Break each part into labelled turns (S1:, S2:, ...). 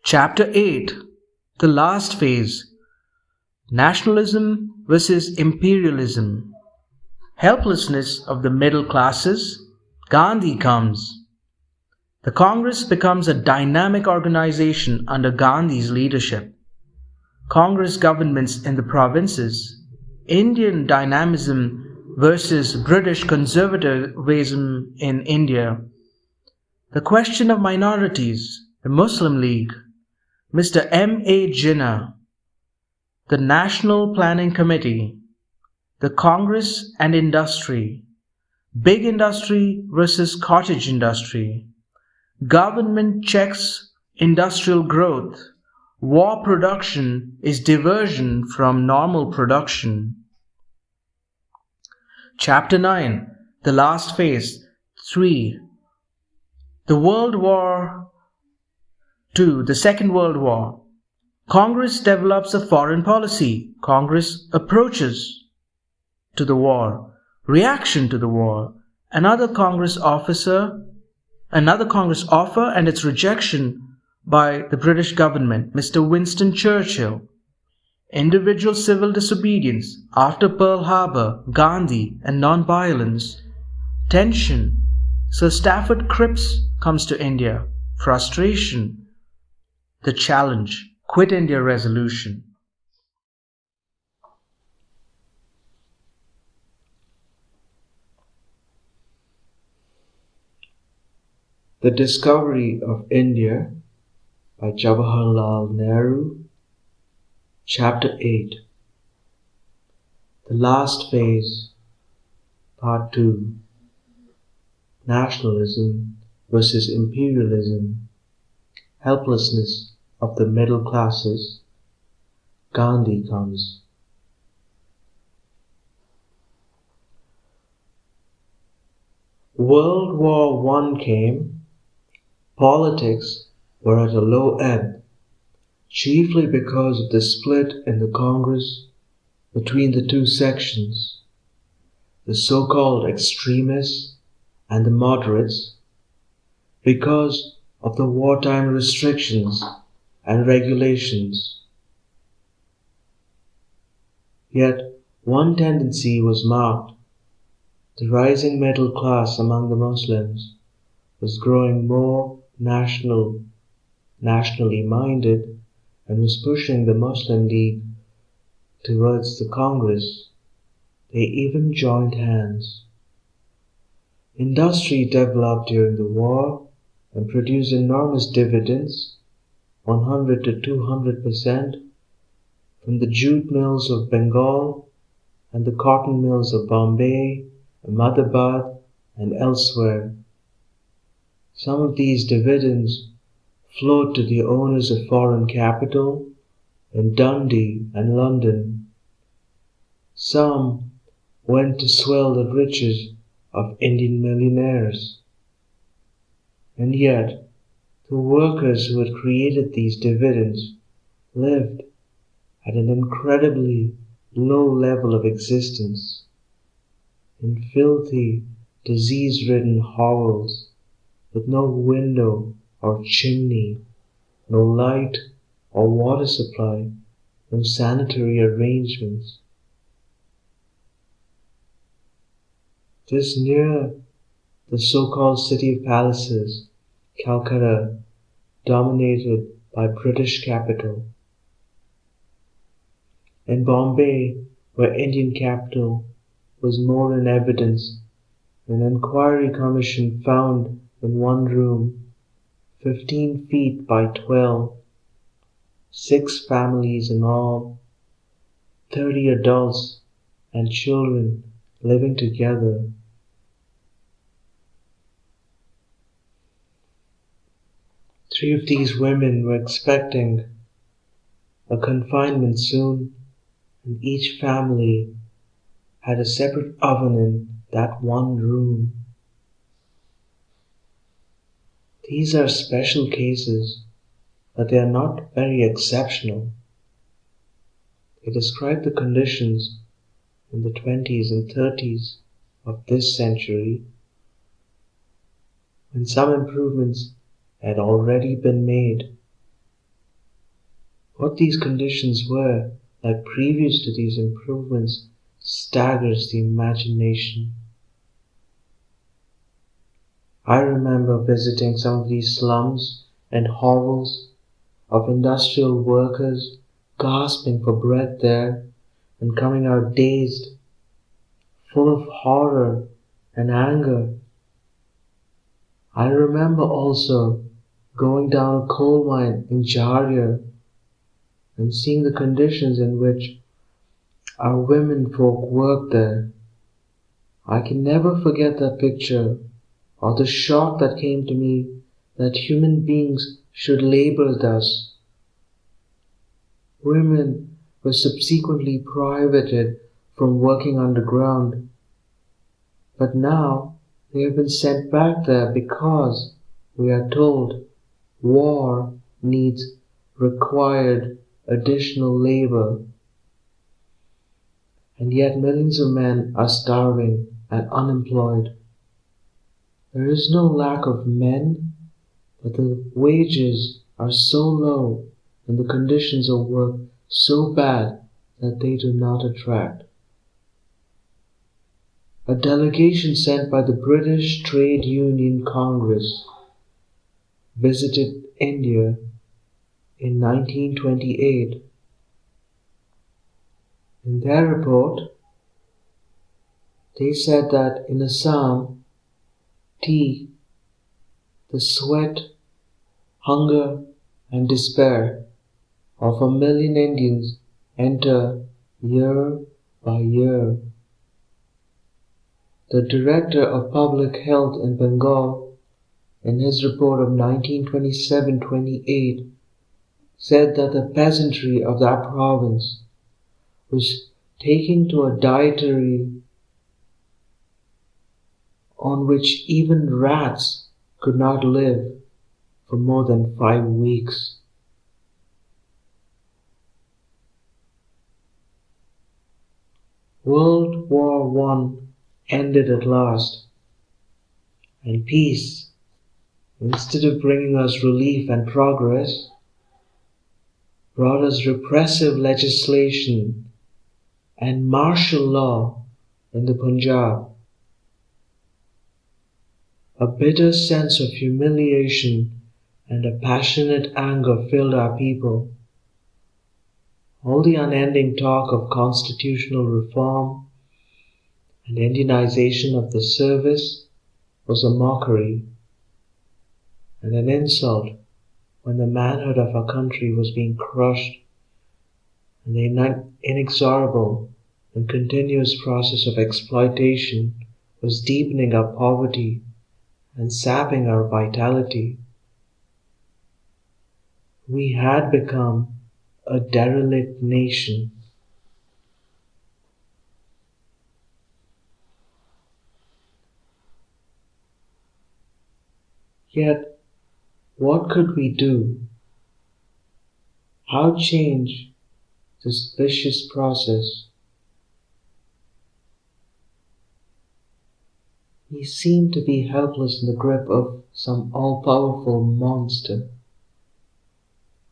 S1: Chapter 8. The last phase. Nationalism versus imperialism. Helplessness of the middle classes. Gandhi comes. The Congress becomes a dynamic organization under Gandhi's leadership. Congress governments in the provinces. Indian dynamism versus British conservatism in India. The question of minorities. The Muslim League. Mr. M.A. Jinnah, the National Planning Committee, the Congress and Industry, Big Industry versus Cottage Industry, Government checks industrial growth, War production is diversion from normal production. Chapter 9. The last phase. 3. The World War II. The Second World War. Congress develops a foreign policy. Congress approaches to the war. Reaction to the war. Another Congress offer and its rejection by the British government. Mr. Winston Churchill. Individual civil disobedience after Pearl Harbor, Gandhi and non-violence. Tension. Sir Stafford Cripps comes to India. Frustration. The challenge. Quit India resolution.
S2: The Discovery of India by Jawaharlal Nehru. Chapter 8. The Last Phase. Part 2. Nationalism versus imperialism. Helplessness of the middle classes. Gandhi comes. World War I came. Politics were at a low ebb, chiefly because of the split in the Congress between the two sections, the so-called extremists and the moderates, because of the wartime restrictions and regulations. Yet one tendency was marked. The rising middle class among the Muslims was growing more nationally minded and was pushing the Muslim League towards the Congress. They even joined hands. Industry developed during the war and produced enormous dividends, 100 to 200%, from the jute mills of Bengal and the cotton mills of Bombay, Ahmedabad, and elsewhere. Some of these dividends flowed to the owners of foreign capital in Dundee and London. Some went to swell the riches of Indian millionaires. And yet, the workers who had created these dividends lived at an incredibly low level of existence, in filthy, disease-ridden hovels with no window or chimney, no light or water supply, no sanitary arrangements. Just near the so-called City of Palaces, Calcutta, dominated by British capital. In Bombay, where Indian capital was more in evidence, an inquiry commission found in one room, 15 feet by 12, 6 families in all, 30 adults and children living together. Three of these women were expecting a confinement soon, and each family had a separate oven in that one room. These are special cases, but they are not very exceptional. They describe the conditions in the 20s and 30s of this century, when some improvements had already been made. What these conditions were like previous to these improvements staggers the imagination. I remember visiting some of these slums and hovels of industrial workers gasping for breath there and coming out dazed, full of horror and anger. I remember also going down a coal mine in Jharia and seeing the conditions in which our women folk worked there. I can never forget that picture or the shock that came to me that human beings should labor thus. Women were subsequently prohibited from working underground, but now they have been sent back there because, we are told, war needs required additional labor. And yet millions of men are starving and unemployed. There is no lack of men, but the wages are so low and the conditions of work so bad that they do not attract. A delegation sent by the British Trade Union Congress visited India in 1928. In their report, they said that in Assam, tea, the sweat, hunger, and despair of 1 million Indians enter year by year. The Director of Public Health in Bengal, in his report of 1927-28, said that the peasantry of that province was taking to a dietary on which even rats could not live for more than 5 weeks. World War I ended at last, and peace, instead of bringing us relief and progress, brought us repressive legislation and martial law in the Punjab. A bitter sense of humiliation and a passionate anger filled our people. All the unending talk of constitutional reform and Indianization of the service was a mockery and an insult when the manhood of our country was being crushed and the inexorable and continuous process of exploitation was deepening our poverty and sapping our vitality. We had become a derelict nation. Yet, what could we do? How change this vicious process? We seem to be helpless in the grip of some all-powerful monster.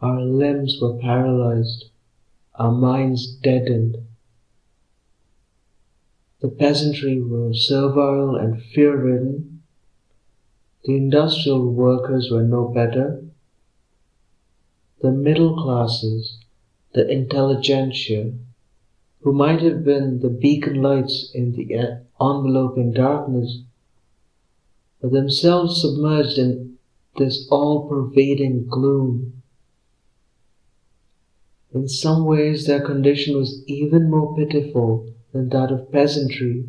S2: Our limbs were paralyzed, our minds deadened. The peasantry were servile and fear-ridden. The industrial workers were no better. The middle classes, the intelligentsia, who might have been the beacon lights in the enveloping darkness, were themselves submerged in this all-pervading gloom. In some ways their condition was even more pitiful than that of peasantry.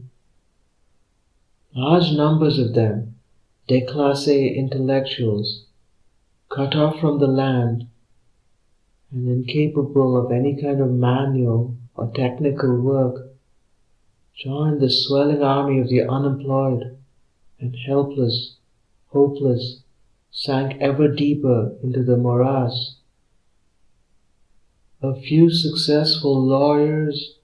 S2: Large numbers of them, déclassés intellectuals, cut off from the land and incapable of any kind of manual or technical work, joined the swelling army of the unemployed, and helpless, hopeless, sank ever deeper into the morass. A few successful lawyers,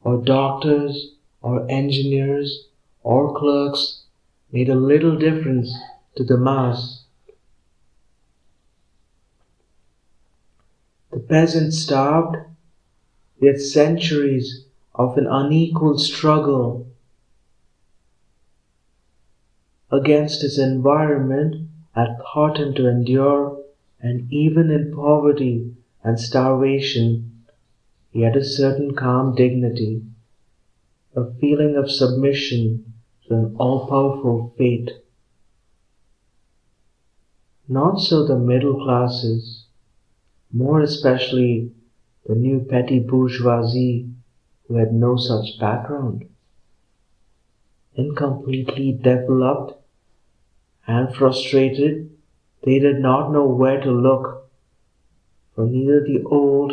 S2: or doctors, or engineers, or clerks made a little difference to the mass. The peasant starved, yet centuries of an unequal struggle against his environment had taught him to endure, and even in poverty and starvation, he had a certain calm dignity, a feeling of submission to an all-powerful fate. Not so the middle classes, more especially the new petty bourgeoisie who had no such background. Incompletely developed and frustrated, they did not know where to look, for neither the old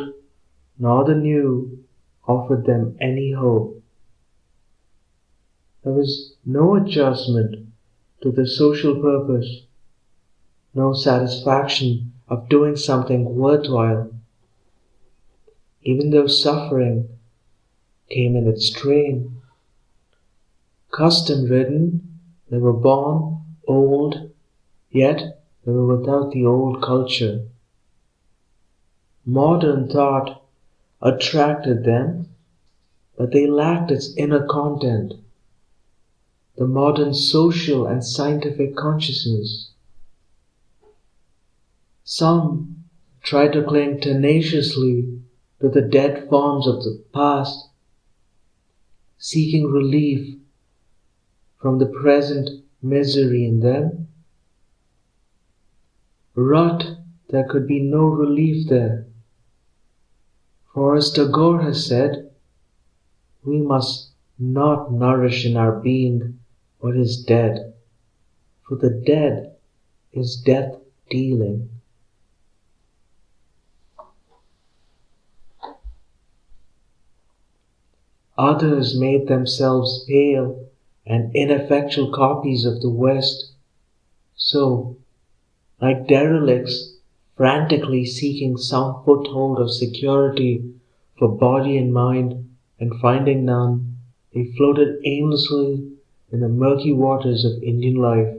S2: nor the new offered them any hope. There was no adjustment to the social purpose, no satisfaction of doing something worthwhile, even though suffering came in its train. Custom-ridden, they were born old, yet they were without the old culture. Modern thought attracted them, but they lacked its inner content, the modern social and scientific consciousness. Some try to cling tenaciously to the dead forms of the past, seeking relief from the present misery in them. Rot, there could be no relief there. For as Tagore has said, we must not nourish in our being what is dead, for the dead is death dealing. Others made themselves pale and ineffectual copies of the West, so, like derelicts frantically seeking some foothold of security for body and mind, and finding none, they floated aimlessly in the murky waters of Indian life.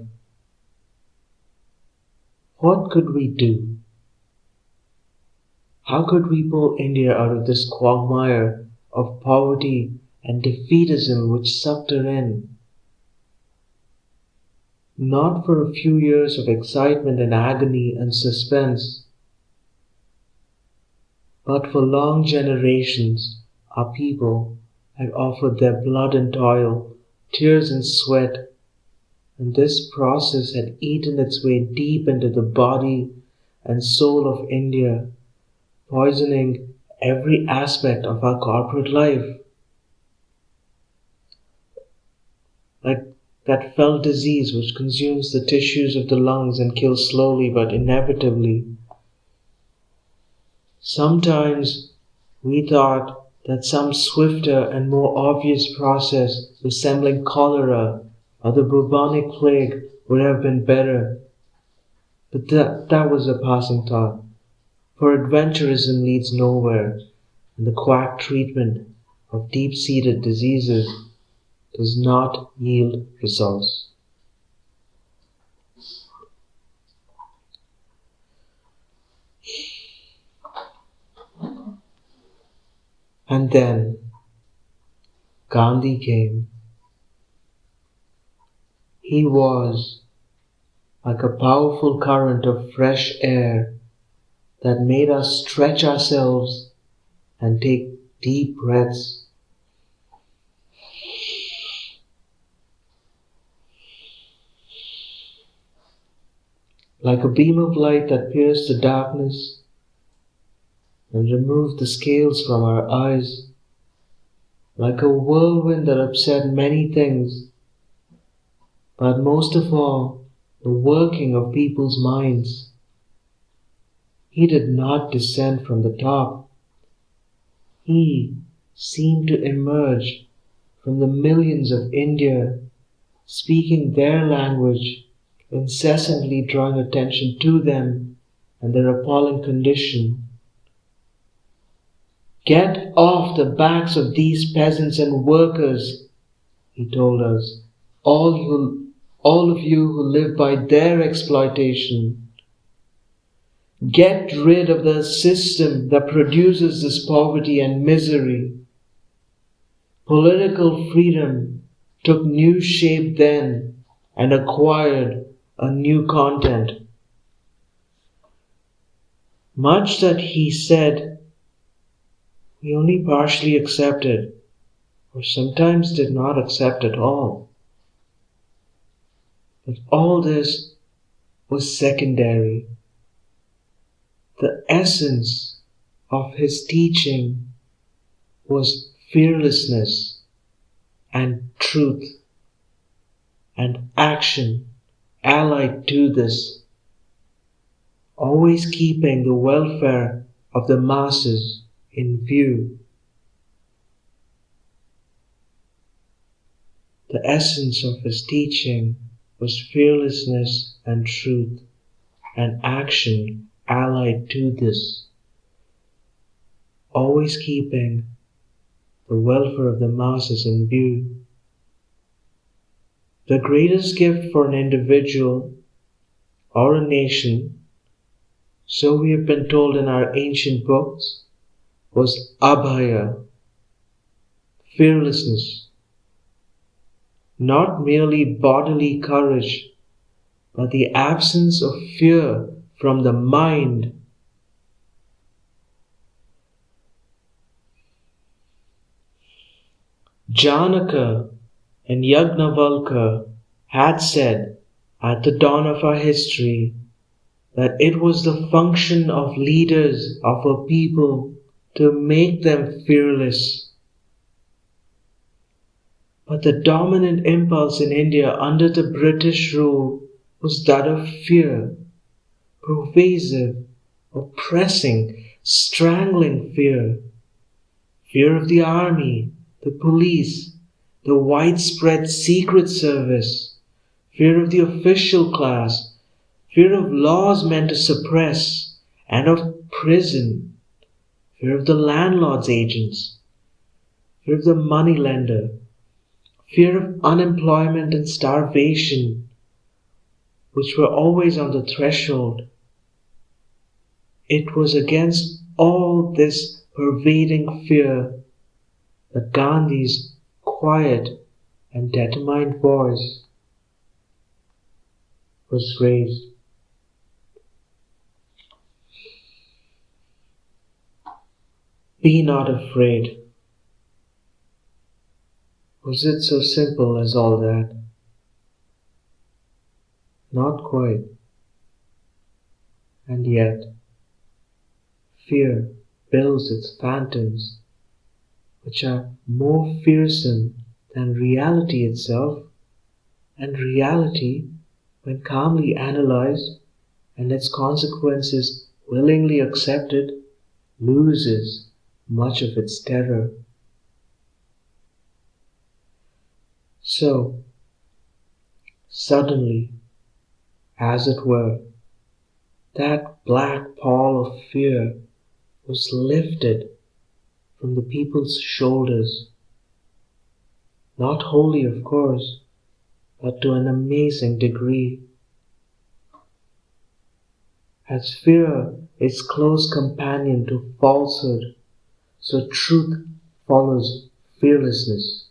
S2: What could we do? How could we pull India out of this quagmire of poverty and defeatism which sucked her in? Not for a few years of excitement and agony and suspense, but for long generations our people had offered their blood and toil, tears and sweat, and this process had eaten its way deep into the body and soul of India, poisoning every aspect of our corporate life. Like that fell disease which consumes the tissues of the lungs and kills slowly but inevitably. Sometimes we thought that some swifter and more obvious process resembling cholera or the bubonic plague would have been better. But that was a passing thought, for adventurism leads nowhere, and the quack treatment of deep-seated diseases does not yield results. And then Gandhi came. He was like a powerful current of fresh air that made us stretch ourselves and take deep breaths. Like a beam of light that pierced the darkness and removed the scales from our eyes. Like a whirlwind that upset many things, but most of all, the working of people's minds. He did not descend from the top. He seemed to emerge from the millions of India, speaking their language, incessantly drawing attention to them and their appalling condition. Get off the backs of these peasants and workers, he told us, all of you who live by their exploitation. Get rid of the system that produces this poverty and misery. Political freedom took new shape then and acquired a new content. Much that he said, we only partially accepted, or sometimes did not accept at all. But all this was secondary. The essence of his teaching was fearlessness and truth and action allied to this, always keeping the welfare of the masses in view. The essence of his teaching was fearlessness and truth and action allied to this, always keeping the welfare of the masses in view. The greatest gift for an individual or a nation, so we have been told in our ancient books, was abhaya, fearlessness. Not merely bodily courage, but the absence of fear from the mind. Janaka and Yagnavalkya had said at the dawn of our history that it was the function of leaders of a people to make them fearless. But the dominant impulse in India under the British rule was that of fear, pervasive, oppressing, strangling fear. Fear of the army, the police, the widespread secret service, fear of the official class, fear of laws meant to suppress, and of prison, fear of the landlord's agents, fear of the moneylender, fear of unemployment and starvation, which were always on the threshold. It was against all this pervading fear that Gandhi's quiet and determined voice was raised. Be not afraid. Was it so simple as all that? Not quite. And yet, fear builds its phantoms, which are more fearsome than reality itself, and reality, when calmly analyzed and its consequences willingly accepted, loses much of its terror. So, suddenly, as it were, that black pall of fear was lifted from the people's shoulders. Not wholly, of course, but to an amazing degree. As fear is close companion to falsehood, so truth follows fearlessness.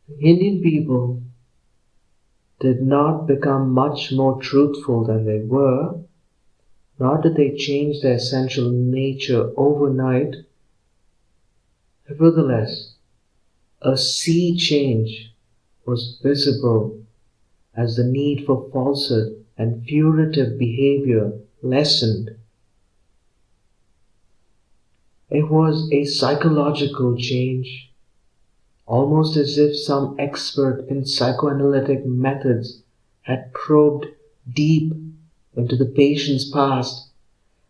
S2: The Indian people did not become much more truthful than they were, nor did they change their essential nature overnight. Nevertheless, a sea change was visible as the need for falsehood and furtive behavior lessened. It was a psychological change, almost as if some expert in psychoanalytic methods had probed deep into the patient's past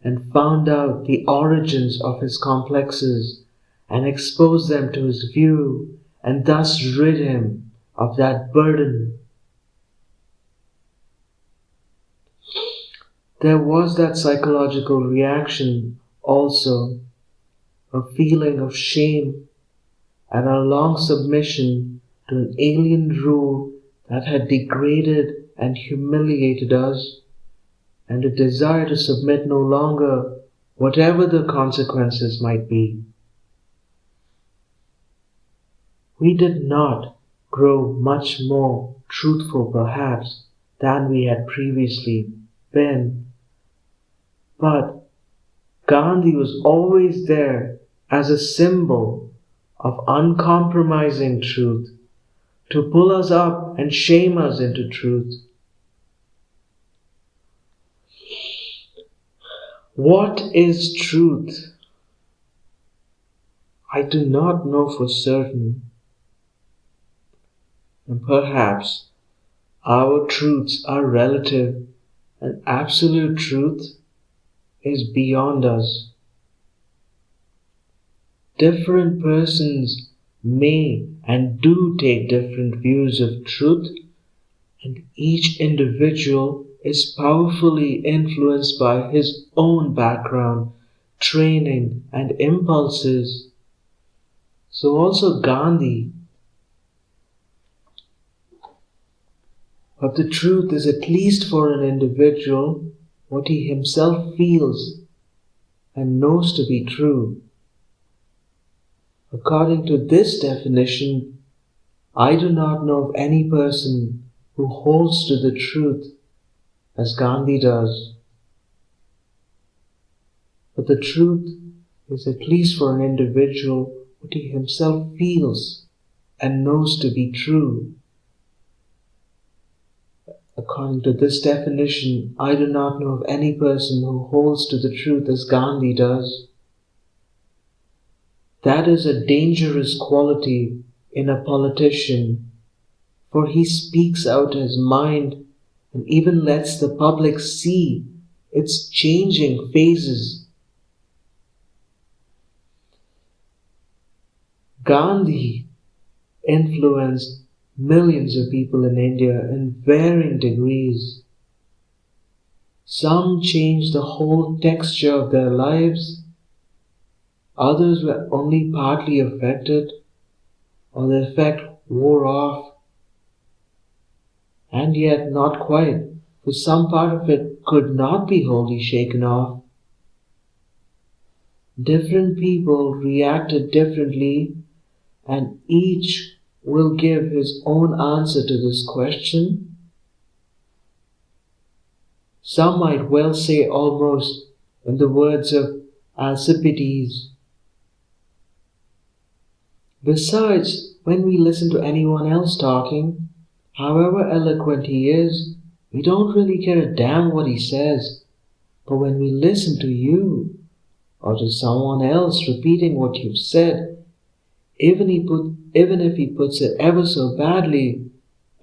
S2: and found out the origins of his complexes and exposed them to his view and thus rid him of that burden. There was that psychological reaction also, a feeling of shame and a long submission to an alien rule that had degraded and humiliated us, and a desire to submit no longer, whatever the consequences might be. We did not grow much more truthful, perhaps, than we had previously been, but Gandhi was always there as a symbol of uncompromising truth, to pull us up and shame us into truth. What is truth? I do not know for certain, and perhaps our truths are relative and absolute truth is beyond us. Different persons may and do take different views of truth, and each individual is powerfully influenced by his own background, training, and impulses. So also Gandhi. But the truth is, at least for an individual, what he himself feels and knows to be true. According to this definition, I do not know of any person who holds to the truth as Gandhi does. But the truth is, at least for an individual, what he himself feels and knows to be true. According to this definition, I do not know of any person who holds to the truth as Gandhi does. That is a dangerous quality in a politician, for he speaks out his mind and even lets the public see its changing phases. Gandhi influenced millions of people in India in varying degrees. Some changed the whole texture of their lives, others were only partly affected, or the effect wore off, and yet not quite, for some part of it could not be wholly shaken off. Different people reacted differently, and each will give his own answer to this question. Some might well say, almost in the words of Alcibiades, besides, when we listen to anyone else talking, however eloquent he is, we don't really care a damn what he says. But when we listen to you, or to someone else repeating what you've said, even if he puts it ever so badly,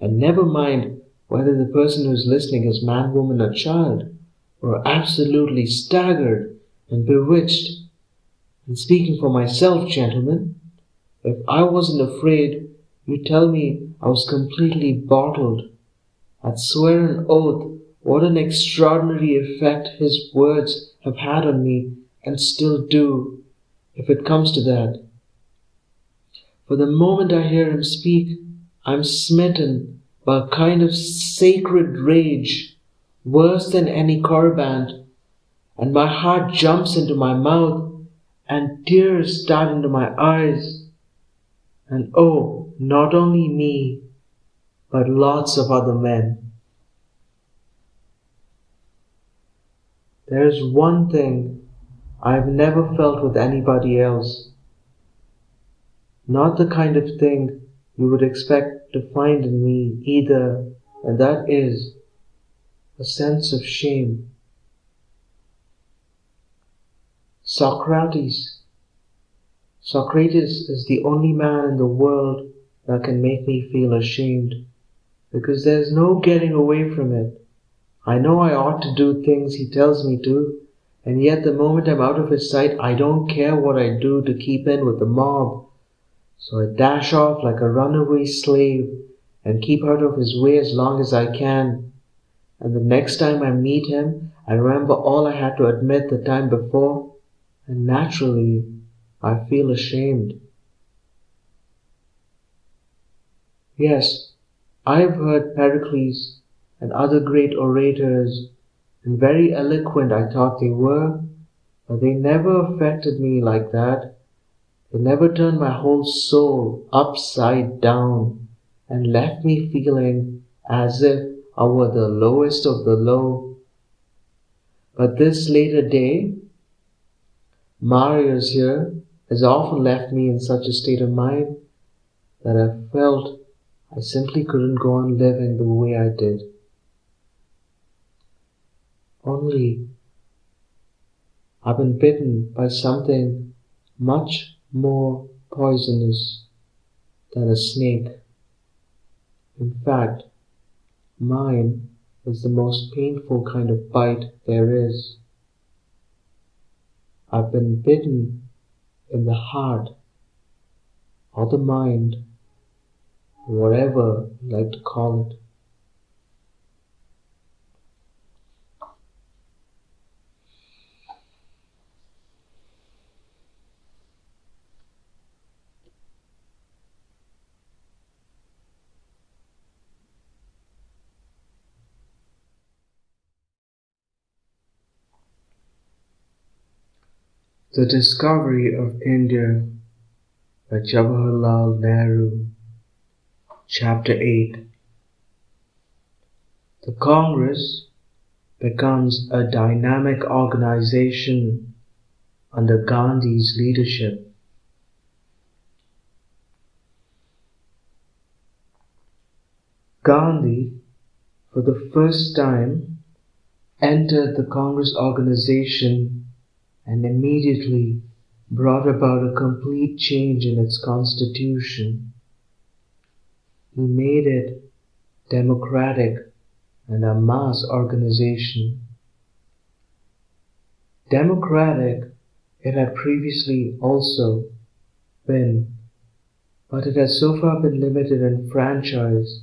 S2: and never mind whether the person who is listening is man, woman, or child, we're absolutely staggered and bewitched. And speaking for myself, gentlemen, if I wasn't afraid, you'd tell me I was completely bottled. I'd swear an oath what an extraordinary effect his words have had on me and still do, if it comes to that. For the moment I hear him speak, I'm smitten by a kind of sacred rage, worse than any Korban, and my heart jumps into my mouth, and tears start into my eyes. And oh, not only me, but lots of other men. There's one thing I've never felt with anybody else. Not the kind of thing you would expect to find in me either, and that is a sense of shame. Socrates is the only man in the world that can make me feel ashamed, because there's no getting away from it. I know I ought to do things he tells me to, and yet the moment I'm out of his sight, I don't care what I do to keep in with the mob. So I dash off like a runaway slave and keep out of his way as long as I can. And the next time I meet him, I remember all I had to admit the time before, and naturally, I feel ashamed. Yes, I've heard Pericles and other great orators, and very eloquent I thought they were, but they never affected me like that. They never turned my whole soul upside down and left me feeling as if I were the lowest of the low. But this later day, Marius here, has often left me in such a state of mind that I felt I simply couldn't go on living the way I did. Only I've been bitten by something much more poisonous than a snake. In fact, mine is the most painful kind of bite there is. I've been bitten in the heart or the mind, whatever you like to call it. The Discovery of India by Jawaharlal Nehru. Chapter 8. The Congress becomes a dynamic organization under Gandhi's leadership. Gandhi, for the first time, entered the Congress organization and immediately brought about a complete change in its constitution. He made it democratic and a mass organization. Democratic it had previously also been, but it had so far been limited in franchise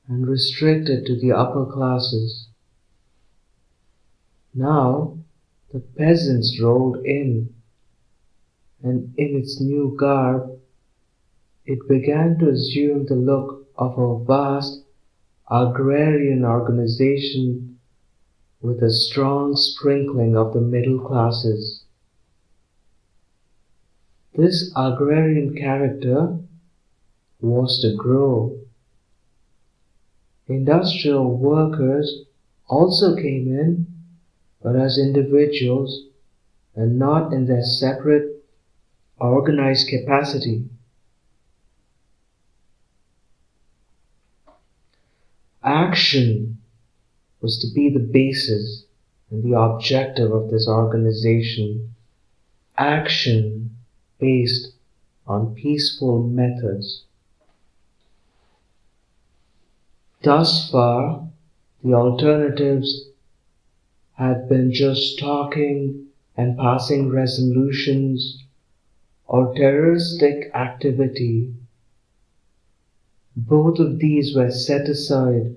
S2: and restricted to the upper classes. Now the peasants rolled in, and in its new garb, it began to assume the look of a vast agrarian organization with a strong sprinkling of the middle classes. This agrarian character was to grow. Industrial workers also came in, but as individuals and not in their separate organized capacity. Action was to be the basis and the objective of this organization. Action based on peaceful methods. Thus far, the alternatives had been just talking and passing resolutions or terroristic activity. Both of these were set aside,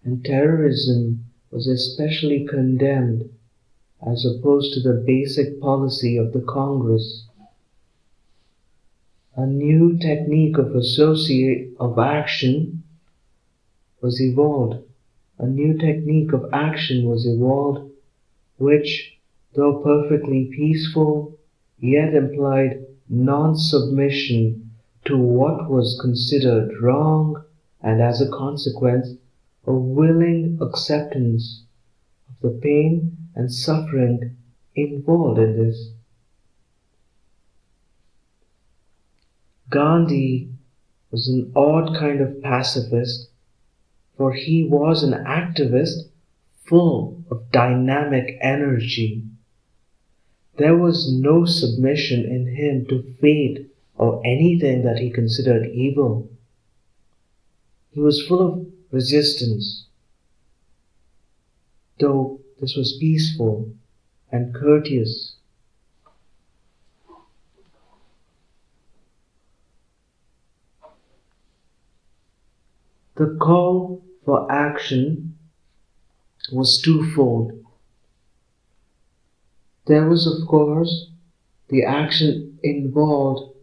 S2: and terrorism was especially condemned as opposed to the basic policy of the Congress. A new technique of action was evolved. A new technique of action was evolved, which, though perfectly peaceful, yet implied non-submission to what was considered wrong, and as a consequence, a willing acceptance of the pain and suffering involved in this. Gandhi was an odd kind of pacifist, for he was an activist full of dynamic energy. There was no submission in him to fate or anything that he considered evil. He was full of resistance, though this was peaceful and courteous. The call for action was twofold. There was, of course, the action involved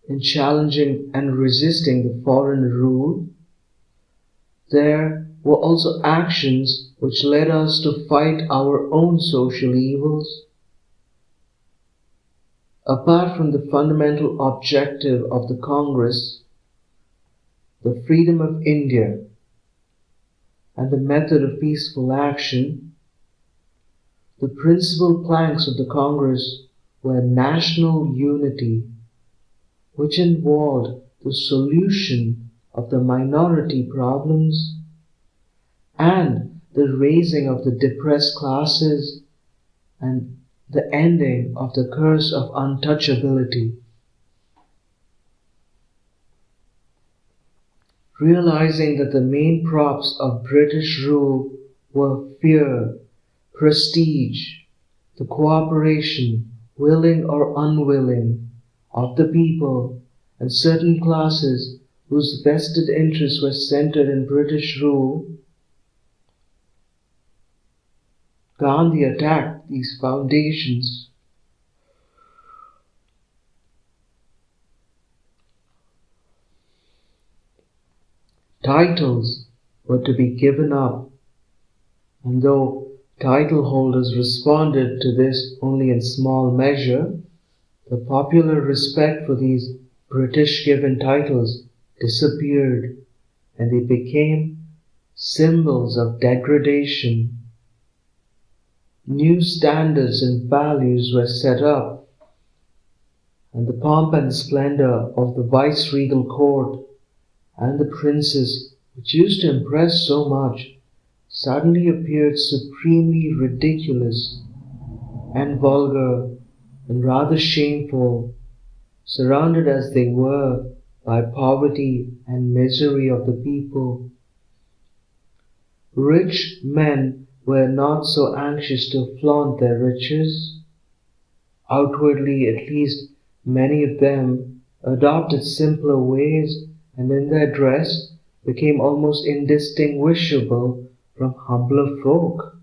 S2: in challenging and resisting the foreign rule. There were also actions which led us to fight our own social evils. Apart from the fundamental objective of the Congress, the freedom of India, and the method of peaceful action, the principal planks of the Congress were national unity, which involved the solution of the minority problems and the raising of the depressed classes and the ending of the curse of untouchability. Realizing that the main props of British rule were fear, prestige, the cooperation, willing or unwilling, of the people and certain classes whose vested interests were centered in British rule, Gandhi attacked these foundations. Titles were to be given up, and though title holders responded to this only in small measure, the popular respect for these British-given titles disappeared, and they became symbols of degradation. New standards and values were set up, and the pomp and splendor of the viceregal court and the princes, which used to impress so much, suddenly appeared supremely ridiculous and vulgar and rather shameful, surrounded as they were by poverty and misery of the people. Rich men were not so anxious to flaunt their riches. Outwardly, at least, many of them adopted simpler ways and in their dress became almost indistinguishable from humbler folk.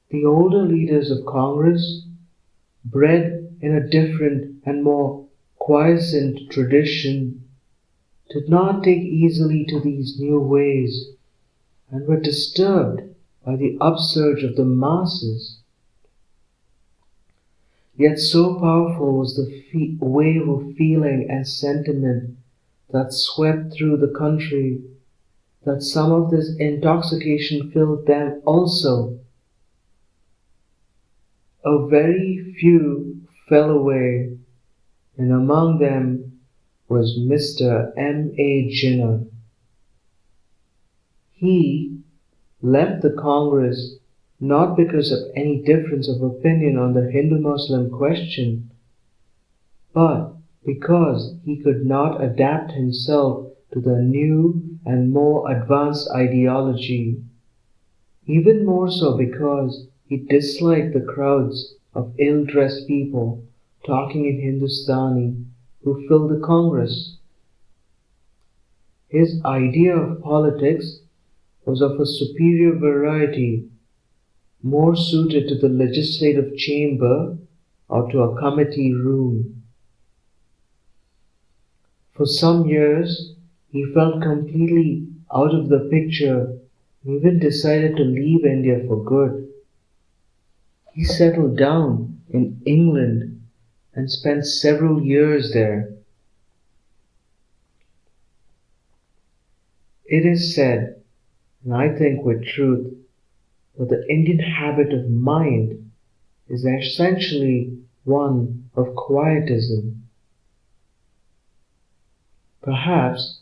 S2: The older leaders of Congress, bred in a different and more quiescent tradition, did not take easily to these new ways and were disturbed by the upsurge of the masses. Yet so powerful was the wave of feeling and sentiment that swept through the country that some of this intoxication filled them also. A very few fell away, and among them was Mr. M.A. Jinnah. He left the Congress not because of any difference of opinion on the Hindu-Muslim question, but because he could not adapt himself to the new and more advanced ideology, even more so because he disliked the crowds of ill-dressed people talking in Hindustani who filled the Congress. His idea of politics was of a superior variety, more suited to the legislative chamber or to a committee room. For some years, he felt completely out of the picture and even decided to leave India for good. He settled down in England and spent several years there. It is said, and I think with truth, that the Indian habit of mind is essentially one of quietism. Perhaps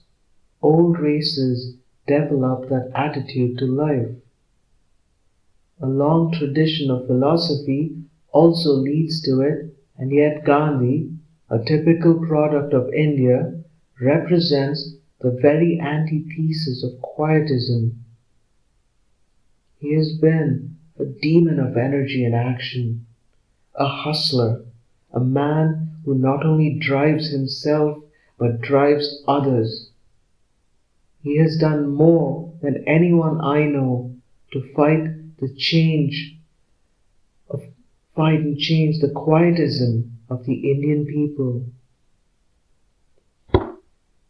S2: old races develop that attitude to life. A long tradition of philosophy also leads to it, and yet Gandhi, a typical product of India, represents the very antithesis of quietism. He has been a demon of energy and action, a hustler, a man who not only drives himself but drives others. He has done more than anyone I know to fight and change the quietism of the Indian people.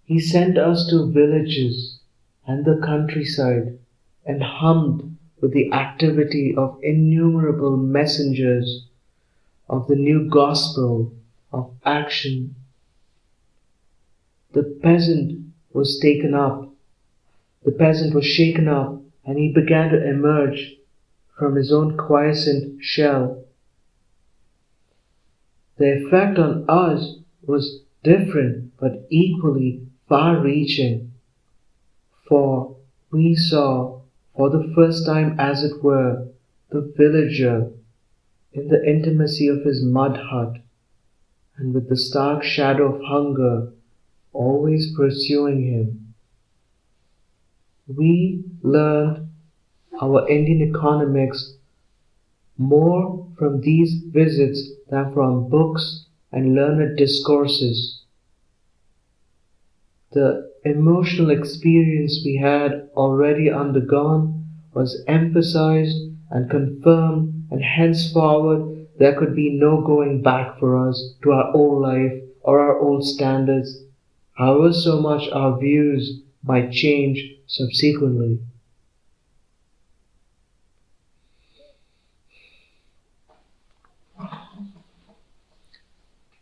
S2: He sent us to villages and the countryside, and hummed with the activity of innumerable messengers of the new gospel of action. The peasant was shaken up, and he began to emerge from his own quiescent shell. The effect on us was different but equally far-reaching, for we saw, for the first time as it were, the villager in the intimacy of his mud hut, and with the stark shadow of hunger always pursuing him. We learned our Indian economics more from these visits than from books and learned discourses. The emotional experience we had already undergone was emphasized and confirmed, and henceforward there could be no going back for us to our old life or our old standards, however so much our views might change subsequently.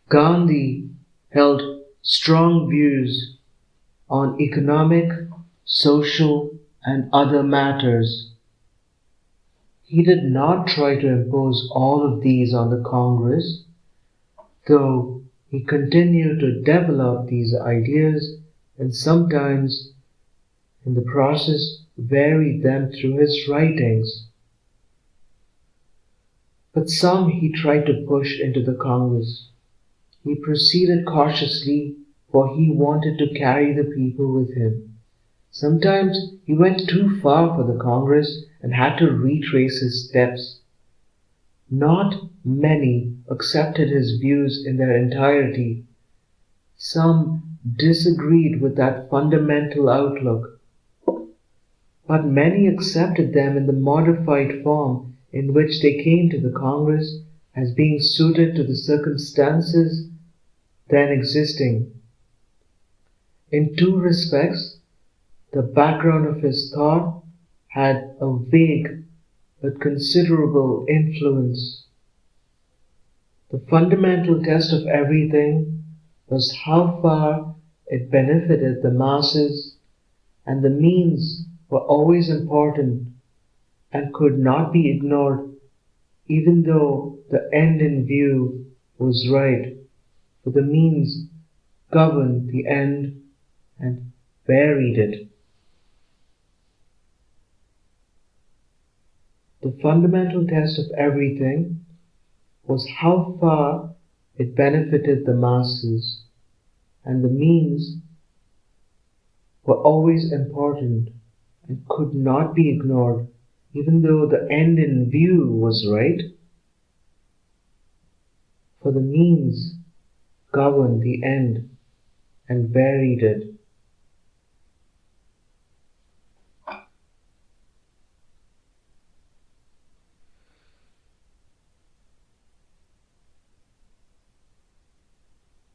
S2: Gandhi held strong views on economic, social, and other matters. He did not try to impose all of these on the Congress, though he continued to develop these ideas and sometimes, in the process, varied them through his writings. But some he tried to push into the Congress. He proceeded cautiously, for he wanted to carry the people with him. Sometimes he went too far for the Congress and had to retrace his steps. Not many accepted his views in their entirety. Some disagreed with that fundamental outlook, but many accepted them in the modified form in which they came to the Congress as being suited to the circumstances then existing. In two respects, the background of his thought had a vague but considerable influence. The fundamental test of everything was how far it benefited the masses, and the means were always important and could not be ignored, even though the end in view was right, for the means governed the end and varied it. The fundamental test of everything was how far it benefited the masses, and the means were always important and could not be ignored, even though the end in view was right, for the means governed the end and varied it.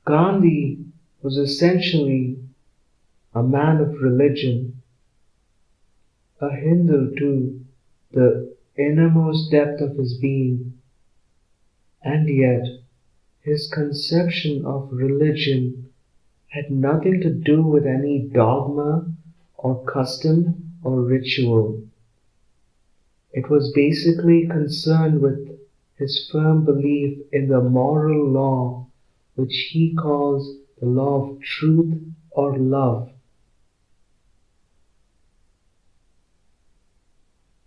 S2: Gandhi was essentially a man of religion, a Hindu to the innermost depth of his being, and yet his conception of religion had nothing to do with any dogma or custom or ritual. It was basically concerned with his firm belief in the moral law, which he calls the law of truth or love.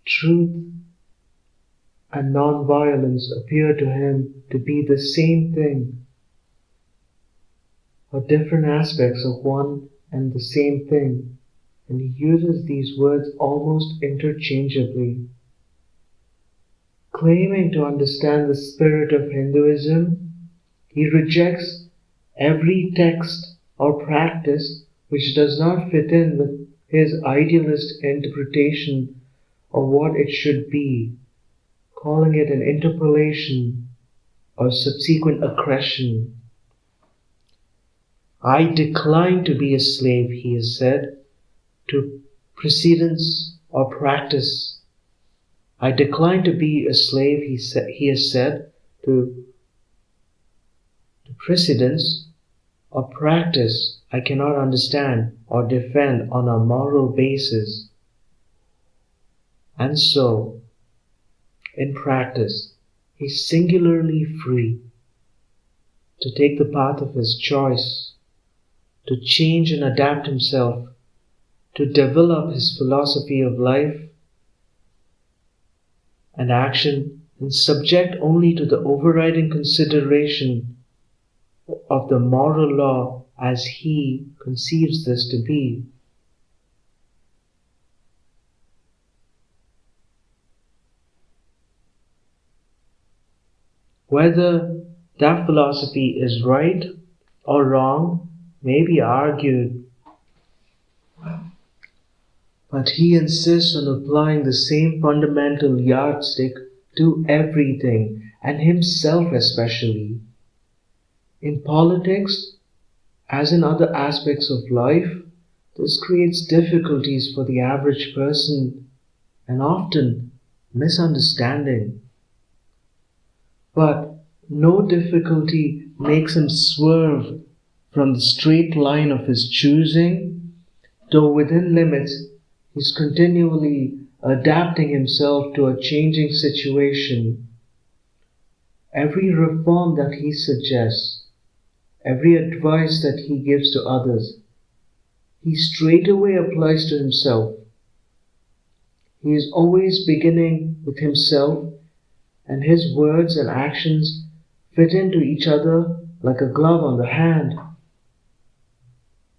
S2: Truth and non-violence appear to him to be the same thing, or different aspects of one and the same thing, and he uses these words almost interchangeably. Claiming to understand the spirit of Hinduism, he rejects every text or practice which does not fit in with his idealist interpretation of what it should be, calling it an interpolation or subsequent accretion. I decline to be a slave, he has said, to precedence or practice. I decline to be a slave, he has said, to precedence or practice I cannot understand or defend on a moral basis. And so, in practice, he is singularly free to take the path of his choice, to change and adapt himself, to develop his philosophy of life and action, and subject only to the overriding consideration of the moral law as he conceives this to be. Whether that philosophy is right or wrong may be argued, but he insists on applying the same fundamental yardstick to everything, and himself especially. In politics, as in other aspects of life, this creates difficulties for the average person and often misunderstanding. But no difficulty makes him swerve from the straight line of his choosing, though within limits he is continually adapting himself to a changing situation. Every reform that he suggests, every advice that he gives to others, he straightaway applies to himself. He is always beginning with himself, and his words and actions fit into each other like a glove on the hand.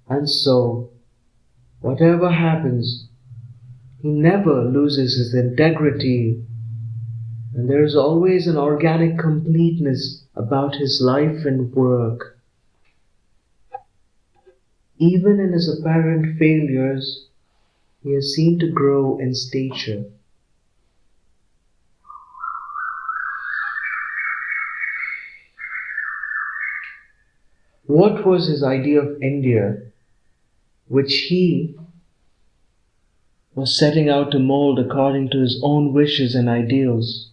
S2: And so, whatever happens, he never loses his integrity, and there is always an organic completeness about his life and work. Even in his apparent failures, he has seemed to grow in stature. What was his idea of India, which he was setting out to mold according to his own wishes and ideals?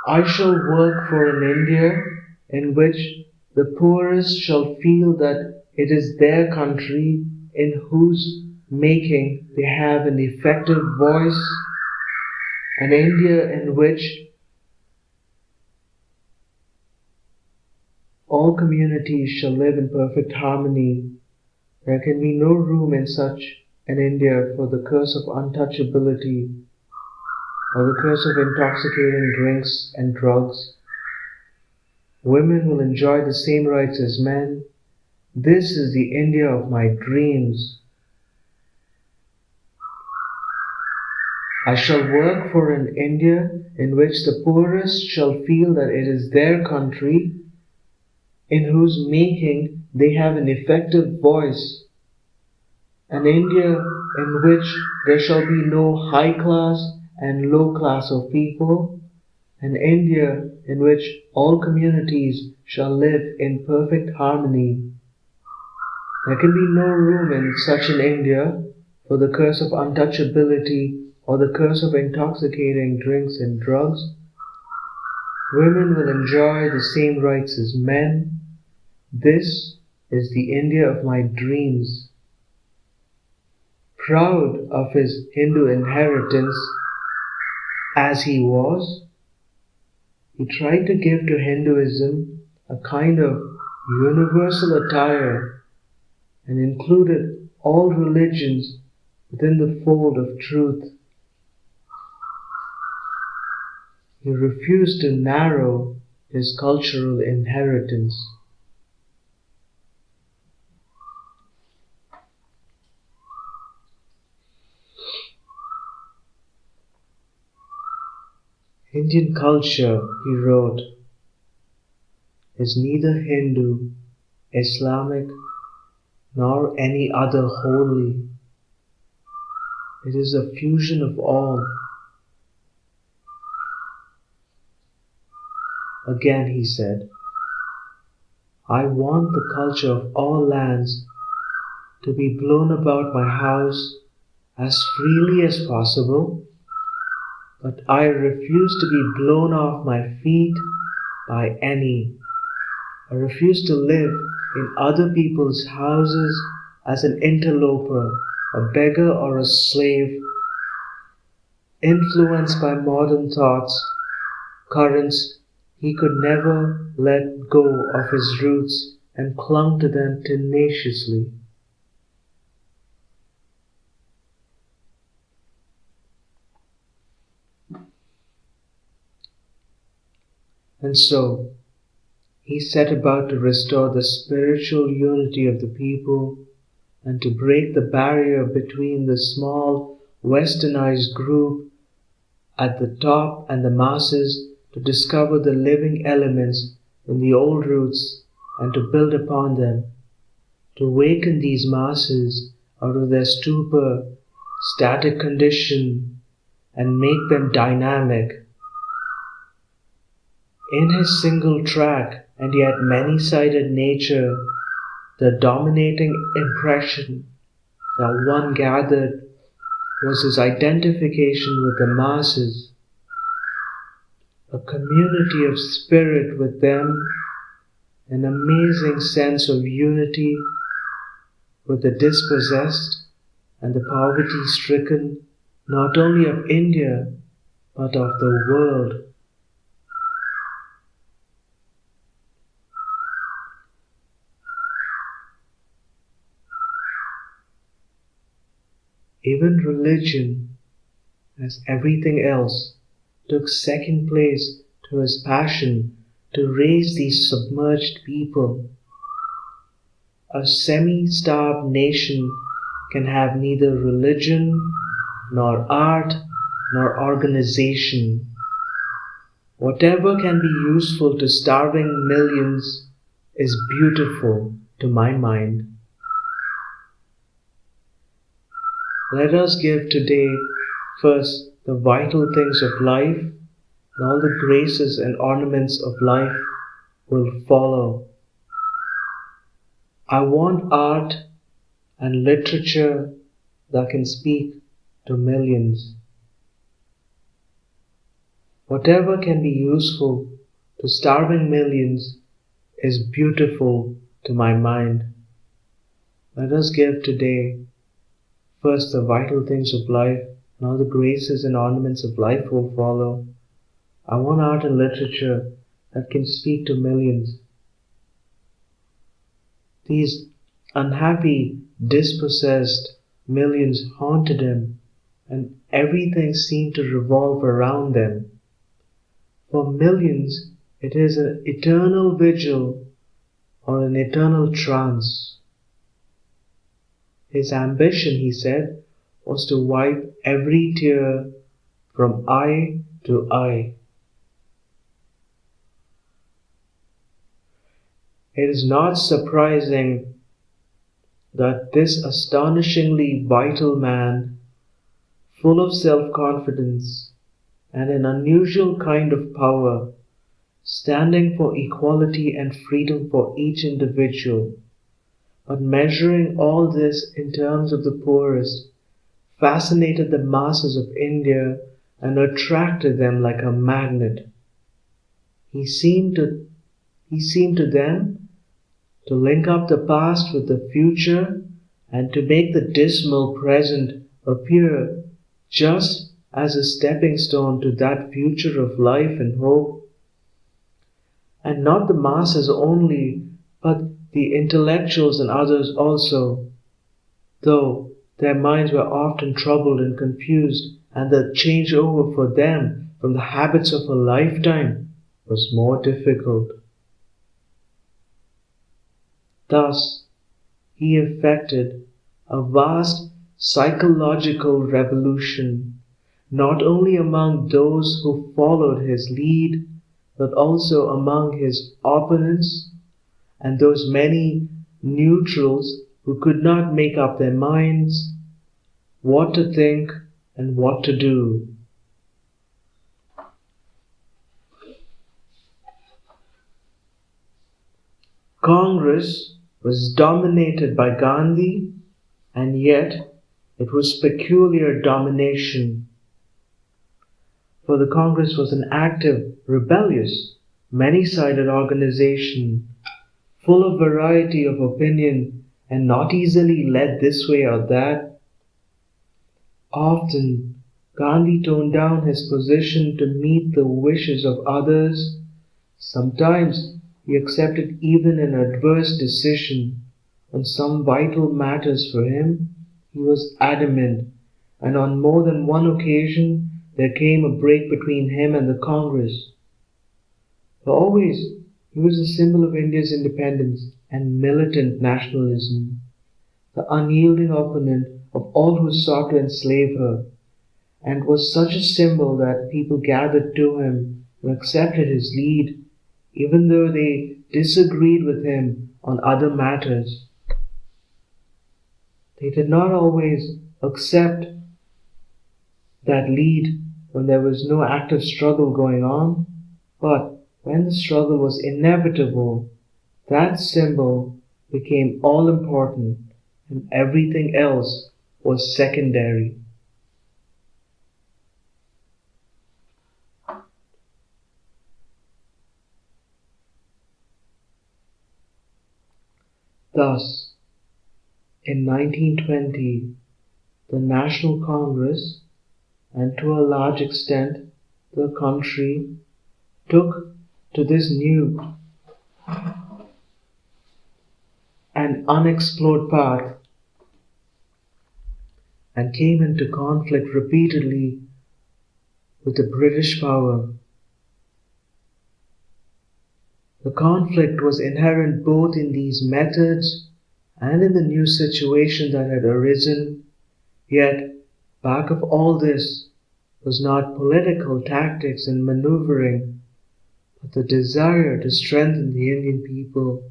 S2: I shall work for an India in which the poorest shall feel that it is their country, in whose making they have an effective voice, an India in which all communities shall live in perfect harmony. There can be no room in such an India for the curse of untouchability or the curse of intoxicating drinks and drugs. Women will enjoy the same rights as men. This is the India of my dreams. I shall work for an India in which the poorest shall feel that it is their country, in whose making they have an effective voice. An India in which there shall be no high class and low class of people. An India in which all communities shall live in perfect harmony. There can be no room in such an India for the curse of untouchability or the curse of intoxicating drinks and drugs. Women will enjoy the same rights as men. This is the India of my dreams. Proud of his Hindu inheritance as he was, he tried to give to Hinduism a kind of universal attire and included all religions within the fold of truth. He refused to narrow his cultural inheritance. Indian culture, he wrote, is neither Hindu, Islamic, nor any other wholly. It is a fusion of all. Again he said, I want the culture of all lands to be blown about my house as freely as possible, but I refuse to be blown off my feet by any. I refuse to live in other people's houses as an interloper, a beggar or a slave, influenced by modern thoughts, currents. He could never let go of his roots and clung to them tenaciously. And so, he set about to restore the spiritual unity of the people and to break the barrier between the small westernized group at the top and the masses, to discover the living elements in the old roots and to build upon them, to awaken these masses out of their stupor, static condition, and make them dynamic. In his single track and yet many-sided nature, the dominating impression that one gathered was his identification with the masses, a community of spirit with them, an amazing sense of unity with the dispossessed and the poverty-stricken, not only of India, but of the world. Even religion, as everything else, took second place to his passion to raise these submerged people. A semi-starved nation can have neither religion, nor art, nor organization. Whatever can be useful to starving millions is beautiful to my mind. Let us give today first the vital things of life, and all the graces and ornaments of life will follow. I want art and literature that can speak to millions. Whatever can be useful to starving millions is beautiful to my mind. Let us give today first the vital things of life, and all the graces and ornaments of life will follow. I want art and literature that can speak to millions. These unhappy, dispossessed millions haunted him, and everything seemed to revolve around them. For millions, it is an eternal vigil or an eternal trance. His ambition, he said, was to wipe every tear from eye to eye. It is not surprising that this astonishingly vital man, full of self-confidence and an unusual kind of power, standing for equality and freedom for each individual, but measuring all this in terms of the poorest, fascinated the masses of India and attracted them like a magnet. He seemed to them to link up the past with the future and to make the dismal present appear just as a stepping stone to that future of life and hope. And not the masses only, but the intellectuals and others also, though their minds were often troubled and confused, and the change over for them from the habits of a lifetime was more difficult. Thus, he effected a vast psychological revolution, not only among those who followed his lead, but also among his opponents and those many neutrals who could not make up their minds what to think and what to do. Congress was dominated by Gandhi and yet it was peculiar domination. For the Congress was an active, rebellious, many-sided organization, full of variety of opinion and not easily led this way or that. Often, Gandhi toned down his position to meet the wishes of others. Sometimes he accepted even an adverse decision. On some vital matters for him, he was adamant, and on more than one occasion there came a break between him and the Congress. But always he was a symbol of India's independence and militant nationalism, the unyielding opponent of all who sought to enslave her, and was such a symbol that people gathered to him and accepted his lead, even though they disagreed with him on other matters. They did not always accept that lead when there was no active struggle going on, but when the struggle was inevitable, that symbol became all important and everything else was secondary. Thus, in 1920, the National Congress, and to a large extent the country, took to this new and unexplored path and came into conflict repeatedly with the British power. The conflict was inherent both in these methods and in the new situation that had arisen, yet back of all this was not political tactics and maneuvering, but the desire to strengthen the Indian people,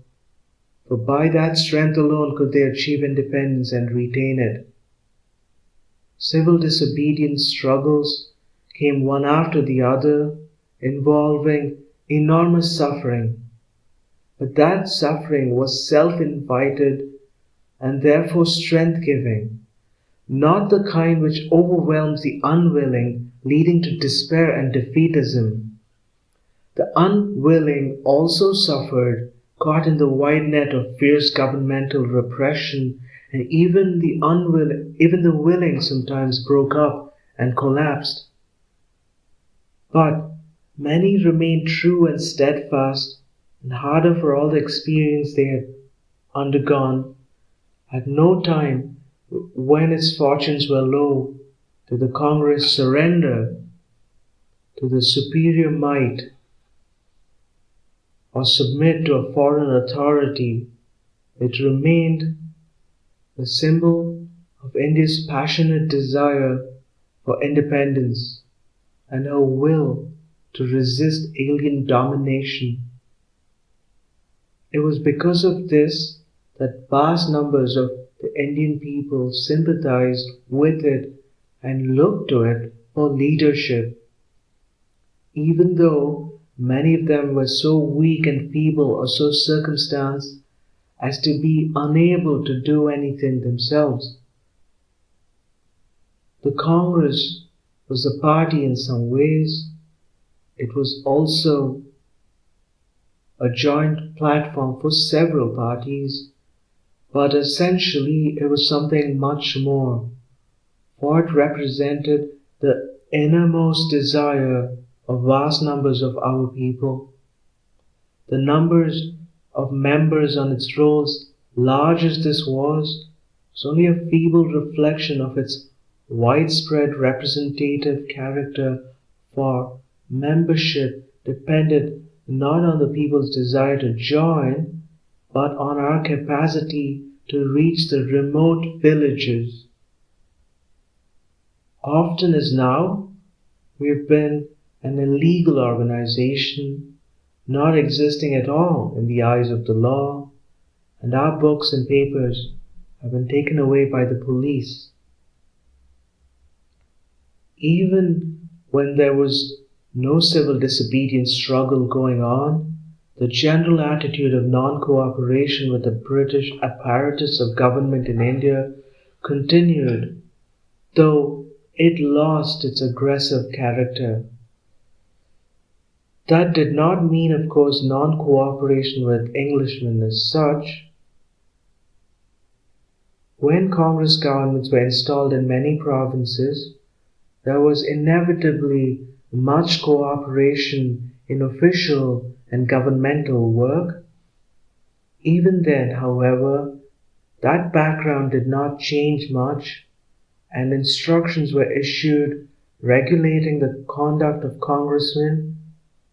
S2: for by that strength alone could they achieve independence and retain it. Civil disobedience struggles came one after the other, involving enormous suffering, but that suffering was self-invited and therefore strength-giving, not the kind which overwhelms the unwilling, leading to despair and defeatism. The unwilling also suffered, caught in the wide net of fierce governmental repression, and even the willing sometimes broke up and collapsed. But many remained true and steadfast, and harder for all the experience they had undergone. At no time, when its fortunes were low, did the Congress surrender to the superior might or submit to a foreign authority. It remained the symbol of India's passionate desire for independence and her will to resist alien domination. It was because of this that vast numbers of the Indian people sympathized with it and looked to it for leadership, even though many of them were so weak and feeble or so circumstanced as to be unable to do anything themselves. The Congress was a party in some ways. It was also a joint platform for several parties, but essentially it was something much more, for it represented the innermost desire of vast numbers of our people. The numbers of members on its rolls, large as this was only a feeble reflection of its widespread representative character, for membership depended not on the people's desire to join, but on our capacity to reach the remote villages. Often as now, we have been an illegal organization, not existing at all in the eyes of the law, and our books and papers have been taken away by the police. Even when there was no civil disobedience struggle going on, the general attitude of non-cooperation with the British apparatus of government in India continued, though it lost its aggressive character. That did not mean, of course, non-cooperation with Englishmen as such. When Congress governments were installed in many provinces, there was inevitably much cooperation in official and governmental work. Even then, however, that background did not change much, and instructions were issued regulating the conduct of congressmen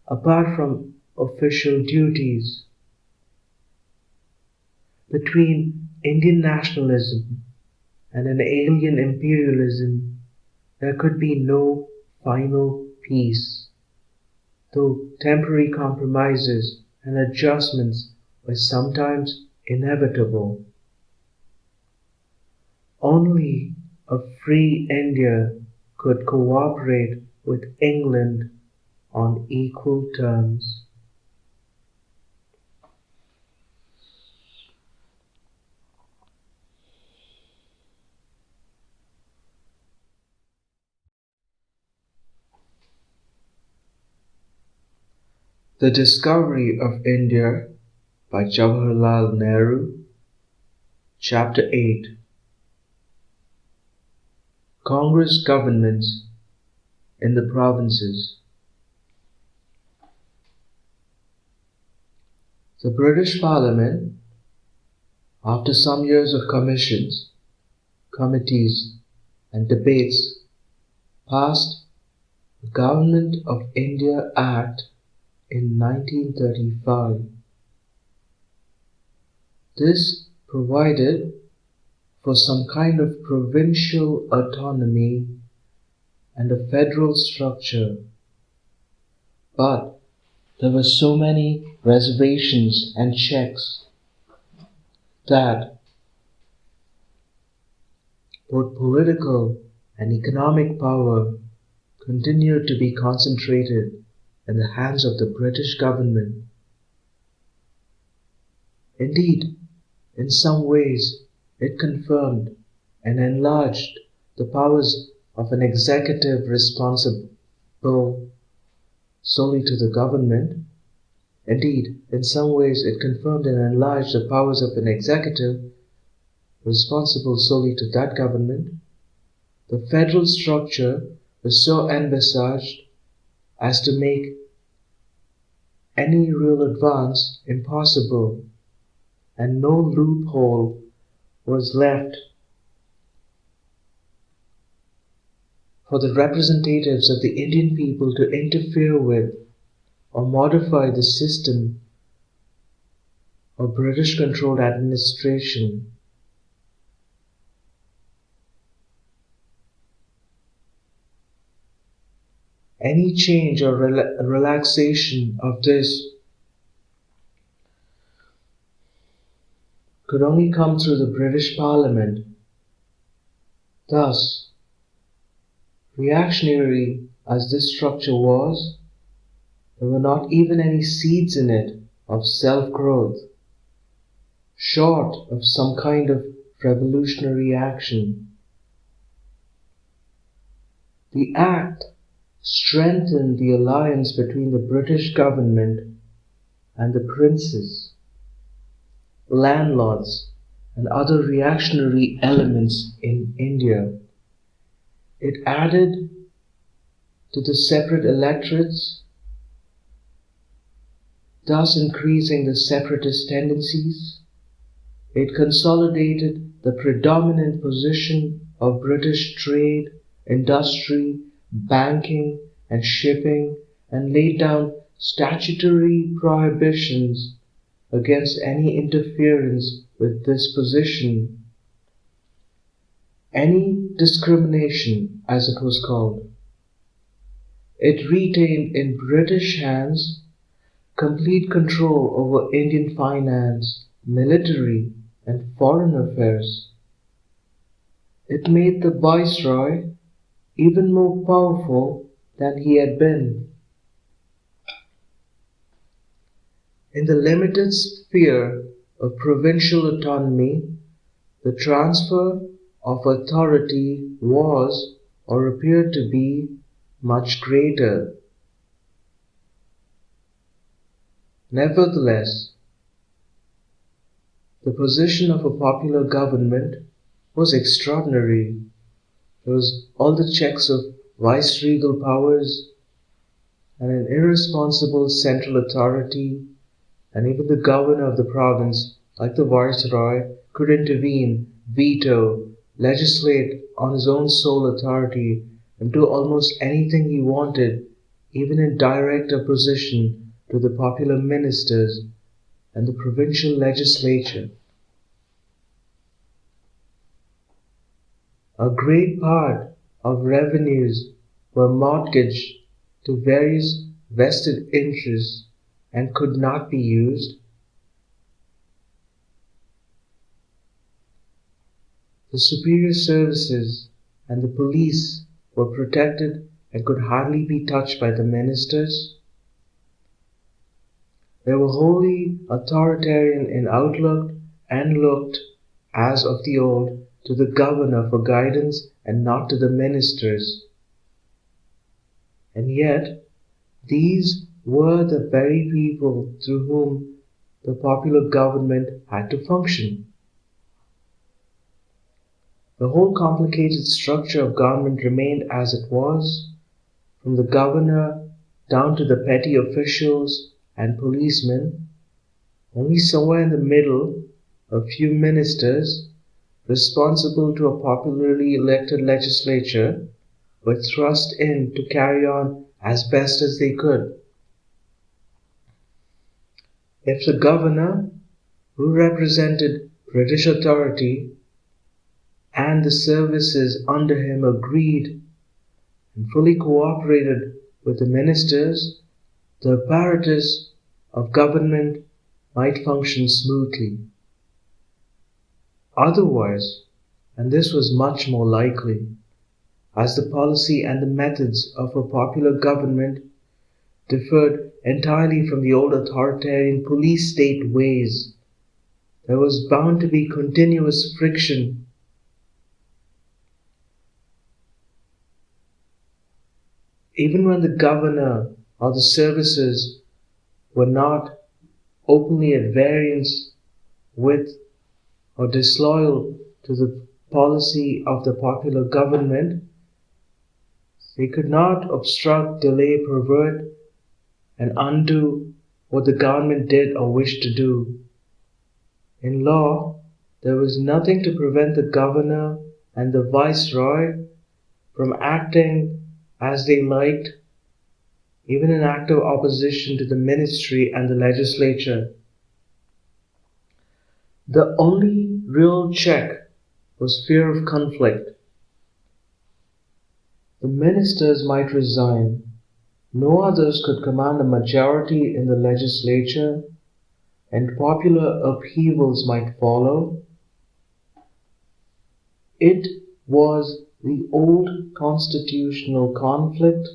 S2: apart from official duties. Between Indian nationalism and an alien imperialism, there could be no final peace, though temporary compromises and adjustments were sometimes inevitable. Only a free India could cooperate with England on equal terms. The Discovery of India by Jawaharlal Nehru, Chapter 8. Congress Governments in the Provinces. The British Parliament, after some years of commissions, committees, and debates, passed the Government of India Act in 1935. This provided for some kind of provincial autonomy and a federal structure, but there were so many reservations and checks that both political and economic power continued to be concentrated in the hands of the British government. Indeed, in some ways, it confirmed and enlarged the powers of an executive responsible solely to the government. Indeed, in some ways, it confirmed and enlarged the powers of an executive responsible solely to that government. The federal structure was so envisaged as to make any real advance impossible, and no loophole was left for the representatives of the Indian people to interfere with or modify the system of British-controlled administration. Any change or relaxation of this could only come through the British Parliament. Thus, reactionary as this structure was, there were not even any seeds in it of self-growth, short of some kind of revolutionary action. The Act strengthened the alliance between the British government and the princes, landlords, and other reactionary elements in India. It added to the separate electorates, thus increasing the separatist tendencies. It consolidated the predominant position of British trade, industry, banking, and shipping, and laid down statutory prohibitions against any interference with this position, any discrimination, as it was called. It retained in British hands complete control over Indian finance, military, and foreign affairs. It made the Viceroy even more powerful than he had been. In the limited sphere of provincial autonomy, the transfer of authority was or appeared to be much greater. Nevertheless, the position of a popular government was extraordinary. There was all the checks of viceregal powers and an irresponsible central authority, and even the governor of the province, like the viceroy, could intervene, veto, legislate on his own sole authority, and do almost anything he wanted, even in direct opposition to the popular ministers and the provincial legislature. A great part of revenues were mortgaged to various vested interests and could not be used. The superior services and the police were protected and could hardly be touched by the ministers. They were wholly authoritarian in outlook and looked, as of the old, to the governor for guidance and not to the ministers. And yet, these were the very people through whom the popular government had to function. The whole complicated structure of government remained as it was, from the governor down to the petty officials and policemen. Only somewhere in the middle, a few ministers, responsible to a popularly elected legislature, were thrust in to carry on as best as they could. If the governor, who represented British authority, and the services under him agreed and fully cooperated with the ministers, the apparatus of government might function smoothly. Otherwise, and this was much more likely, as the policy and the methods of a popular government differed entirely from the old authoritarian police state ways, there was bound to be continuous friction. Even when the governor or the services were not openly at variance with or disloyal to the policy of the popular government, they could not obstruct, delay, pervert, and undo what the government did or wished to do. In law, there was nothing to prevent the governor and the viceroy from acting as they liked, even in active opposition to the ministry and the legislature. The only real check was fear of conflict. The ministers might resign. No others could command a majority in the legislature, and popular upheavals might follow. It was the old constitutional conflict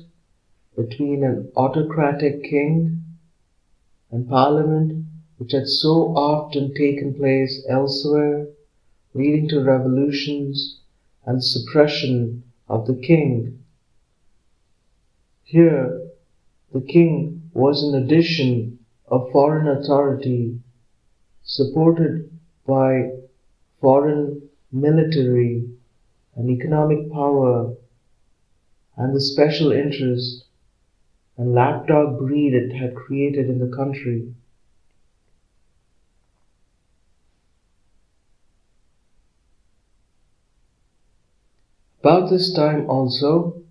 S2: between an autocratic king and parliament, which had so often taken place elsewhere, leading to revolutions and suppression of the king. Here, the king was in addition a foreign authority, supported by foreign military and economic power, and the special interest and lapdog breed it had created in the country. About this time also,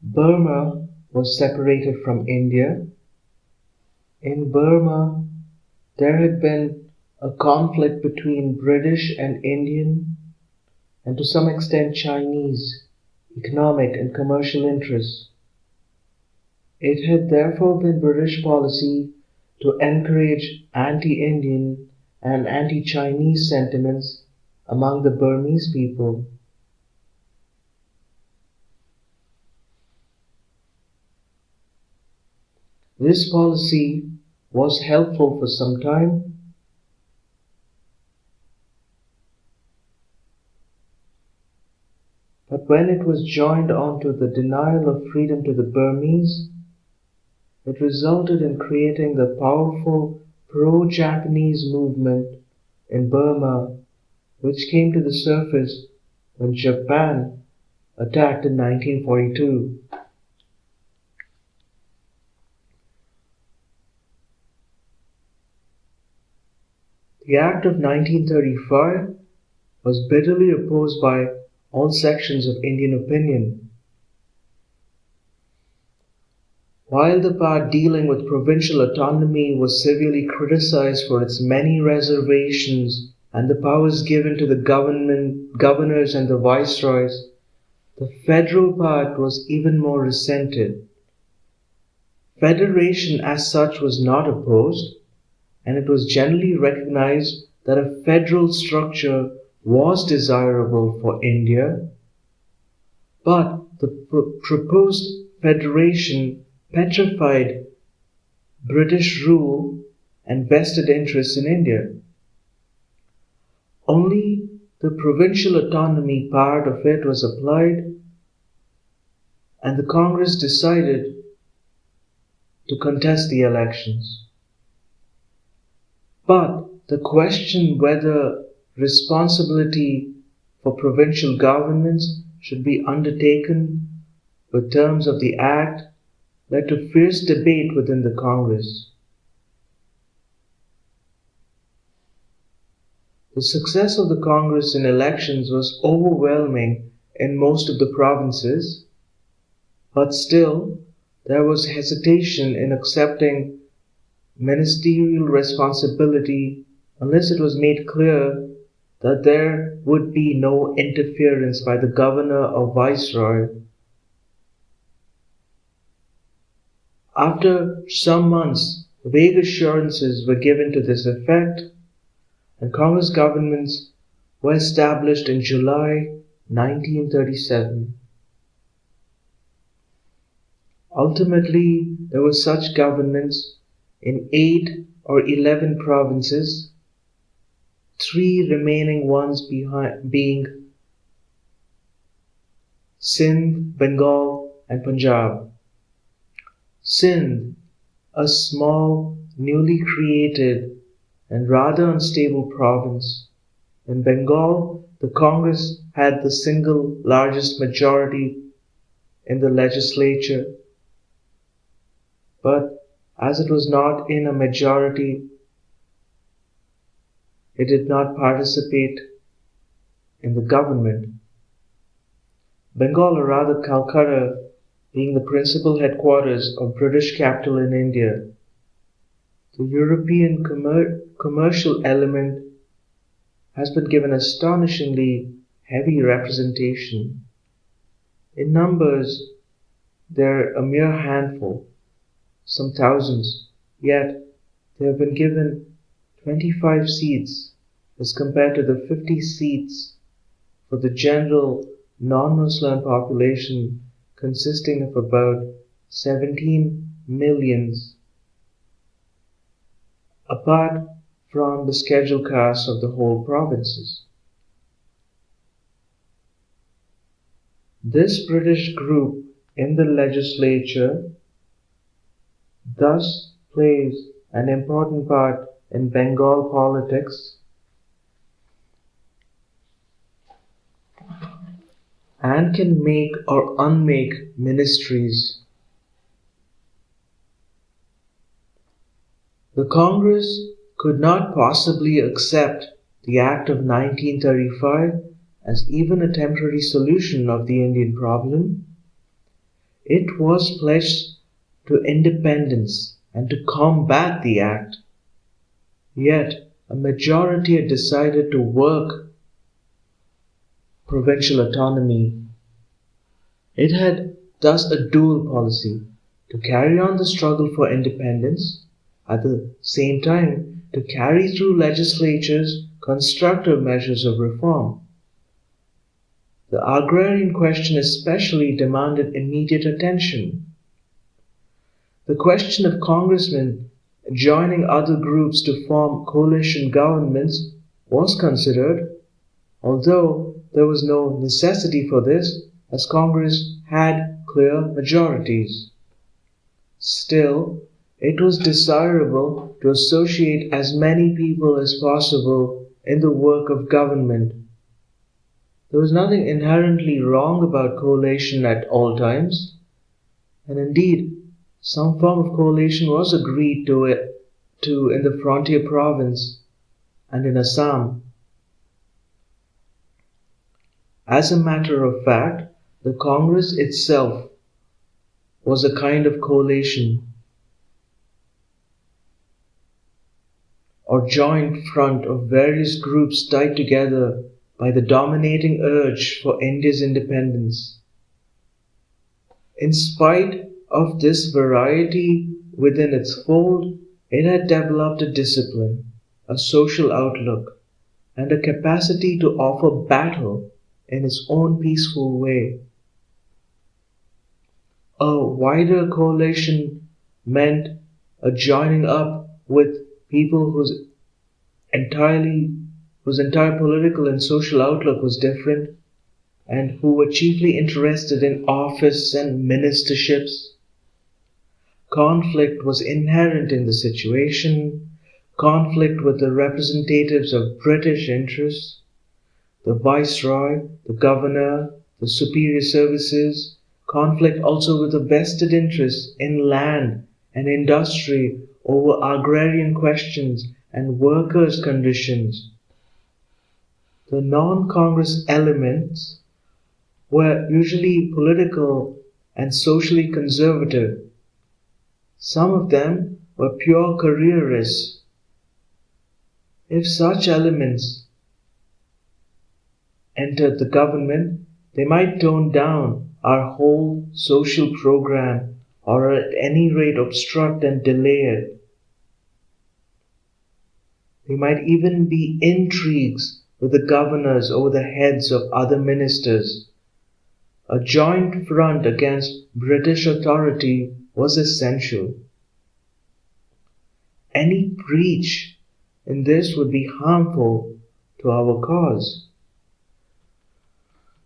S2: Burma was separated from India. In Burma, there had been a conflict between British and Indian, and to some extent Chinese, economic and commercial interests. It had therefore been British policy to encourage anti-Indian and anti-Chinese sentiments among the Burmese people. This policy was helpful for some time. when it was joined onto the denial of freedom to the Burmese, it resulted in creating the powerful pro-Japanese movement in Burma, which came to the surface when Japan attacked in 1942. The Act of 1935 was bitterly opposed by all sections of Indian opinion. While the part dealing with provincial autonomy was severely criticized for its many reservations and the powers given to the governors and the viceroys, the federal part was even more resented. Federation as such was not opposed, and it was generally recognized that a federal structure was desirable for India, but the proposed federation petrified British rule and vested interests in India. Only the provincial autonomy part of it was applied, and the Congress decided to contest the elections. But the question whether responsibility for provincial governments should be undertaken with terms of the Act led to fierce debate within the Congress. The success of the Congress in elections was overwhelming in most of the provinces, but still there was hesitation in accepting ministerial responsibility unless it was made clear that there would be no interference by the governor or viceroy. After some months, vague assurances were given to this effect, and Congress governments were established in July 1937. Ultimately, there were such governments in 8 or 11 provinces, 3 remaining ones being Sindh, Bengal, and Punjab. Sindh, a small, newly created and rather unstable province. In Bengal, the Congress had the single largest majority in the legislature, but as it was not in a majority, it did not participate in the government. Bengal, or rather Calcutta, being the principal headquarters of British capital in India, the European commercial element has been given astonishingly heavy representation. In numbers, they're a mere handful, some thousands, yet they have been given 25 seats as compared to the 50 seats for the general non-Muslim population consisting of about 17 millions, apart from the scheduled castes of the whole provinces. This British group in the legislature thus plays an important part in Bengal politics and can make or unmake ministries. The Congress could not possibly accept the Act of 1935 as even a temporary solution of the Indian problem. It was pledged to independence and to combat the Act. Yet a majority had decided to work provincial autonomy. It had thus a dual policy: to carry on the struggle for independence, at the same time to carry through legislatures constructive measures of reform. The agrarian question especially demanded immediate attention. The question of congressmen joining other groups to form coalition governments was considered, although there was no necessity for this, as Congress had clear majorities. Still, it was desirable to associate as many people as possible in the work of government. There was nothing inherently wrong about coalition at all times, and indeed, some form of coalition was agreed to in the frontier province and in Assam. As a matter of fact, the Congress itself was a kind of coalition or joint front of various groups tied together by the dominating urge for India's independence. In spite of this variety within its fold, it had developed a discipline, a social outlook, and a capacity to offer battle in its own peaceful way. A wider coalition meant a joining up with people whose entire political and social outlook was different, and who were chiefly interested in office and ministerships. Conflict was inherent in the situation, conflict with the representatives of British interests, the viceroy, the governor, the superior services, conflict also with the vested interests in land and industry over agrarian questions and workers' conditions. The non-Congress elements were usually political and socially conservative. Some of them were pure careerists. If such elements entered the government, they might tone down our whole social program or at any rate obstruct and delay it. There might even be intrigues with the governors over the heads of other ministers. A joint front against British authority was essential. Any breach in this would be harmful to our cause.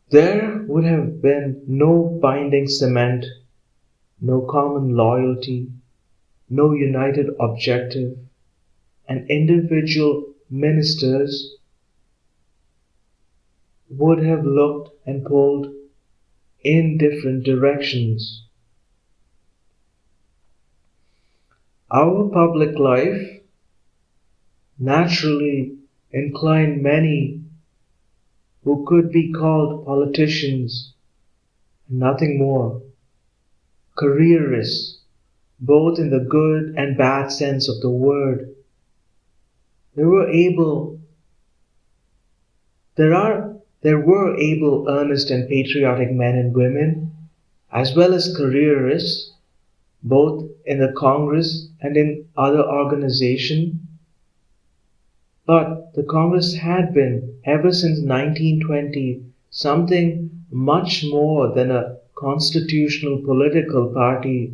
S2: There would have been no binding cement, no common loyalty, no united objective, and individual ministers would have looked and pulled in different directions. Our public life naturally inclined many who could be called politicians, nothing more, careerists, both in the good and bad sense of the word. There were able, earnest and patriotic men and women, as well as careerists, both in the Congress and in other organizations. But the Congress had been, ever since 1920, something much more than a constitutional political party,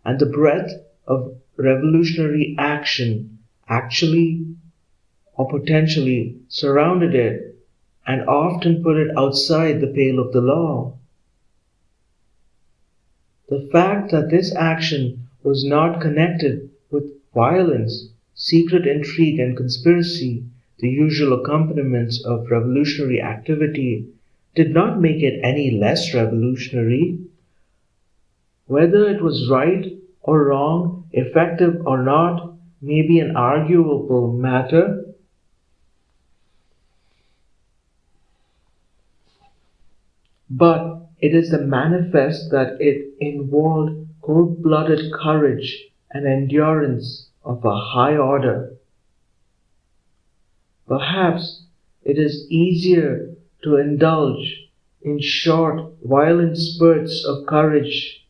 S2: and the breadth of revolutionary action actually or potentially surrounded it and often put it outside the pale of the law. The fact that this action was not connected with violence, secret intrigue and conspiracy, the usual accompaniments of revolutionary activity, did not make it any less revolutionary. Whether it was right or wrong, effective or not, may be an arguable matter. But it is the manifest that it involved cold-blooded courage and endurance of a high order. Perhaps it is easier to indulge in short, violent spurts of courage,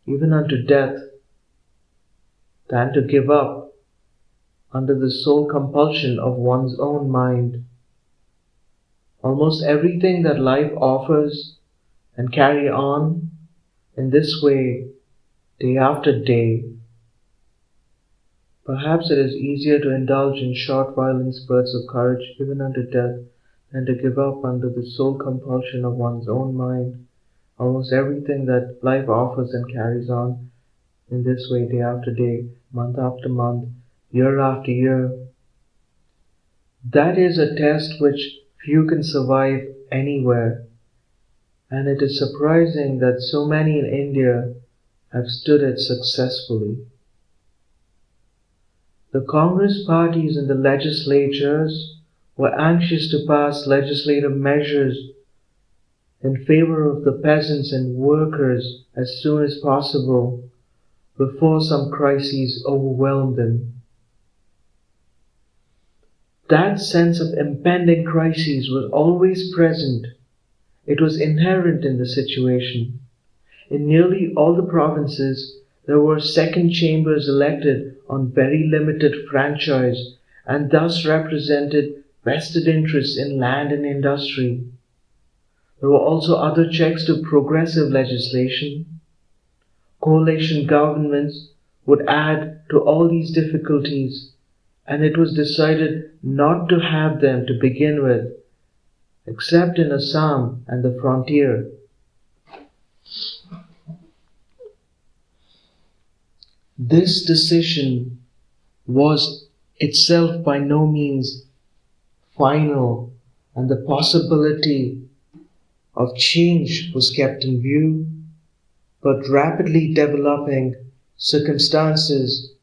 S2: even unto death, than to give up under the sole compulsion of one's own mind almost everything that life offers and carry on in this way day after day. Perhaps it is easier to indulge in short violent spurts of courage even unto death and to give up under the sole compulsion of one's own mind almost everything that life offers and carries on in this way day after day, month after month, year after year. That is a test which few can survive anywhere, and it is surprising that so many in India have stood it successfully. The Congress parties in the legislatures were anxious to pass legislative measures in favor of the peasants and workers as soon as possible before some crises overwhelmed them. That sense of impending crises was always present. It was inherent in the situation. In nearly all the provinces, there were second chambers elected on very limited franchise and thus represented vested interests in land and industry. There were also other checks to progressive legislation. Coalition governments would add to all these difficulties, and it was decided not to have them to begin with, except in Assam and the frontier. This decision was itself by no means final, and the possibility of change was kept in view, but rapidly developing circumstances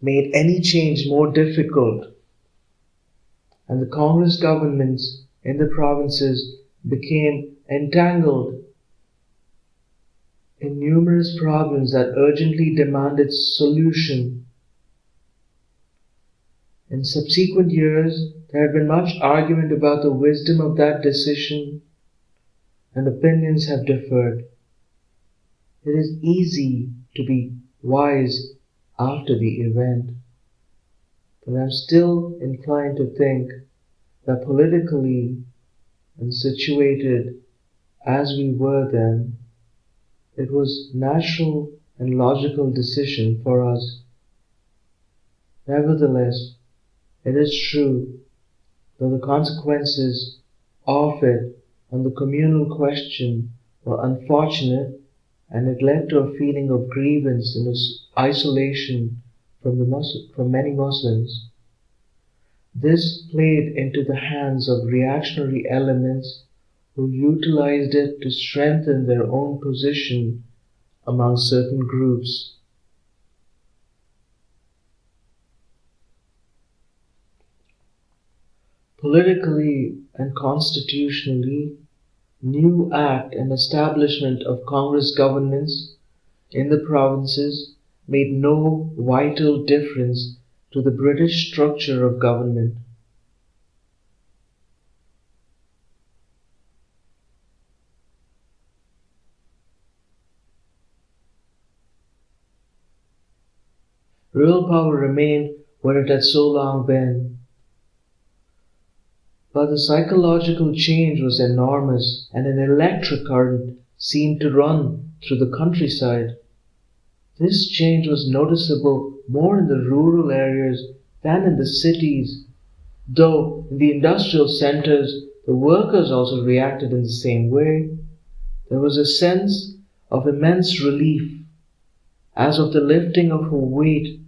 S2: made any change more difficult, and the Congress governments in the provinces became entangled in numerous problems that urgently demanded solution. In subsequent years, there had been much argument about the wisdom of that decision, and opinions have differed. It is easy to be wise after the event, but I am still inclined to think that politically and situated as we were then, it was natural and logical decision for us. Nevertheless, it is true that the consequences of it on the communal question were unfortunate, and it led to a feeling of grievance and isolation from many Muslims. This played into the hands of reactionary elements who utilized it to strengthen their own position among certain groups. Politically and constitutionally, new act and establishment of Congress governments in the provinces made no vital difference to the British structure of government. Real power remained where it had so long been. But the psychological change was enormous, and an electric current seemed to run through the countryside. This change was noticeable more in the rural areas than in the cities, though in the industrial centers the workers also reacted in the same way. There was a sense of immense relief, as of the lifting of a weight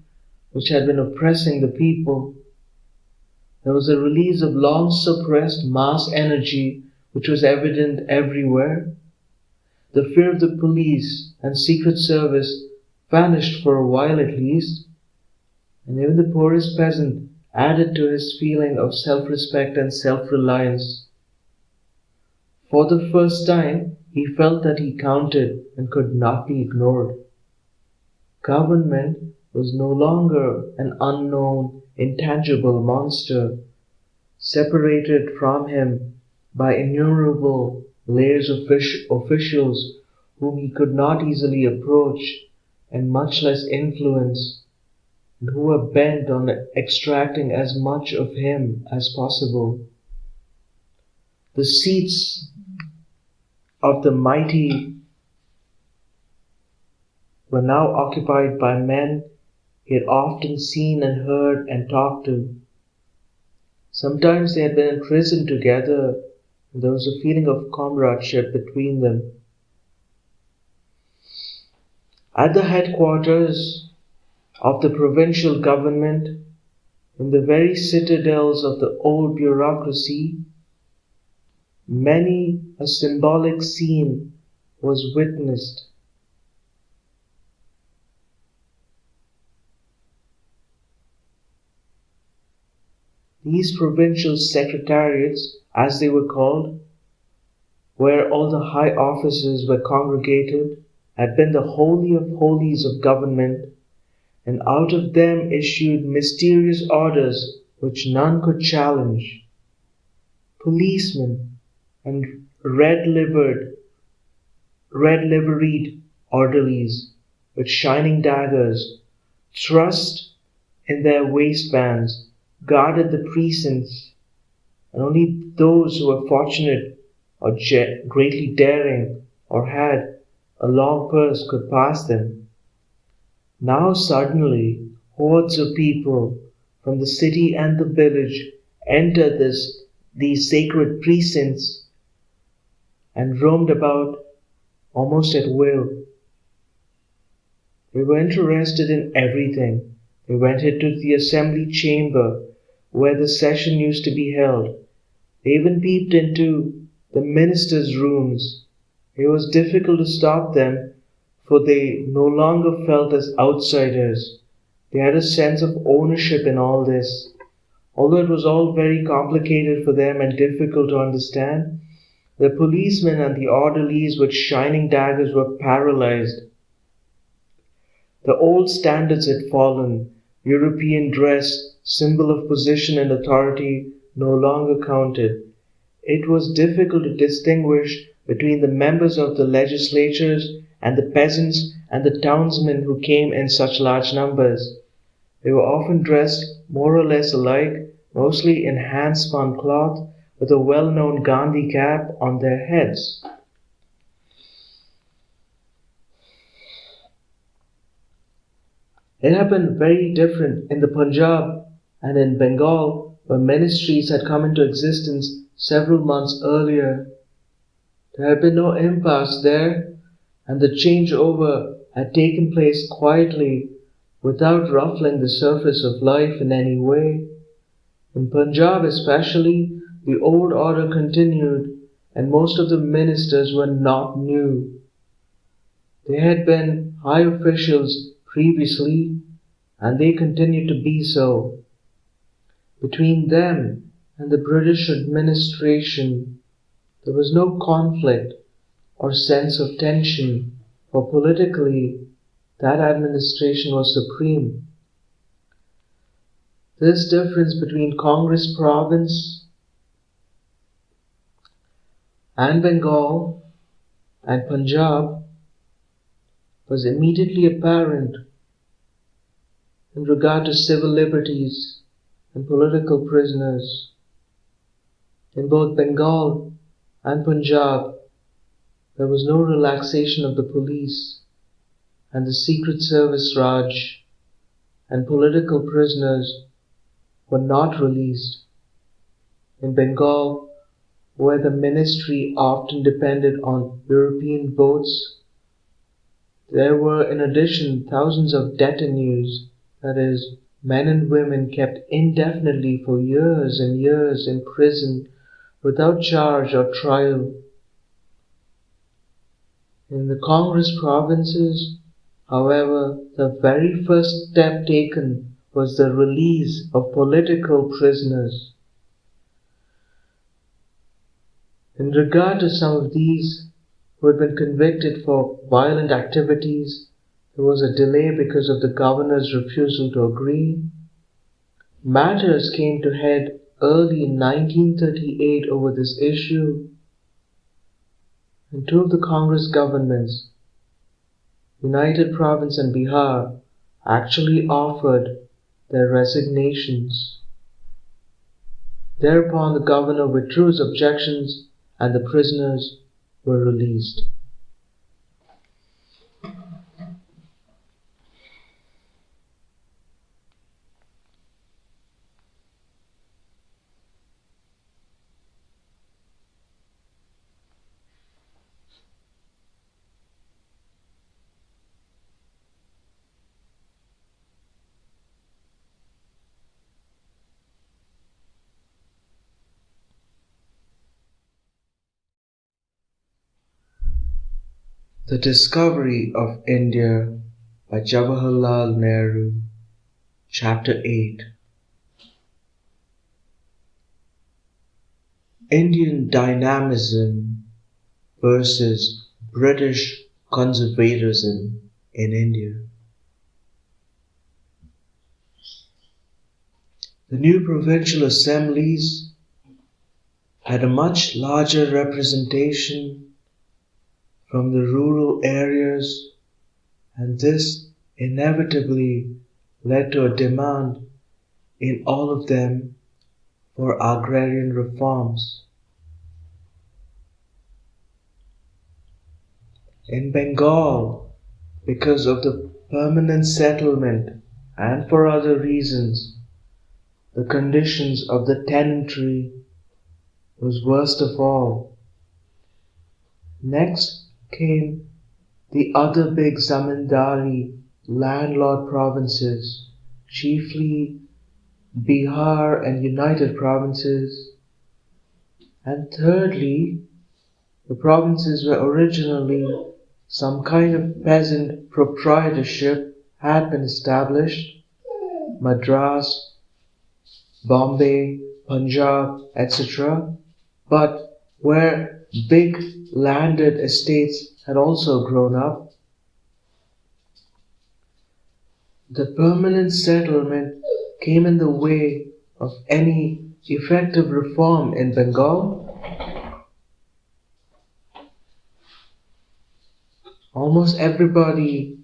S2: which had been oppressing the people. There was a release of long-suppressed mass energy which was evident everywhere. The fear of the police and secret service vanished for a while at least, and even the poorest peasant added to his feeling of self-respect and self-reliance. For the first time, he felt that he counted and could not be ignored. Government was no longer an unknown, intangible monster, separated from him by innumerable layers of officials whom he could not easily approach and much less influence, and who were bent on extracting as much of him as possible. The seats of the mighty were now occupied by men he had often seen and heard and talked to. Sometimes they had been in prison together, and there was a feeling of comradeship between them. At the headquarters of the provincial government, in the very citadels of the old bureaucracy, many a symbolic scene was witnessed. These provincial secretariats, as they were called, where all the high officers were congregated, had been the holy of holies of government, and out of them issued mysterious orders which none could challenge. Policemen and red-liveried orderlies with shining daggers thrust in their waistbands guarded the precincts, and only those who were fortunate or greatly daring or had a long purse could pass them. Now suddenly hordes of people from the city and the village entered these sacred precincts and roamed about almost at will. They were interested in everything. They went into the assembly chamber where the session used to be held. They even peeped into the ministers' rooms. It was difficult to stop them, for they no longer felt as outsiders. They had a sense of ownership in all this. Although it was all very complicated for them and difficult to understand, the policemen and the orderlies with shining daggers were paralyzed. The old standards had fallen. European dress, symbol of position and authority, no longer counted. It was difficult to distinguish between the members of the legislatures and the peasants and the townsmen who came in such large numbers. They were often dressed more or less alike, mostly in hand-spun cloth, with a well-known Gandhi cap on their heads. It had been very different in the Punjab and in Bengal, where ministries had come into existence several months earlier. There had been no impasse there, and the changeover had taken place quietly, without ruffling the surface of life in any way. In Punjab especially, the old order continued, and most of the ministers were not new. They had been high officials previously, and they continued to be so. Between them and the British administration, there was no conflict or sense of tension, for politically, that administration was supreme. This difference between Congress province and Bengal and Punjab was immediately apparent in regard to civil liberties and political prisoners. In both Bengal and Punjab, there was no relaxation of the police, and the Secret Service Raj and political prisoners were not released. In Bengal, where the ministry often depended on European votes, there were in addition thousands of detainees, that is, men and women kept indefinitely for years and years in prison without charge or trial. In the Congress provinces, however, the very first step taken was the release of political prisoners. In regard to some of these who had been convicted for violent activities, there was a delay because of the governor's refusal to agree. Matters came to head early in 1938 over this issue, and two of the Congress governments, United Province and Bihar, actually offered their resignations. Thereupon the governor withdrew his objections and the prisoners were released. The Discovery of India by Jawaharlal Nehru, Chapter 8. Indian Dynamism versus British Conservatism in India. The new provincial assemblies had a much larger representation from the rural areas, and this inevitably led to a demand in all of them for agrarian reforms. In Bengal, because of the permanent settlement and for other reasons, the conditions of the tenantry was worst of all. Next came the other big zamindari landlord provinces, chiefly Bihar and United Provinces, and thirdly, the provinces where originally some kind of peasant proprietorship had been established: Madras, Bombay, Punjab, etc., but where big landed estates had also grown up. The permanent settlement came in the way of any effective reform in Bengal. Almost everybody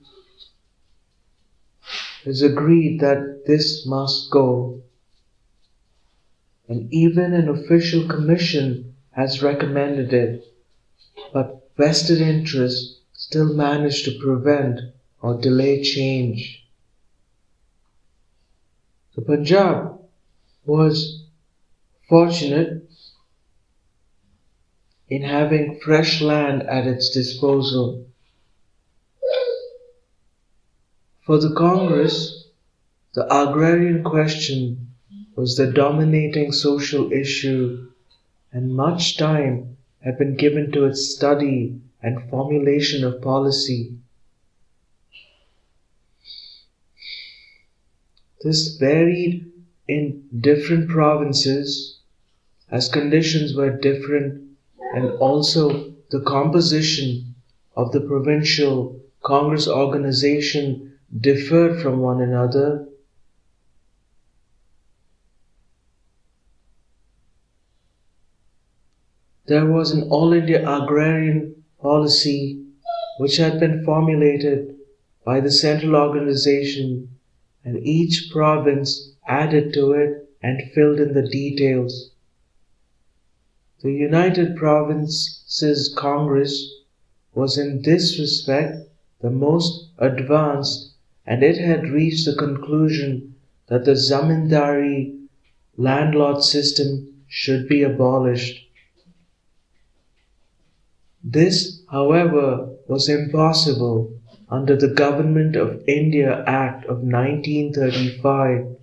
S2: is agreed that this must go, and even an official commission has recommended it, but vested interests still manage to prevent or delay change. The Punjab was fortunate in having fresh land at its disposal. For the Congress, the agrarian question was the dominating social issue, and much time had been given to its study and formulation of policy. This varied in different provinces as conditions were different, and also the composition of the provincial Congress organization differed from one another. There was an All India agrarian policy which had been formulated by the central organization, and each province added to it and filled in the details. The United Provinces Congress was in this respect the most advanced, and it had reached the conclusion that the zamindari landlord system should be abolished. This, however, was impossible under the Government of India Act of 1935,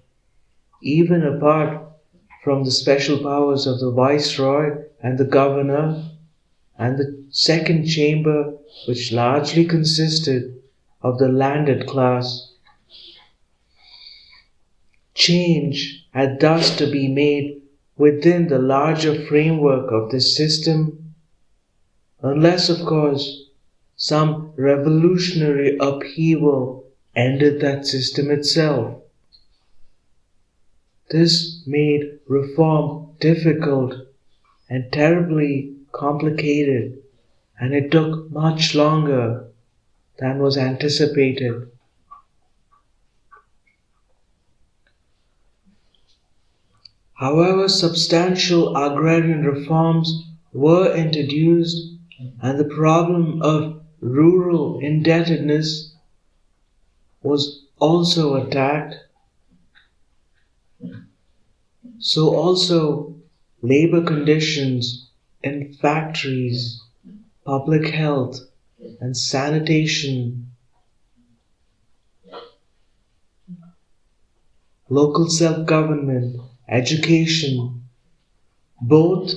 S2: even apart from the special powers of the Viceroy and the Governor, and the second chamber, which largely consisted of the landed class. Change had thus to be made within the larger framework of this system, unless, of course, some revolutionary upheaval ended that system itself. This made reform difficult and terribly complicated, and it took much longer than was anticipated. However, substantial agrarian reforms were introduced, and the problem of rural indebtedness was also attacked. So also labor conditions in factories, public health, and sanitation, local self-government, education, both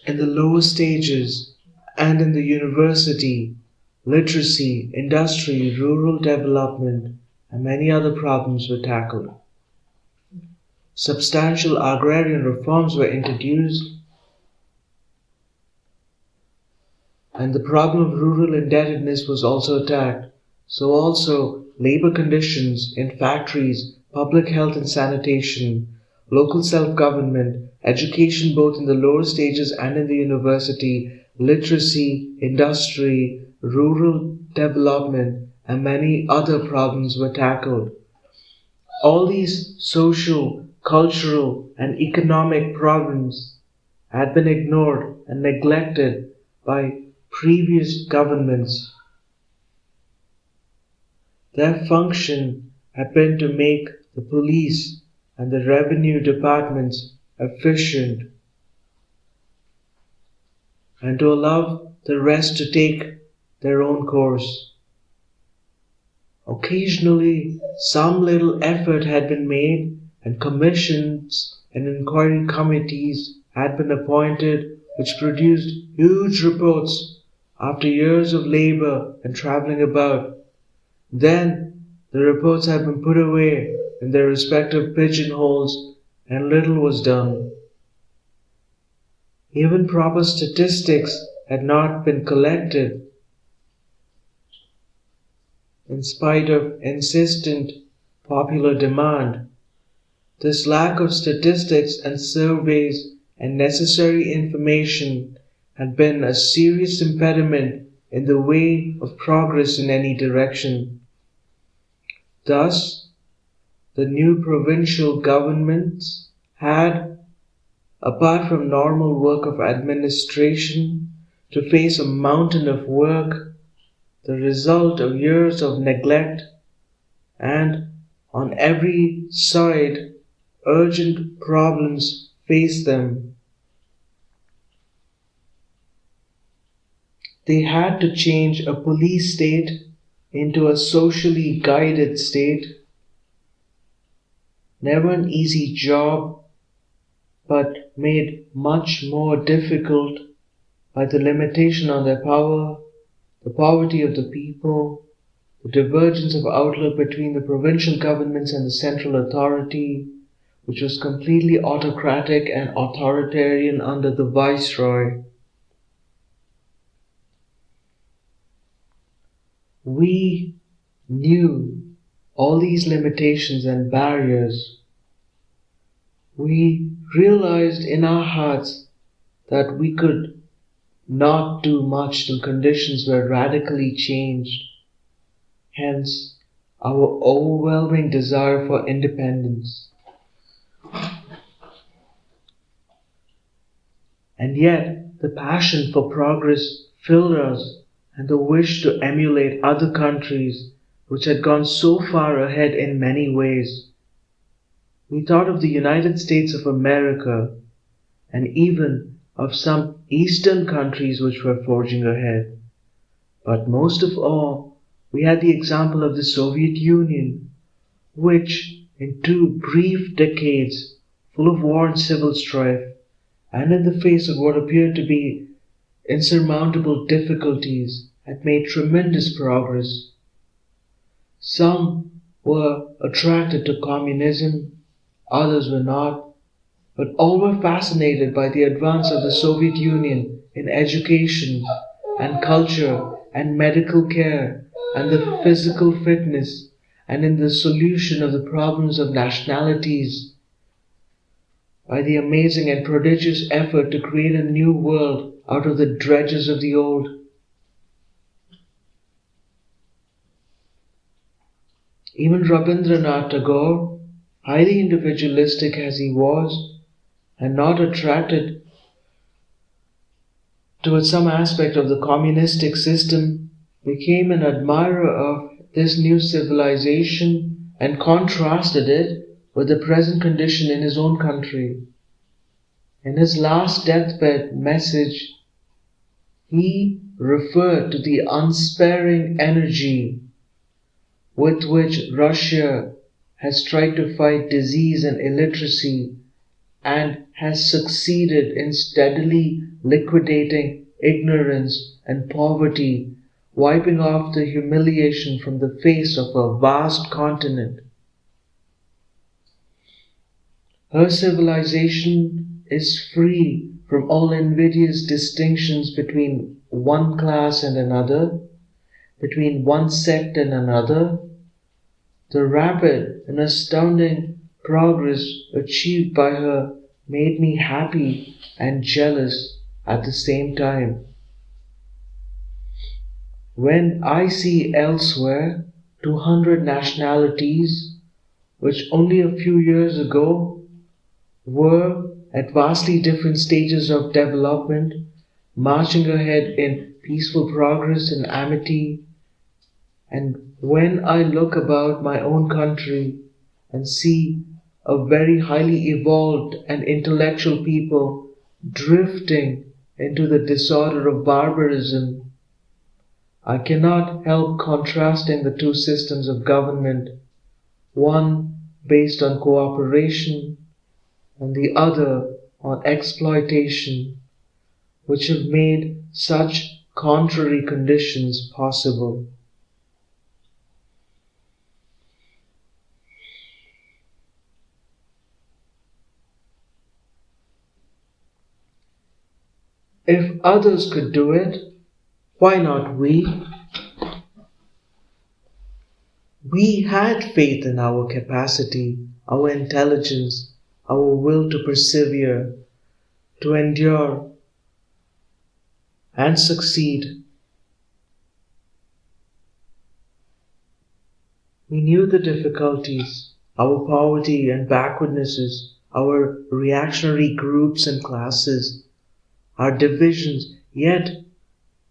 S2: in the lower stages and in the university, literacy, industry, rural development, and many other problems were tackled. Substantial agrarian reforms were introduced, and the problem of rural indebtedness was also attacked. So also labor conditions in factories, public health and sanitation, local self-government, education both in the lower stages and in the university, literacy, industry, rural development, and many other problems were tackled. All these social, cultural, and economic problems had been ignored and neglected by previous governments. Their function had been to make the police and the revenue departments efficient and to allow the rest to take their own course. Occasionally, some little effort had been made and commissions and inquiry committees had been appointed which produced huge reports after years of labor and traveling about. Then the reports had been put away in their respective pigeonholes and little was done. Even proper statistics had not been collected. In spite of insistent popular demand, this lack of statistics and surveys and necessary information had been a serious impediment in the way of progress in any direction. Thus, the new provincial governments had, apart from normal work of administration, to face a mountain of work, the result of years of neglect, and on every side urgent problems faced them. They had to change a police state into a socially guided state. Never an easy job, but made much more difficult by the limitation on their power, the poverty of the people, the divergence of outlook between the provincial governments and the central authority, which was completely autocratic and authoritarian under the viceroy. We knew all these limitations and barriers. We realized in our hearts that we could not do much till conditions were radically changed. Hence, our overwhelming desire for independence. And yet, the passion for progress filled us, and the wish to emulate other countries which had gone so far ahead in many ways. We thought of the United States of America and even of some Eastern countries which were forging ahead. But most of all, we had the example of the Soviet Union, which in 2 brief decades, full of war and civil strife, and in the face of what appeared to be insurmountable difficulties, had made tremendous progress. Some were attracted to communism, others were not, but all were fascinated by the advance of the Soviet Union in education and culture and medical care and the physical fitness and in the solution of the problems of nationalities, by the amazing and prodigious effort to create a new world out of the dredges of the old. Even Rabindranath Tagore, highly individualistic as he was, and not attracted towards some aspect of the communistic system, became an admirer of this new civilization and contrasted it with the present condition in his own country. In his last deathbed message, he referred to the unsparing energy with which Russia has tried to fight disease and illiteracy and has succeeded in steadily liquidating ignorance and poverty, wiping off the humiliation from the face of a vast continent. Her civilization is free from all invidious distinctions between one class and another, between one sect and another. The rapid and astounding progress achieved by her made me happy and jealous at the same time. When I see elsewhere 200 nationalities, which only a few years ago were at vastly different stages of development, marching ahead in peaceful progress and amity, and when I look about my own country and see a very highly evolved and intellectual people drifting into the disorder of barbarism, I cannot help contrasting the two systems of government, one based on cooperation and the other on exploitation, which have made such contrary conditions possible. If others could do it, why not we? We had faith in our capacity, our intelligence, our will to persevere, to endure and succeed. We knew the difficulties, our poverty and backwardnesses, our reactionary groups and classes, our divisions, yet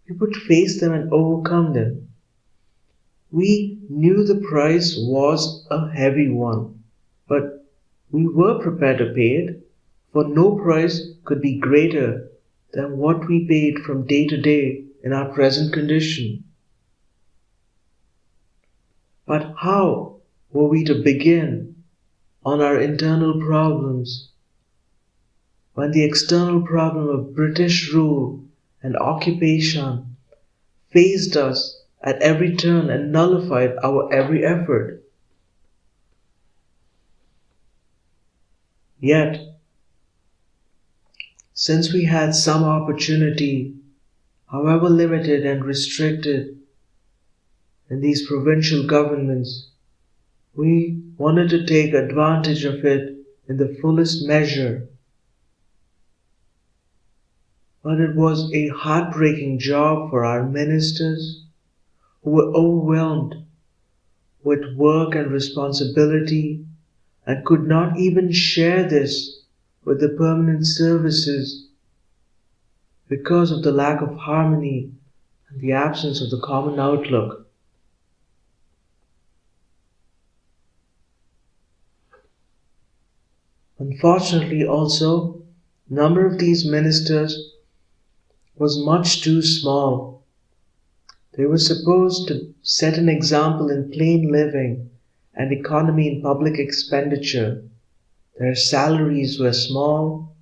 S2: we would face them and overcome them. We knew the price was a heavy one, but we were prepared to pay it, for no price could be greater than what we paid from day to day in our present condition. But how were we to begin on our internal problems when the external problem of British rule and occupation faced us at every turn and nullified our every effort? Yet, since we had some opportunity, however limited and restricted, in these provincial governments, we wanted to take advantage of it in the fullest measure. But it was a heartbreaking job for our ministers, who were overwhelmed with work and responsibility and could not even share this with the permanent services because of the lack of harmony and the absence of the common outlook. Unfortunately also, number of these ministers was much too small. They were supposed to set an example in plain living and economy in public expenditure. Their salaries were small,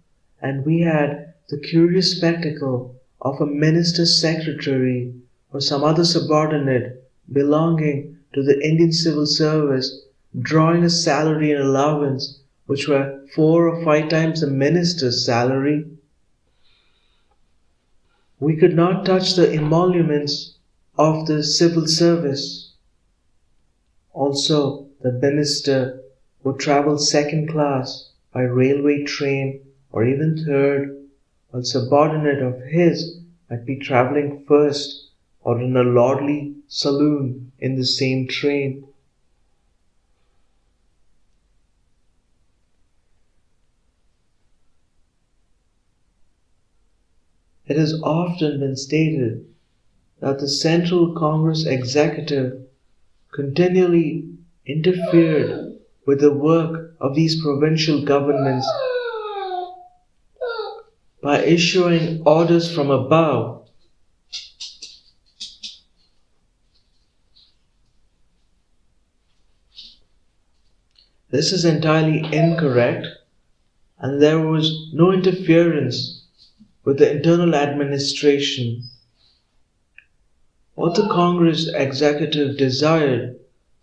S2: and we had the curious spectacle of a minister's secretary or some other subordinate belonging to the Indian civil service drawing a salary and allowance which were 4 or 5 times the minister's salary. We could not touch the emoluments of the civil service. Also, the minister would travel second class by railway train or even third, while subordinate of his might be travelling first or in a lordly saloon in the same train. It has often been stated that the Central Congress Executive continually interfered with the work of these provincial governments by issuing orders from above. This is entirely incorrect, and there was no interference with the internal administration. What the Congress executive desired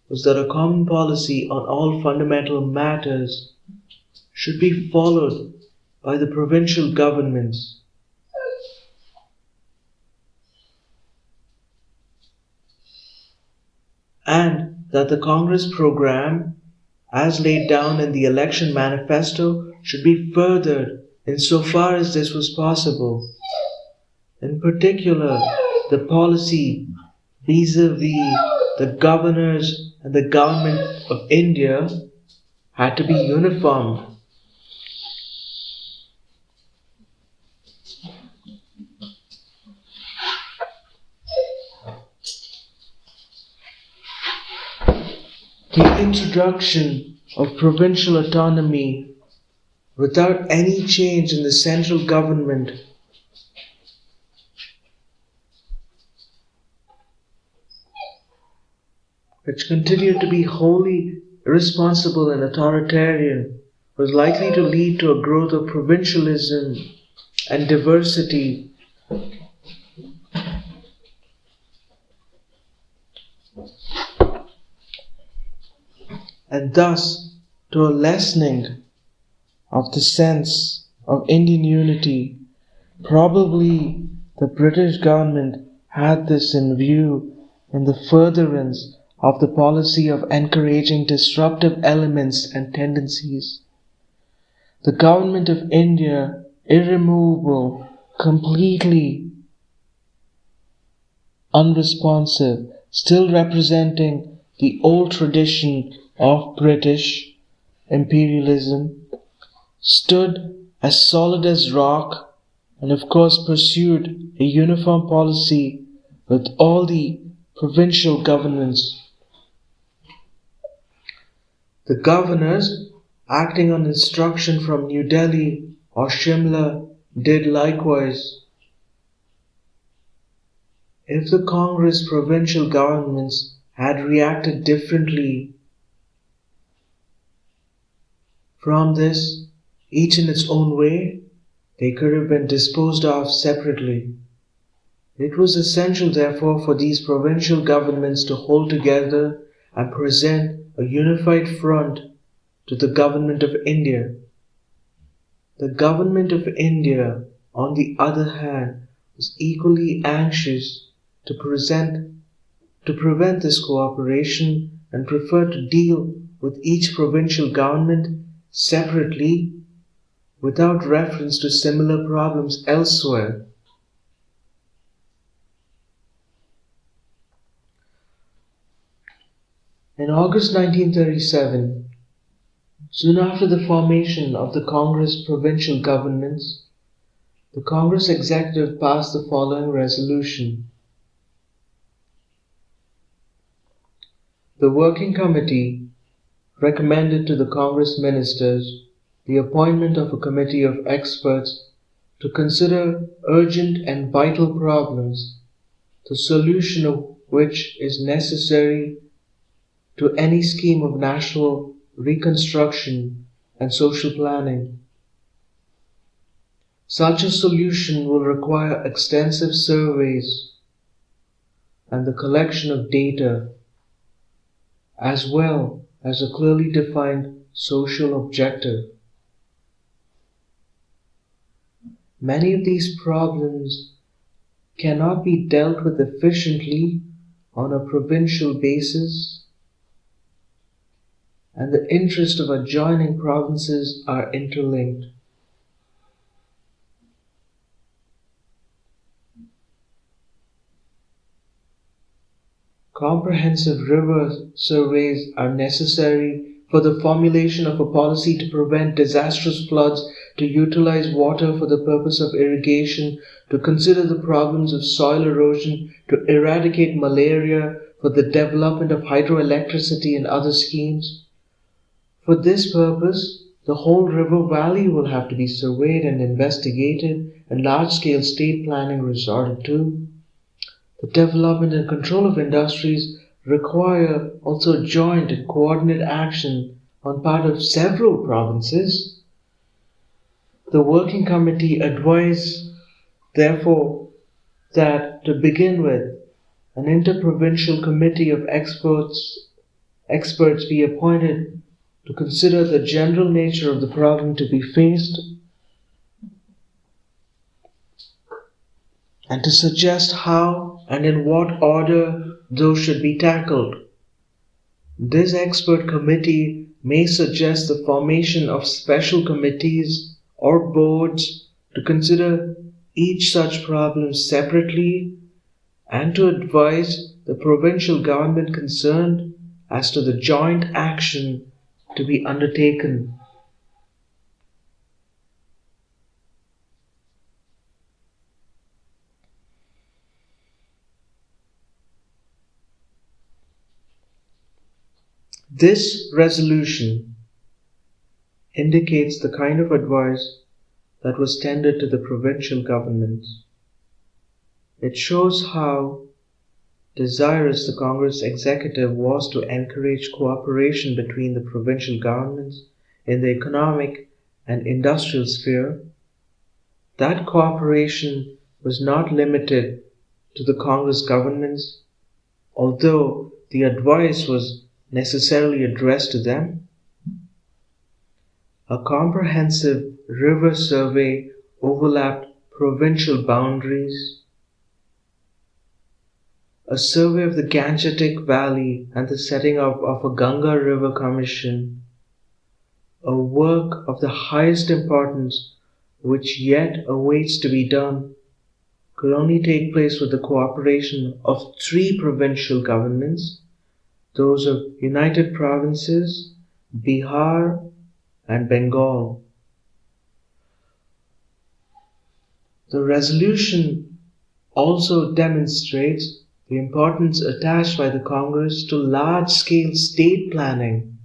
S2: was that a common policy on all fundamental matters should be followed by the provincial governments. And that the Congress program, as laid down in the election manifesto, should be furthered insofar as this was possible. In particular, the policy vis-a-vis the governors and the government of India had to be uniform. The introduction of provincial autonomy without any change in the central government which continued to be wholly irresponsible and authoritarian, was likely to lead to a growth of provincialism and diversity. And thus to a lessening of the sense of Indian unity. Probably the British government had this in view in the furtherance of the policy of encouraging disruptive elements and tendencies. The government of India, irremovable, completely unresponsive, still representing the old tradition of British imperialism, stood as solid as rock and of course pursued a uniform policy with all the provincial governments. The governors, acting on instruction from New Delhi or Shimla, did likewise. If the Congress provincial governments had reacted differently from this, each in its own way, they could have been disposed of separately. It was essential, therefore, for these provincial governments to hold together and present a unified front to the government of India. The government of India, on the other hand, was equally anxious to prevent this cooperation and preferred to deal with each provincial government separately without reference to similar problems elsewhere. In August 1937, soon after the formation of the Congress provincial governments, the Congress executive passed the following resolution. The Working Committee recommended to the Congress ministers the appointment of a committee of experts to consider urgent and vital problems, the solution of which is necessary to any scheme of national reconstruction and social planning. Such a solution will require extensive surveys and the collection of data, as well as a clearly defined social objective. Many of these problems cannot be dealt with efficiently on a provincial basis, and the interests of adjoining provinces are interlinked. Comprehensive river surveys are necessary for the formulation of a policy to prevent disastrous floods, to utilize water for the purpose of irrigation, to consider the problems of soil erosion, to eradicate malaria, for the development of hydroelectricity and other schemes. For this purpose, the whole river valley will have to be surveyed and investigated, and large-scale state planning resorted to. The development and control of industries require also joint and coordinate action on part of several provinces. The working committee advised, therefore, that to begin with, an interprovincial committee of experts be appointed to consider the general nature of the problem to be faced and to suggest how and in what order those should be tackled. This expert committee may suggest the formation of special committees or boards to consider each such problem separately and to advise the provincial government concerned as to the joint action to be undertaken. This resolution indicates the kind of advice that was tendered to the provincial governments. It shows how desirous the Congress executive was to encourage cooperation between the provincial governments in the economic and industrial sphere. That cooperation was not limited to the Congress governments, although the advice was necessarily addressed to them. A comprehensive river survey overlapped provincial boundaries. A survey of the Gangetic Valley and the setting up of a Ganga River Commission, a work of the highest importance which yet awaits to be done, could only take place with the cooperation of 3 provincial governments, those of United Provinces, Bihar, and Bengal. The resolution also demonstrates the importance attached by the Congress to large-scale state planning.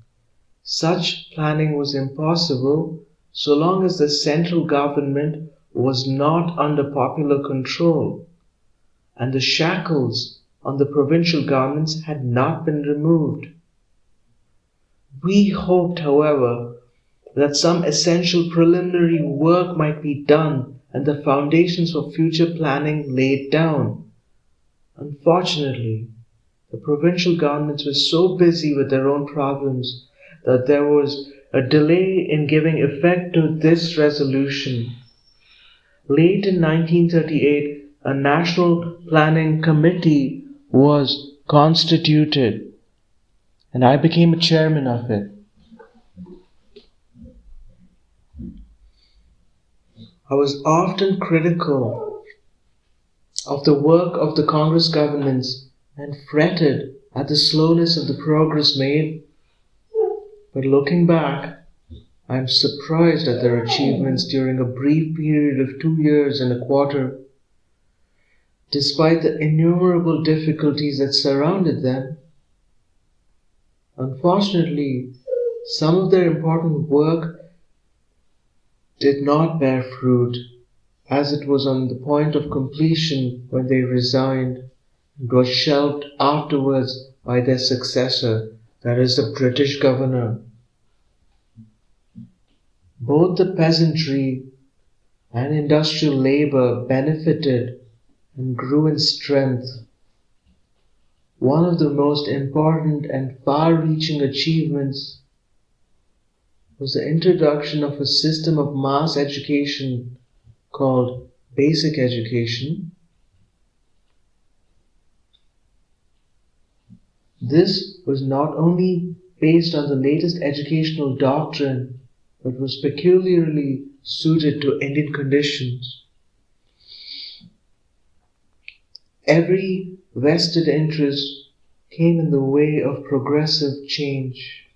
S2: Such planning was impossible so long as the central government was not under popular control and the shackles on the provincial governments had not been removed. We hoped, however, that some essential preliminary work might be done and the foundations for future planning laid down. Unfortunately, the provincial governments were so busy with their own problems that there was a delay in giving effect to this resolution. Late in 1938, a National Planning Committee was constituted, and I became a chairman of it. I was often critical of the work of the Congress governments and fretted at the slowness of the progress made. But looking back, I am surprised at their achievements during a brief period of 2 years and a quarter. Despite the innumerable difficulties that surrounded them, unfortunately, some of their important work did not bear fruit, as it was on the point of completion when they resigned and was shelved afterwards by their successor, that is the British governor. Both the peasantry and industrial labor benefited and grew in strength. One of the most important and far-reaching achievements was the introduction of a system of mass education called basic education. This was not only based on the latest educational doctrine, but was peculiarly suited to Indian conditions. Every vested interest came in the way of progressive change.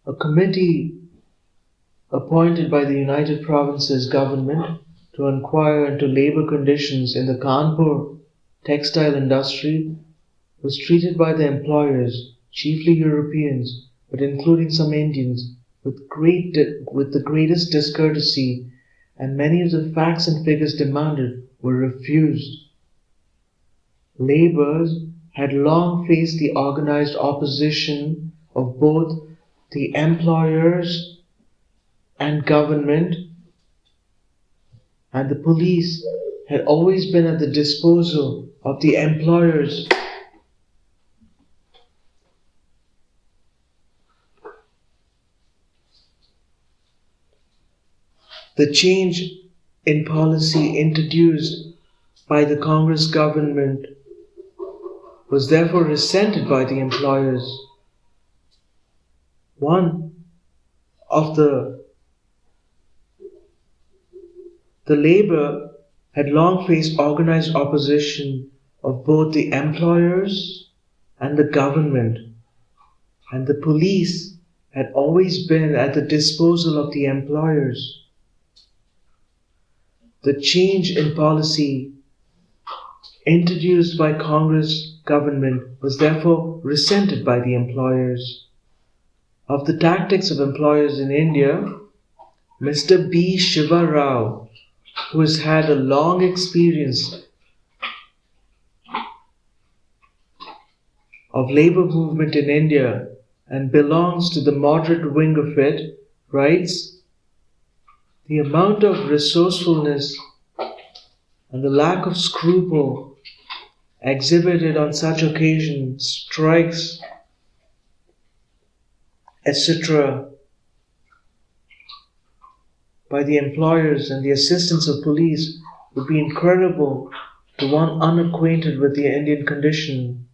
S2: A committee appointed by the United Provinces government to inquire into labor conditions in the Kanpur textile industry was treated by the employers, chiefly Europeans, but including some Indians, with the greatest discourtesy, and many of the facts and figures demanded were refused. Labourers had long faced the organized opposition of both the employers and government and the police had always been at the disposal of the employers. The change in policy introduced by the Congress government was therefore resented by the employers. One of the labor had long faced organized opposition of both the employers and the government, and the police had always been at the disposal of the employers. The change in policy introduced by Congress government was therefore resented by the employers. Of the tactics of employers in India, Mr. B. Shiva Rao, who has had a long experience of labor movement in India and belongs to the moderate wing of it, writes, "The amount of resourcefulness and the lack of scruple exhibited on such occasions, strikes, etc., by the employers and the assistance of police would be incredible to one unacquainted with the Indian condition.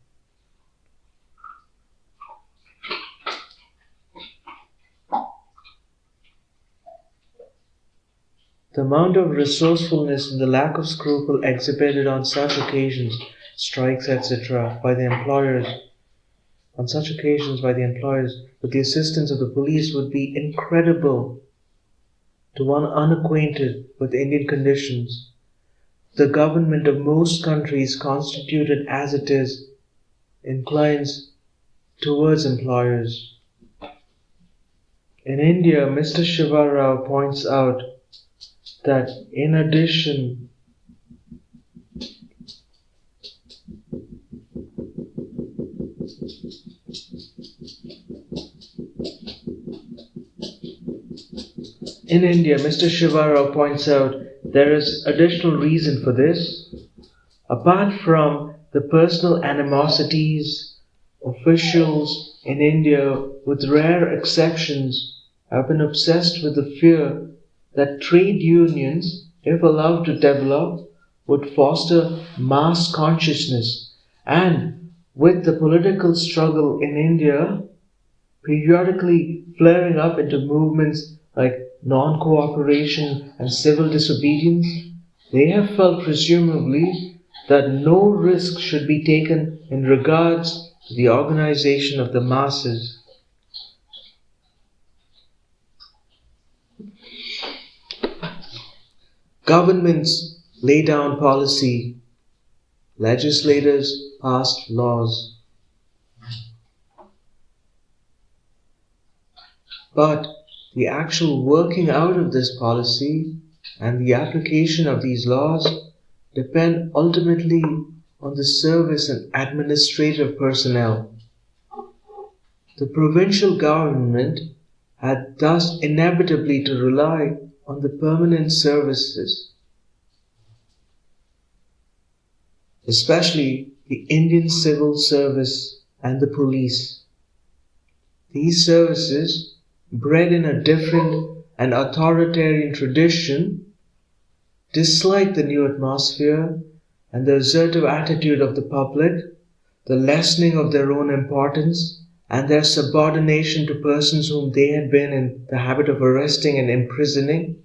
S2: The amount of resourcefulness and the lack of scruple exhibited on such occasions, strikes, etc., by the employers, with the assistance of the police would be incredible to one unacquainted with Indian conditions. The government of most countries, constituted as it is, inclines towards employers. In India, Mr. Shiva Rao points out that in addition there is additional reason for this. Apart from the personal animosities, officials in India, with rare exceptions, have been obsessed with the fear that trade unions, if allowed to develop, would foster mass consciousness, and with the political struggle in India periodically flaring up into movements like non-cooperation and civil disobedience, they have felt presumably that no risk should be taken in regards to the organization of the masses. Governments lay down policy, legislators pass laws. But the actual working out of this policy and the application of these laws depend ultimately on the service and administrative personnel. The provincial government had thus inevitably to rely on the permanent services, especially the Indian civil service and the police. These services, bred in a different and authoritarian tradition, dislike the new atmosphere and the assertive attitude of the public, the lessening of their own importance, and their subordination to persons whom they had been in the habit of arresting and imprisoning.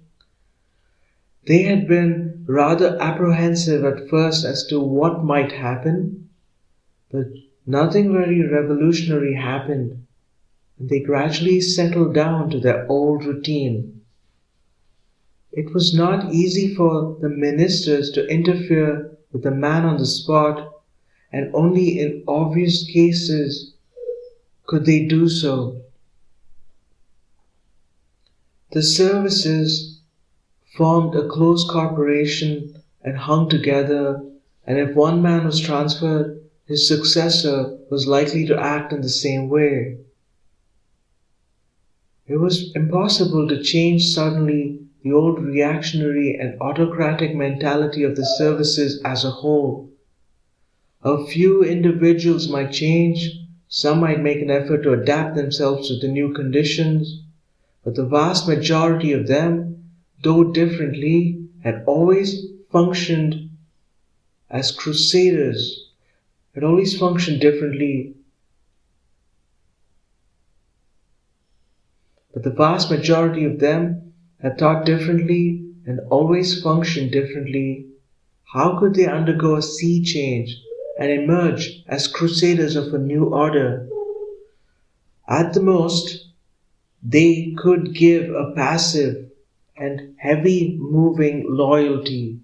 S2: They had been rather apprehensive at first as to what might happen, but nothing very revolutionary happened, and they gradually settled down to their old routine. It was not easy for the ministers to interfere with the man on the spot, and only in obvious cases could they do so. The services formed a close corporation and hung together, and if one man was transferred, his successor was likely to act in the same way. It was impossible to change suddenly the old reactionary and autocratic mentality of the services as a whole. A few individuals might change, some might make an effort to adapt themselves to the new conditions, but the vast majority of them, though differently, had always functioned as crusaders, had always functioned differently. But the vast majority of them had thought differently and always functioned differently. How could they undergo a sea change and emerge as crusaders of a new order? At the most, they could give a passive and heavy-moving loyalty.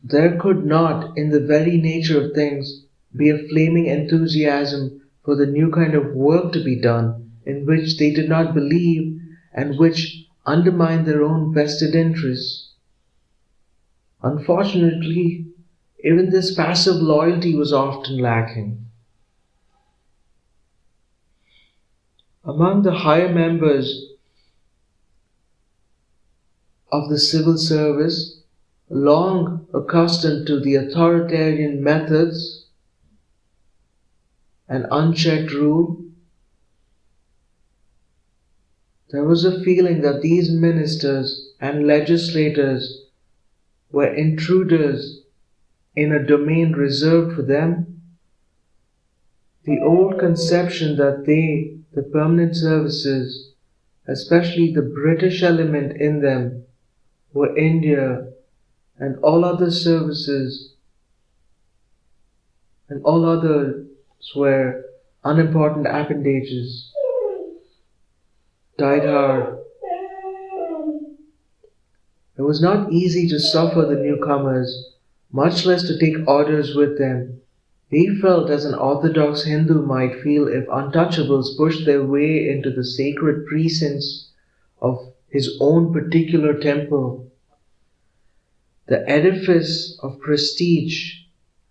S2: There could not, in the very nature of things, be a flaming enthusiasm for the new kind of work to be done in which they did not believe and which undermined their own vested interests. Unfortunately, even this passive loyalty was often lacking. Among the higher members of the civil service, long accustomed to the authoritarian methods and unchecked rule, there was a feeling that these ministers and legislators were intruders in a domain reserved for them. The old conception that they, the permanent services, especially the British element in them, were India, and all other services and all others were unimportant appendages, died hard. It was not easy to suffer the newcomers, much less to take orders with them. They felt as an orthodox Hindu might feel if untouchables pushed their way into the sacred precincts of his own particular temple. The edifice of prestige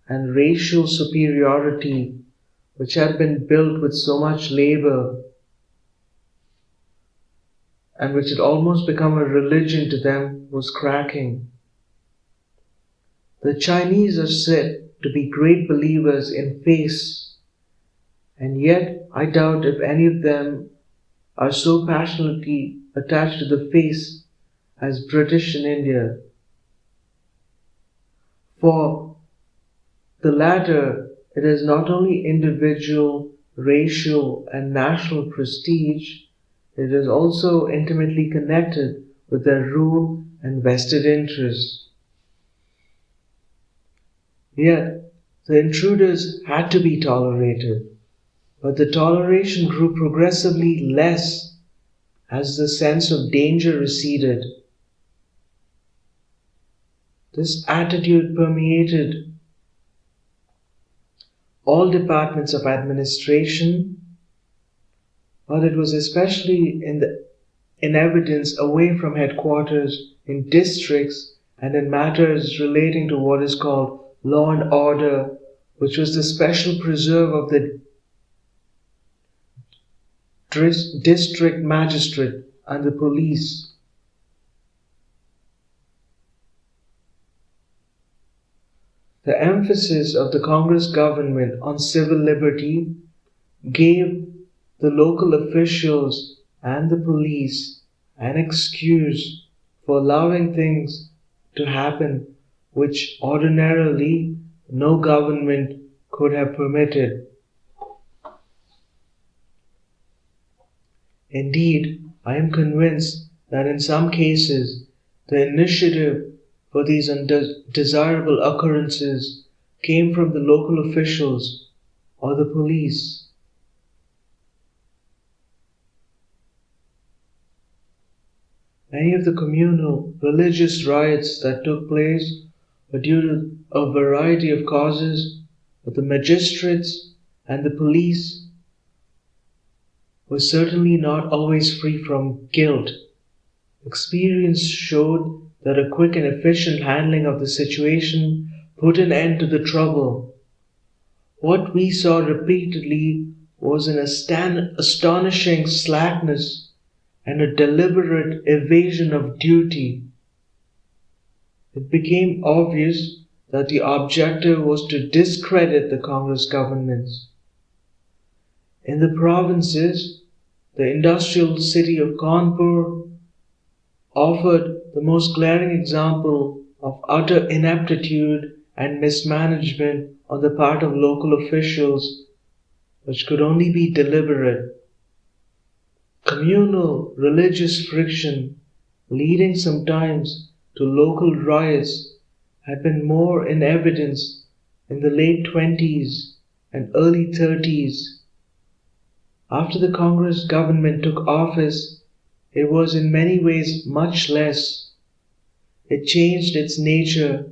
S2: and racial superiority, which had been built with so much labor and which had almost become a religion to them, was cracking. The Chinese are said to be great believers in face, and yet I doubt if any of them are so passionately attached to the face as British in India. For the latter, it is not only individual, racial, and national prestige, it is also intimately connected with their rule and vested interests. Yet, the intruders had to be tolerated, but the toleration grew progressively less as the sense of danger receded. This attitude permeated all departments of administration, but it was especially in evidence away from headquarters, in districts, and in matters relating to what is called law and order, which was the special preserve of the district magistrate and the police. The emphasis of the Congress government on civil liberty gave the local officials and the police an excuse for allowing things to happen which ordinarily no government could have permitted. Indeed, I am convinced that in some cases the initiative for these undesirable occurrences came from the local officials or the police. Many of the communal religious riots that took place were due to a variety of causes, but the magistrates and the police were certainly not always free from guilt. Experience showed that a quick and efficient handling of the situation put an end to the trouble. What we saw repeatedly was an astonishing slackness and a deliberate evasion of duty. It became obvious that the objective was to discredit the Congress governments. In the provinces, the industrial city of Kanpur offered the most glaring example of utter ineptitude and mismanagement on the part of local officials, which could only be deliberate. Communal religious friction, leading sometimes to local riots, had been more in evidence in the late 20s and early 30s. After the Congress government took office, it was in many ways much less. It changed its nature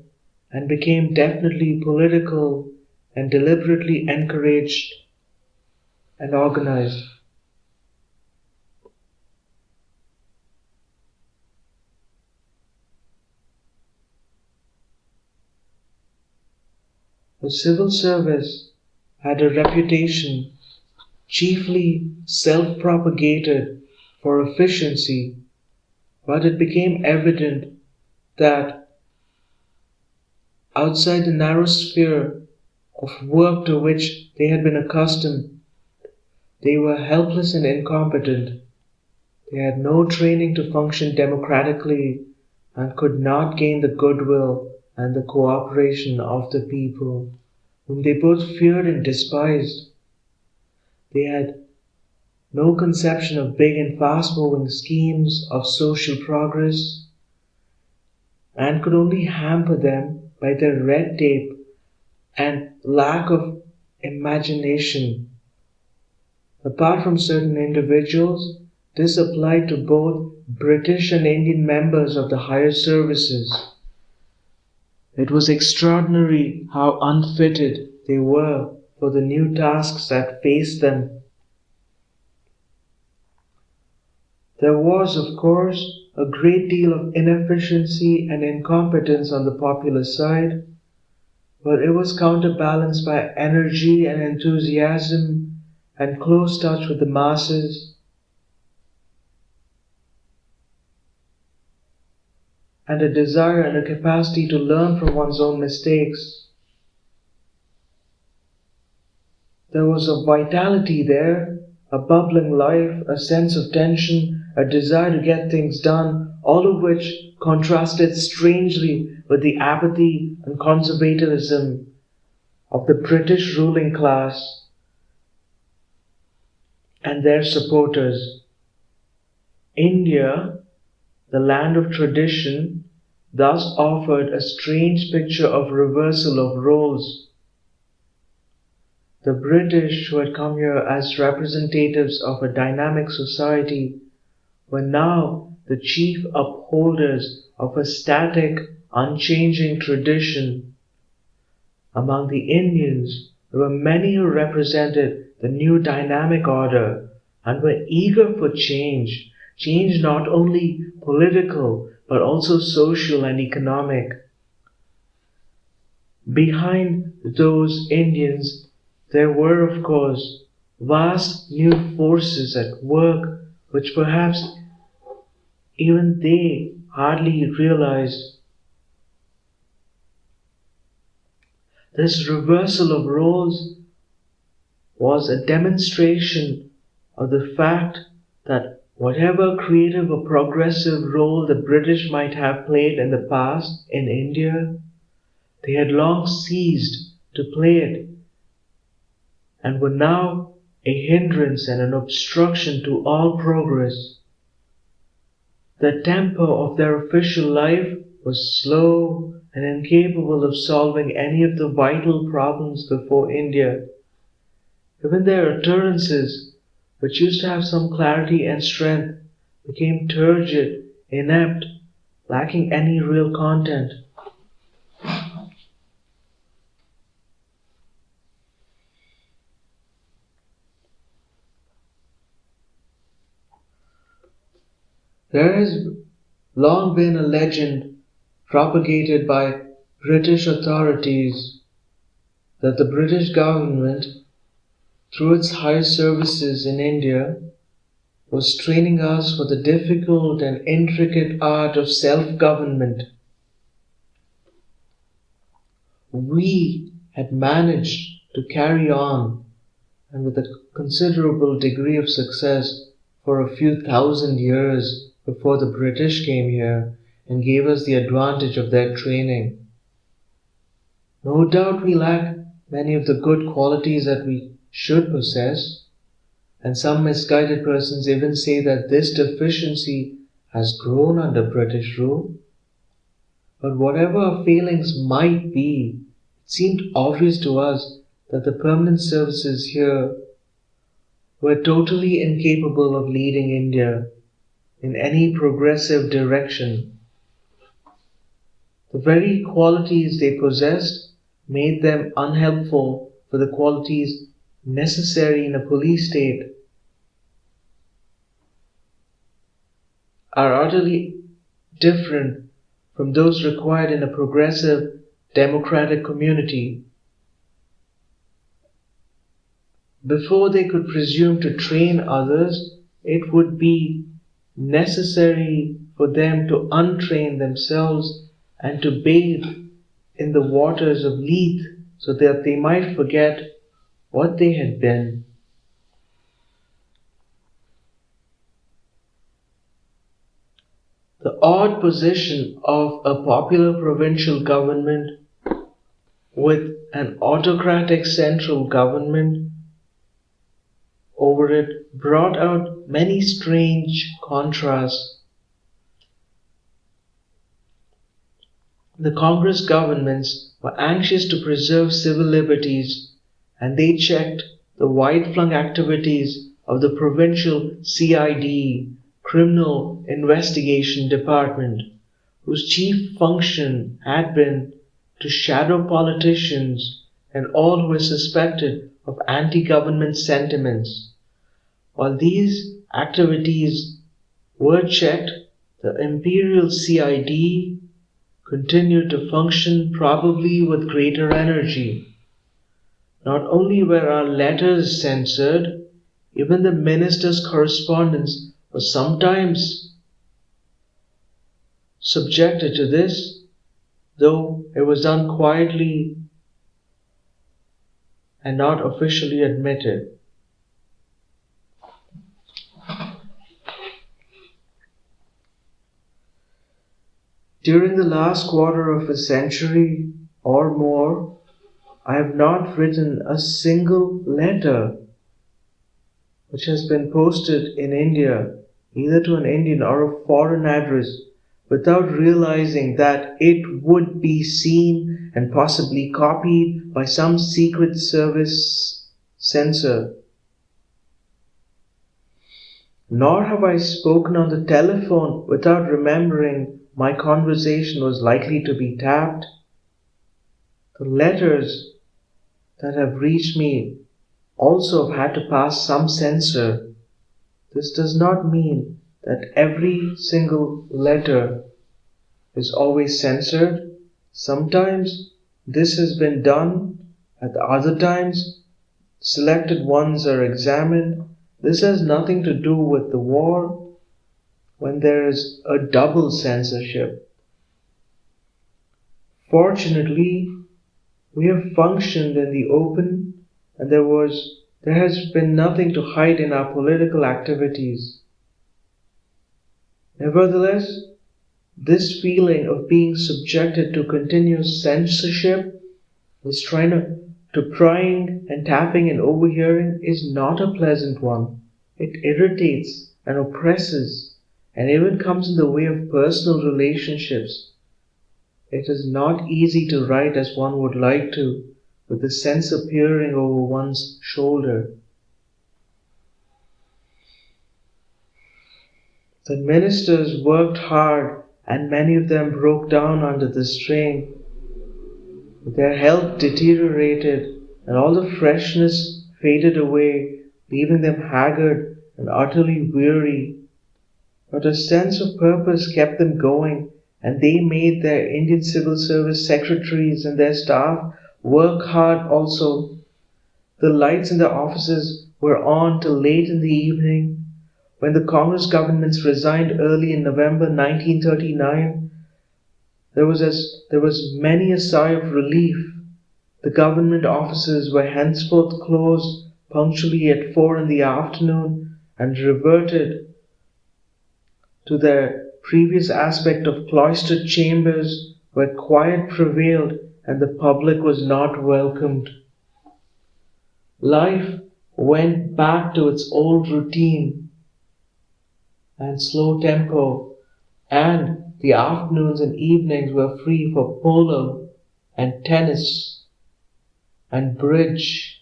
S2: and became definitely political and deliberately encouraged and organized. The civil service had a reputation, chiefly self-propagated, for efficiency, but it became evident that outside the narrow sphere of work to which they had been accustomed, they were helpless and incompetent. They had no training to function democratically and could not gain the goodwill and the cooperation of the people, whom they both feared and despised. They had no conception of big and fast-moving schemes of social progress, and could only hamper them by their red tape and lack of imagination. Apart from certain individuals, this applied to both British and Indian members of the higher services. It was extraordinary how unfitted they were for the new tasks that faced them. There was, of course, a great deal of inefficiency and incompetence on the popular side, but it was counterbalanced by energy and enthusiasm and close touch with the masses, and a desire and a capacity to learn from one's own mistakes. There was a vitality there, a bubbling life, a sense of tension, a desire to get things done, all of which contrasted strangely with the apathy and conservatism of the British ruling class and their supporters. India, the land of tradition, thus offered a strange picture of reversal of roles. The British, who had come here as representatives of a dynamic society, were now the chief upholders of a static, unchanging tradition. Among the Indians, there were many who represented the new dynamic order and were eager for change, change not only political but also social and economic. Behind those Indians, there were, of course, vast new forces at work which perhaps even they hardly realized. This reversal of roles was a demonstration of the fact that whatever creative or progressive role the British might have played in the past in India, they had long ceased to play it and were now a hindrance and an obstruction to all progress. The tempo of their official life was slow and incapable of solving any of the vital problems before India. Even their utterances, which used to have some clarity and strength, became turgid, inept, lacking any real content. There has long been a legend propagated by British authorities that the British government, through its high services in India, was training us for the difficult and intricate art of self-government. We had managed to carry on, and with a considerable degree of success, for a few thousand years before the British came here and gave us the advantage of their training. No doubt we lack many of the good qualities that we should possess, and some misguided persons even say that this deficiency has grown under British rule. But whatever our failings might be, it seemed obvious to us that the permanent services here were totally incapable of leading India in any progressive direction. The very qualities they possessed made them unhelpful for the qualities necessary in a police state are utterly different from those required in a progressive democratic community. Before they could presume to train others, it would be necessary for them to untrain themselves and to bathe in the waters of Leith so that they might forget what they had been. The odd position of a popular provincial government with an autocratic central government over it brought out many strange contrasts. The Congress governments were anxious to preserve civil liberties, and they checked the wide-flung activities of the provincial CID, Criminal Investigation Department, whose chief function had been to shadow politicians and all who were suspected of anti-government sentiments. While these activities were checked, the Imperial CID continued to function probably with greater energy. Not only were our letters censored, even the minister's correspondence was sometimes subjected to this, though it was done quietly and not officially admitted. During the last quarter of a century or more, I have not written a single letter which has been posted in India, either to an Indian or a foreign address, without realizing that it would be seen and possibly copied by some secret service censor. Nor have I spoken on the telephone without remembering my conversation was likely to be tapped. The letters that have reached me also have had to pass some censor. This does not mean that every single letter is always censored. Sometimes this has been done, at other times selected ones are examined. This has nothing to do with the war, when there is a double censorship. Fortunately, we have functioned in the open, and there has been nothing to hide in our political activities. Nevertheless, this feeling of being subjected to continuous censorship, this prying and tapping and overhearing, is not a pleasant one. It irritates and oppresses, and even comes in the way of personal relationships. It is not easy to write as one would like to, with the censor peering over one's shoulder. The ministers worked hard, and many of them broke down under the strain. Their health deteriorated, and all the freshness faded away, leaving them haggard and utterly weary. But a sense of purpose kept them going, and they made their Indian civil service secretaries and their staff work hard also. The lights in the offices were on till late in the evening. When the Congress governments resigned early in November 1939, there was many a sigh of relief. The government offices were henceforth closed punctually at 4 in the afternoon and reverted to their previous aspect of cloistered chambers where quiet prevailed and the public was not welcomed. Life went back to its old routine and slow tempo, and the afternoons and evenings were free for polo and tennis and bridge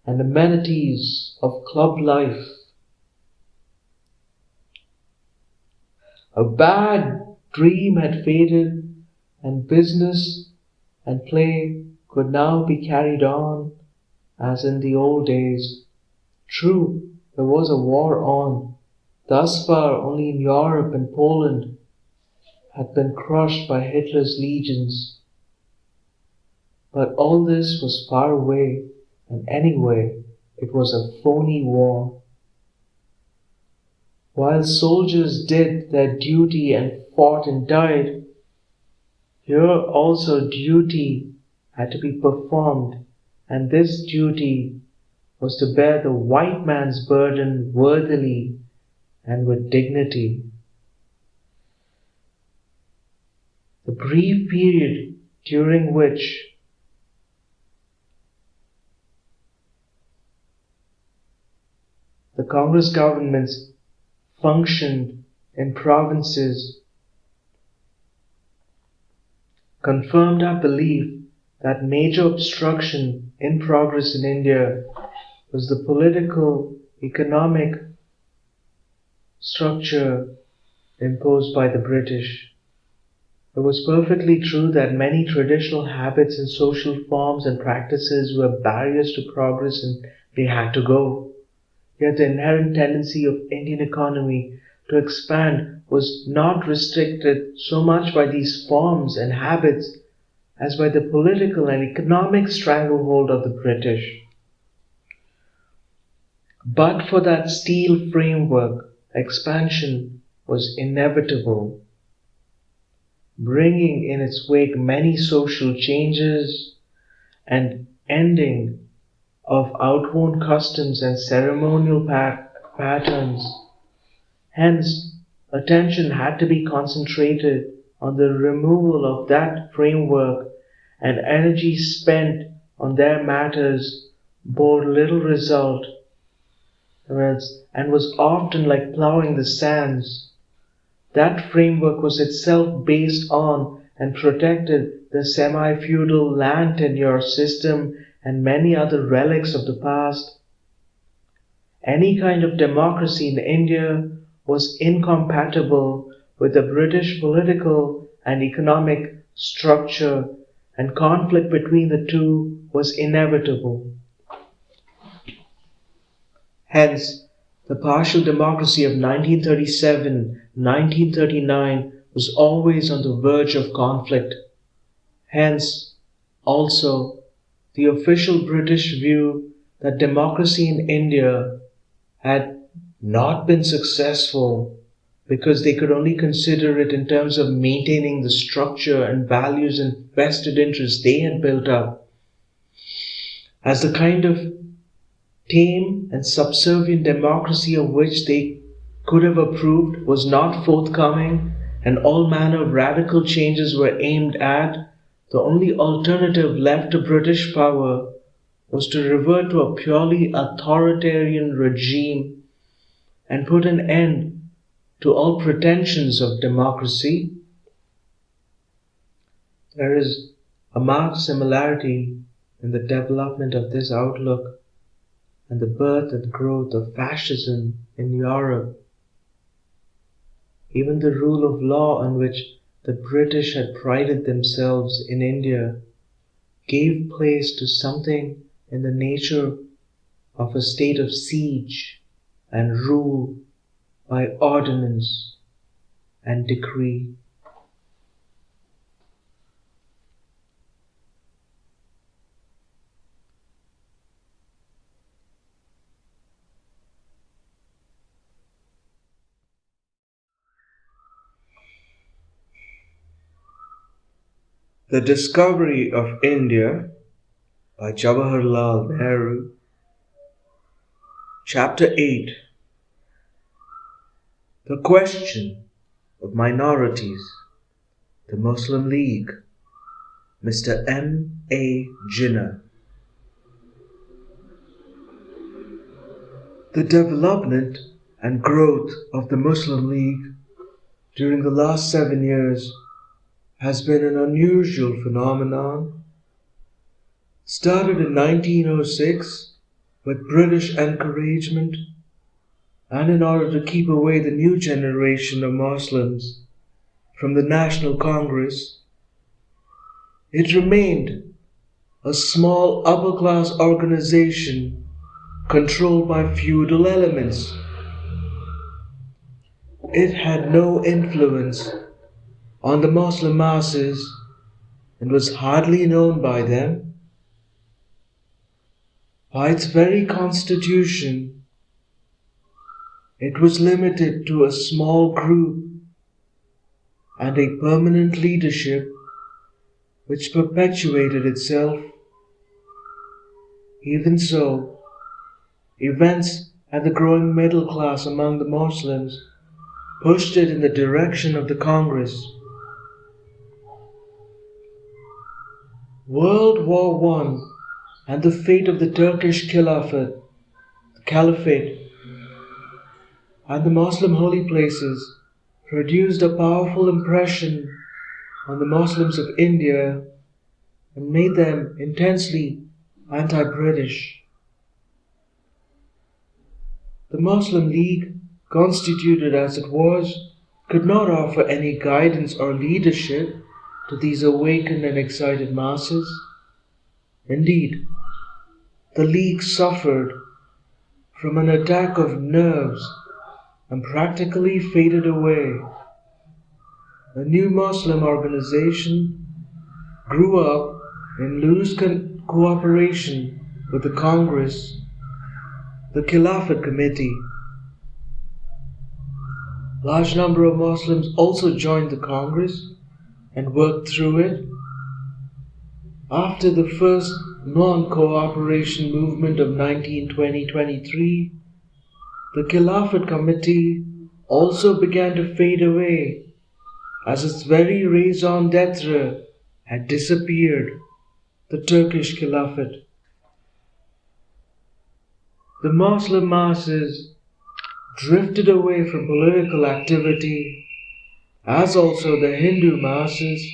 S2: and amenities of club life. A bad dream had faded, and business and play could now be carried on as in the old days. True, there was a war on. Thus far, only in Europe and Poland had been crushed by Hitler's legions. But all this was far away, and anyway, it was a phony war. While soldiers did their duty and fought and died, here also duty had to be performed, and this duty was to bear the white man's burden worthily and with dignity. The brief period during which the Congress governments functioned in provinces confirmed our belief that major obstruction in progress in India was the political, economic structure imposed by the British. It was perfectly true that many traditional habits and social forms and practices were barriers to progress and they had to go. Yet the inherent tendency of Indian economy to expand was not restricted so much by these forms and habits as by the political and economic stranglehold of the British. But for that steel framework, expansion was inevitable, bringing in its wake many social changes and ending of outworn customs and ceremonial patterns. Hence, attention had to be concentrated on the removal of that framework, and energy spent on their matters bore little result, and was often like ploughing the sands. That framework was itself based on and protected the semi-feudal land tenure system and many other relics of the past. Any kind of democracy in India was incompatible with the British political and economic structure, and conflict between the two was inevitable. Hence, the partial democracy of 1937-1939 was always on the verge of conflict. Hence, also, the official British view that democracy in India had not been successful because they could only consider it in terms of maintaining the structure and values and vested interests they had built up. As the kind of tame and subservient democracy of which they could have approved was not forthcoming, and all manner of radical changes were aimed at, the only alternative left to British power was to revert to a purely authoritarian regime and put an end to all pretensions of democracy. There is a marked similarity in the development of this outlook and the birth and growth of fascism in Europe. Even the rule of law on which the British had prided themselves in India gave place to something in the nature of a state of siege and rule by ordinance and decree. The Discovery of India by Jawaharlal Nehru. Chapter 8. The Question of Minorities. The Muslim League. Mr. M.A. Jinnah. The development and growth of the Muslim League during the last 7 years has been an unusual phenomenon. Started in 1906 with British encouragement and in order to keep away the new generation of Muslims from the National Congress, it remained a small upper-class organization controlled by feudal elements. It had no influence on the Muslim masses and was hardly known by them. By its very constitution, it was limited to a small group and a permanent leadership which perpetuated itself. Even so, events and the growing middle class among the Muslims pushed it in the direction of the Congress. World War I and the fate of the Turkish Caliphate, and the Muslim holy places produced a powerful impression on the Muslims of India and made them intensely anti-British. The Muslim League, constituted as it was, could not offer any guidance or leadership to these awakened and excited masses. Indeed, the League suffered from an attack of nerves and practically faded away. A new Muslim organization grew up in loose cooperation with the Congress, the Caliphate Committee. Large number of Muslims also joined the Congress and worked through it. After the first non-cooperation movement of 1920-23, the Caliphate Committee also began to fade away as its very raison d'etre had disappeared, the Turkish Caliphate. The Muslim masses drifted away from political activity, as also the Hindu masses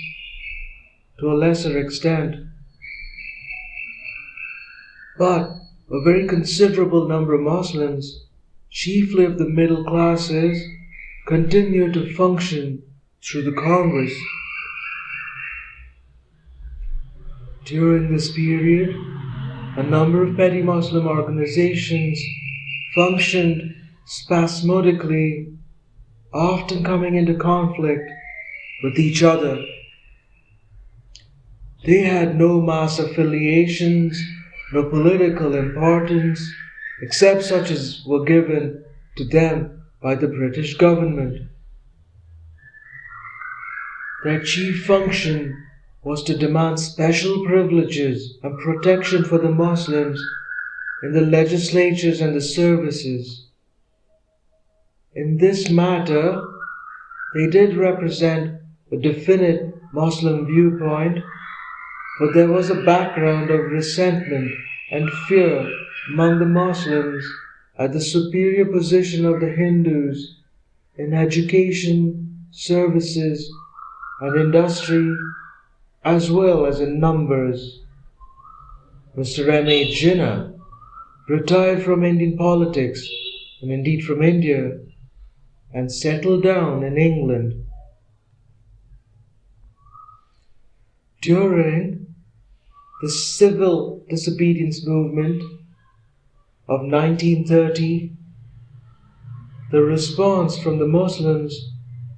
S2: to a lesser extent. But a very considerable number of Muslims, chiefly of the middle classes, continued to function through the Congress. During this period, a number of petty Muslim organizations functioned spasmodically, often coming into conflict with each other. They had no mass affiliations, no political importance, except such as were given to them by the British government. Their chief function was to demand special privileges and protection for the Muslims in the legislatures and the services. In this matter, they did represent a definite Muslim viewpoint, but there was a background of resentment and fear among the Muslims at the superior position of the Hindus in education, services, and industry, as well as in numbers. Mr. M.A. Jinnah retired from Indian politics, and indeed from India, and settled down in England. During the civil disobedience movement of 1930, the response from the Muslims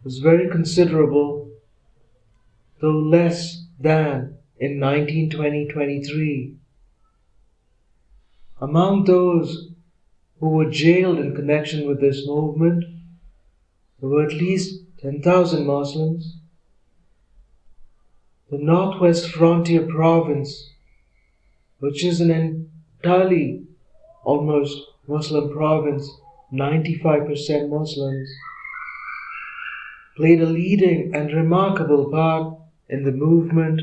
S2: was very considerable, though less than in 1920-23. Among those who were jailed in connection with this movement, there were at least 10,000 Muslims. The Northwest Frontier Province, which is an entirely almost Muslim province, 95% Muslims, played a leading and remarkable part in the movement.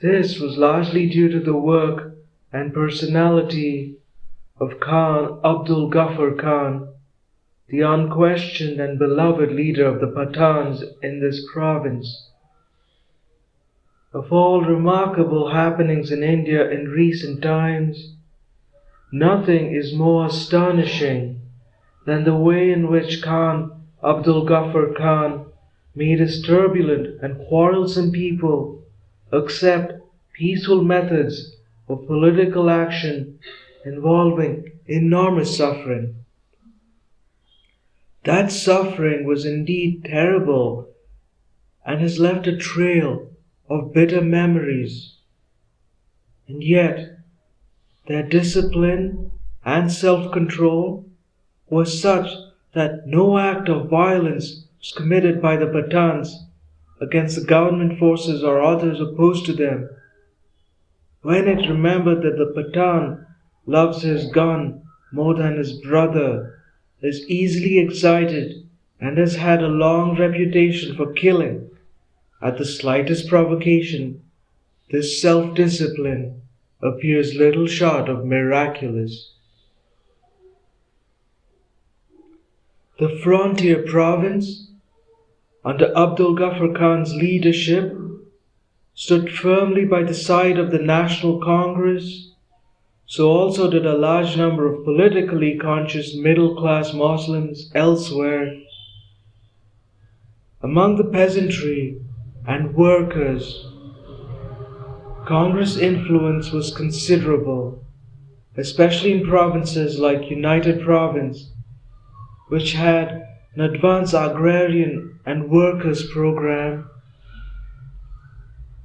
S2: This was largely due to the work and personality of Khan Abdul Ghaffar Khan, the unquestioned and beloved leader of the Pathans in this province. Of all remarkable happenings in India in recent times, nothing is more astonishing than the way in which Khan Abdul Ghaffar Khan made his turbulent and quarrelsome people accept peaceful methods of political action involving enormous suffering. That suffering was indeed terrible and has left a trail of bitter memories. And yet, their discipline and self-control was such that no act of violence was committed by the Pathans against the government forces or others opposed to them. When it remembered that the Pathan loves his gun more than his brother, is easily excited, and has had a long reputation for killing at the slightest provocation, this self-discipline appears little short of miraculous. The frontier province, under Abdul Ghaffar Khan's leadership, stood firmly by the side of the National Congress. So also did a large number of politically conscious middle-class Muslims elsewhere. Among the peasantry and workers, Congress influence was considerable, especially in provinces like United Province, which had an advanced agrarian and workers' program.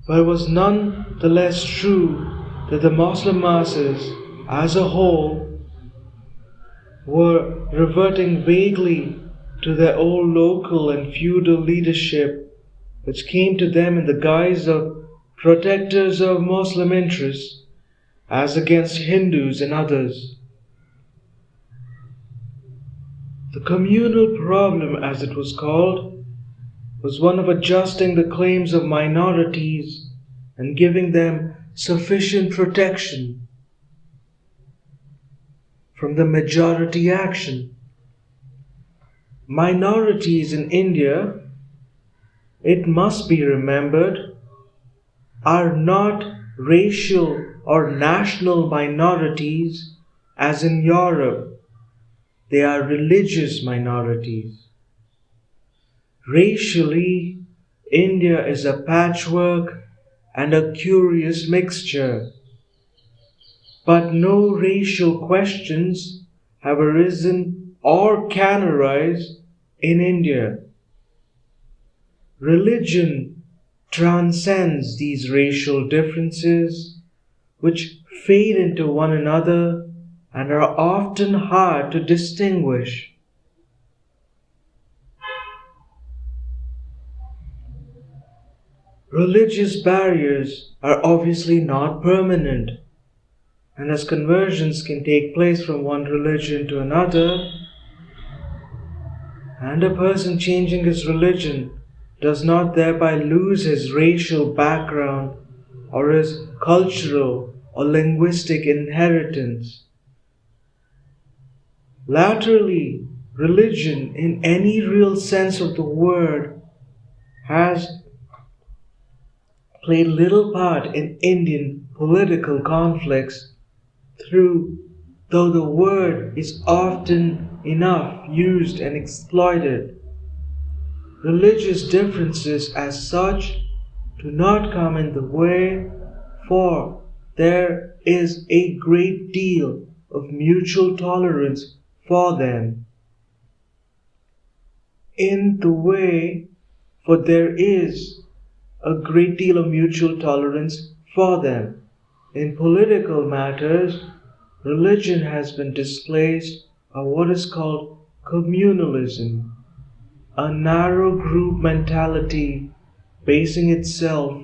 S2: But it was none the less true that the Muslim masses as a whole were reverting vaguely to their old local and feudal leadership, which came to them in the guise of protectors of Muslim interests as against Hindus and others. The communal problem, as it was called, was one of adjusting the claims of minorities and giving them sufficient protection from the majority action. Minorities in India, it must be remembered, are not racial or national minorities as in Europe. They are religious minorities. Racially, India is a patchwork and a curious mixture. But no racial questions have arisen or can arise in India. Religion transcends these racial differences, which fade into one another and are often hard to distinguish. Religious barriers are obviously not permanent, and as conversions can take place from one religion to another, and a person changing his religion does not thereby lose his racial background or his cultural or linguistic inheritance. Laterally, religion in any real sense of the word has played little part in Indian political conflicts, though the word is often enough used and exploited. Religious differences as such do not come in the way, for there is a great deal of mutual tolerance for them. In the way, for there is a great deal of mutual tolerance for them. In political matters, religion has been displaced by what is called communalism, a narrow group mentality basing itself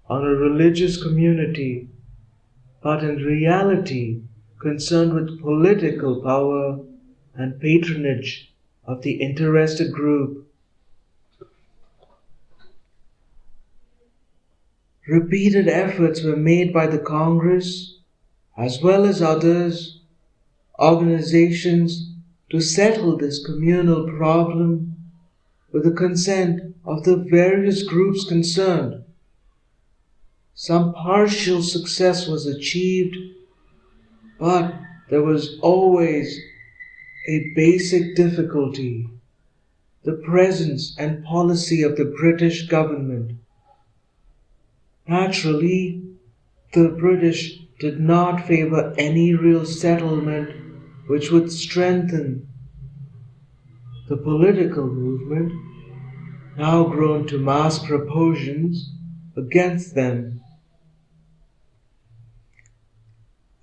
S2: on a religious community, but in reality concerned with political power and patronage of the interested group. Repeated efforts were made by the Congress, as well as others, organizations, to settle this communal problem with the consent of the various groups concerned. Some partial success was achieved, but there was always a basic difficulty: the presence and policy of the British government. Naturally, the British did not favor any real settlement which would strengthen the political movement, now grown to mass proportions, against them.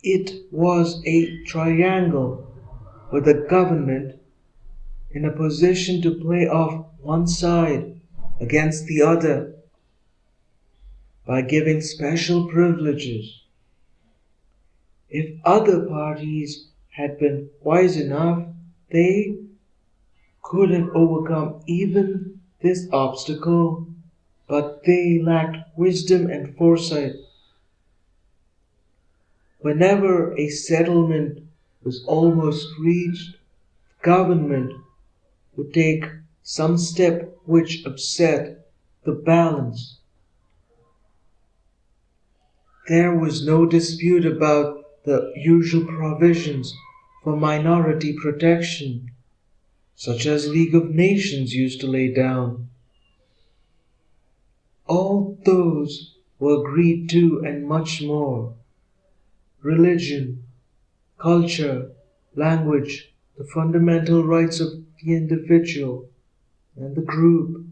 S2: It was a triangle, with the government in a position to play off one side against the other by giving special privileges. If other parties had been wise enough, they could have overcome even this obstacle, but they lacked wisdom and foresight. Whenever a settlement was almost reached, government would take some step which upset the balance. There was no dispute about the usual provisions for minority protection, such as League of Nations used to lay down. All those were agreed to and much more. Religion, culture, language, the fundamental rights of the individual and the group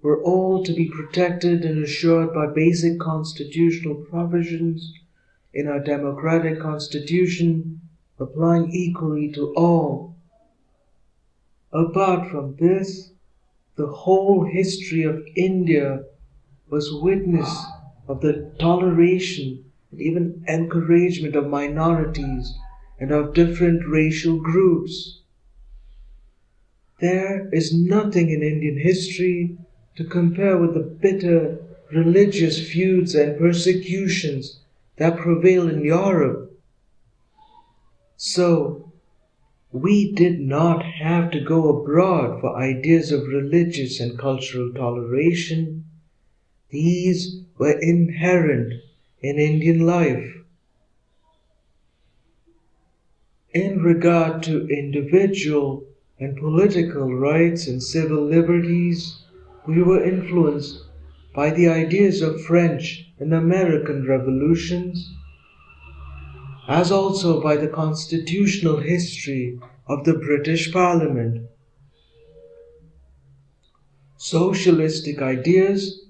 S2: were all to be protected and assured by basic constitutional provisions in our democratic constitution, applying equally to all. Apart from this, the whole history of India was witness of the toleration and even encouragement of minorities and of different racial groups. There is nothing in Indian history to compare with the bitter religious feuds and persecutions that prevail in Europe. So, we did not have to go abroad for ideas of religious and cultural toleration. These were inherent in Indian life. In regard to individual and political rights and civil liberties, we were influenced by the ideas of French and American revolutions, as also by the constitutional history of the British Parliament. Socialistic ideas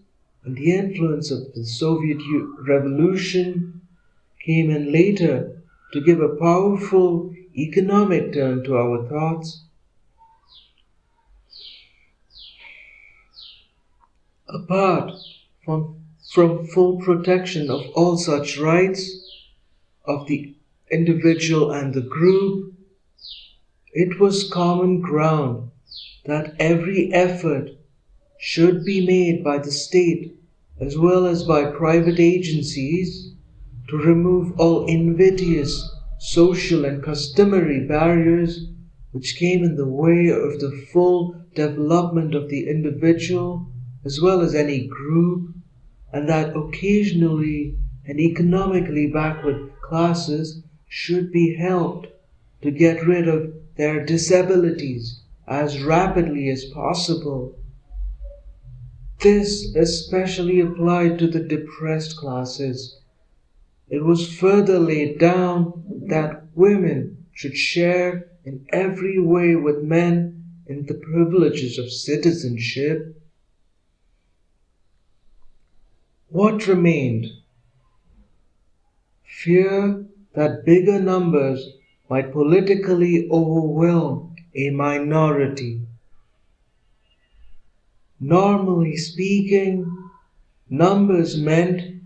S2: and the influence of the Soviet Revolution came in later to give a powerful economic turn to our thoughts. Apart from full protection of all such rights of the individual and the group, it was common ground that every effort should be made by the state as well as by private agencies to remove all invidious social and customary barriers which came in the way of the full development of the individual as well as any group, and that occasionally and economically backward classes should be helped to get rid of their disabilities as rapidly as possible. This especially applied to the depressed classes. It was further laid down that women should share in every way with men in the privileges of citizenship. What remained? Fear that bigger numbers might politically overwhelm a minority. Normally speaking, numbers meant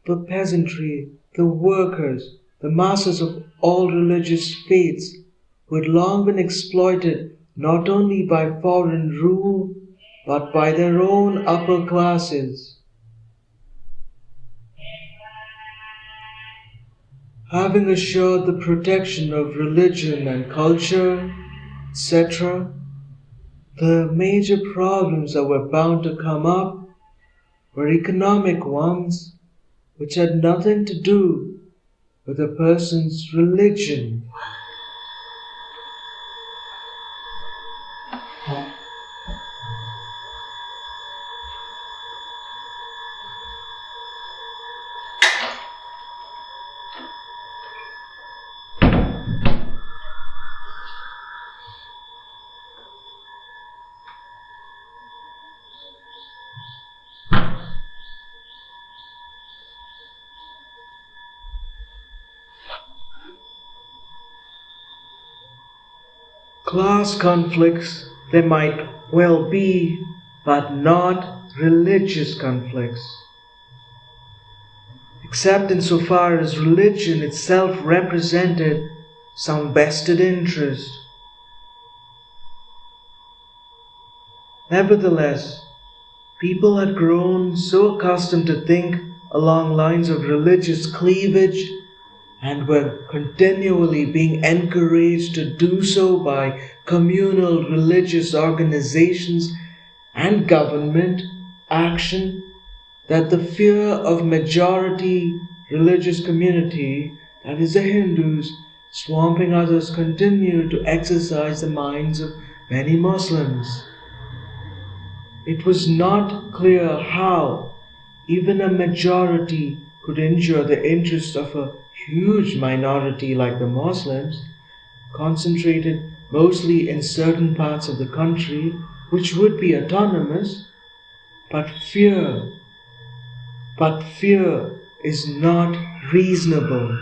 S2: the peasantry, the workers, the masses of all religious faiths who had long been exploited not only by foreign rule but by their own upper classes. Having assured the protection of religion and culture, etc., the major problems that were bound to come up were economic ones which had nothing to do with a person's religion. Class conflicts there might well be, but not religious conflicts. Except insofar as religion itself represented some vested interest. Nevertheless, people had grown so accustomed to think along lines of religious cleavage and were continually being encouraged to do so by communal religious organizations and government action, that the fear of majority religious community, that is the Hindus, swamping others, continued to exercise the minds of many Muslims. It was not clear how even a majority could injure the interests of a huge minority like the Muslims, concentrated mostly in certain parts of the country which would be autonomous, but fear is not reasonable.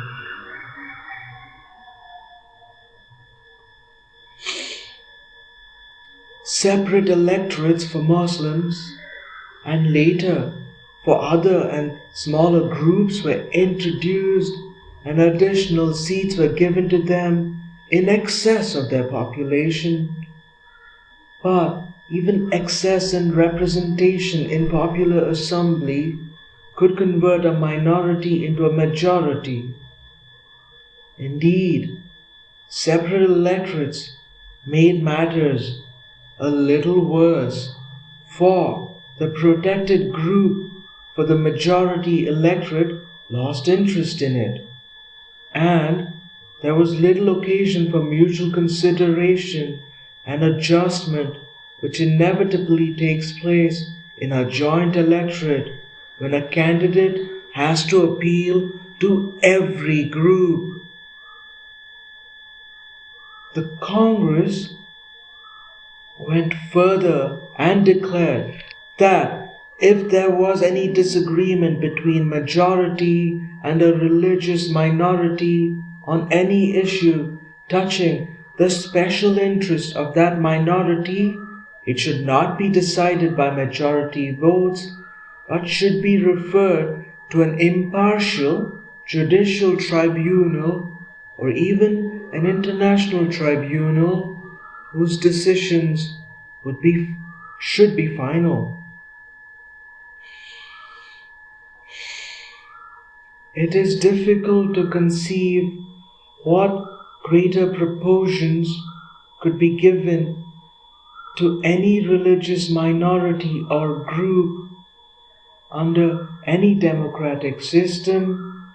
S2: Separate electorates for Muslims and later for other and smaller groups were introduced, and additional seats were given to them in excess of their population. But even excess in representation in popular assembly could convert a minority into a majority. Indeed, separate electorates made matters a little worse, for the protected group for the majority electorate lost interest in it, and there was little occasion for mutual consideration and adjustment which inevitably takes place in a joint electorate when a candidate has to appeal to every group. The Congress went further and declared that if there was any disagreement between majority and a religious minority on any issue touching the special interest of that minority, it should not be decided by majority votes, but should be referred to an impartial judicial tribunal or even an international tribunal whose decisions should be final. It is difficult to conceive what greater proportions could be given to any religious minority or group under any democratic system.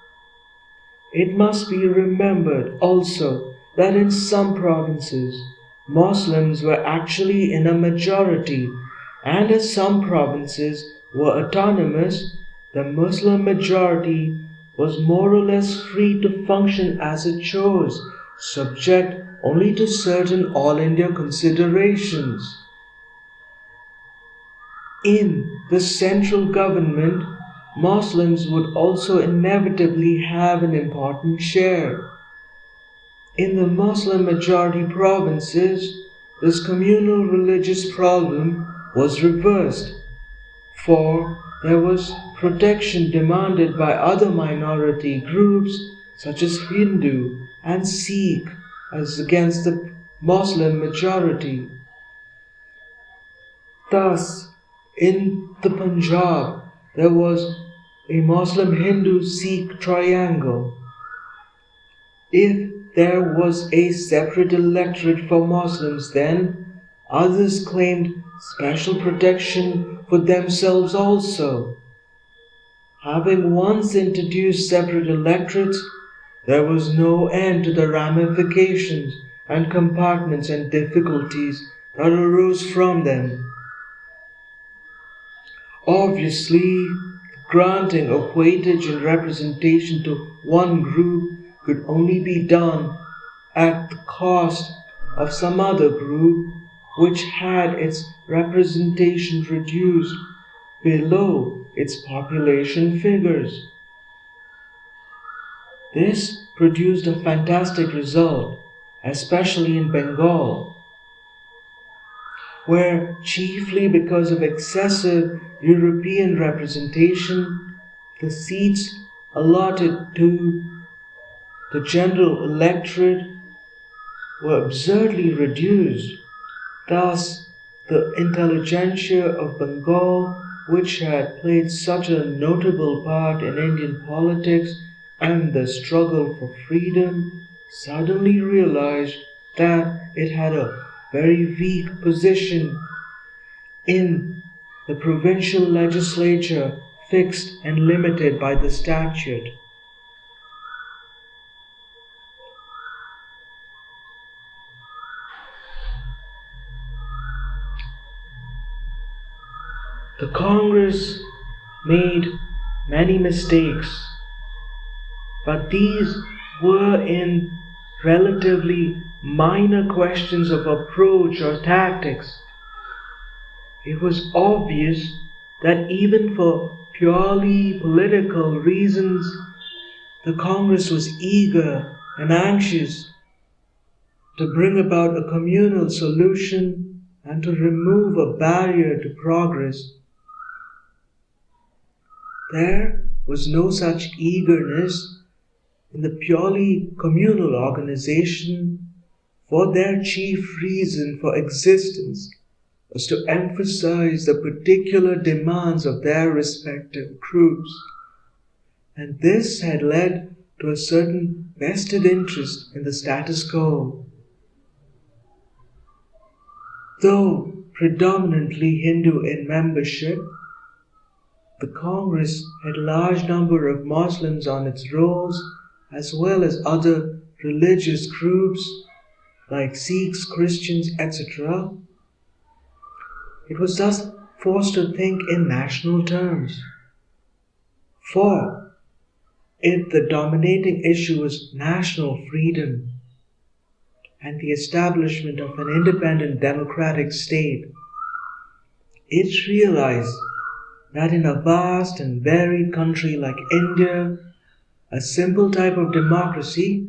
S2: It must be remembered also that in some provinces Muslims were actually in a majority, and as some provinces were autonomous, the Muslim majority was more or less free to function as it chose, subject only to certain All India considerations. In the central government, Muslims would also inevitably have an important share. In the Muslim majority provinces, this communal religious problem was reversed, for there was protection demanded by other minority groups such as Hindu and Sikh as against the Muslim majority. Thus, in the Punjab, there was a Muslim-Hindu-Sikh triangle. If there was a separate electorate for Muslims, then others claimed special protection for themselves also. Having once introduced separate electorates, there was no end to the ramifications and compartments and difficulties that arose from them. Obviously, granting of weightage and representation to one group could only be done at the cost of some other group which had its representation reduced below its population figures. This produced a fantastic result, especially in Bengal, where chiefly because of excessive European representation, the seats allotted to the general electorate were absurdly reduced. Thus, the intelligentsia of Bengal, which had played such a notable part in Indian politics and the struggle for freedom, suddenly realized that it had a very weak position in the provincial legislature fixed and limited by the statute. The Congress made many mistakes, but these were in relatively minor questions of approach or tactics. It was obvious that even for purely political reasons, the Congress was eager and anxious to bring about a communal solution and to remove a barrier to progress. There was no such eagerness in the purely communal organization, for their chief reason for existence was to emphasize the particular demands of their respective groups, and this had led to a certain vested interest in the status quo. Though predominantly Hindu in membership, the Congress had a large number of Muslims on its rolls, as well as other religious groups like Sikhs, Christians, etc. It was thus forced to think in national terms. For if the dominating issue was national freedom and the establishment of an independent democratic state, it realized that in a vast and varied country like India, a simple type of democracy,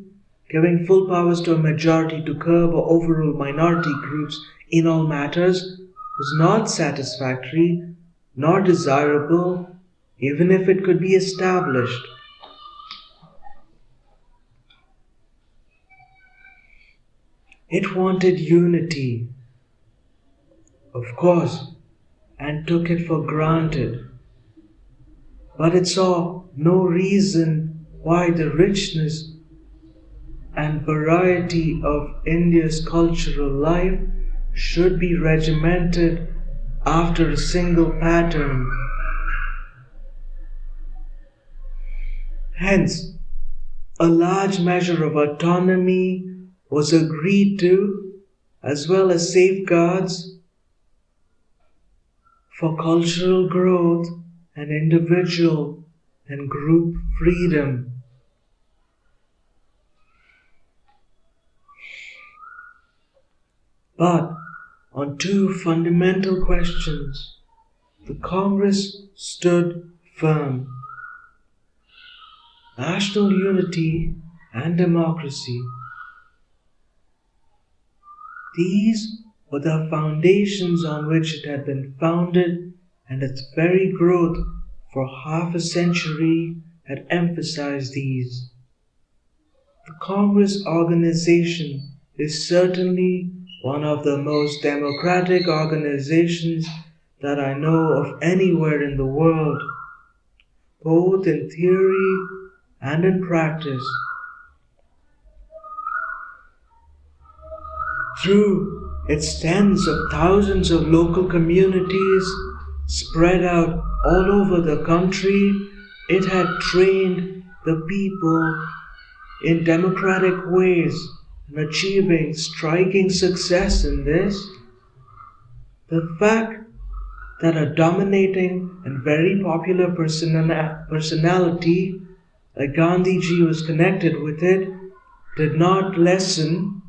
S2: giving full powers to a majority to curb or overrule minority groups in all matters, was not satisfactory nor desirable, even if it could be established. It wanted unity, of course, and took it for granted. But it saw no reason why the richness and variety of India's cultural life should be regimented after a single pattern. Hence, a large measure of autonomy was agreed to, as well as safeguards for cultural growth and individual and group freedom. But on two fundamental questions, the Congress stood firm: national unity and democracy. These were the foundations on which it had been founded, and its very growth for half a century had emphasized these. The Congress organization is certainly one of the most democratic organizations that I know of anywhere in the world, both in theory and in practice. Through its tens of thousands of local communities spread out all over the country, it had trained the people in democratic ways and achieving striking success in this. The fact that a dominating and very popular personality like Gandhiji was connected with it did not lessen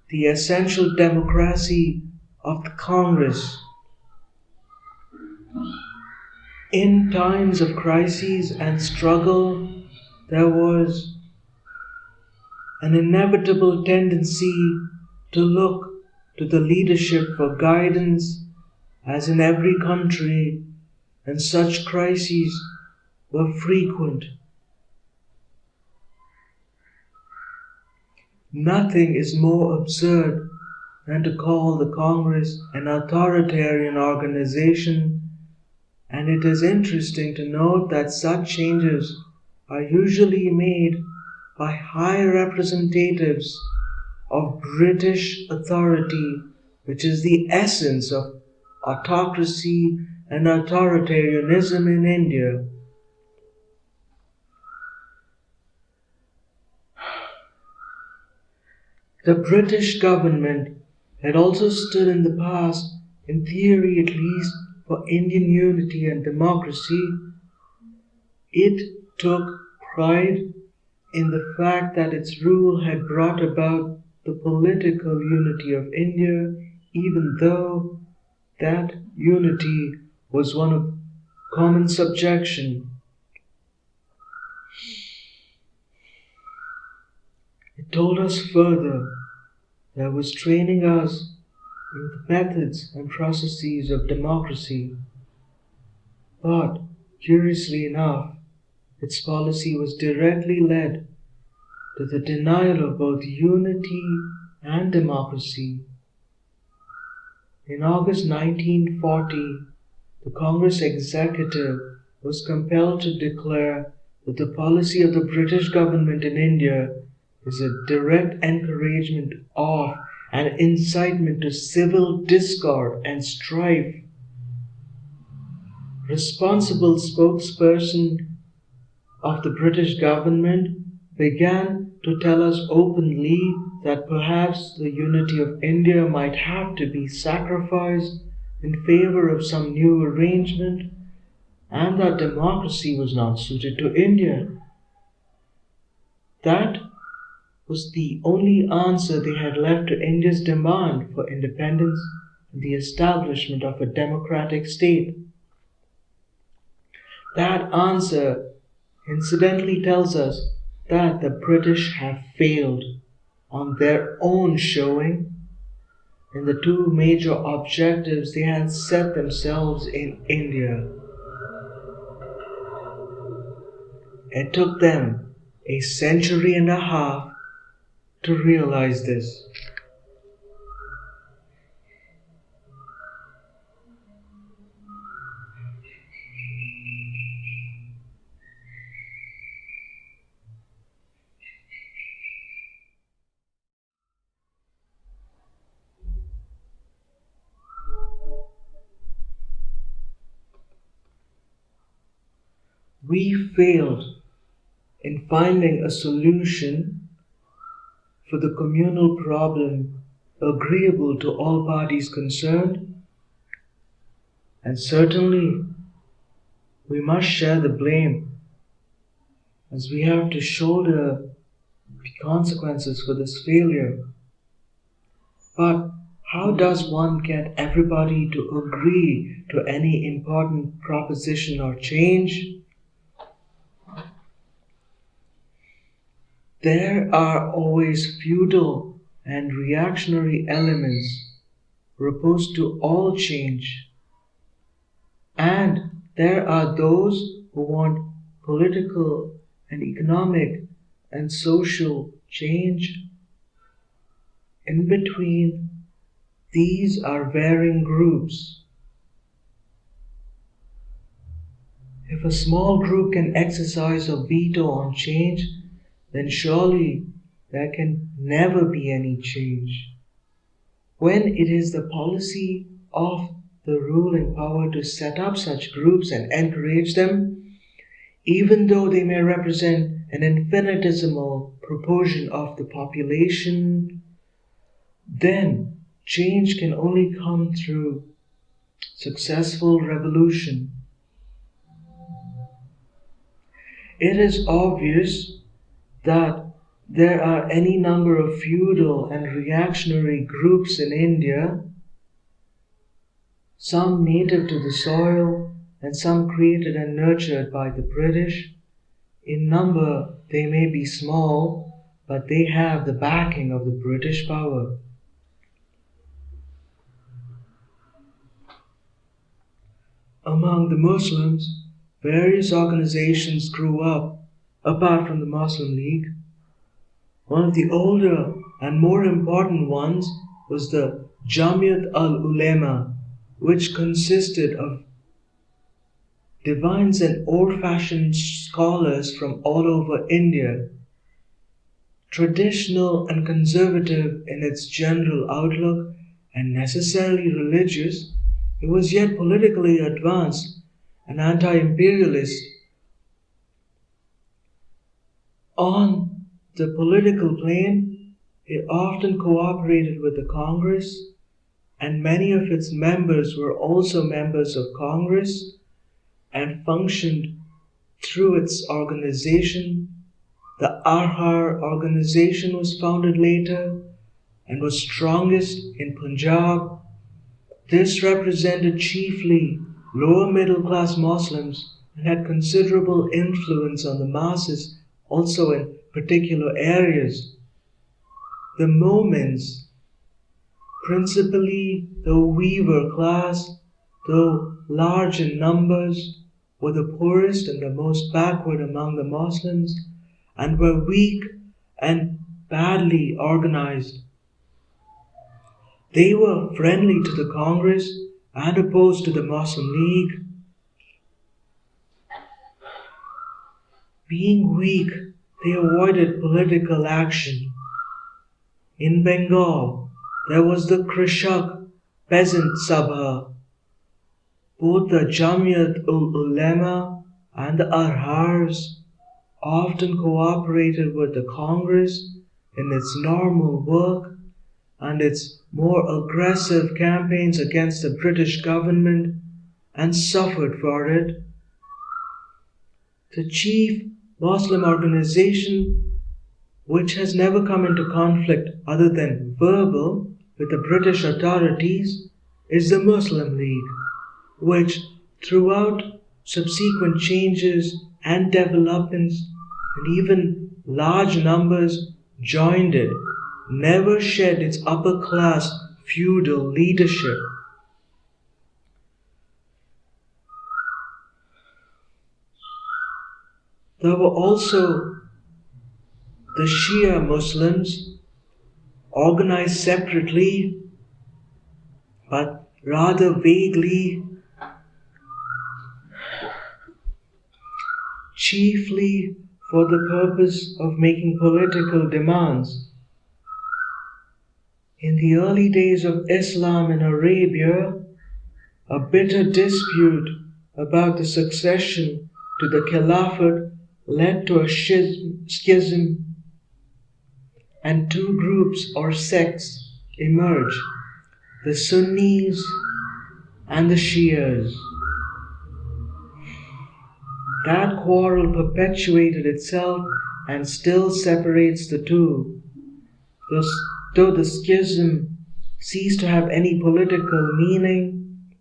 S2: the essential democracy of the Congress. In times of crises and struggle, there was an inevitable tendency to look to the leadership for guidance, as in every country, and such crises were frequent. Nothing is more absurd than to call the Congress an authoritarian organization, and it is interesting to note that such changes are usually made by high representatives of British authority, which is the essence of autocracy and authoritarianism in India. The British government had also stood in the past, in theory at least, for Indian unity and democracy. It took pride in the fact that its rule had brought about the political unity of India, even though that unity was one of common subjection. It told us further that it was training us in the methods and processes of democracy. But, curiously enough, its policy was directly led to the denial of both unity and democracy. In August 1940, the Congress executive was compelled to declare that the policy of the British government in India is a direct encouragement of and incitement to civil discord and strife. Responsible spokesperson of the British government began to tell us openly that perhaps the unity of India might have to be sacrificed in favor of some new arrangement, and that democracy was not suited to India. That was the only answer they had left to India's demand for independence and the establishment of a democratic state. That answer incidentally tells us that the British have failed on their own showing in the two major objectives they had set themselves in India. It took them a century and a half to realize this. We failed in finding a solution for the communal problem agreeable to all parties concerned, and certainly we must share the blame, as we have to shoulder the consequences for this failure. But how does one get everybody to agree to any important proposition or change? There are always feudal and reactionary elements opposed to all change, and there are those who want political and economic and social change. In between, these are varying groups. If a small group can exercise a veto on change, then surely there can never be any change. When it is the policy of the ruling power to set up such groups and encourage them, even though they may represent an infinitesimal proportion of the population, then change can only come through successful revolution. It is obvious that there are any number of feudal and reactionary groups in India, some native to the soil and some created and nurtured by the British. In number, they may be small, but they have the backing of the British power. Among the Muslims, various organizations grew up apart from the Muslim League. One of the older and more important ones was the Jamiat al-Ulema, which consisted of divines and old-fashioned scholars from all over India. Traditional and conservative in its general outlook and necessarily religious, it was yet politically advanced and anti-imperialist. On the political plane, it often cooperated with the Congress, and many of its members were also members of Congress and functioned through its organization. The Arhar organization was founded later and was strongest in Punjab. This represented chiefly lower middle class Muslims and had considerable influence on the masses, also in particular areas. The Momins, principally the weaver class, though large in numbers, were the poorest and the most backward among the Muslims and were weak and badly organized. They were friendly to the Congress and opposed to the Muslim League. Being weak, they avoided political action. In Bengal, there was the Krishak Peasant Sabha. Both the Jamiat ul-Ulema and the Arhars often cooperated with the Congress in its normal work and its more aggressive campaigns against the British government and suffered for it. The chief Muslim organization, which has never come into conflict other than verbal with the British authorities, is the Muslim League, which throughout subsequent changes and developments and even large numbers joined it, never shed its upper class feudal leadership. There were also the Shia Muslims, organized separately but rather vaguely, chiefly for the purpose of making political demands. In the early days of Islam in Arabia, a bitter dispute about the succession to the Caliphate led to a schism, and two groups or sects emerged, the Sunnis and the Shias. That quarrel perpetuated itself and still separates the two. Though the schism ceased to have any political meaning,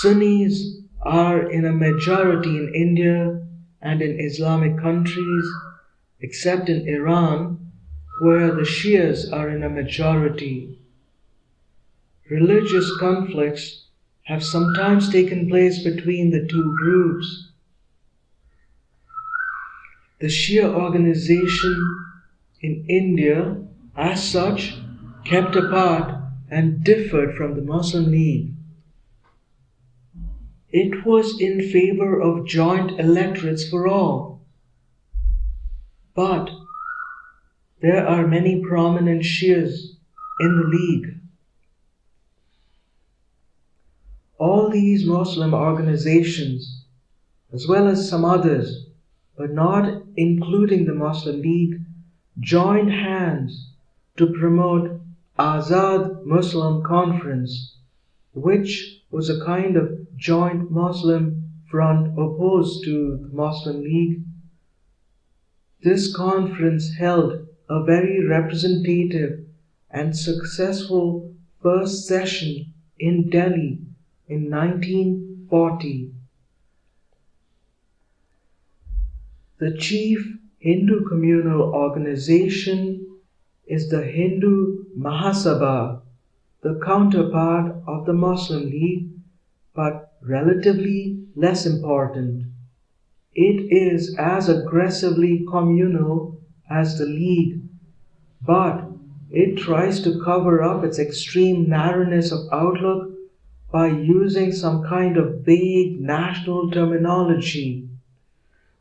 S2: Sunnis are in a majority in India and in Islamic countries, except in Iran, where the Shias are in a majority. Religious conflicts
S1: have sometimes taken place between the two groups. The Shia organization in India, as such, kept apart and differed from the Muslim League. It was in favor of joint electorates for all. But there are many prominent Shias in the League. All these Muslim organizations, as well as some others, but not including the Muslim League, joined hands to promote Azad Muslim Conference, which was a kind of joint Muslim front opposed to the Muslim League. This conference held a very representative and successful first session in Delhi in 1940. The chief Hindu communal organization is the Hindu Mahasabha, the counterpart of the Muslim League, but relatively less important. It is as aggressively communal as the League, but it tries to cover up its extreme narrowness of outlook by using some kind of vague national terminology,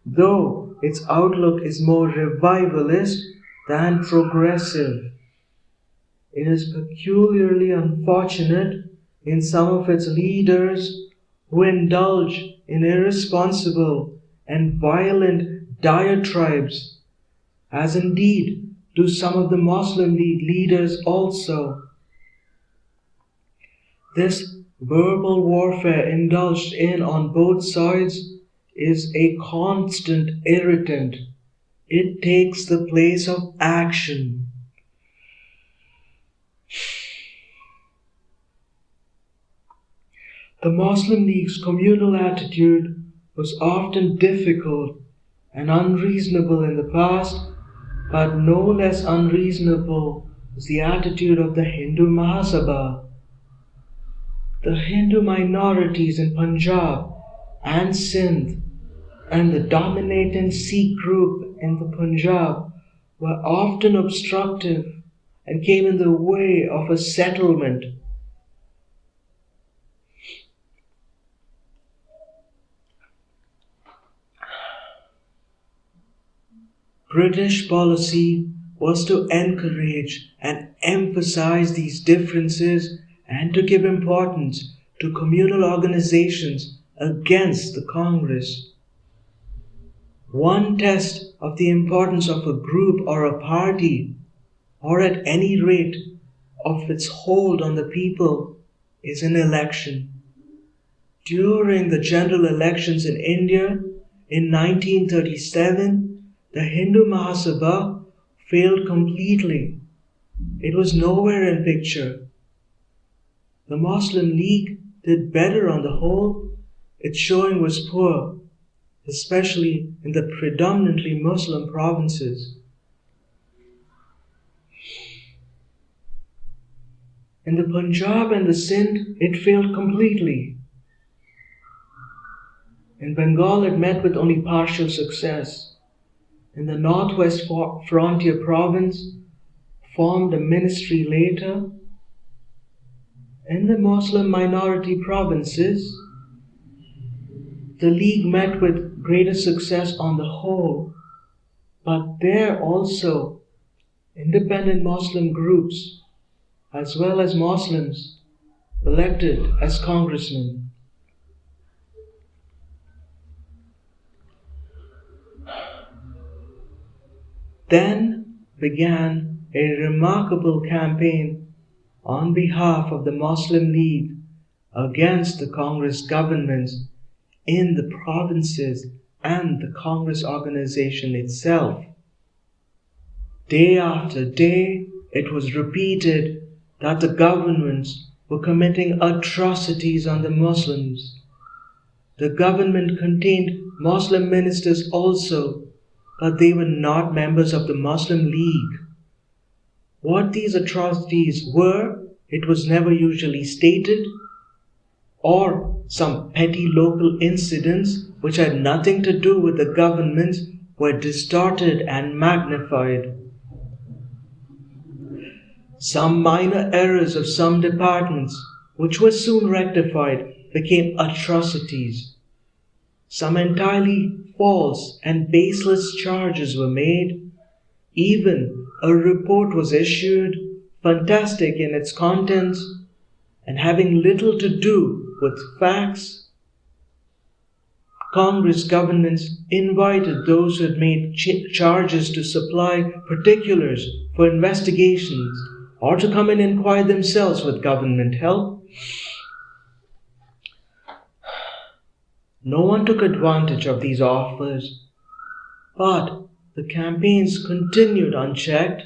S1: though its outlook is more revivalist than progressive. It is peculiarly unfortunate in some of its leaders who indulge in irresponsible and violent diatribes, as indeed do some of the Muslim League leaders also. This verbal warfare indulged in on both sides is a constant irritant. It takes the place of action. The Muslim League's communal attitude was often difficult and unreasonable in the past, but no less unreasonable was the attitude of the Hindu Mahasabha. The Hindu minorities in Punjab and Sindh and the dominating Sikh group in the Punjab were often obstructive and came in the way of a settlement. British policy was to encourage and emphasize these differences and to give importance to communal organizations against the Congress. One test of the importance of a group or a party, or at any rate of its hold on the people, is an election. During the general elections in India in 1937, the Hindu Mahasabha failed completely. It was nowhere in picture. The Muslim League did better on the whole. Its showing was poor, especially in the predominantly Muslim provinces. In the Punjab and the Sindh, it failed completely. In Bengal, it met with only partial success. In the northwest frontier province, formed a ministry later. In the Muslim minority provinces, the League met with greater success on the whole, but there also independent Muslim groups, as well as Muslims, elected as congressmen. Then began a remarkable campaign on behalf of the Muslim League against the Congress governments in the provinces and the Congress organization itself. Day after day, it was repeated that the governments were committing atrocities on the Muslims. The government contained Muslim ministers also, but they were not members of the Muslim League. What these atrocities were, it was never usually stated.
S2: or some petty local incidents which had nothing to do with the government were distorted and magnified. Some minor errors of some departments, which were soon rectified, became atrocities. Some entirely false and baseless charges were made. Even a report was issued, fantastic in its contents and having little to do with facts. Congress governments invited those who had made charges to supply particulars for investigations or to come and inquire themselves with government help. No one took advantage of these offers, but the campaigns continued unchecked.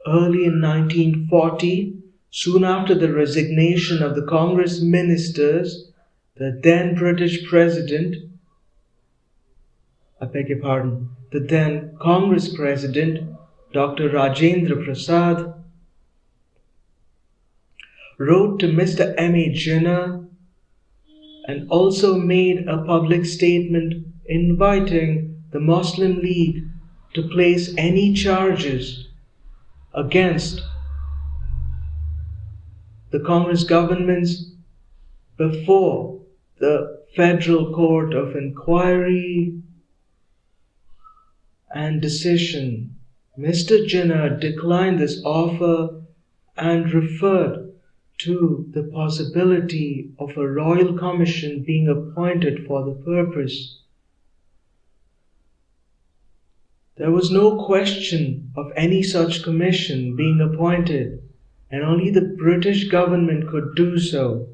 S2: Early in 1940, soon after the resignation of the Congress ministers, the then British President, the then Congress President, Dr. Rajendra Prasad, wrote to Mr. M.A. Jinnah and also made a public statement inviting the Muslim League to place any charges against the Congress governments before the Federal Court of Inquiry and Decision. Mr. Jinnah declined this offer and referred to the possibility of a royal commission being appointed for the purpose. There was no question of any such commission being appointed, and only the British government could do so.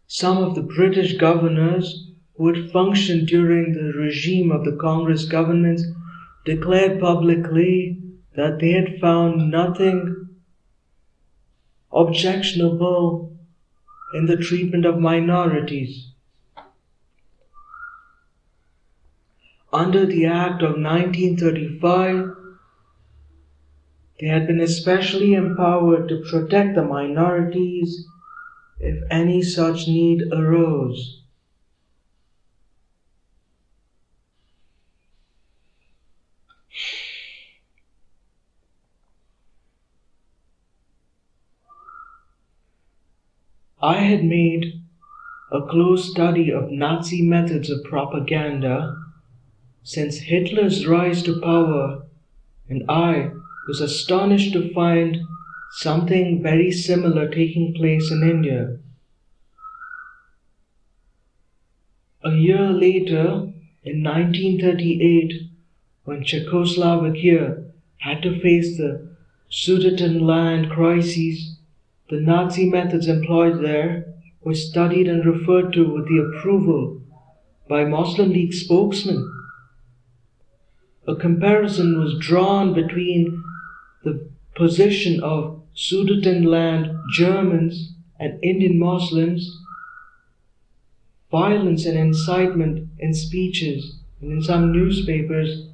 S2: Some of the British governors who had functioned during the regime of the Congress governments declared publicly that they had found nothing objectionable in the treatment of minorities. Under the Act of 1935, they had been especially empowered to protect the minorities if any such need arose. I had made a close study of Nazi methods of propaganda since Hitler's rise to power, and I was astonished to find something very similar taking place in India. A year later, in 1938, when Czechoslovakia had to face the Sudetenland crises, the Nazi methods employed there were studied and referred to with the approval by Muslim League spokesmen. A comparison was drawn between the position of Sudetenland Germans and Indian Muslims. Violence and incitement in speeches and in some newspapers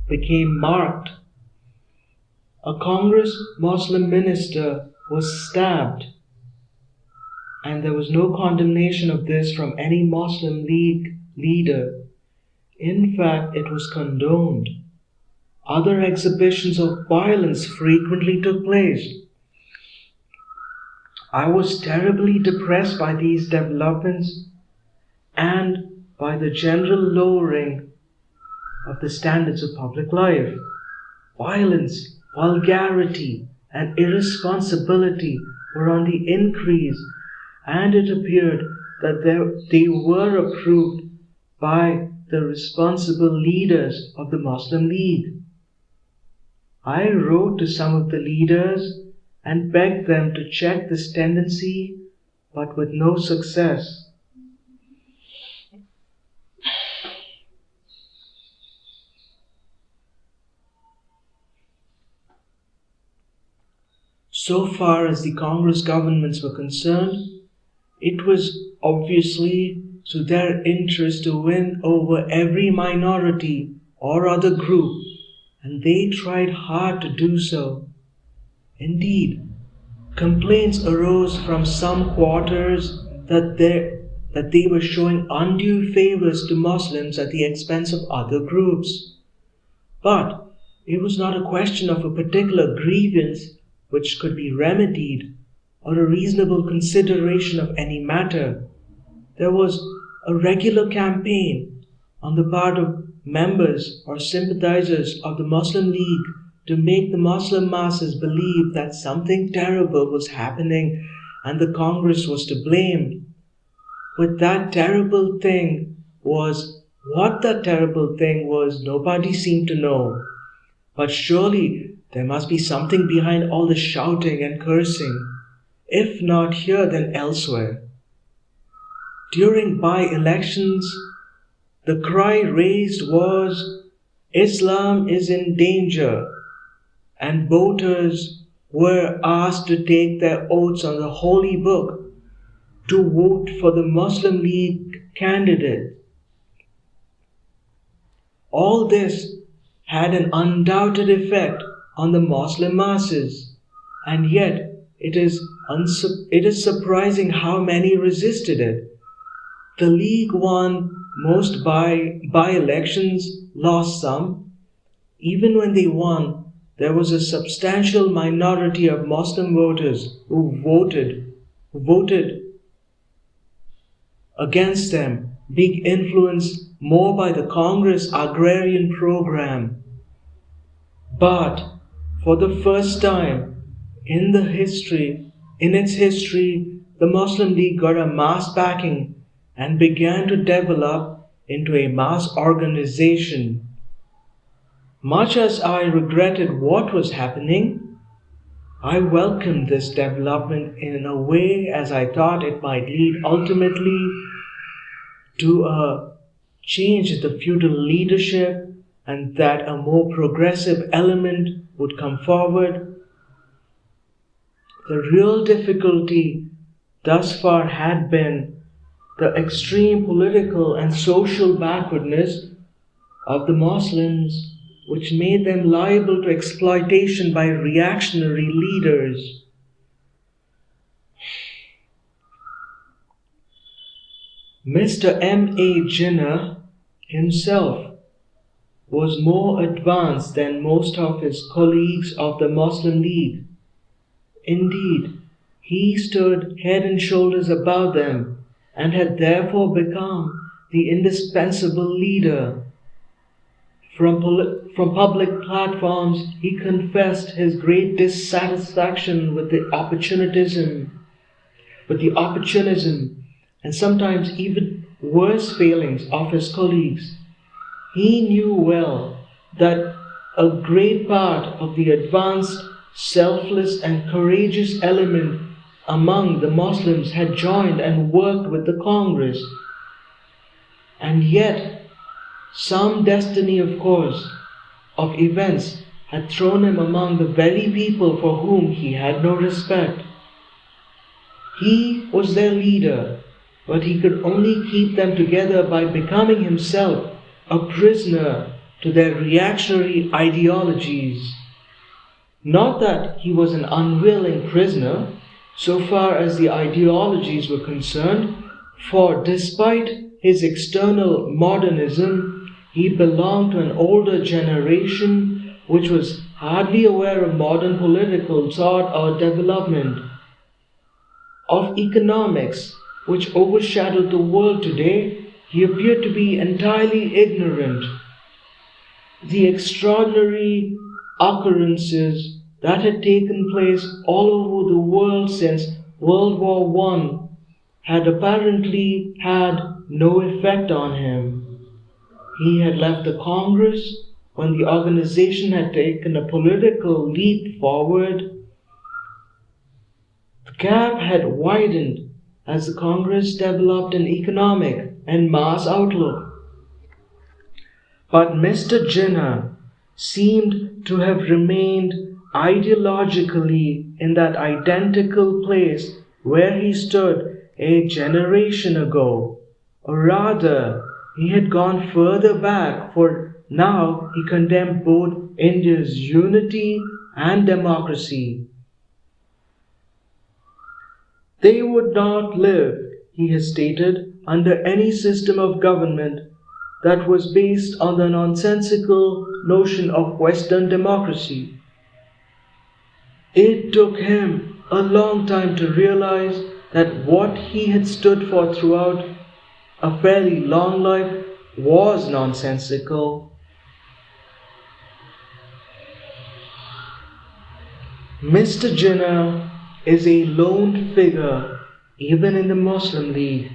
S2: became marked. A Congress Muslim minister was stabbed, and there was no condemnation of this from any Muslim League leader. In fact, it was condoned. Other exhibitions of violence frequently took place. I was terribly depressed by these developments and by the general lowering of the standards of public life. Violence, vulgarity, and irresponsibility were on the increase, and it appeared that they were approved by the responsible leaders of the Muslim League. I wrote to some of the leaders and begged them to check this tendency, but with no success. So far as the Congress governments were concerned, it was obviously to their interest to win over every minority or other group, and they tried hard to do so. Indeed, Complaints arose from some quarters that they were showing undue favors to Muslims at the expense of other groups. But it was not a question of a particular grievance which could be remedied or a reasonable consideration of any matter. There was a regular campaign on the part of members or sympathizers of the Muslim League to make the Muslim masses believe that something terrible was happening and the Congress was to blame. What that terrible thing was, nobody seemed to know. But surely there must be something behind all the shouting and cursing, if not here then elsewhere. During by-elections, the cry raised was, "Islam is in danger," and voters were asked to take their oaths on the Holy Book to vote for the Muslim League candidate. All this had an undoubted effect on the Muslim masses, and yet it is surprising how many resisted it. The League won most by-elections, lost some. Even when they won, there was a substantial minority of Muslim voters who voted against them, being influenced more by the Congress agrarian program. But for the first time in its history, the Muslim League got a mass backing and began to develop into a mass organization. Much as I regretted what was happening, I welcomed this development in a way as I thought it might lead ultimately to a change in the feudal leadership and that a more progressive element would come forward. The real difficulty thus far had been the extreme political and social backwardness of the Muslims, which made them liable to exploitation by reactionary leaders. Mr. M.A. Jinnah himself was more advanced than most of his colleagues of the Muslim League. Indeed, he stood head and shoulders above them and had therefore become the indispensable leader. From public platforms, he confessed his great dissatisfaction with the opportunism, and sometimes even worse failings of his colleagues. He knew well that a great part of the advanced, selfless and courageous element among the Muslims had joined and worked with the Congress. And yet, some destiny, of course, of events had thrown him among the very people for whom he had no respect. He was their leader, but he could only keep them together by becoming himself a prisoner to their reactionary ideologies. Not that he was an unwilling prisoner, so far as the ideologies were concerned, for despite his external modernism, he belonged to an older generation which was hardly aware of modern political thought or development, of economics, which overshadowed the world today. He appeared to be entirely ignorant. The extraordinary occurrences that had taken place all over the world since World War I had apparently had no effect on him. He had left the Congress when the organization had taken a political leap forward. The gap had widened as the Congress developed an economic and mass outlook. But Mr. Jinnah seemed to have remained ideologically in that identical place where he stood a generation ago, or rather, he had gone further back, for now he condemned both India's unity and democracy.
S1: They would not live, he has stated, under any system of government that was based on the nonsensical notion of Western democracy. It took him a long time to realize that what he had stood for throughout a fairly long life was nonsensical. Mr. Jinnah is a lone figure even in the Muslim League,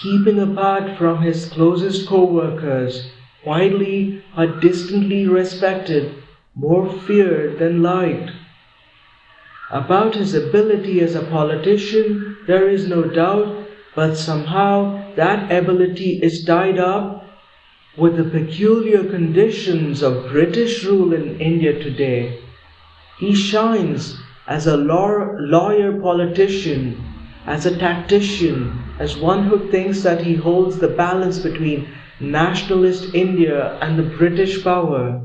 S1: keeping apart from his closest co-workers, widely but distantly respected, more feared than liked. About his ability as a politician, there is no doubt, but somehow that ability is tied up with the peculiar conditions of British rule in India today. He shines as a lawyer politician, as a tactician, as one who thinks that he holds the balance between nationalist India and the British power.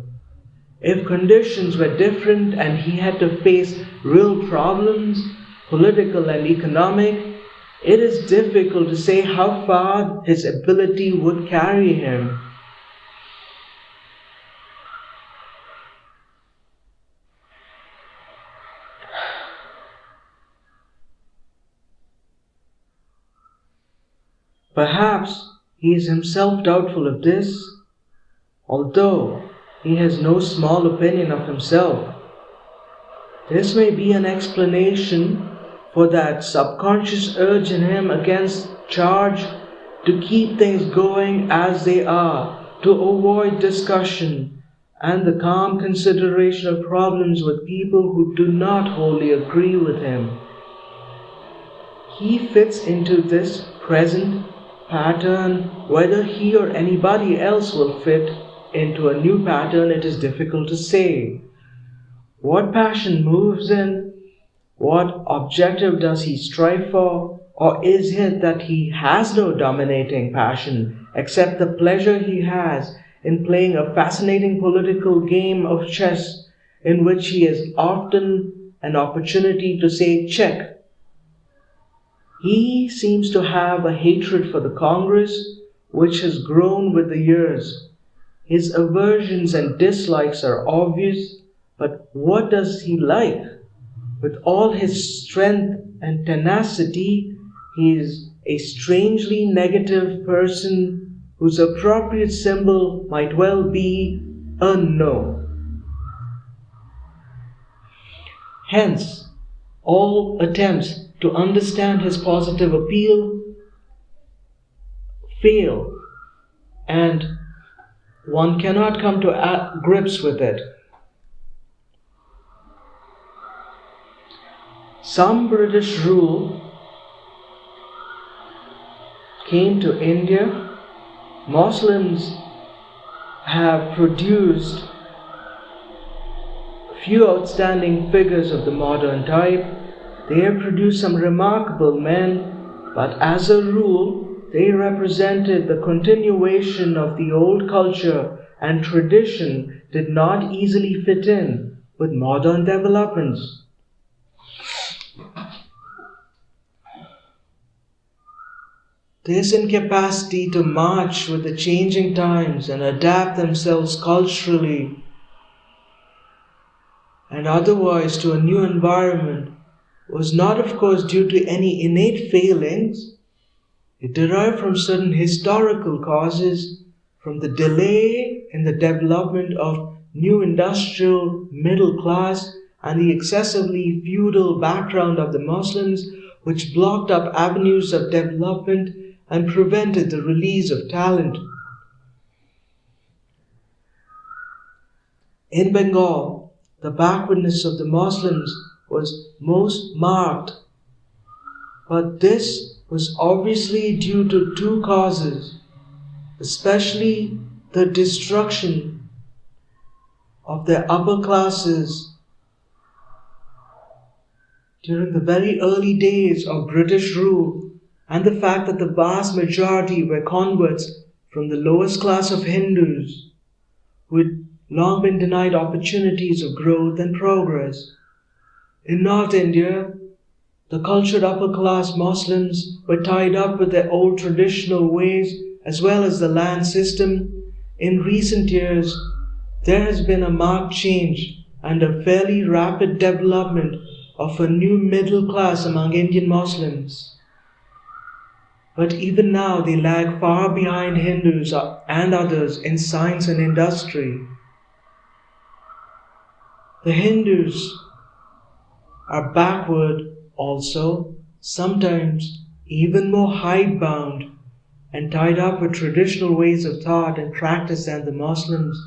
S1: If conditions were different and he had to face real problems, political and economic, it is difficult to say how far his ability would carry him. Perhaps he is himself doubtful of this, although he has no small opinion of himself. This may be an explanation for that subconscious urge in him against charge to keep things going as they are, to avoid discussion and the calm consideration of problems with people who do not wholly agree with him. He fits into this present pattern. Whether he or anybody else will fit into a new pattern, it is difficult to say. What passion moves him? What objective does he strive for? Or is it that he has no dominating passion except the pleasure he has in playing a fascinating political game of chess in which he has often an opportunity to say check? He seems to have a hatred for the Congress which has grown with the years. His aversions and dislikes are obvious, but what does he like? With all his strength and tenacity, he is a strangely negative person whose appropriate symbol might well be a no. Hence, all attempts to understand his positive appeal fail, and one cannot come to grips with it. Some British rule came to India. Muslims have produced few outstanding figures of the modern type. They have produced some remarkable men, but as a rule, they represented the continuation of the old culture, and tradition did not easily fit in with modern developments. This incapacity to march with the changing times and adapt themselves culturally and otherwise to a new environment was not, of course, due to any innate failings. It derived from certain historical causes, from the delay in the development of new industrial middle class and the excessively feudal background of the Muslims, which blocked up avenues of development and prevented the release of talent. In Bengal, the backwardness of the Muslims was most marked, but this was obviously due to two causes, especially the destruction of their upper classes during the very early days of British rule, and the fact that the vast majority were converts from the lowest class of Hindus who had long been denied opportunities of growth and progress. In North India, The cultured upper-class Muslims were tied up with their old traditional ways as well as the land system. In recent years, there has been a marked change and a fairly rapid development of a new middle class among Indian Muslims. But even now they lag far behind Hindus and others in science and industry. The Hindus are backward also, sometimes even more hidebound and tied up with traditional ways of thought and practice than the Muslims,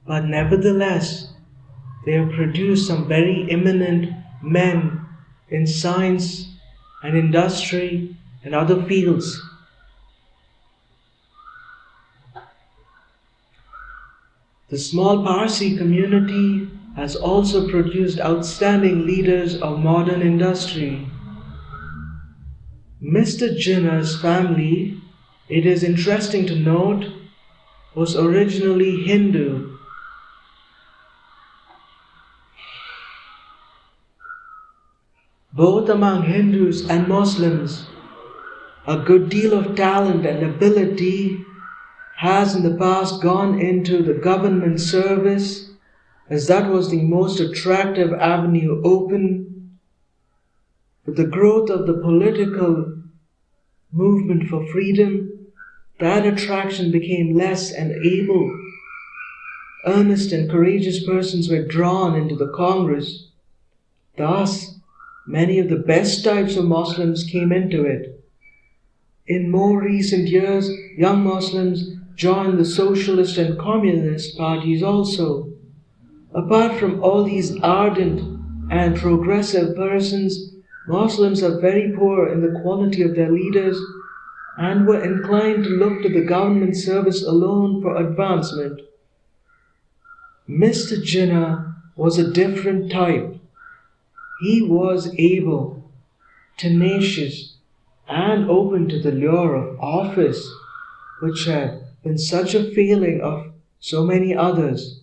S1: but nevertheless they have produced some very eminent men in science and industry and other fields. The small Parsi community has also produced outstanding leaders of modern industry. Mr. Jinnah's family, it is interesting to note, was originally Hindu. Both among Hindus and Muslims, a good deal of talent and ability has in the past gone into the government service, as that was the most attractive avenue open. With the growth of the political movement for freedom, that attraction became less and able. Earnest and courageous persons were drawn into the Congress. Thus, many of the best types of Muslims came into it. In more recent years, young Muslims joined the socialist and communist parties also. Apart from all these ardent and progressive persons, Muslims are very poor in the quality of their leaders and were inclined to look to the government service alone for advancement. Mr. Jinnah was a different type. He was able, tenacious, and open to the lure of office, which had been such a failing of so many others.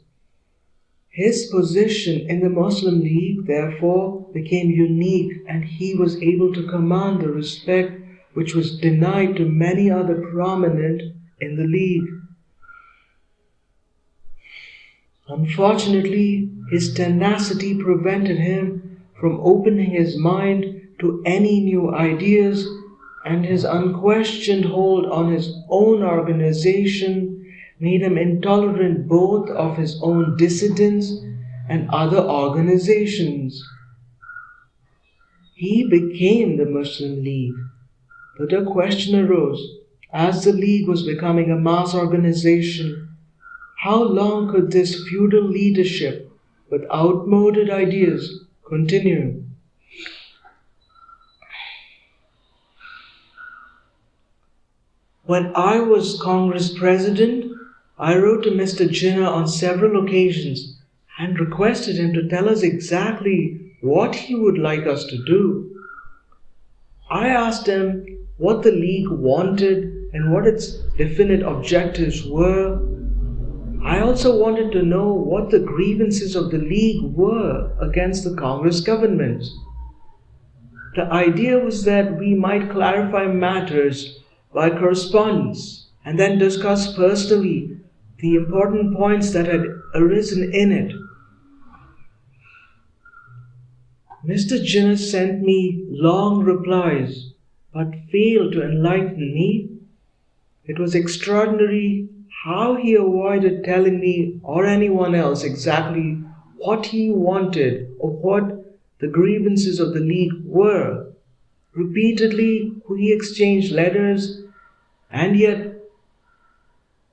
S1: His position in the Muslim League, therefore, became unique, and he was able to command the respect which was denied to many other prominent in the League. Unfortunately, his tenacity prevented him from opening his mind to any new ideas, and his unquestioned hold on his own organization made him intolerant both of his own dissidents and other organizations. He became the Muslim League, but a question arose, as the League was becoming a mass organization, how long could this feudal leadership with outmoded ideas continue? When I was Congress President, I wrote to Mr. Jinnah on several occasions and requested him to tell us exactly what he would like us to do. I asked him what the League wanted and what its definite objectives were. I also wanted to know what the grievances of the League were against the Congress government. The idea was that we might clarify matters by correspondence and then discuss personally the important points that had arisen in it. Mr. Jinnah sent me long replies but failed to enlighten me. It was extraordinary how he avoided telling me or anyone else exactly what he wanted or what the grievances of the League were. Repeatedly we exchanged letters, and yet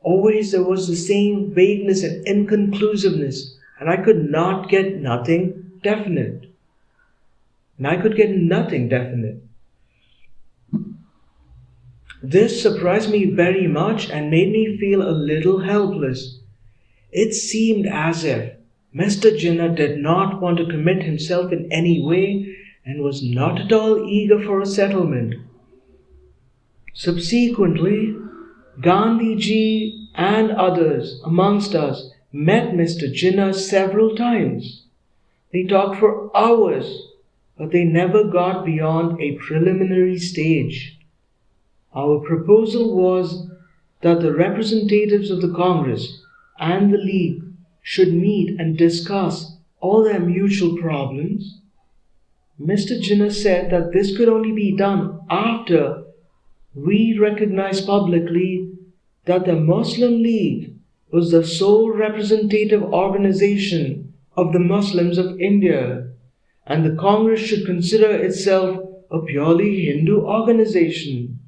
S1: always there was the same vagueness and inconclusiveness, and I could not get nothing definite. This surprised me very much and made me feel a little helpless. It seemed as if Mr. Jinnah did not want to commit himself in any way and was not at all eager for a settlement. Subsequently, Gandhiji and others amongst us met Mr. Jinnah several times. They talked for hours
S2: but they never got beyond a preliminary stage. Our proposal was that the representatives of the Congress and the League should meet and discuss all their mutual problems. Mr. Jinnah said that this could only be done after we recognize publicly that the Muslim League was the sole representative organization of the Muslims of India, and the Congress should consider itself a purely Hindu organization.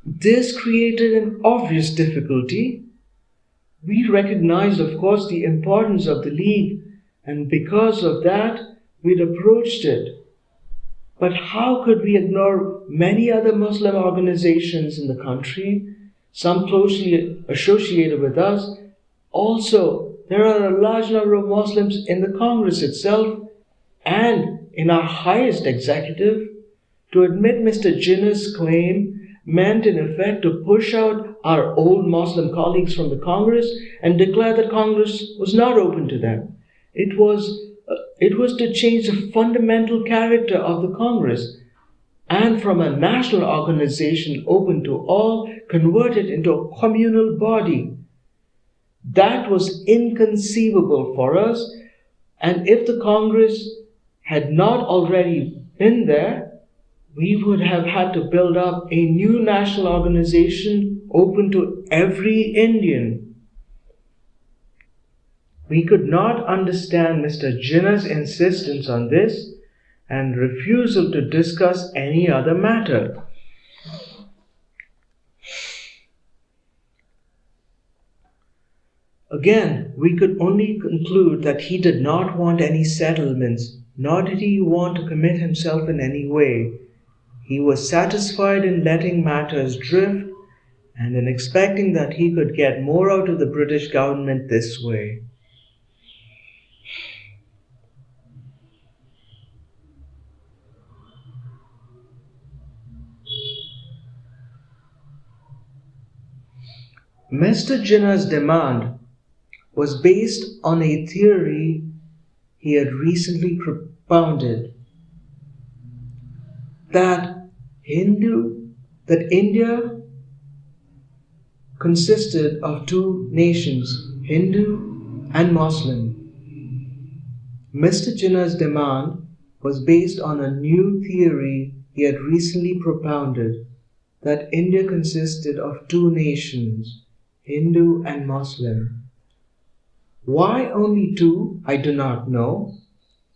S2: This created an obvious difficulty. We recognized, of course, the importance of the League, and because of that, we'd approached it. But how could we ignore many other Muslim organizations in the country, some closely associated with us? Also, there are a large number of Muslims in the Congress itself and in our highest executive. To admit Mr. Jinnah's claim meant in effect to push out our old Muslim colleagues from the Congress and declare that Congress was not open to them. It was to change the fundamental character of the Congress, and from a national organization open to all, convert it into a communal body. That was inconceivable for us, and if the Congress had not already been there, we would have had to build up a new national organization open to every Indian. We could not understand Mr. Jinnah's insistence on this and refusal to discuss any other matter. Again, we could only conclude that he did not want any settlements, nor did he want to commit himself in any way. He was satisfied in letting matters drift and in expecting that he could get more out of the British government this way. Mr. Jinnah's demand was based on a theory he had recently propounded that India consisted of two nations, Hindu and Muslim. Mr. Jinnah's demand was based on a new theory he had recently propounded that India consisted of two nations, Hindu and Muslim. Why only two, I do not know,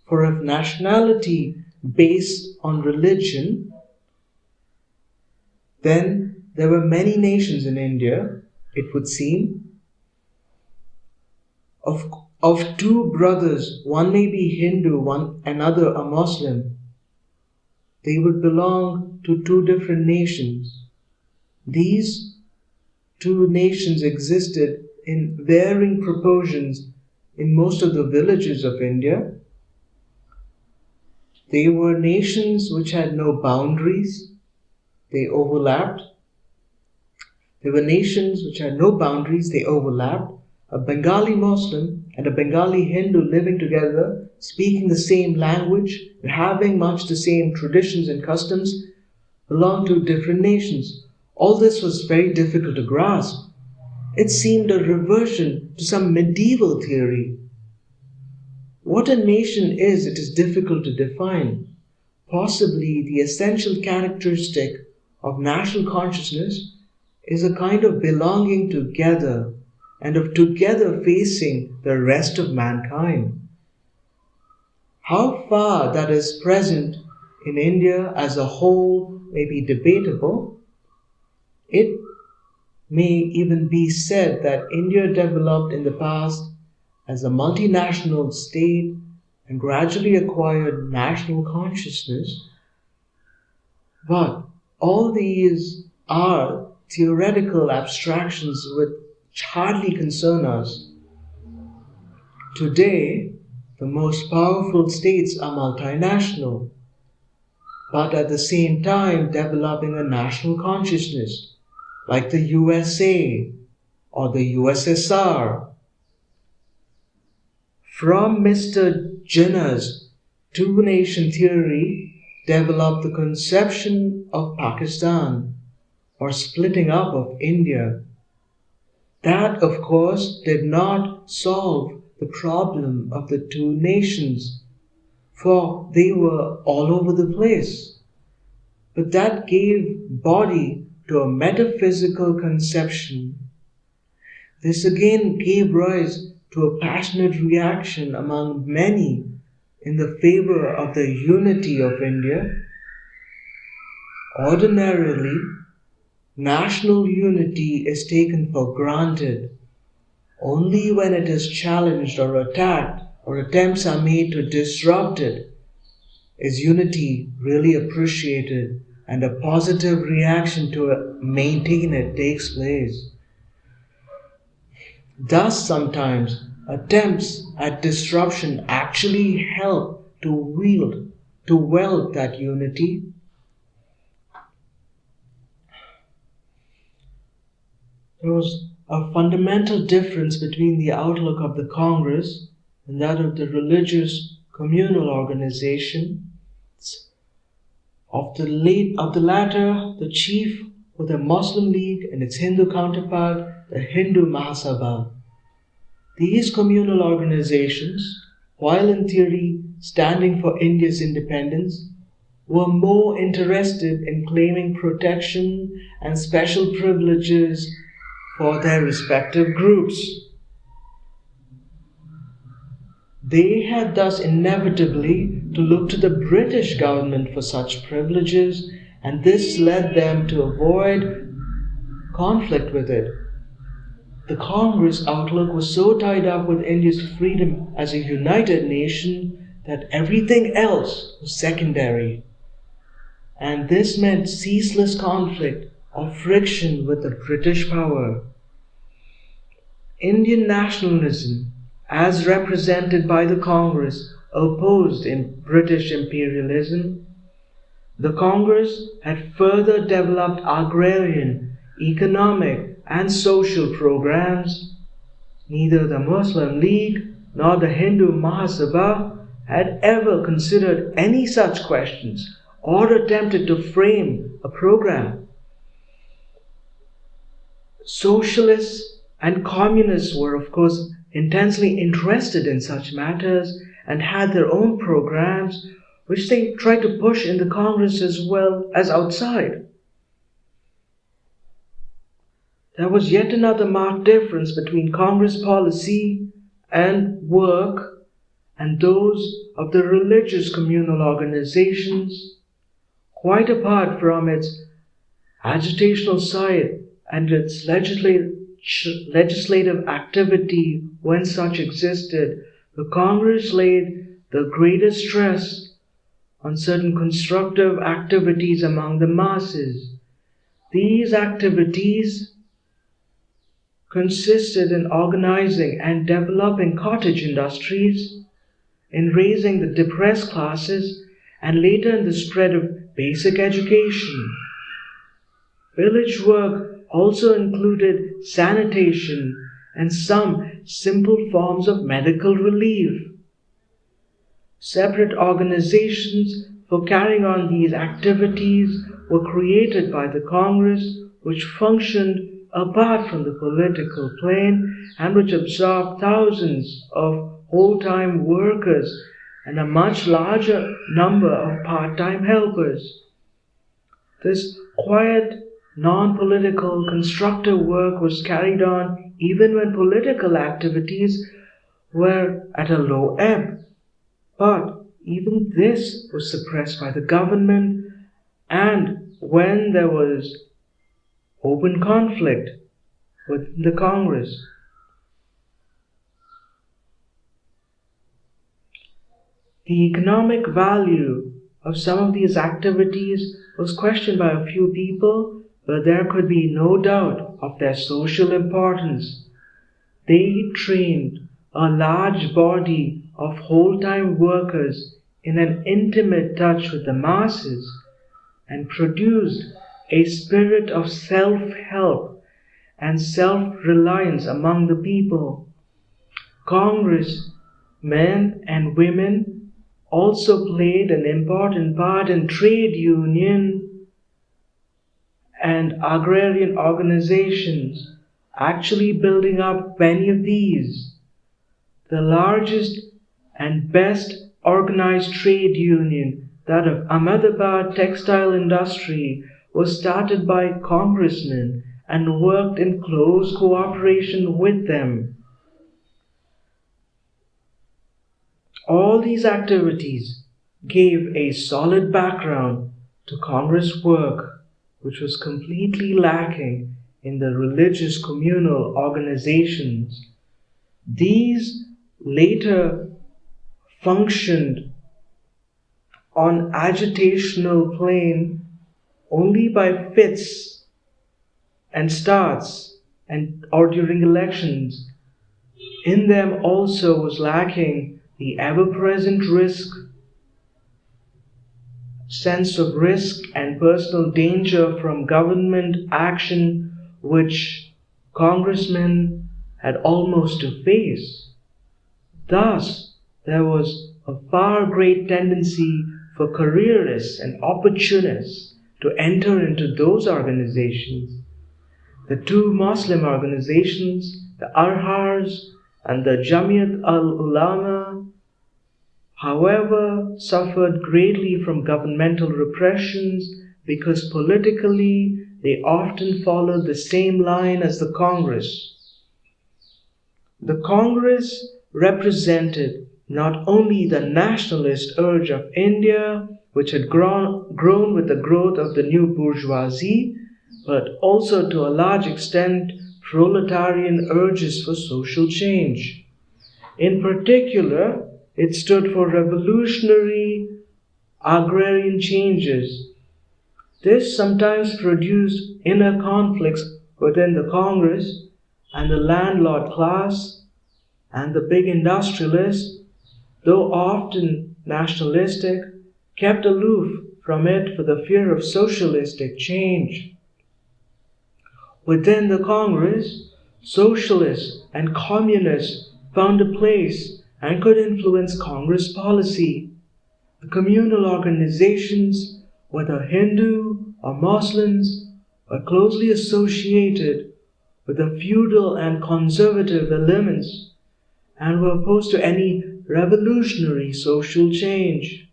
S2: for if nationality based on religion, then there were many nations in India, it would seem. Of two brothers, one may be Hindu, another a Muslim. They would belong to two different nations. These two nations existed in varying proportions in most of the villages of India. They were nations which had no boundaries. They overlapped. There were nations which had no boundaries. They overlapped. A Bengali Muslim and a Bengali Hindu living together, speaking the same language, and having much the same traditions and customs, belonged to different nations. All this was very difficult to grasp. It seemed a reversion to some medieval theory. What a nation is, it is difficult to define. Possibly the essential characteristic of national consciousness is a kind of belonging together and of together facing the rest of mankind. How far that is present in India as a whole may be debatable. It may even be said that India developed in the past as a multinational state and gradually acquired national consciousness. But all these are theoretical abstractions which hardly concern us. Today, the most powerful states are multinational, but at the same time developing a national consciousness, like the USA or the USSR. From Mr. Jinnah's two-nation theory developed the conception of Pakistan, or splitting up of India. That, of course, did not solve the problem of the two nations, for they were all over the place. But that gave body to a metaphysical conception. This again gave rise to a passionate reaction among many in the favor of the unity of India. Ordinarily, national unity is taken for granted. Only when it is challenged or attacked or attempts are made to disrupt it is unity really appreciated and a positive reaction to maintain it takes place. Thus, sometimes attempts at disruption actually help to weld that unity. There was a fundamental difference between the outlook of the Congress and that of the religious communal organization. Of the latter, the chief was the Muslim League and its Hindu counterpart, the Hindu Mahasabha. These communal organizations, while in theory standing for India's independence, were more interested in claiming protection and special privileges for their respective groups. They had thus inevitably to look to the British government for such privileges, and this led them to avoid conflict with it. The Congress outlook was so tied up with India's freedom as a united nation that everything else was secondary. And this meant ceaseless conflict or friction with the British power. Indian nationalism, as represented by the Congress, opposed in British imperialism. The Congress had further developed agrarian, economic, and social programs. Neither the Muslim League nor the Hindu Mahasabha had ever considered any such questions or attempted to frame a program. Socialists and communists were, of course, intensely interested in such matters and had their own programs, which they tried to push in the Congress as well as outside. There was yet another marked difference between Congress policy and work and those of the religious communal organizations. Quite apart from its agitational side and its legislative activity when such existed, the Congress laid the greatest stress on certain constructive activities among the masses. These activities consisted in organizing and developing cottage industries, in raising the depressed classes, and later in the spread of basic education. Village work also included sanitation and some simple forms of medical relief. Separate organizations for carrying on these activities were created by the Congress, which functioned apart from the political plane and which absorbed thousands of whole-time workers and a much larger number of part-time helpers. This quiet, non-political, constructive work was carried on even when political activities were at a low ebb. But even this was suppressed by the government, and when there was open conflict with the Congress. The economic value of some of these activities was questioned by a few people, but there could be no doubt of their social importance. They trained a large body of whole-time workers in an intimate touch with the masses and produced a spirit of self-help and self-reliance among the people. Congress men and women also played an important part in trade union and agrarian organizations, actually building up many of these. The largest and best organized trade union, that of Ahmedabad textile industry, was started by congressmen and worked in close cooperation with them. All these activities gave a solid background to Congress work, which was completely lacking in the religious communal organizations. These later functioned on agitational plane only by fits and starts or during elections. In them also was lacking the ever-present sense of risk and personal danger from government action, which congressmen had almost to face. Thus, there was a far great tendency for careerists and opportunists to enter into those organizations. The two Muslim organizations, the Arhars and the Jamiat al-Ulama, however, suffered greatly from governmental repressions because politically they often followed the same line as the Congress. The Congress represented not only the nationalist urge of India, which had grown with the growth of the new bourgeoisie, but also to a large extent proletarian urges for social change. In particular, it stood for revolutionary agrarian changes. This sometimes produced inner conflicts within the Congress, and the landlord class and the big industrialists, though often nationalistic, kept aloof from it for the fear of socialistic change. Within the Congress, socialists and communists found a place and could influence Congress policy. The communal organizations, whether Hindu or Muslims, were closely associated with the feudal and conservative elements and were opposed to any revolutionary social change.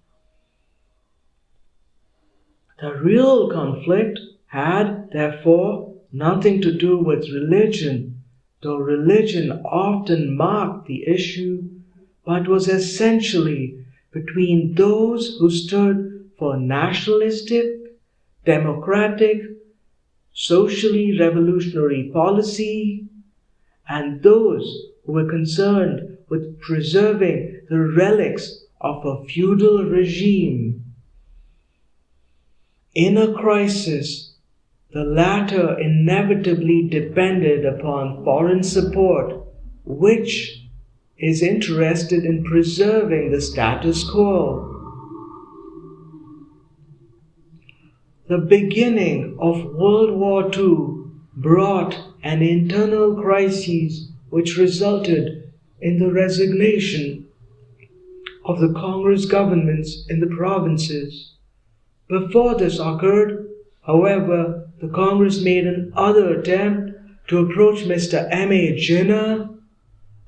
S2: The real conflict had, therefore, nothing to do with religion, though religion often marked the issue, but was essentially between those who stood for nationalistic, democratic, socially revolutionary policy, and those who were concerned with preserving the relics of a feudal regime. In a crisis, the latter inevitably depended upon foreign support, which is interested in preserving the status quo. The beginning of World War II brought an internal crisis which resulted in the resignation of the Congress governments in the provinces. Before this occurred, however, the Congress made another attempt to approach Mr. M.A. Jinnah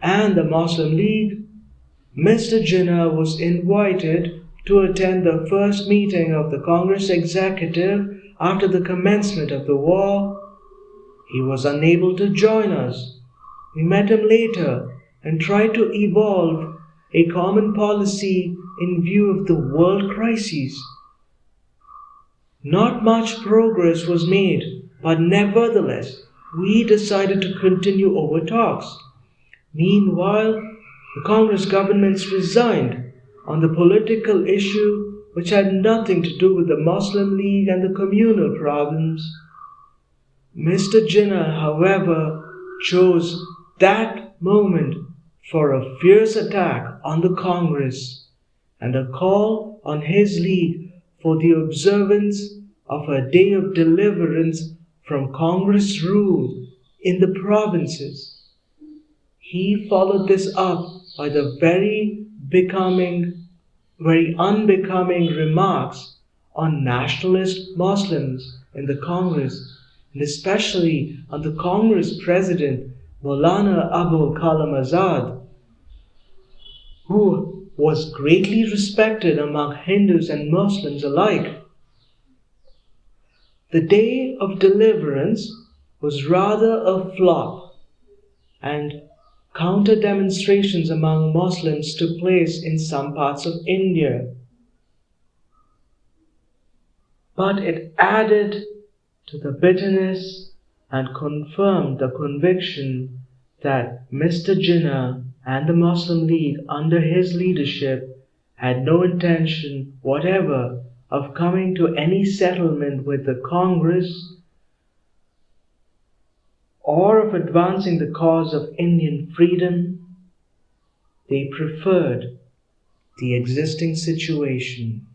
S2: and the Muslim League. Mr. Jinnah was invited to attend the first meeting of the Congress executive after the commencement of the war. He was unable to join us. We met him later and tried to evolve a common policy in view of the world crises. Not much progress was made, but nevertheless, we decided to continue over talks. Meanwhile, the Congress governments resigned on the political issue which had nothing to do with the Muslim League and the communal problems. Mr. Jinnah, however, chose that moment for a fierce attack on the Congress and a call on his league for the observance of a day of deliverance from Congress rule in the provinces. He followed this up by the very unbecoming remarks on nationalist Muslims in the Congress, and especially on the Congress President Maulana Abul Kalam Azad, who was greatly respected among Hindus and Muslims alike. The day of deliverance was rather a flop, and counter demonstrations among Muslims took place in some parts of India. But it added to the bitterness and confirmed the conviction that Mr. Jinnah and the Muslim League under his leadership had no intention whatever of coming to any settlement with the Congress or of advancing the cause of Indian freedom. They preferred the existing situation.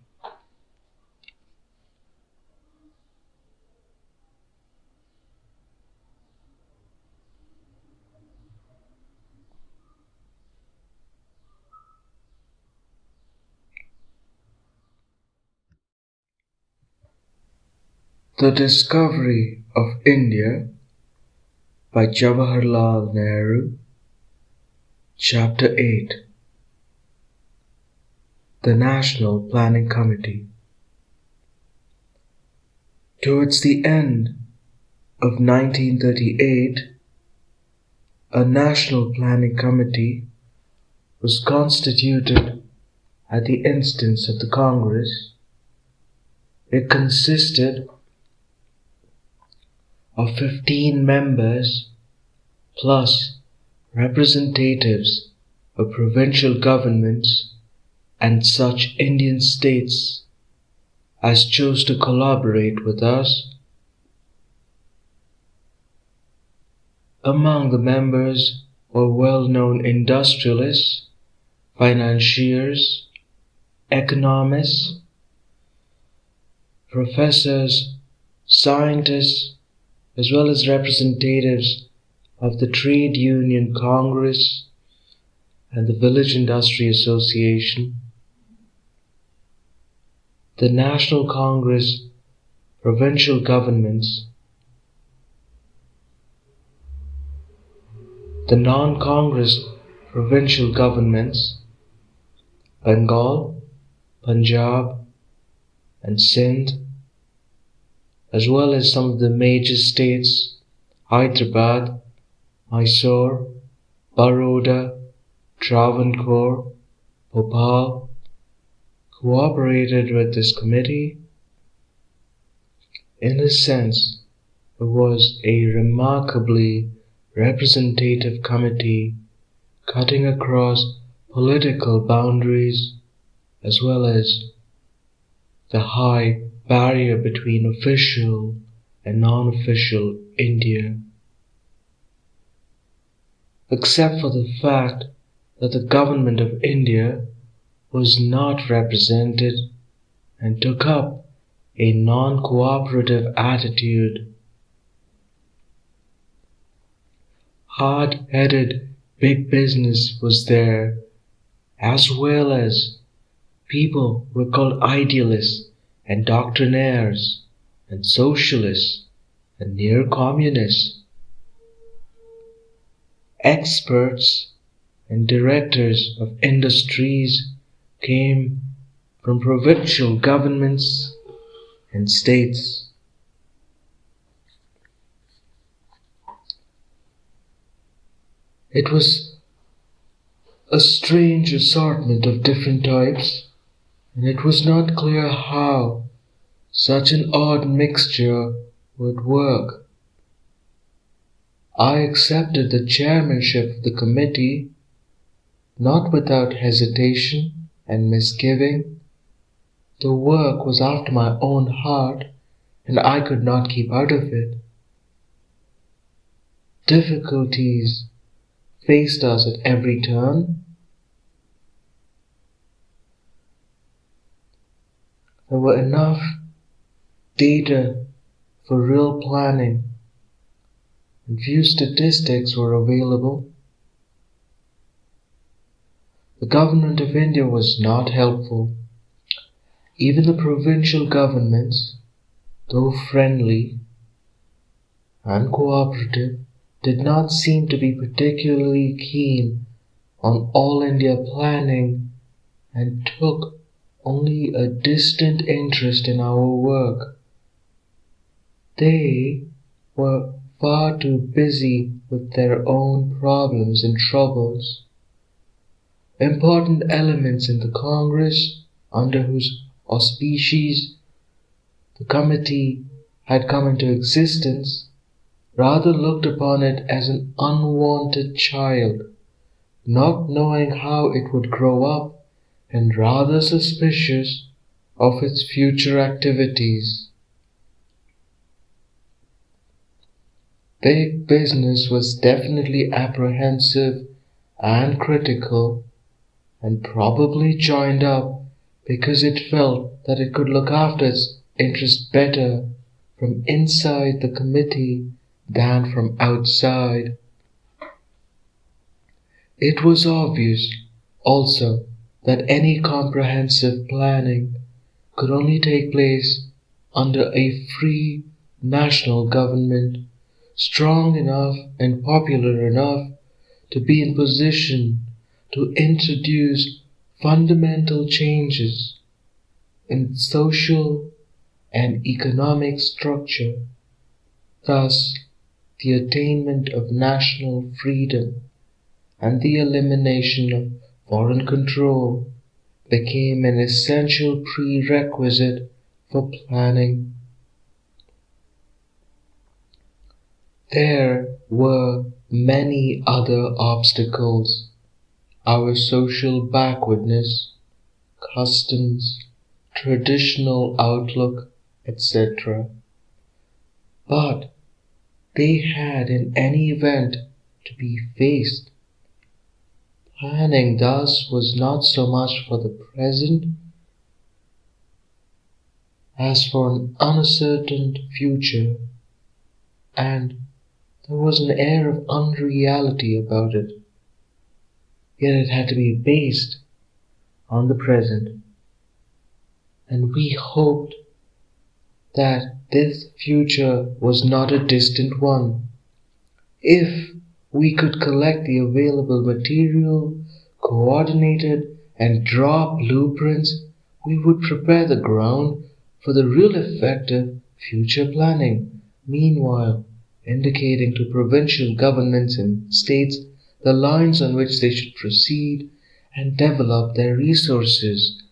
S1: The Discovery of India by Jawaharlal Nehru. Chapter 8. The National Planning Committee. Towards the end of 1938, a National Planning Committee was constituted at the instance of the Congress. It consisted of 15 members plus representatives of provincial governments and such Indian states as chose to collaborate with us. Among the members were well-known industrialists, financiers, economists, professors, scientists, as well as representatives of the Trade Union Congress and the Village Industry Association, the National Congress, provincial governments, the non-Congress provincial governments, Bengal, Punjab, and Sindh, as well as some of the major states, Hyderabad, Mysore, Baroda, Travancore, Bhopal, cooperated with this committee. In a sense, it was a remarkably representative committee cutting across political boundaries as well as the high barrier between official and non-official India. Except for the fact that the government of India was not represented and took up a non-cooperative attitude. Hard-headed big business was there, as well as people were called idealists and doctrinaires and socialists and near-communists. Experts and directors of industries came from provincial governments and states. It was a strange assortment of different types, and it was not clear how such an odd mixture would work. I accepted the chairmanship of the committee, not without hesitation and misgiving. The work was after my own heart, and I could not keep out of it. Difficulties faced us at every turn. There were enough data for real planning, and few statistics were available.
S2: the government of India was not helpful. Even the provincial governments, though friendly and cooperative, did not seem to be particularly keen on all India planning and took only a distant interest in our work. They were far too busy with their own problems and troubles. Important elements in the Congress, under whose auspices the committee had come into existence, rather looked upon it as an unwanted child, not knowing how it would grow up and rather suspicious of its future activities. Big business was definitely apprehensive and critical, and probably joined up because it felt that it could look after its interests better from inside the committee than from outside. It was obvious also that any comprehensive planning could only take place under a free national government, strong enough and popular enough to be in position to introduce fundamental changes in social and economic structure, thus the attainment of national freedom and the elimination of foreign control became an essential prerequisite for planning. There were many other obstacles: our social backwardness, customs, traditional outlook, etc. But they had in any event to be faced. Planning thus was not so much for the present as for an uncertain future, and there was an air of unreality about it. Yet it had to be based on the present, and we hoped that this future was not a distant one. If we could collect the available material, coordinate it, and draw blueprints, we would prepare the ground for the real effective future planning, meanwhile indicating to provincial governments and states the lines on which they should proceed and develop their resources.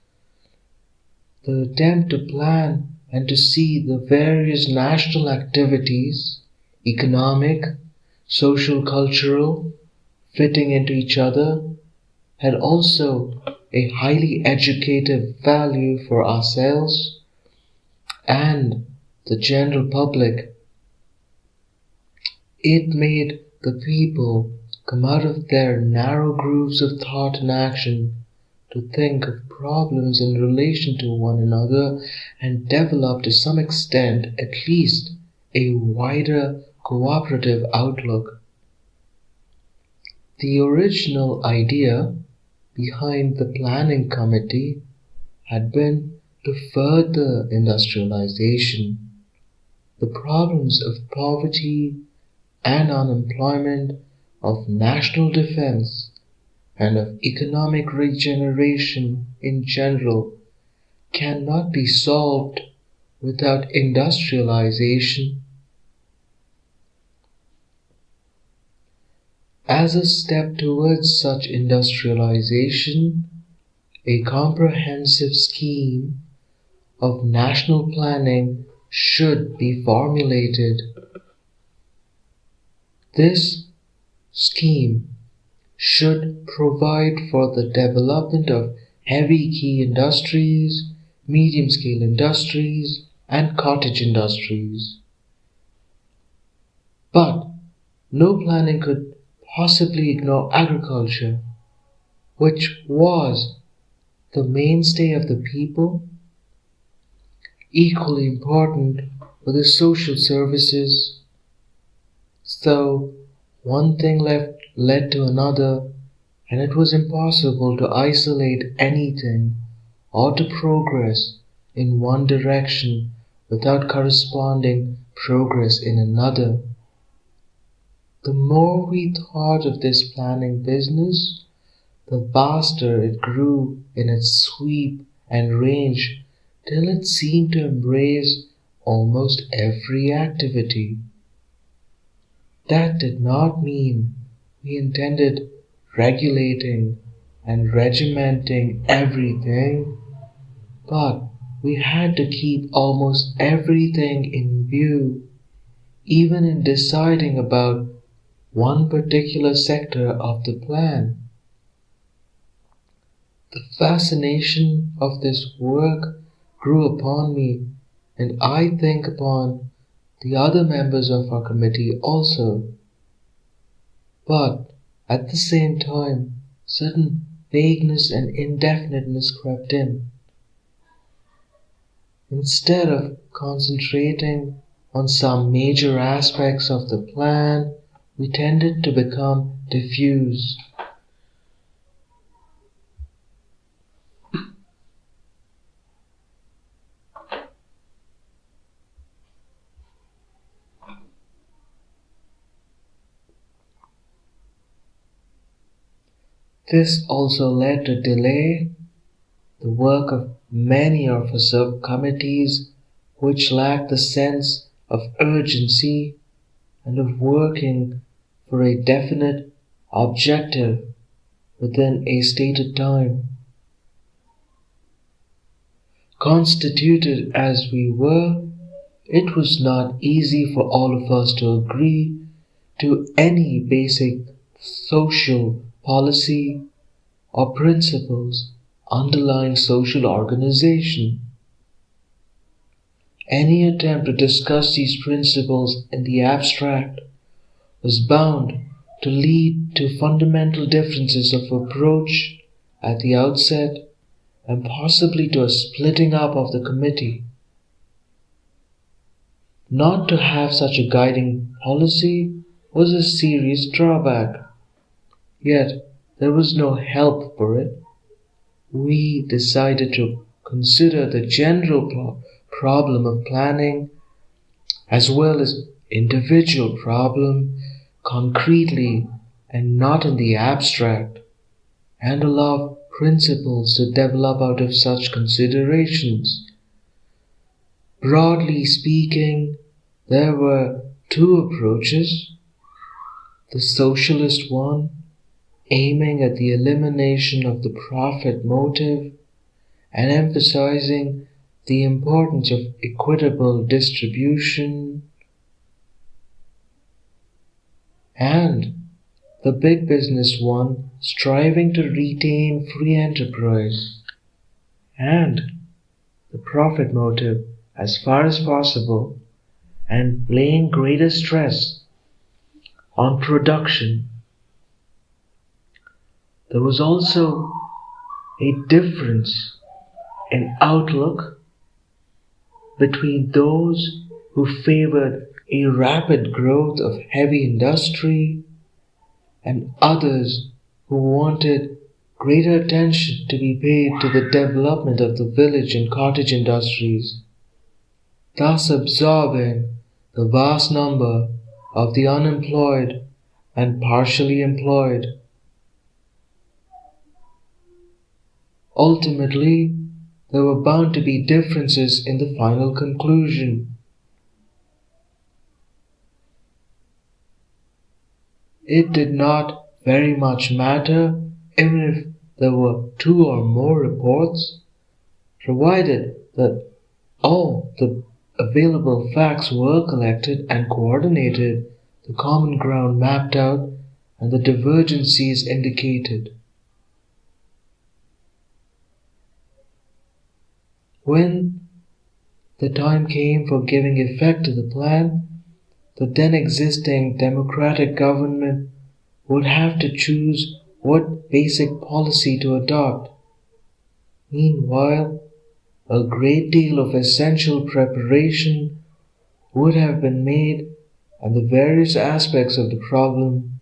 S2: The attempt to plan and to see the various national activities, economic, social, cultural, fitting into each other, had also a highly educative value for ourselves and the general public. It made the people come out of their narrow grooves of thought and action to think of problems in relation to one another and develop to some extent at least a wider cooperative outlook. The original idea behind the planning committee had been to further industrialization. The problems of poverty and unemployment, of national defense, and of economic regeneration in general cannot be solved without industrialization. As a step towards such industrialization, a comprehensive scheme of national planning should be formulated. This scheme should provide for the development of heavy key industries, medium-scale industries, and cottage industries. But no planning could possibly ignore agriculture, which was the mainstay of the people. Equally important were the social services. So one thing led to another, and it was impossible to isolate anything or to progress in one direction without corresponding progress in another. The more we thought of this planning business, the vaster it grew in its sweep and range till it seemed to embrace almost every activity. That did not mean we intended regulating and regimenting everything, but we had to keep almost everything in view, even in deciding about one particular sector of the plan. The fascination of this work grew upon me, and I think upon the other members of our committee also. But at the same time, certain vagueness and indefiniteness crept in. Instead of concentrating on some major aspects of the plan, we tended to become diffuse. This also led to delay the work of many of our subcommittees, which lacked the sense of urgency and of working for a definite objective within a stated time. Constituted as we were, it was not easy for all of us to agree to any basic social policy or principles underlying social organization. Any attempt to discuss these principles in the abstract was bound to lead to fundamental differences of approach at the outset and possibly to a splitting up of the committee. Not to have such a guiding policy was a serious drawback, yet there was no help for it. We decided to consider the general problem of planning as well as individual problem concretely and not in the abstract, and allow principles to develop out of such considerations. Broadly speaking, there were two approaches: the socialist one, aiming at the elimination of the profit motive and emphasizing the importance of equitable distribution, and the big business one, striving to retain free enterprise and the profit motive as far as possible, and laying greater stress on production. There was also a difference in outlook between those who favored a rapid growth of heavy industry and others who wanted greater attention to be paid to the development of the village and cottage industries, thus absorbing the vast number of the unemployed and partially employed. Ultimately, there were bound to be differences in the final conclusion. It did not very much matter even if there were 2 or more reports, provided that all the available facts were collected and coordinated, the common ground mapped out, and the divergencies indicated. When the time came for giving effect to the plan, the then existing democratic government would have to choose what basic policy to adopt. Meanwhile, a great deal of essential preparation would have been made, and the various aspects of the problem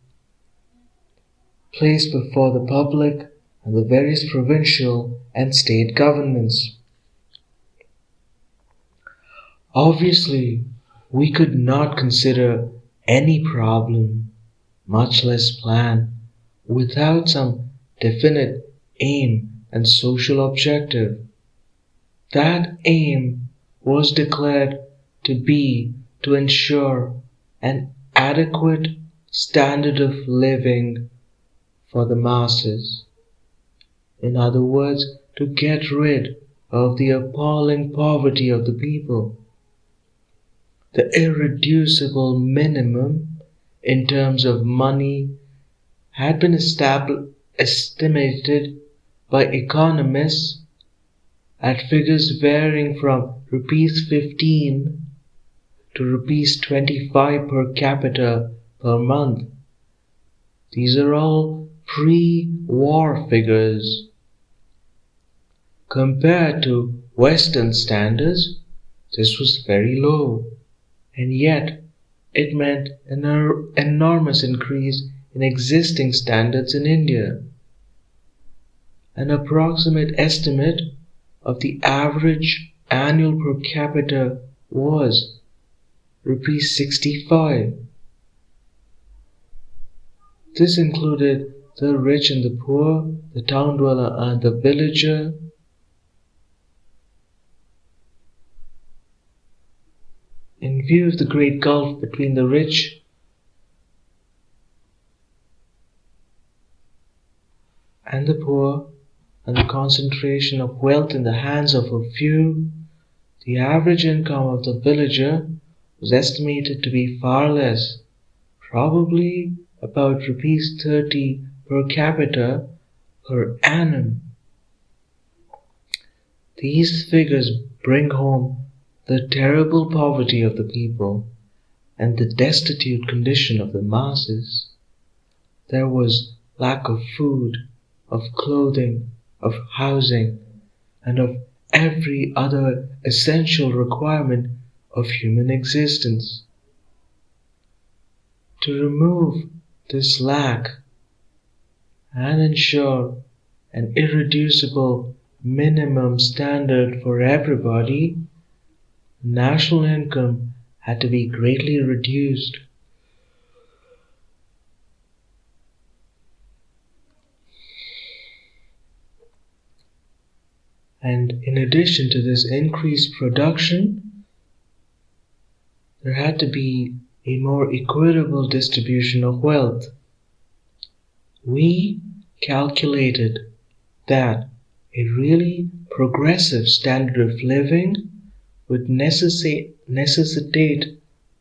S2: placed before the public and the various provincial and state governments. Obviously, we could not consider any problem, much less plan, without some definite aim and social objective. That aim was declared to be to ensure an adequate standard of living for the masses. In other words, to get rid of the appalling poverty of the people. The irreducible minimum in terms of money had been estimated by economists at figures varying from rupees 15 to rupees 25 per capita per month. These are all pre-war figures. Compared to Western standards, this was very low, and yet it meant an enormous increase in existing standards in India. An approximate estimate of the average annual per capita was rupees 65. This included the rich and the poor, the town dweller and the villager. In view of the great gulf between the rich and the poor, and the concentration of wealth in the hands of a few, the average income of the villager was estimated to be far less, probably about rupees 30 per capita per annum. These figures bring home the terrible poverty of the people and the destitute condition of the masses. There was lack of food, of clothing, of housing, and of every other essential requirement of human existence. To remove this lack and ensure an irreducible minimum standard for everybody, national income had to be greatly reduced. And in addition to this increased production, there had to be a more equitable distribution of wealth. We calculated that a really progressive standard of living would necessitate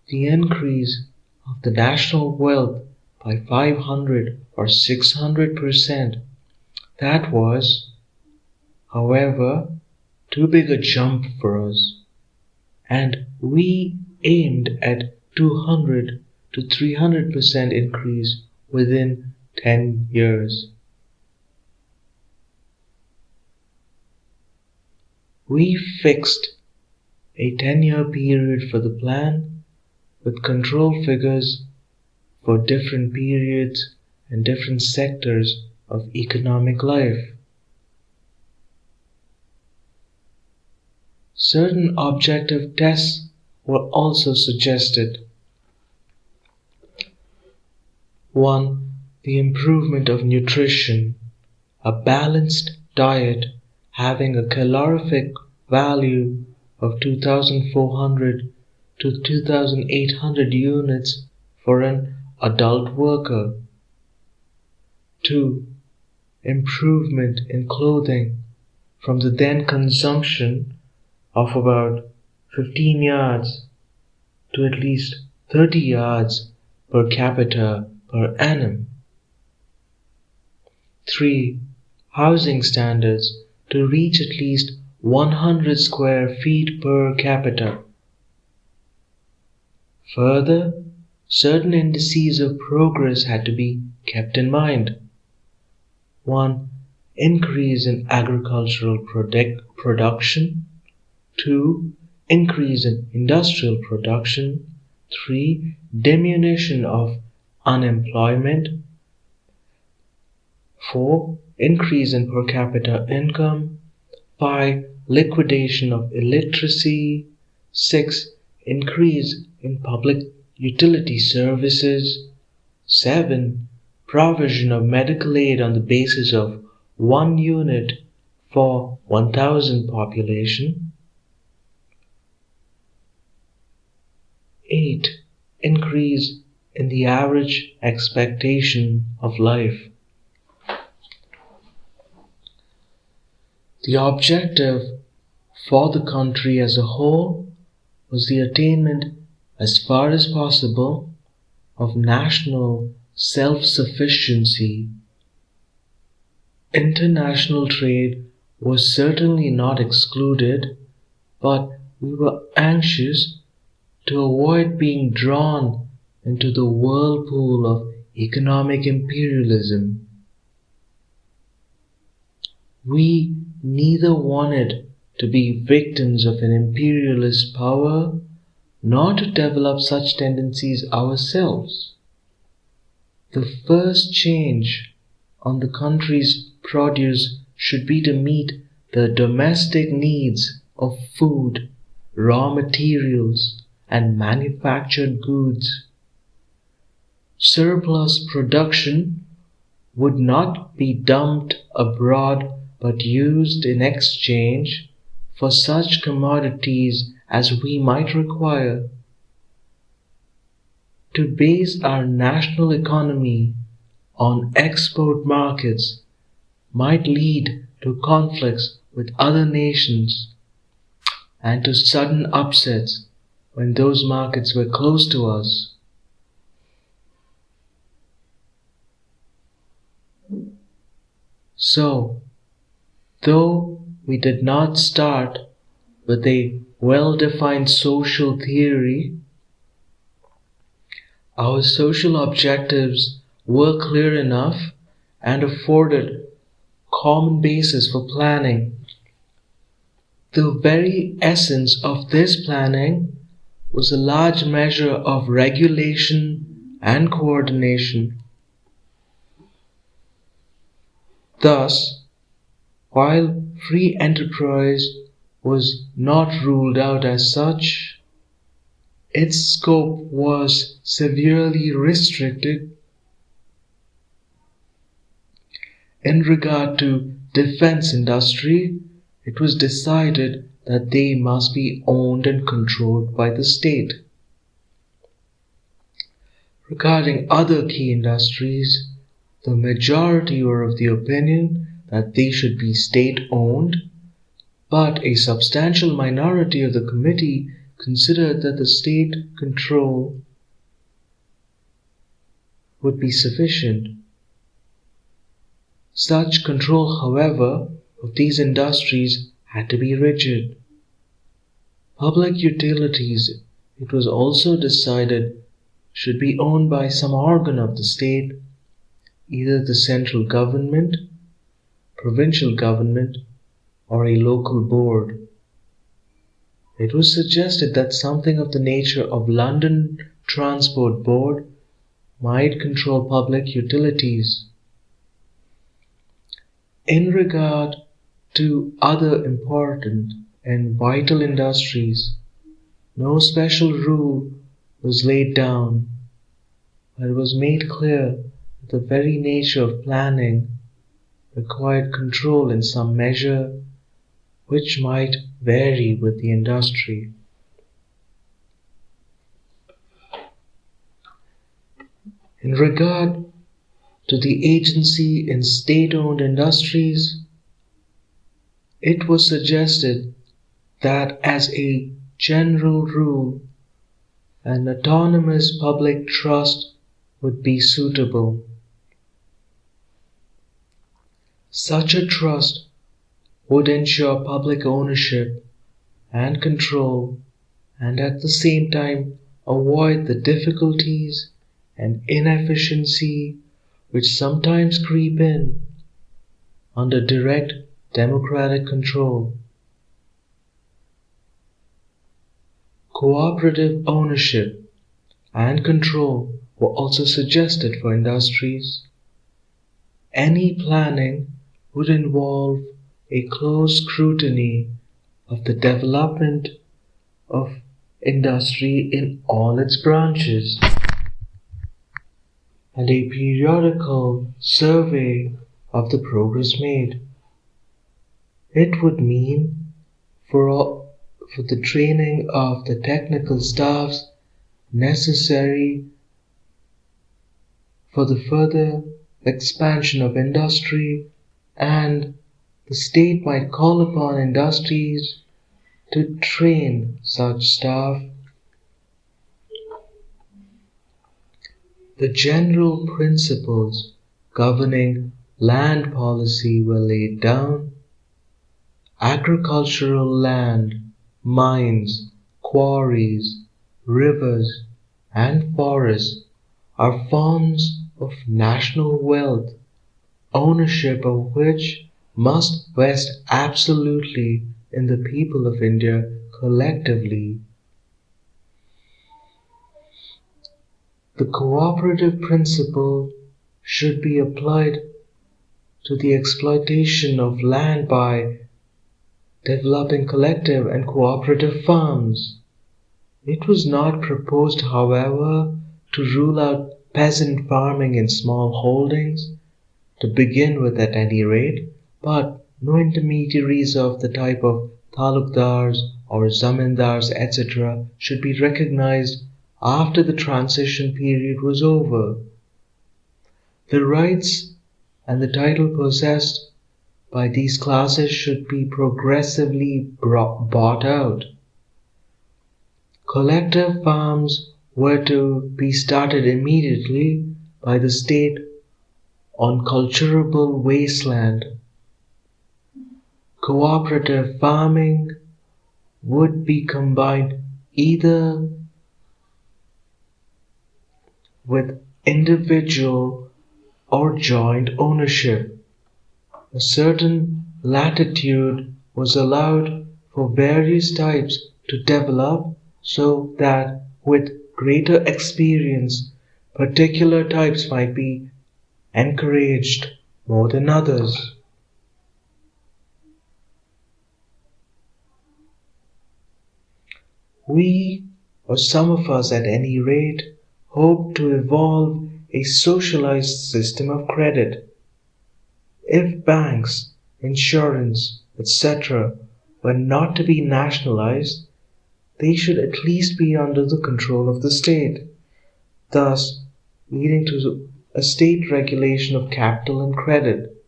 S2: the increase of the national wealth by 500 or 600%. That was, however, too big a jump for us, and we aimed at 200 to 300% increase within 10 years. We fixed a 10-year period for the plan with control figures for different periods and different sectors of economic life. Certain objective tests were also suggested. 1. The improvement of nutrition. A balanced diet having a calorific value of 2,400 to 2,800 units for an adult worker. 2. Improvement in clothing from the then consumption of about 15 yards to at least 30 yards per capita per annum. 3. Housing standards to reach at least 100 square feet per capita. Further, certain indices of progress had to be kept in mind. 1. Increase in agricultural production. 2. Increase in industrial production. 3. Diminution of unemployment. 4. Increase in per capita income. 5. Liquidation of illiteracy. 6. Increase in public utility services. 7. Provision of medical aid on the basis of 1 unit for 1,000 population. 8. Increase in the average expectation of life. The objective for the country as a whole was the attainment, as far as possible, of national self-sufficiency. International trade was certainly not excluded, but we were anxious to avoid being drawn into the whirlpool of economic imperialism. We neither wanted to be victims of an imperialist power nor to develop such tendencies ourselves. The first change on the country's produce should be to meet the domestic needs of food, raw materials, and manufactured goods. Surplus production would not be dumped abroad but used in exchange for such commodities as we might require. To base our national economy on export markets might lead to conflicts with other nations and to sudden upsets when those markets were close to us. So, though we did not start with a well-defined social theory, our social objectives were clear enough and afforded common basis for planning. The very essence of this planning was a large measure of regulation and coordination. Thus, while free enterprise was not ruled out as such, its scope was severely restricted. In regard to defense industry, it was decided that they must be owned and controlled by the state. Regarding other key industries, the majority were of the opinion that they should be state-owned, but a substantial minority of the committee considered that the state control would be sufficient. Such control, however, of these industries had to be rigid. Public utilities, it was also decided, should be owned by some organ of the state, either the central government, provincial government, or a local board. It was suggested that something of the nature of London Transport Board might control public utilities. In regard to other important and vital industries, no special rule was laid down, but it was made clear that the very nature of planning required control in some measure, which might vary with the industry. In regard to the agency in state-owned industries, it was suggested that as a general rule, an autonomous public trust would be suitable. Such a trust would ensure public ownership and control, and at the same time avoid the difficulties and inefficiency which sometimes creep in under direct democratic control. Cooperative ownership and control were also suggested for industries. any planning would involve a close scrutiny of the development of industry in all its branches, and a periodical survey of the progress made. It would mean for the training of the technical staffs necessary for the further expansion of industry, and the state might call upon industries to train such staff. The general principles governing land policy were laid down. Agricultural land, mines, quarries, rivers, and forests are forms of national wealth, ownership of which must vest absolutely in the people of India collectively. The cooperative principle should be applied to the exploitation of land by developing collective and cooperative farms. It was not proposed, however, to rule out peasant farming in small holdings, to begin with at any rate, but no intermediaries of the type of talukdars or zamindars, etc. should be recognized after the transition period was over. The rights and the title possessed by these classes should be progressively bought out. Collective farms were to be started immediately by the state on cultivable wasteland. Cooperative farming would be combined either with individual or joint ownership. A certain latitude was allowed for various types to develop so that with greater experience, particular types might be encouraged more than others. We, or some of us at any rate, hope to evolve a socialized system of credit. If banks, insurance, etc. were not to be nationalized, they should at least be under the control of the state, thus leading to a state regulation of capital and credit.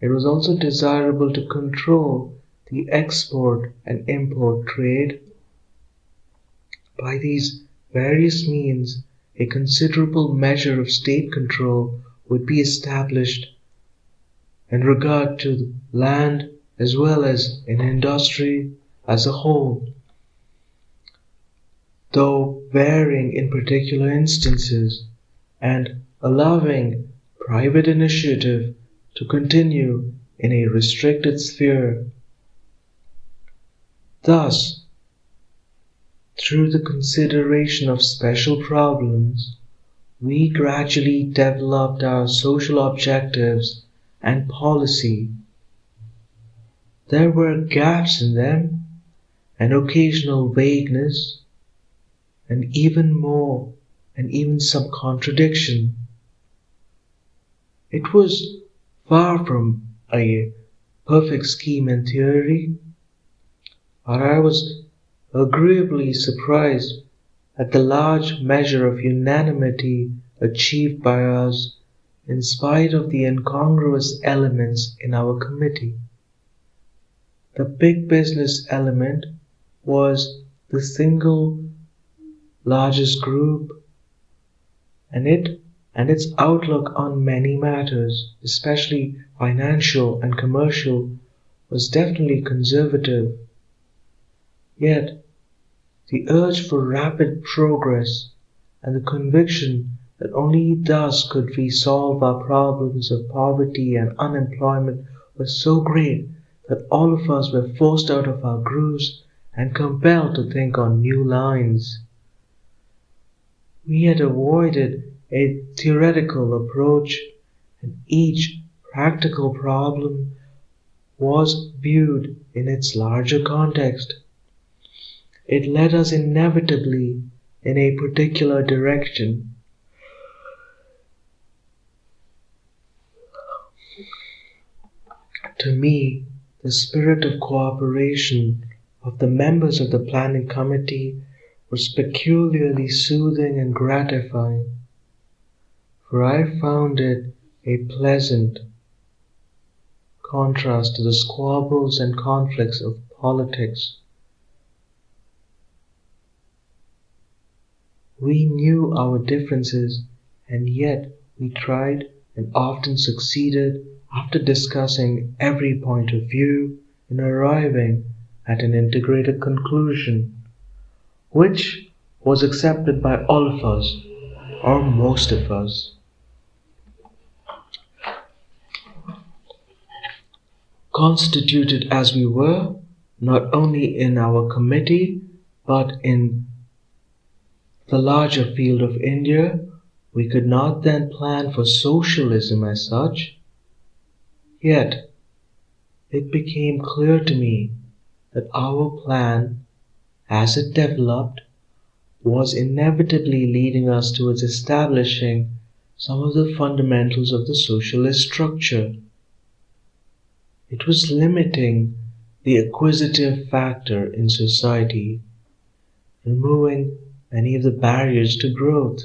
S2: It was also desirable to control the export and import trade. By these various means, a considerable measure of state control would be established in regard to land as well as in industry as a whole, though varying in particular instances, and allowing private initiative to continue in a restricted sphere. Thus, through the consideration of special problems, we gradually developed our social objectives and policy. There were gaps in them, an occasional vagueness, and even some contradiction. It was far from a perfect scheme in theory, but I was agreeably surprised at the large measure of unanimity achieved by us in spite of the incongruous elements in our committee. The big business element was the single largest group, and its outlook on many matters, especially financial and commercial, was definitely conservative. Yet, the urge for rapid progress and the conviction that only thus could we solve our problems of poverty and unemployment was so great that all of us were forced out of our grooves and compelled to think on new lines. We had avoided a theoretical approach and each practical problem was viewed in its larger context. It led us inevitably in a particular direction. To me, the spirit of cooperation of the members of the planning committee was peculiarly soothing and gratifying, for I found it a pleasant contrast to the squabbles and conflicts of politics. We knew our differences, and yet we tried and often succeeded, after discussing every point of view, in arriving at an integrated conclusion, which was accepted by all of us, or most of us. Constituted as we were, not only in our committee, but in the larger field of India, we could not then plan for socialism as such. Yet, it became clear to me that our plan, as it developed, was inevitably leading us towards establishing some of the fundamentals of the socialist structure. It was limiting the acquisitive factor in society, removing many of the barriers to growth,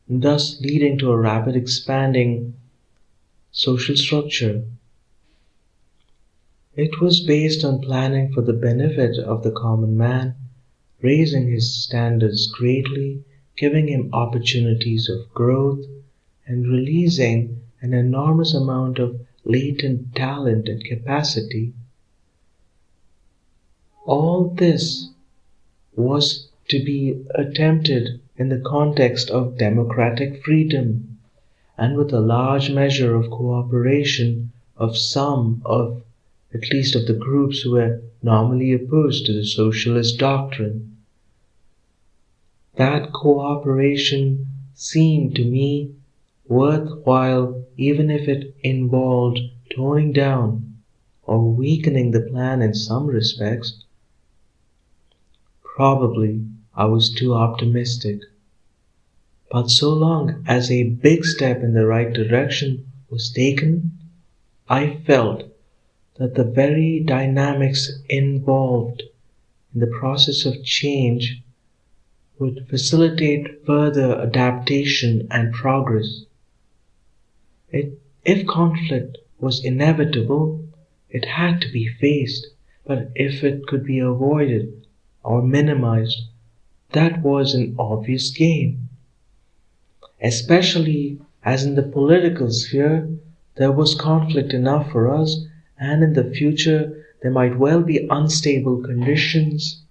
S2: and thus leading to a rapid expanding social structure. It was based on planning for the benefit of the common man, raising his standards greatly, giving him opportunities of growth, and releasing an enormous amount of latent talent and capacity. All this was to be attempted in the context of democratic freedom, and with a large measure of cooperation of some of, at least of the groups who were normally opposed to the socialist doctrine. That cooperation seemed to me worthwhile, even if it involved toning down or weakening the plan in some respects. Probably I was too optimistic, but so long as a big step in the right direction was taken, I felt that the very dynamics involved in the process of change would facilitate further adaptation and progress. If conflict was inevitable, it had to be faced, but if it could be avoided or minimized, that was an obvious gain. Especially as in the political sphere, there was conflict enough for us, and in the future there might well be unstable conditions.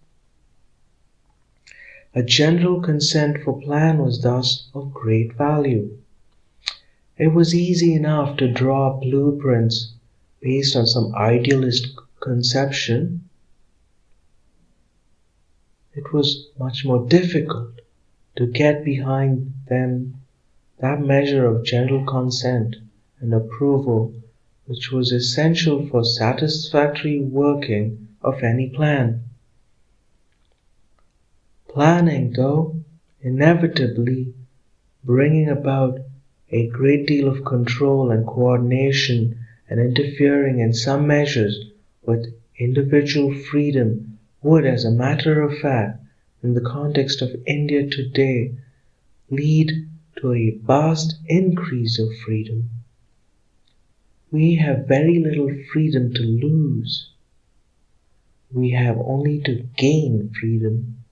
S2: A general consent for plan was thus of great value. It was easy enough to draw blueprints based on some idealist conception. It was much more difficult to get behind them that measure of general consent and approval which was essential for satisfactory working of any plan. Planning, though, inevitably bringing about a great deal of control and coordination and interfering in some measures with individual freedom would, as a matter of fact, in the context of India today, lead to a vast increase of freedom. We have very little freedom to lose. We have only to gain freedom.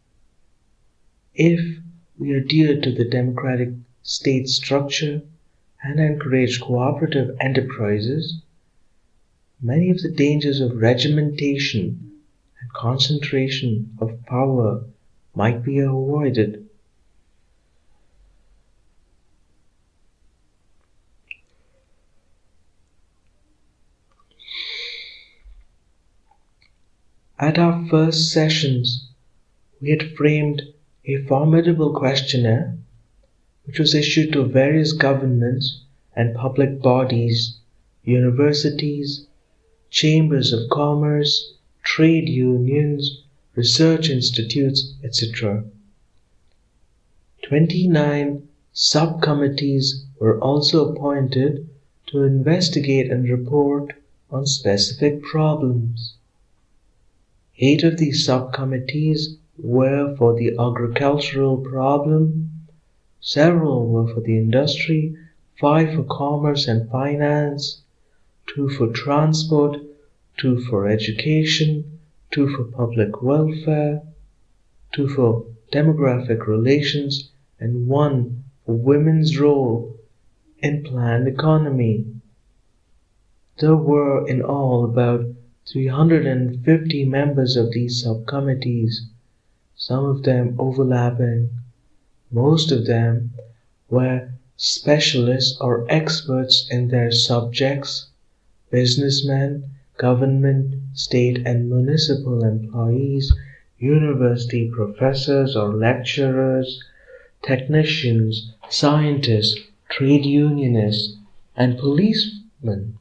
S2: If we adhere to the democratic state structure and encourage cooperative enterprises, many of the dangers of regimentation and concentration of power might be avoided. At our first sessions, we had framed a formidable questionnaire which was issued to various governments and public bodies, universities, chambers of commerce, trade unions, research institutes, etc. 29 subcommittees were also appointed to investigate and report on specific problems. 8 of these subcommittees were for the agricultural problem, several were for the industry, 5 for commerce and finance, 2 for transport, 2 for education, 2 for public welfare, 2 for demographic relations, and 1 for women's role in planned economy. There were in all about 350 members of these subcommittees, some of them overlapping. Most of them were specialists or experts in their subjects, businessmen, government, state and municipal employees, university professors or lecturers, technicians, scientists, trade unionists, and policemen.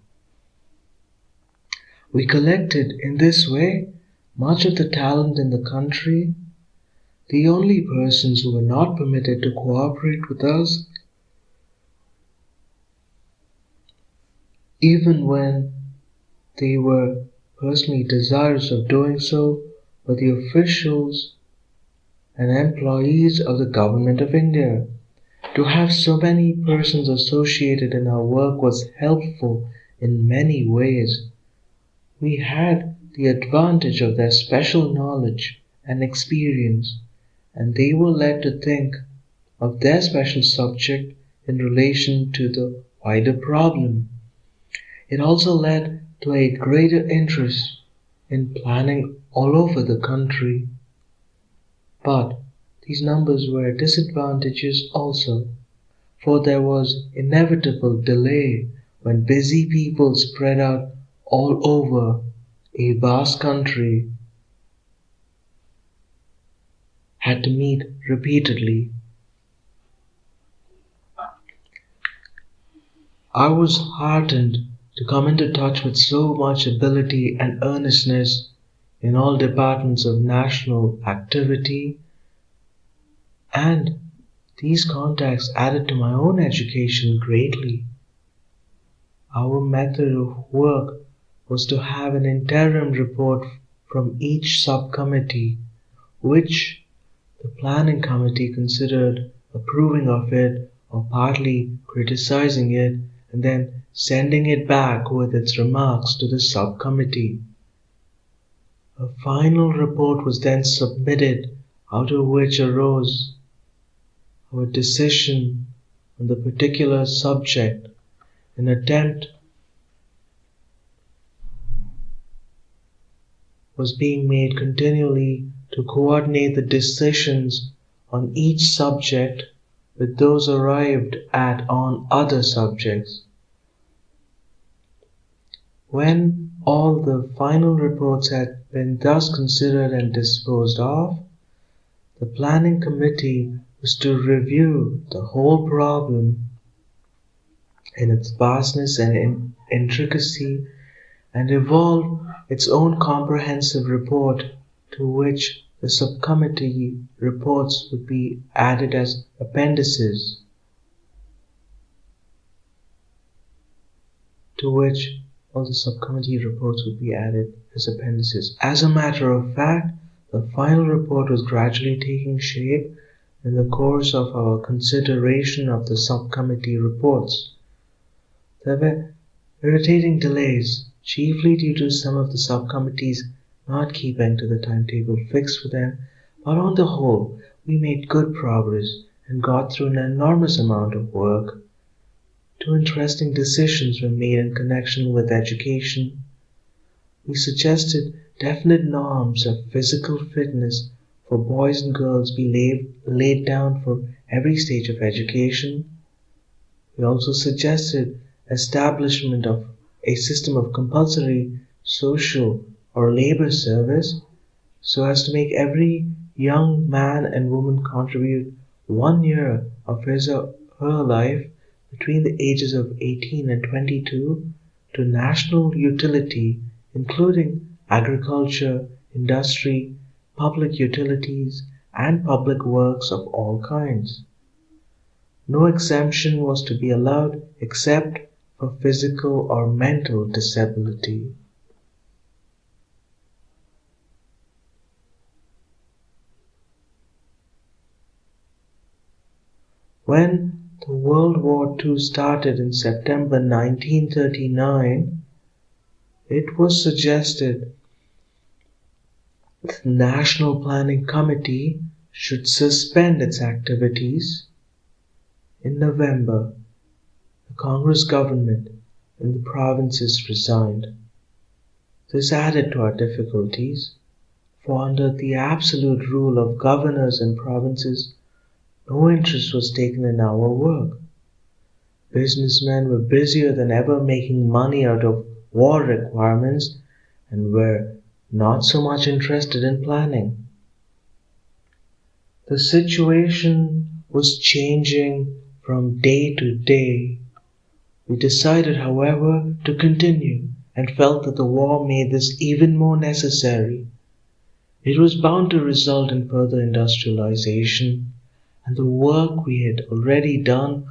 S2: We collected in this way much of the talent in the country. The only persons who were not permitted to cooperate with us, even when they were personally desirous of doing so, were the officials and employees of the Government of India. To have so many persons associated in our work was helpful in many ways. We had the advantage of their special knowledge and experience, and they were led to think of their special subject in relation to the wider problem. It also led to a greater interest in planning all over the country. But these numbers were disadvantages also, for there was inevitable delay when busy people spread out all over a vast country had to meet repeatedly. I was heartened to come into touch with so much ability and earnestness in all departments of national activity, and these contacts added to my own education greatly. Our method of work was to have an interim report from each subcommittee, which the planning committee considered approving of it or partly criticizing it, and then sending it back with its remarks to the subcommittee. A final report was then submitted, out of which arose our decision on the particular subject. An attempt was being made continually to coordinate the decisions on each subject with those arrived at on other subjects. When all the final reports had been thus considered and disposed of, the planning committee was to review the whole problem in its vastness and intricacy and evolve its own comprehensive report, to which the subcommittee reports would be added as appendices, As a matter of fact, the final report was gradually taking shape in the course of our consideration of the subcommittee reports. There were irritating delays, chiefly due to some of the subcommittees not keeping to the timetable fixed for them, but on the whole, we made good progress and got through an enormous amount of work. 2 interesting decisions were made in connection with education. We suggested definite norms of physical fitness for boys and girls be laid down for every stage of education. We also suggested establishment of a system of compulsory social or labor service so as to make every young man and woman contribute 1 year of his or her life between the ages of 18 and 22 to national utility, including agriculture, industry, public utilities, and public works of all kinds. No exemption was to be allowed except for physical or mental disability. When the World War II started in September 1939, it was suggested that the National Planning Committee should suspend its activities. In November, the Congress government in the provinces resigned. This added to our difficulties, for under the absolute rule of governors in provinces, no interest was taken in our work. Businessmen were busier than ever making money out of war requirements and were not so much interested in planning. The situation was changing from day to day. We decided, however, to continue and felt that the war made this even more necessary. It was bound to result in further industrialization, and the work we had already done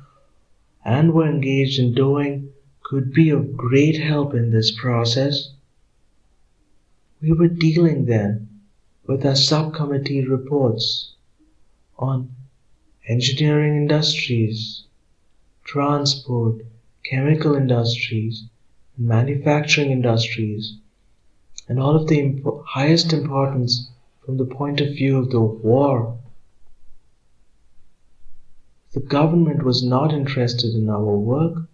S2: and were engaged in doing could be of great help in this process. We were dealing then with our subcommittee reports on engineering industries, transport, chemical industries, and manufacturing industries, and all of the highest importance from the point of view of the war. The government was not interested in our work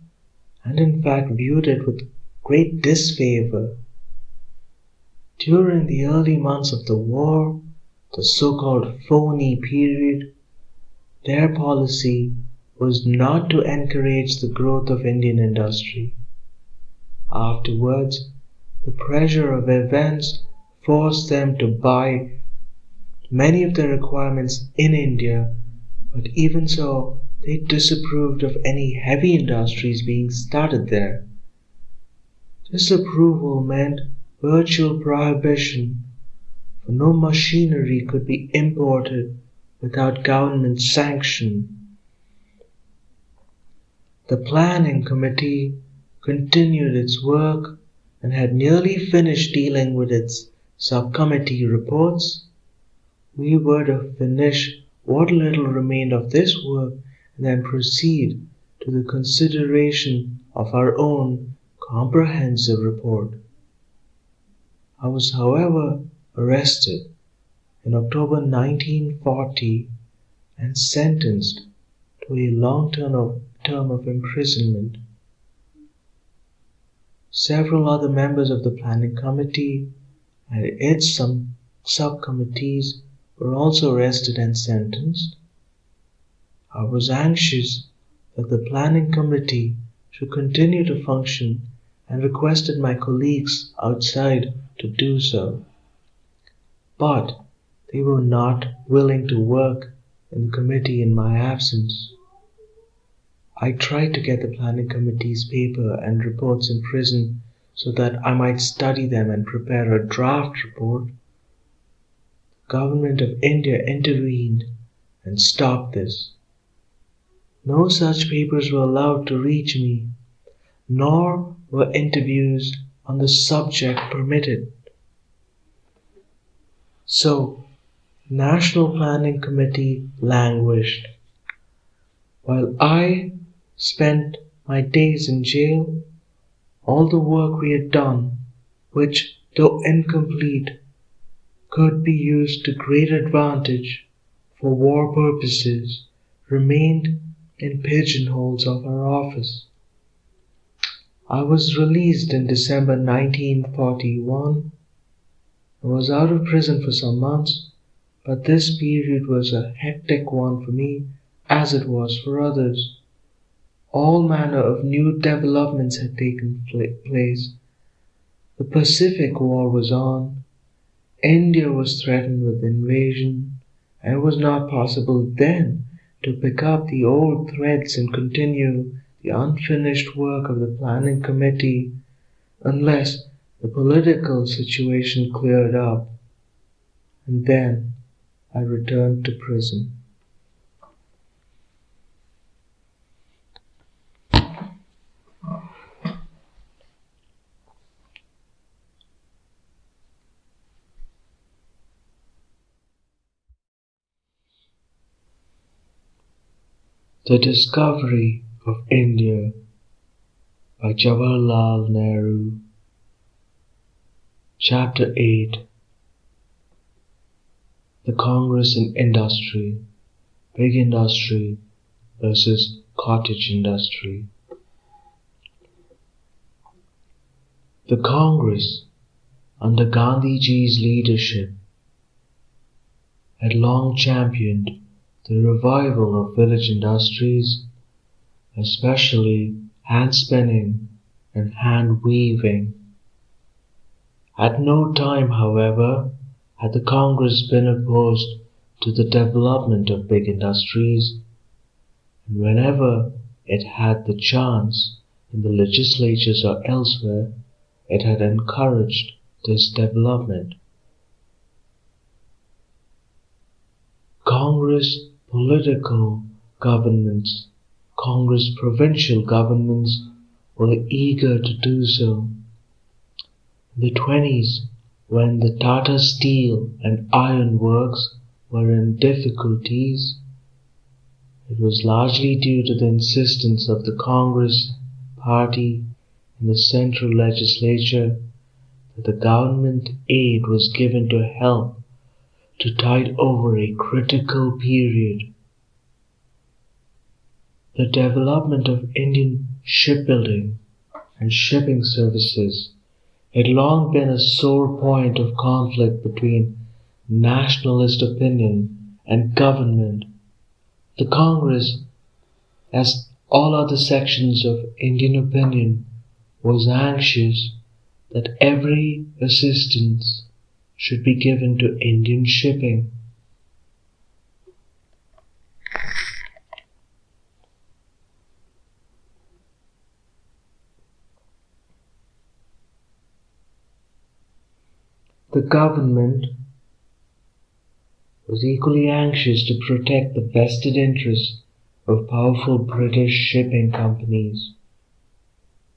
S2: and in fact viewed it with great disfavor. During the early months of the war, the so-called phony period, their policy was not to encourage the growth of Indian industry. Afterwards, the pressure of events forced them to buy many of the requirements in India, but even so, they disapproved of any heavy industries being started there. This approval meant virtual prohibition, for no machinery could be imported without government sanction. The planning committee continued its work and had nearly finished dealing with its subcommittee reports. We were to finish what little remained of this work and then proceed to the consideration of our own comprehensive report. I was, however, arrested in October 1940 and sentenced to a long term of imprisonment. Several other members of the planning committee and its subcommittees were also arrested and sentenced. I was anxious that the planning committee should continue to function and requested my colleagues outside to do so. But they were not willing to work in the committee in my absence. I tried to get the planning committee's paper and reports in prison so that I might study them and prepare a draft report. The government of India intervened and stopped this. No such papers were allowed to reach me, nor were interviews on the subject permitted. So, the National Planning Committee languished, while I spent my days in jail. All the work we had done, which, though incomplete, could be used to great advantage for war purposes, remained in pigeonholes of our office. I was released in December 1941 and was out of prison for some months, but this period was a hectic one for me as it was for others. All manner of new developments had taken place. The Pacific War was on. India was threatened with invasion, and it was not possible then to pick up the old threads and continue the unfinished work of the planning committee unless the political situation cleared up, and then I returned to prison. The Discovery of India by Jawaharlal Nehru. Chapter 8. The Congress in Industry, Big Industry versus Cottage Industry. The Congress, under Gandhiji's leadership, had long championed the revival of village industries, especially hand spinning and hand weaving. At no time, however, had the Congress been opposed to the development of big industries, and whenever it had the chance, in the legislatures or elsewhere, it had encouraged this development. Congress political governments, Congress provincial governments were eager to do so. In the 20s, when the Tata Steel and Iron Works were in difficulties, it was largely due to the insistence of the Congress party in the central legislature that the government aid was given to help to tide over a critical period. The development of Indian shipbuilding and shipping services had long been a sore point of conflict between nationalist opinion and government. The Congress, as all other sections of Indian opinion, was anxious that every assistance should be given to Indian shipping. The government was equally anxious to protect the vested interests of powerful British shipping companies.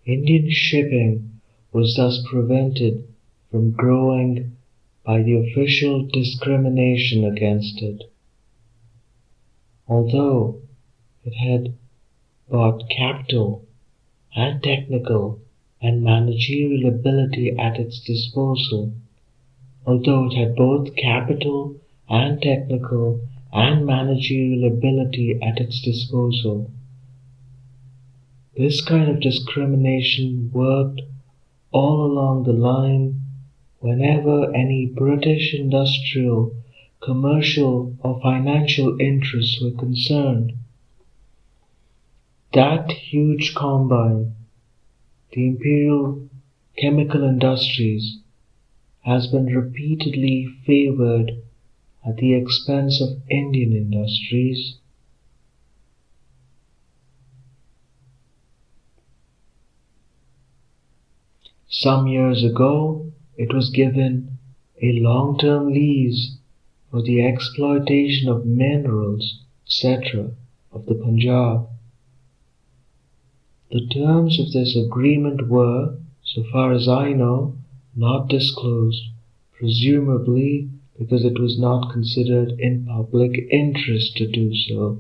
S2: Indian shipping was thus prevented from growing by the official discrimination against it. Although it had both capital and technical and managerial ability at its disposal, this kind of discrimination worked all along the line whenever any British industrial, commercial or financial interests were concerned. That huge combine, the imperial chemical industries, has been repeatedly favored at the expense of Indian industries. Some years ago, it was given a long-term lease for the exploitation of minerals, etc., of the Punjab. The terms of this agreement were, so far as I know, not disclosed, presumably because it was not considered in public interest to do so.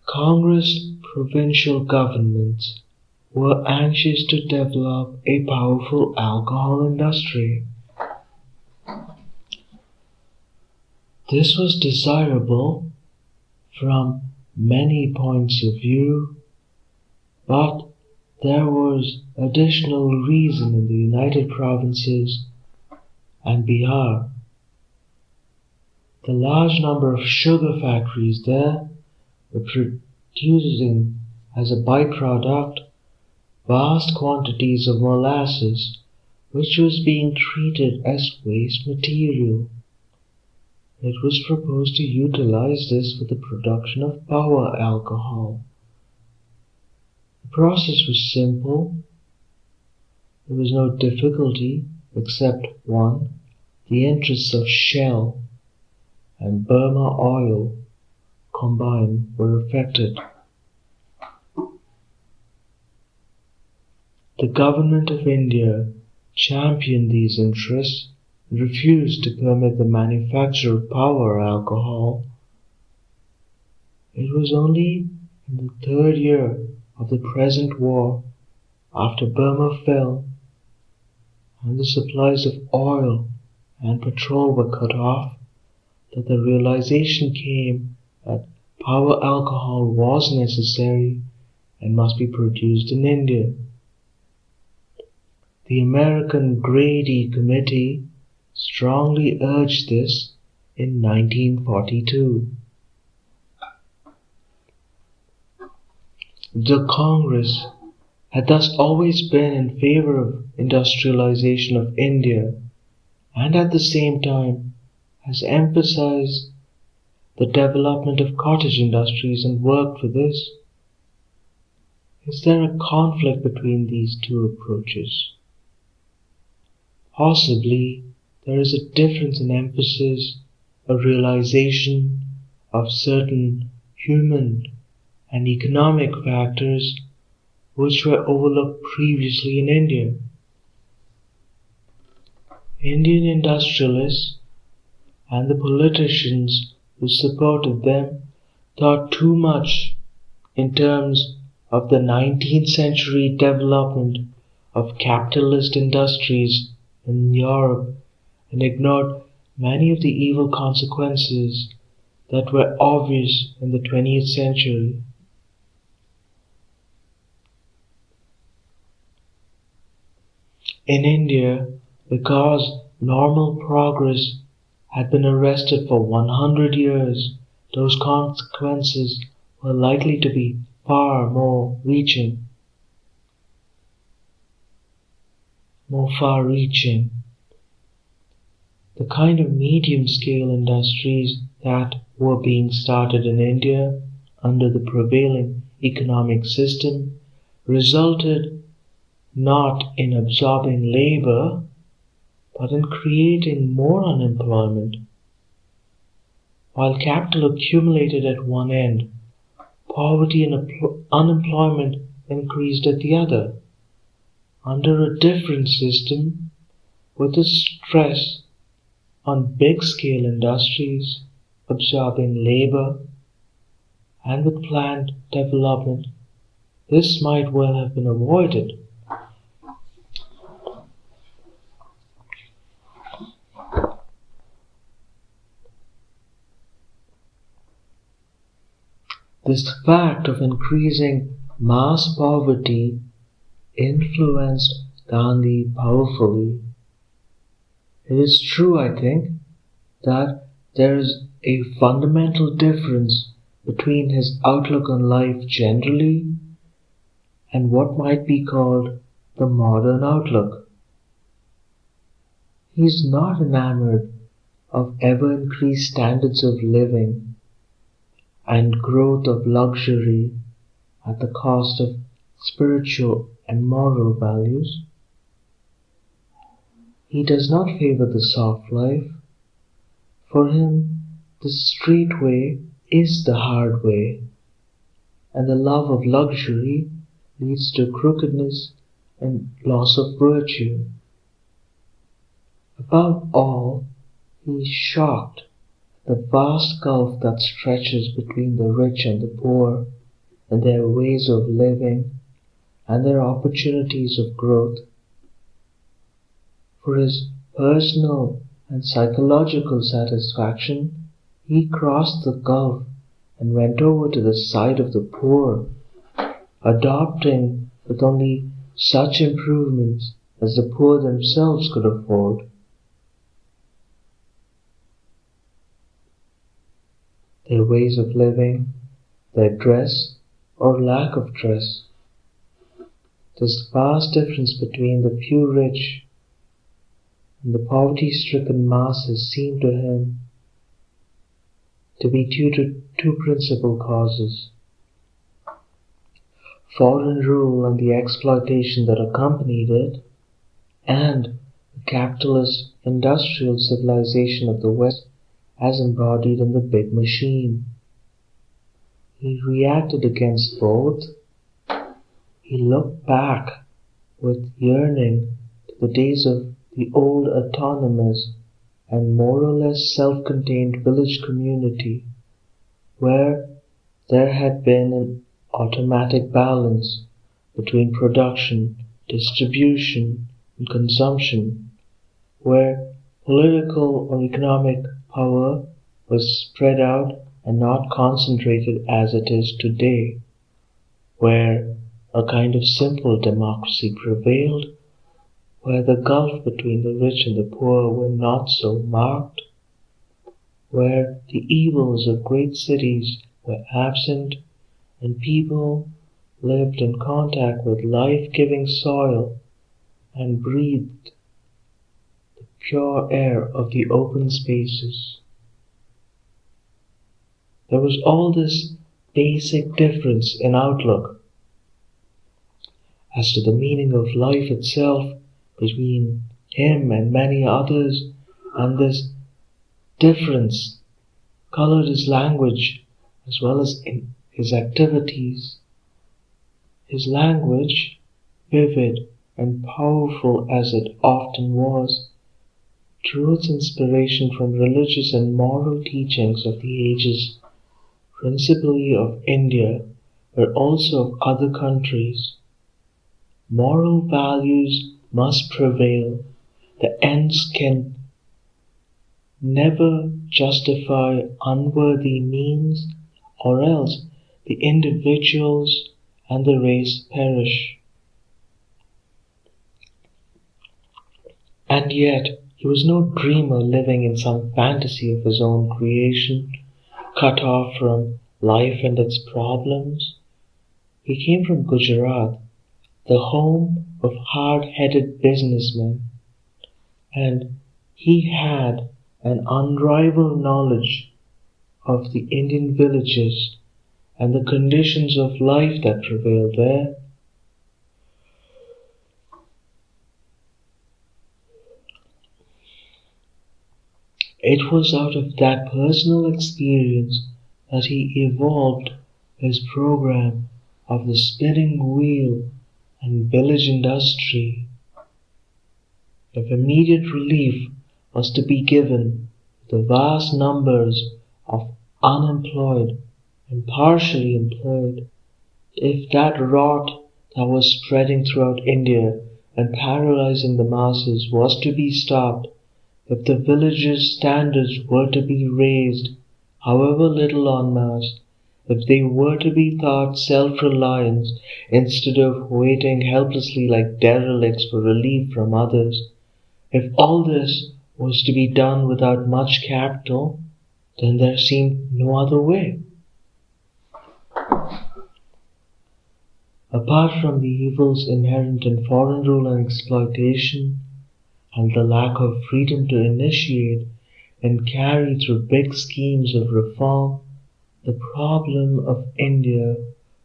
S2: Congress provincial governments were anxious to develop a powerful alcohol industry. This was desirable from many points of view, but there was additional reason in the United Provinces and Bihar. The large number of sugar factories there were producing as a byproduct vast quantities of molasses, which was being treated as waste material. It was proposed to utilize this for the production of power alcohol. The process was simple. There was no difficulty except one, the interests of Shell and Burma Oil combined were affected. The government of India championed these interests and refused to permit the manufacture of power alcohol. It was only in the third year of the present war, after Burma fell and the supplies of oil and petrol were cut off, that the realization came that power alcohol was necessary and must be produced in India. The American Grady Committee strongly urged this in 1942. The Congress had thus always been in favor of industrialization of India, and at the same time has emphasized the development of cottage industries and worked for this. Is there a conflict between these two approaches? Possibly there is a difference in emphasis, a realization of certain human and economic factors which were overlooked previously in India. Indian industrialists and the politicians who supported them thought too much in terms of the 19th century development of capitalist industries in Europe and ignored many of the evil consequences that were obvious in the 20th century. In India, because normal progress had been arrested for 100 years, those consequences were likely to be far more far-reaching. The kind of medium-scale industries that were being started in India under the prevailing economic system resulted not in absorbing labor, but in creating more unemployment. While capital accumulated at one end, poverty and unemployment increased at the other. Under a different system, with the stress on big-scale industries absorbing labor, and with planned development, this might well have been avoided. This fact of increasing mass poverty influenced Gandhi powerfully. It is true, I think, that there is a fundamental difference between his outlook on life generally and what might be called the modern outlook. He is not enamored of ever-increased standards of living and growth of luxury at the cost of spiritual and moral values. He does not favor the soft life. For him, the straight way is the hard way, and the love of luxury leads to crookedness and loss of virtue. Above all, he is shocked at the vast gulf that stretches between the rich and the poor, and their ways of living and their opportunities of growth. For his personal and psychological satisfaction, he crossed the gulf and went over to the side of the poor, adopting with only such improvements as the poor themselves could afford. Their ways of living, their dress or lack of dress. This vast difference between the few rich and the poverty-stricken masses seemed to him to be due to two principal causes: foreign rule and the exploitation that accompanied it, and the capitalist industrial civilization of the West as embodied in the big machine. He reacted against both. He looked back with yearning to the days of the old autonomous and more or less self-contained village community, where there had been an automatic balance between production, distribution, and consumption, where political or economic power was spread out and not concentrated as it is today, where a kind of simple democracy prevailed, where the gulf between the rich and the poor were not so marked, where the evils of great cities were absent, and people lived in contact with life-giving soil and breathed the pure air of the open spaces. There was all this basic difference in outlook as to the meaning of life itself between him and many others, and this difference colored his language as well as in his activities. His language, vivid and powerful as it often was, drew its inspiration from religious and moral teachings of the ages, principally of India, but also of other countries. Moral values must prevail. The ends can never justify unworthy means, or else the individuals and the race perish. And yet, he was no dreamer living in some fantasy of his own creation, cut off from life and its problems. He came from Gujarat, the home of hard-headed businessmen, and he had an unrivaled knowledge of the Indian villages and the conditions of life that prevailed there. It was out of that personal experience that he evolved his program of the spinning wheel and village industry. If immediate relief was to be given to the vast numbers of unemployed and partially employed, if that rot that was spreading throughout India and paralyzing the masses was to be stopped, if the villages' standards were to be raised, however little en masse, if they were to be taught self-reliance instead of waiting helplessly like derelicts for relief from others, if all this was to be done without much capital, then there seemed no other way. Apart from the evils inherent in foreign rule and exploitation, and the lack of freedom to initiate and carry through big schemes of reform, the problem of India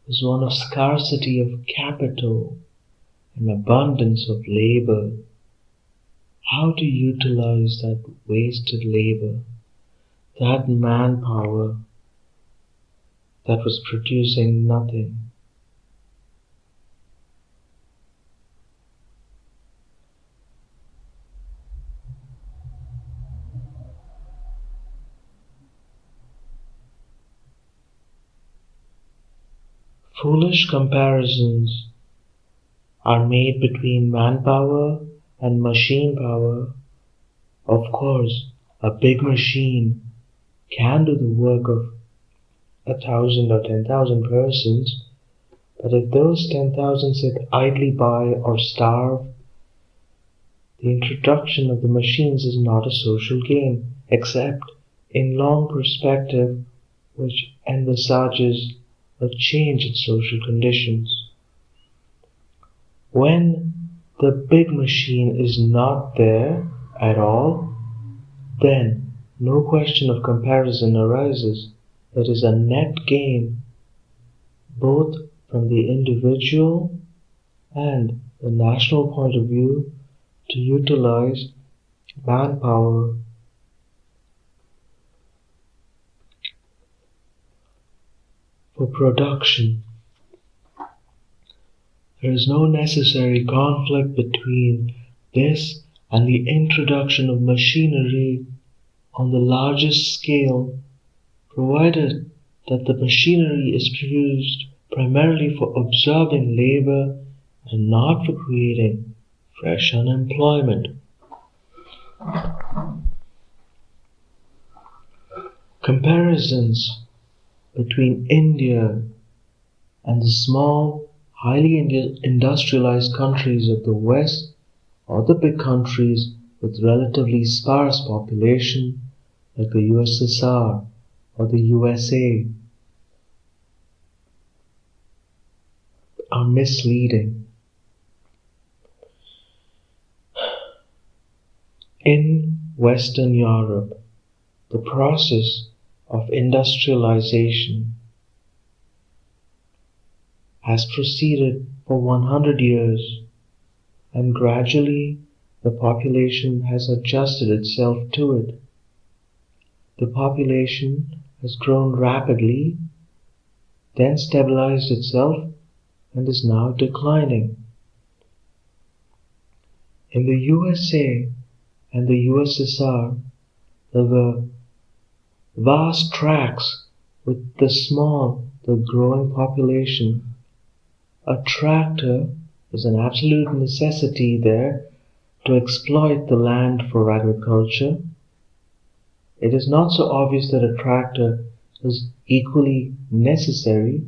S2: is one of scarcity of capital and abundance of labor. How to utilize that wasted labor, that manpower that was producing nothing? Foolish comparisons are made between manpower and machine power. Of course, a big machine can do the work of 1,000 or 10,000 persons, but if those 10,000 sit idly by or starve, the introduction of the machines is not a social gain, except in long perspective, which envisages a change in social conditions. When the big machine is not there at all, then no question of comparison arises. That is a net gain both from the individual and the national point of view to utilize manpower for production. There is no necessary conflict between this and the introduction of machinery on the largest scale, provided that the machinery is used primarily for absorbing labor and not for creating fresh unemployment. Comparisons between India and the small, highly industrialized countries of the West or the big countries with relatively sparse population like the USSR or the USA are misleading. In Western Europe, the process of industrialization has proceeded for 100 years, and gradually the population has adjusted itself to it. The population has grown rapidly, then stabilized itself, and is now declining. In the USA and the USSR, there were vast tracts with the growing population. A tractor is an absolute necessity there to exploit the land for agriculture. It is not so obvious that a tractor is equally necessary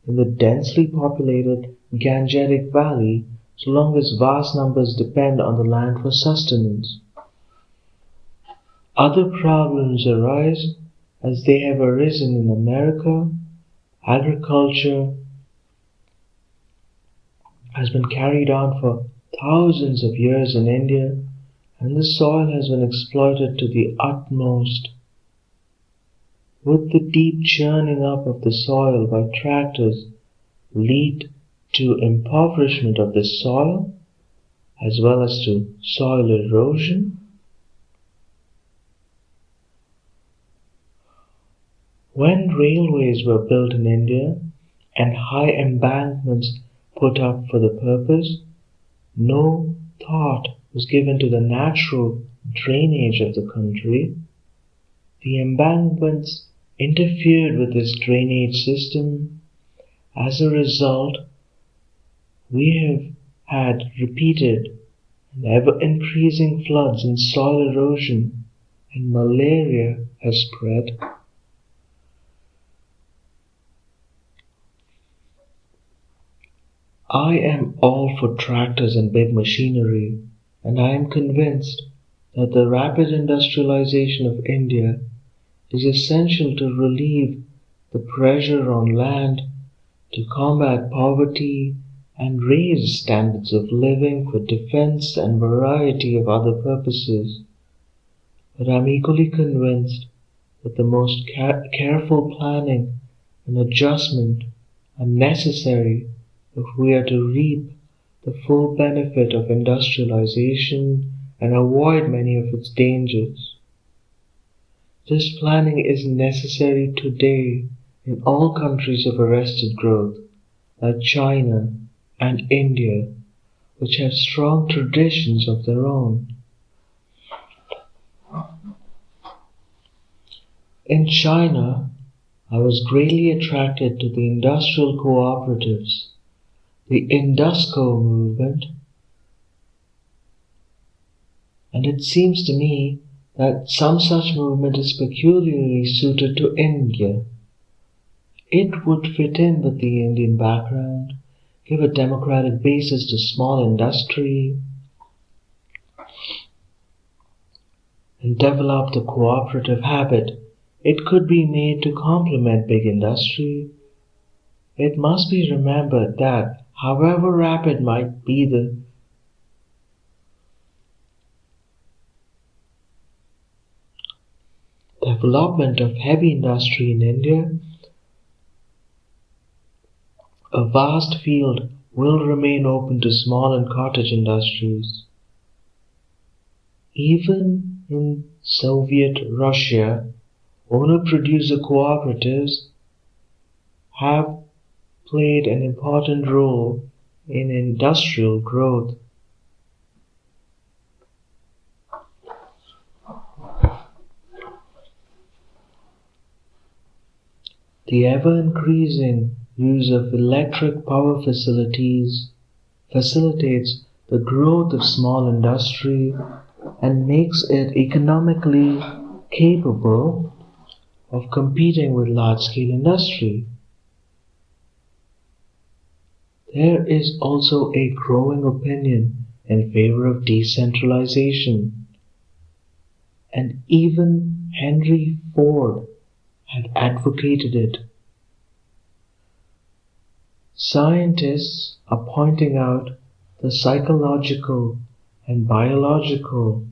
S2: in the densely populated Gangetic Valley so long as vast numbers depend on the land for sustenance. Other problems arise as they have arisen in America. Agriculture has been carried on for thousands of years in India, and the soil has been exploited to the utmost. Would the deep churning up of the soil by tractors lead to impoverishment of the soil as well as to soil erosion? When railways were built in India and high embankments put up for the purpose, no thought was given to the natural drainage of the country. The embankments interfered with this drainage system. As a result, we have had repeated and ever-increasing floods and soil erosion, and malaria has spread. I am all for tractors and big machinery, and I am convinced that the rapid industrialization of India is essential to relieve the pressure on land, to combat poverty, and raise standards of living for defense and variety of other purposes. But I am equally convinced that the most careful planning and adjustment are necessary if we are to reap the full benefit of industrialization and avoid many of its dangers. This planning is necessary today in all countries of arrested growth, like China and India, which have strong traditions of their own. In China, I was greatly attracted to the industrial cooperatives, the Indusco movement, and it seems to me that some such movement is peculiarly suited to India. It would fit in with the Indian background, give a democratic basis to small industry, and develop the cooperative habit. It could be made to complement big industry. It must be remembered that, however rapid might be the development of heavy industry in India, a vast field will remain open to small and cottage industries. Even in Soviet Russia, owner-producer cooperatives have played an important role in industrial growth. The ever-increasing use of electric power facilities facilitates the growth of small industry and makes it economically capable of competing with large-scale industry. There is also a growing opinion in favor of decentralization, and even Henry Ford had advocated it. Scientists are pointing out the psychological and biological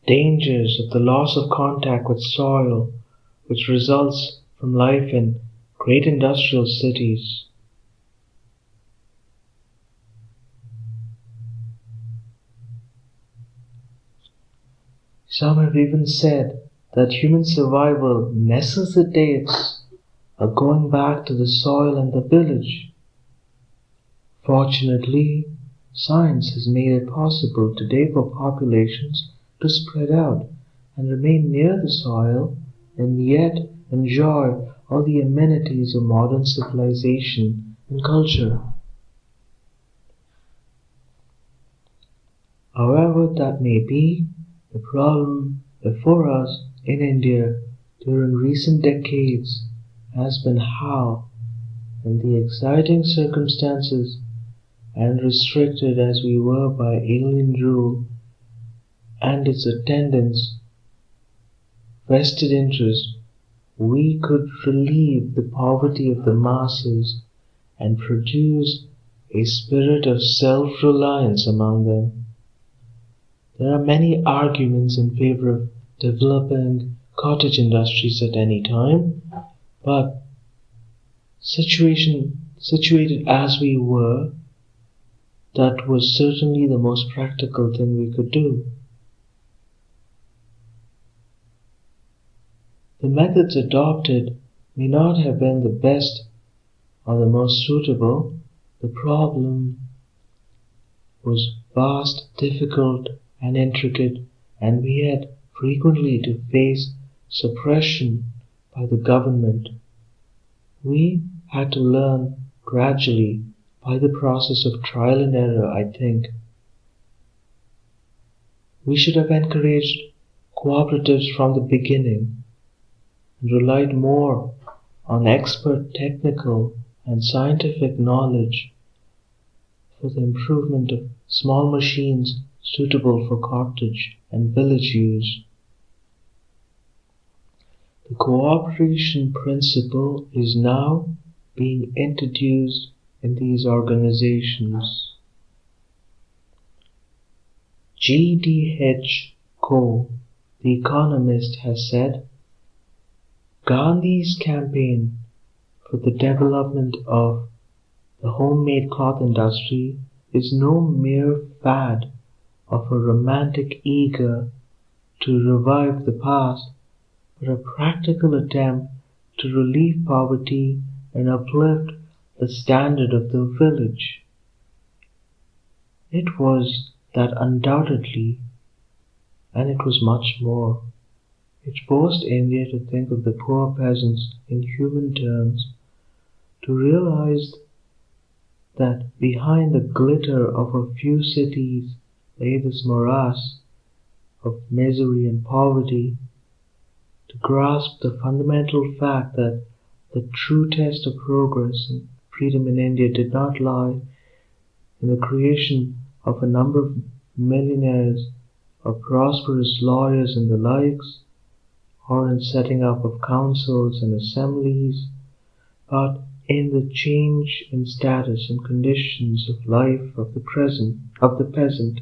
S2: dangers of the loss of contact with soil, which results from life in great industrial cities. Some have even said that human survival necessitates a going back to the soil and the village. Fortunately, science has made it possible today for populations to spread out and remain near the soil and yet enjoy all the amenities of modern civilization and culture. However that may be, the problem before us in India during recent decades has been how, in the exciting circumstances and restricted as we were by alien rule and its attendants vested interest, we could relieve the poverty of the masses and produce a spirit of self-reliance among them. There are many arguments in favor of developing cottage industries at any time, but situated as we were, that was certainly the most practical thing we could do. The methods adopted may not have been the best or the most suitable. The problem was vast, difficult, and intricate, and we had frequently to face suppression by the government. We had to learn gradually by the process of trial and error, I think. We should have encouraged cooperatives from the beginning and relied more on expert technical and scientific knowledge for the improvement of small machines suitable for cottage and village use. The cooperation principle is now being introduced in these organizations. G.D.H. Coe, the economist, has said, Gandhi's campaign for the development of the homemade cloth industry is no mere fad of a romantic eager to revive the past, but a practical attempt to relieve poverty and uplift the standard of the village. It was that undoubtedly, and it was much more. It forced India to think of the poor peasants in human terms, to realize that behind the glitter of a few cities lay this morass of misery and poverty, to grasp the fundamental fact that the true test of progress and freedom in India did not lie in the creation of a number of millionaires or prosperous lawyers and the likes, or in setting up of councils and assemblies, but in the change in status and conditions of life of the peasant.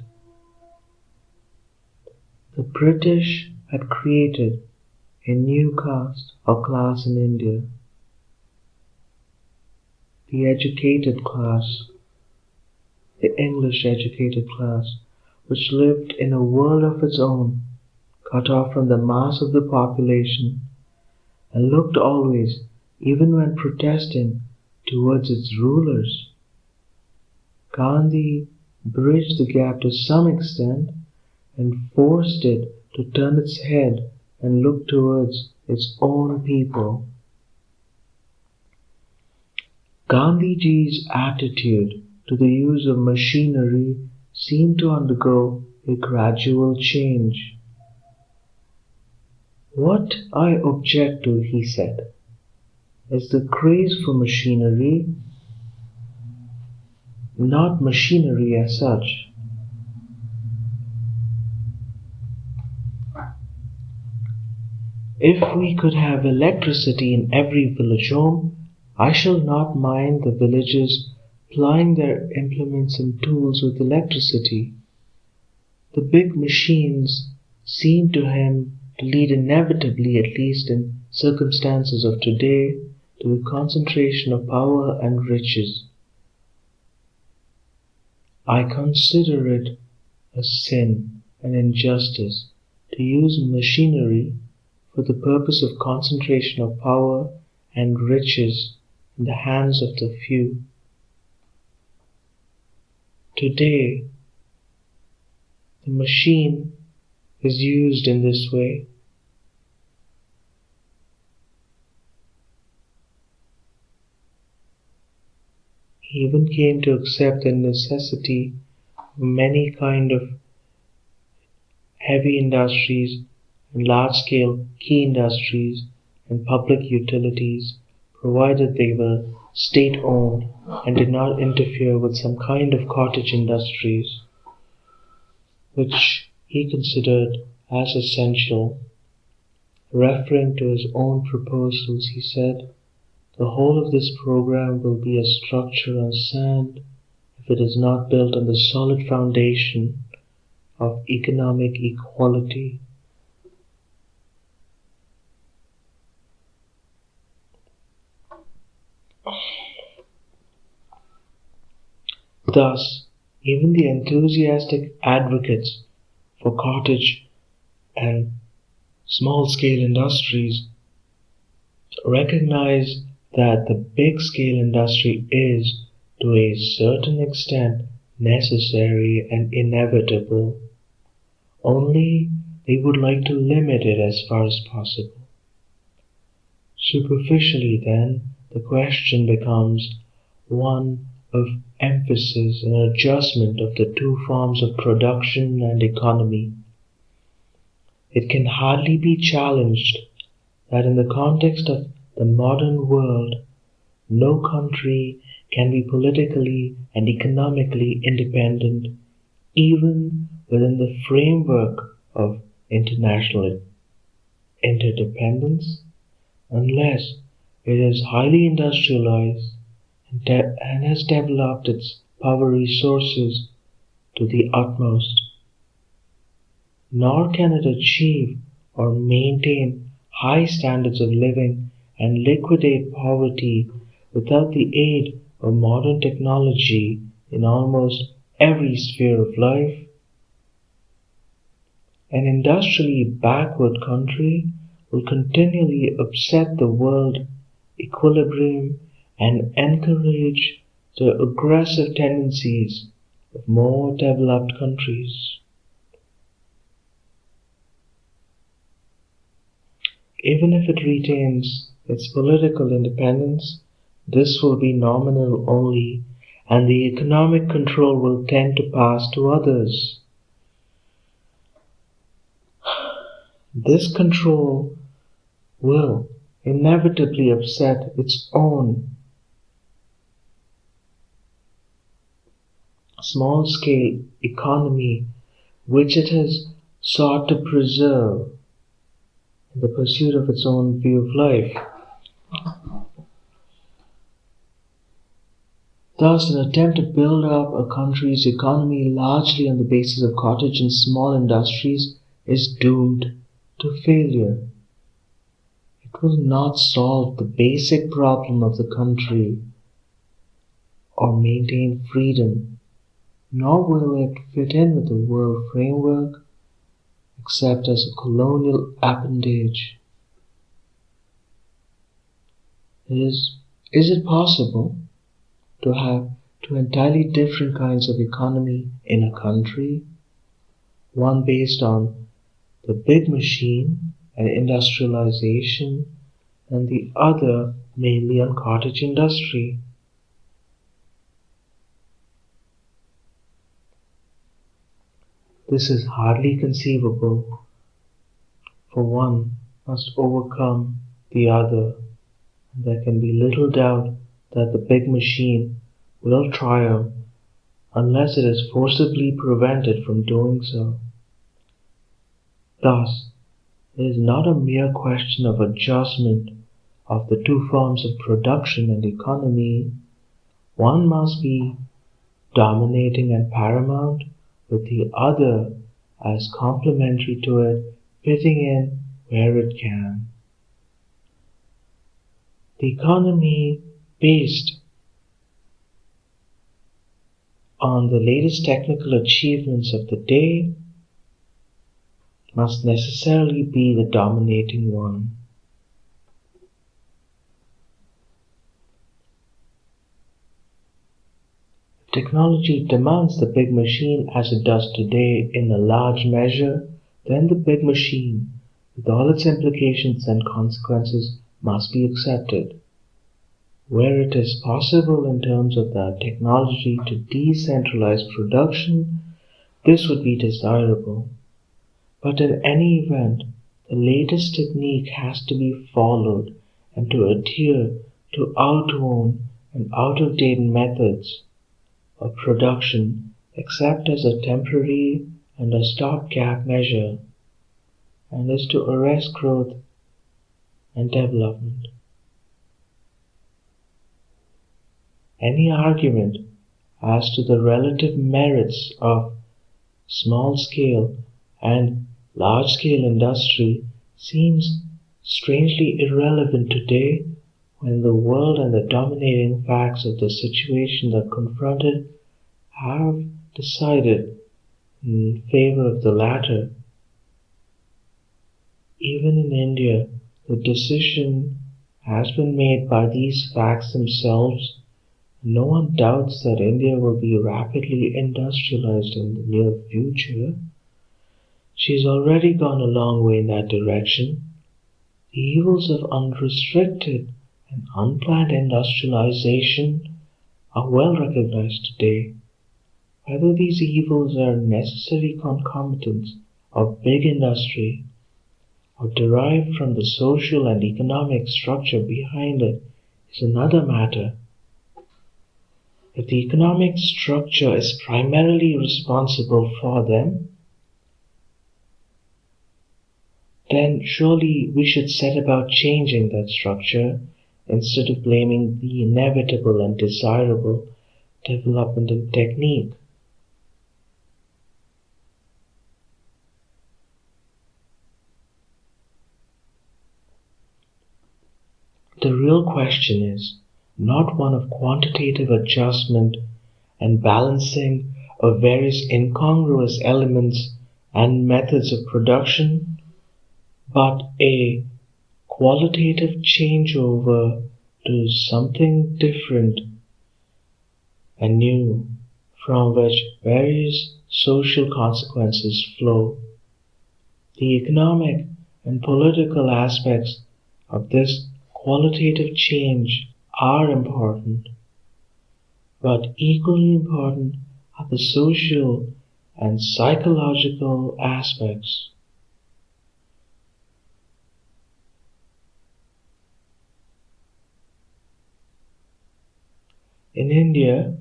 S2: The British had created a new caste or class in India, the educated class, the English educated class, which lived in a world of its own, cut off from the mass of the population, and looked always, even when protesting, towards its rulers. Gandhi bridged the gap to some extent and forced it to turn its head and look towards its own people. Gandhiji's attitude to the use of machinery seemed to undergo a gradual change. "What I object to," he said, "is the craze for machinery, not machinery as such. If we could have electricity in every village home, I shall not mind the villagers plying their implements and tools with electricity. The big machines seem to him to lead inevitably, at least in circumstances of today, to the concentration of power and riches. I consider it a sin and injustice to use machinery for the purpose of concentration of power and riches in the hands of the few. Today, the machine is used in this way. He even came to accept the necessity of many kind of heavy industries and large-scale key industries and public utilities, provided they were state-owned and did not interfere with some kind of cottage industries, which he considered as essential. Referring to his own proposals, he said, "The whole of this program will be a structure on sand if it is not built on the solid foundation of economic equality." Thus, even the enthusiastic advocates for cottage and small-scale industries recognize that the big-scale industry is, to a certain extent, necessary and inevitable. Only they would like to limit it as far as possible. Superficially, then, the question becomes one of emphasis and adjustment of the two forms of production and economy. It can hardly be challenged that in the context of the modern world, no country can be politically and economically independent, even within the framework of international interdependence, unless it is highly industrialized and has developed its power resources to the utmost. Nor can it achieve or maintain high standards of living and liquidate poverty without the aid of modern technology in almost every sphere of life. An industrially backward country will continually upset the world equilibrium and encourage the aggressive tendencies of more developed countries. Even if it retains its political independence, this will be nominal only, and the economic control will tend to pass to others. This control will inevitably upset its own small-scale economy, which it has sought to preserve in the pursuit of its own view of life. Thus, an attempt to build up a country's economy largely on the basis of cottage and small industries is doomed to failure. It will not solve the basic problem of the country or maintain freedom, nor will it fit in with the world framework except as a colonial appendage. Is it possible to have two entirely different kinds of economy in a country, one based on the big machine and industrialization, and the other mainly on cottage industry? This is hardly conceivable, for one must overcome the other, and there can be little doubt that the big machine will triumph unless it is forcibly prevented from doing so. Thus, it is not a mere question of adjustment of the two forms of production and economy. One must be dominating and paramount, with the other as complementary to it, fitting in where it can. The economy based on the latest technical achievements of the day must necessarily be the dominating one. Technology demands the big machine as it does today in a large measure, then the big machine, with all its implications and consequences, must be accepted. Where it is possible in terms of the technology to decentralize production, this would be desirable. But in any event, the latest technique has to be followed and to adhere to outworn and out-of-date methods of production except as a temporary and a stopgap measure, and is to arrest growth and development. Any argument as to the relative merits of small-scale and large-scale industry seems strangely irrelevant today when the world and the dominating facts of the situation that confronted have decided in favor of the latter. Even in India, the decision has been made by these facts themselves. No one doubts that India will be rapidly industrialized in the near future. She's already gone a long way in that direction. The evils of unrestricted and unplanned industrialization are well recognized today. Whether these evils are necessary concomitants of big industry or derived from the social and economic structure behind it is another matter. If the economic structure is primarily responsible for them, then surely we should set about changing that structure instead of blaming the inevitable and desirable development in technique. The real question is not one of quantitative adjustment and balancing of various incongruous elements and methods of production, but a qualitative changeover to something different and new, from which various social consequences flow. The economic and political aspects of this qualitative change are important, but equally important are the social and psychological aspects. In India,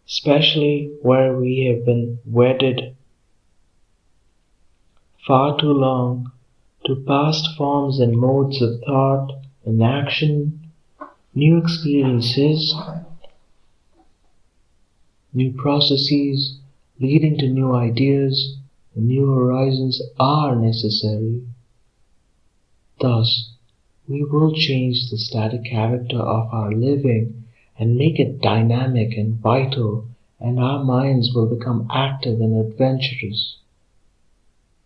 S2: especially where we have been wedded far too long to past forms and modes of thought and action, new experiences New processes leading to new ideas and new horizons are necessary. Thus, we will change the static character of our living and make it dynamic and vital, and our minds will become active and adventurous.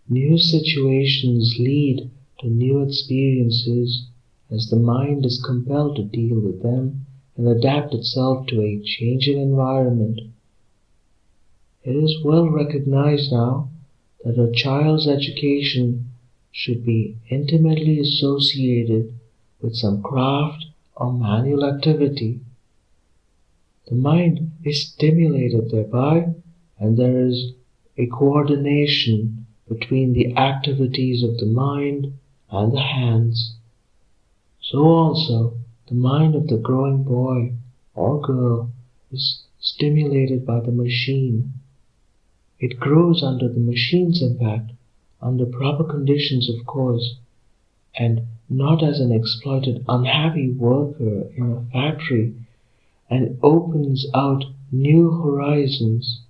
S2: New situations lead to new experiences as the mind is compelled to deal with them and adapt itself to a changing environment. It is well recognized now that a child's education should be intimately associated with some craft or manual activity. The mind is stimulated thereby, and there is a coordination between the activities of the mind and the hands. So also, the mind of the growing boy or girl is stimulated by the machine. It grows under the machine's impact, under proper conditions of course, and not as an exploited unhappy worker in a factory, and opens out new horizons.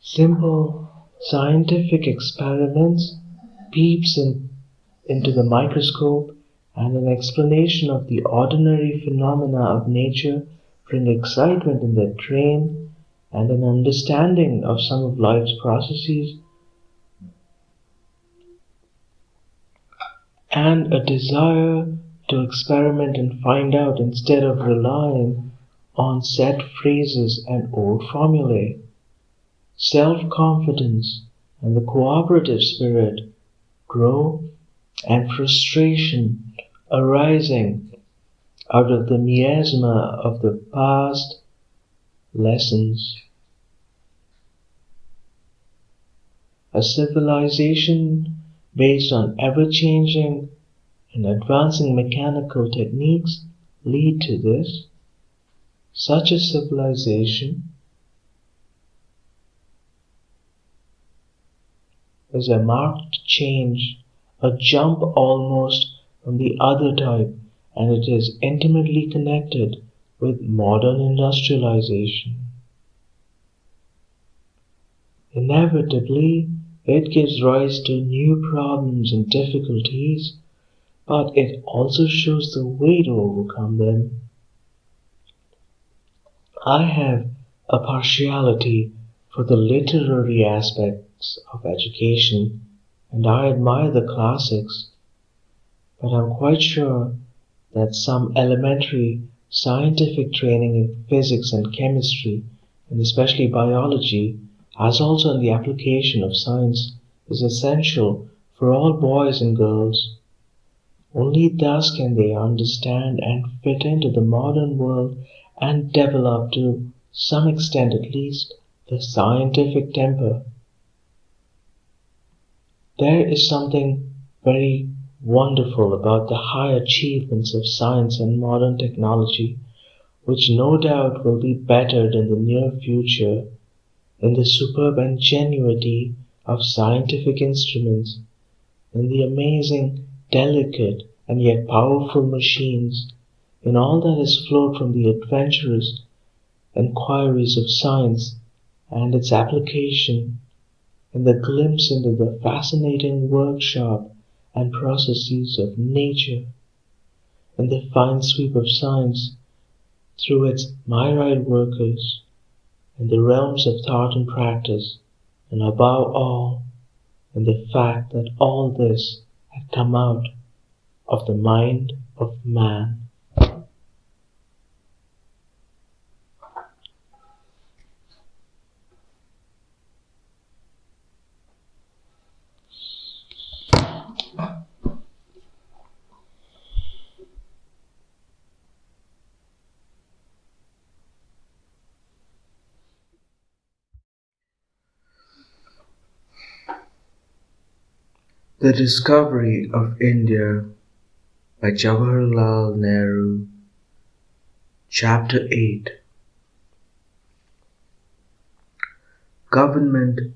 S2: Simple scientific experiments, peeps into the microscope, and an explanation of the ordinary phenomena of nature bring excitement in their train and an understanding of some of life's processes and a desire to experiment and find out instead of relying on set phrases and old formulae. Self-confidence and the cooperative spirit grow, and frustration arising out of the miasma of the past lessons. A civilization based on ever-changing and advancing mechanical techniques lead to this. Such a civilization is a marked change, a jump almost from the other type, and it is intimately connected with modern industrialization. Inevitably, it gives rise to new problems and difficulties, but it also shows the way to overcome them. I have a partiality for the literary aspects of education, and I admire the classics, but I'm quite sure that some elementary scientific training in physics and chemistry, and especially biology, as also in the application of science, is essential for all boys and girls. Only thus can they understand and fit into the modern world and develop, to some extent at least, the scientific temper. There is something very wonderful about the high achievements of science and modern technology, which no doubt will be bettered in the near future, in the superb ingenuity of scientific instruments, in the amazing, delicate, and yet powerful machines, in all that has flowed from the adventurous enquiries of science and its application, in the glimpse into the fascinating workshop and processes of nature, in the fine sweep of science through its myriad workers, in the realms of thought and practice, and above all, in the fact that all this had come out of the mind of man. The Discovery of India by Jawaharlal Nehru. Chapter 8. Government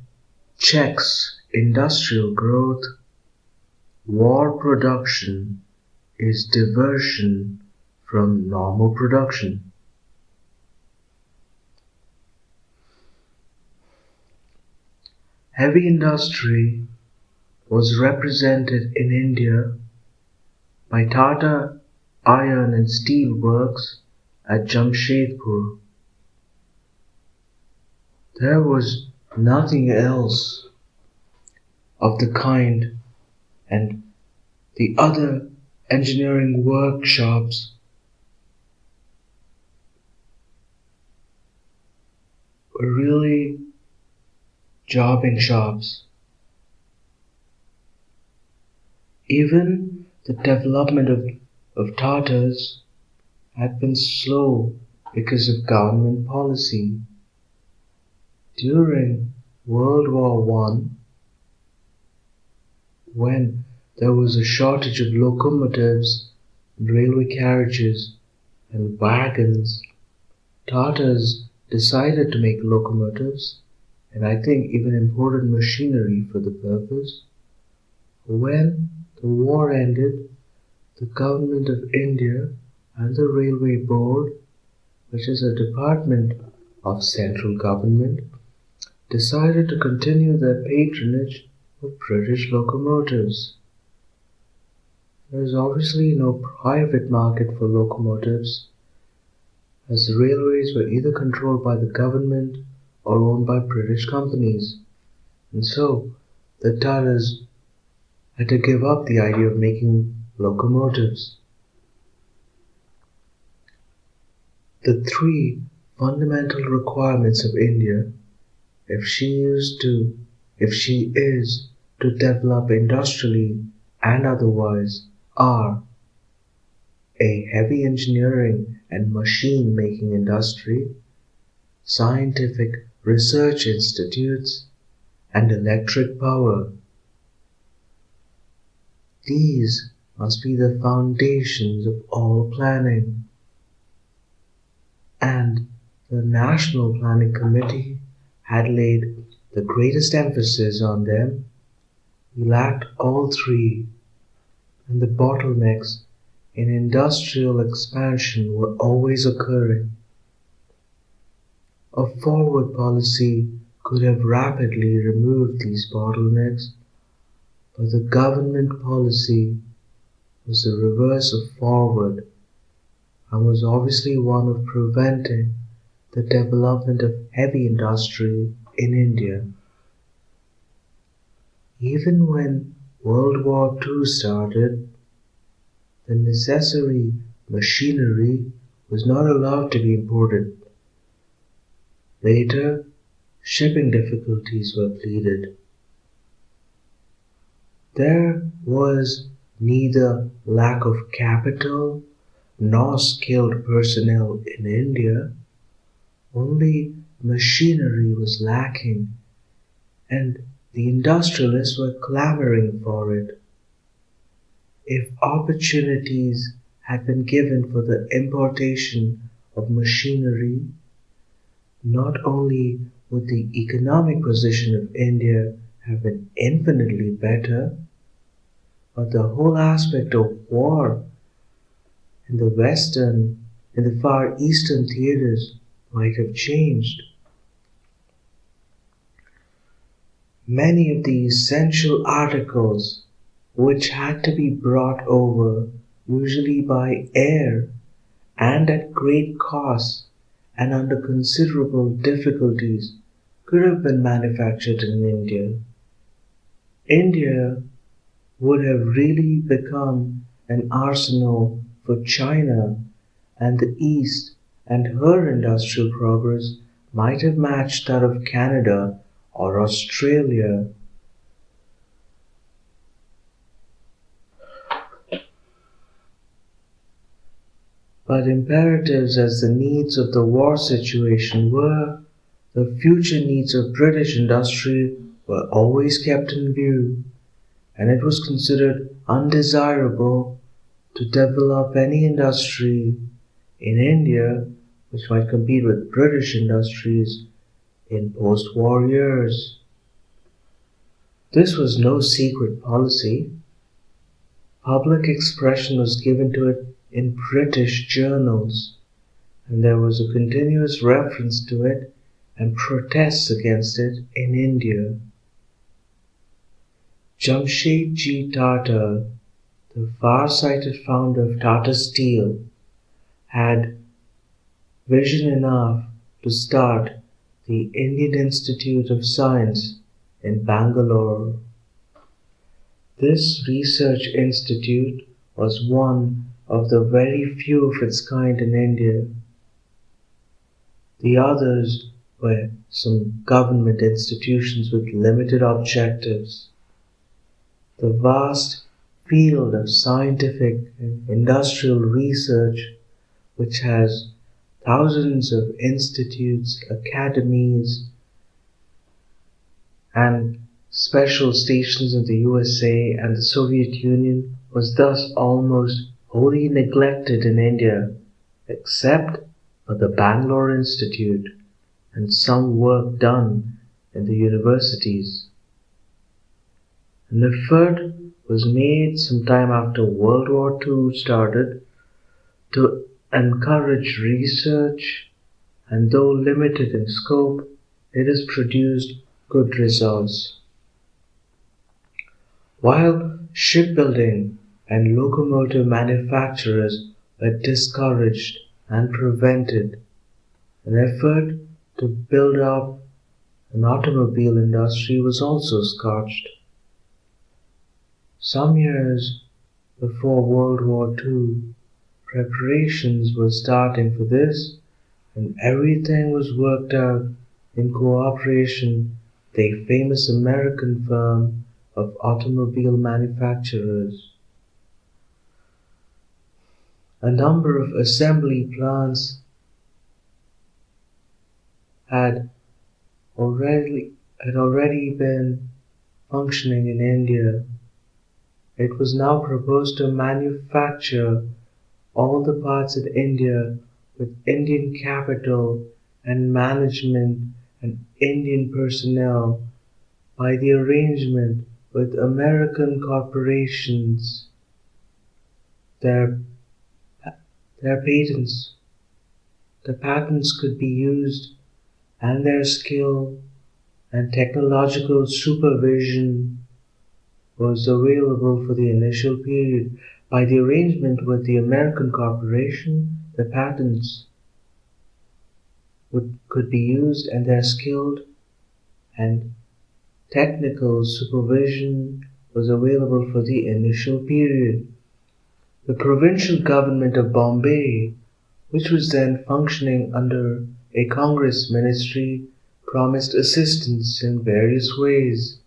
S2: checks industrial growth. War production is diversion from normal production. heavy industry was represented in India by Tata Iron and Steel Works at Jamshedpur. There was nothing else of the kind, and the other engineering workshops were really jobbing shops. Even the development of Tatas had been slow because of government policy. During World War I, when there was a shortage of locomotives, railway carriages, and wagons, Tatas decided to make locomotives, and I think even imported machinery for the purpose. When the war ended, the government of India and the Railway Board, which is a department of central government, decided to continue their patronage of British locomotives. There is obviously no private market for locomotives, as the railways were either controlled by the government or owned by British companies, and so the Tatas had to give up the idea of making locomotives. The three fundamental requirements of India, if she is to develop industrially and otherwise, are a heavy engineering and machine-making industry, scientific research institutes, and electric power. These must be the foundations of all planning. And the National Planning Committee had laid the greatest emphasis on them. We lacked all three, and the bottlenecks in industrial expansion were always occurring. A forward policy could have rapidly removed these bottlenecks, but the government policy was the reverse of forward and was obviously one of preventing the development of heavy industry in India. Even when World War II started, the necessary machinery was not allowed to be imported. Later, shipping difficulties were pleaded. There was neither lack of capital nor skilled personnel in India, only machinery was lacking, and the industrialists were clamoring for it. If opportunities had been given for the importation of machinery, not only would the economic position of India have been infinitely better, but the whole aspect of war in the Far Eastern theaters might have changed. Many of the essential articles which had to be brought over, usually by air and at great cost and under considerable difficulties, could have been manufactured in India. India would have really become an arsenal for China and the East, and her industrial progress might have matched that of Canada or Australia. But imperatives as the needs of the war situation were, the future needs of British industry were always kept in view, and it was considered undesirable to develop any industry in India which might compete with British industries in post-war years. This was no secret policy. Public expression was given to it in British journals, and there was a continuous reference to it and protests against it in India. Jamshedji Tata, the far-sighted founder of Tata Steel, had vision enough to start the Indian Institute of Science in Bangalore. This research institute was one of the very few of its kind in India. The others were some government institutions with limited objectives. The vast field of scientific and industrial research, which has thousands of institutes, academies, and special stations in the USA and the Soviet Union, was thus almost wholly neglected in India, except for the Bangalore Institute and some work done in the universities. An effort was made some time after World War II started to encourage research, and though limited in scope, it has produced good results. While shipbuilding and locomotive manufacturers were discouraged and prevented, an effort to build up an automobile industry was also scotched. Some years before World War II, preparations were starting for this, and everything was worked out in cooperation with a famous American firm of automobile manufacturers. A number of assembly plants had already been functioning in India. It was now proposed to manufacture all the parts in India with Indian capital and management and Indian personnel by the arrangement with American corporations. The patents could be used, and their skill and technological supervision was available for the initial period. By the arrangement with the American corporation, the patents could be used, and their skilled and technical supervision was available for the initial period. The provincial government of Bombay, which was then functioning under a Congress ministry, promised assistance in various ways.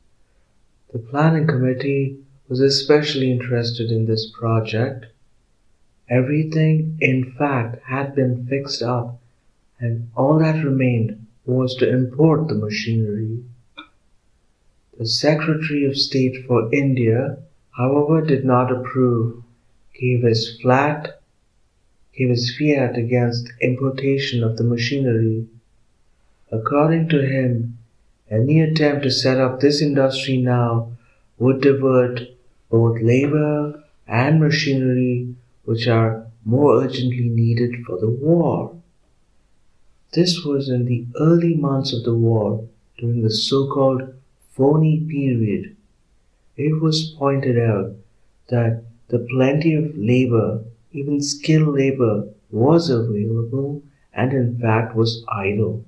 S2: The planning committee was especially interested in this project. Everything, in fact, had been fixed up, and all that remained was to import the machinery. The Secretary of State for India, however, did not approve, gave his fiat against importation of the machinery. According to him, any attempt to set up this industry now would divert both labor and machinery, which are more urgently needed for the war. This was in the early months of the war, during the so-called phony period. It was pointed out that the plenty of labor, even skilled labor, was available and in fact was idle.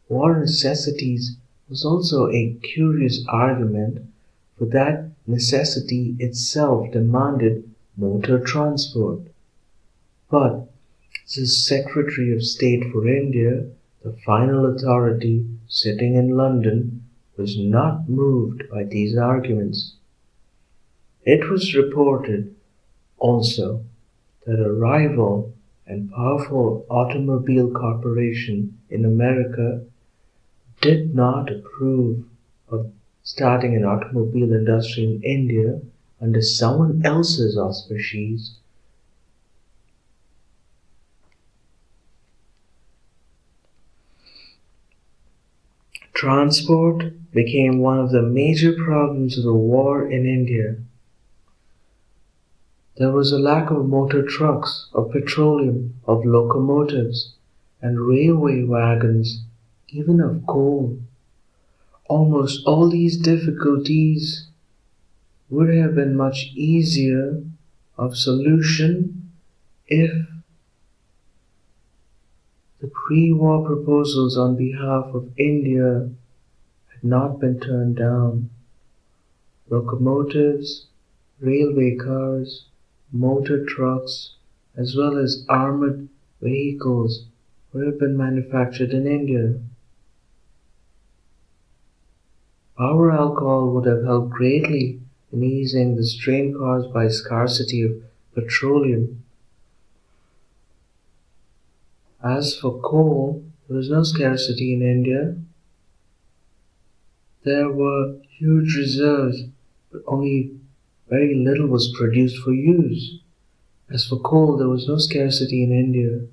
S2: War necessities was also a curious argument, for that necessity itself demanded motor transport. But the Secretary of State for India, the final authority sitting in London, was not moved by these arguments. It was reported also that a rival and powerful automobile corporation in America did not approve of starting an automobile industry in India under someone else's auspices. Transport became one of the major problems of the war in India. There was a lack of motor trucks, of petroleum, of locomotives, and railway wagons, even of coal. Almost all these difficulties would have been much easier of solution if the pre-war proposals on behalf of India had not been turned down. Locomotives, railway cars, motor trucks, as well as armored vehicles would have been manufactured in India. Our alcohol would have helped greatly in easing the strain caused by scarcity of petroleum. As for coal, there was no scarcity in India. There were huge reserves, but only very little was produced for use. As for coal, there was no scarcity in India.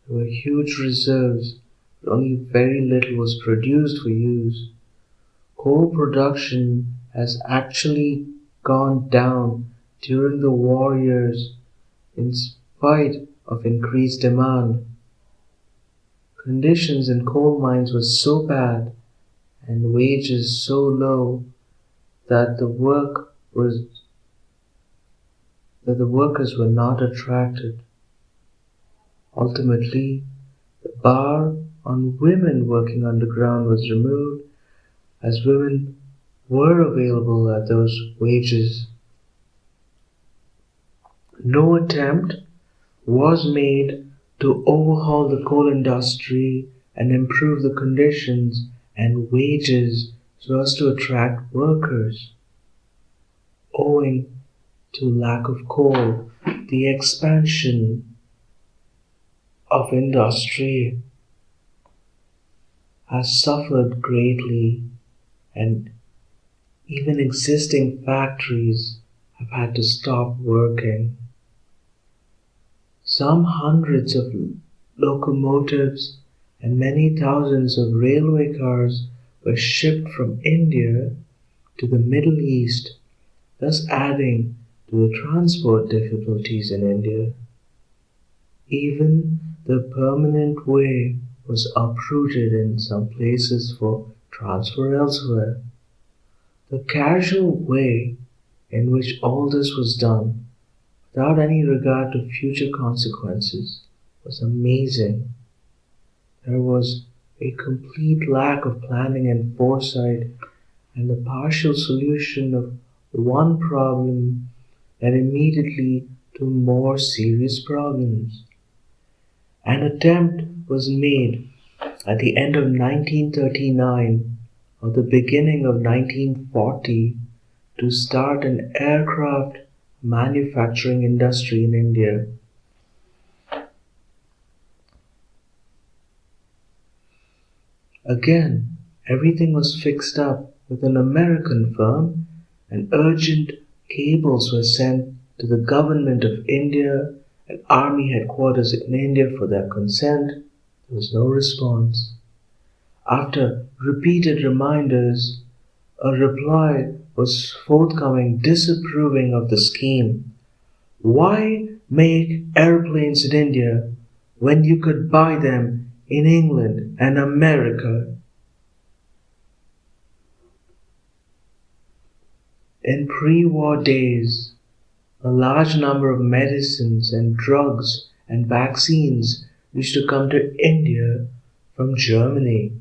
S2: There were huge reserves, but only very little was produced for use. Coal production has actually gone down during the war years in spite of increased demand. Conditions in coal mines were so bad and wages so low that the workers were not attracted. Ultimately, the bar on women working underground was removed, as women were available at those wages. No attempt was made to overhaul the coal industry and improve the conditions and wages so as to attract workers. Owing to lack of coal, the expansion of industry has suffered greatly, and even existing factories have had to stop working. Some hundreds of locomotives and many thousands of railway cars were shipped from India to the Middle East, thus adding to the transport difficulties in India. Even the permanent way was uprooted in some places for transfer elsewhere. The casual way in which all this was done, without any regard to future consequences, was amazing. There was a complete lack of planning and foresight, and the partial solution of one problem led immediately to more serious problems. An attempt was made at the end of 1939 or the beginning of 1940 to start an aircraft manufacturing industry in India. Again, everything was fixed up with an American firm, and urgent cables were sent to the government of India and army headquarters in India for their consent. There was no response. After repeated reminders, a reply was forthcoming disapproving of the scheme. Why make airplanes in India when you could buy them in England and America? In pre-war days, a large number of medicines and drugs and vaccines used to come to India from Germany.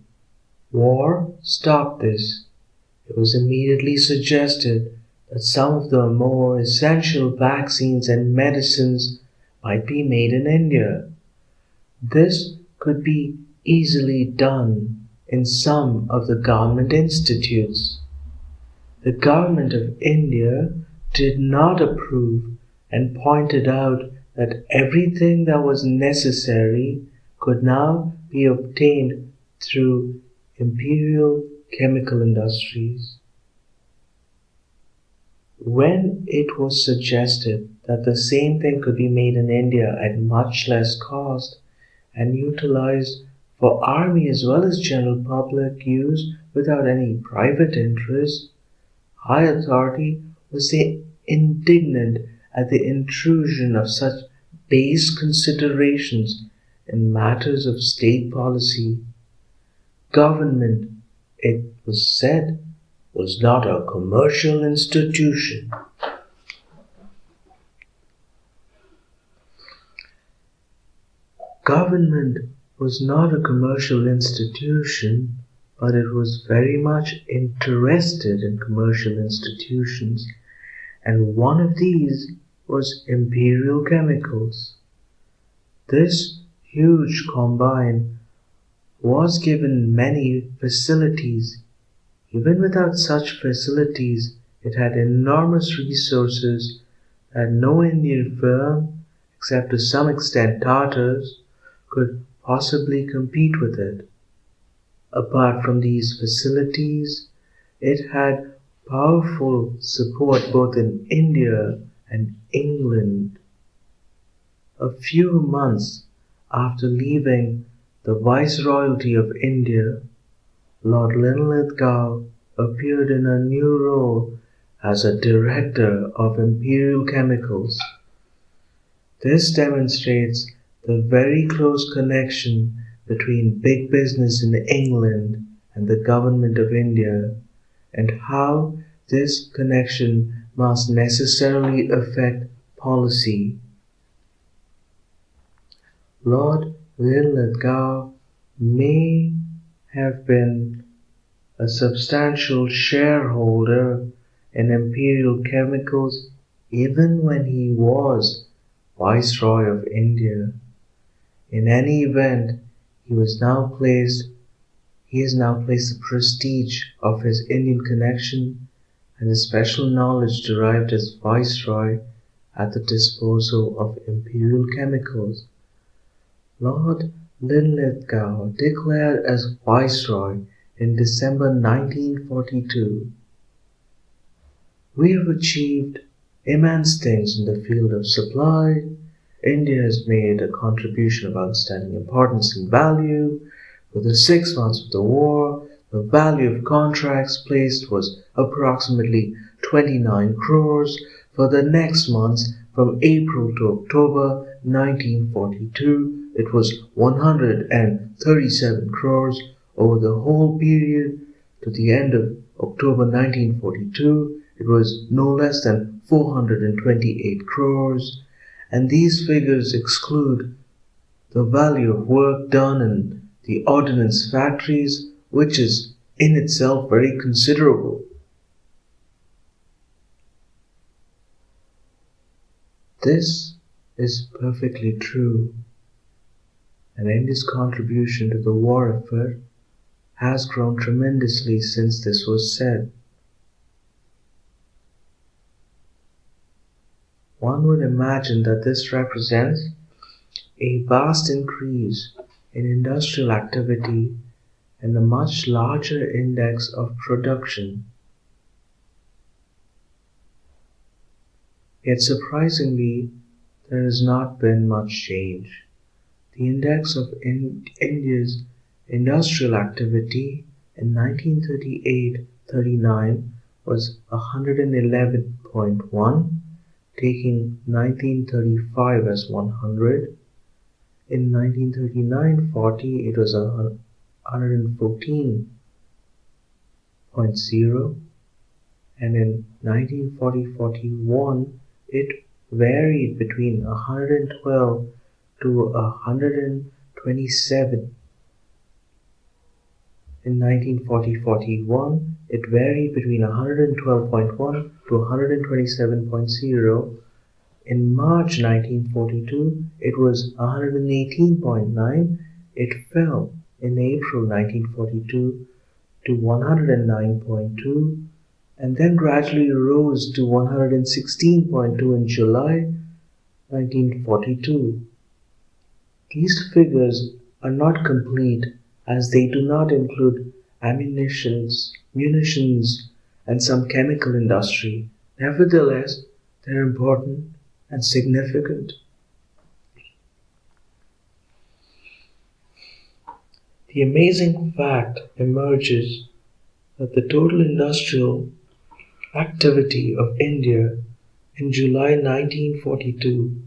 S2: War stopped this. It was immediately suggested that some of the more essential vaccines and medicines might be made in India. This could be easily done in some of the government institutes. The government of India did not approve and pointed out that everything that was necessary could now be obtained through imperial chemical industries. When it was suggested that the same thing could be made in India at much less cost and utilized for army as well as general public use without any private interest, high authority was indignant at the intrusion of such base considerations in matters of state policy. Government, it was said, was not a commercial institution. Government was not a commercial institution, but it was very much interested in commercial institutions, and one of these was Imperial Chemicals. This huge combine was given many facilities. Even without such facilities, it had enormous resources that no Indian firm, except to some extent Tatars, could possibly compete with it. Apart from these facilities, it had powerful support both in India and England. A few months after leaving the Viceroyalty of India, Lord Linlithgow appeared in a new role as a director of Imperial Chemicals. This demonstrates the very close connection between big business in England and the government of India, and how this connection must necessarily affect policy. Lord Linlithgow may have been a substantial shareholder in Imperial Chemicals even when he was Viceroy of India. In any event, he has now placed the prestige of his Indian connection and his special knowledge derived as Viceroy at the disposal of Imperial Chemicals. Lord Linlithgow declared as Viceroy in December 1942. We have achieved immense things in the field of supply. India has made a contribution of outstanding importance and value. For the 6 months of the war, the value of contracts placed was approximately 29 crores. For the next months, from April to October 1942, it was 137 crores. Over the whole period to the end of October 1942, it was no less than 428 crores. And these figures exclude the value of work done in the ordnance factories, which is in itself very considerable. This is perfectly true, and India's contribution to the war effort has grown tremendously since this was said. One would imagine that this represents a vast increase in industrial activity and a much larger index of production. Yet surprisingly, there has not been much change. The index of India's industrial activity in 1938-39 was 111.1, taking 1935 as 100. In 1939-40 it was 114.0, and in 1940-41 it varied between 112 to 127. In 1940-41, it varied between 112.1 to 127.0. In March 1942, it was 118.9. It fell in April 1942 to 109.2, and then gradually rose to 116.2 in July 1942. These figures are not complete, as they do not include munitions, and some chemical industry. Nevertheless, they are important and significant. The amazing fact emerges that the total industrial activity of India in July 1942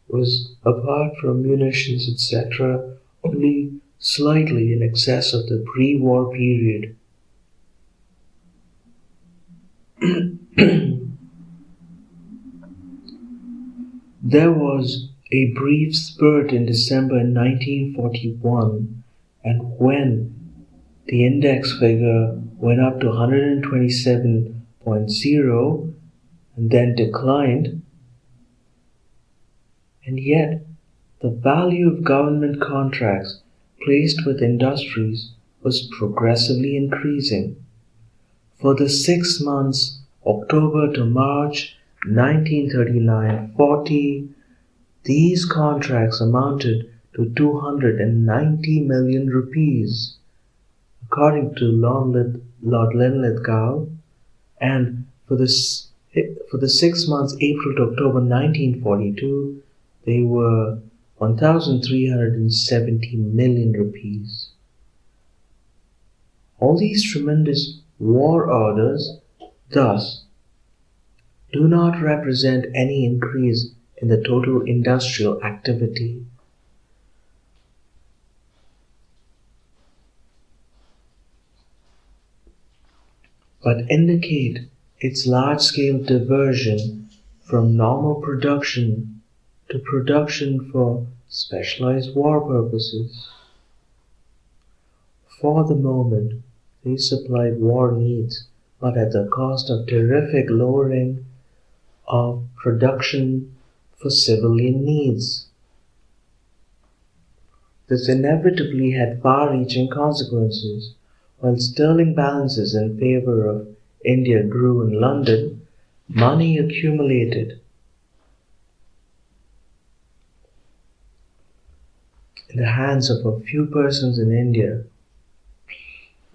S2: was, apart from munitions, etc., only slightly in excess of the pre-war period. There was a brief spurt in December 1941, and when the index figure went up to 127.0 and then declined, and yet the value of government contracts placed with industries was progressively increasing. For the 6 months, October to March 1939-40, these contracts amounted to 290 million rupees, according to Lord Linlithgow, and for the 6 months, April to October 1942, they were 1,370 million rupees. All these tremendous war orders, thus, do not represent any increase in the total industrial activity. But indicate its large-scale diversion from normal production to production for specialized war purposes. For the moment, they supplied war needs, but at the cost of terrific lowering of production for civilian needs. This inevitably had far-reaching consequences. While sterling balances in favor of India grew in London, money accumulated in the hands of a few persons in India.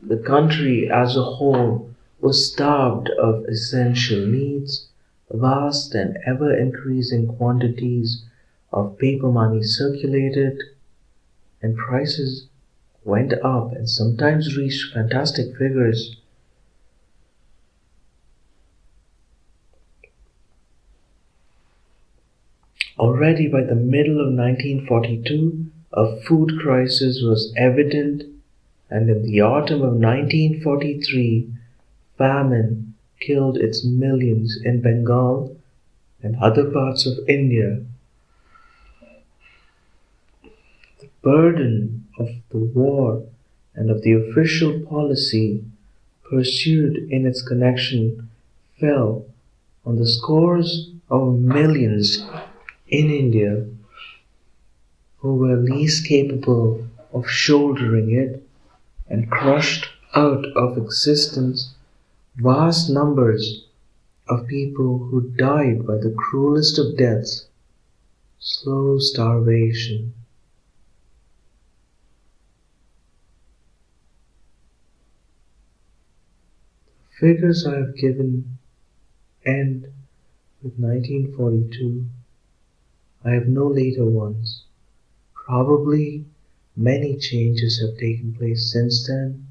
S2: The country as a whole was starved of essential needs. Vast and ever-increasing quantities of paper money circulated, and prices went up and sometimes reached fantastic figures. Already by the middle of 1942, a food crisis was evident, and in the autumn of 1943, famine killed its millions in Bengal and other parts of India. The burden of the war and of the official policy pursued in its connection fell on the scores of millions in India who were least capable of shouldering it, and crushed out of existence vast numbers of people who died by the cruelest of deaths, slow starvation. The figures I have given end with 1942. I have no later ones. Probably many changes have taken place since then,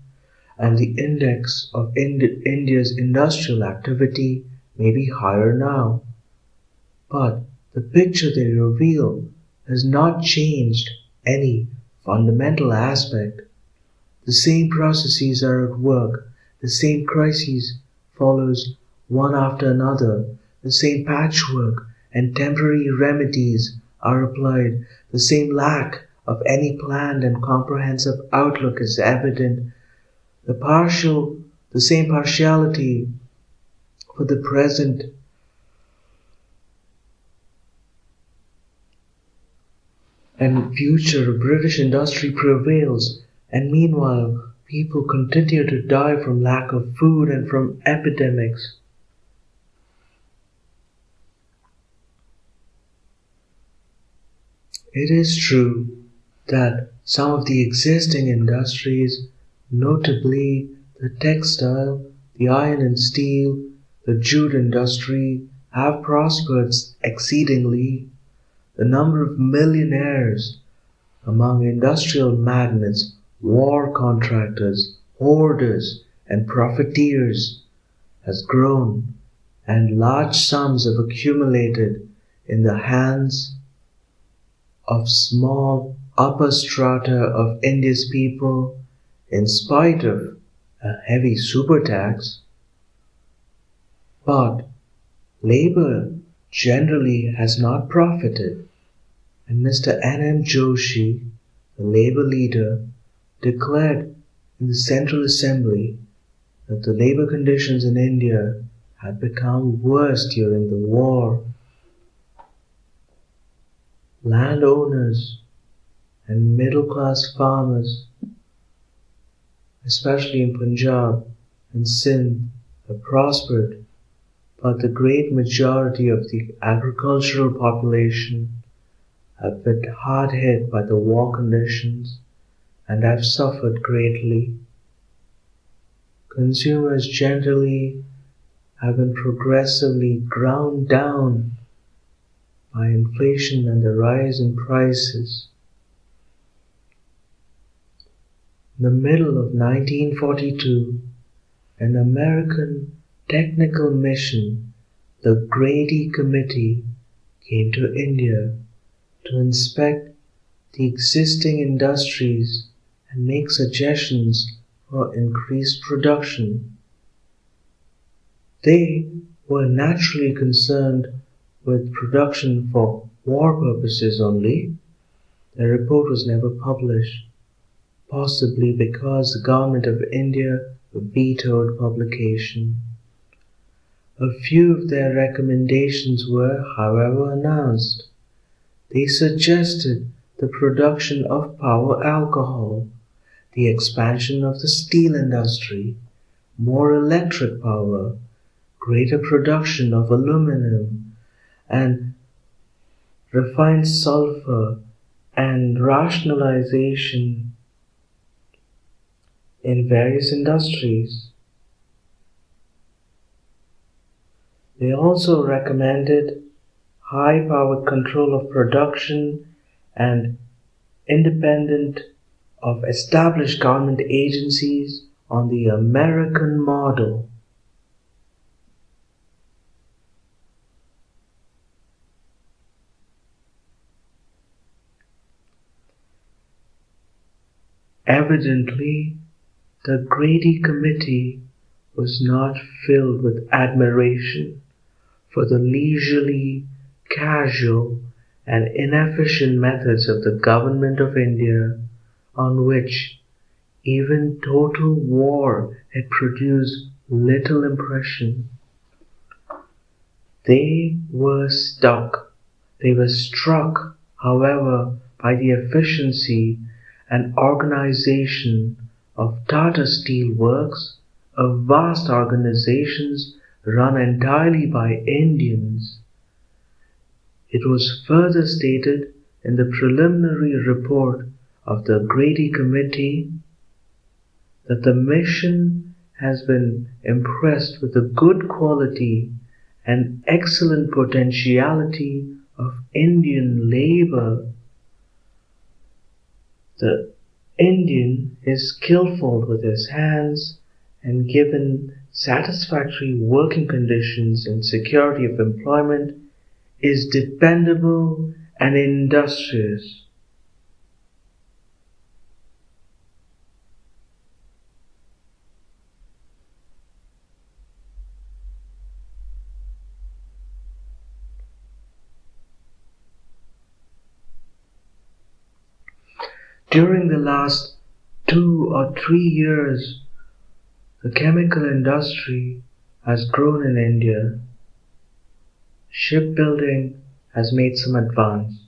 S2: and the index of India's industrial activity may be higher now. But the picture they reveal has not changed any fundamental aspect. The same processes are at work, the same crises follows one after another, the same patchwork and temporary remedies are applied, the same lack of any planned and comprehensive outlook is evident. The same partiality for the present and future of British industry prevails, and meanwhile people continue to die from lack of food and from epidemics. It is true that some of the existing industries, notably the textile, the iron and steel, the jute industry, have prospered exceedingly. The number of millionaires among industrial magnates, war contractors, hoarders, and profiteers has grown, and large sums have accumulated in the hands of small upper strata of India's people, in spite of a heavy super tax. But labor generally has not profited, and Mr. N.M. Joshi, the labor leader, declared in the Central Assembly that the labor conditions in India had become worse during the war. Landowners and middle-class farmers, especially in Punjab and Sindh, have prospered, but the great majority of the agricultural population have been hard hit by the war conditions and have suffered greatly. Consumers generally have been progressively ground down by inflation and the rise in prices. In the middle of 1942, an American technical mission, the Grady Committee, came to India to inspect the existing industries and make suggestions for increased production. They were naturally concerned with production for war purposes only. The report was never published, possibly because the government of India vetoed publication. A few of their recommendations were, however, announced. They suggested the production of power alcohol, the expansion of the steel industry, more electric power, greater production of aluminum and refined sulfur, and rationalization in various industries. They also recommended high-powered control of production and independent of established government agencies on the American model. Evidently, the Grady Committee was not filled with admiration for the leisurely, casual, and inefficient methods of the government of India, on which even total war had produced little impression. They were struck, however, by the efficiency and organization of Tata Steel Works, a vast organization run entirely by Indians. It was further stated in the preliminary report of the Grady Committee that the mission has been impressed with the good quality and excellent potentiality of Indian labor. The Indian is skillful with his hands, and given satisfactory working conditions and security of employment, is dependable and industrious. During the last 2 or 3 years, the chemical industry has grown in India. Shipbuilding has made some advance,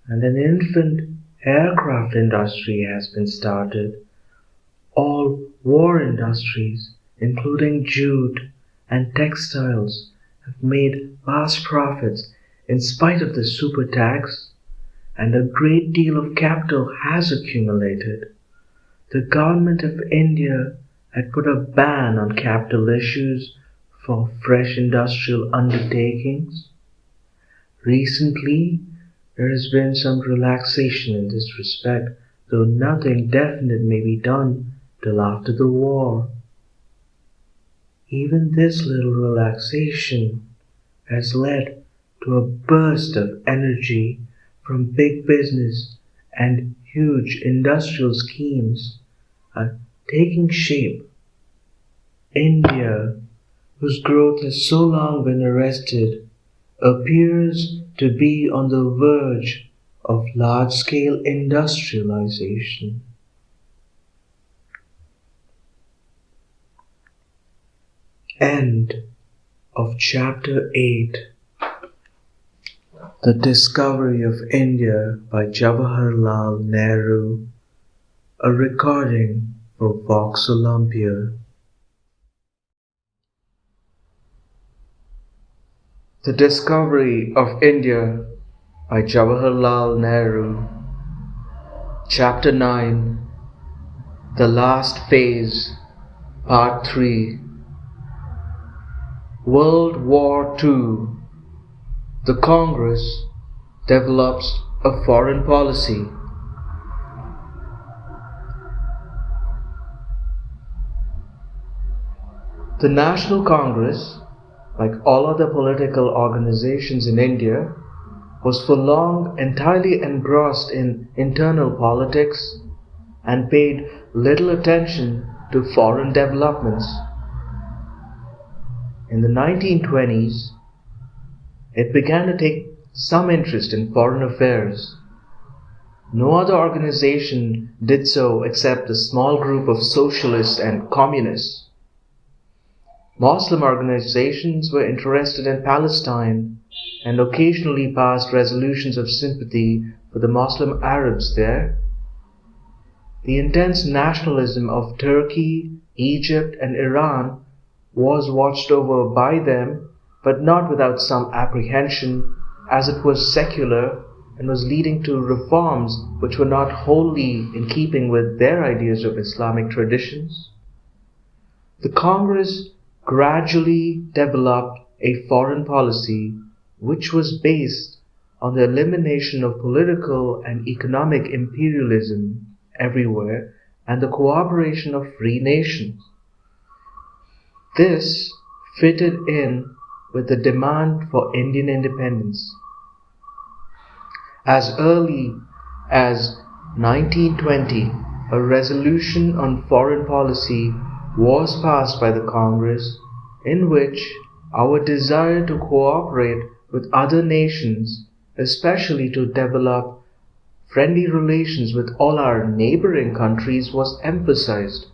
S2: and an infant aircraft industry has been started. All war industries, including jute and textiles, have made vast profits in spite of the super tax, and a great deal of capital has accumulated. The government of India had put a ban on capital issues for fresh industrial undertakings. Recently, there has been some relaxation in this respect, though nothing definite may be done till after the war. Even this little relaxation has led to a burst of energy from big business, and huge industrial schemes are taking shape. India whose growth has so long been arrested, appears to be on the verge of large-scale industrialization. End of Chapter 8. The Discovery of India by Jawaharlal Nehru. A recording for Vox Olympia. The Discovery of India by Jawaharlal Nehru. Chapter 9. The Last Phase, Part 3. World War II. The Congress develops a foreign policy. The National Congress, like all other political organizations in India, was for long entirely engrossed in internal politics and paid little attention to foreign developments. In the 1920s, it began to take some interest in foreign affairs. No other organization did so except a small group of socialists and communists. Muslim organizations were interested in Palestine and occasionally passed resolutions of sympathy for the Muslim Arabs there. The intense nationalism of Turkey, Egypt, and Iran was watched over by them, but not without some apprehension, as it was secular and was leading to reforms which were not wholly in keeping with their ideas of Islamic traditions. The Congress gradually developed a foreign policy which was based on the elimination of political and economic imperialism everywhere and the cooperation of free nations. This fitted in with the demand for Indian independence. As early as 1920, a resolution on foreign policy was passed by the Congress in which our desire to cooperate with other nations, especially to develop friendly relations with all our neighboring countries, was emphasized.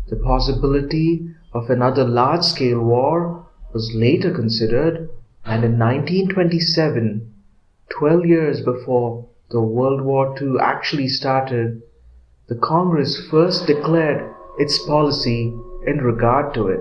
S2: The possibility of another large-scale war was later considered, and in 1927, 12 years before the World War II actually started, the Congress first declared its policy in regard to it.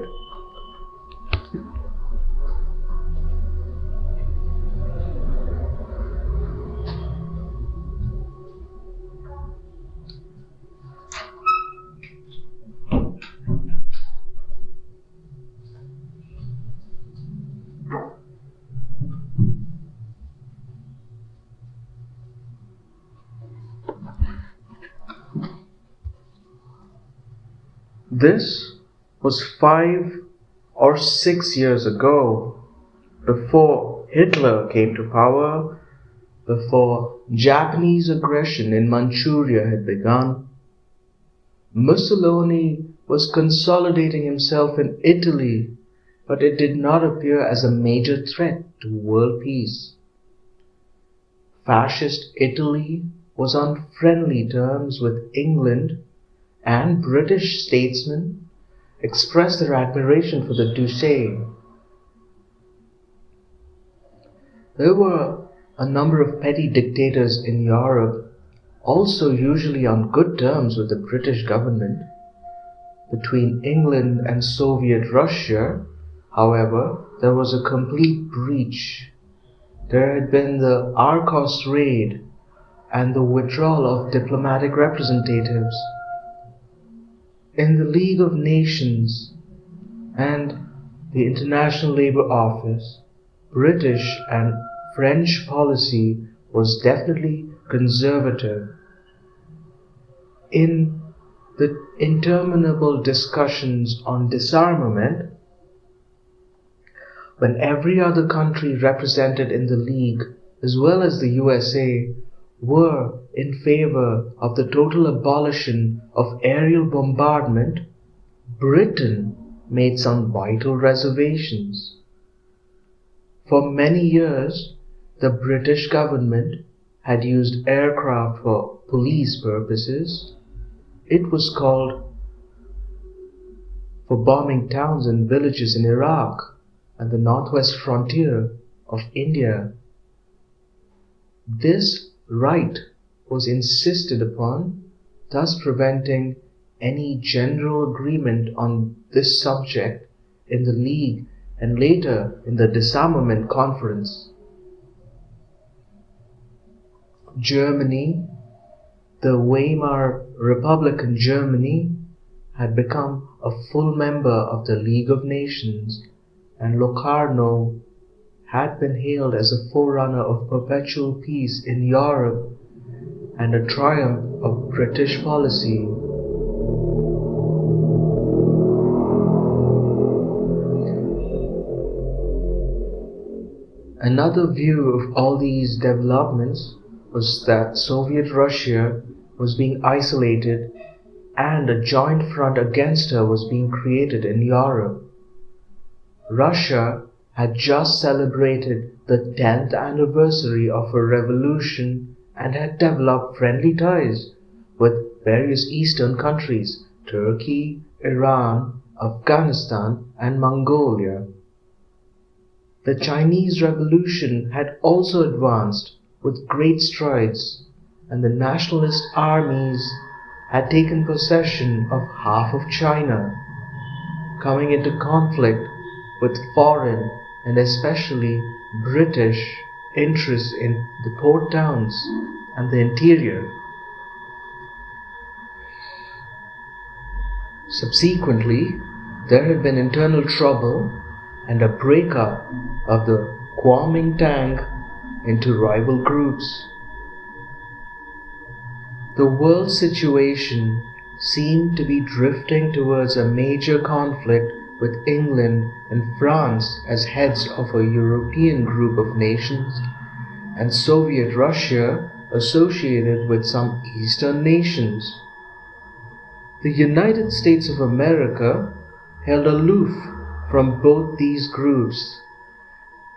S2: This was 5 or 6 years ago, before Hitler came to power, before Japanese aggression in Manchuria had begun. Mussolini was consolidating himself in Italy, but it did not appear as a major threat to world peace. Fascist Italy was on friendly terms with England, and British statesmen expressed their admiration for the Duce. There were a number of petty dictators in Europe, also usually on good terms with the British government. Between England and Soviet Russia, however, there was a complete breach. There had been the Arcos raid and the withdrawal of diplomatic representatives. In the League of Nations and the International Labour Office, British and French policy was definitely conservative. In the interminable discussions on disarmament, when every other country represented in the League, as well as the USA, were in favor of the total abolition of aerial bombardment, Britain made some vital reservations. For many years, the British government had used aircraft for police purposes. It was called for bombing towns and villages in Iraq and the northwest frontier of India. This right was insisted upon, thus preventing any general agreement on this subject in the League and later in the Disarmament Conference. Germany, the Weimar Republic in Germany, had become a full member of the League of Nations, and Locarno had been hailed as a forerunner of perpetual peace in Europe and a triumph of British policy. Another view of all these developments was that Soviet Russia was being isolated and a joint front against her was being created in Europe. Russia had just celebrated the 10th anniversary of her revolution and had developed friendly ties with various eastern countries, Turkey, Iran, Afghanistan, and Mongolia. The Chinese Revolution had also advanced with great strides, and the nationalist armies had taken possession of half of China, coming into conflict with foreign and especially British interests in the port towns and the interior. Subsequently, there had been internal trouble and a breakup of the Kuomintang into rival groups. The world situation seemed to be drifting towards a major conflict with England and France as heads of a European group of nations, and Soviet Russia associated with some Eastern nations. The United States of America held aloof from both these groups.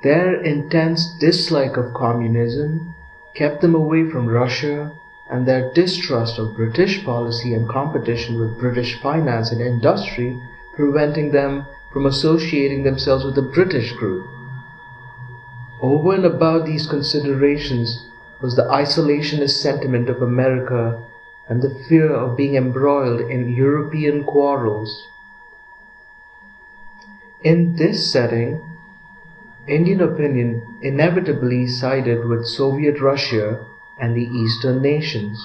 S2: Their intense dislike of communism kept them away from Russia, and their distrust of British policy and competition with British finance and industry preventing them from associating themselves with the British group. Over and above these considerations was the isolationist sentiment of America and the fear of being embroiled in European quarrels. In this setting, Indian opinion inevitably sided with Soviet Russia and the Eastern nations.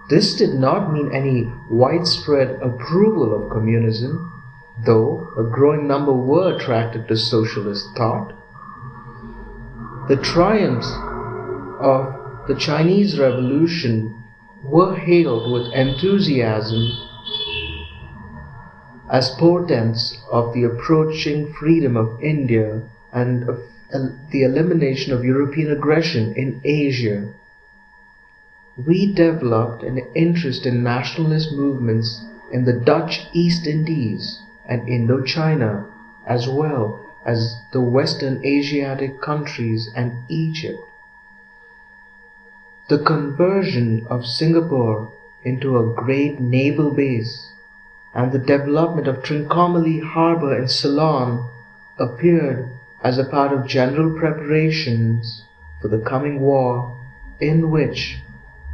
S2: This did not mean any widespread approval of communism, though a growing number were attracted to socialist thought. The triumphs of the Chinese Revolution were hailed with enthusiasm as portents of the approaching freedom of India and of the elimination of European aggression in Asia. We developed an interest in nationalist movements in the Dutch East Indies and Indochina, as well as the Western Asiatic countries and Egypt. The conversion of Singapore into a great naval base and the development of Trincomalee Harbour in Ceylon appeared as a part of general preparations for the coming war, in which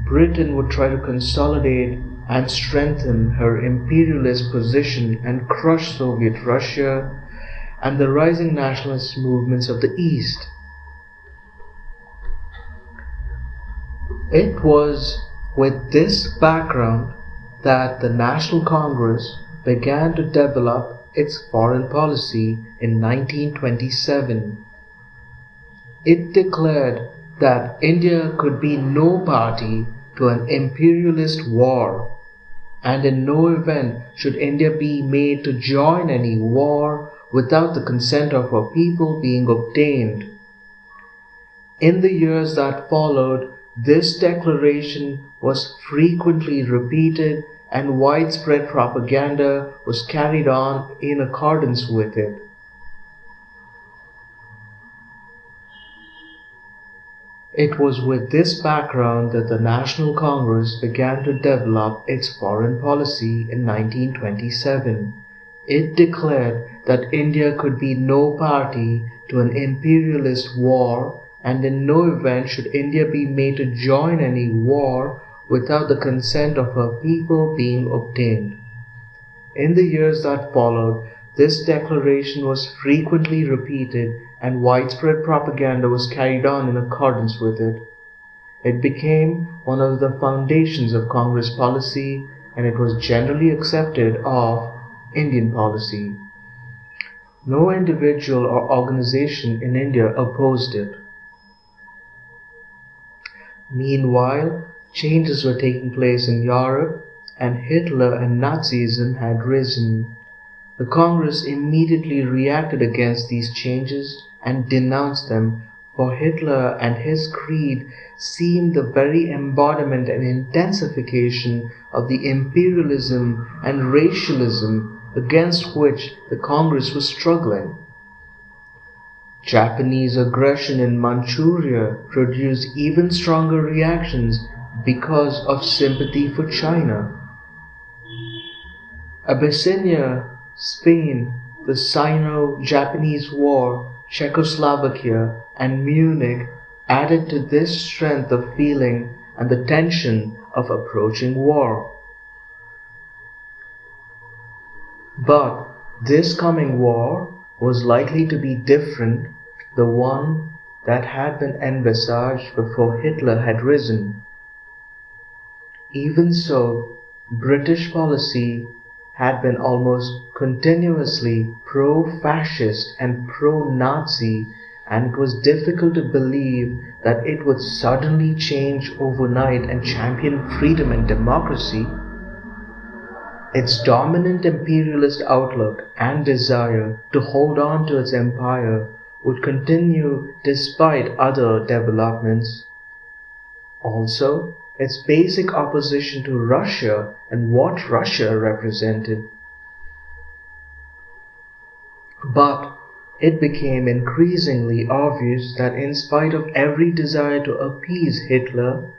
S2: Britain would try to consolidate and strengthen her imperialist position and crush Soviet Russia and the rising nationalist movements of the East. It was with this background that the National Congress began to develop its foreign policy in 1927. It declared that India could be no party to an imperialist war, and in no event should India be made to join any war without the consent of her people being obtained. In the years that followed, this declaration was frequently repeated and widespread propaganda was carried on in accordance with it. It was with this background that the National Congress began to develop its foreign policy in 1927. It declared that India could be no party to an imperialist war, and in no event should India be made to join any war without the consent of her people being obtained. In the years that followed, this declaration was frequently repeated and widespread propaganda was carried on in accordance with it. It became one of the foundations of Congress policy, and it was generally accepted of Indian policy. No individual or organization in India opposed it. Meanwhile, changes were taking place in Europe, and Hitler and Nazism had risen. The Congress immediately reacted against these changes and denounced them, for Hitler and his creed seemed the very embodiment and intensification of the imperialism and racialism against which the Congress was struggling. Japanese aggression in Manchuria produced even stronger reactions because of sympathy for China. Abyssinia, Spain, the Sino-Japanese War, Czechoslovakia, and Munich added to this strength of feeling and the tension of approaching war. But this coming war was likely to be different, the one that had been envisaged before Hitler had risen. Even so, British policy had been almost continuously pro-fascist and pro-Nazi, and it was difficult to believe that it would suddenly change overnight and champion freedom and democracy. Its dominant imperialist outlook and desire to hold on to its empire would continue despite other developments. Also, its basic opposition to Russia and what Russia represented. But it became increasingly obvious that in spite of every desire to appease Hitler,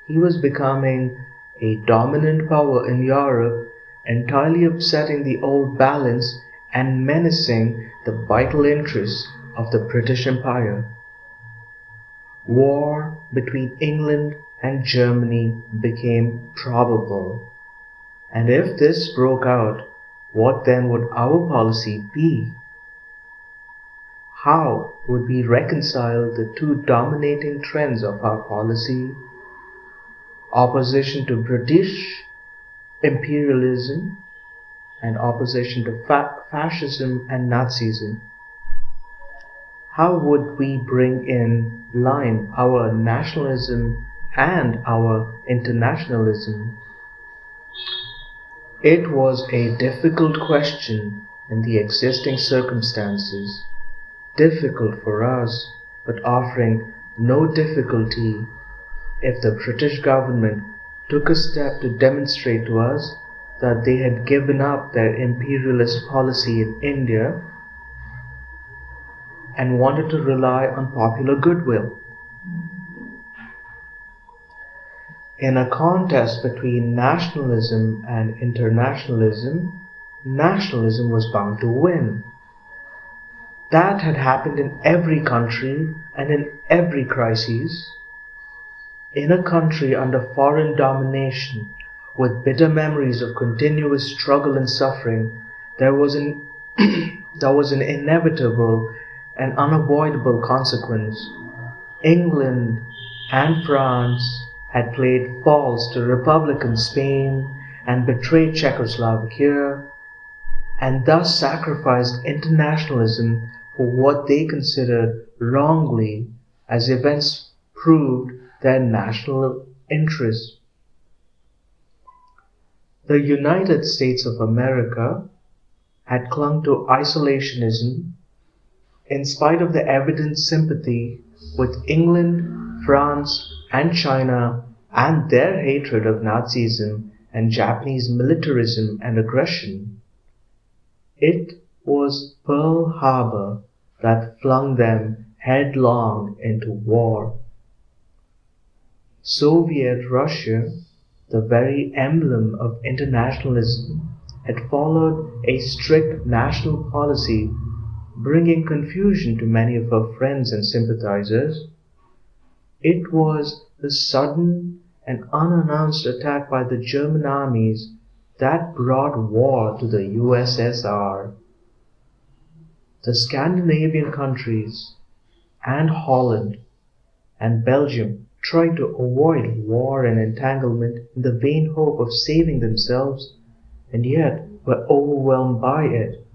S2: he was becoming a dominant power in Europe, entirely upsetting the old balance and menacing the vital interests of the British Empire. War between England and Germany became probable. And if this broke out, what then would our policy be? How would we reconcile the two dominating trends of our policy? Opposition to British imperialism and opposition to fascism and Nazism. How would we bring in line our nationalism and our internationalism? It was a difficult question in the existing circumstances, difficult for us, but offering no difficulty if the British government took a step to demonstrate to us that they had given up their imperialist policy in India and wanted to rely on popular goodwill. In a contest between nationalism and internationalism, nationalism was bound to win. That had happened in every country and in every crisis. In a country under foreign domination, with bitter memories of continuous struggle and suffering, there was an inevitable and unavoidable consequence. England and France had played false to Republican Spain and betrayed Czechoslovakia, and thus sacrificed internationalism for what they considered wrongly, as events proved, their national interests. The United States of America had clung to isolationism in spite of the evident sympathy with England, France, and China and their hatred of Nazism and Japanese militarism and aggression. It was Pearl Harbor that flung them headlong into war. Soviet Russia, the very emblem of internationalism, had followed a strict national policy, bringing confusion to many of her friends and sympathizers. It was the sudden and unannounced attack by the German armies that brought war to the USSR. The Scandinavian countries and Holland and Belgium tried to avoid war and entanglement in the vain hope of saving themselves, and yet were overwhelmed by it.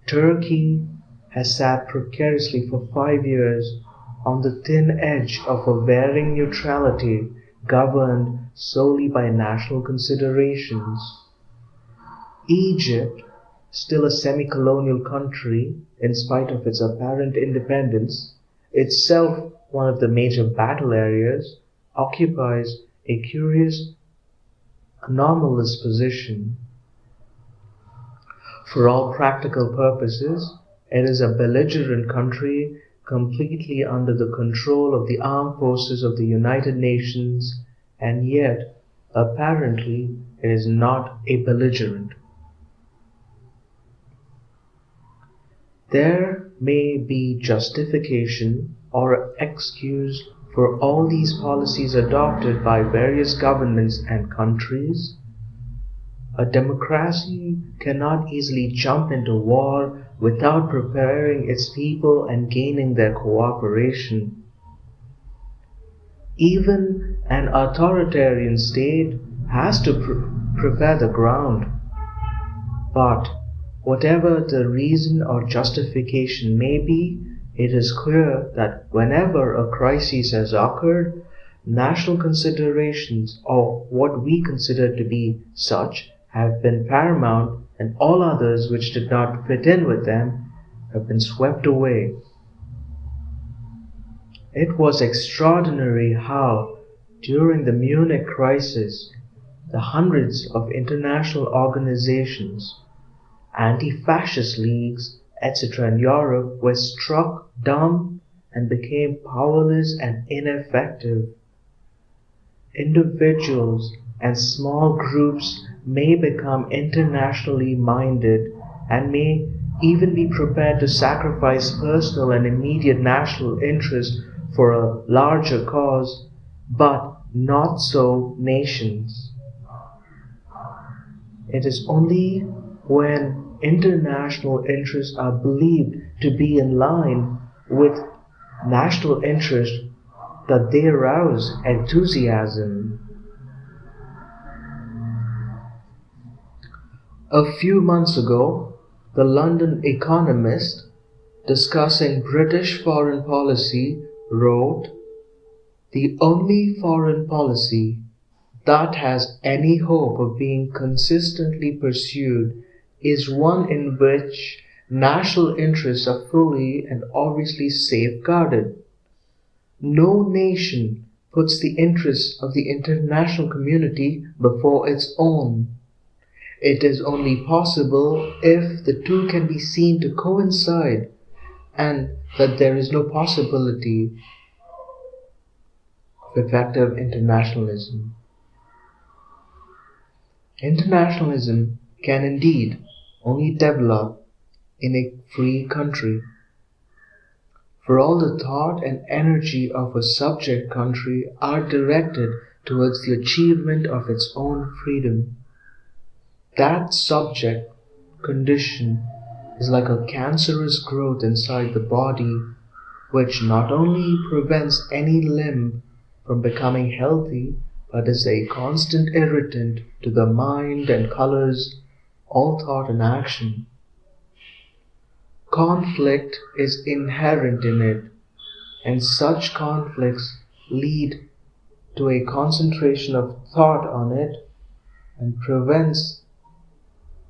S2: Turkey has sat precariously for 5 years on the thin edge of a varying neutrality governed solely by national considerations. Egypt, still a semi-colonial country in spite of its apparent independence, itself one of the major battle areas, occupies a curious, anomalous position. For all practical purposes, it is a belligerent country completely under the control of the armed forces of the United Nations, and yet, apparently, it is not a belligerent. There may be justification or excuse for all these policies adopted by various governments and countries. A democracy cannot easily jump into war without preparing its people and gaining their cooperation. Even an authoritarian state has to prepare the ground. But whatever the reason or justification may be, it is clear that whenever a crisis has occurred, national considerations, or what we consider to be such, have been paramount, and all others which did not fit in with them have been swept away. It was extraordinary how, during the Munich crisis, the hundreds of international organizations, anti-fascist leagues, etc. in Europe were struck dumb and became powerless and ineffective. Individuals and small groups may become internationally minded and may even be prepared to sacrifice personal and immediate national interest for a larger cause, but not so nations. It is only when international interests are believed to be in line with national interest that they arouse enthusiasm. A few months ago, the London Economist, discussing British foreign policy, wrote, "The only foreign policy that has any hope of being consistently pursued is one in which national interests are fully and obviously safeguarded. No nation puts the interests of the international community before its own. It is only possible if the two can be seen to coincide, and that there is no possibility of effective internationalism. Internationalism can indeed only develop in a free country. For all the thought and energy of a subject country are directed towards the achievement of its own freedom. That subject condition is like a cancerous growth inside the body, which not only prevents any limb from becoming healthy, but is a constant irritant to the mind and colors all thought and action. Conflict is inherent in it, and such conflicts lead to a concentration of thought on it and prevents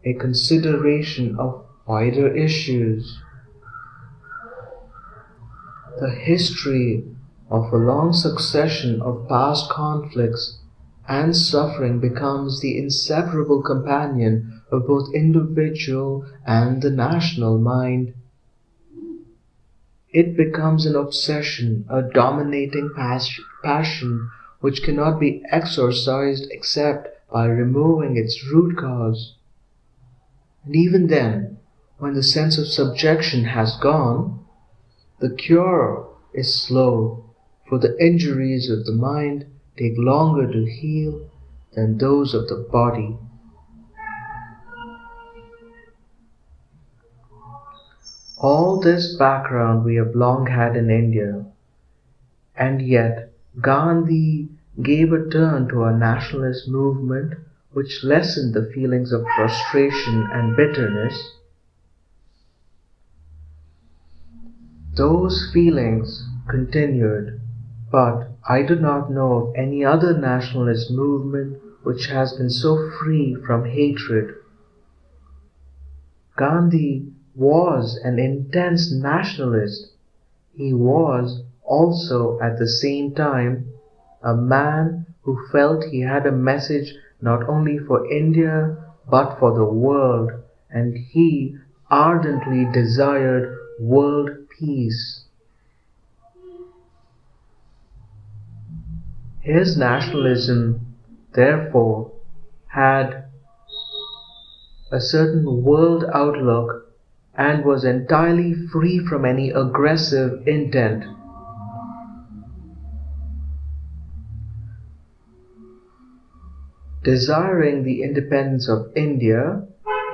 S2: a consideration of wider issues. The history of a long succession of past conflicts and suffering becomes the inseparable companion of both individual and the national mind. It becomes an obsession, a dominating passion which cannot be exorcised except by removing its root cause. And even then, when the sense of subjection has gone, the cure is slow, for the injuries of the mind take longer to heal than those of the body. All this background we have long had in India, and yet Gandhi gave a turn to our nationalist movement which lessened the feelings of frustration and bitterness. Those feelings continued, but I do not know of any other nationalist movement which has been so free from hatred. Gandhi was an intense nationalist. He was also at the same time a man who felt he had a message not only for India but for the world, and he ardently desired world peace. His nationalism, therefore, had a certain world outlook and was entirely free from any aggressive intent. Desiring the independence of India,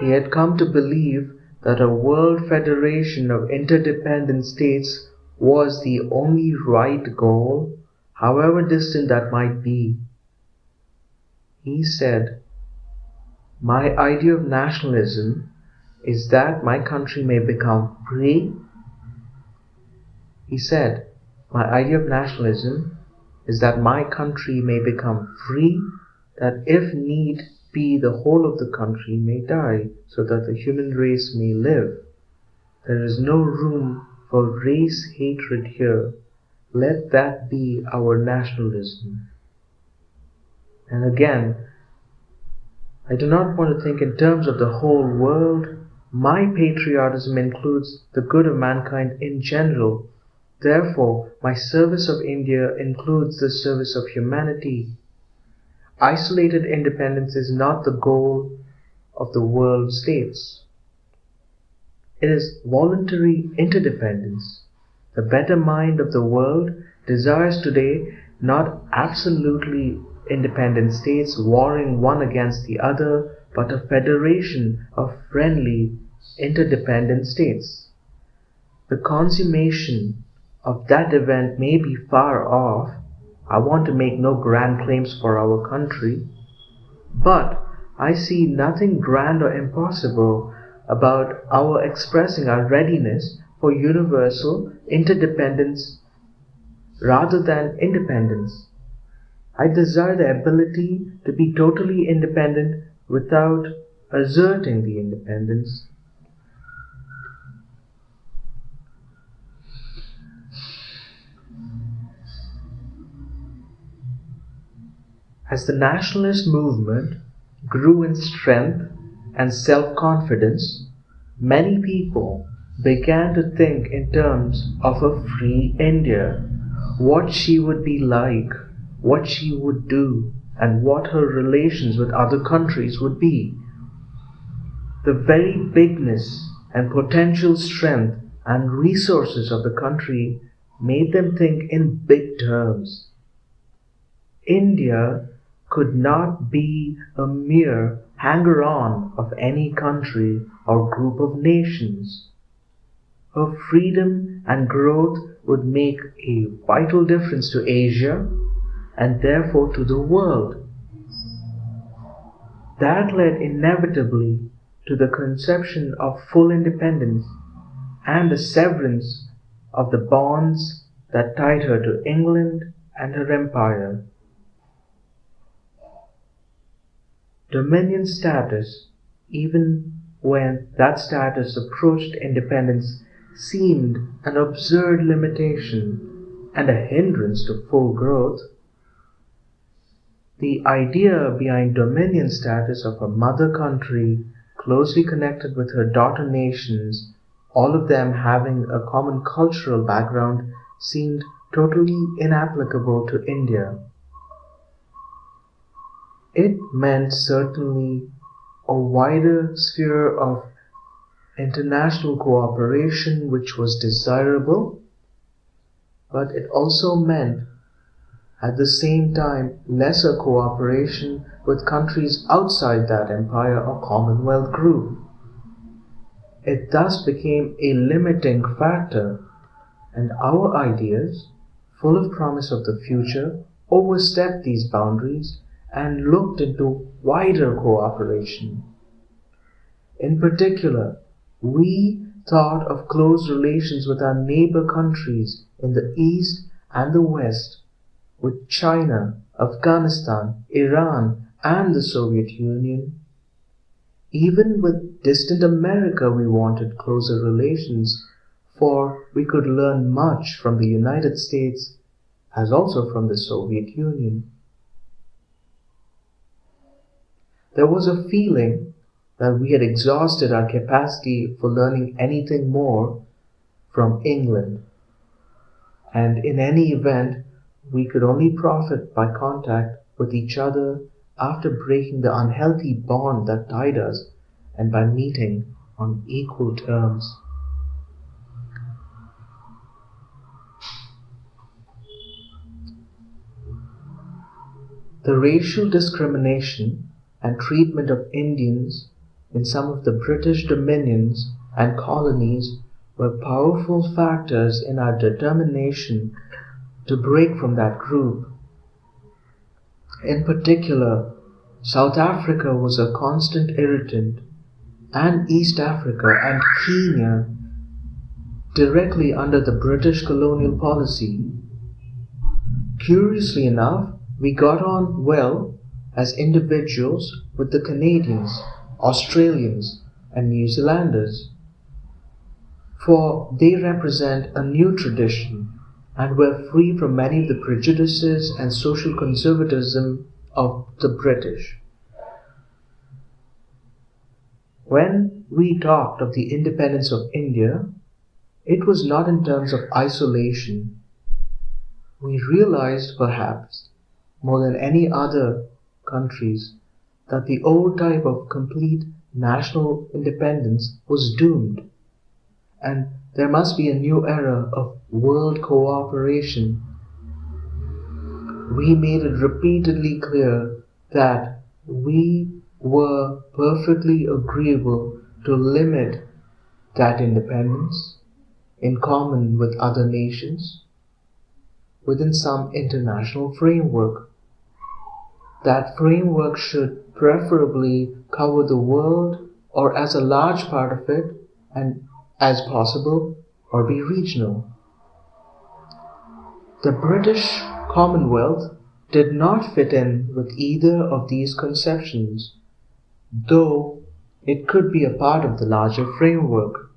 S2: he had come to believe that a world federation of interdependent states was the only right goal, however distant that might be. He said, "My idea of nationalism is that my country may become free." He said, "My idea of nationalism is that my country may become free, that if need be the whole of the country may die, so that the human race may live. There is no room for race hatred here. Let that be our nationalism." And again, I do not want to think in terms of the whole world. My patriotism includes the good of mankind in general. Therefore, my service of India includes the service of humanity. Isolated independence is not the goal of the world states. It is voluntary interdependence. The better mind of the world desires today not absolutely independent states warring one against the other, but a federation of friendly interdependent states. The consummation of that event may be far off. I want to make no grand claims for our country, but I see nothing grand or impossible about our expressing our readiness for universal interdependence rather than independence. I desire the ability to be totally independent without asserting the independence. As the nationalist movement grew in strength and self-confidence, many people began to think in terms of a free India, what she would be like, what she would do, and what her relations with other countries would be. The very bigness and potential strength and resources of the country made them think in big terms. India could not be a mere hanger-on of any country or group of nations. Her freedom and growth would make a vital difference to Asia and therefore to the world. That led inevitably to the conception of full independence and the severance of the bonds that tied her to England and her empire. Dominion status, even when that status approached independence, seemed an absurd limitation and a hindrance to full growth. The idea behind dominion status of a mother country closely connected with her daughter nations, all of them having a common cultural background, seemed totally inapplicable to India. It meant certainly a wider sphere of international cooperation which was desirable, but it also meant at the same time lesser cooperation with countries outside that empire or Commonwealth group. It thus became a limiting factor, and our ideas, full of promise of the future, overstepped these boundaries and looked into wider cooperation. In particular, we thought of close relations with our neighbor countries in the East and the West, with China, Afghanistan, Iran, and the Soviet Union. Even with distant America we wanted closer relations, for we could learn much from the United States as also from the Soviet Union. There was a feeling that we had exhausted our capacity for learning anything more from England, and in any event we could only profit by contact with each other after breaking the unhealthy bond that tied us and by meeting on equal terms. The racial discrimination and treatment of Indians in some of the British dominions and colonies were powerful factors in our determination to break from that group. In particular, South Africa was a constant irritant, and East Africa and Kenya directly under the British colonial policy. Curiously enough, we got on well as individuals with the Canadians, Australians, and New Zealanders, for they represent a new tradition and were free from many of the prejudices and social conservatism of the British. When we talked of the independence of India, it was not in terms of isolation. We realized, perhaps, more than any other countries, that the old type of complete national independence was doomed, and there must be a new era of world cooperation. We made it repeatedly clear that we were perfectly agreeable to limit that independence in common with other nations within some international framework. That framework should preferably cover the world or as a large part of it, and as possible, or be regional. The British Commonwealth did not fit in with either of these conceptions, though it could be a part of the larger framework.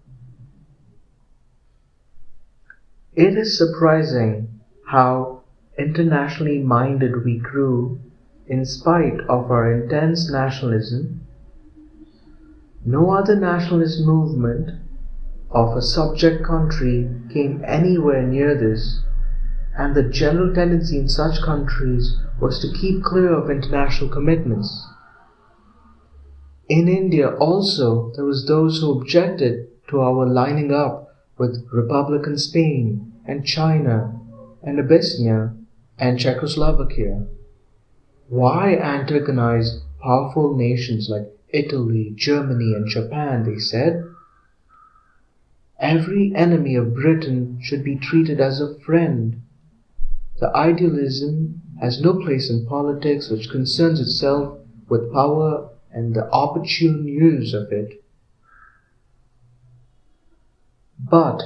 S2: It is surprising how internationally minded we grew in spite of our intense nationalism. No other nationalist movement of a subject country came anywhere near this, and the general tendency in such countries was to keep clear of international commitments. In India also there was those who objected to our lining up with Republican Spain and China and Abyssinia and Czechoslovakia. Why antagonize powerful nations like Italy, Germany, and Japan, they said. Every enemy of Britain should be treated as a friend. The idealism has no place in politics which concerns itself with power and the opportune use of it. But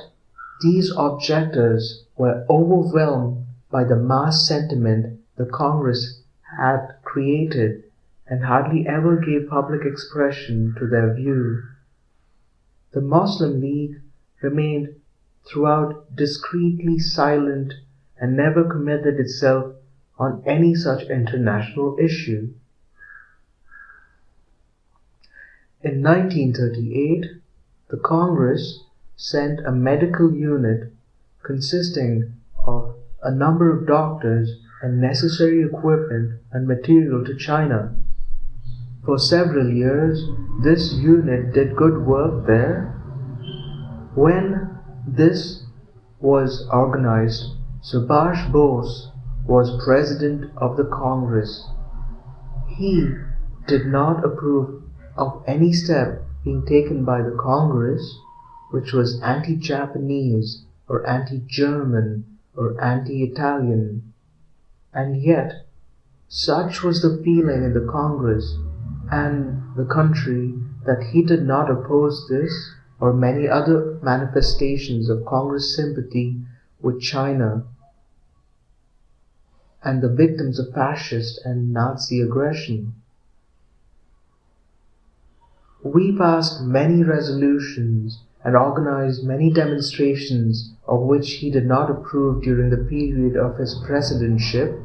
S2: these objectors were overwhelmed by the mass sentiment the Congress had created and hardly ever gave public expression to their view. The Muslim League remained throughout discreetly silent and never committed itself on any such international issue. In 1938, the Congress sent a medical unit consisting of a number of doctors and necessary equipment and material to China. For several years, this unit did good work there. When this was organized, Subhash Bose was president of the Congress. He did not approve of any step being taken by the Congress which was anti-Japanese or anti-German or anti-Italian. And yet, such was the feeling in the Congress and the country that he did not oppose this or many other manifestations of Congress sympathy with China and the victims of fascist and Nazi aggression. We passed many resolutions and organized many demonstrations of which he did not approve during the period of his presidentship,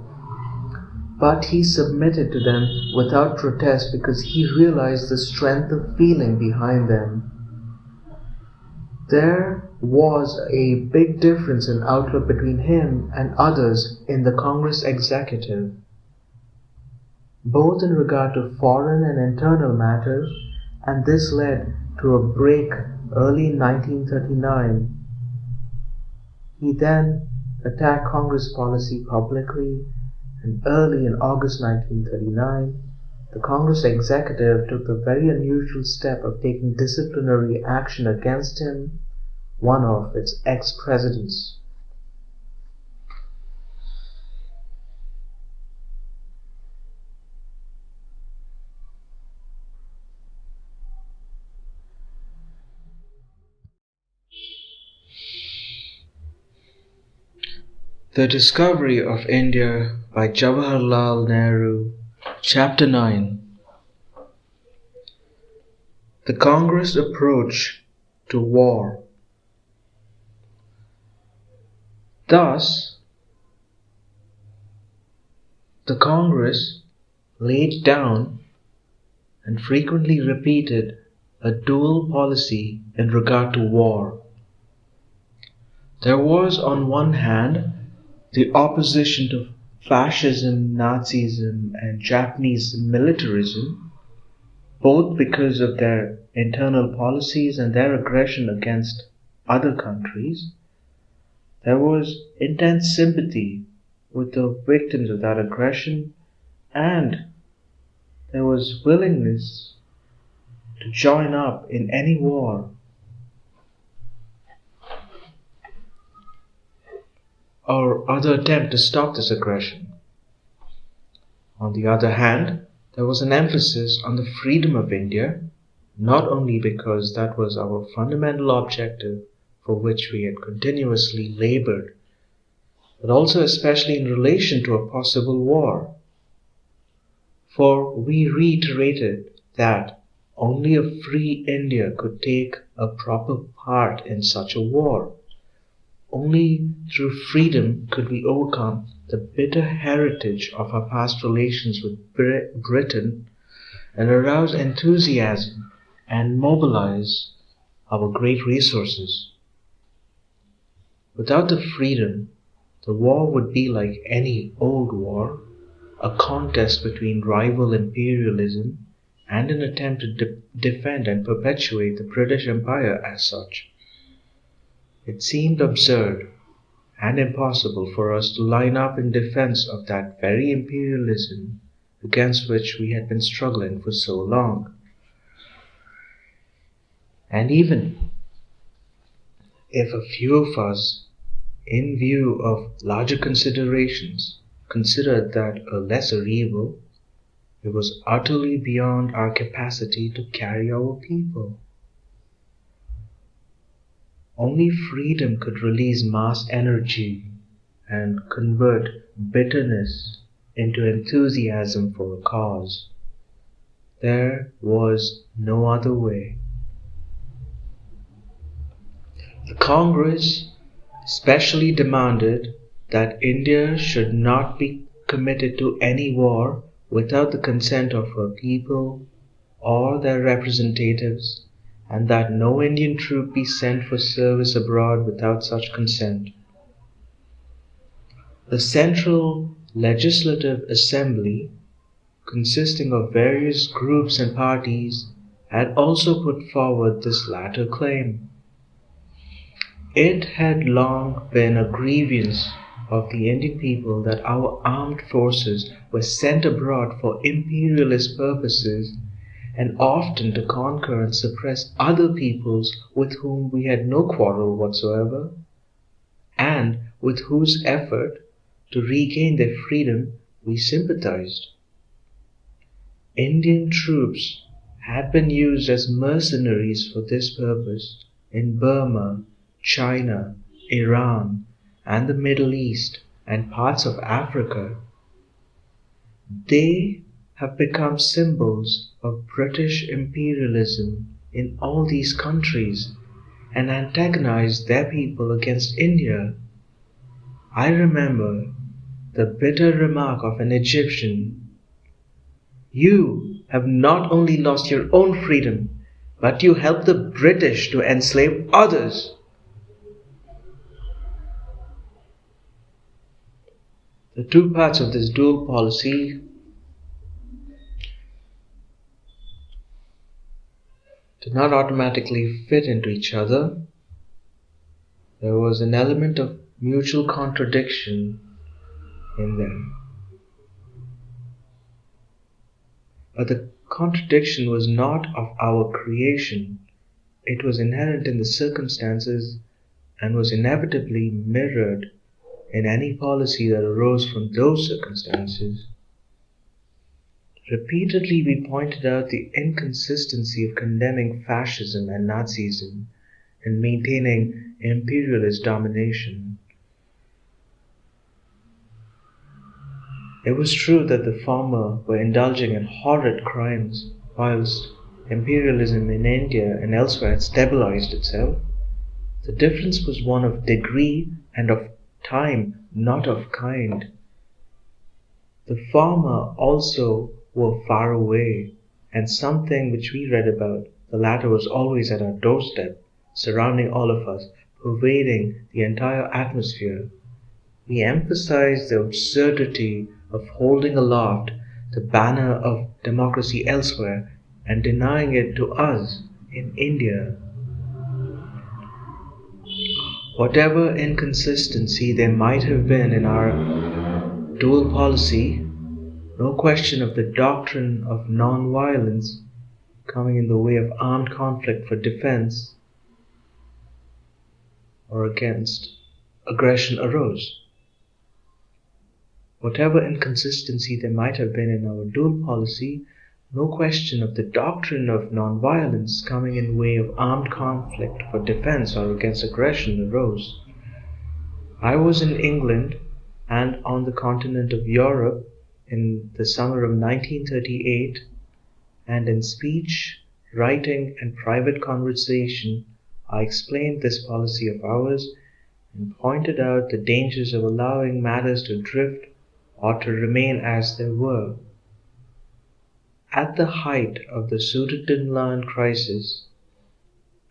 S2: but he submitted to them without protest because he realized the strength of feeling behind them. There was a big difference in outlook between him and others in the Congress executive, both in regard to foreign and internal matters, and this led to a break early in 1939. He then attacked Congress policy publicly, and early in August 1939, the Congress executive took the very unusual step of taking disciplinary action against him, one of its ex-presidents.
S1: The Discovery of India by Jawaharlal Nehru, Chapter 9. The Congress Approach to War. Thus, the Congress laid down and frequently repeated a dual policy in regard to war. There was, on one hand, the opposition to fascism, Nazism, and Japanese militarism, both because of their internal policies and their aggression against other countries. There was intense sympathy with the victims of that aggression, and there was willingness to join up in any war or other attempt to stop this aggression. On the other hand, there was an emphasis on the freedom of India, not only because that was our fundamental objective for which we had continuously labored, but also especially in relation to a possible war. For we reiterated that only a free India could take a proper part in such a war. Only through freedom could we overcome the bitter heritage of our past relations with Britain and arouse enthusiasm and mobilize our great resources. Without the freedom, the war would be like any old war, a contest between rival imperialism and an attempt to defend and perpetuate the British Empire as such. It seemed absurd and impossible for us to line up in defense of that very imperialism against which we had been struggling for so long. And even if a few of us, in view of larger considerations, considered that a lesser evil, it was utterly beyond our capacity to carry our people. Only freedom could release mass energy and convert bitterness into enthusiasm for a cause. There was no other way. The Congress specially demanded that India should not be
S2: committed to any war without the consent of her people or their representatives, and that no Indian troop be sent for service abroad without such consent. The Central Legislative Assembly, consisting of various groups and parties, had also put forward this latter claim. It had long been a grievance of the Indian people that our armed forces were sent abroad for imperialist purposes, and often to conquer and suppress other peoples with whom we had no quarrel whatsoever, and with whose effort to regain their freedom we sympathized. Indian troops had been used as mercenaries for this purpose in Burma, China, Iran, and the Middle East and parts of Africa. They have become symbols of British imperialism in all these countries and antagonized their people against India. I remember the bitter remark of an Egyptian, "You have not only lost your own freedom, but you help the British to enslave others." The two parts of this dual policy did not automatically fit into each other. There was an element of mutual contradiction in them. But the contradiction was not of our creation. It was inherent in the circumstances and was inevitably mirrored in any policy that arose from those circumstances. Repeatedly we pointed out the inconsistency of condemning fascism and Nazism and maintaining imperialist domination. It was true that the former were indulging in horrid crimes, whilst imperialism in India and elsewhere had stabilized itself. The difference was one of degree and of time, not of kind. The former also were far away, and something which we read about, the latter was always at our doorstep, surrounding all of us, pervading the entire atmosphere. We emphasized the absurdity of holding aloft the banner of democracy elsewhere and denying it to us in India. Whatever inconsistency there might have been in our dual policy, no question of the doctrine of non-violence coming in the way of armed conflict for defense or against aggression arose. Whatever inconsistency there might have been in our dual policy, no question of the doctrine of non-violence coming in way of armed conflict for defense or against aggression arose. I was in England and on the continent of Europe in the summer of 1938, and in speech, writing, and private conversation, I explained this policy of ours and pointed out the dangers of allowing matters to drift or to remain as they were. At the height of the Sudetenland crisis,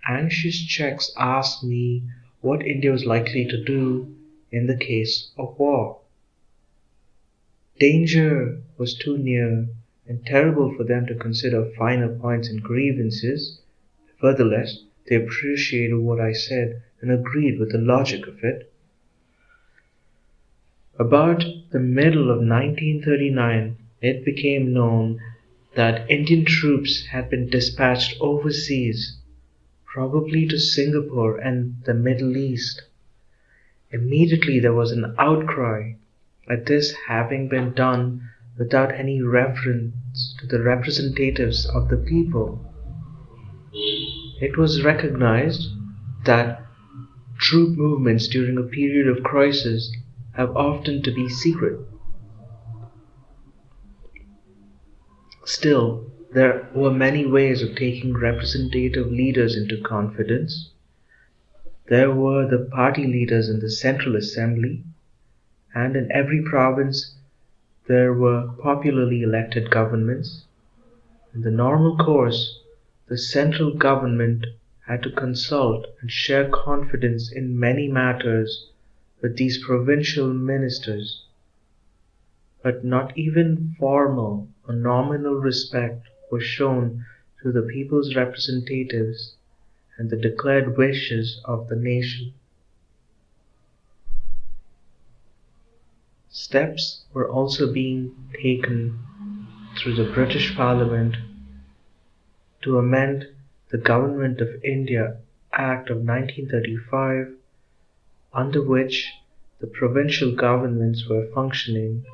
S2: anxious Czechs asked me what India was likely to do in the case of war. Danger was too near and terrible for them to consider finer points and grievances. Nevertheless, they appreciated what I said and agreed with the logic of it. About the middle of 1939, it became known that Indian troops had been dispatched overseas, probably to Singapore and the Middle East. Immediately there was an outcry at this having been done without any reference to the representatives of the people. It was recognized that troop movements during a period of crisis have often to be secret. Still, there were many ways of taking representative leaders into confidence. There were the party leaders in the Central Assembly, and in every province there were popularly elected governments. In the normal course, the central government had to consult and share confidence in many matters with these provincial ministers, but not even formal or nominal respect was shown to the people's representatives and the declared wishes of the nation. Steps were also being taken through the British Parliament to amend the Government of India Act of 1935, under which the provincial governments were functioning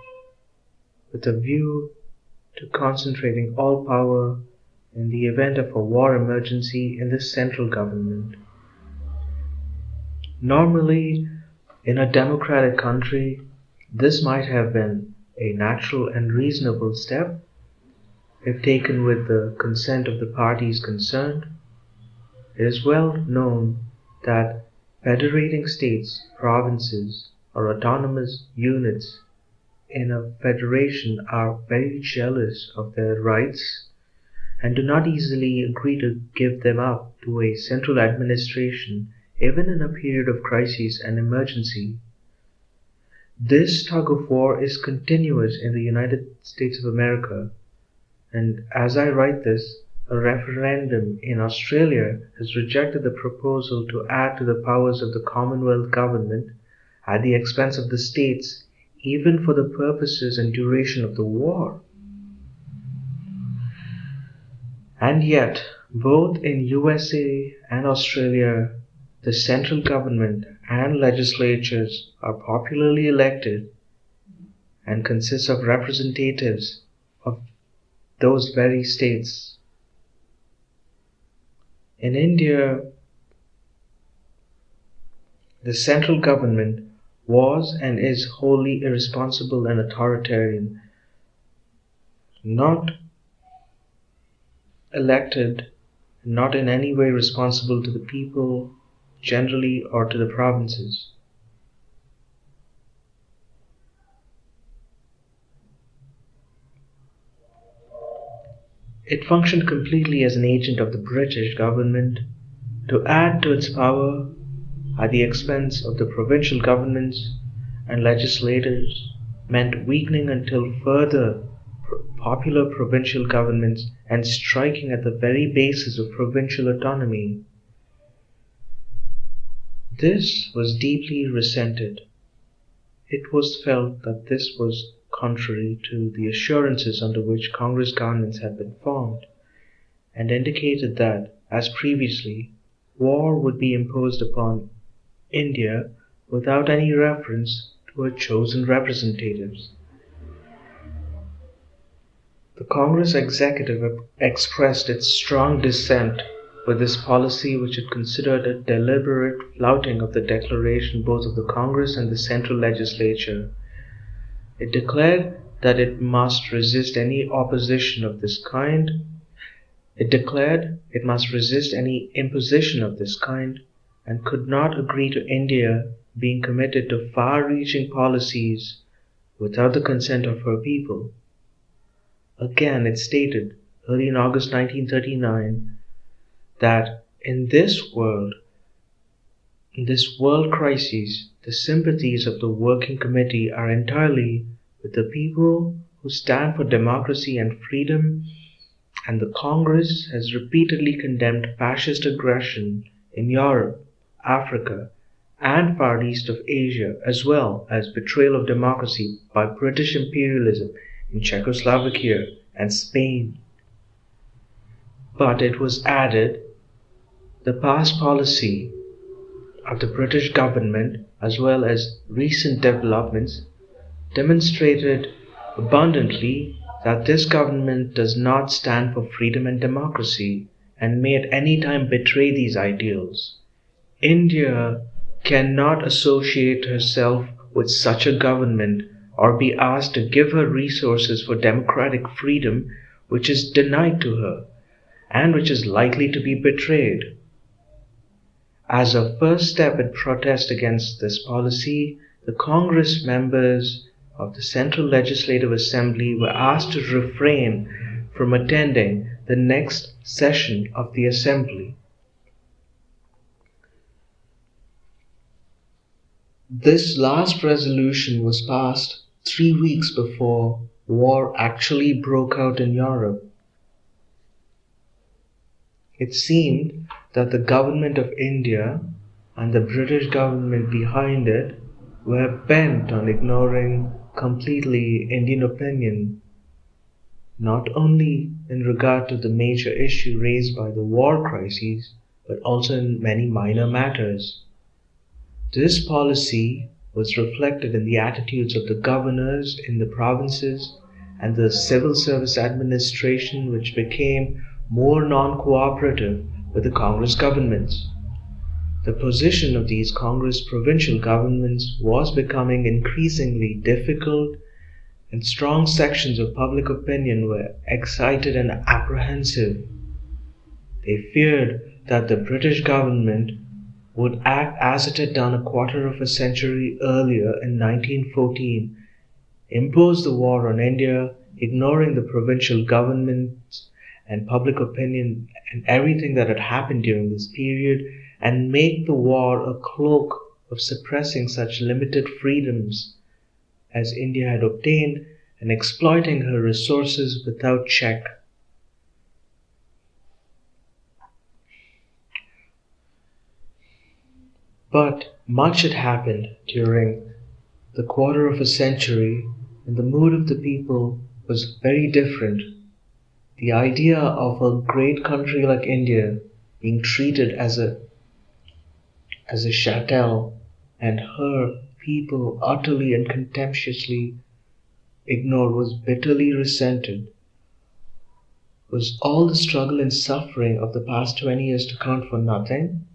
S2: with a view to concentrating all power in the event of a war emergency in the central government. Normally, in a democratic country, this might have been a natural and reasonable step if taken with the consent of the parties concerned. It is well known that federating states, provinces, or autonomous units in a federation are very jealous of their rights and do not easily agree to give them up to a central administration, even in a period of crisis and emergency. This tug of war is continuous in the United States of America, and as I write this, a referendum in Australia has rejected the proposal to add to the powers of the Commonwealth government at the expense of the states, even for the purposes and duration of the war. And yet, both in USA and Australia, the central government and legislatures are popularly elected and consist of representatives of those very states. In India, the central government was and is wholly irresponsible and authoritarian, not elected, not in any way responsible to the people generally or to the provinces. It functioned completely as an agent of the British government to add to its power at the expense of the provincial governments and legislators meant weakening until further popular provincial governments and striking at the very basis of provincial autonomy. This was deeply resented. It was felt that this was contrary to the assurances under which Congress governments had been formed, and indicated that, as previously, war would be imposed upon India without any reference to her chosen representatives. The Congress executive expressed its strong dissent with this policy, which it considered a deliberate flouting of the declaration both of the Congress and the central legislature. It declared that it must resist any opposition of this kind. It declared it must resist any imposition of this kind and could not agree to India being committed to far-reaching policies without the consent of her people. Again, it stated, early in August 1939, that in this world crisis, the sympathies of the Working Committee are entirely with the people who stand for democracy and freedom, and the Congress has repeatedly condemned fascist aggression in Europe, Africa, and Far East of Asia, as well as betrayal of democracy by British imperialism in Czechoslovakia and Spain. But it was added, the past policy of the British government, as well as recent developments, demonstrated abundantly that this government does not stand for freedom and democracy and may at any time betray these ideals. India cannot associate herself with such a government or be asked to give her resources for democratic freedom which is denied to her and which is likely to be betrayed. As a first step in protest against this policy, the Congress members of the Central Legislative Assembly were asked to refrain from attending the next session of the Assembly. This last resolution was passed 3 weeks before war actually broke out in Europe. It seemed that the government of India and the British government behind it were bent on ignoring completely Indian opinion, not only in regard to the major issue raised by the war crises, but also in many minor matters. This policy was reflected in the attitudes of the governors in the provinces and the civil service administration, which became more non-cooperative with the Congress governments. The position of these Congress provincial governments was becoming increasingly difficult, and strong sections of public opinion were excited and apprehensive. They feared that the British government would act as it had done a quarter of a century earlier in 1914, impose the war on India, ignoring the provincial governments and public opinion and everything that had happened during this period, and make the war a cloak of suppressing such limited freedoms as India had obtained and exploiting her resources without check. But much had happened during the quarter of a century, and the mood of the people was very different. The idea of a great country like India being treated as a chattel and her people utterly and contemptuously ignored was bitterly resented. Was all the struggle and suffering of the past 20 years to count for nothing?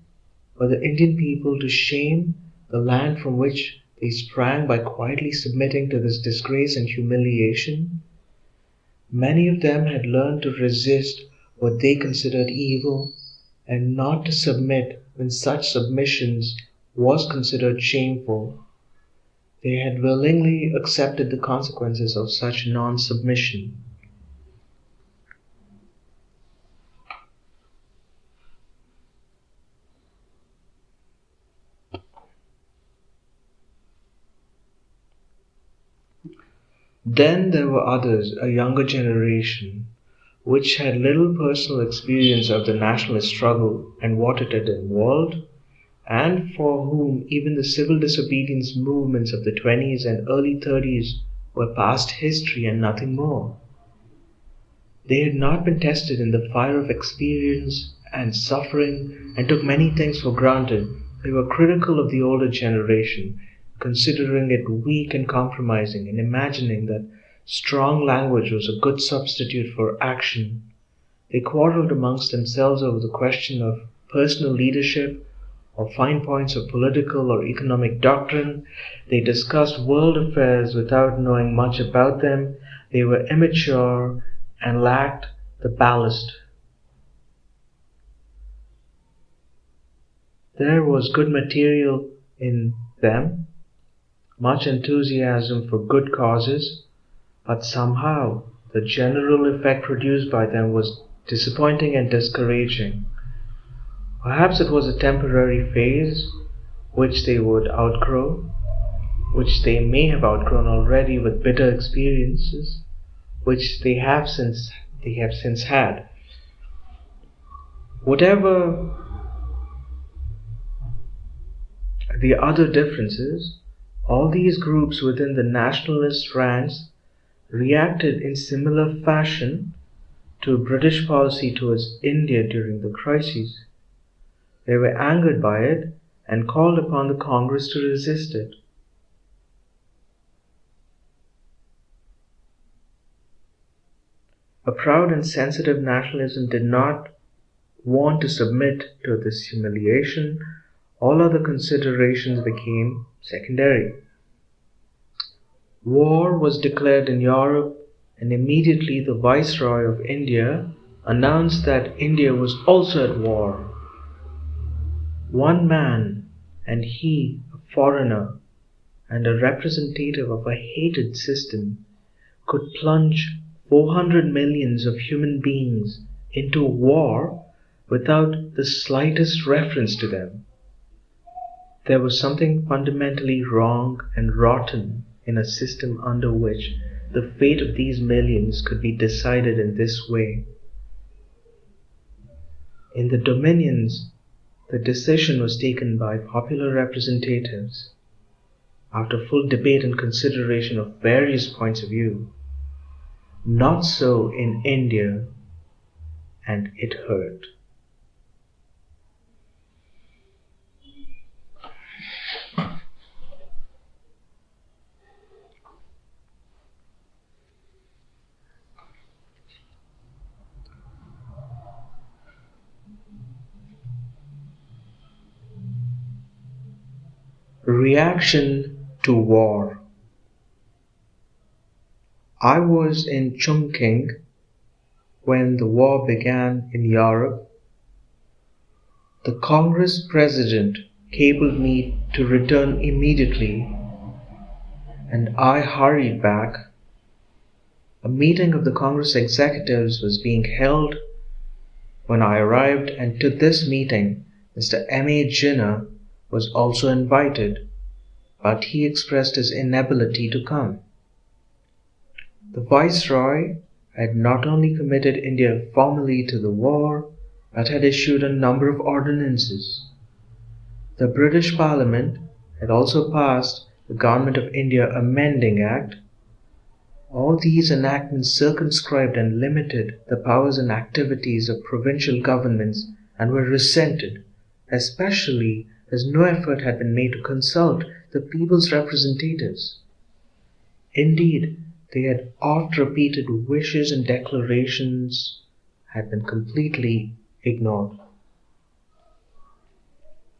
S2: For the Indian people to shame the land from which they sprang by quietly submitting to this disgrace and humiliation? Many of them had learned to resist what they considered evil and not to submit when such submissions was considered shameful. They had willingly accepted the consequences of such non-submission. Then there were others, a younger generation, which had little personal experience of the nationalist struggle and what it had involved, and for whom even the civil disobedience movements of the 20s and early 30s were past history and nothing more. They had not been tested in the fire of experience and suffering and took many things for granted. They were critical of the older generation, considering it weak and compromising, and imagining that strong language was a good substitute for action. They quarreled amongst themselves over the question of personal leadership or fine points of political or economic doctrine. They discussed world affairs without knowing much about them. They were immature and lacked the ballast. There was good material in them, much enthusiasm for good causes, but somehow the general effect produced by them was disappointing and discouraging. Perhaps it was a temporary phase which they would outgrow, which they may have outgrown already with bitter experiences, which they have since had. Whatever the other differences, all these groups within the nationalist ranks reacted in similar fashion to British policy towards India during the crises. They were angered by it and called upon the Congress to resist it. A proud and sensitive nationalism did not want to submit to this humiliation. All other considerations became secondary. War was declared in Europe, and immediately the Viceroy of India announced that India was also at war. One man, and he a foreigner, and a representative of a hated system could plunge 400 millions of human beings into war without the slightest reference to them. There was something fundamentally wrong and rotten in a system under which the fate of these millions could be decided in this way. In the Dominions, the decision was taken by popular representatives after full debate and consideration of various points of view. Not so in India, and it hurt. Reaction to war. I was in Chungking when the war began in Europe. The Congress president cabled me to return immediately, and I hurried back. A meeting of the Congress executives was being held when I arrived, and to this meeting Mr. M.A. Jinnah was also invited, but he expressed his inability to come. The Viceroy had not only committed India formally to the war, but had issued a number of ordinances. The British Parliament had also passed the Government of India Amending Act. All these enactments circumscribed and limited the powers and activities of provincial governments and were resented, especially as no effort had been made to consult the people's representatives. Indeed, their oft-repeated wishes and declarations had been completely ignored.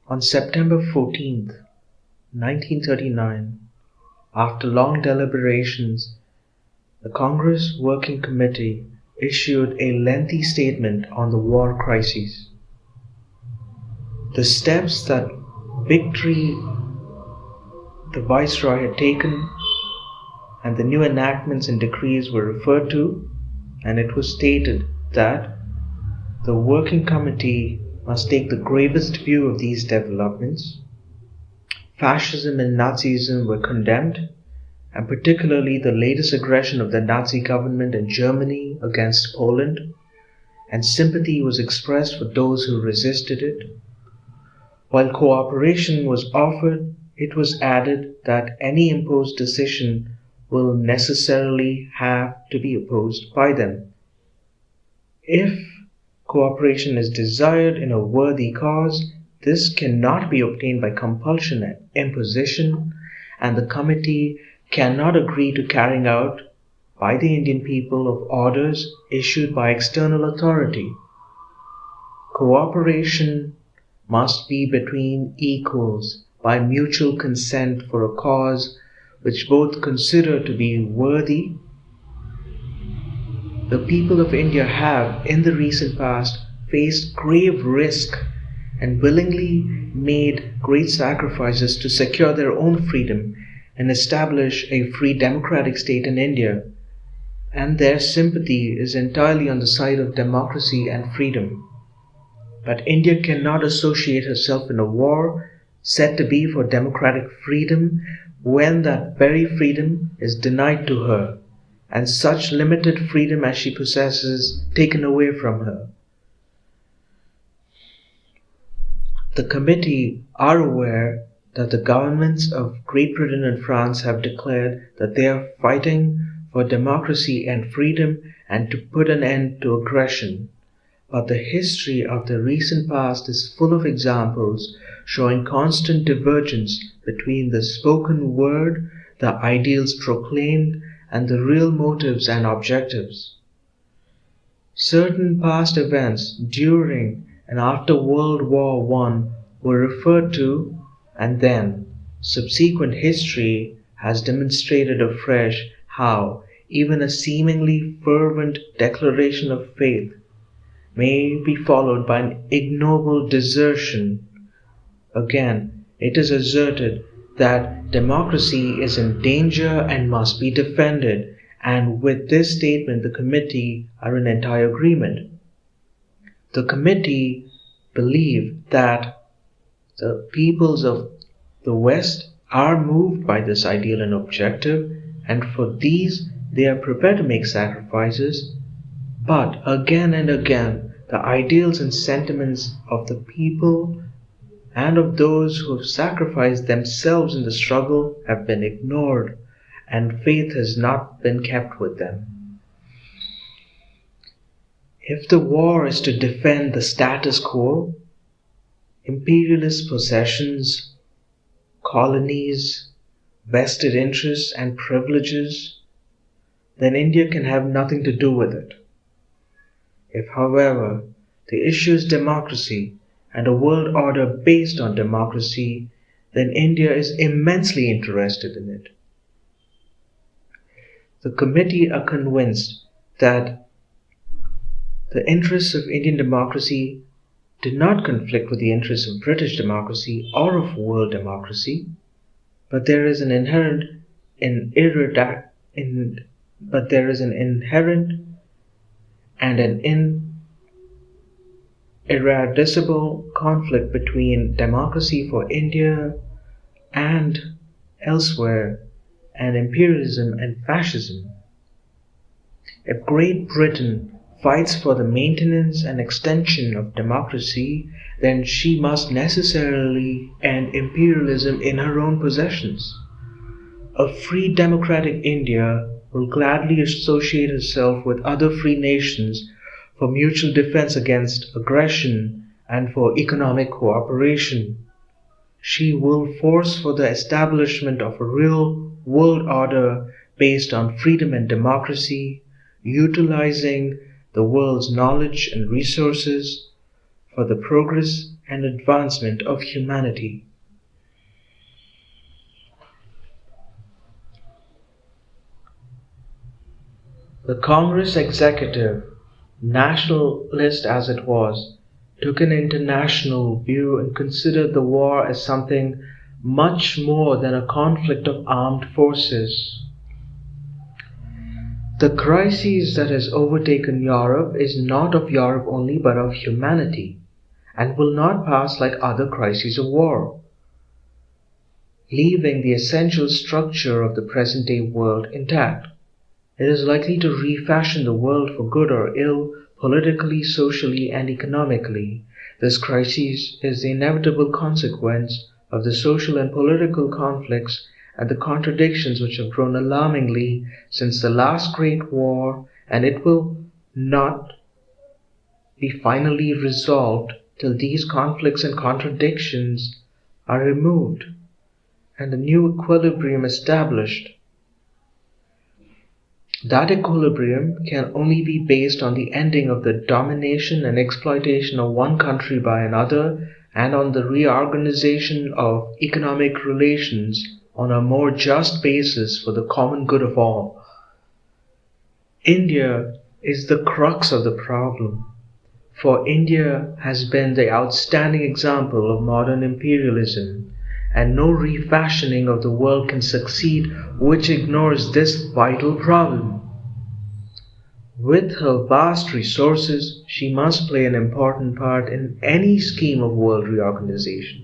S2: On September 14th, 1939, after long deliberations, the Congress Working Committee issued a lengthy statement on the war crisis. The steps that victory the Viceroy had taken and the new enactments and decrees were referred to, and it was stated that the Working Committee must take the gravest view of these developments. Fascism and Nazism were condemned, and particularly the latest aggression of the Nazi government in Germany against Poland, and sympathy was expressed for those who resisted it. While cooperation was offered, it was added that any imposed decision will necessarily have to be opposed by them. If cooperation is desired in a worthy cause, this cannot be obtained by compulsion and imposition, and the committee cannot agree to carrying out by the Indian people of orders issued by external authority. Cooperation must be between equals by mutual consent for a cause which both consider to be worthy. The people of India have, in the recent past, faced grave risk and willingly made great sacrifices to secure their own freedom and establish a free democratic state in India, and their sympathy is entirely on the side of democracy and freedom. But India cannot associate herself in a war said to be for democratic freedom when that very freedom is denied to her, and such limited freedom as she possesses taken away from her. The committee are aware that the governments of Great Britain and France have declared that they are fighting for democracy and freedom and to put an end to aggression. But the history of the recent past is full of examples showing constant divergence between the spoken word, the ideals proclaimed, and the real motives and objectives. Certain past events during and after World War I were referred to, and then subsequent history has demonstrated afresh how even a seemingly fervent declaration of faith may be followed by an ignoble desertion. Again, it is asserted that democracy is in danger and must be defended, and with this statement the committee are in entire agreement. The committee believe that the peoples of the West are moved by this ideal and objective, and for these they are prepared to make sacrifices, but again and again the ideals and sentiments of the people and of those who have sacrificed themselves in the struggle have been ignored, and faith has not been kept with them. If the war is to defend the status quo, imperialist possessions, colonies, vested interests and privileges, then India can have nothing to do with it. If, however, the issue is democracy and a world order based on democracy, then India is immensely interested in it. The committee are convinced that the interests of Indian democracy do not conflict with the interests of British democracy or of world democracy, but there is an inherent and an irreducible conflict between democracy for India and elsewhere, and imperialism and fascism. If Great Britain fights for the maintenance and extension of democracy, then she must necessarily end imperialism in her own possessions. A free democratic India will gladly associate herself with other free nations for mutual defense against aggression and for economic cooperation. She will force for the establishment of a real world order based on freedom and democracy, utilizing the world's knowledge and resources for the progress and advancement of humanity. The Congress Executive, nationalist as it was, took an international view and considered the war as something much more than a conflict of armed forces. The crisis that has overtaken Europe is not of Europe only but of humanity, and will not pass like other crises of war, leaving the essential structure of the present-day world intact. It is likely to refashion the world for good or ill, politically, socially, and economically. This crisis is the inevitable consequence of the social and political conflicts and the contradictions which have grown alarmingly since the last great war, and it will not be finally resolved till these conflicts and contradictions are removed and a new equilibrium established. That equilibrium can only be based on the ending of the domination and exploitation of one country by another, and on the reorganization of economic relations on a more just basis for the common good of all. India is the crux of the problem, for India has been the outstanding example of modern imperialism, and no refashioning of the world can succeed which ignores this vital problem. With her vast resources, she must play an important part in any scheme of world reorganization.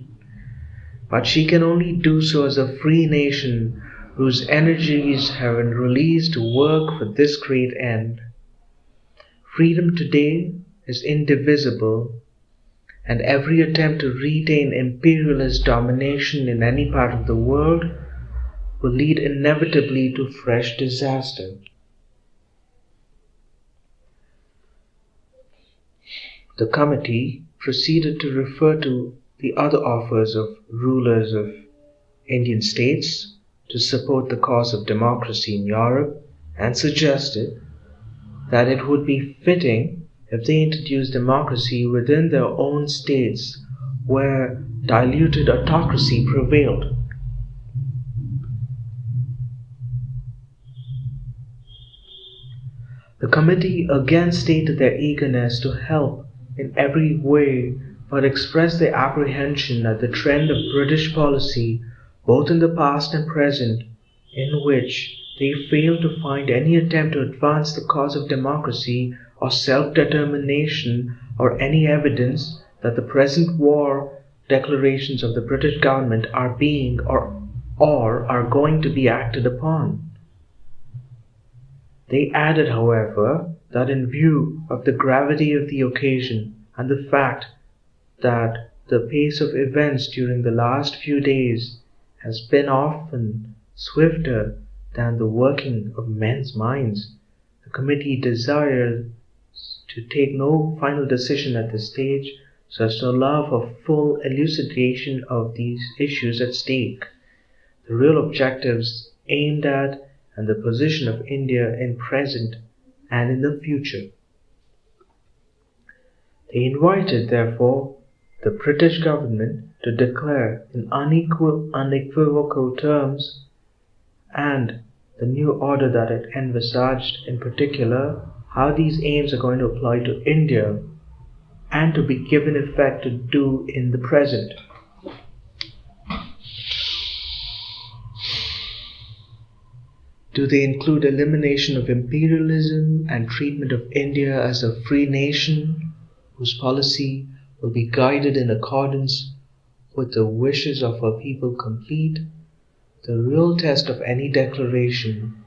S2: But she can only do so as a free nation whose energies have been released to work for this great end. Freedom today is indivisible, and every attempt to retain imperialist domination in any part of the world will lead inevitably to fresh disaster. The committee proceeded to refer to the other offers of rulers of Indian states to support the cause of democracy in Europe, and suggested that it would be fitting if they introduced democracy within their own states where diluted autocracy prevailed. The committee again stated their eagerness to help in every way, but expressed their apprehension that the trend of British policy both in the past and present, in which they failed to find any attempt to advance the cause of democracy or self-determination or any evidence that the present war declarations of the British government are being or are going to be acted upon. They added, however, that in view of the gravity of the occasion and the fact that the pace of events during the last few days has been often swifter than the working of men's minds, the committee desires to take no final decision at this stage so as to allow for full elucidation of these issues at stake, the real objectives aimed at, and the position of India in present and in the future. They invited, therefore, the British government to declare in unequivocal terms, and the new order that it envisaged in particular, how these aims are going to apply to India and to be given effect to do in the present. Do they include elimination of imperialism and treatment of India as a free nation whose policy will be guided in accordance with the wishes of our people complete? The real test of any declaration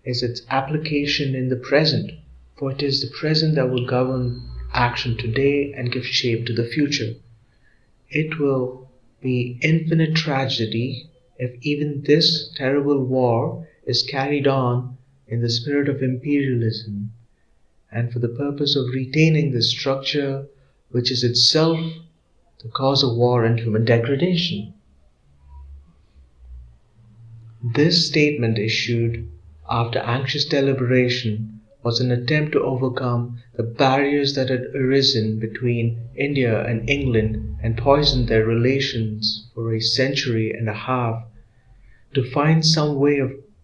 S2: is its application in the present, for it is the present that will govern action today and give shape to the future. It will be infinite tragedy if even this terrible war is carried on in the spirit of imperialism and for the purpose of retaining the structure which is itself the cause of war and human degradation. This statement, issued after anxious deliberation, was an attempt to overcome the barriers that had arisen between India and England and poisoned their relations for a century and a half, to find some way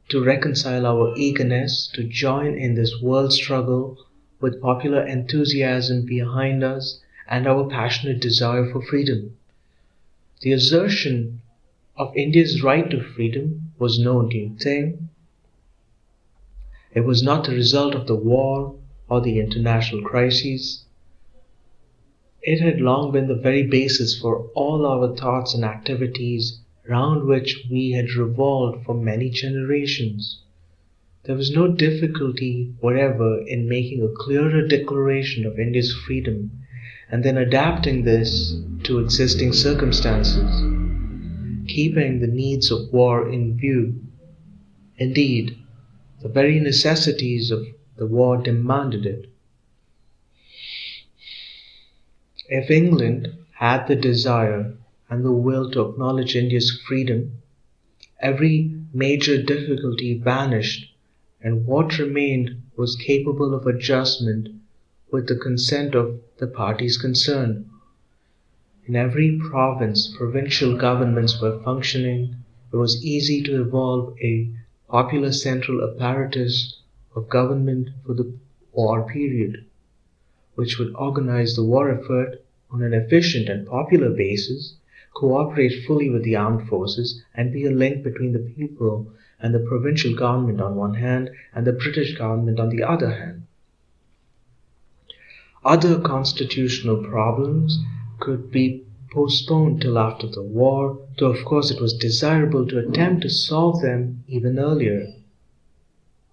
S2: to reconcile our eagerness to join in this world struggle with popular enthusiasm behind us and our passionate desire for freedom. The assertion of India's right to freedom was no new thing. It was not the result of the war or the international crises. It had long been the very basis for all our thoughts and activities, round which we had revolved for many generations. There was no difficulty whatever in making a clearer declaration of India's freedom and then adapting this to existing circumstances, keeping the needs of war in view. Indeed, the very necessities of the war demanded it. If England had the desire and the will to acknowledge India's freedom, every major difficulty vanished, and what remained was capable of adjustment with the consent of the parties concerned. In every province, provincial governments were functioning. It was easy to evolve a popular central apparatus of government for the war period, which would organize the war effort on an efficient and popular basis, cooperate fully with the armed forces, and be a link between the people and the provincial government on one hand and the British government on the other hand. Other constitutional problems could be postponed till after the war, though of course it was desirable to attempt to solve them even earlier.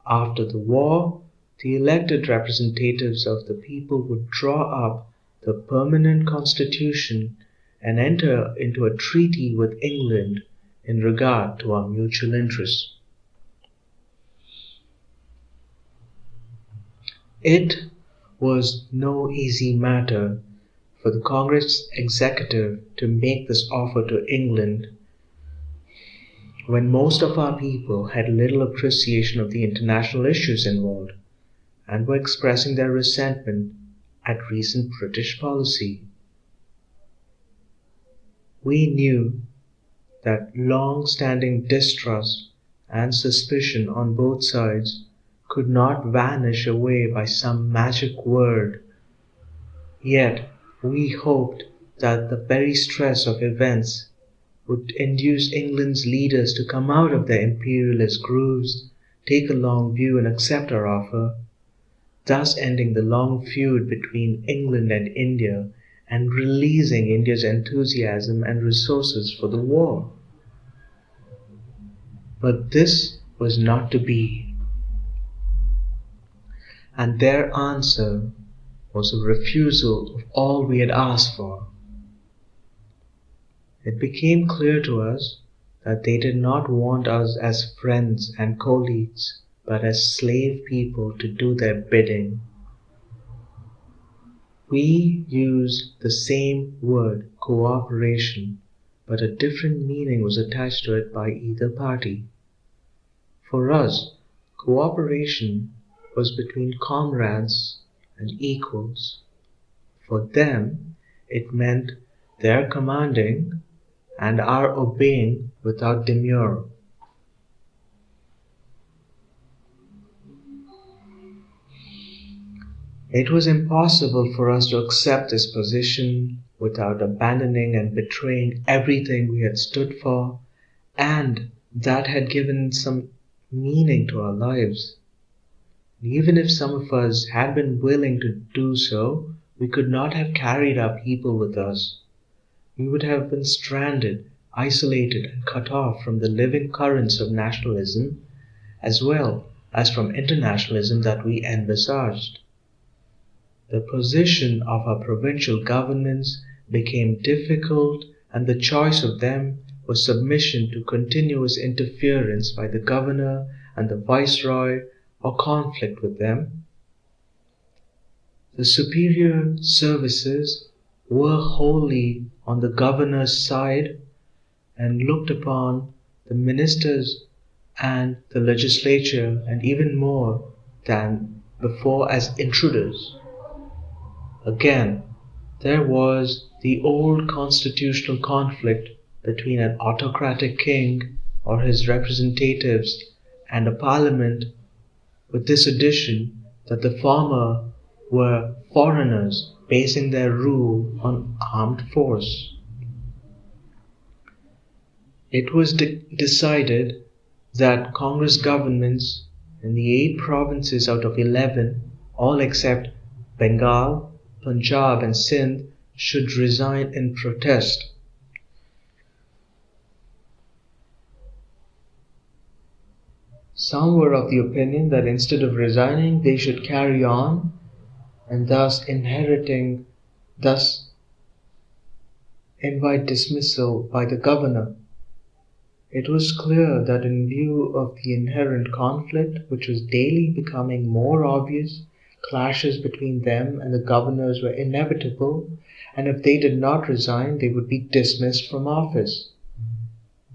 S2: After the war, the elected representatives of the people would draw up the permanent constitution and enter into a treaty with England in regard to our mutual interests. It was no easy matter for the Congress executive to make this offer to England when most of our people had little appreciation of the international issues involved and were expressing their resentment at recent British policy. We knew that long-standing distrust and suspicion on both sides could not vanish away by some magic word. Yet we hoped that the very stress of events would induce England's leaders to come out of their imperialist grooves, take a long view and accept our offer, thus ending the long feud between England and India and releasing India's enthusiasm and resources for the war. But this was not to be, and their answer was a refusal of all we had asked for. It became clear to us that they did not want us as friends and colleagues, but as slave people to do their bidding. We used the same word, cooperation, but a different meaning was attached to it by either party. For us, cooperation was between comrades and equals. For them, it meant their commanding and our obeying without demur. It was impossible for us to accept this position without abandoning and betraying everything we had stood for and that had given some meaning to our lives. Even if some of us had been willing to do so, we could not have carried our people with us. We would have been stranded, isolated, and cut off from the living currents of nationalism, as well as from internationalism that we envisaged. The position of our provincial governments became difficult, and the choice of them was submission to continuous interference by the governor and the viceroy or conflict with them. The superior services were wholly on the governor's side and looked upon the ministers and the legislature, and even more than before, as intruders. Again, there was the old constitutional conflict between an autocratic king or his representatives and a parliament, with this addition that the former were foreigners basing their rule on armed force. It was decided that Congress governments in the 8 provinces out of 11, all except Bengal, Punjab and Sindh, should resign in protest. Some were of the opinion that instead of resigning, they should carry on and thus invite dismissal by the governor. It was clear that in view of the inherent conflict, which was daily becoming more obvious, clashes between them and the governors were inevitable, and if they did not resign, they would be dismissed from office.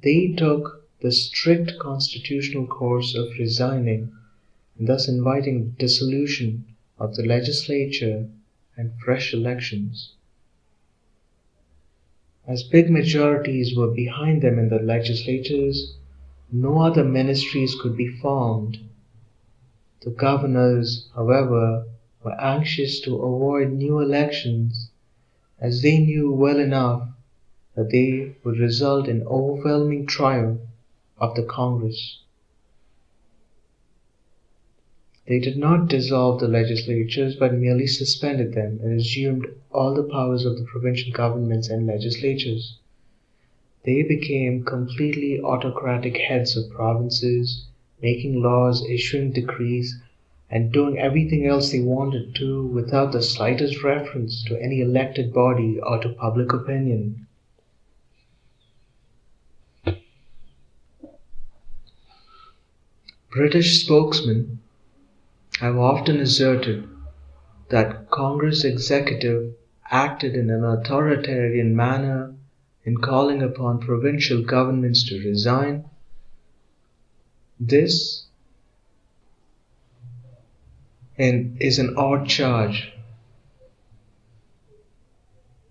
S2: They took the strict constitutional course of resigning, and thus inviting dissolution of the legislature and fresh elections. As big majorities were behind them in the legislatures, no other ministries could be formed. The governors, however, were anxious to avoid new elections, as they knew well enough that they would result in overwhelming triumph of the Congress. They did not dissolve the legislatures, but merely suspended them and assumed all the powers of the provincial governments and legislatures. They became completely autocratic heads of provinces, making laws, issuing decrees, and doing everything else they wanted to without the slightest reference to any elected body or to public opinion. British spokesmen have often asserted that Congress executive acted in an authoritarian manner in calling upon provincial governments to resign. This is an odd charge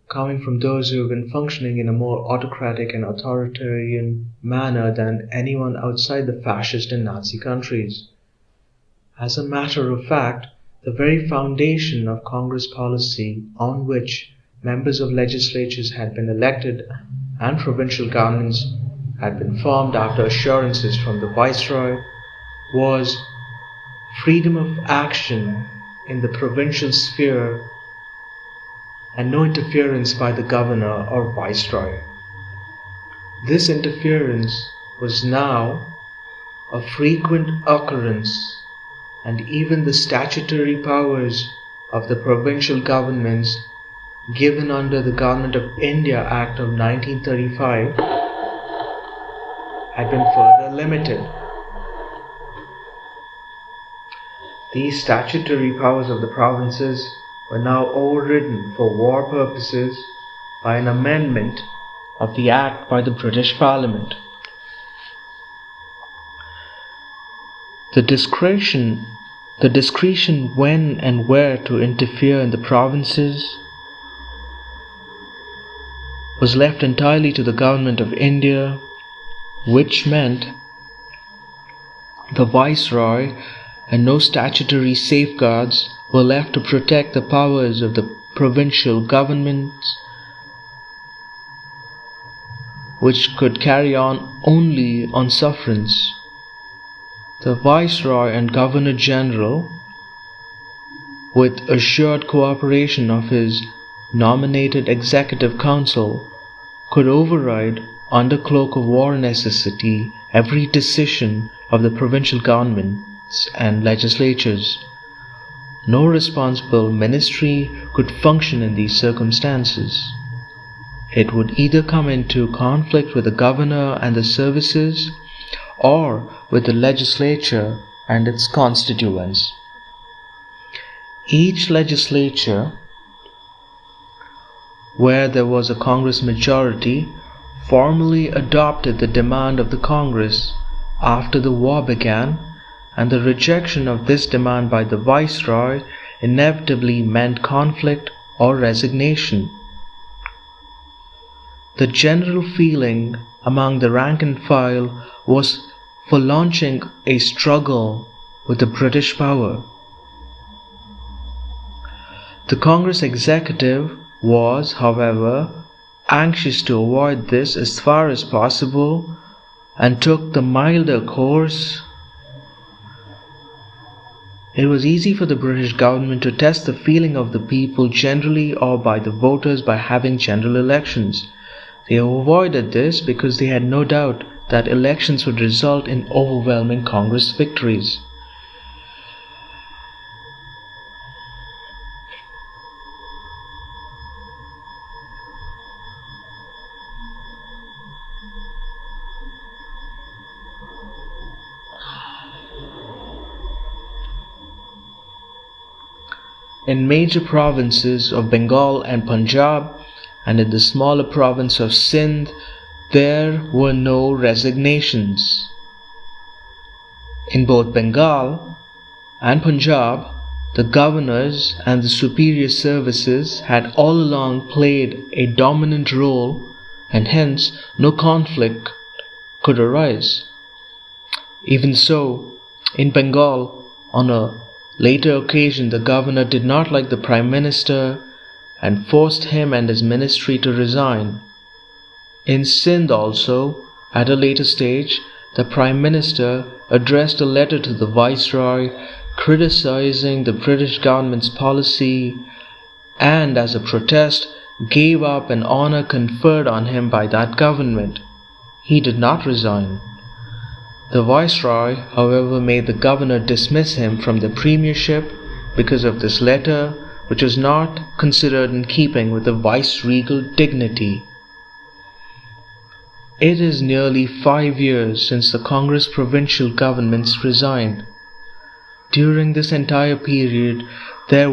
S2: coming from those who have been functioning in a more autocratic and authoritarian manner than anyone outside the fascist and Nazi countries. As a matter of fact, the very foundation of Congress policy on which members of legislatures had been elected and provincial governments had been formed after assurances from the Viceroy was freedom of action in the provincial sphere and no interference by the governor or Viceroy. This interference was now a frequent occurrence, and even the statutory powers of the provincial governments given under the Government of India Act of 1935 had been further limited. These statutory powers of the provinces were now overridden for war purposes by an amendment of the Act by the British Parliament. The discretion when and where to interfere in the provinces was left entirely to the Government of India, which meant the Viceroy and no statutory safeguards were left to protect the powers of the provincial governments, which could carry on only on sufferance. The Viceroy and Governor-General, with assured cooperation of his nominated Executive Council, could override, under cloak of war necessity, every decision of the provincial governments and legislatures. No responsible ministry could function in these circumstances. It would either come into conflict with the governor and the services, or with the legislature and its constituents. Each legislature, where there was a Congress majority, formally adopted the demand of the Congress after the war began, and the rejection of this demand by the Viceroy inevitably meant conflict or resignation. The general feeling among the rank and file was for launching a struggle with the British power. The Congress executive was, however, anxious to avoid this as far as possible and took the milder course. It was easy for the British government to test the feeling of the people generally or by the voters by having general elections. They avoided this because they had no doubt that elections would result in overwhelming Congress victories. In major provinces of Bengal and Punjab, and in the smaller province of Sindh, there were no resignations. In both Bengal and Punjab, the governors and the superior services had all along played a dominant role, and hence no conflict could arise. Even so, in Bengal, on a later occasion, the governor did not like the Prime Minister and forced him and his ministry to resign. In Sindh also, at a later stage, the Prime Minister addressed a letter to the Viceroy criticizing the British government's policy and, as a protest, gave up an honor conferred on him by that government. He did not resign. The Viceroy, however, made the governor dismiss him from the premiership because of this letter, which was not considered in keeping with the viceregal dignity. It is nearly 5 years since the Congress provincial governments resigned. During this entire period, there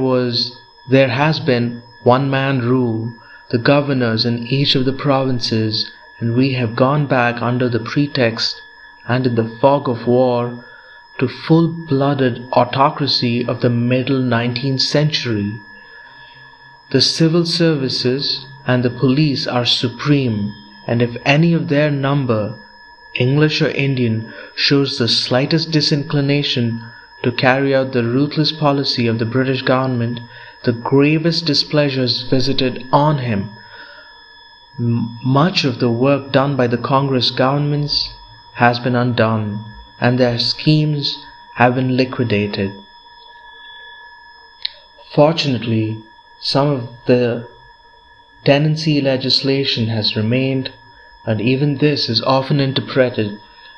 S2: has been one-man rule, the governors in each of the provinces, and we have gone back under the pretext and in the fog of war to full-blooded autocracy of the middle 19th century. The civil services and the police are supreme, and if any of their number, English or Indian, shows the slightest disinclination to carry out the ruthless policy of the British government, the gravest displeasure is visited on him. much of the work done by the Congress governments has been undone and their schemes have been liquidated. Fortunately, some of the tenancy legislation has remained, and even this is often interpreted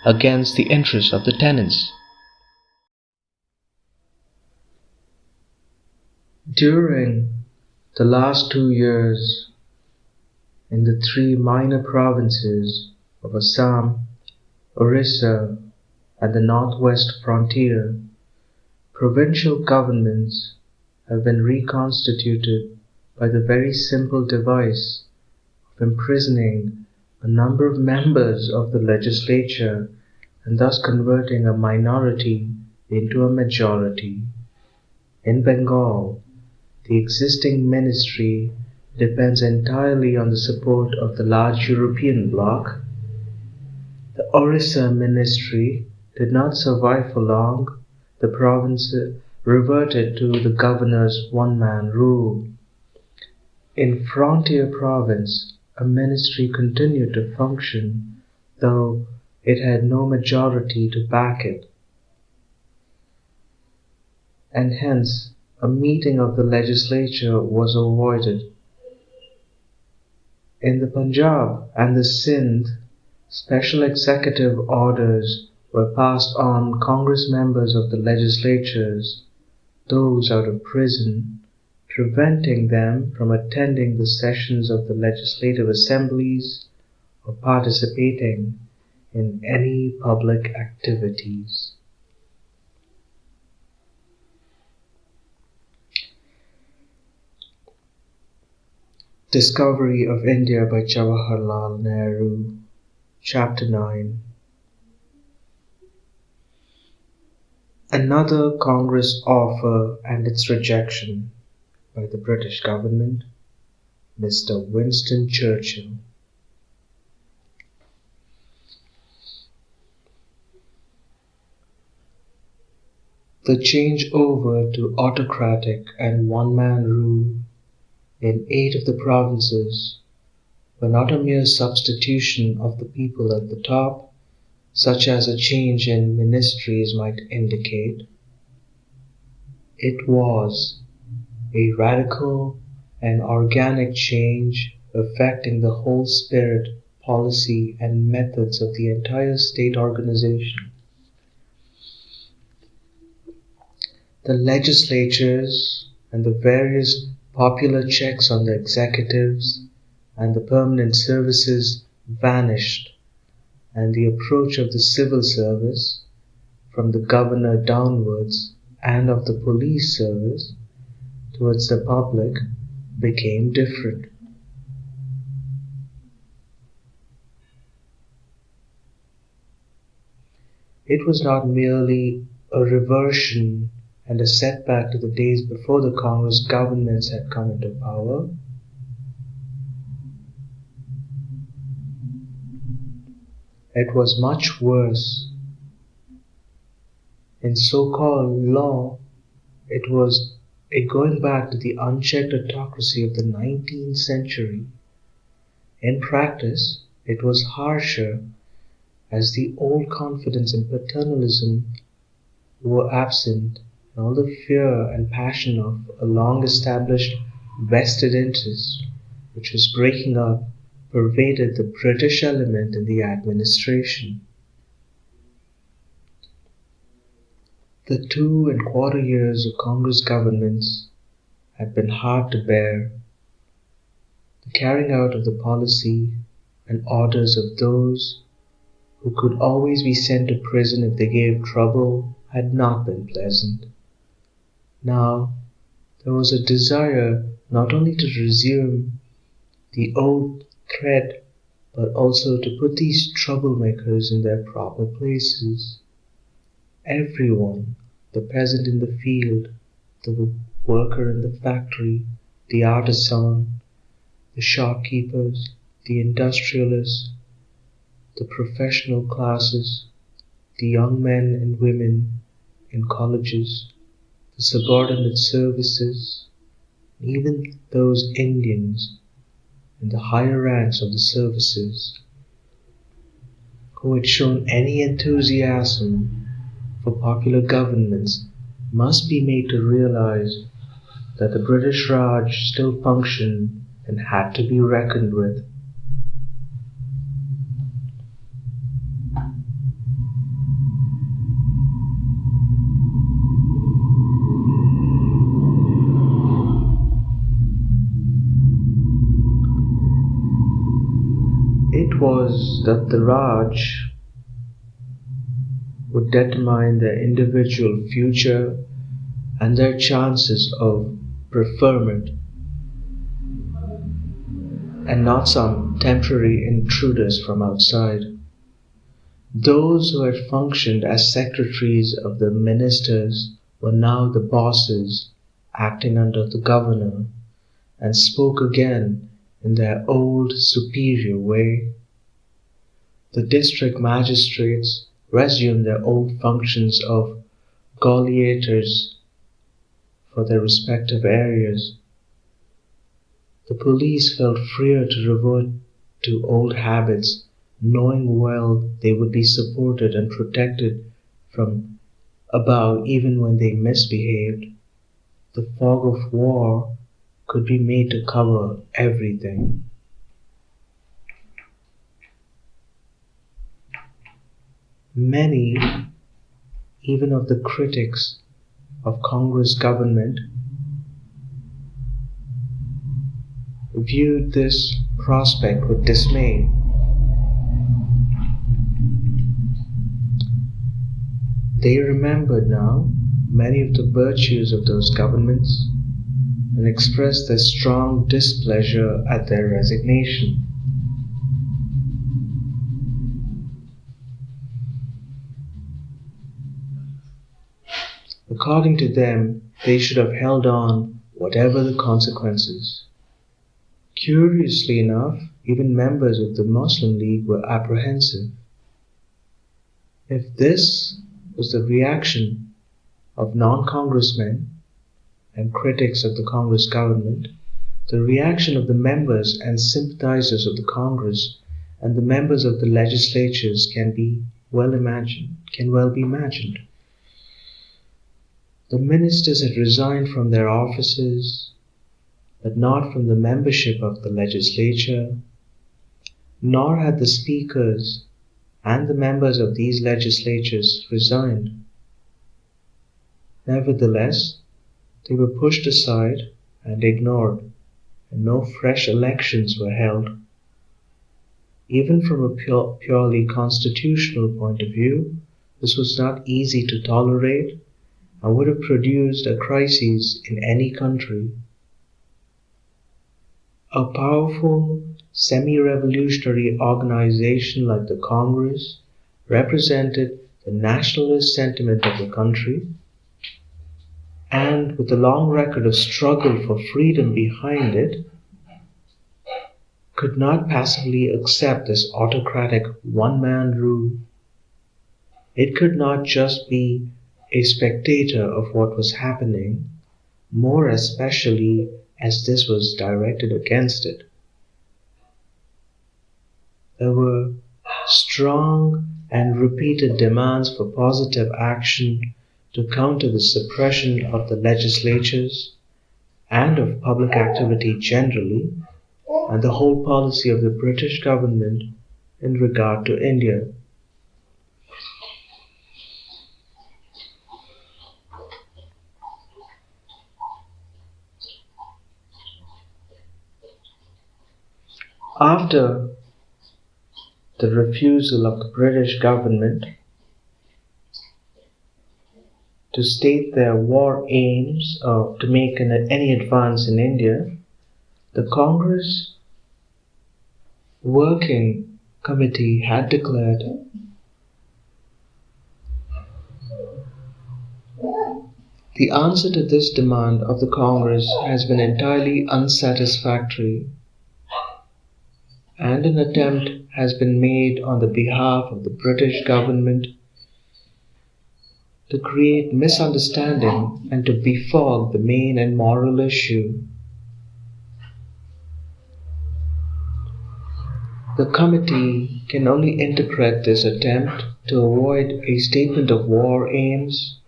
S2: against the interests of the tenants.
S1: During the last 2 years, in the 3 minor provinces of Assam, Orissa, and the northwest frontier, provincial governments have been reconstituted by the very simple device of imprisoning a number of members of the legislature and thus converting a minority into a majority. In Bengal, the existing ministry depends entirely on the support of the large European bloc. The Orissa ministry did not survive for long. The province reverted to the governor's one-man rule. In Frontier Province, a ministry continued to function, though it had no majority to back it, and hence a meeting of the legislature was avoided. In the Punjab and the Sindh, special executive orders were passed on Congress members of the legislatures, those out of prison, preventing them from attending the sessions of the legislative assemblies or participating in any public activities. Discovery of India by Jawaharlal Nehru, Chapter 9. Another Congress offer and its rejection by the British government, Mr. Winston Churchill. The change over to autocratic and one-man rule in 8 of the provinces were not a mere substitution of the people at the top, such as a change in ministries might indicate. It was a radical and organic change affecting the whole spirit, policy, and methods of the entire state organization. The legislatures and the various popular checks on the executives and the permanent services vanished, and the approach of the civil service, from the governor downwards, and of the police service towards the public became different. It was not merely a reversion and a setback to the days before the Congress governments had come into power. It was much worse. In so-called law, it was a going back to the unchecked autocracy of the 19th century. In practice, it was harsher, as the old confidence and paternalism were absent, and all the fear and passion of a long-established vested interest, which was breaking up, pervaded the British element in the administration. The 2¼ years of Congress governments had been hard to bear. The carrying out of the policy and orders of those who could always be sent to prison if they gave trouble had not been pleasant. Now, there was a desire not only to resume the old thread, but also to put these troublemakers in their proper places. Everyone, the peasant in the field, the worker in the factory, the artisan, the shopkeepers, the industrialists, the professional classes, the young men and women in colleges, the subordinate services, even those Indians
S2: in the higher ranks of the services who had shown any enthusiasm for popular governments must be made to realize that the British Raj still functioned and had to be reckoned with. It was that the Raj would determine their individual future and their chances of preferment, and not some temporary intruders from outside. Those who had functioned as secretaries of the ministers were now the bosses acting under the governor, and spoke again in their old superior way. The district magistrates resumed their old functions of gauleators for their respective areas. The police felt freer to revert to old habits, knowing well they would be supported and protected from above even when they misbehaved. The fog of war could be made to cover everything. Many, even of the critics of Congress government, viewed this prospect with dismay. They remembered now many of the virtues of those governments and expressed their strong displeasure at their resignation. According to them, they should have held on whatever the consequences. Curiously enough, even members of the Muslim League were apprehensive. If this was the reaction of non-congressmen and critics of the Congress government, the reaction of the members and sympathizers of the Congress and the members of the legislatures can well be imagined. The ministers had resigned from their offices, but not from the membership of the legislature, nor had the speakers and the members of these legislatures resigned. Nevertheless, they were pushed aside and ignored, and no fresh elections were held. Even from a purely constitutional point of view, this was not easy to tolerate and would have produced a crisis in any country. A powerful, semi-revolutionary organization like the Congress represented the nationalist sentiment of the country, and with a long record of struggle for freedom behind it, could not passively accept this autocratic one-man rule. It could not just be a spectator of what was happening, more especially as this was directed against it. There were strong and repeated demands for positive action to counter the suppression of the legislatures and of public activity generally, and the whole policy of the British government in regard to India. After the refusal of the British government to state their war aims or to make any advance in India, the Congress Working Committee had declared the answer to this demand of the Congress has been entirely unsatisfactory, and an attempt has been made on the behalf of the British government to create misunderstanding and to befog the main and moral issue. The committee can only interpret this attempt to avoid a statement of war aims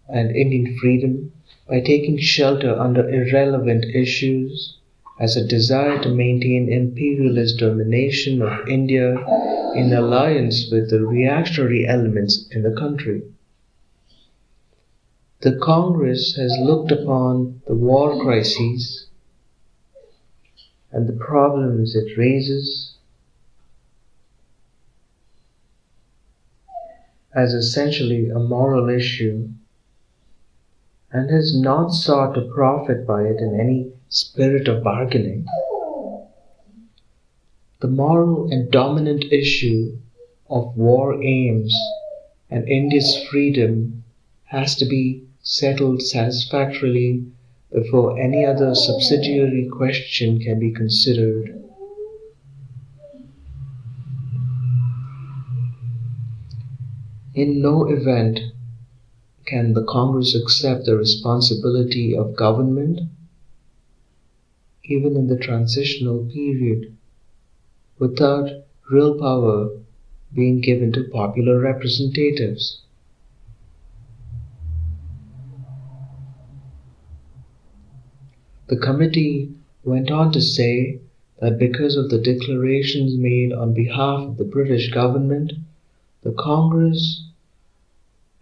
S2: and Indian freedom by taking shelter under irrelevant issues as a desire to maintain imperialist domination of India in alliance with the reactionary elements in the country. The Congress has looked upon the war crises and the problems it raises as essentially a moral issue and has not sought to profit by it in any spirit of bargaining. The moral and dominant issue of war aims and India's freedom has to be settled satisfactorily before any other subsidiary question can be considered. In no event can the Congress accept the responsibility of government, even in the transitional period, without real power being given to popular representatives. The committee went on to say that because of the declarations made on behalf of the British government, the Congress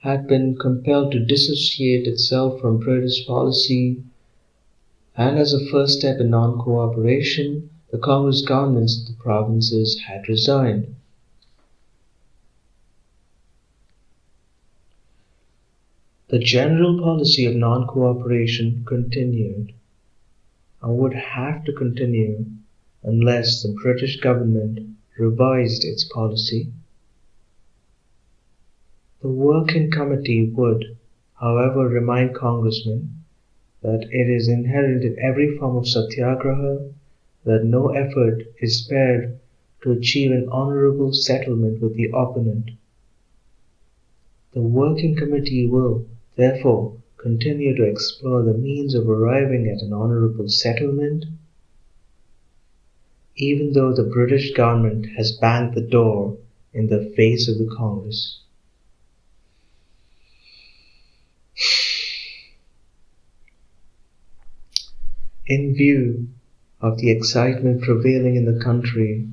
S2: had been compelled to dissociate itself from British policy, and as a first step in non-cooperation, the Congress governments of the provinces had resigned. The general policy of non-cooperation continued and would have to continue unless the British government revised its policy. The working committee would, however, remind congressmen that it is inherent in every form of satyagraha that no effort is spared to achieve an honorable settlement with the opponent. The working committee will, therefore, continue to explore the means of arriving at an honorable settlement, even though the British government has banged the door in the face of the Congress. In view of the excitement prevailing in the country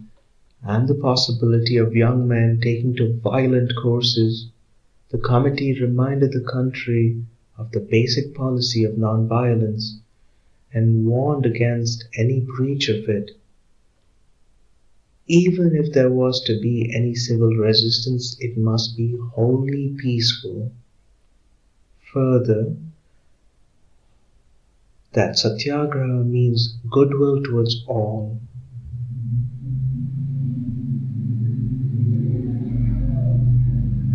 S2: and the possibility of young men taking to violent courses, the committee reminded the country of the basic policy of non-violence and warned against any breach of it. Even if there was to be any civil resistance, it must be wholly peaceful. Further, that satyagraha means goodwill towards all.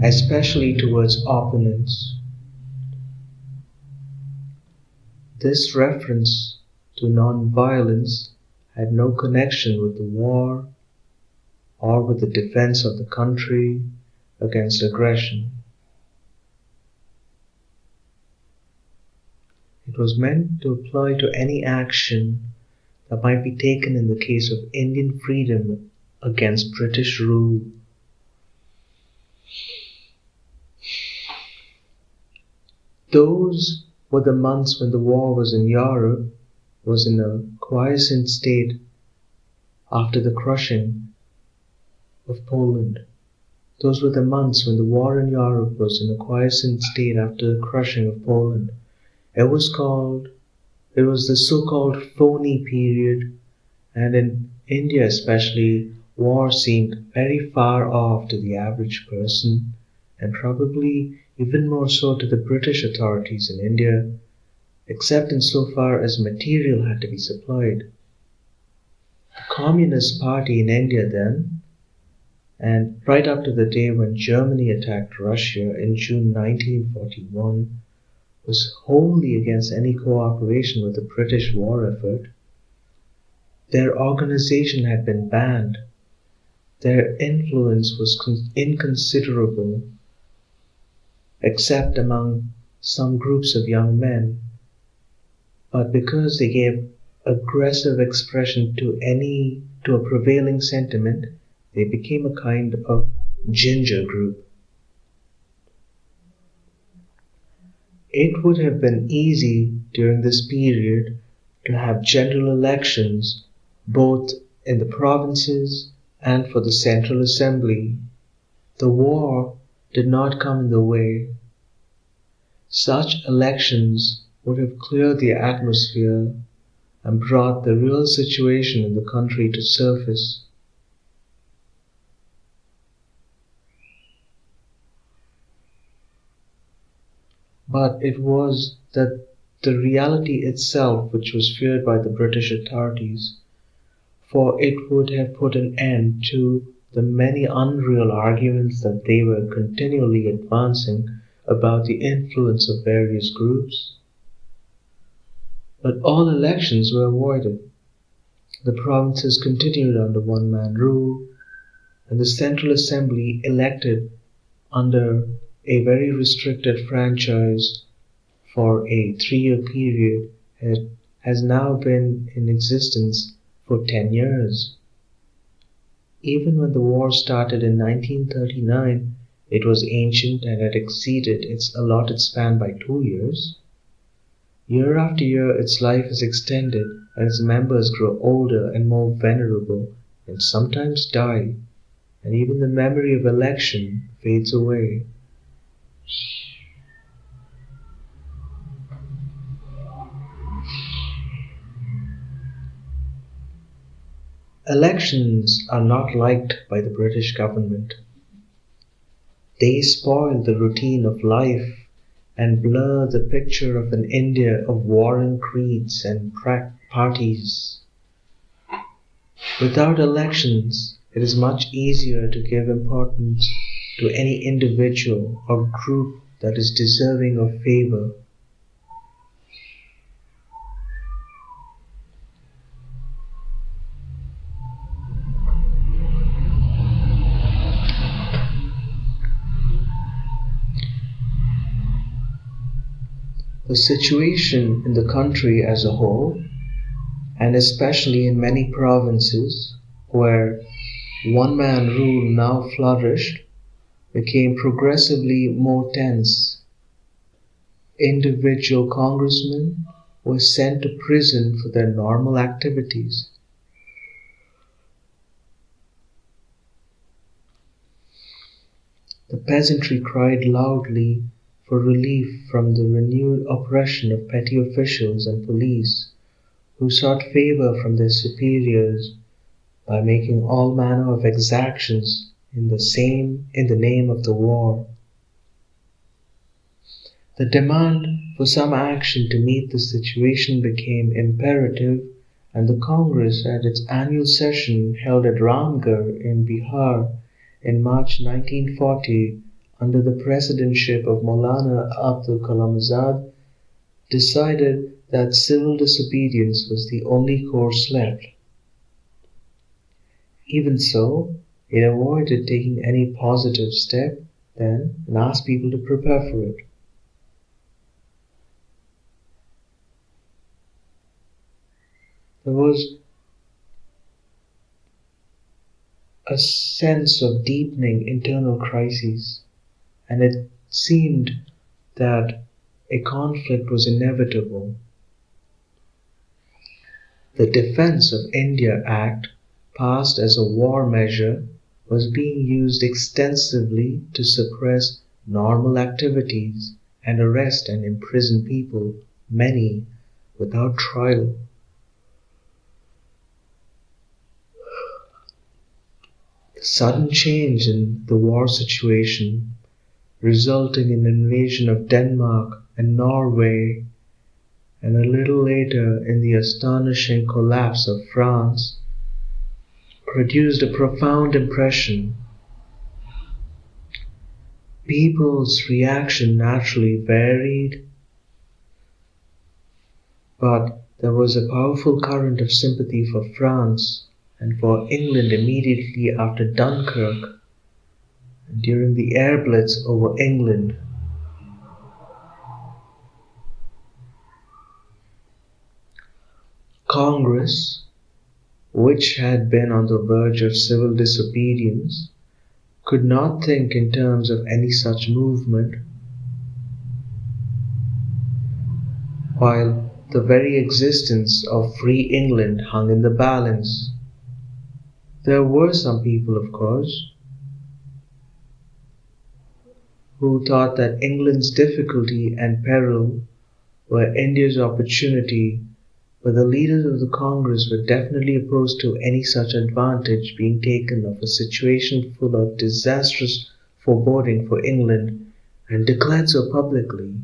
S2: Especially towards opponents. This reference to non-violence had no connection with the war or with the defense of the country against aggression. It was meant to apply to any action that might be taken in the case of Indian freedom against British rule. Those were the months when the war was in Europe, was in a quiescent state after the crushing of Poland. Those were the months when the war in Europe was in a quiescent state after the crushing of Poland. It was the so-called phony period, and in India especially, war seemed very far off to the average person, and probably even more so to the British authorities in India, except insofar as material had to be supplied. The Communist Party in India then, and right up to the day when Germany attacked Russia in June 1941, was wholly against any cooperation with the British war effort. Their organization had been banned. Their influence was inconsiderable, except among some groups of young men. But because they gave aggressive expression to a prevailing sentiment, they became a kind of ginger group. It would have been easy during this period to have general elections both in the provinces and for the Central Assembly. The war did not come in the way. Such elections would have cleared the atmosphere and brought the real situation in the country to surface. But it was that the reality itself which was feared by the British authorities, for it would have put an end to the many unreal arguments that they were continually advancing about the influence of various groups. But all elections were avoided. The provinces continued under one-man rule, and the Central Assembly, elected under a very restricted franchise for a 3-year period, has now been in existence for 10 years. Even when the war started in 1939, it was ancient and had exceeded its allotted span by 2 years. Year after year, its life is extended and its members grow older and more venerable and sometimes die, and even the memory of election fades away. Elections are not liked by the British government. They spoil the routine of life and blur the picture of an India of warring creeds and parties. Without elections, it is much easier to give importance to any individual or group that is deserving of favor. The situation in the country as a whole, and especially in many provinces where one-man rule now flourished, became progressively more tense. Individual congressmen were sent to prison for their normal activities. The peasantry cried loudly for relief from the renewed oppression of petty officials and police, who sought favor from their superiors by making all manner of exactions in the name of the war. The demand for some action to meet the situation became imperative, and the Congress at its annual session held at Ramgarh in Bihar in March 1940 under the presidentship of Maulana Abdul Kalam Azad, decided that civil disobedience was the only course left. Even so, it avoided taking any positive step then and asked people to prepare for it. There was a sense of deepening internal crises, and it seemed that a conflict was inevitable. The Defence of India Act, passed as a war measure, was being used extensively to suppress normal activities and arrest and imprison people, many without trial. The sudden change in the war situation, resulting in invasion of Denmark and Norway, and a little later in the astonishing collapse of France, produced a profound impression. People's reaction naturally varied, but there was a powerful current of sympathy for France and for England immediately after Dunkirk and during the air blitz over England. Congress, which had been on the verge of civil disobedience, could not think in terms of any such movement, while the very existence of free England hung in the balance. There were some people, of course, who thought that England's difficulty and peril were India's opportunity, but the leaders of the Congress were definitely opposed to any such advantage being taken of a situation full of disastrous foreboding for England, and declared so publicly.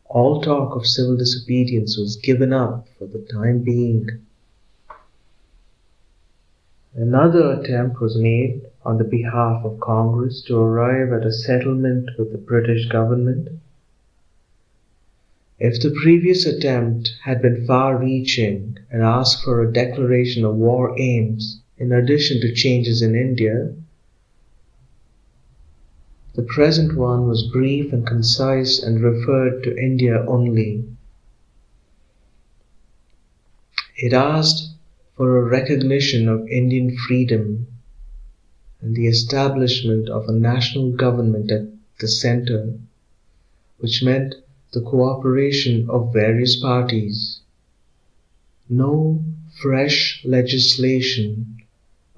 S2: All talk of civil disobedience was given up for the time being. Another attempt was made on the behalf of Congress to arrive at a settlement with the British government. If the previous attempt had been far-reaching and asked for a declaration of war aims in addition to changes in India, the present one was brief and concise and referred to India only. It asked for a recognition of Indian freedom and the establishment of a national government at the center, which meant the cooperation of various parties. No fresh legislation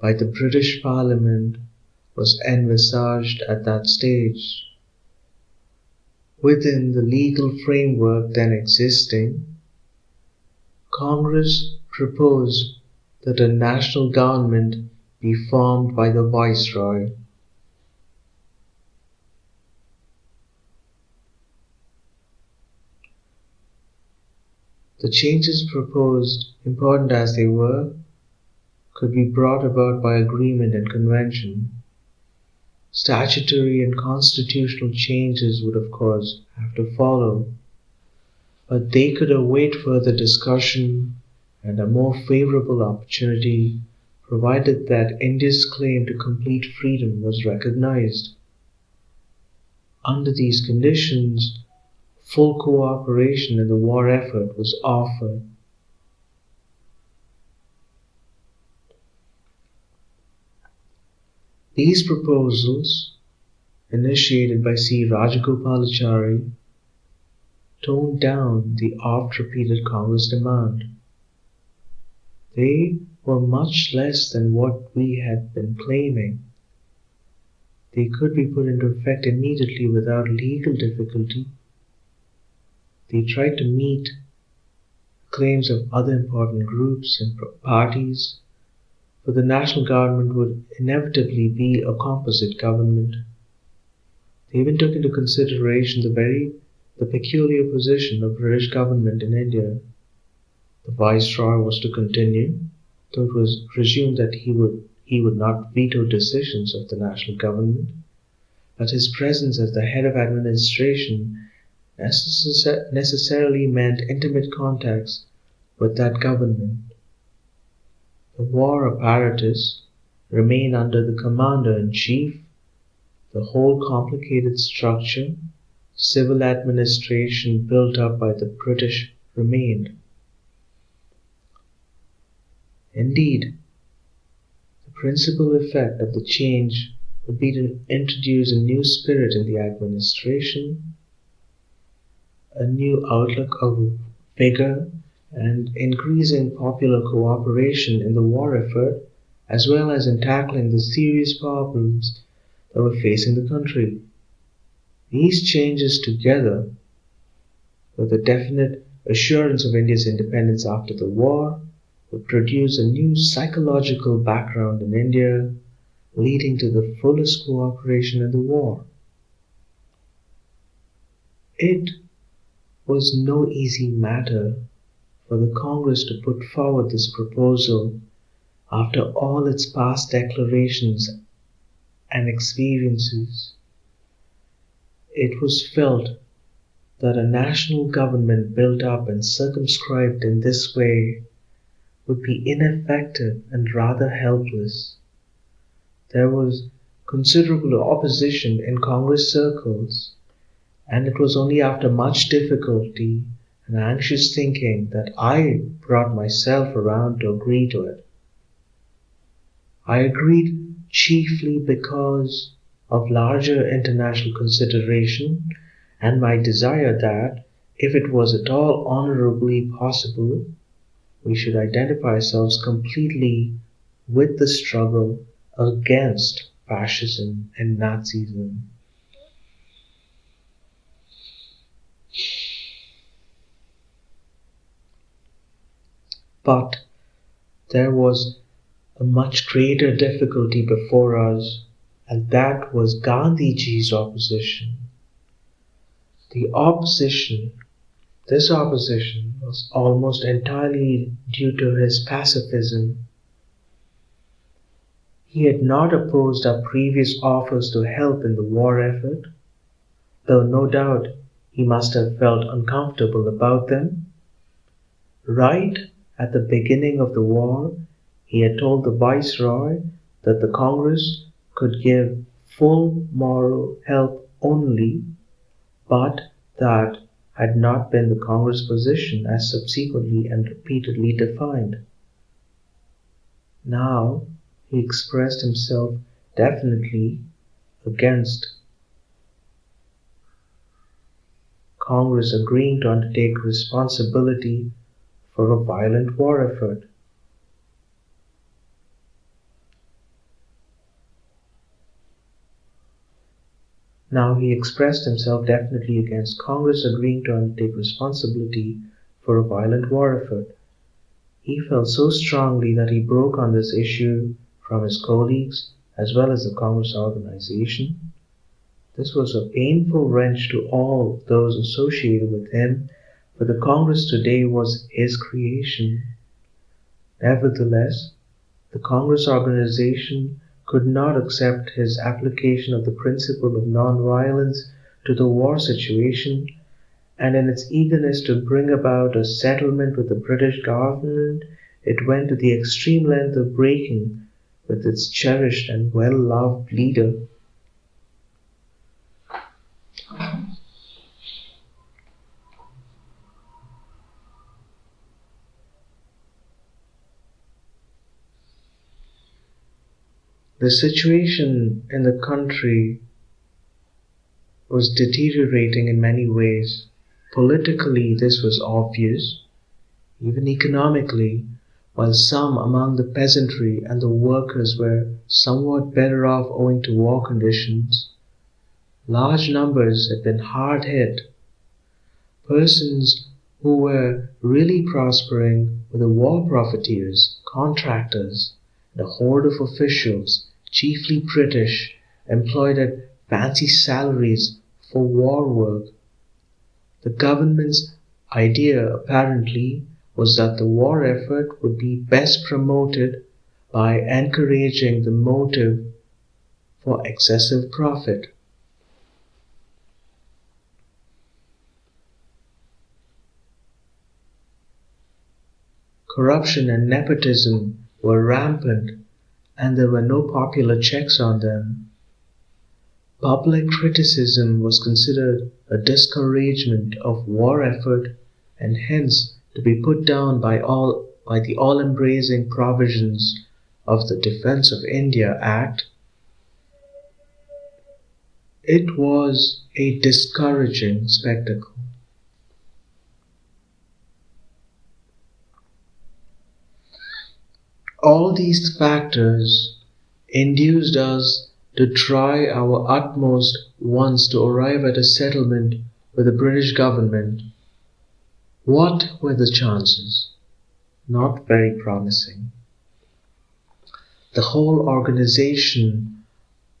S2: by the British Parliament was envisaged at that stage. Within the legal framework then existing, Congress proposed that a national government be formed by the Viceroy. The changes proposed, important as they were, could be brought about by agreement and convention. Statutory and constitutional changes would, of course, have to follow, but they could await further discussion and a more favorable opportunity, provided that India's claim to complete freedom was recognized. Under these conditions, full cooperation in the war effort was offered. These proposals, initiated by C. Rajagopalachari, toned down the oft-repeated Congress demand. They were much less than what we had been claiming. They could be put into effect immediately without legal difficulty. They tried to meet claims of other important groups and parties, for the national government would inevitably be a composite government. They even took into consideration the peculiar position of British government in India. The Viceroy was to continue, though it was presumed that he would not veto decisions of the national government, but his presence as the head of administration necessarily meant intimate contacts with that government. The war apparatus remained under the commander-in-chief. The whole complicated structure, civil administration built up by the British remained. Indeed, the principal effect of the change would be to introduce a new spirit in the administration, a new outlook of vigor and increasing popular cooperation in the war effort, as well as in tackling the serious problems that were facing the country. These changes together with the definite assurance of India's independence after the war would produce a new psychological background in India, leading to the fullest cooperation in the war. It was no easy matter for the Congress to put forward this proposal after all its past declarations and experiences. It was felt that a national government built up and circumscribed in this way would be ineffective and rather helpless. There was considerable opposition in Congress circles, and it was only after much difficulty and anxious thinking that I brought myself around to agree to it. I agreed chiefly because of larger international consideration and my desire that, if it was at all honorably possible, we should identify ourselves completely with the struggle against fascism and Nazism. But there was a much greater difficulty before us, and that was Gandhiji's opposition. This opposition was almost entirely due to his pacifism. He had not opposed our previous offers to help in the war effort, though no doubt he must have felt uncomfortable about them. Right at the beginning of the war, he had told the Viceroy that the Congress could give full moral help only, but that had not been the Congress position as subsequently and repeatedly defined. Now he expressed himself definitely against Congress agreeing to undertake responsibility for a violent war effort. Now he expressed himself definitely against Congress agreeing to undertake responsibility for a violent war effort. He felt so strongly that he broke on this issue from his colleagues as well as the Congress organization. This was a painful wrench to all those associated with him, for the Congress today was his creation. Nevertheless, the Congress organization could not accept his application of the principle of non-violence to the war situation, and in its eagerness to bring about a settlement with the British government, it went to the extreme length of breaking with its cherished and well-loved leader. The situation in the country was deteriorating in many ways. Politically, this was obvious. Even economically, while some among the peasantry and the workers were somewhat better off owing to war conditions, large numbers had been hard hit. Persons who were really prospering were the war profiteers, contractors, and a horde of officials, chiefly British, employed at fancy salaries for war work. The government's idea, apparently, was that the war effort would be best promoted by encouraging the motive for excessive profit. Corruption and nepotism were rampant, and there were no popular checks on them. Public criticism was considered a discouragement of war effort, and hence to be put down by the all-embracing provisions of the Defence of India Act. It was a discouraging spectacle. All these factors induced us to try our utmost once to arrive at a settlement with the British government. What were the chances? Not very promising. The whole organization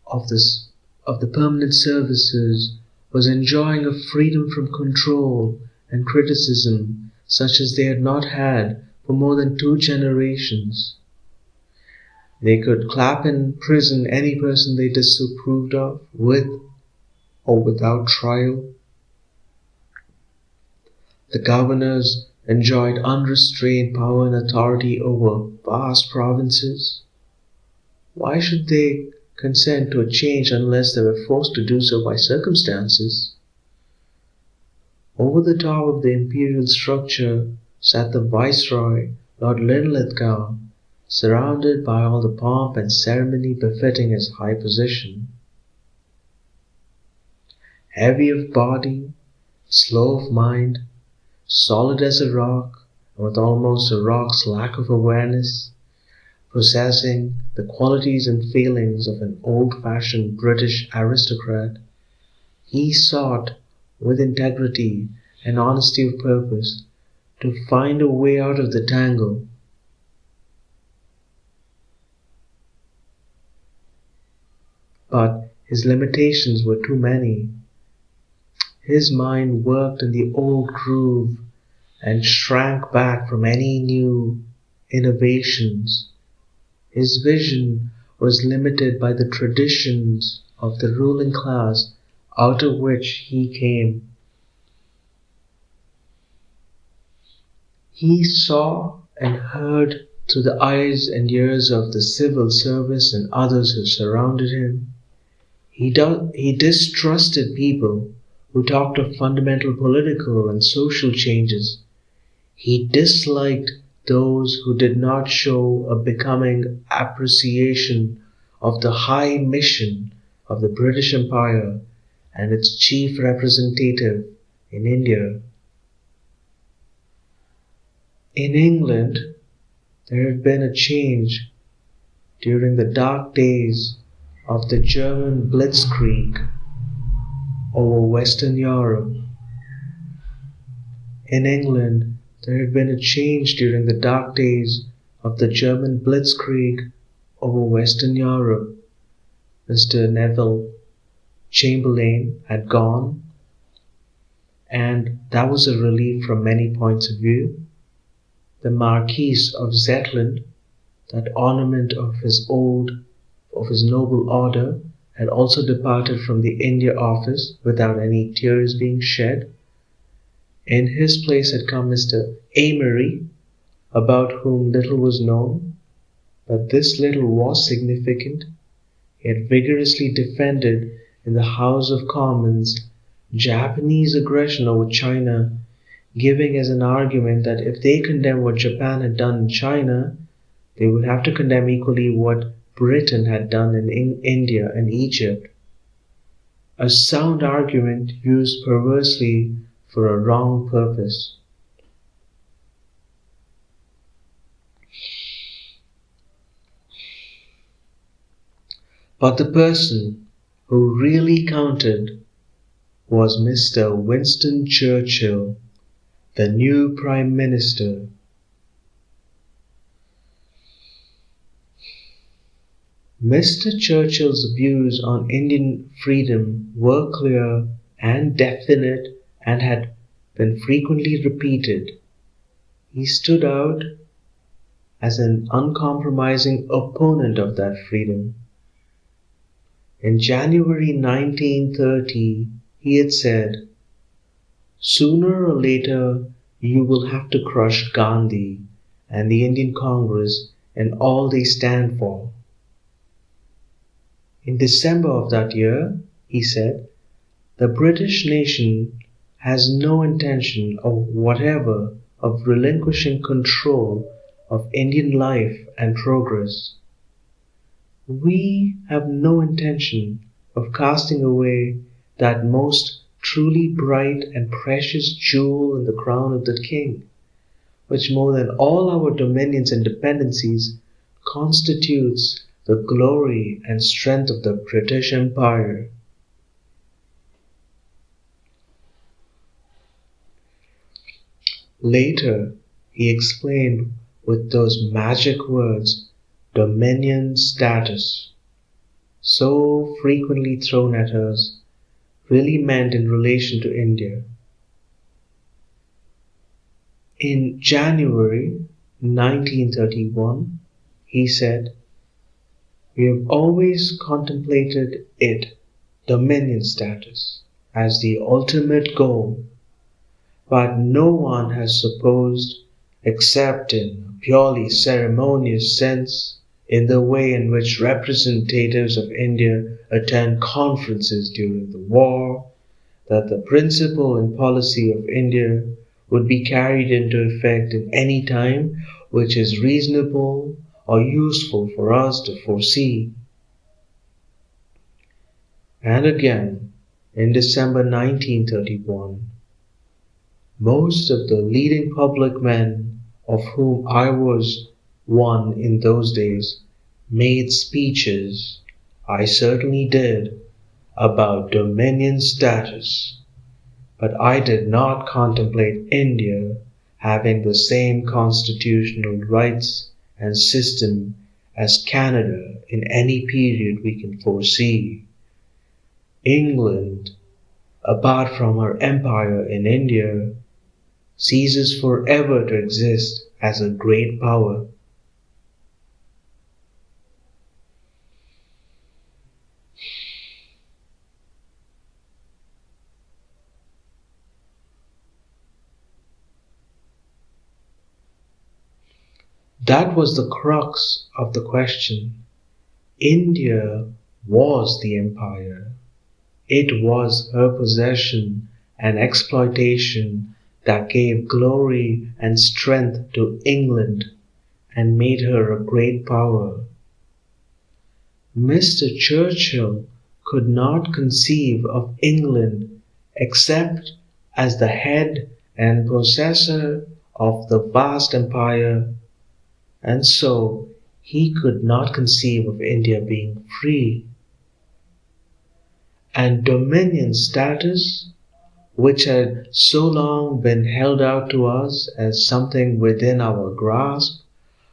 S2: of the permanent services was enjoying a freedom from control and criticism such as they had not had for more than 2 generations. They could clap in prison any person they disapproved of, with or without trial. The governors enjoyed unrestrained power and authority over vast provinces. Why should they consent to a change unless they were forced to do so by circumstances? Over the top of the imperial structure sat the Viceroy, Lord Linlithgow, surrounded by all the pomp and ceremony befitting his high position. Heavy of body, slow of mind, solid as a rock, and with almost a rock's lack of awareness, possessing the qualities and feelings of an old-fashioned British aristocrat, he sought, with integrity and honesty of purpose, to find a way out of the tangle. But his limitations were too many. His mind worked in the old groove and shrank back from any new innovations. His vision was limited by the traditions of the ruling class out of which he came. He saw and heard through the eyes and ears of the civil service and others who surrounded him. He distrusted people who talked of fundamental political and social changes. He disliked those who did not show a becoming appreciation of the high mission of the British Empire and its chief representative in India. In England, there had been a change during the dark days of the German blitzkrieg over Western Europe. In England, there had been a change during the dark days of the German blitzkrieg over Western Europe. Mr. Neville Chamberlain had gone, and that was a relief from many points of view. The Marquis of Zetland, that ornament of his noble order, had also departed from the India Office without any tears being shed. In his place had come Mr. Amory, about whom little was known, but this little was significant. He had vigorously defended in the House of Commons Japanese aggression over China, giving as an argument that if they condemned what Japan had done in China, they would have to condemn equally what Britain had done in India and Egypt. A sound argument used perversely for a wrong purpose. But the person who really counted was Mr. Winston Churchill, the new Prime Minister. Mr. Churchill's views on Indian freedom were clear and definite and had been frequently repeated. He stood out as an uncompromising opponent of that freedom. In January 1930, he had said, "Sooner or later you will have to crush Gandhi and the Indian Congress and all they stand for." In December of that year, he said, "The British nation has no intention whatever of relinquishing control of Indian life and progress. We have no intention of casting away that most truly bright and precious jewel in the crown of the king, which more than all our dominions and dependencies constitutes the glory and strength of the British Empire." Later, he explained with those magic words, "dominion status," so frequently thrown at us, really meant in relation to India. In January 1931, he said, "We have always contemplated it, dominion status, as the ultimate goal, but no one has supposed, except in a purely ceremonious sense, in the way in which representatives of India attend conferences during the war, that the principle and policy of India would be carried into effect in any time which is reasonable or useful for us to foresee. And again, in December 1931, most of the leading public men, of whom I was one in those days, made speeches, I certainly did, about dominion status, but I did not contemplate India having the same constitutional rights and system as Canada in any period we can foresee. England, apart from her empire in India, ceases forever to exist as a great power. That was the crux of the question. India was the empire. It was her possession and exploitation that gave glory and strength to England and made her a great power. Mr. Churchill could not conceive of England except as the head and possessor of the vast empire, and so he could not conceive of India being free. And dominion status, which had so long been held out to us as something within our grasp,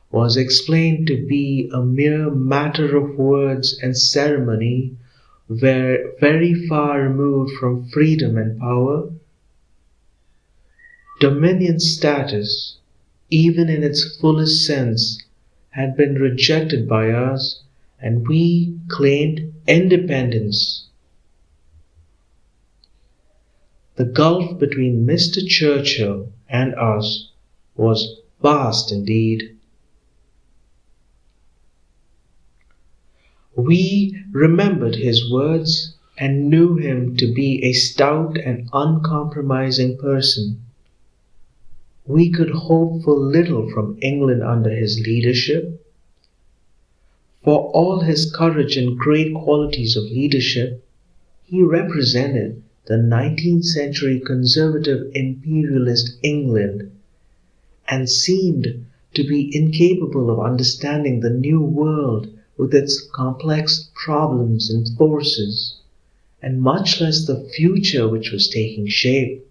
S2: was explained to be a mere matter of words and ceremony, very far removed from freedom and power. Dominion status, even in its fullest sense, had been rejected by us, and we claimed independence. The gulf between Mr. Churchill and us was vast indeed. We remembered his words and knew him to be a stout and uncompromising person. We could hope for little from England under his leadership. For all his courage and great qualities of leadership, he represented the 19th century conservative imperialist England and seemed to be incapable of understanding the new world with its complex problems and forces, and much less the future which was taking shape.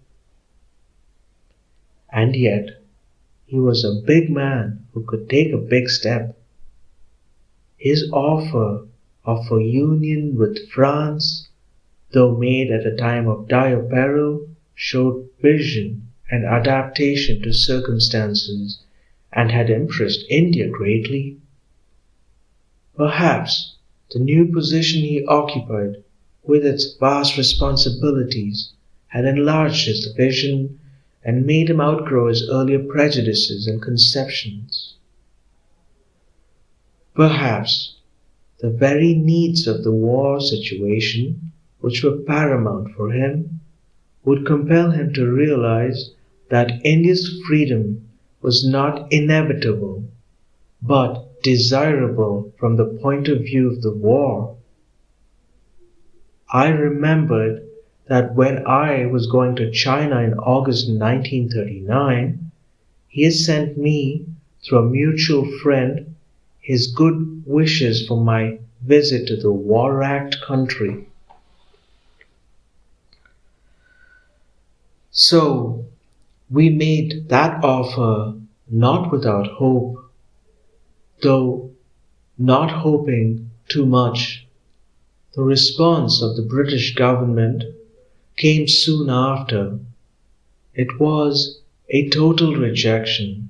S2: And yet, he was a big man who could take a big step. His offer of a union with France, though made at a time of dire peril, showed vision and adaptation to circumstances and had impressed India greatly. Perhaps the new position he occupied, with its vast responsibilities, had enlarged his vision and made him outgrow his earlier prejudices and conceptions. Perhaps the very needs of the war situation, which were paramount for him, would compel him to realize that India's freedom was not inevitable, but desirable from the point of view of the war. I remembered that when I was going to China in August 1939, he had sent me, through a mutual friend, his good wishes for my visit to the war-racked country. So, we made that offer not without hope, though not hoping too much. The response of the British government came soon after. It was a total rejection,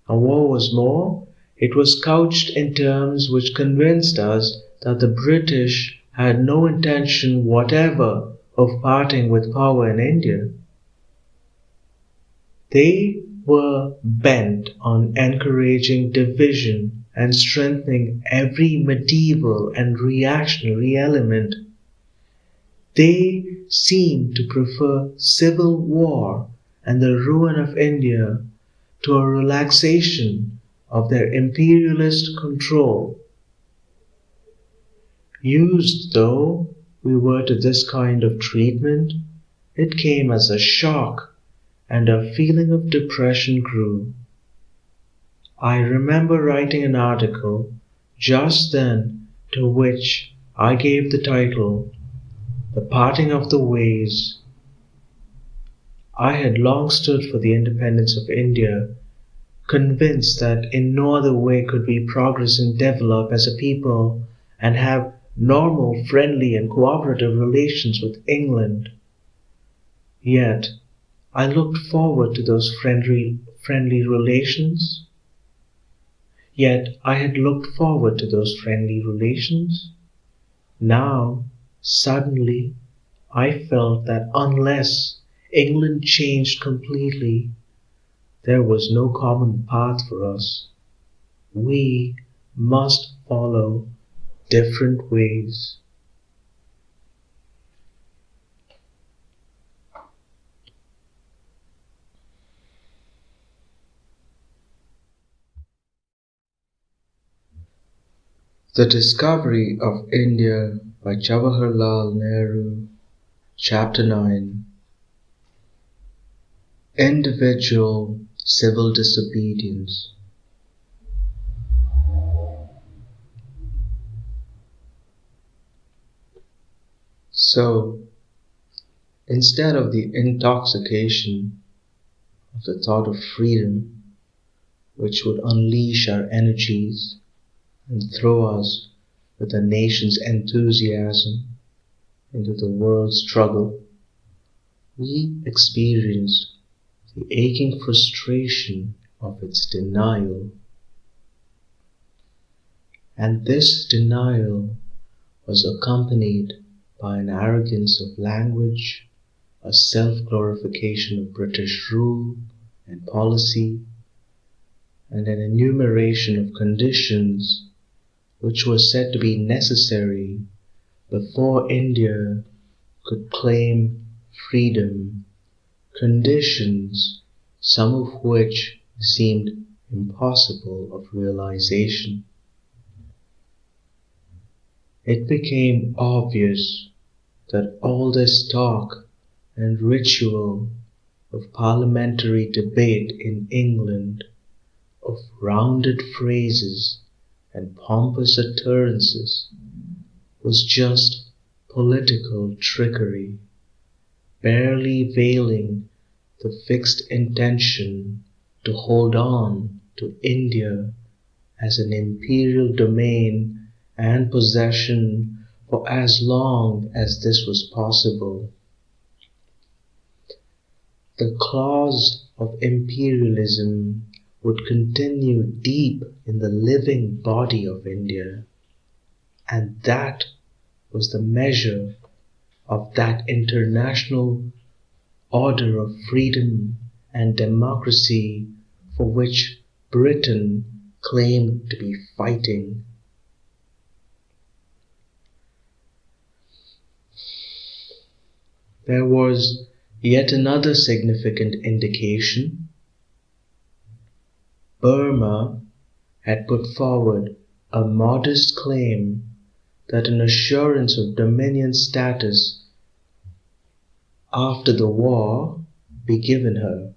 S2: and what was more, it was couched in terms which convinced us that the British had no intention whatever of parting with power in India. They were bent on encouraging division and strengthening every medieval and reactionary element. They seem to prefer civil war and the ruin of India to a relaxation of their imperialist control. Used though we were to this kind of treatment, it came as a shock, and a feeling of depression grew. I remember writing an article just then to which I gave the title, "The Parting of the Ways." I had long stood for the independence of India, convinced that in no other way could we progress and develop as a people and have normal, friendly, and cooperative relations with England. Yet, I looked forward to those friendly relations. Now, suddenly, I felt that unless England changed completely, there was no common path for us. We must follow different ways. The Discovery of India by Jawaharlal Nehru, Chapter 9. Individual Civil Disobedience. So, instead of the intoxication of the thought of freedom, which would unleash our energies and throw us with the nation's enthusiasm into the world's struggle, we experience the aching frustration of its denial. And this denial was accompanied by an arrogance of language, a self-glorification of British rule and policy, and an enumeration of conditions which were said to be necessary before India could claim freedom, conditions some of which seemed impossible of realization. It became obvious that all this talk and ritual of parliamentary debate in England, of rounded phrases and pompous utterances, was just political trickery, barely veiling the fixed intention to hold on to India as an imperial domain and possession for as long as this was possible. The claws of imperialism would continue deep in the living body of India, and that was the measure of that international order of freedom and democracy for which Britain claimed to be fighting. There was yet another significant indication. Burma had put forward a modest claim that an assurance of dominion status after the war be given her.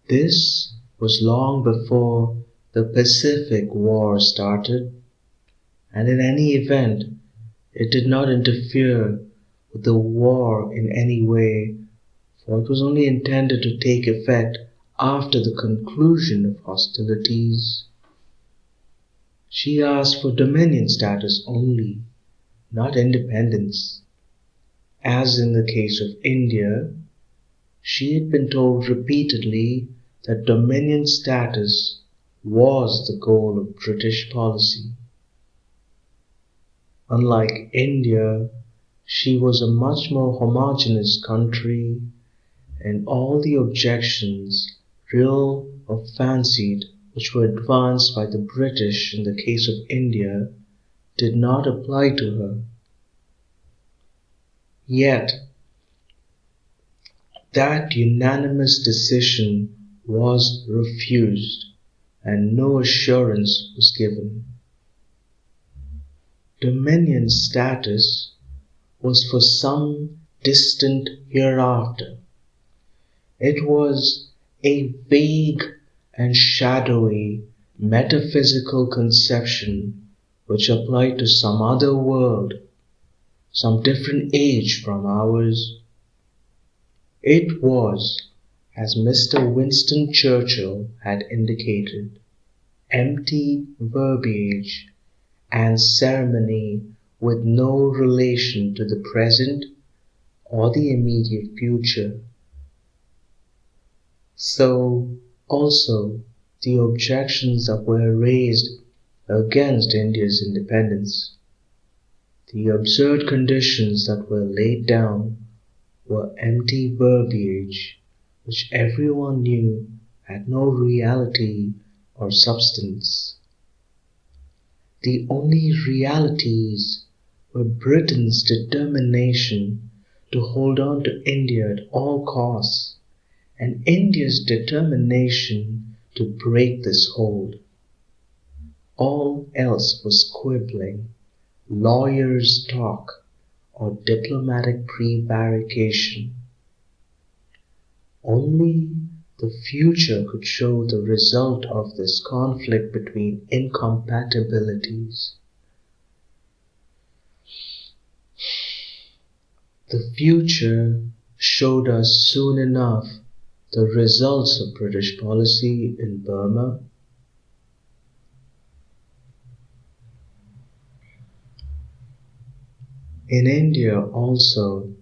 S2: This was long before the Pacific War started, and in any event, it did not interfere with the war in any way, for it was only intended to take effect after the conclusion of hostilities. She asked for dominion status only, not independence. As in the case of India, she had been told repeatedly that dominion status was the goal of British policy. Unlike India, she was a much more homogeneous country, and all the objections, real or fancied, which were advanced by the British in the case of India, did not apply to her. Yet, that unanimous decision was refused and no assurance was given. Dominion status was for some distant hereafter. It was a vague and shadowy metaphysical conception which applied to some other world, some different age from ours. It was, as Mr. Winston Churchill had indicated, empty verbiage and ceremony with no relation to the present or the immediate future. So also the objections that were raised against India's independence. The absurd conditions that were laid down were empty verbiage which everyone knew had no reality or substance. The only realities were Britain's determination to hold on to India at all costs, and India's determination to break this hold. All else was quibbling, lawyers' talk, or diplomatic prevarication. Only the future could show the result of this conflict between incompatibilities. The future showed us soon enough the results of British policy in Burma. In India also,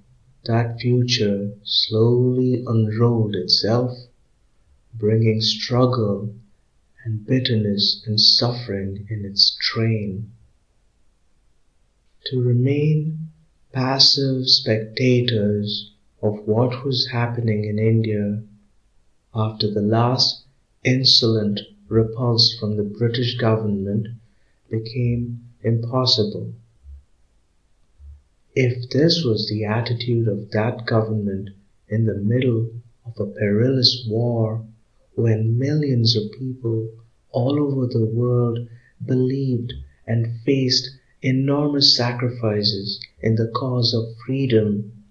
S2: that future slowly unrolled itself, bringing struggle and bitterness and suffering in its train. To remain passive spectators of what was happening in India after the last insolent repulse from the British government became impossible. If this was the attitude of that government in the middle of a perilous war, when millions of people all over the world believed and faced enormous sacrifices in the cause of freedom,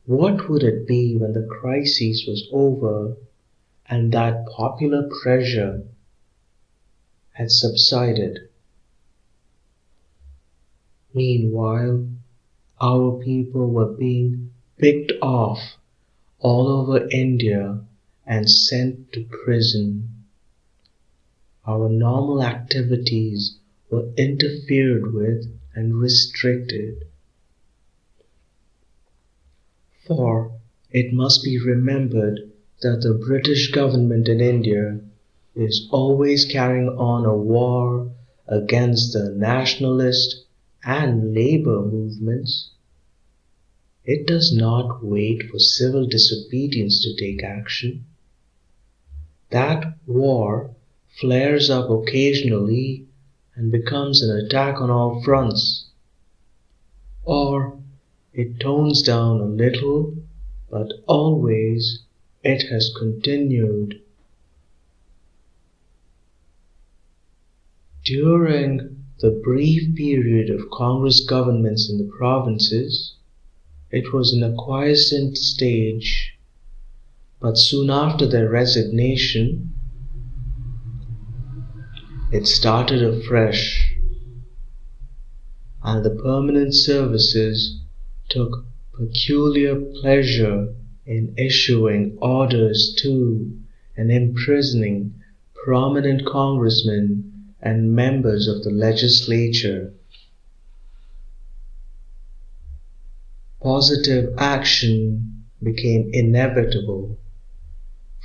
S2: what would it be when the crisis was over and that popular pressure had subsided? Meanwhile, our people were being picked off all over India and sent to prison. Our normal activities were interfered with and restricted. For it must be remembered that the British government in India is always carrying on a war against the nationalist and labor movements. It does not wait for civil disobedience to take action. That war flares up occasionally and becomes an attack on all fronts. Or it tones down a little, but always it has continued. During the brief period of Congress governments in the provinces, it was in a quiescent stage, but soon after their resignation, it started afresh, and the permanent services took peculiar pleasure in issuing orders to and imprisoning prominent congressmen and members of the legislature. Positive action became inevitable,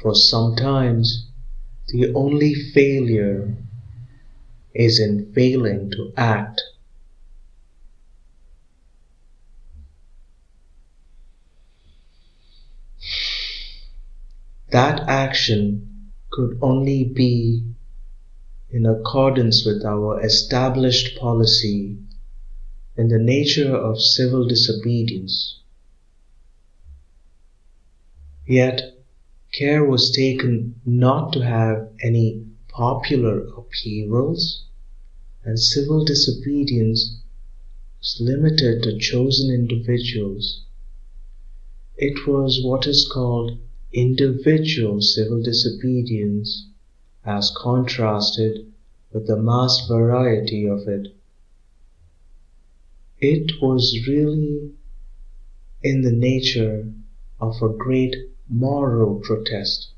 S2: for sometimes the only failure is in failing to act. That action could only be in accordance with our established policy in the nature of civil disobedience. Yet, care was taken not to have any popular upheavals, and civil disobedience was limited to chosen individuals. It was what is called individual civil disobedience, as contrasted with the mass variety of it. It was really in the nature of a great moral protest.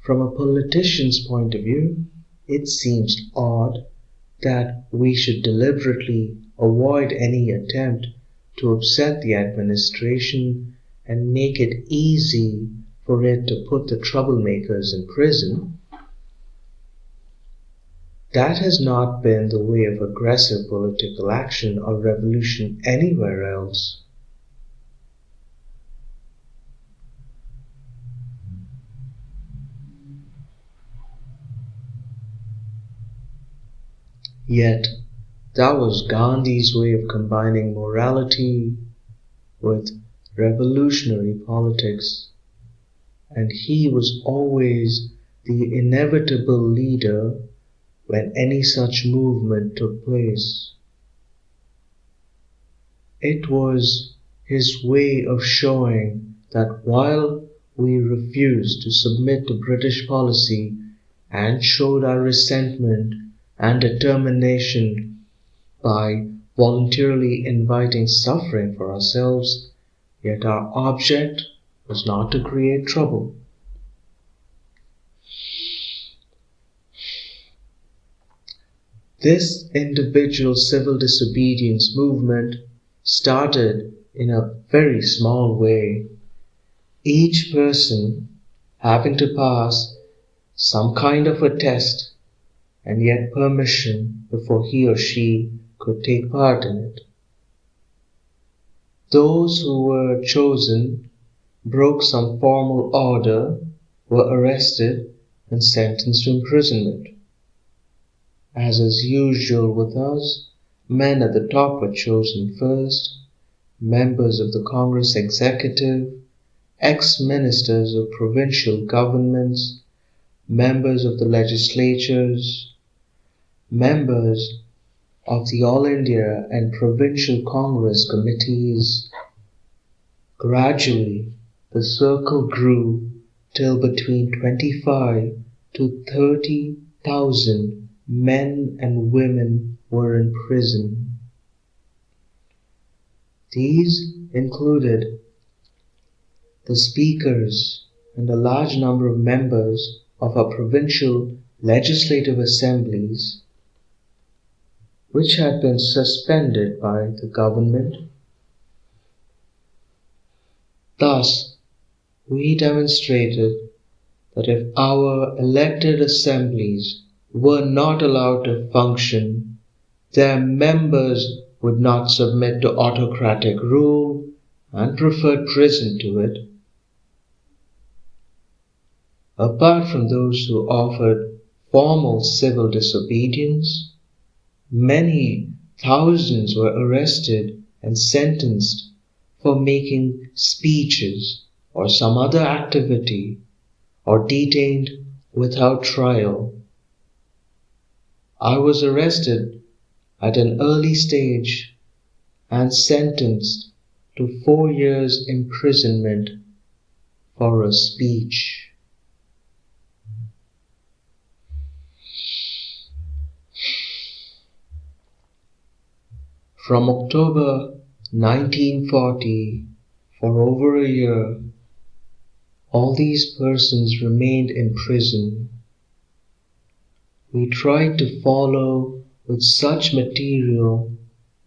S2: From a politician's point of view, it seems odd that we should deliberately avoid any attempt to upset the administration and make it easy for it to put the troublemakers in prison. That has not been the way of aggressive political action or revolution anywhere else. Yet, that was Gandhi's way of combining morality with revolutionary politics, and he was always the inevitable leader when any such movement took place. It was his way of showing that while we refused to submit to British policy and showed our resentment and determination by voluntarily inviting suffering for ourselves, yet our object was not to create trouble. This individual civil disobedience movement started in a very small way, each person having to pass some kind of a test and yet permission before he or she could take part in it. Those who were chosen broke some formal order, were arrested and sentenced to imprisonment. As is usual with us, men at the top were chosen first, members of the Congress executive, ex-ministers of provincial governments, members of the legislatures, members of the All India and Provincial Congress committees. Gradually, the circle grew till between 25 to 30,000 men and women were in prison. These included the speakers and a large number of members of our provincial legislative assemblies, which had been suspended by the government. Thus, we demonstrated that if our elected assemblies were not allowed to function, their members would not submit to autocratic rule and preferred prison to it. Apart from those who offered formal civil disobedience, many thousands were arrested and sentenced for making speeches or some other activity, or detained without trial. I was arrested at an early stage and sentenced to 4 years imprisonment for a speech. From October 1940, for over a year, all these persons remained in prison. We tried to follow with such material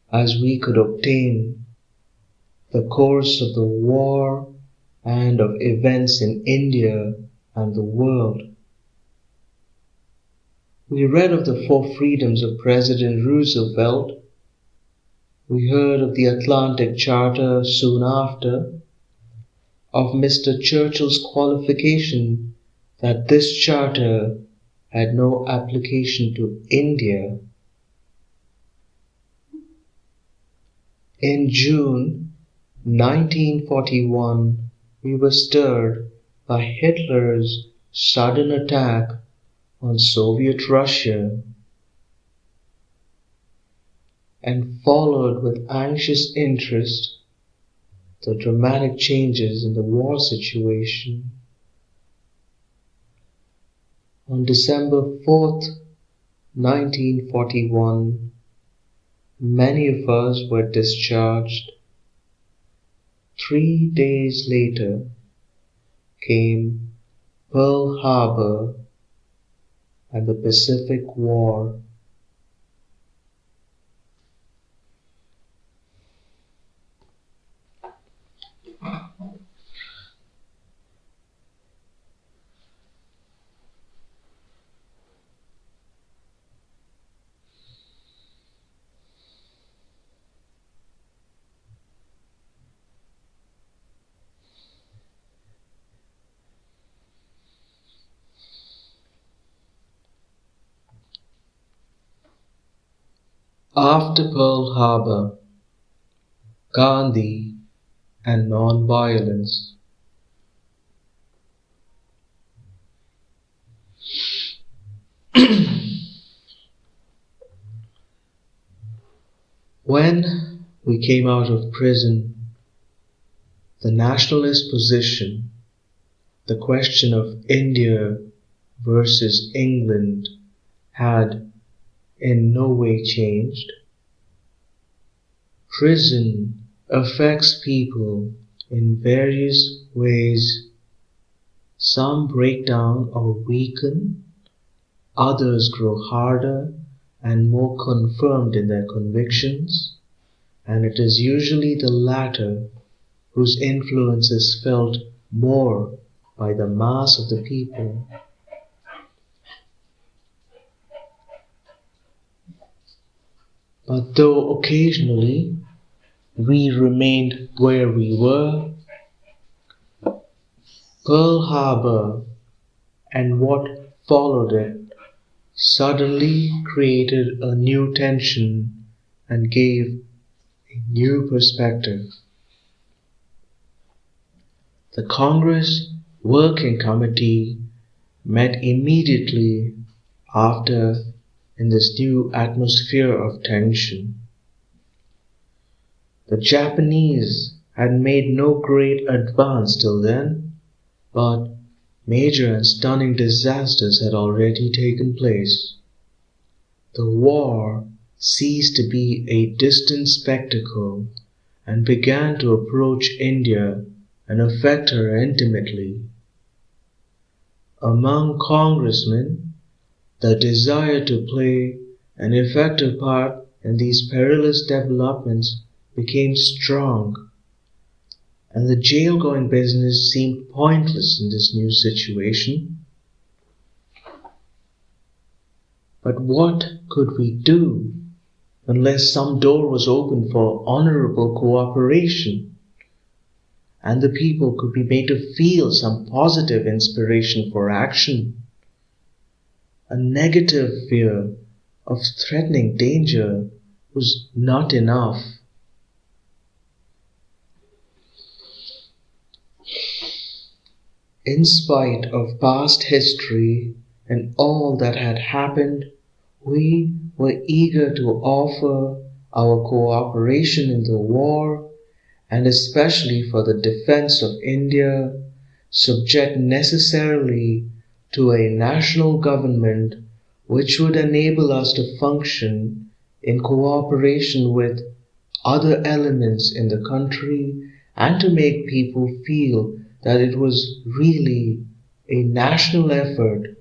S2: as we could obtain the course of the war and of events in India and the world. We read of the 4 freedoms of President Roosevelt. We heard of the Atlantic Charter soon after, of Mr. Churchill's qualification that this charter had no application to India. In June 1941, we were stirred by Hitler's sudden attack on Soviet Russia and followed with anxious interest the dramatic changes in the war situation. On December 4th, 1941, many of us were discharged. 3 days later came Pearl Harbor and the Pacific War. After Pearl Harbor, Gandhi and non-violence. When we came out of prison, the nationalist position, the question of India versus England, had in no way changed. Prison affects people in various ways. Some break down or weaken, others grow harder and more confirmed in their convictions, and it is usually the latter whose influence is felt more by the mass of the people. But though occasionally we remained where we were, Pearl Harbor and what followed it suddenly created a new tension and gave a new perspective. The Congress Working Committee met immediately after in this new atmosphere of tension. The Japanese had made no great advance till then, but major and stunning disasters had already taken place. The war ceased to be a distant spectacle and began to approach India and affect her intimately. Among congressmen, the desire to play an effective part in these perilous developments became strong, and the jail-going business seemed pointless in this new situation. But what could we do unless some door was opened for honorable cooperation, and the people could be made to feel some positive inspiration for action? A negative fear of threatening danger was not enough. In spite of past history and all that had happened, we were eager to offer our cooperation in the war, and especially for the defense of India, subject necessarily to a national government which would enable us to function in cooperation with other elements in the country and to make people feel that it was really a national effort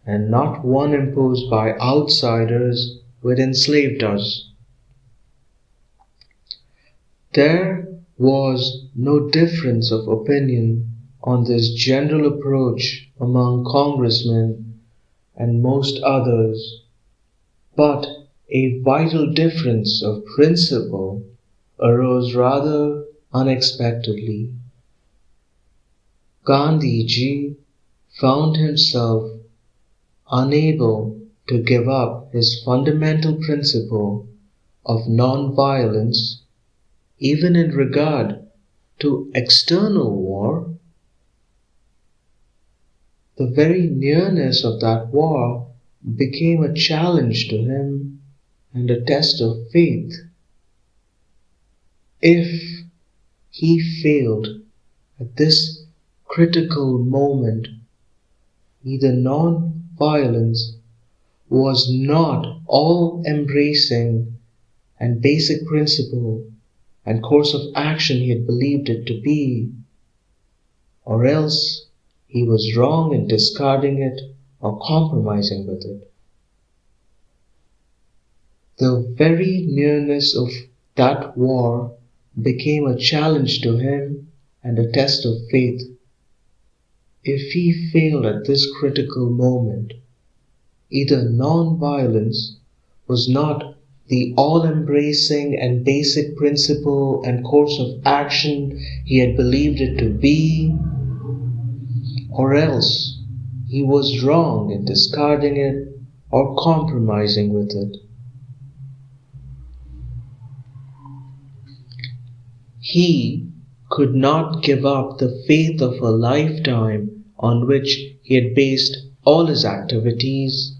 S2: and not one imposed by outsiders who had enslaved us. There was no difference of opinion on this general approach among congressmen and most others, but a vital difference of principle arose rather unexpectedly. Gandhiji found himself unable to give up his fundamental principle of non-violence even in regard to external war, the very nearness of that war became a challenge to him and a test of faith. If he failed at this critical moment, either non-violence was not all-embracing and basic principle and course of action he had believed it to be, or else he was wrong in discarding it or compromising with it. The very nearness of that war became a challenge to him and a test of faith. If he failed at this critical moment, either non-violence was not the all-embracing and basic principle and course of action he had believed it to be, or else he was wrong in discarding it or compromising with it. He could not give up the faith of a lifetime on which he had based all his activities,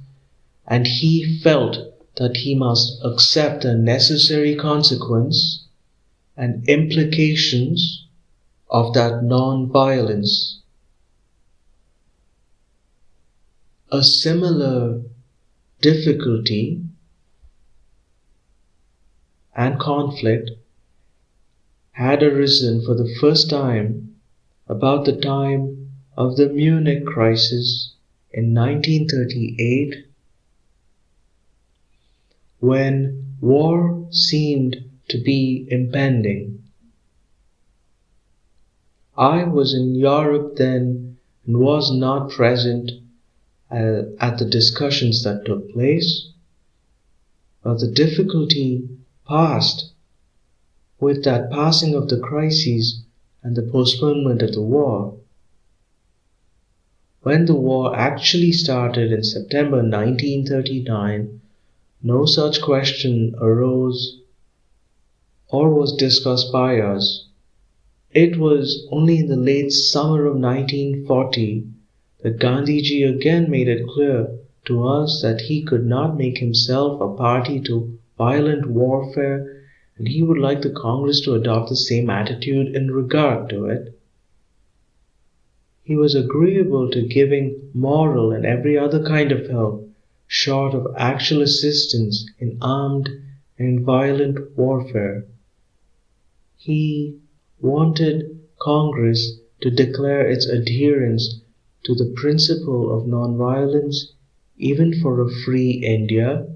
S2: and he felt that he must accept the necessary consequence and implications of that non-violence. A similar difficulty and conflict had arisen for the first time about the time of the Munich crisis in 1938, when war seemed to be impending. I was in Europe then and was not present at the discussions that took place, but the difficulty passed with that passing of the crises and the postponement of the war. When the war actually started in September 1939, no such question arose or was discussed by us. It was only in the late summer of 1940 that Gandhiji again made it clear to us that he could not make himself a party to violent warfare, and he would like the Congress to adopt the same attitude in regard to it. He was agreeable to giving moral and every other kind of help, short of actual assistance in armed and violent warfare. He wanted Congress to declare its adherence to the principle of non-violence, even for a free India.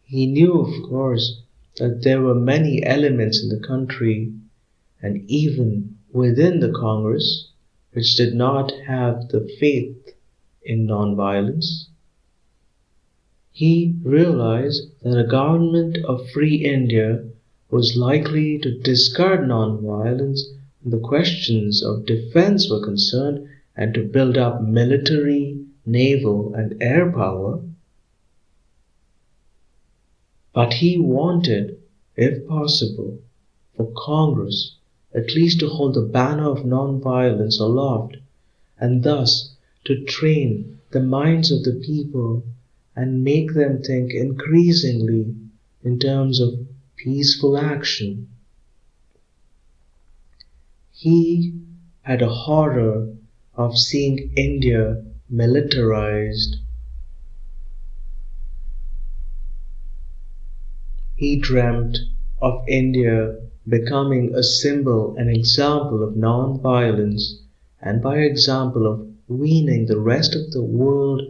S2: He knew, of course, that there were many elements in the country, and even within the Congress, which did not have the faith in non-violence. He realized that a government of free India was likely to discard non-violence when the questions of defense were concerned and to build up military, naval and air power. But he wanted, if possible, for Congress at least to hold the banner of non-violence aloft, and thus to train the minds of the people and make them think increasingly in terms of peaceful action. He had a horror of seeing India militarized. He dreamt of India becoming a symbol and example of non-violence, and by example of weaning the rest of the world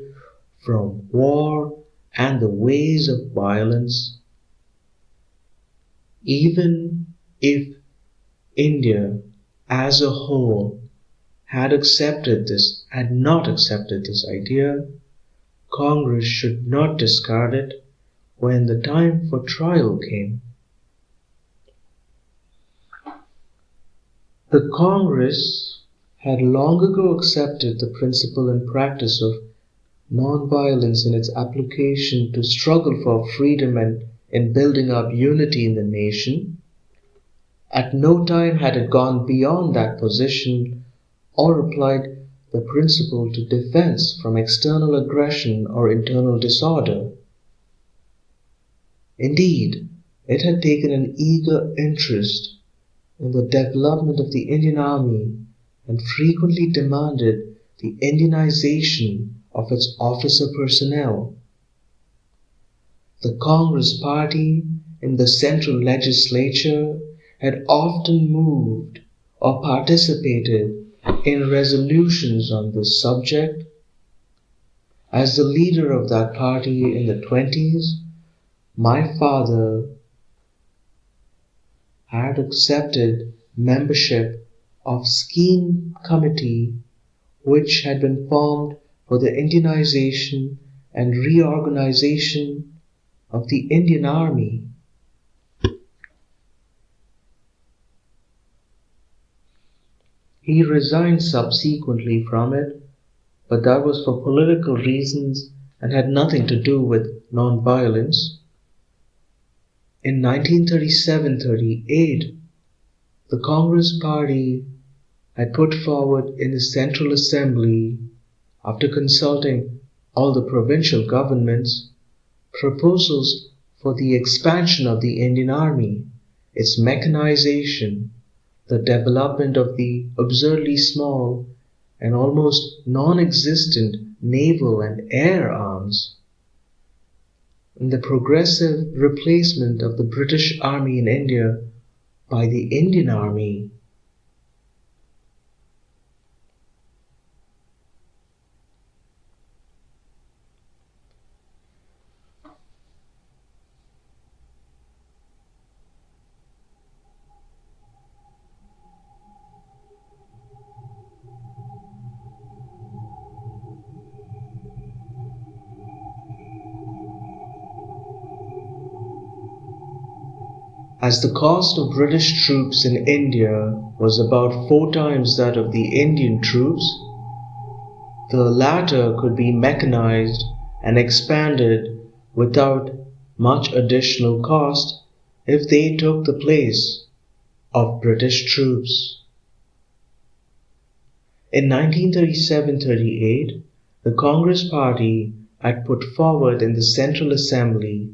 S2: from war and the ways of violence. Even if India as a whole had not accepted this idea, Congress should not discard it when the time for trial came. The Congress had long ago accepted the principle and practice of non-violence in its application to struggle for freedom and in building up unity in the nation. At no time had it gone beyond that position or applied the principle to defense from external aggression or internal disorder. Indeed, it had taken an eager interest in the development of the Indian Army and frequently demanded the Indianization of its officer personnel. The Congress Party in the central legislature had often moved or participated in resolutions on this subject. As the leader of that party in the 20s, my father had accepted membership of scheme committee which had been formed for the Indianization and reorganization of the Indian Army. He resigned subsequently from it, but that was for political reasons and had nothing to do with non-violence. In 1937-38, the Congress Party had put forward in the Central Assembly, after consulting all the provincial governments, proposals for the expansion of the Indian Army, its mechanization, the development of the absurdly small and almost non-existent naval and air arms, and the progressive replacement of the British Army in India by the Indian Army. As the cost of British troops in India was about 4 times that of the Indian troops, the latter could be mechanized and expanded without much additional cost if they took the place of British troops. In 1937-38, the Congress Party had put forward in the Central Assembly,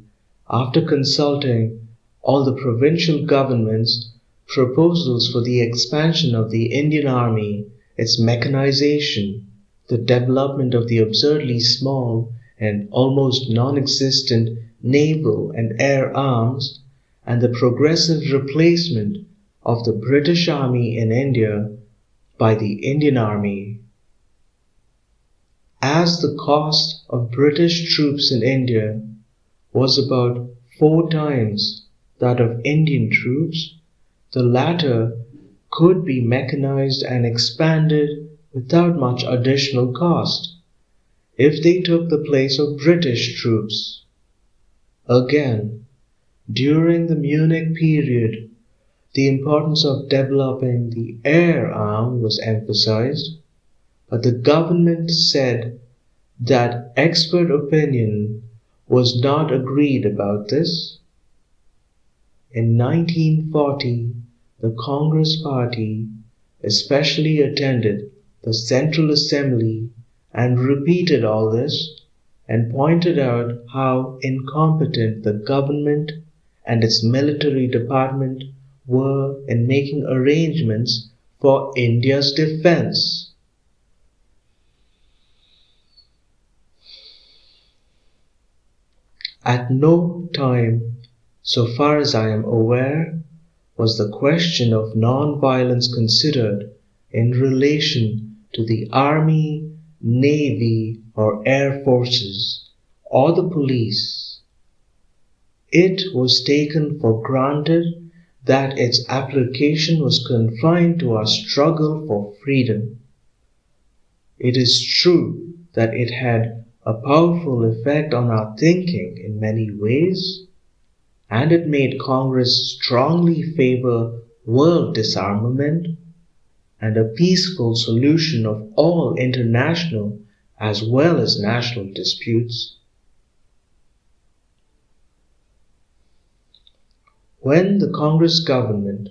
S2: after consulting all the provincial governments, proposals for the expansion of the Indian Army, its mechanization, the development of the absurdly small and almost non-existent naval and air arms, and the progressive replacement of the British Army in India by the Indian Army. As the cost of British troops in India was about 4 times that of Indian troops, the latter could be mechanized and expanded without much additional cost if they took the place of British troops. Again, during the Munich period, the importance of developing the air arm was emphasized, but the government said that expert opinion was not agreed about this. In 1940, the Congress Party especially attended the Central Assembly and repeated all this and pointed out how incompetent the government and its military department were in making arrangements for India's defense. At no time, so far as I am aware, was the question of non-violence considered in relation to the Army, Navy, or Air Forces, or the police. It was taken for granted that its application was confined to our struggle for freedom. It is true that it had a powerful effect on our thinking in many ways, and it made Congress strongly favor world disarmament and a peaceful solution of all international as well as national disputes. When the Congress government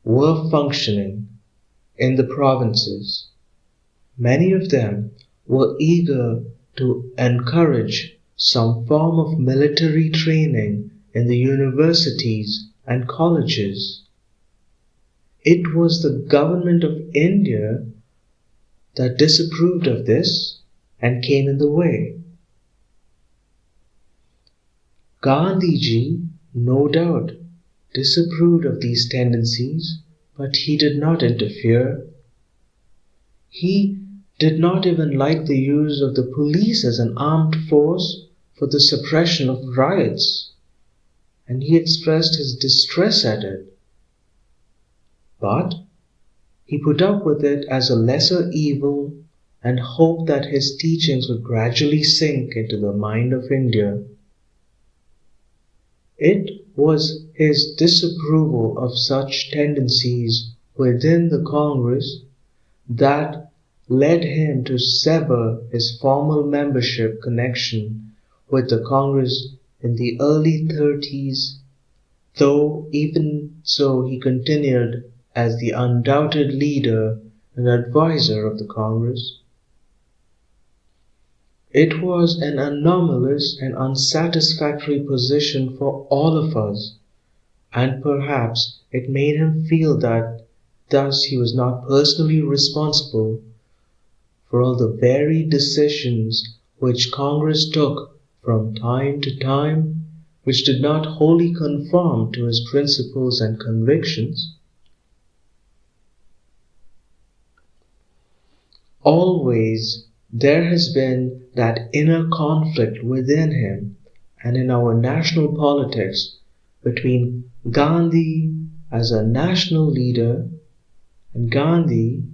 S2: were functioning in the provinces. Many of them were eager to encourage some form of military training in the universities and colleges. It was the government of India that disapproved of this and came in the way. Gandhiji, no doubt, disapproved of these tendencies, but he did not interfere. He did not even like the use of the police as an armed force for the suppression of riots, and he expressed his distress at it. But he put up with it as a lesser evil and hoped that his teachings would gradually sink into the mind of India. It was his disapproval of such tendencies within the Congress that led him to sever his formal membership connection with the Congress in the early 30s, though even so he continued as the undoubted leader and advisor of the Congress. It was an anomalous and unsatisfactory position for all of us, and perhaps it made him feel that thus he was not personally responsible for all the varied decisions which Congress took from time to time, which did not wholly conform to his principles and convictions. Always there has been that inner conflict within him and in our national politics between Gandhi as a national leader and Gandhi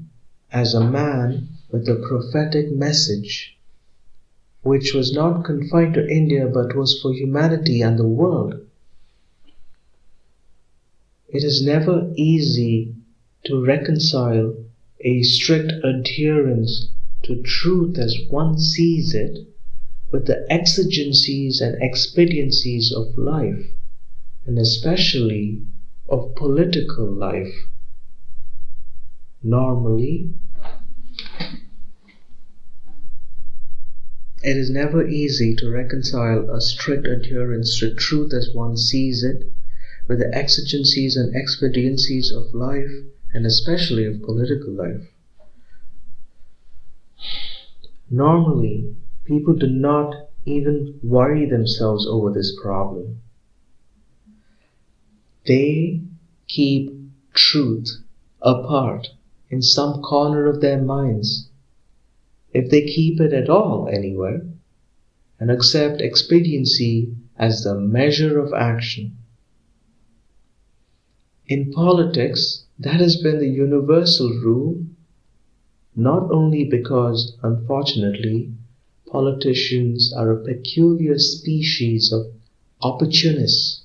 S2: as a man with a prophetic message, which was not confined to India but was for humanity and the world. It is never easy to reconcile a strict adherence to truth as one sees it with the exigencies and expediencies of life, and especially of political life. Normally, it is never easy to reconcile a strict adherence to truth as one sees it with the exigencies and expediencies of life, and especially of political life. Normally, people do not even worry themselves over this problem. They keep truth apart in some corner of their minds, if they keep it at all anywhere, and accept expediency as the measure of action. In politics, that has been the universal rule, not only because, unfortunately, politicians are a peculiar species of opportunists,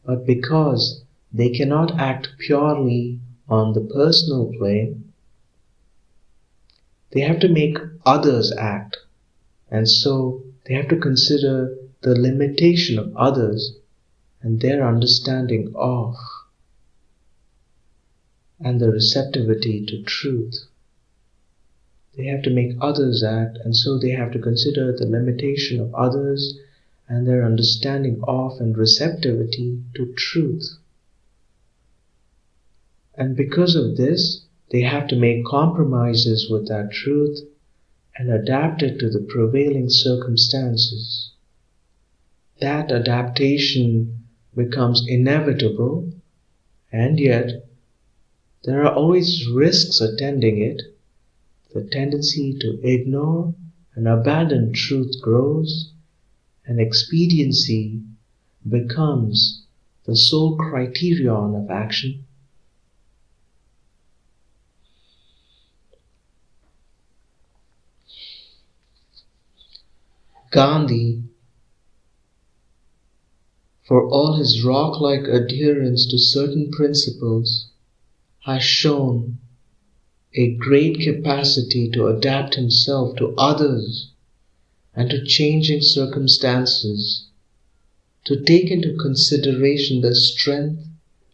S2: but because they cannot act purely on the personal plane. They have to make others act, and so they have to consider the limitation of others and their understanding of and the receptivity to truth. They have to make others act, and so they have to consider the limitation of others and their understanding of and receptivity to truth. And because of this, they have to make compromises with that truth and adapt it to the prevailing circumstances. That adaptation becomes inevitable, and yet there are always risks attending it. The tendency to ignore and abandon truth grows, and expediency becomes the sole criterion of action. Gandhi, for all his rock-like adherence to certain principles, has shown a great capacity to adapt himself to others and to changing circumstances, to take into consideration the strength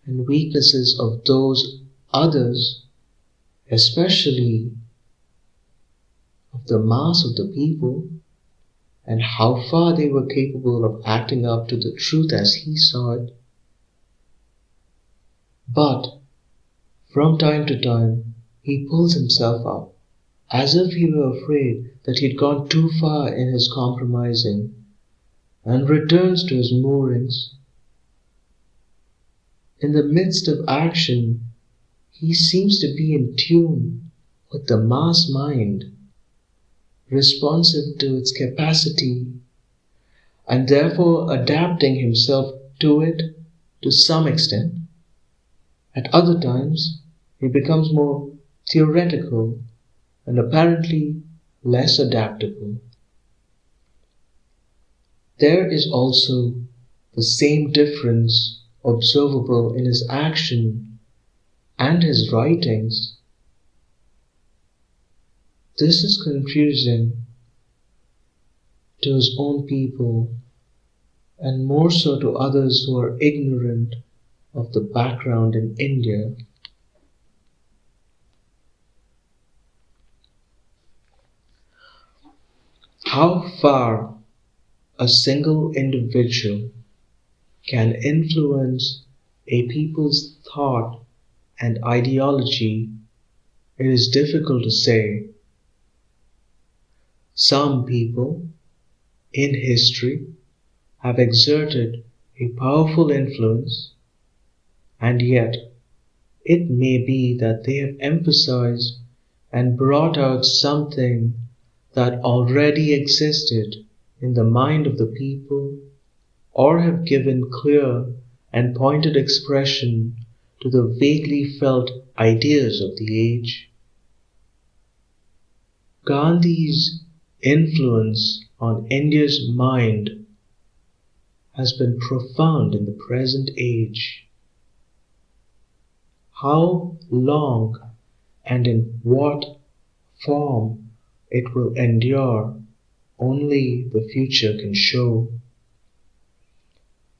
S2: and weaknesses of those others, especially of the mass of the people, and how far they were capable of acting up to the truth as he saw it. But from time to time, he pulls himself up, as if he were afraid that he'd gone too far in his compromising, and returns to his moorings. In the midst of action, he seems to be in tune with the mass mind, responsive to its capacity, and therefore adapting himself to it to some extent. At other times, he becomes more theoretical and apparently less adaptable. There is also the same difference observable in his action and his writings. This is confusing to his own people, and more so to others who are ignorant of the background in India. How far a single individual can influence a people's thought and ideology, it is difficult to say. Some people in history have exerted a powerful influence, and yet it may be that they have emphasized and brought out something that already existed in the mind of the people, or have given clear and pointed expression to the vaguely felt ideas of the age. Gandhi's influence on India's mind has been profound in the present age. How long and in what form it will endure, only the future can show.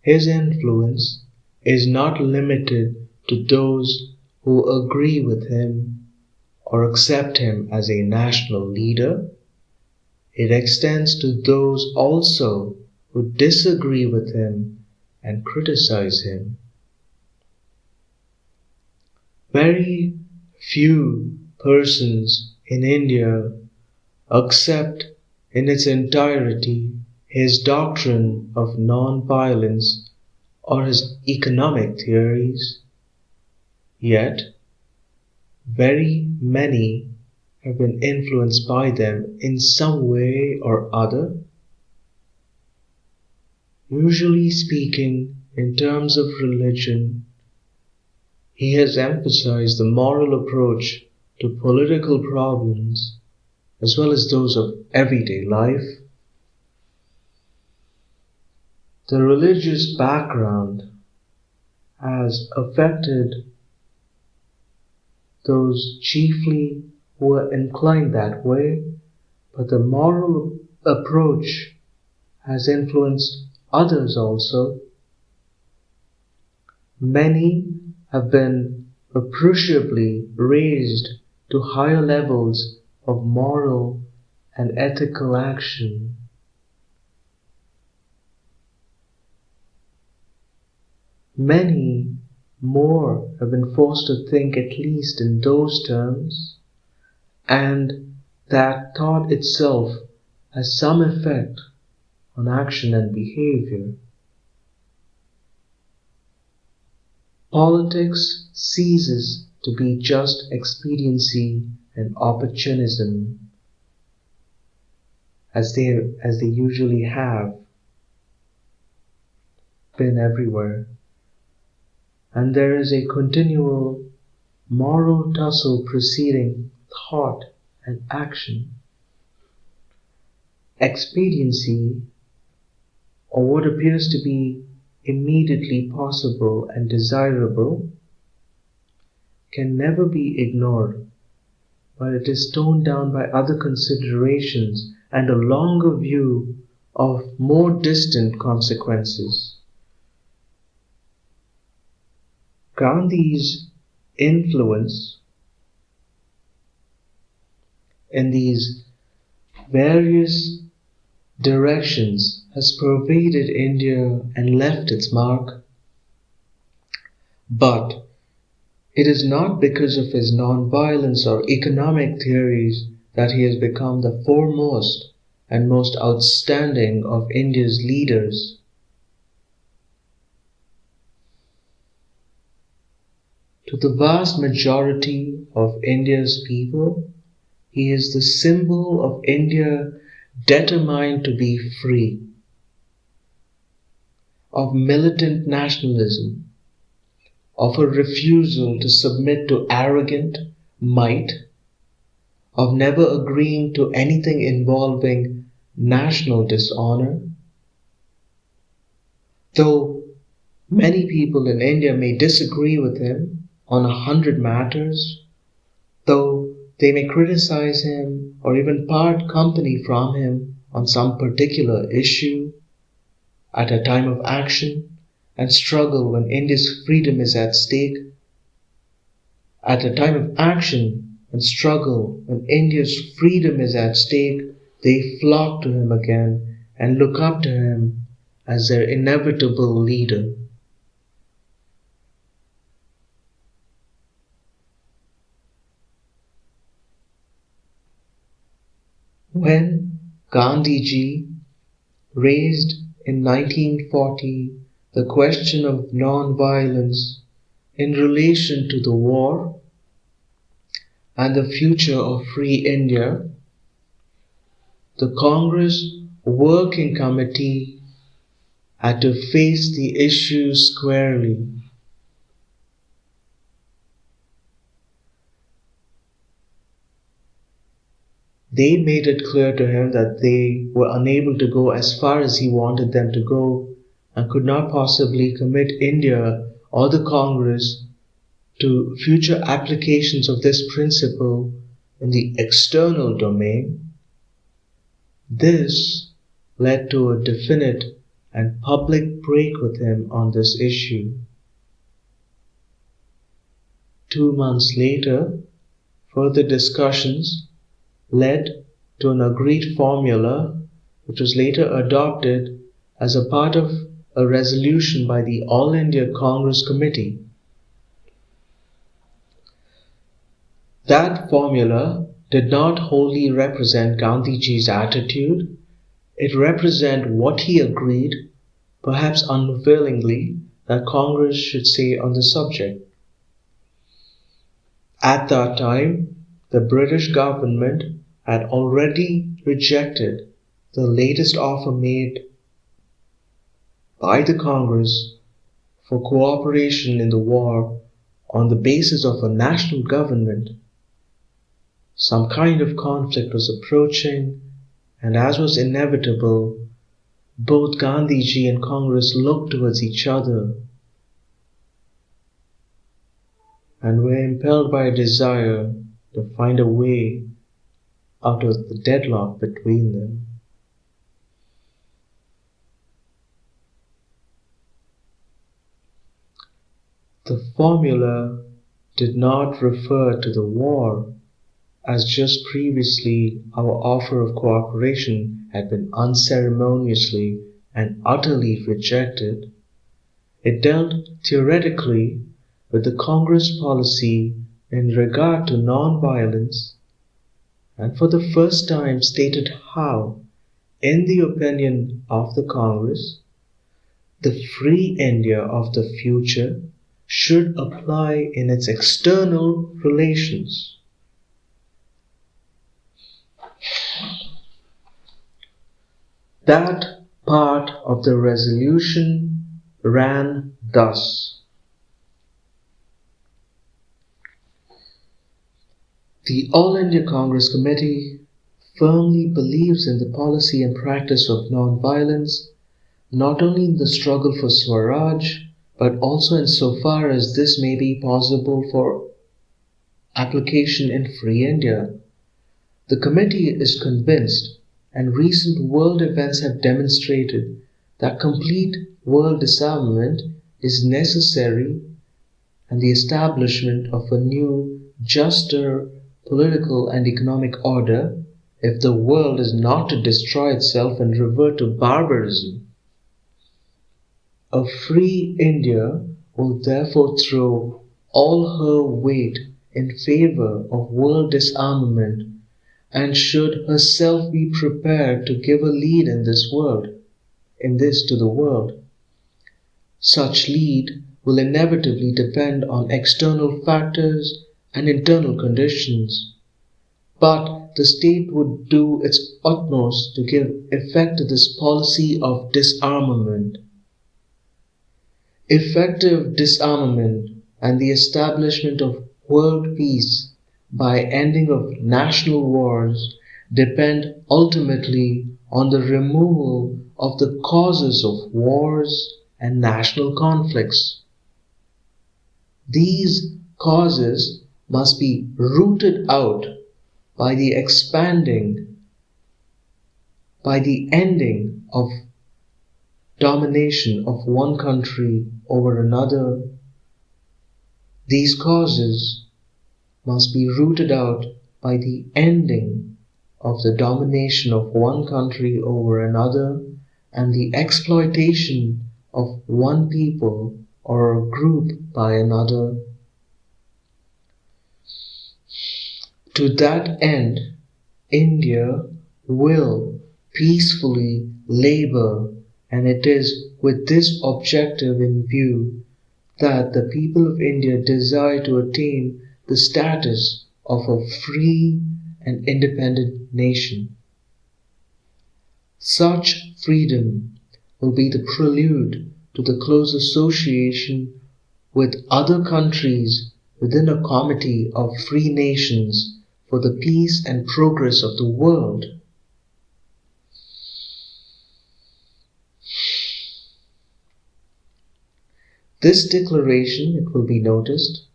S2: His influence is not limited to those who agree with him or accept him as a national leader. It extends to those also who disagree with him and criticize him. Very few persons in India accept in its entirety his doctrine of non-violence or his economic theories. Yet, very many have been influenced by them in some way or other. Usually speaking, in terms of religion, he has emphasized the moral approach to political problems as well as those of everyday life. The religious background has affected those chiefly who are inclined that way, but the moral approach has influenced others also. Many have been appreciably raised to higher levels of moral and ethical action. Many more have been forced to think at least in those terms, and that thought itself has some effect on action and behavior. Politics ceases to be just expediency and opportunism, as they usually have been everywhere. And there is a continual moral tussle preceding thought and action. Expediency, or what appears to be immediately possible and desirable, can never be ignored, but it is toned down by other considerations and a longer view of more distant consequences. Gandhi's influence in these various directions has pervaded India and left its mark, but it is not because of his non-violence or economic theories that he has become the foremost and most outstanding of India's leaders. To the vast majority of India's people, he is the symbol of India determined to be free, of militant nationalism, of a refusal to submit to arrogant might, of never agreeing to anything involving national dishonor. Though many people in India may disagree with him on 100 matters, though they may criticize him or even part company from him on some particular issue, at a time of action and struggle when India's freedom is at stake, at a time of action and struggle when India's freedom is at stake, they flock to him again and look up to him as their inevitable leader. When Gandhiji raised in 1940 the question of non-violence in relation to the war and the future of free India, the Congress Working Committee had to face the issue squarely. They made it clear to him that they were unable to go as far as he wanted them to go and could not possibly commit India or the Congress to future applications of this principle in the external domain. This led to a definite and public break with him on this issue. 2 months later, further discussions led to an agreed formula which was later adopted as a part of a resolution by the All India Congress Committee. That formula did not wholly represent Gandhiji's attitude. It represented what he agreed, perhaps unwillingly, that Congress should say on the subject. At that time, the British government had already rejected the latest offer made by the Congress for cooperation in the war on the basis of a national government. Some kind of conflict was approaching, and as was inevitable, both Gandhiji and Congress looked towards each other and were impelled by a desire to find a way out of the deadlock between them. The formula did not refer to the war, as just previously our offer of cooperation had been unceremoniously and utterly rejected. It dealt theoretically with the Congress policy in regard to non-violence, and for the first time stated how, in the opinion of the Congress, the free India of the future should apply in its external relations. That part of the resolution ran thus: the All India Congress Committee firmly believes in the policy and practice of non-violence, not only in the struggle for Swaraj, but also insofar as this may be possible for application in free India. The committee is convinced, and recent world events have demonstrated, that complete world disarmament is necessary and the establishment of a new, juster political and economic order if the world is not to destroy itself and revert to barbarism. A free India will therefore throw all her weight in favor of world disarmament and should herself be prepared to give a lead in this to the world. Such lead will inevitably depend on external factors and internal conditions, but the state would do its utmost to give effect to this policy of disarmament. Effective disarmament and the establishment of world peace by ending of national wars depend ultimately on the removal of the causes of wars and national conflicts. These causes must be rooted out by the ending of domination of one country over another. These causes must be rooted out by the ending of the domination of one country over another and the exploitation of one people or a group by another. To that end, India will peacefully labor, and it is with this objective in view that the people of India desire to attain the status of a free and independent nation. Such freedom will be the prelude to the close association with other countries within a comity of free nations for the peace and progress of the world. This declaration, it will be noticed,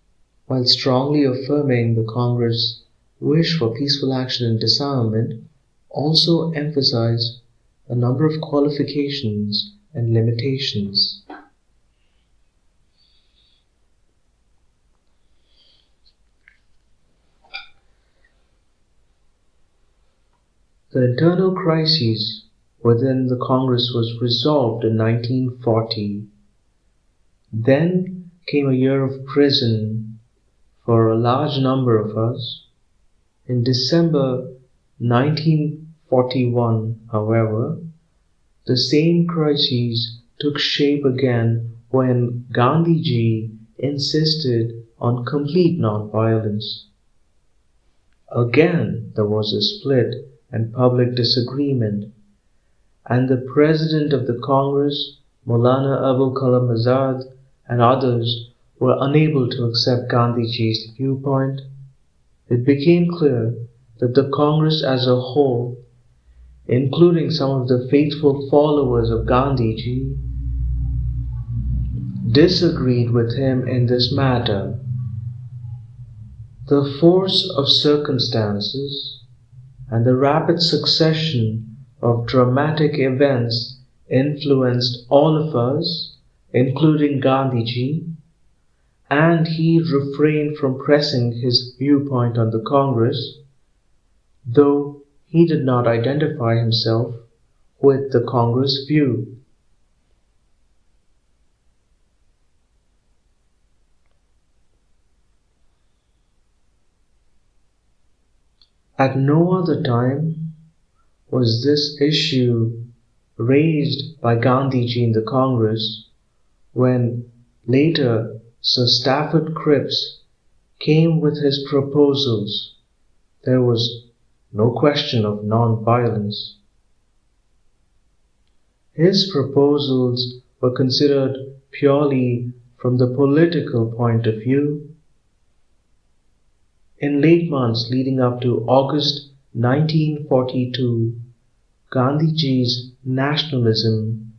S2: while strongly affirming the Congress' wish for peaceful action and disarmament, also emphasized a number of qualifications and limitations. The internal crisis within the Congress was resolved in 1940. Then came a year of prison for a large number of us. In December 1941, however, the same crises took shape again when Gandhiji insisted on complete non-violence. Again, there was a split and public disagreement, and the President of the Congress, Maulana Abul Kalam Azad, and others were unable to accept Gandhiji's viewpoint. It became clear that the Congress as a whole, including some of the faithful followers of Gandhiji, disagreed with him in this matter. The force of circumstances and the rapid succession of dramatic events influenced all of us, including Gandhiji, and he refrained from pressing his viewpoint on the Congress, though he did not identify himself with the Congress view. At no other time was this issue raised by Gandhiji in the Congress when later Sir Stafford Cripps came with his proposals. There was no question of non-violence. His proposals were considered purely from the political point of view. In late months leading up to August 1942, Gandhiji's nationalism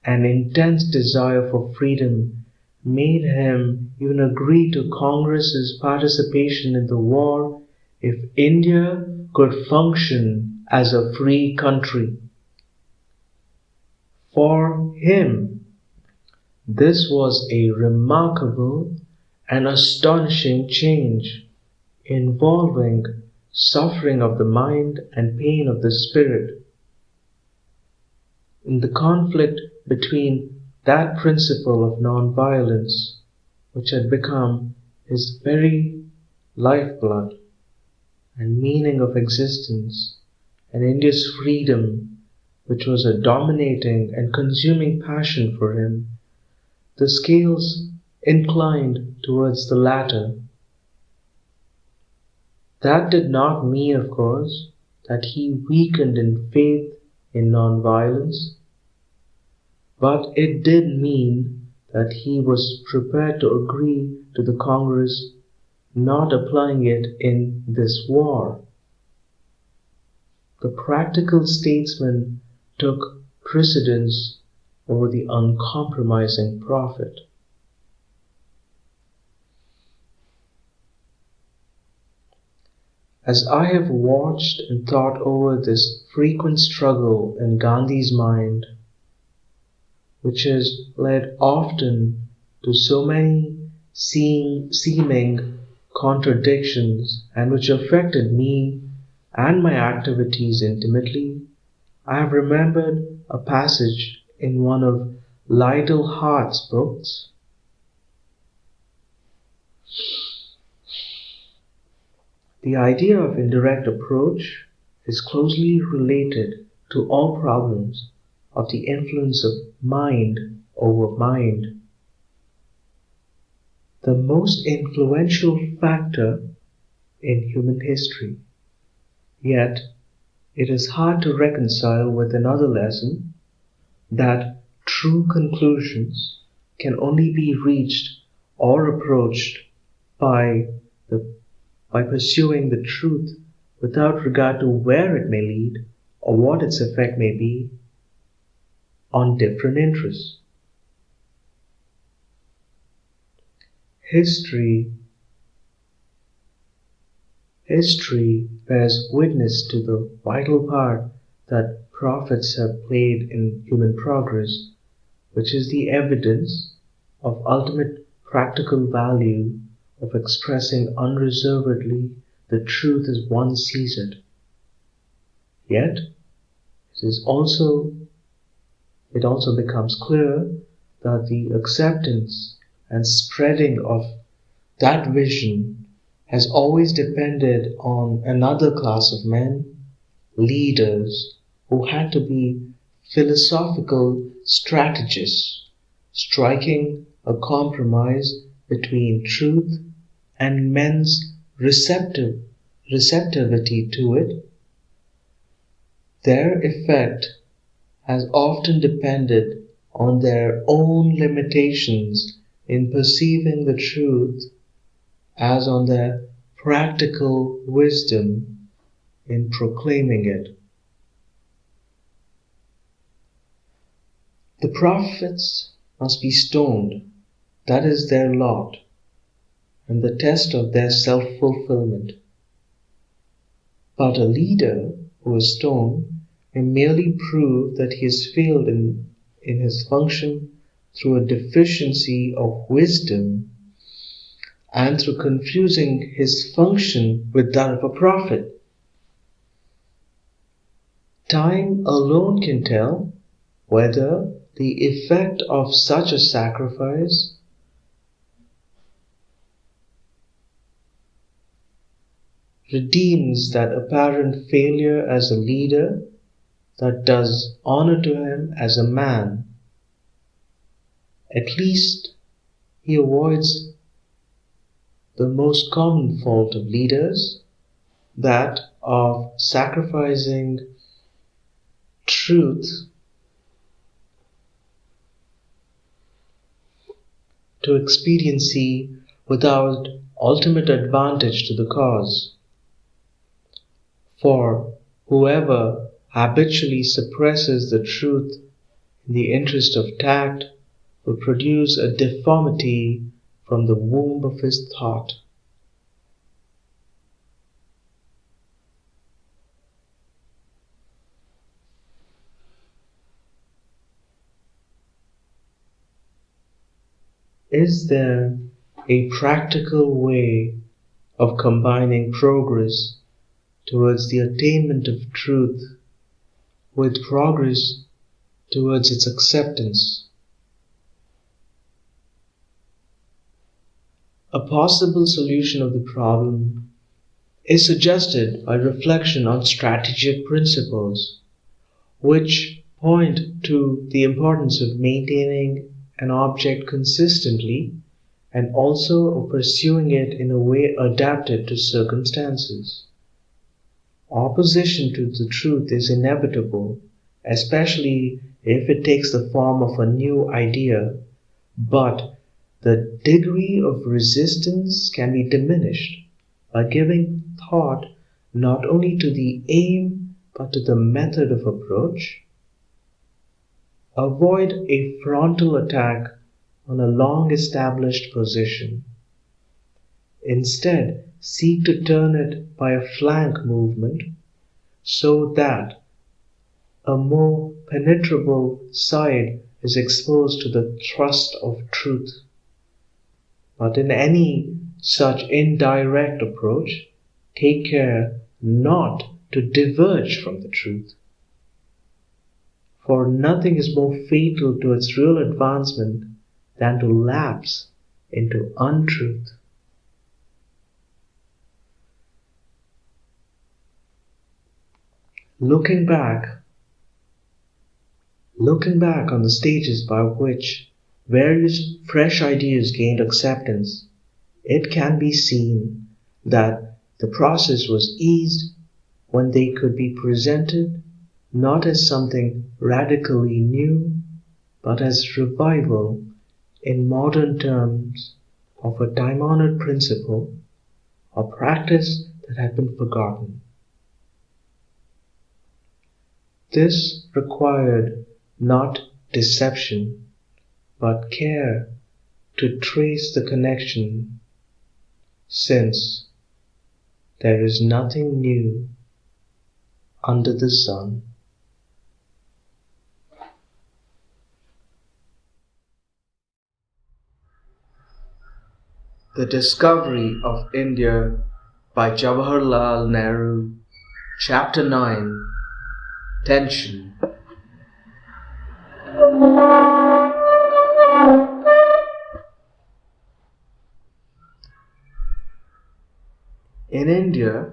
S2: and intense desire for freedom made him even agree to Congress's participation in the war if India could function as a free country. For him, this was a remarkable an astonishing change involving suffering of the mind and pain of the spirit. In the conflict between that principle of non-violence, which had become his very lifeblood and meaning of existence, and India's freedom, which was a dominating and consuming passion for him, the scales inclined towards the latter. That did not mean, of course, that he weakened in faith in non-violence, but it did mean that he was prepared to agree to the Congress not applying it in this war. The practical statesman took precedence over the uncompromising prophet. As I have watched and thought over this frequent struggle in Gandhi's mind, which has led often to so many seeming contradictions and which affected me and my activities intimately, I have remembered a passage in one of Liddell Hart's books. The idea of indirect approach is closely related to all problems of the influence of mind over mind. The most influential factor in human history. Yet, it is hard to reconcile with another lesson that true conclusions can only be reached or approached by pursuing the truth without regard to where it may lead or what its effect may be on different interests. History bears witness to the vital part that prophets have played in human progress, which is the evidence of ultimate practical value of expressing unreservedly the truth as one sees it. Yet, it also becomes clear that the acceptance and spreading of that vision has always depended on another class of men, leaders, who had to be philosophical strategists, striking a compromise between truth and men's receptivity to it. Their effect has often depended on their own limitations in perceiving the truth, as on their practical wisdom in proclaiming it. The prophets must be stoned, that is their lot, and the test of their self-fulfillment. But a leader who is stoned may merely prove that he has failed in his function through a deficiency of wisdom and through confusing his function with that of a prophet. Time alone can tell whether the effect of such a sacrifice redeems that apparent failure as a leader that does honor to him as a man. At least he avoids the most common fault of leaders, that of sacrificing truth to expediency without ultimate advantage to the cause. For whoever habitually suppresses the truth in the interest of tact will produce a deformity from the womb of his thought. Is there a practical way of combining progress towards the attainment of truth with progress towards its acceptance. A possible solution of the problem is suggested by reflection on strategic principles, which point to the importance of maintaining an object consistently and also of pursuing it in a way adapted to circumstances. Opposition to the truth is inevitable, especially if it takes the form of a new idea, but the degree of resistance can be diminished by giving thought not only to the aim but to the method of approach. Avoid a frontal attack on a long-established position. Instead, seek to turn it by a flank movement so that a more penetrable side is exposed to the thrust of truth. But in any such indirect approach, take care not to diverge from the truth. For nothing is more fatal to its real advancement than to lapse into untruth. Looking back on the stages by which various fresh ideas gained acceptance, it can be seen that the process was eased when they could be presented not as something radically new, but as revival in modern terms of a time-honored principle or practice that had been forgotten. This required not deception, but care to trace the connection, since there is nothing new under the sun. The Discovery of India by Jawaharlal Nehru, Chapter 9, Tension. In India,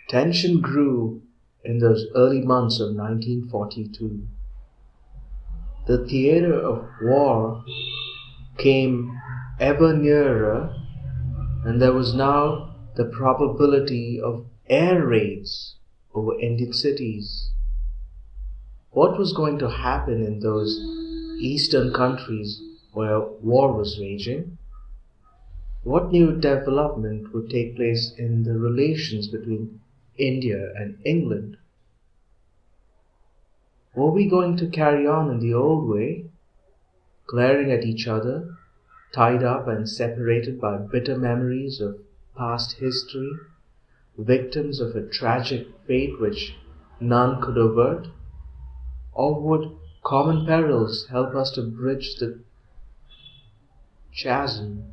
S2: tension grew in those early months of 1942. The theater of war came ever nearer, and there was now the probability of air raids over Indian cities. What was going to happen in those eastern countries where war was raging? What new development would take place in the relations between India and England? Were we going to carry on in the old way, glaring at each other, tied up and separated by bitter memories of past history, victims of a tragic fate which none could avert? Or would common perils help us to bridge the chasm?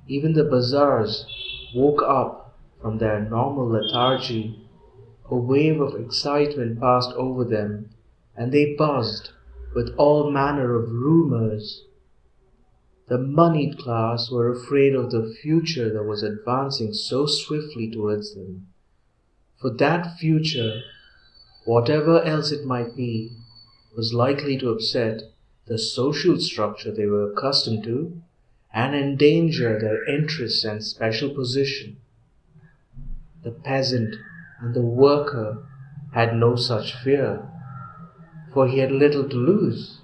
S2: Even the bazaars woke up from their normal lethargy. A wave of excitement passed over them, and they buzzed with all manner of rumors. The moneyed class were afraid of the future that was advancing so swiftly towards them. For that future, whatever else it might be, was likely to upset the social structure they were accustomed to and endanger their interests and special position. The peasant and the worker had no such fear, for he had little to lose,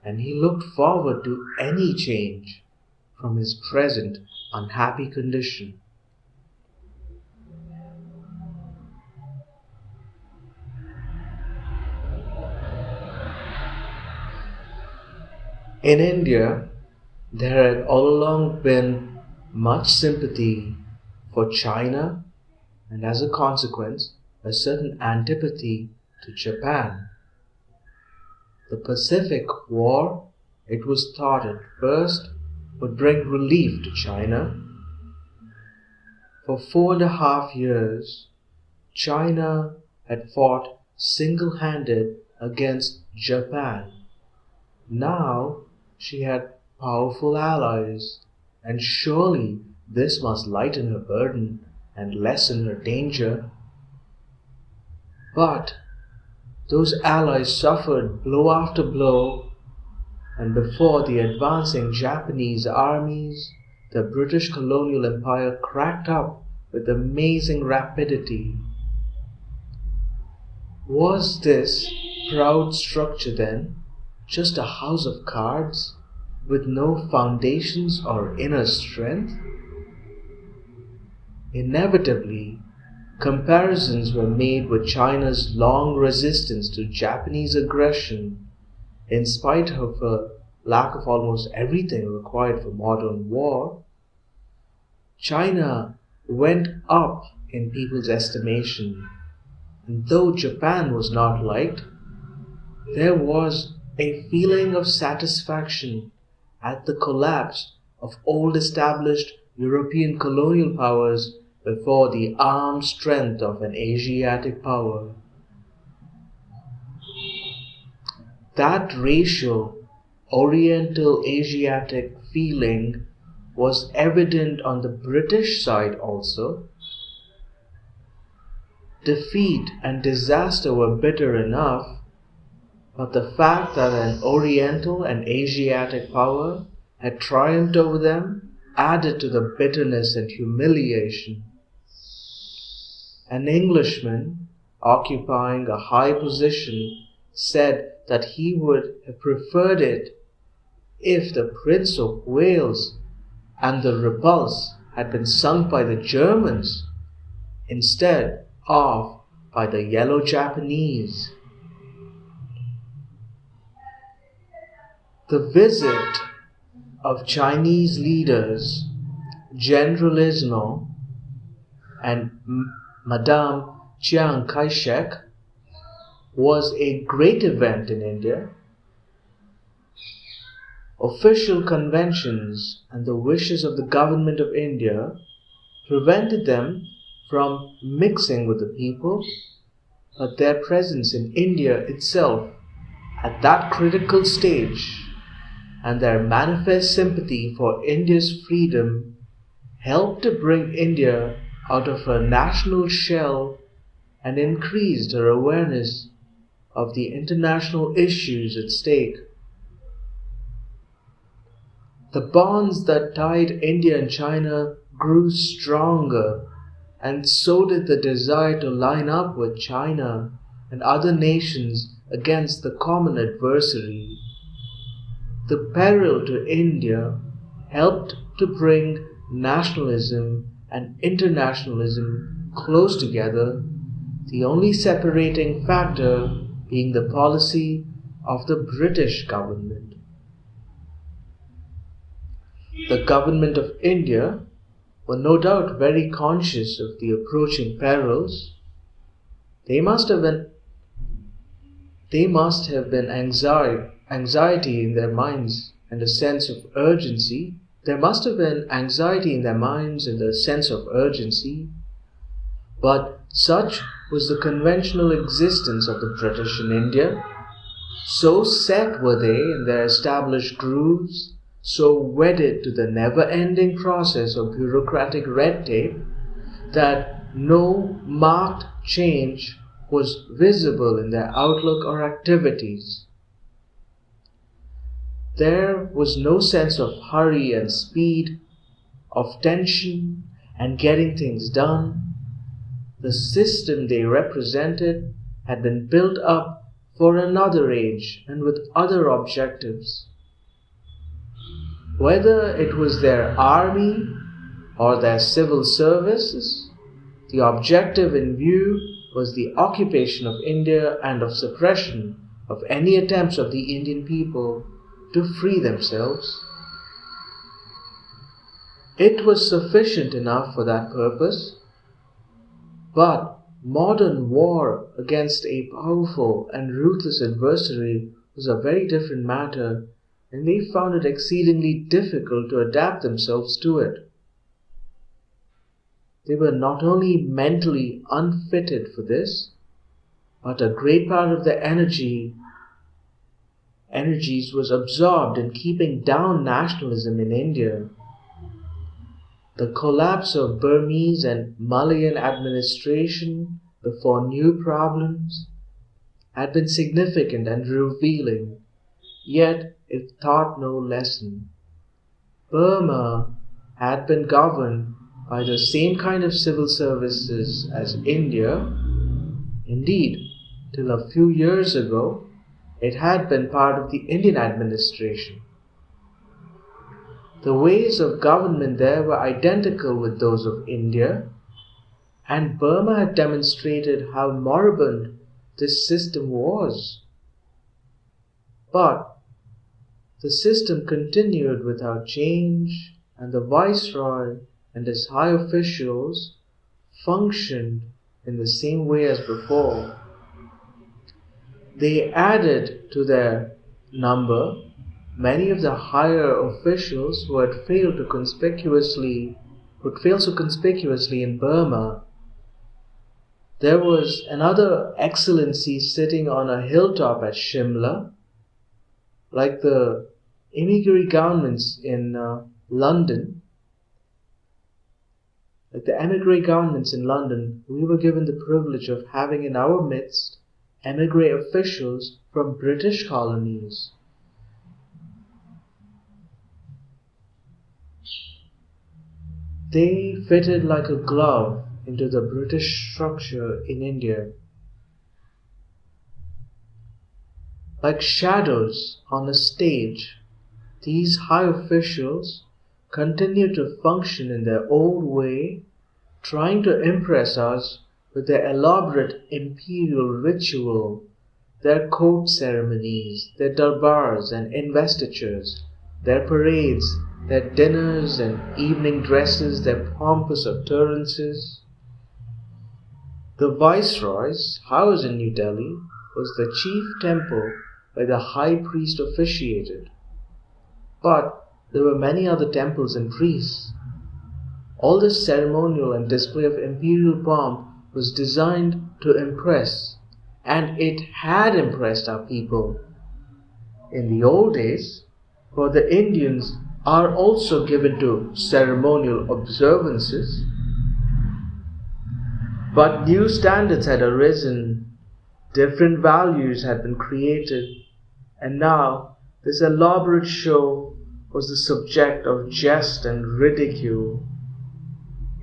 S2: and he looked forward to any change from his present unhappy condition. In India, there had all along been much sympathy for China, and as a consequence, a certain antipathy to Japan. The Pacific War, it was thought at first, would bring relief to China. For 4.5 years, China had fought single-handed against Japan. Now she had powerful allies, and surely this must lighten her burden and lessen her danger. But those allies suffered blow after blow, and before the advancing Japanese armies, the British colonial empire cracked up with amazing rapidity. Was this proud structure then just a house of cards with no foundations or inner strength? Inevitably, comparisons were made with China's long resistance to Japanese aggression, in spite of her lack of almost everything required for modern war. China went up in people's estimation, and though Japan was not liked, there was a feeling of satisfaction at the collapse of old established European colonial powers before the armed strength of an Asiatic power. That racial, Oriental-Asiatic feeling was evident on the British side also. Defeat and disaster were bitter enough, but the fact that an Oriental and Asiatic power had triumphed over them added to the bitterness and humiliation. An Englishman, occupying a high position, said that he would have preferred it if the Prince of Wales and the Repulse had been sunk by the Germans instead of by the yellow Japanese. The visit of Chinese leaders, Generalissimo and Madame Chiang Kai-shek, was a great event in India. Official conventions and the wishes of the government of India prevented them from mixing with the people, but their presence in India itself at that critical stage and their manifest sympathy for India's freedom helped to bring India out of her national shell and increased her awareness of the international issues at stake. The bonds that tied India and China grew stronger, and so did the desire to line up with China and other nations against the common adversary. The peril to India helped to bring nationalism and internationalism close together, the only separating factor being the policy of the British government. The government of India were no doubt very conscious of the approaching perils. They must have been anxiety in their minds and a sense of urgency. There must have been anxiety in their minds and a sense of urgency. But such was the conventional existence of the British in India. So set were they in their established grooves, so wedded to the never-ending process of bureaucratic red tape, that no marked change was visible in their outlook or activities. There was no sense of hurry and speed, of tension and getting things done. The system they represented had been built up for another age and with other objectives. Whether it was their army or their civil services, the objective in view was the occupation of India and of suppression of any attempts of the Indian people to free themselves. It was sufficient enough for that purpose, but modern war against a powerful and ruthless adversary was a very different matter, and they found it exceedingly difficult to adapt themselves to it. They were not only mentally unfitted for this, but a great part of their energies was absorbed in keeping down nationalism in India. The collapse of Burmese and Malayan administration before new problems had been significant and revealing, yet it taught no lesson. Burma had been governed by the same kind of civil services as India. Indeed, till a few years ago, it had been part of the Indian administration. The ways of government there were identical with those of India, and Burma had demonstrated how moribund this system was. But the system continued without change, and the Viceroy and his high officials functioned in the same way as before. They added to their number many of the higher officials who had failed so conspicuously in Burma. There was another excellency sitting on a hilltop at Shimla, like the emigre governments in London. Like the emigre governments in London, we were given the privilege of having in our midst emigre officials from British colonies. They fitted like a glove into the British structure in India. Like shadows on a stage, these high officials continued to function in their old way, trying to impress us with their elaborate imperial ritual, their court ceremonies, their darbars and investitures, their parades, their dinners and evening dresses, their pompous utterances. The Viceroy's house in New Delhi was the chief temple where the high priest officiated. But there were many other temples and priests. All this ceremonial and display of imperial pomp was designed to impress, and it had impressed our people. In the old days, for the Indians are also given to ceremonial observances, but new standards had arisen, different values had been created, and now this elaborate show was the subject of jest and ridicule.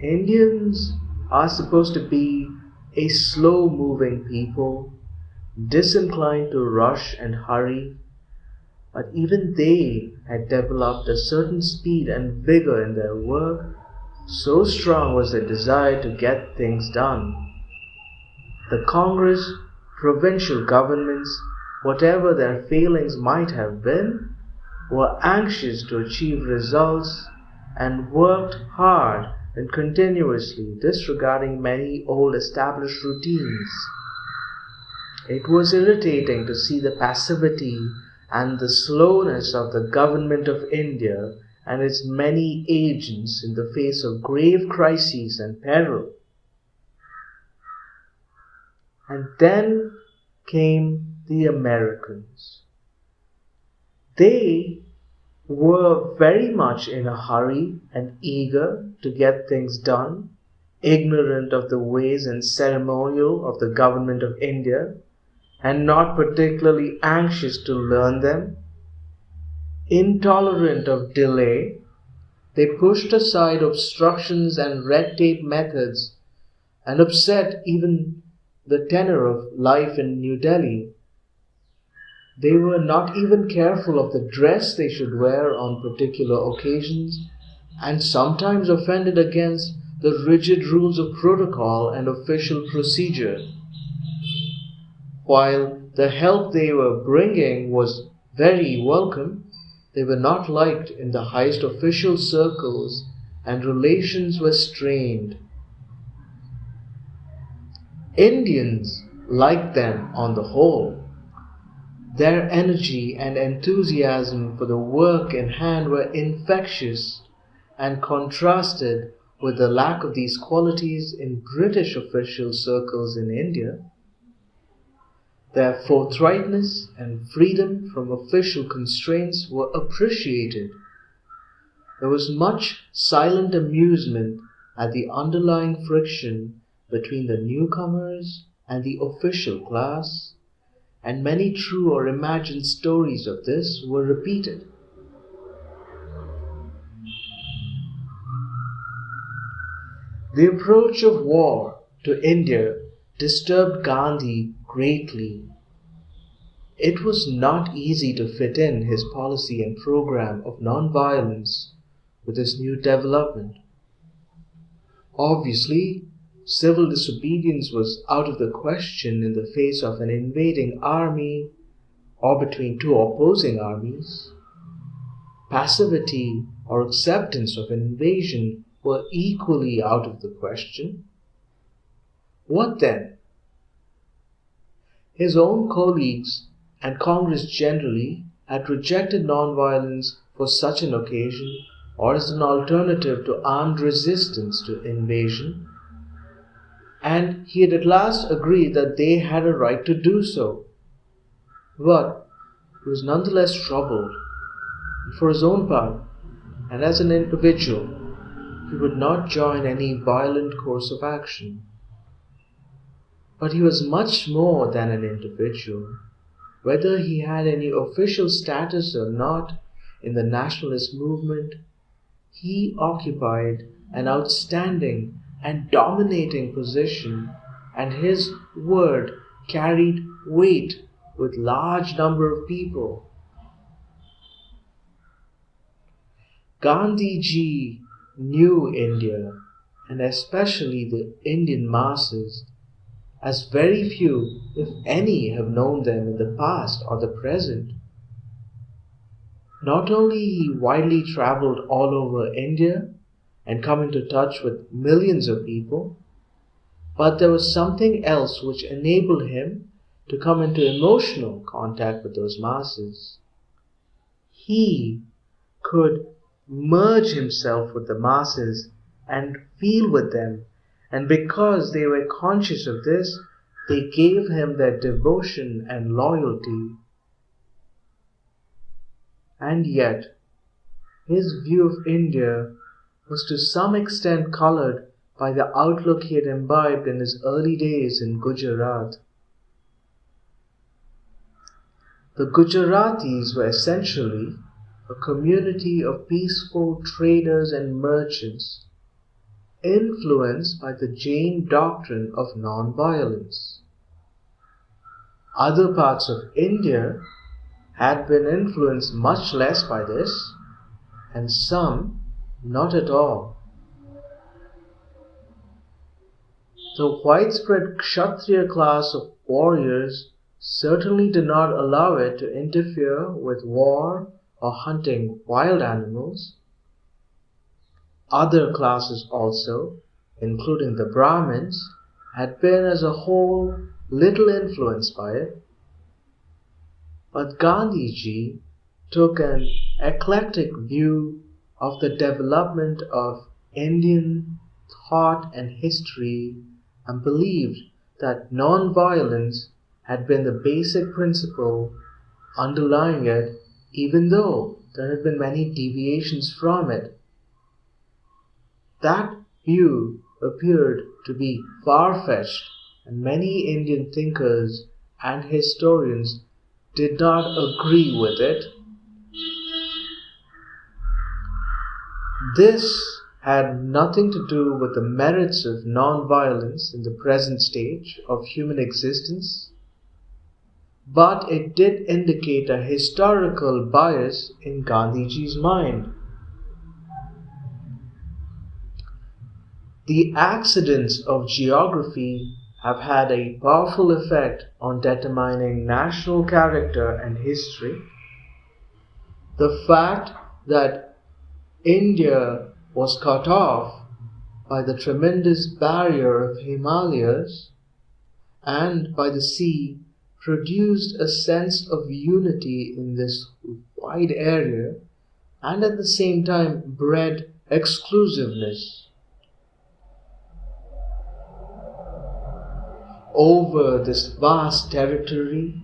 S2: Indians are supposed to be a slow-moving people, disinclined to rush and hurry, but even they had developed a certain speed and vigor in their work. So strong was their desire to get things done. The Congress, provincial governments, whatever their failings might have been, were anxious to achieve results and worked hard and continuously, disregarding many old established routines. It was irritating to see the passivity and the slowness of the government of India and its many agents in the face of grave crises and peril. And then came the Americans. They were very much in a hurry and eager to get things done, ignorant of the ways and ceremonial of the government of India, and not particularly anxious to learn them. Intolerant of delay, they pushed aside obstructions and red tape methods and upset even the tenor of life in New Delhi. They were not even careful of the dress they should wear on particular occasions, and sometimes offended against the rigid rules of protocol and official procedure. While the help they were bringing was very welcome, they were not liked in the highest official circles, and relations were strained. Indians liked them on the whole. Their energy and enthusiasm for the work in hand were infectious and contrasted with the lack of these qualities in British official circles in India. Their forthrightness and freedom from official constraints were appreciated. There was much silent amusement at the underlying friction between the newcomers and the official class, and many true or imagined stories of this were repeated. The approach of war to India disturbed Gandhi greatly. It was not easy to fit in his policy and program of non-violence with this new development. Obviously, civil disobedience was out of the question in the face of an invading army or between two opposing armies. Passivity or acceptance of an invasion were equally out of the question. What then? His own colleagues and Congress generally had rejected non-violence for such an occasion or as an alternative to armed resistance to invasion, and he had at last agreed that they had a right to do so. But he was nonetheless troubled, and for his own part, and as an individual, he would not join any violent course of action. But he was much more than an individual. Whether he had any official status or not in the nationalist movement, he occupied an outstanding and dominating position, and his word carried weight with large number of people. Gandhiji knew India, and especially the Indian masses, as very few, if any, have known them in the past or the present. Not only he widely traveled all over India and come into touch with millions of people, but there was something else which enabled him to come into emotional contact with those masses. He could merge himself with the masses and feel with them, and because they were conscious of this, they gave him their devotion and loyalty. And yet, his view of India was to some extent colored by the outlook he had imbibed in his early days in Gujarat. The Gujaratis were essentially a community of peaceful traders and merchants, influenced by the Jain doctrine of non-violence. Other parts of India had been influenced much less by this, and some not at all. The widespread Kshatriya class of warriors certainly did not allow it to interfere with war or hunting wild animals. Other classes also, including the Brahmins, had been as a whole little influenced by it. But Gandhiji took an eclectic view of the development of Indian thought and history and believed that non-violence had been the basic principle underlying it, even though there had been many deviations from it. That view appeared to be far-fetched, and many Indian thinkers and historians did not agree with it. This had nothing to do with the merits of non-violence in the present stage of human existence, but it did indicate a historical bias in Gandhiji's mind. The accidents of geography have had a powerful effect on determining national character and history. The fact that India was cut off by the tremendous barrier of Himalayas and by the sea produced a sense of unity in this wide area and at the same time bred exclusiveness. Over this vast territory,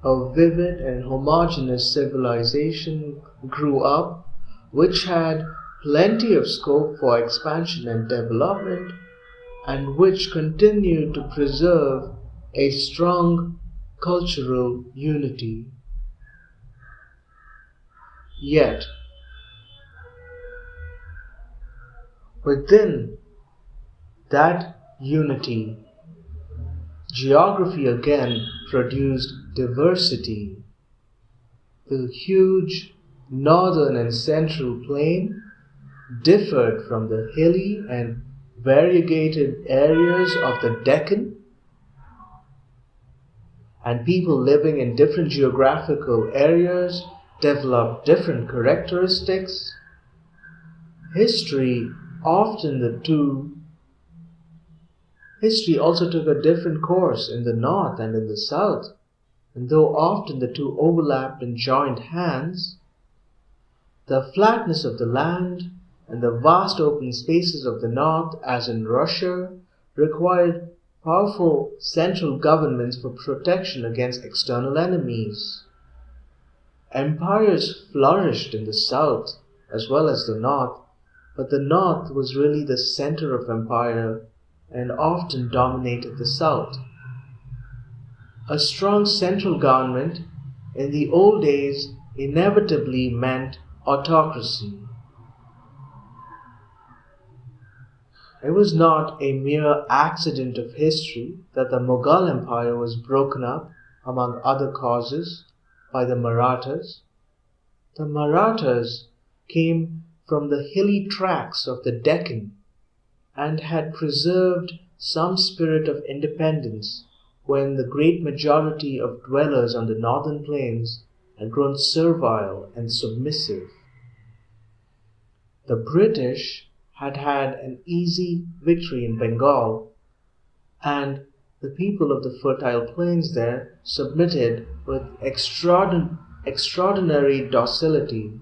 S2: a vivid and homogeneous civilization grew up, which had plenty of scope for expansion and development, and which continued to preserve a strong cultural unity. Yet, within that unity, geography again produced diversity. The huge northern and central plain differed from the hilly and variegated areas of the Deccan, and people living in different geographical areas developed different characteristics. History also took a different course in the north and in the south, and though often the two overlapped and joined hands, the flatness of the land and the vast open spaces of the north, as in Russia, required powerful central governments for protection against external enemies. Empires flourished in the south as well as the north, but the north was really the center of empire and often dominated the south. A strong central government in the old days inevitably meant autocracy. It was not a mere accident of history that the Mughal Empire was broken up, among other causes, by the Marathas. The Marathas came from the hilly tracts of the Deccan and had preserved some spirit of independence when the great majority of dwellers on the northern plains had grown servile and submissive. The British had had an easy victory in Bengal, and the people of the fertile plains there submitted with extraordinary docility.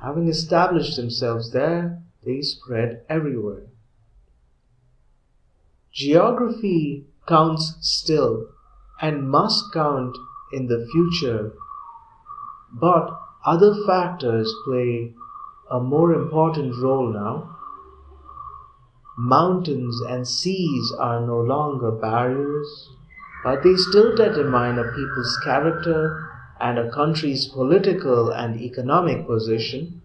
S2: Having established themselves there, they spread everywhere. Geography counts still and must count in the future, but other factors play a more important role now. Mountains and seas are no longer barriers, but they still determine a people's character and a country's political and economic position.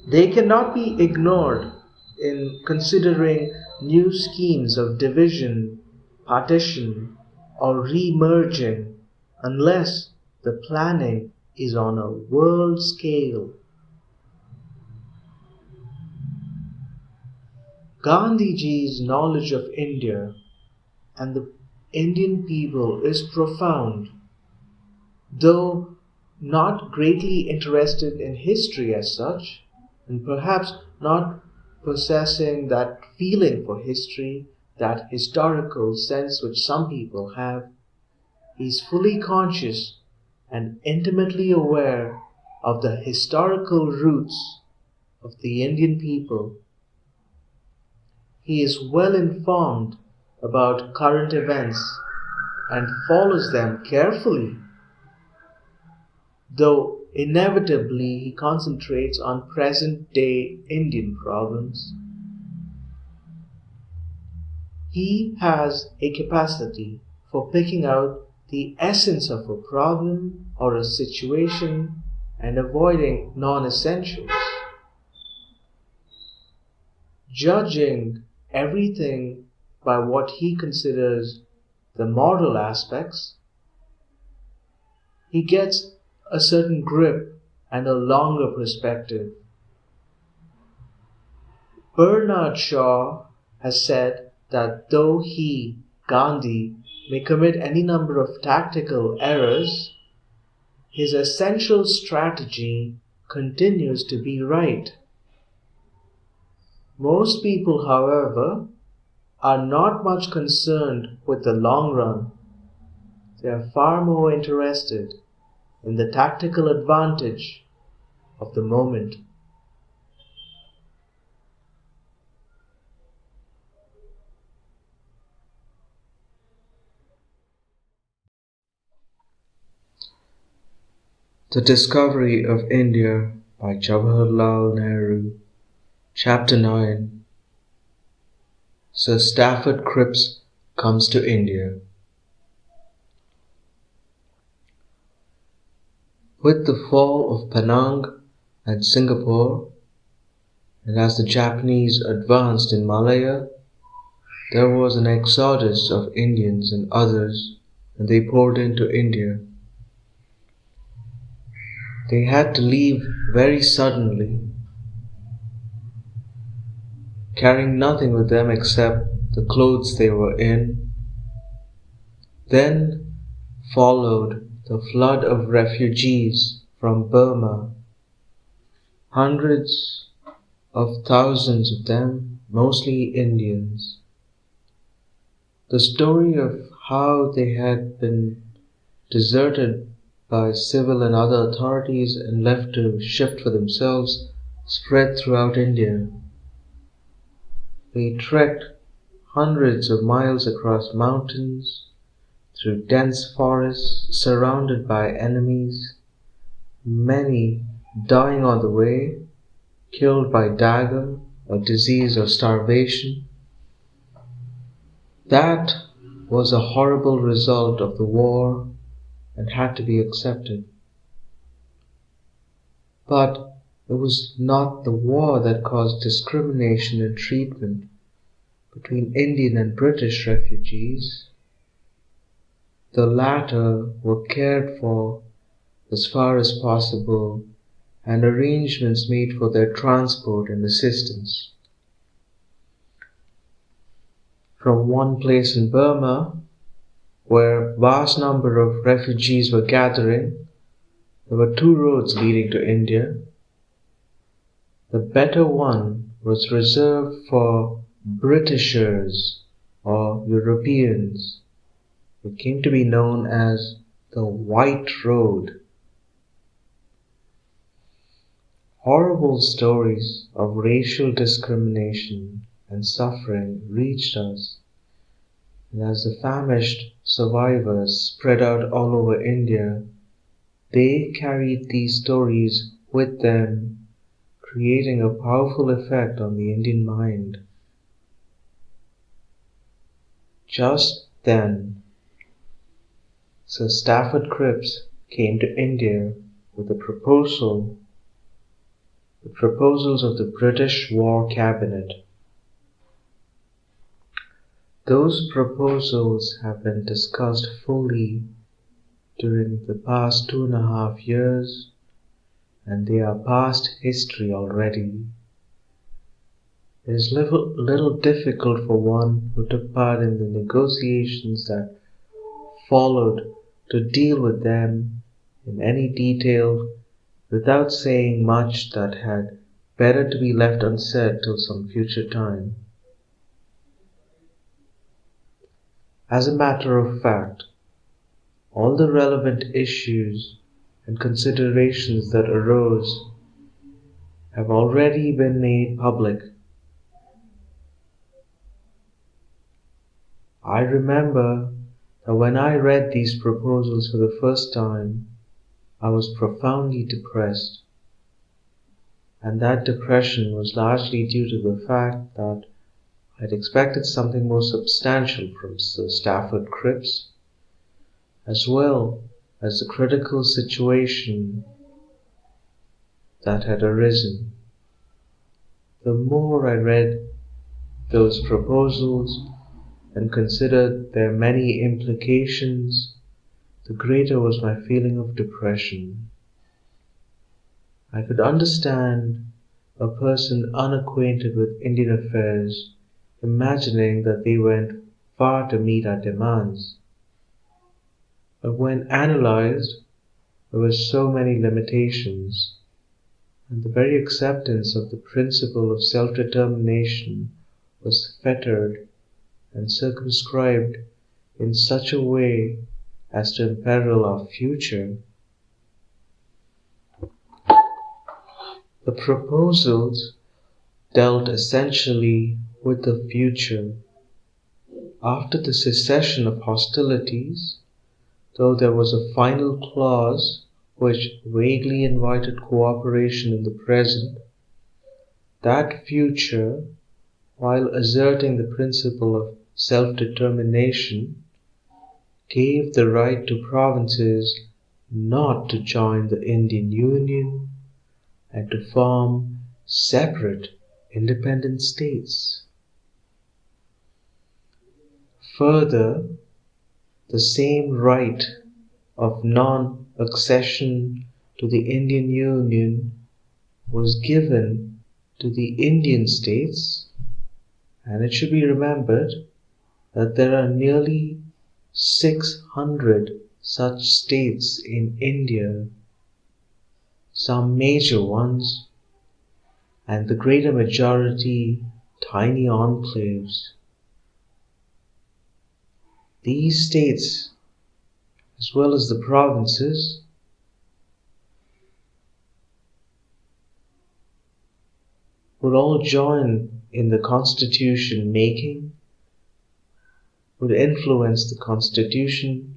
S2: They cannot be ignored in considering new schemes of division, partition, or re-merging unless the planning is on a world scale. Gandhiji's knowledge of India and the Indian people is profound. Though not greatly interested in history as such, and perhaps not possessing that feeling for history, that historical sense which some people have, he is fully conscious and intimately aware of the historical roots of the Indian people. He is well informed about current events and follows them carefully, though inevitably he concentrates on present-day Indian problems. He has a capacity for picking out the essence of a problem or a situation and avoiding non-essentials. Judging everything by what he considers the moral aspects, he gets a certain grip and a longer perspective. Bernard Shaw has said that though he, Gandhi, may commit any number of tactical errors, his essential strategy continues to be right. Most people, however, are not much concerned with the long run. They are far more interested in the tactical advantage of the moment. The Discovery of India by Jawaharlal Nehru. Chapter 9. Sir Stafford Cripps comes to India. With the fall of Penang and Singapore, and as the Japanese advanced in Malaya, there was an exodus of Indians and others, and they poured into India. They had to leave very suddenly, carrying nothing with them except the clothes they were in. Then followed the flood of refugees from Burma, hundreds of thousands of them, mostly Indians. The story of how they had been deserted by civil and other authorities and left to shift for themselves spread throughout India. They trekked hundreds of miles across mountains, through dense forests surrounded by enemies, many dying on the way, killed by dagger or disease or starvation. That was a horrible result of the war and had to be accepted. But it was not the war that caused discrimination in treatment between Indian and British refugees. The latter were cared for as far as possible and arrangements made for their transport and assistance. From one place in Burma, where a vast number of refugees were gathering, there were two roads leading to India. The better one was reserved for Britishers or Europeans. It came to be known as the White Road. Horrible stories of racial discrimination and suffering reached us, and as the famished survivors spread out all over India, they carried these stories with them, creating a powerful effect on the Indian mind. Just then, Sir Stafford Cripps came to India with the proposals of the British War Cabinet. Those proposals have been discussed fully during the past 2.5 years, and they are past history already. It is little difficult for one who took part in the negotiations that followed to deal with them in any detail without saying much that had better to be left unsaid till some future time. As a matter of fact, all the relevant issues and considerations that arose have already been made public. I remember that when I read these proposals for the first time, I was profoundly depressed, and that depression was largely due to the fact that I had expected something more substantial from Sir Stafford Cripps, as well as the critical situation that had arisen. The more I read those proposals and considered their many implications, the greater was my feeling of depression. I could understand a person unacquainted with Indian affairs imagining that they went far to meet our demands. But when analyzed, there were so many limitations, and the very acceptance of the principle of self-determination was fettered and circumscribed in such a way as to imperil our future. The proposals dealt essentially with the future. After the cessation of hostilities, though there was a final clause which vaguely invited cooperation in the present, that future, while asserting the principle of self-determination, gave the right to provinces not to join the Indian Union and to form separate independent states. Further, the same right of non-accession to the Indian Union was given to the Indian states, and it should be remembered that there are nearly 600 such states in India, some major ones, and the greater majority tiny enclaves. These states, as well as the provinces, would all join in the constitution making, would influence the constitution,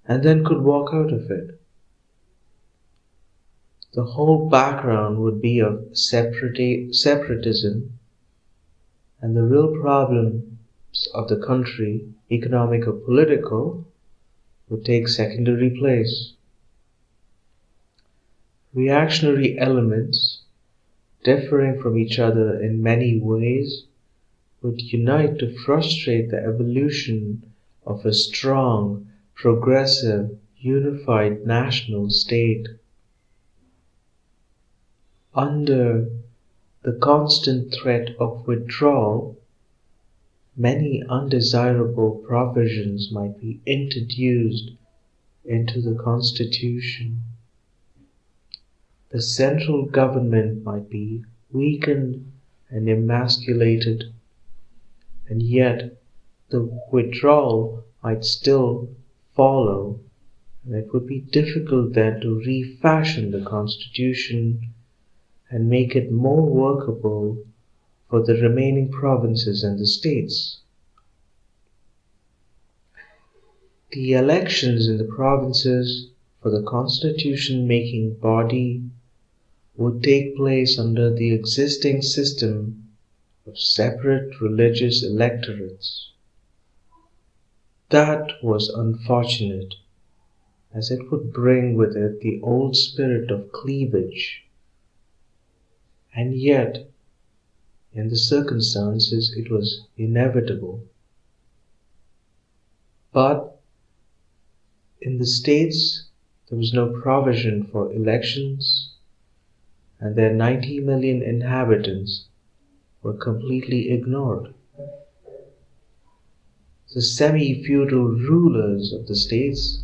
S2: and then could walk out of it. The whole background would be of separatism, and the real problems of the country, economic or political, would take secondary place. Reactionary elements, differing from each other in many ways, would unite to frustrate the evolution of a strong, progressive, unified national state. Under the constant threat of withdrawal, many undesirable provisions might be introduced into the Constitution. The central government might be weakened and emasculated, and yet the withdrawal might still follow, and it would be difficult then to refashion the Constitution and make it more workable for the remaining provinces and the states. The elections in the provinces for the constitution-making body would take place under the existing system of separate religious electorates. That was unfortunate, as it would bring with it the old spirit of cleavage, and yet, in the circumstances, it was inevitable. But in the states, there was no provision for elections, and their 90 million inhabitants were completely ignored. The semi-feudal rulers of the states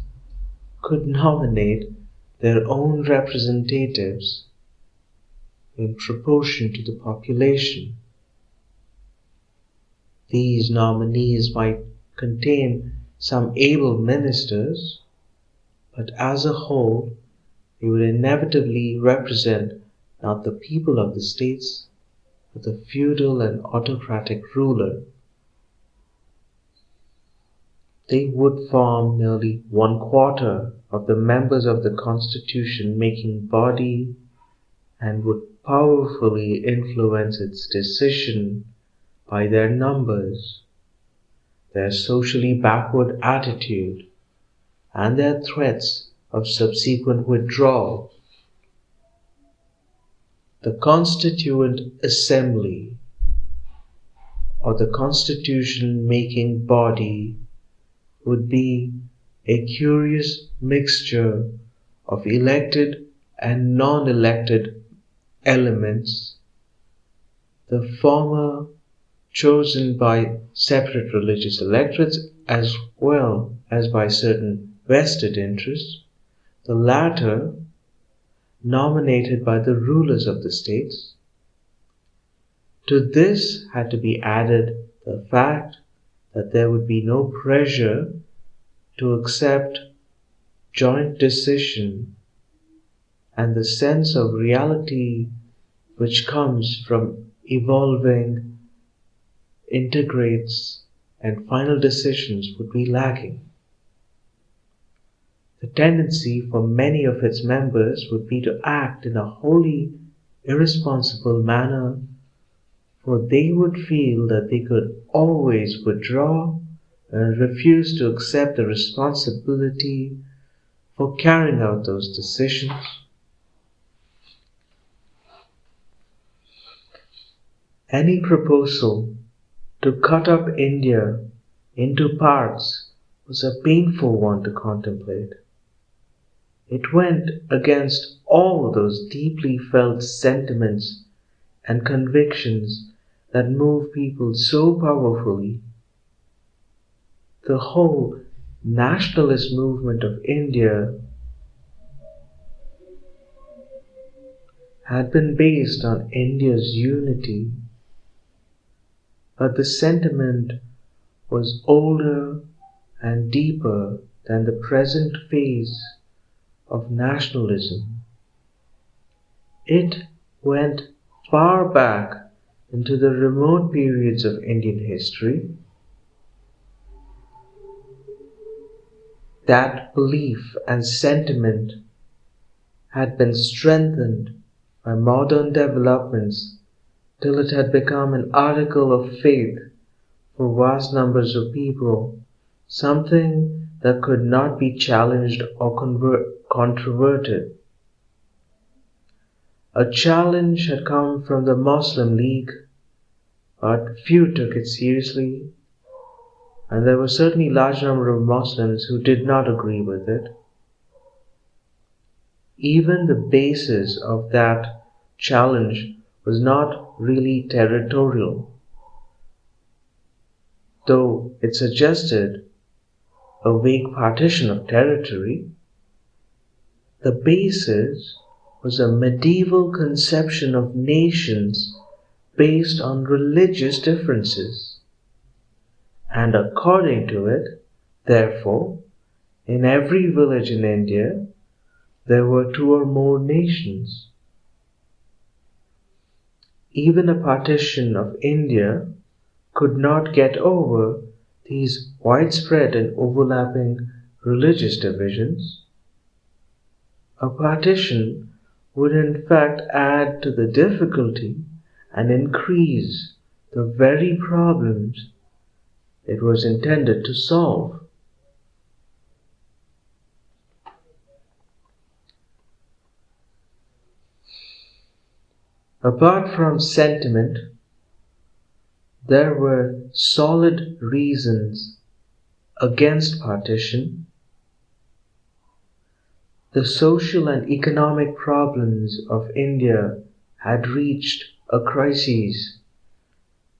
S2: could nominate their own representatives in proportion to the population. These nominees might contain some able ministers, but as a whole, they would inevitably represent not the people of the states, but the feudal and autocratic ruler. They would form nearly 1/4 of the members of the constitution-making body and would powerfully influence its decision by their numbers, their socially backward attitude, and their threats of subsequent withdrawal. The Constituent Assembly, or the constitution-making body, would be a curious mixture of elected and non-elected elements, the former chosen by separate religious electorates as well as by certain vested interests, the latter nominated by the rulers of the states. To this had to be added the fact that there would be no pressure to accept joint decision and the sense of reality which comes from evolving, integrates, and final decisions would be lacking. The tendency for many of its members would be to act in a wholly irresponsible manner, for they would feel that they could always withdraw and refuse to accept the responsibility for carrying out those decisions. Any proposal to cut up India into parts was a painful one to contemplate. It went against all those deeply felt sentiments and convictions that move people so powerfully. The whole nationalist movement of India had been based on India's unity, but the sentiment was older and deeper than the present phase of nationalism. It went far back into the remote periods of Indian history. That belief and sentiment had been strengthened by modern developments till it had become an article of faith for vast numbers of people, something that could not be challenged or controverted. A challenge had come from the Muslim League, but few took it seriously, and there were certainly a large number of Muslims who did not agree with it. Even the basis of that challenge was not really territorial, though it suggested a vague partition of territory. The basis was a medieval conception of nations based on religious differences, and according to it, therefore, in every village in India, there were two or more nations. Even a partition of India could not get over these widespread and overlapping religious divisions. A partition would in fact add to the difficulty and increase the very problems it was intended to solve. Apart from sentiment, there were solid reasons against partition. The social and economic problems of India had reached a crisis,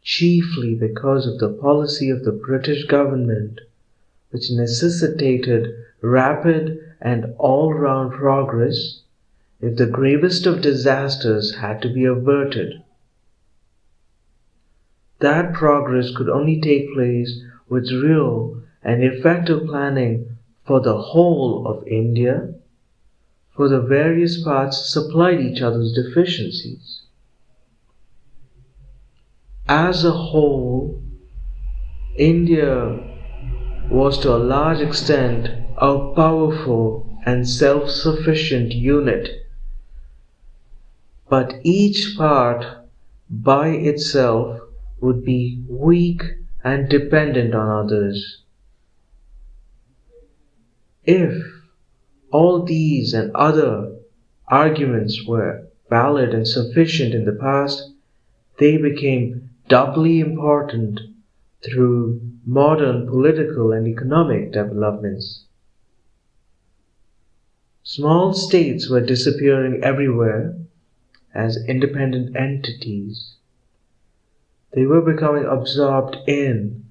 S2: chiefly because of the policy of the British government, which necessitated rapid and all-round progress if the gravest of disasters had to be averted. That progress could only take place with real and effective planning for the whole of India, for the various parts supplied each other's deficiencies. As a whole, India was to a large extent a powerful and self-sufficient unit, but each part by itself would be weak and dependent on others. If all these and other arguments were valid and sufficient in the past, they became doubly important through modern political and economic developments. Small states were disappearing everywhere as independent entities. They were becoming absorbed in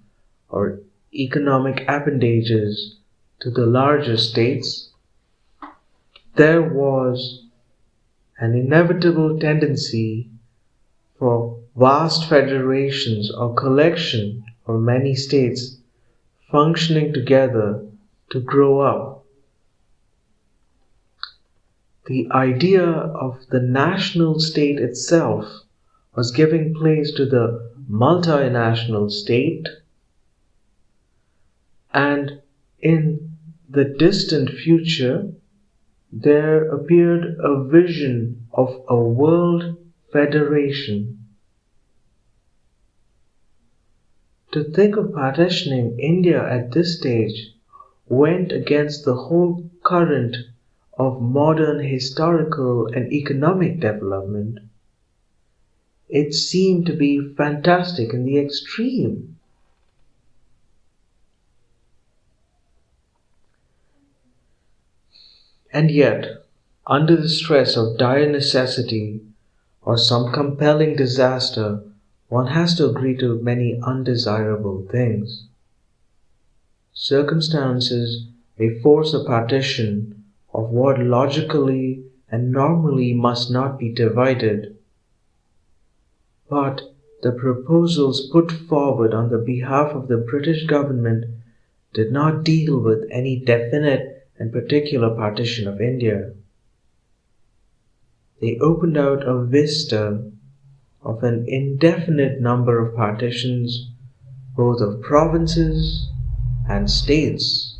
S2: or economic appendages to the larger states. There was an inevitable tendency for vast federations or collection of many states functioning together to grow up. The idea of the national state itself was giving place to the multinational state, and in the distant future there appeared a vision of a world federation. To think of partitioning India at this stage went against the whole current of modern historical and economic development. It seemed to be fantastic in the extreme. And yet, under the stress of dire necessity or some compelling disaster, one has to agree to many undesirable things. Circumstances may force a partition of what logically and normally must not be divided. But the proposals put forward on the behalf of the British government did not deal with any definite and particular partition of India. They opened out a vista of an indefinite number of partitions, both of provinces and states.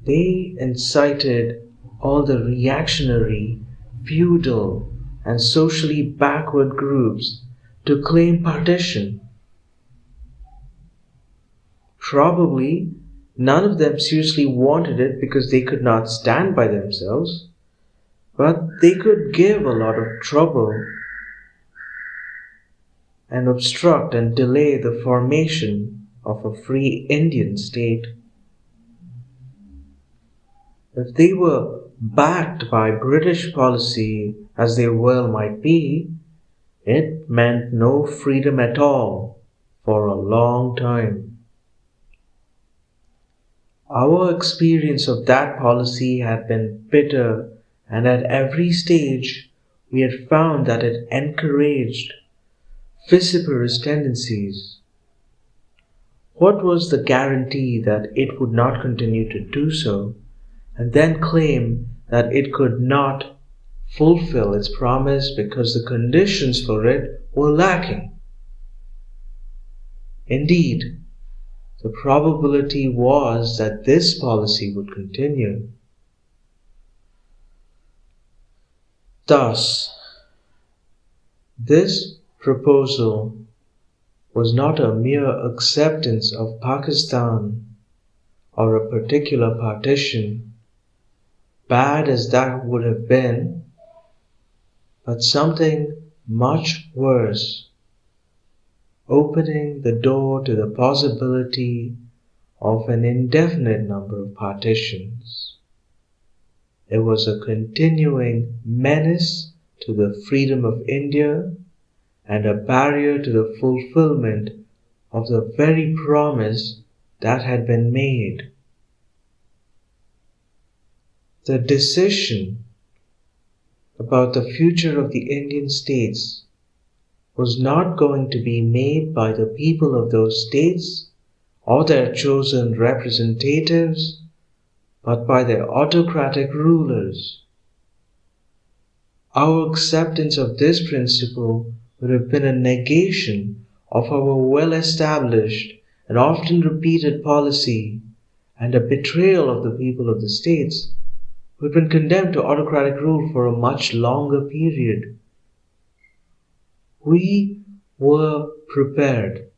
S2: They incited all the reactionary, feudal, and socially backward groups to claim partition. Probably none of them seriously wanted it because they could not stand by themselves, but they could give a lot of trouble and obstruct and delay the formation of a free Indian state. If they were backed by British policy, as they well might be, it meant no freedom at all for a long time. Our experience of that policy had been bitter, and at every stage we had found that it encouraged vociferous tendencies. What was the guarantee that it would not continue to do so, and then claim that it could not fulfill its promise because the conditions for it were lacking? Indeed, the probability was that this policy would continue. Thus, this proposal was not a mere acceptance of Pakistan or a particular partition, bad as that would have been, but something much worse, opening the door to the possibility of an indefinite number of partitions. It was a continuing menace to the freedom of India and a barrier to the fulfillment of the very promise that had been made. The decision about the future of the Indian states was not going to be made by the people of those states or their chosen representatives, but by their autocratic rulers. Our acceptance of this principle would have been a negation of our well-established and often repeated policy, and a betrayal of the people of the states who had been condemned to autocratic rule for a much longer period. We were prepared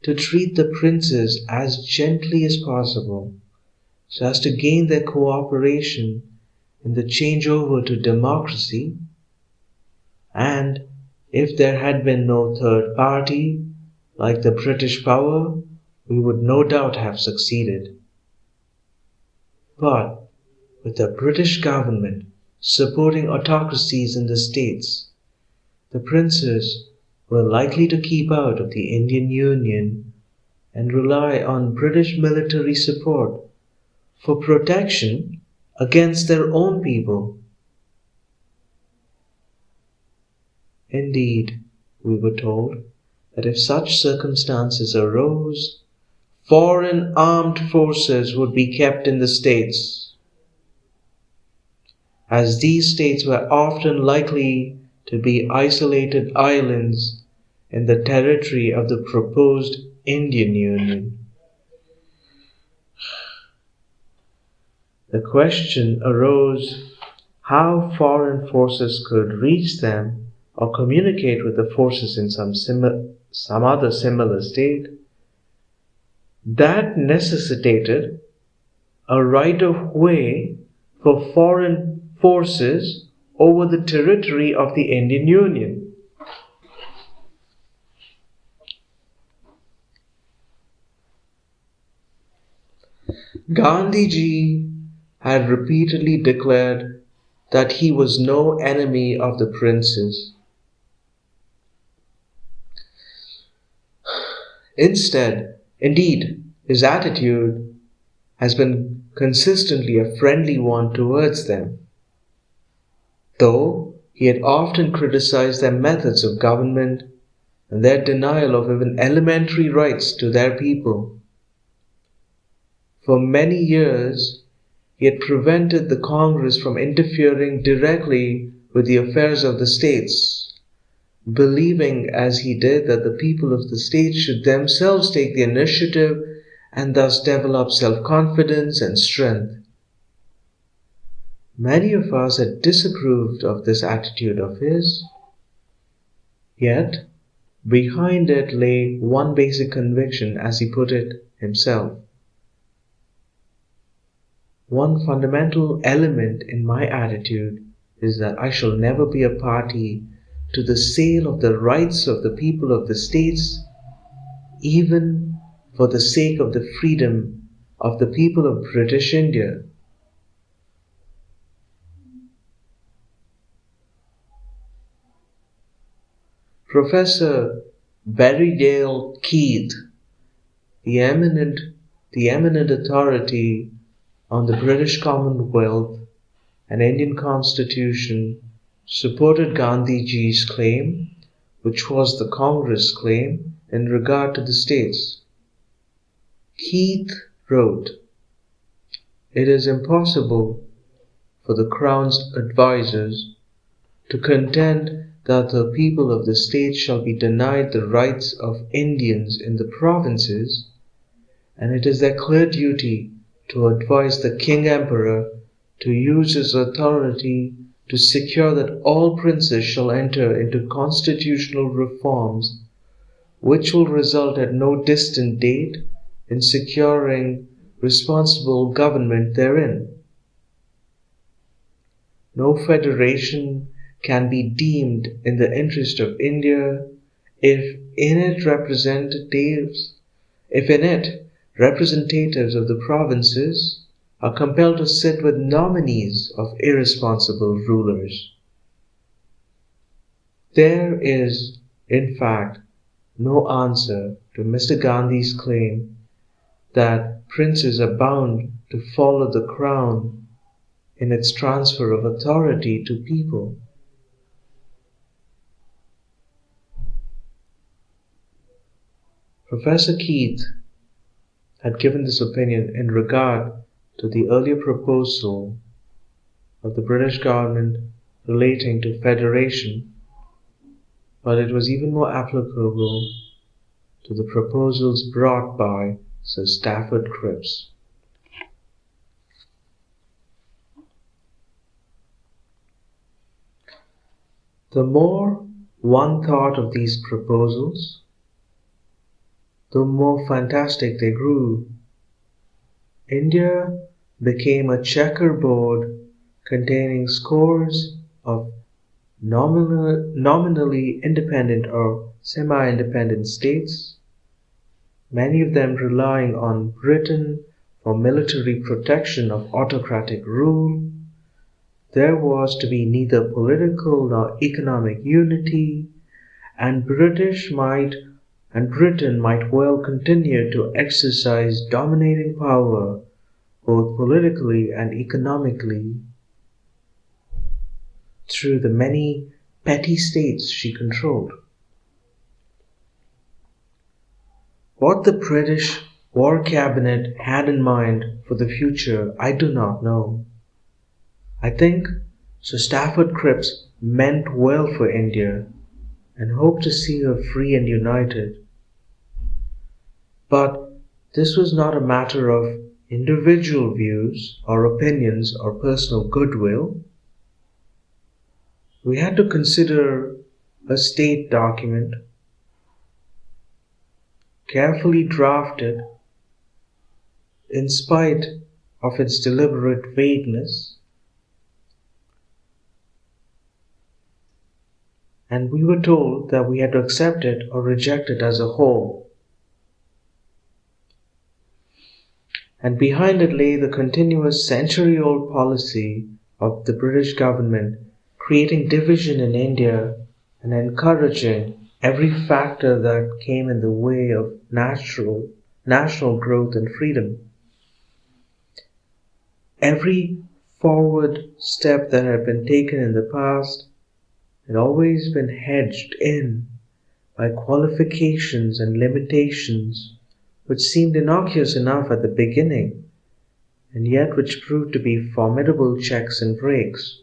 S2: to treat the princes as gently as possible, so as to gain their cooperation in the changeover to democracy, and if there had been no third party, like the British power, we would no doubt have succeeded. But with the British government supporting autocracies in the states, the princes were likely to keep out of the Indian Union and rely on British military support for protection against their own people. Indeed, we were told that if such circumstances arose, foreign armed forces would be kept in the states, as these states were often likely to be isolated islands in the territory of the proposed Indian Union. The question arose how foreign forces could reach them or communicate with the forces in some other similar state. That necessitated a right of way for foreign forces over the territory of the Indian Union. Gandhiji had repeatedly declared that he was no enemy of the princes. Indeed, his attitude has been consistently a friendly one towards them, though he had often criticized their methods of government and their denial of even elementary rights to their people. For many years, he had prevented the Congress from interfering directly with the affairs of the states, believing as he did that the people of the states should themselves take the initiative and thus develop self-confidence and strength. Many of us had disapproved of this attitude of his, yet behind it lay one basic conviction, as he put it himself. One fundamental element in my attitude is that I shall never be a party to the sale of the rights of the people of the states, even for the sake of the freedom of the people of British India. Professor Berriedale Keith, the eminent authority on the British Commonwealth and Indian Constitution, supported Gandhiji's claim, which was the Congress claim, in regard to the states. Keith wrote, "It is impossible for the Crown's advisers to contend that the people of the states shall be denied the rights of Indians in the provinces, and it is their clear duty to advise the King Emperor to use his authority to secure that all princes shall enter into constitutional reforms which will result at no distant date in securing responsible government therein. No federation can be deemed in the interest of India if in it representatives of the provinces are compelled to sit with nominees of irresponsible rulers. There is, in fact, no answer to Mr. Gandhi's claim that princes are bound to follow the Crown in its transfer of authority to people. Professor Keith had given this opinion in regard to the earlier proposal of the British government relating to federation, but it was even more applicable to the proposals brought by Sir Stafford Cripps. The more one thought of these proposals, the more fantastic they grew. India became a checkerboard containing scores of nominally independent or semi-independent states, many of them relying on Britain for military protection of autocratic rule. There was to be neither political nor economic unity, and Britain might well continue to exercise dominating power both politically and economically through the many petty states she controlled. What the British War Cabinet had in mind for the future, I do not know. I think Sir Stafford Cripps meant well for India and hoped to see her free and united. But this was not a matter of individual views or opinions or personal goodwill. We had to consider a state document, carefully drafted in spite of its deliberate vagueness, and we were told that we had to accept it or reject it as a whole. And behind it lay the continuous century-old policy of the British government creating division in India and encouraging every factor that came in the way of national growth and freedom. Every forward step that had been taken in the past had always been hedged in by qualifications and limitations which seemed innocuous enough at the beginning, and yet which proved to be formidable checks and brakes.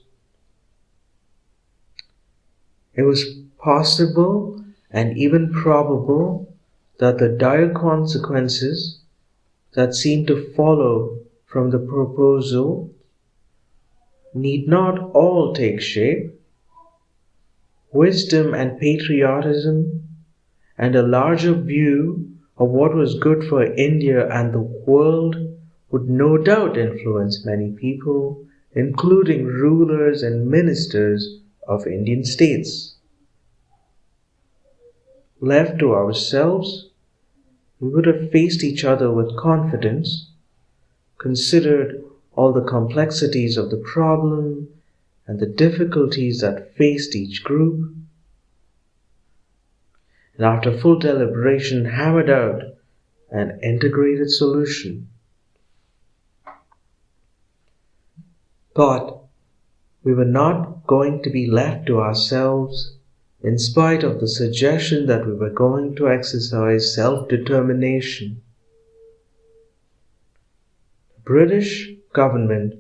S2: It was possible and even probable that the dire consequences that seemed to follow from the proposal need not all take shape. Wisdom and patriotism and a larger view of what was good for India and the world would no doubt influence many people, including rulers and ministers of Indian states. Left to ourselves, we would have faced each other with confidence, considered all the complexities of the problem and the difficulties that faced each group, and after full deliberation hammered out an integrated solution. But we were not going to be left to ourselves in spite of the suggestion that we were going to exercise self-determination. The British government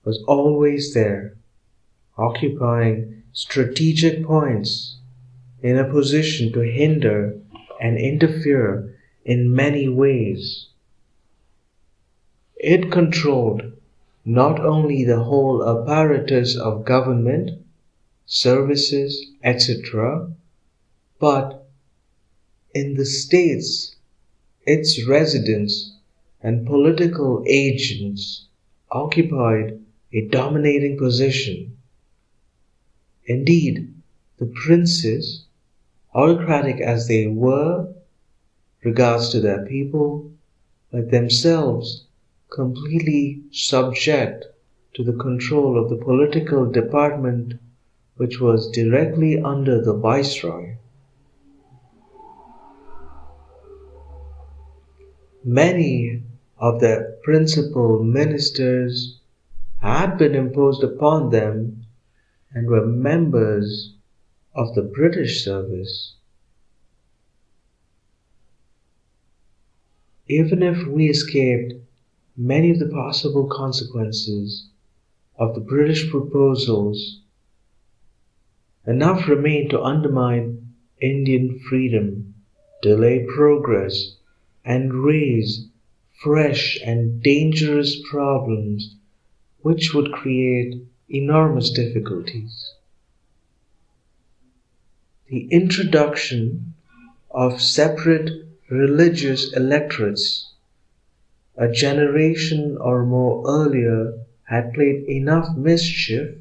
S2: was always there, occupying strategic points in a position to hinder and interfere in many ways. It controlled not only the whole apparatus of government, services, etc., but in the states, its residents and political agents occupied a dominating position. Indeed, the princes, autocratic as they were regards to their people, were themselves completely subject to the control of the political department which was directly under the viceroy. Many of their principal ministers had been imposed upon them and were members of the British service. Even if we escaped many of the possible consequences of the British proposals, enough remained to undermine Indian freedom, delay progress, and raise fresh and dangerous problems which would create enormous difficulties. The introduction of separate religious electorates a generation or more earlier had played enough mischief.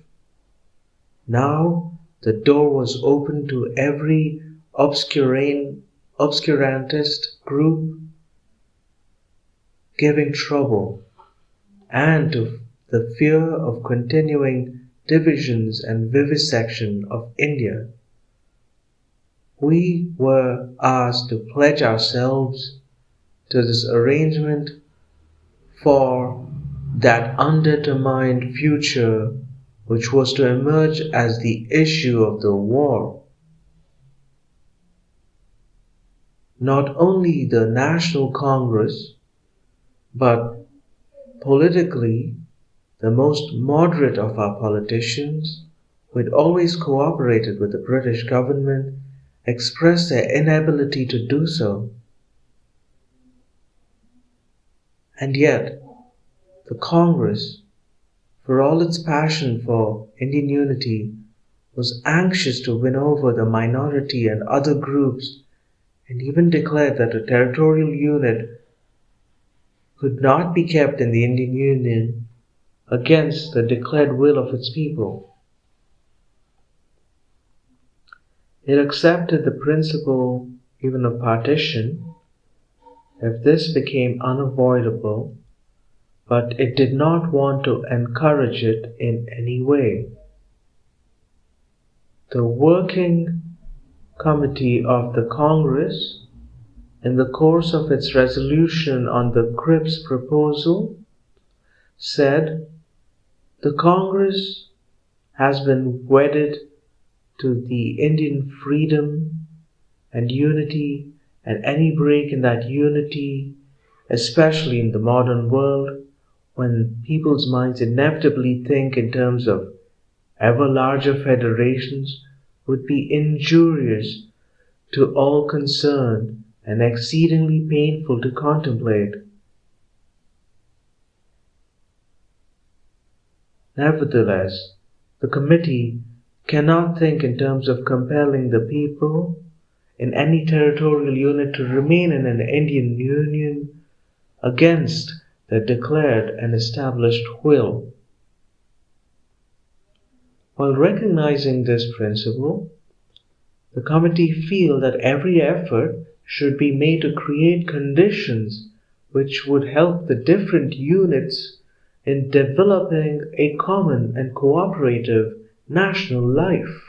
S2: Now the door was open to every obscurantist group giving trouble, and to the fear of continuing divisions and vivisection of India. We were asked to pledge ourselves to this arrangement for that undetermined future which was to emerge as the issue of the war. not only the National Congress, but politically the most moderate of our politicians, who had always cooperated with the British government, expressed their inability to do so. And yet, the Congress, for all its passion for Indian unity, was anxious to win over the minority and other groups, and even declared that a territorial unit could not be kept in the Indian Union against the declared will of its people. It accepted the principle even of partition if this became unavoidable, but it did not want to encourage it in any way. The Working Committee of the Congress, in the course of its resolution on the Cripps proposal, said, "The Congress has been wedded to the Indian freedom and unity, and any break in that unity, especially in the modern world, when people's minds inevitably think in terms of ever larger federations, would be injurious to all concerned and exceedingly painful to contemplate." Nevertheless, the committee cannot think in terms of compelling the people in any territorial unit to remain in an Indian Union against their declared and established will. While recognizing this principle, the committee feel that every effort should be made to create conditions which would help the different units in developing a common and cooperative national life.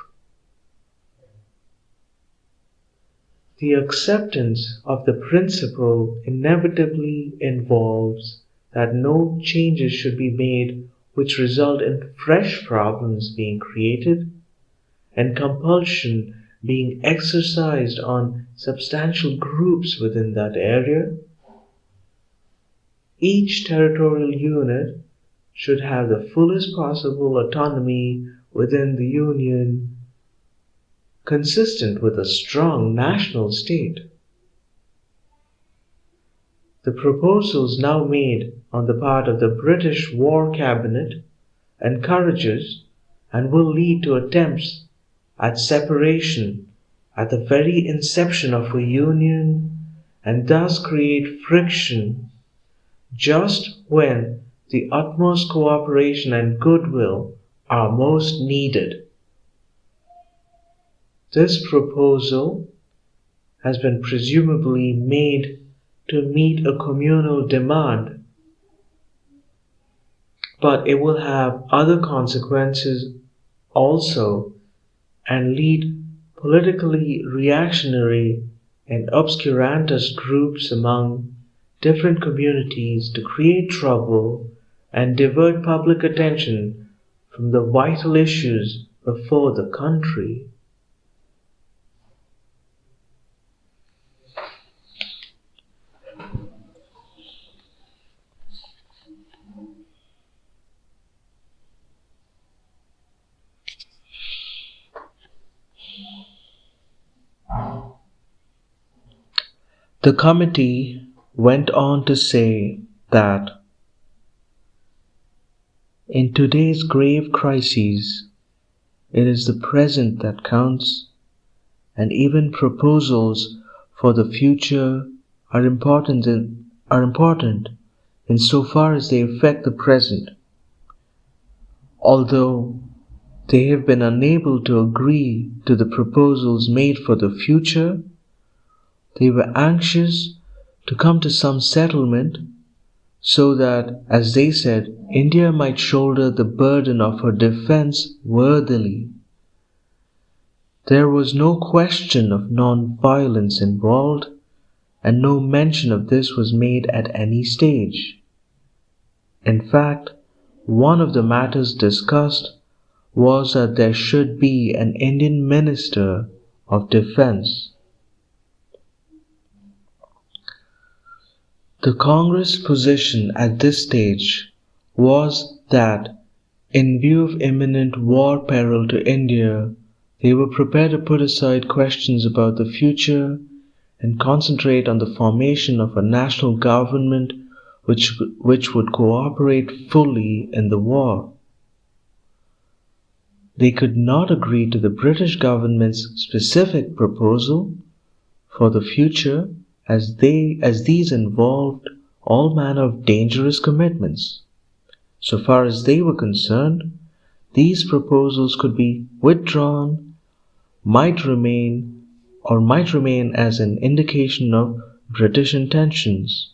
S2: The acceptance of the principle inevitably involves that no changes should be made which result in fresh problems being created and compulsion being exercised on substantial groups within that area. Each territorial unit should have the fullest possible autonomy within the Union, consistent with a strong national state. The proposals now made on the part of the British War Cabinet encourages and will lead to attempts at separation at the very inception of a union, and thus create friction just when the utmost cooperation and goodwill are most needed. This proposal has been presumably made to meet a communal demand, but it will have other consequences also and lead politically reactionary and obscurantist groups among different communities to create trouble and divert public attention from the vital issues before the country. The committee went on to say that in today's grave crises, it is the present that counts, and even proposals for the future are important insofar as they affect the present. Although they have been unable to agree to the proposals made for the future, they were anxious to come to some settlement so that, as they said, India might shoulder the burden of her defense worthily. There was no question of non-violence involved, and no mention of this was made at any stage. In fact, one of the matters discussed was that there should be an Indian Minister of Defense. The Congress position at this stage was that, in view of imminent war peril to India, they were prepared to put aside questions about the future and concentrate on the formation of a national government which would cooperate fully in the war. They could not agree to the British government's specific proposal for the future as these involved all manner of dangerous commitments. So far as they were concerned, these proposals could be withdrawn, might remain as an indication of British intentions.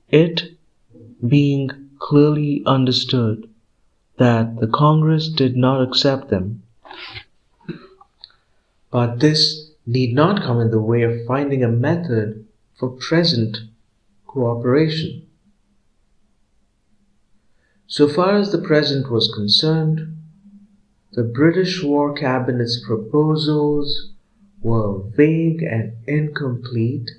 S2: It being clearly understood that the Congress did not accept them. But this need not come in the way of finding a method for present cooperation. So far as the present was concerned, the British War Cabinet's proposals were vague and incomplete,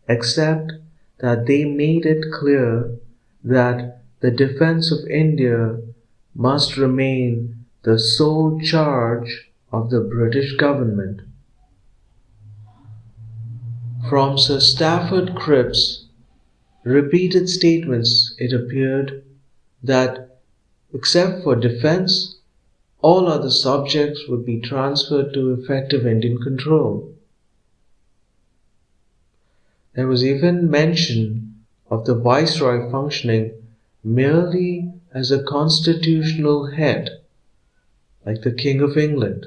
S2: except that they made it clear that the defense of India must remain the sole charge of the British government. From Sir Stafford Cripp's repeated statements, it appeared that, except for defense, all other subjects would be transferred to effective Indian control. There was even mention of the Viceroy functioning merely as a constitutional head, like the King of England.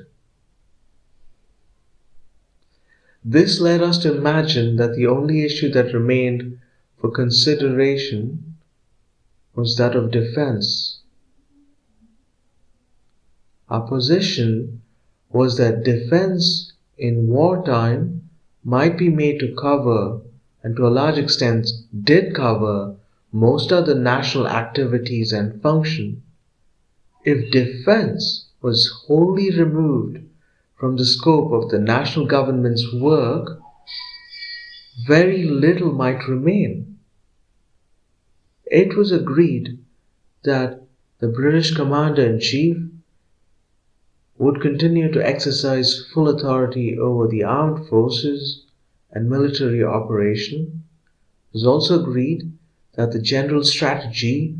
S2: This led us to imagine that the only issue that remained for consideration was that of defense. Our position was that defense in wartime might be made to cover, and to a large extent did cover, most other national activities and function. If defense was wholly removed from the scope of the national government's work, very little might remain. It was agreed that the British Commander-in-Chief would continue to exercise full authority over the armed forces and military operation. It was also agreed that the general strategy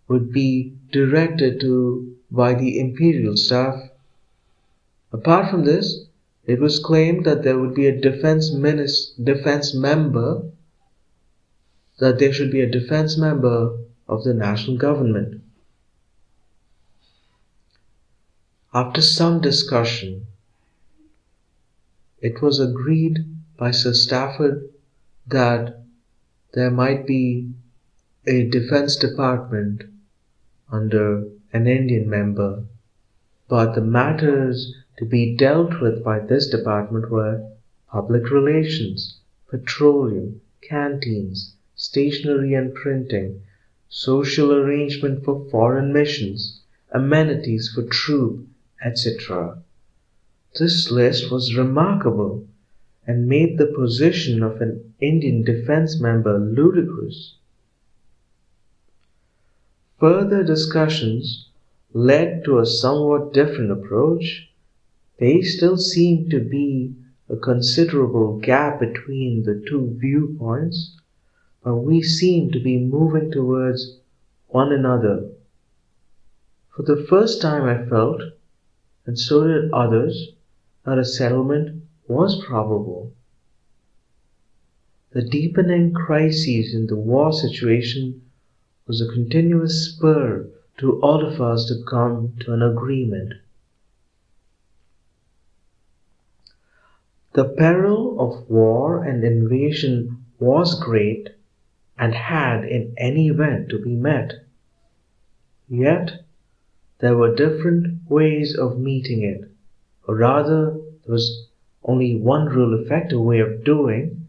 S2: would be directed by the imperial staff. Apart from this, it was claimed that there would be a defense member of the national government. After some discussion, it was agreed by Sir Stafford that there might be a defense department under an Indian member, but the matters to be dealt with by this department were public relations, petroleum, canteens, stationery and printing, social arrangement for foreign missions, amenities for troop, etc. This list was remarkable and made the position of an Indian defense member ludicrous. Further discussions led to a somewhat different approach. There still seemed to be a considerable gap between the two viewpoints, but we seemed to be moving towards one another. For the first time I felt, and so did others, that a settlement was probable. The deepening crises in the war situation was a continuous spur to all of us to come to an agreement. The peril of war and invasion was great and had in any event to be met. Yet there were different ways of meeting it, or rather there was only one real effective way of doing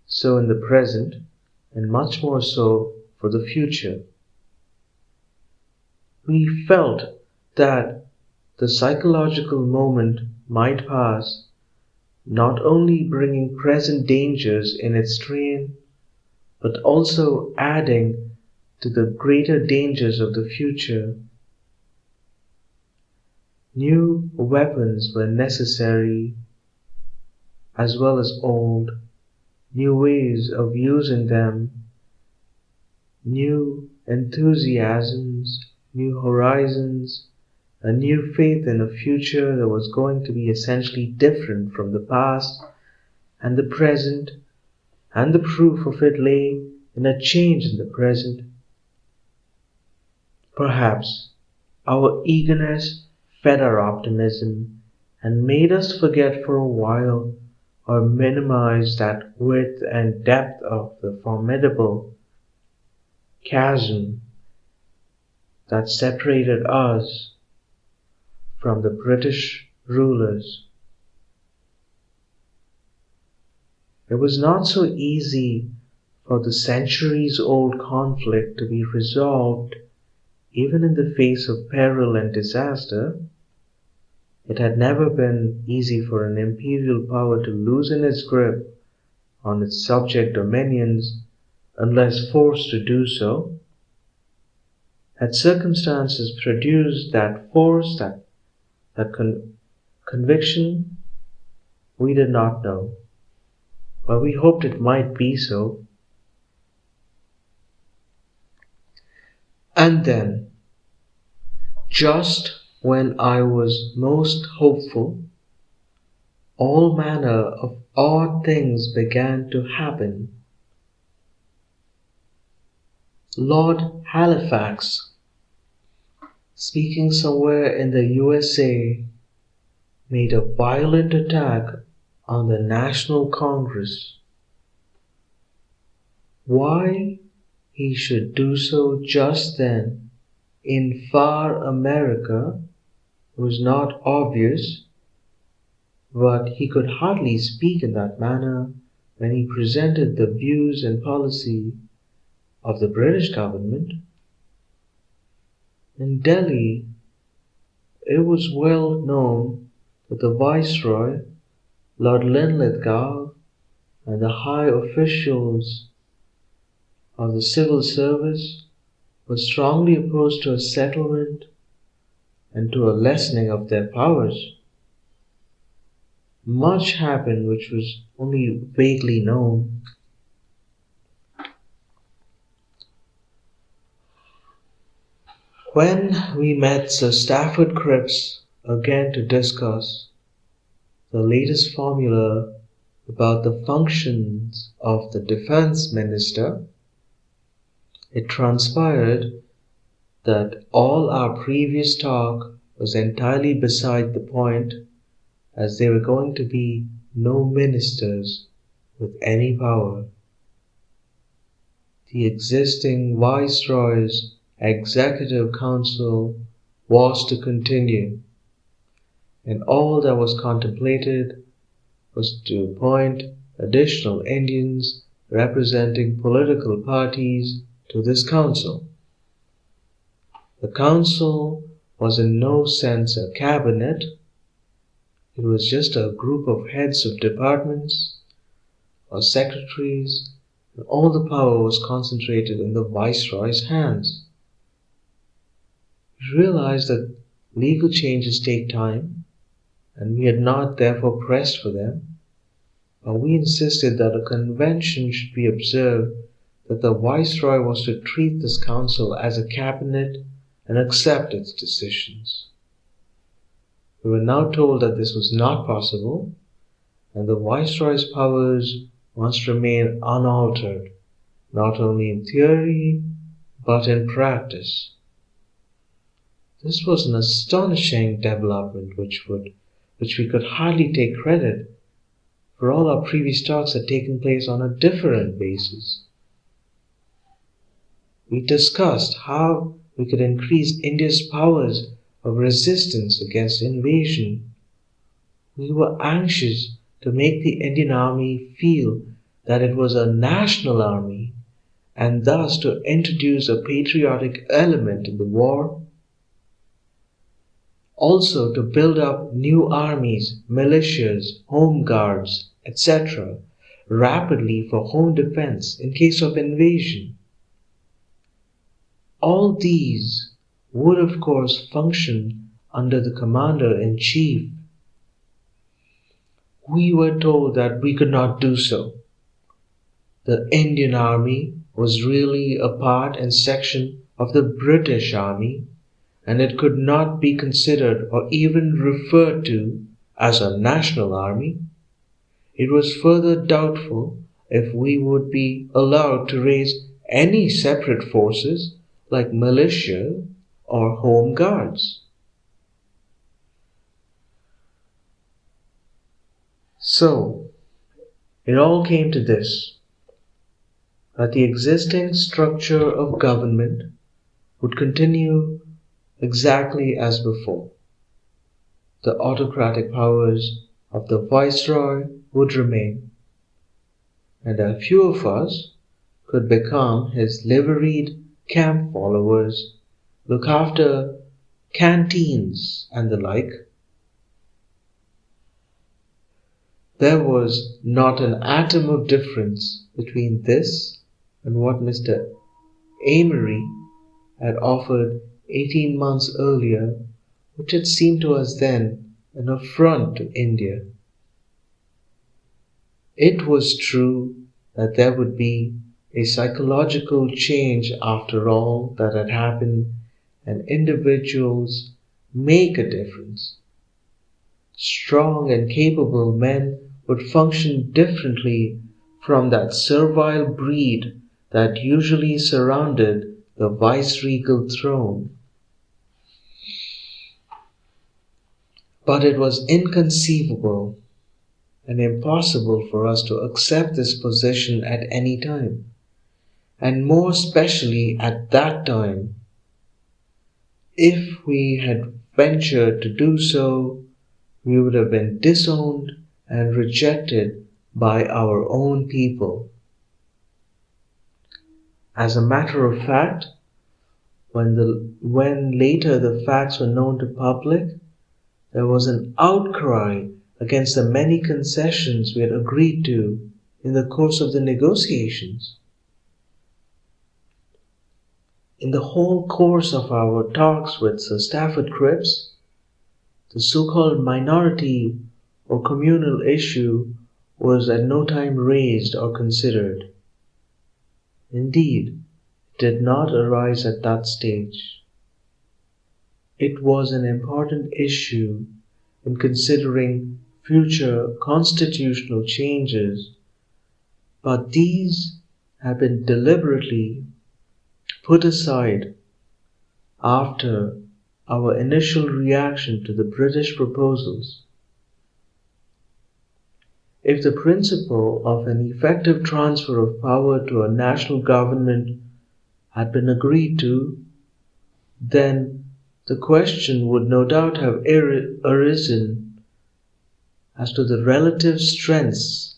S2: so in the present, and much more so for the future. We felt that the psychological moment might pass, not only bringing present dangers in its train, but also adding to the greater dangers of the future. New weapons were necessary, as well as old, new ways of using them, new enthusiasms, new horizons, a new faith in a future that was going to be essentially different from the past and the present, and the proof of it lay in a change in the present. Perhaps our eagerness fed our optimism and made us forget for a while or minimize that width and depth of the formidable chasm that separated us from the British rulers. It was not so easy for the centuries-old conflict to be resolved even in the face of peril and disaster. It had never been easy for an imperial power to loosen its grip on its subject dominions unless forced to do so. Had circumstances produced that force, that conviction, we did not know, but we hoped it might be so. And then, just when I was most hopeful, all manner of odd things began to happen. Lord Halifax, speaking somewhere in the USA, made a violent attack on the National Congress. Why he should do so just then in far America was not obvious, but he could hardly speak in that manner when he presented the views and policy of the British government. In Delhi, it was well known that the Viceroy, Lord Linlithgow, and the high officials of the civil service were strongly opposed to a settlement and to a lessening of their powers. Much happened which was only vaguely known. When we met Sir Stafford Cripps again to discuss the latest formula about the functions of the Defence Minister, it transpired that all our previous talk was entirely beside the point, as there were going to be no ministers with any power. The existing Viceroy's Executive Council was to continue, and all that was contemplated was to appoint additional Indians representing political parties to this council. The council was in no sense a cabinet. It was just a group of heads of departments or secretaries, and all the power was concentrated in the Viceroy's hands. We realized that legal changes take time, and we had not therefore pressed for them, but we insisted that a convention should be observed, that the Viceroy was to treat this council as a cabinet and accept its decisions. We were now told that this was not possible, and the Viceroy's powers must remain unaltered, not only in theory, but in practice. This was an astonishing development which we could hardly take credit, for all our previous talks had taken place on a different basis. We discussed how we could increase India's powers of resistance against invasion. We were anxious to make the Indian army feel that it was a national army, and thus to introduce a patriotic element in the war. Also to build up new armies, militias, home guards, etc., rapidly for home defense in case of invasion. All these would of course function under the commander-in-chief. We were told that we could not do so. The Indian Army was really a part and section of the British Army, and it could not be considered or even referred to as a national army. It was further doubtful if we would be allowed to raise any separate forces like militia or home guards. So, it all came to this, that the existing structure of government would continue exactly as before. The autocratic powers of the Viceroy would remain, and a few of us could become his liveried camp followers, look after canteens and the like. There was not an atom of difference between this and what Mr. Amory had offered 18 months earlier, which had seemed to us then an affront to India. It was true that there would be a psychological change after all that had happened, and individuals make a difference. Strong and capable men would function differently from that servile breed that usually surrounded the viceregal throne. But it was inconceivable and impossible for us to accept this position at any time, and more especially at that time. If we had ventured to do so, we would have been disowned and rejected by our own people. As a matter of fact, when later the facts were known to public, there was an outcry against the many concessions we had agreed to in the course of the negotiations. In the whole course of our talks with Sir Stafford Cripps, the so-called minority or communal issue was at no time raised or considered. Indeed, it did not arise at that stage. It was an important issue in considering future constitutional changes, but these have been deliberately put aside after our initial reaction to the British proposals. If the principle of an effective transfer of power to a national government had been agreed to, then the question would no doubt have arisen as to the relative strengths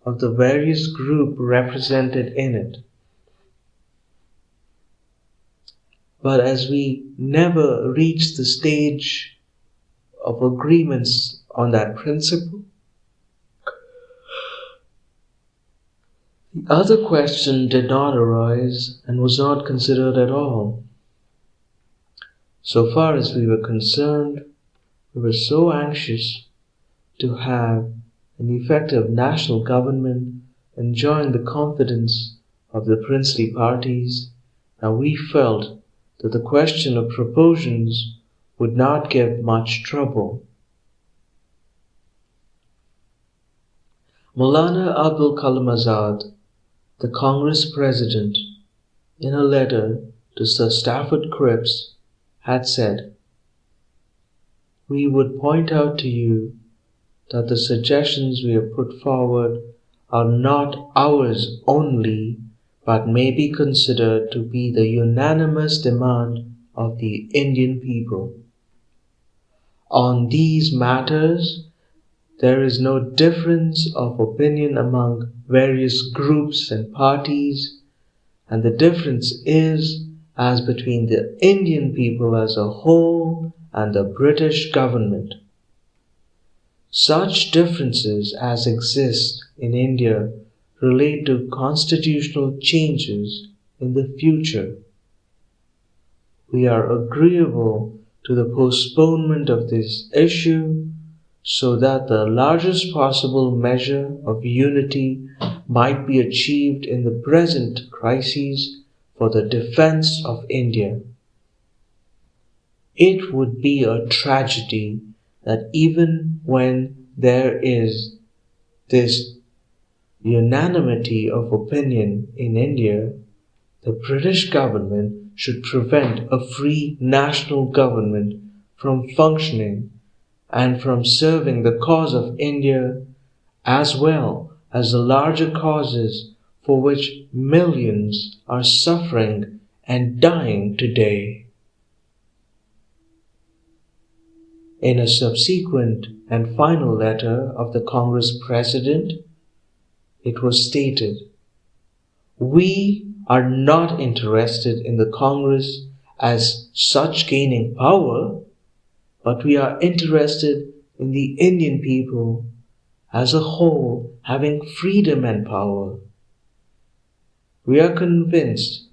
S2: of the various groups represented in it. But as we never reached the stage of agreements on that principle, the other question did not arise and was not considered at all. So far as we were concerned, we were so anxious to have an effective national government enjoying the confidence of the princely parties that we felt that the question of proportions would not give much trouble. Maulana Abul Kalam Azad, the Congress President, in a letter to Sir Stafford Cripps, had said, "We would point out to you that the suggestions we have put forward are not ours only, but may be considered to be the unanimous demand of the Indian people. On these matters, there is no difference of opinion among various groups and parties, and the difference is as between the Indian people as a whole and the British government. Such differences as exist in India relate to constitutional changes in the future. We are agreeable to the postponement of this issue so that the largest possible measure of unity might be achieved in the present crises for the defense of India. It would be a tragedy that even when there is this unanimity of opinion in India, the British government should prevent a free national government from functioning and from serving the cause of India as well as the larger causes for which millions are suffering and dying today. In a subsequent and final letter of the Congress President, it was stated, "We are not interested in the Congress as such gaining power, but we are interested in the Indian people as a whole having freedom and power. We are convinced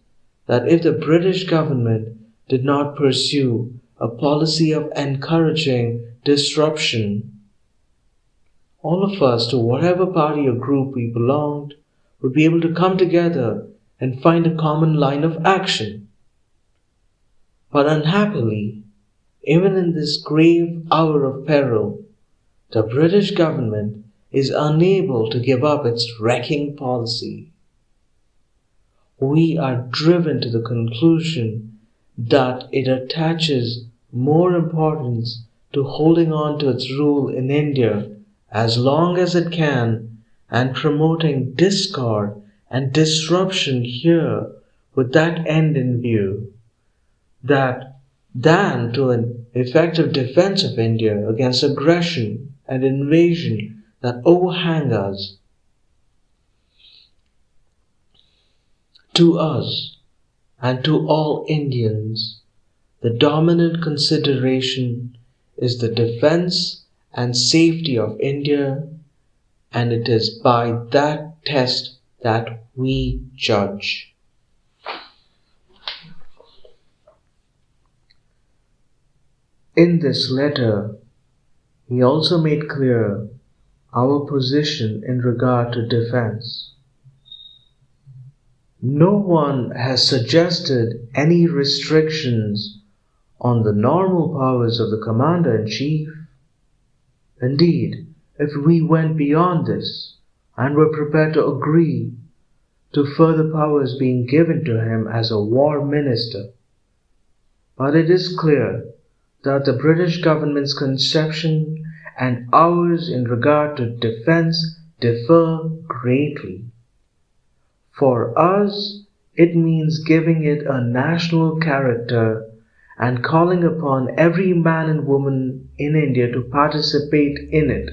S2: that if the British government did not pursue a policy of encouraging disruption, all of us, to whatever party or group we belonged, would be able to come together and find a common line of action. But unhappily, even in this grave hour of peril, the British government is unable to give up its wrecking policy. We are driven to the conclusion that it attaches more importance to holding on to its rule in India as long as it can and promoting discord and disruption here with that end in view, than to an effective defense of India against aggression and invasion that overhang us. To us and to all Indians, the dominant consideration is the defense and safety of India, and it is by that test that we judge." In this letter, he also made clear our position in regard to defense. No one has suggested any restrictions on the normal powers of the Commander-in-Chief. Indeed, if we went beyond this and were prepared to agree to further powers being given to him as a war minister, but it is clear that the British government's conception and ours in regard to defense differ greatly. For us, it means giving it a national character and calling upon every man and woman in India to participate in it.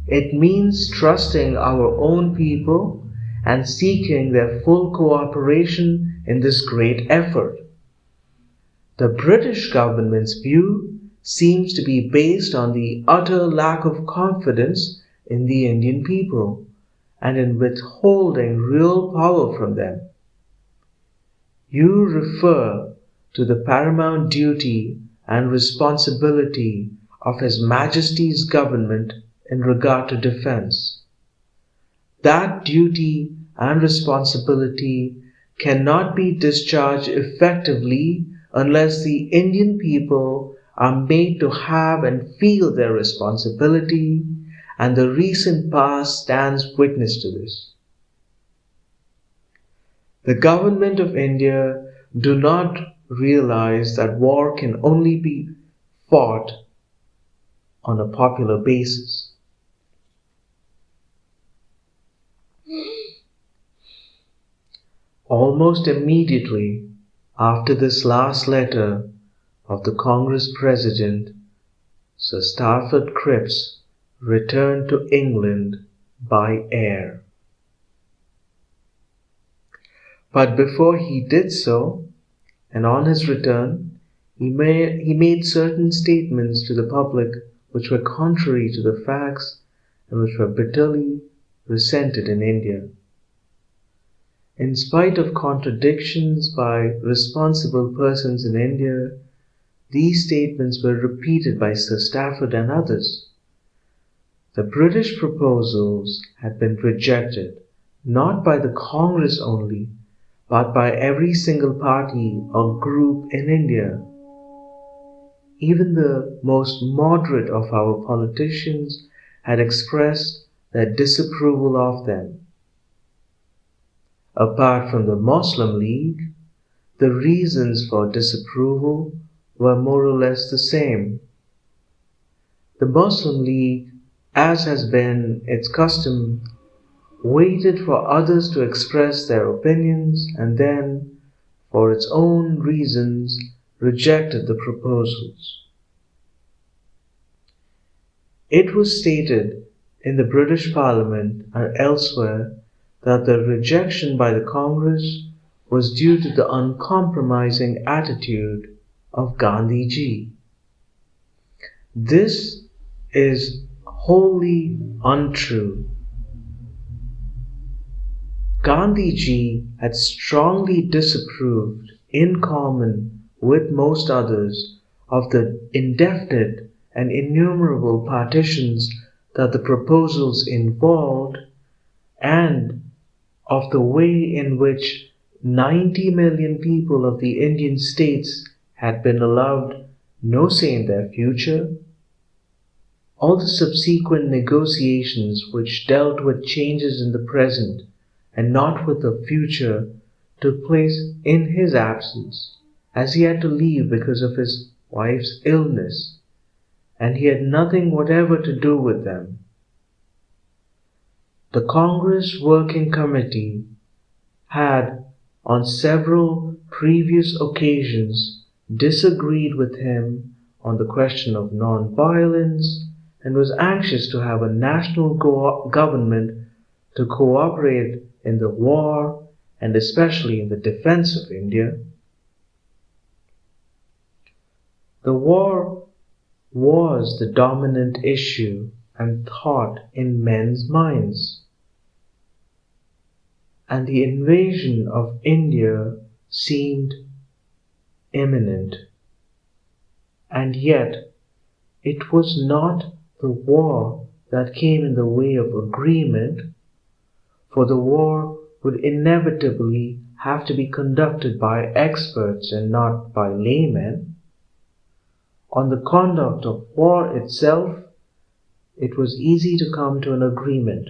S2: It means trusting our own people and seeking their full cooperation in this great effort. The British government's view seems to be based on the utter lack of confidence in the Indian people and in withholding real power from them. You refer to the paramount duty and responsibility of His Majesty's government in regard to defense. That duty and responsibility cannot be discharged effectively unless the Indian people are made to have and feel their responsibility, and the recent past stands witness to this. The government of India do not realize that war can only be fought on a popular basis. Almost immediately after this last letter of the Congress President, Sir Stafford Cripps returned to England by air. But before he did so, and on his return, he made certain statements to the public which were contrary to the facts and which were bitterly resented in India. In spite of contradictions by responsible persons in India, these statements were repeated by Sir Stafford and others. The British proposals had been rejected, not by the Congress only, but by every single party or group in India. Even the most moderate of our politicians had expressed their disapproval of them. Apart from the Muslim League, the reasons for disapproval were more or less the same. The Muslim League, as has been its custom, waited for others to express their opinions and then, for its own reasons, rejected the proposals. It was stated in the British Parliament and elsewhere that the rejection by the Congress was due to the uncompromising attitude of Gandhiji. This is wholly untrue. Gandhiji had strongly disapproved, in common with most others, of the indefinite and innumerable partitions that the proposals involved, and of the way in which 90 million people of the Indian states had been allowed no say in their future. All the subsequent negotiations which dealt with changes in the present and not with the future took place in his absence, as he had to leave because of his wife's illness, and he had nothing whatever to do with them. The Congress Working Committee had, on several previous occasions, disagreed with him on the question of non-violence and was anxious to have a national government to cooperate in the war and especially in the defense of India. The war was the dominant issue and thought in men's minds, and the invasion of India seemed imminent. And yet, it was not the war that came in the way of agreement, for the war would inevitably have to be conducted by experts and not by laymen. On the conduct of war itself, it was easy to come to an agreement.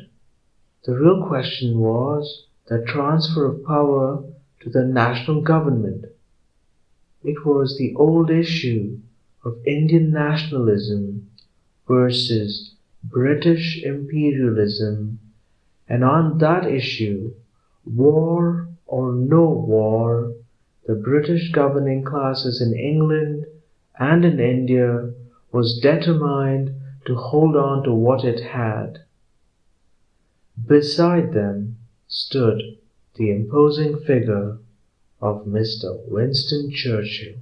S2: The real question was the transfer of power to the national government. It was the old issue of Indian nationalism versus British imperialism, and on that issue, war or no war, the British governing classes in England and in India was determined to hold on to what it had. Beside them stood the imposing figure of Mr. Winston Churchill.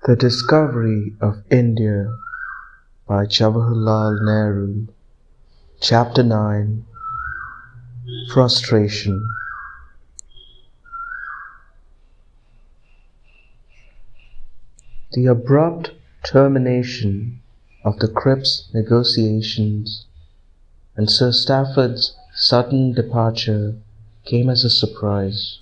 S2: The Discovery of India by Jawaharlal Nehru. Chapter 9. Frustration. The abrupt termination of the Cripps negotiations and Sir Stafford's sudden departure came as a surprise.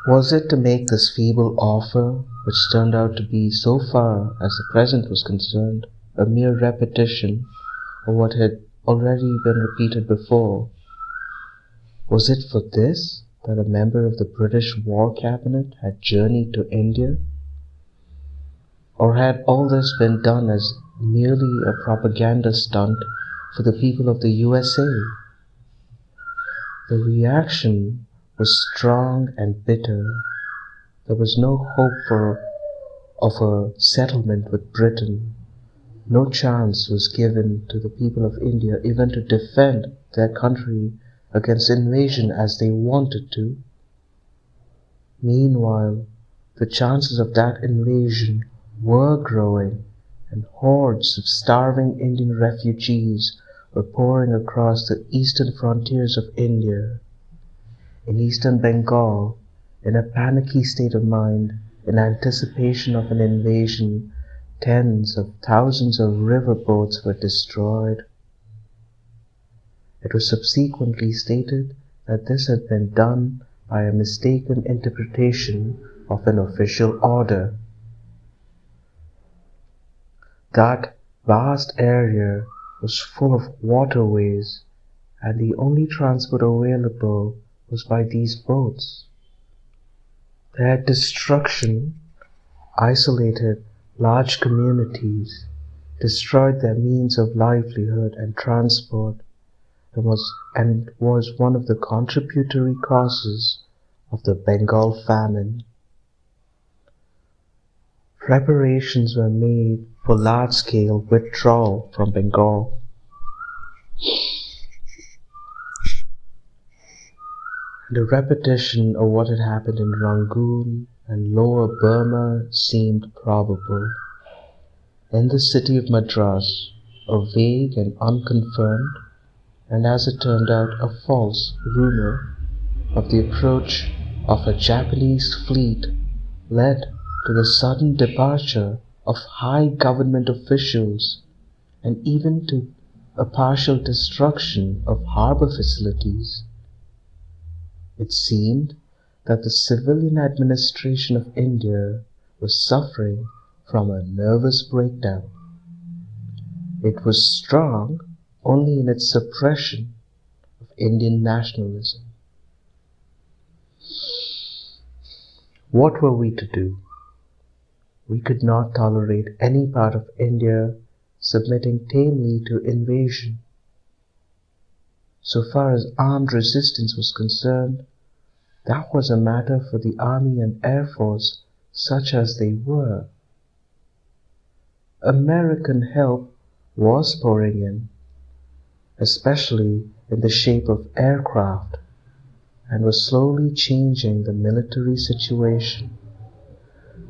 S2: Was it to make this feeble offer, which turned out to be, so far as the present was concerned, a mere repetition of what had already been repeated before? Was it for this that a member of the British War Cabinet had journeyed to India? Or had all this been done as merely a propaganda stunt for the people of the USA? The reaction was strong and bitter. There was no hope of a settlement with Britain. No chance was given to the people of India even to defend their country against invasion as they wanted to. Meanwhile, the chances of that invasion were growing, and hordes of starving Indian refugees were pouring across the eastern frontiers of India. In eastern Bengal, in a panicky state of mind, in anticipation of an invasion, tens of thousands of river boats were destroyed. It was subsequently stated that this had been done by a mistaken interpretation of an official order. That vast area was full of waterways, and the only transport available was by these boats. Their destruction isolated large communities, destroyed their means of livelihood and transport, and was one of the contributory causes of the Bengal famine. Preparations were made for large-scale withdrawal from Bengal. The repetition of what had happened in Rangoon and Lower Burma seemed probable. In the city of Madras, a vague and unconfirmed, and as it turned out a false, rumor of the approach of a Japanese fleet led to the sudden departure of high government officials and even to a partial destruction of harbor facilities. It seemed that the civilian administration of India was suffering from a nervous breakdown. It was strong only in its suppression of Indian nationalism. What were we to do? We could not tolerate any part of India submitting tamely to invasion. So far as armed resistance was concerned, that was a matter for the army and air force, such as they were. American help was pouring in, especially in the shape of aircraft, and was slowly changing the military situation.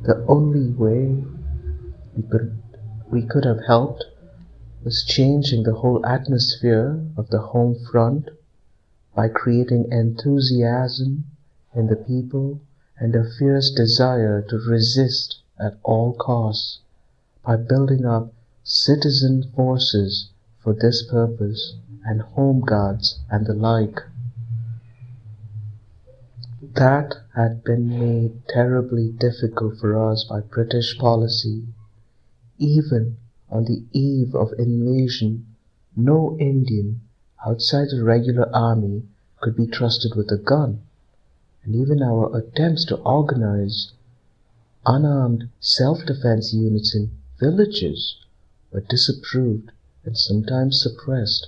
S2: The only way we could have helped was changing the whole atmosphere of the home front by creating enthusiasm in the people and a fierce desire to resist at all costs, by building up citizen forces for this purpose and home guards and the like. That had been made terribly difficult for us by British policy. Even on the eve of invasion, no Indian outside the regular army could be trusted with a gun, and even our attempts to organize unarmed self-defense units in villages were disapproved and sometimes suppressed.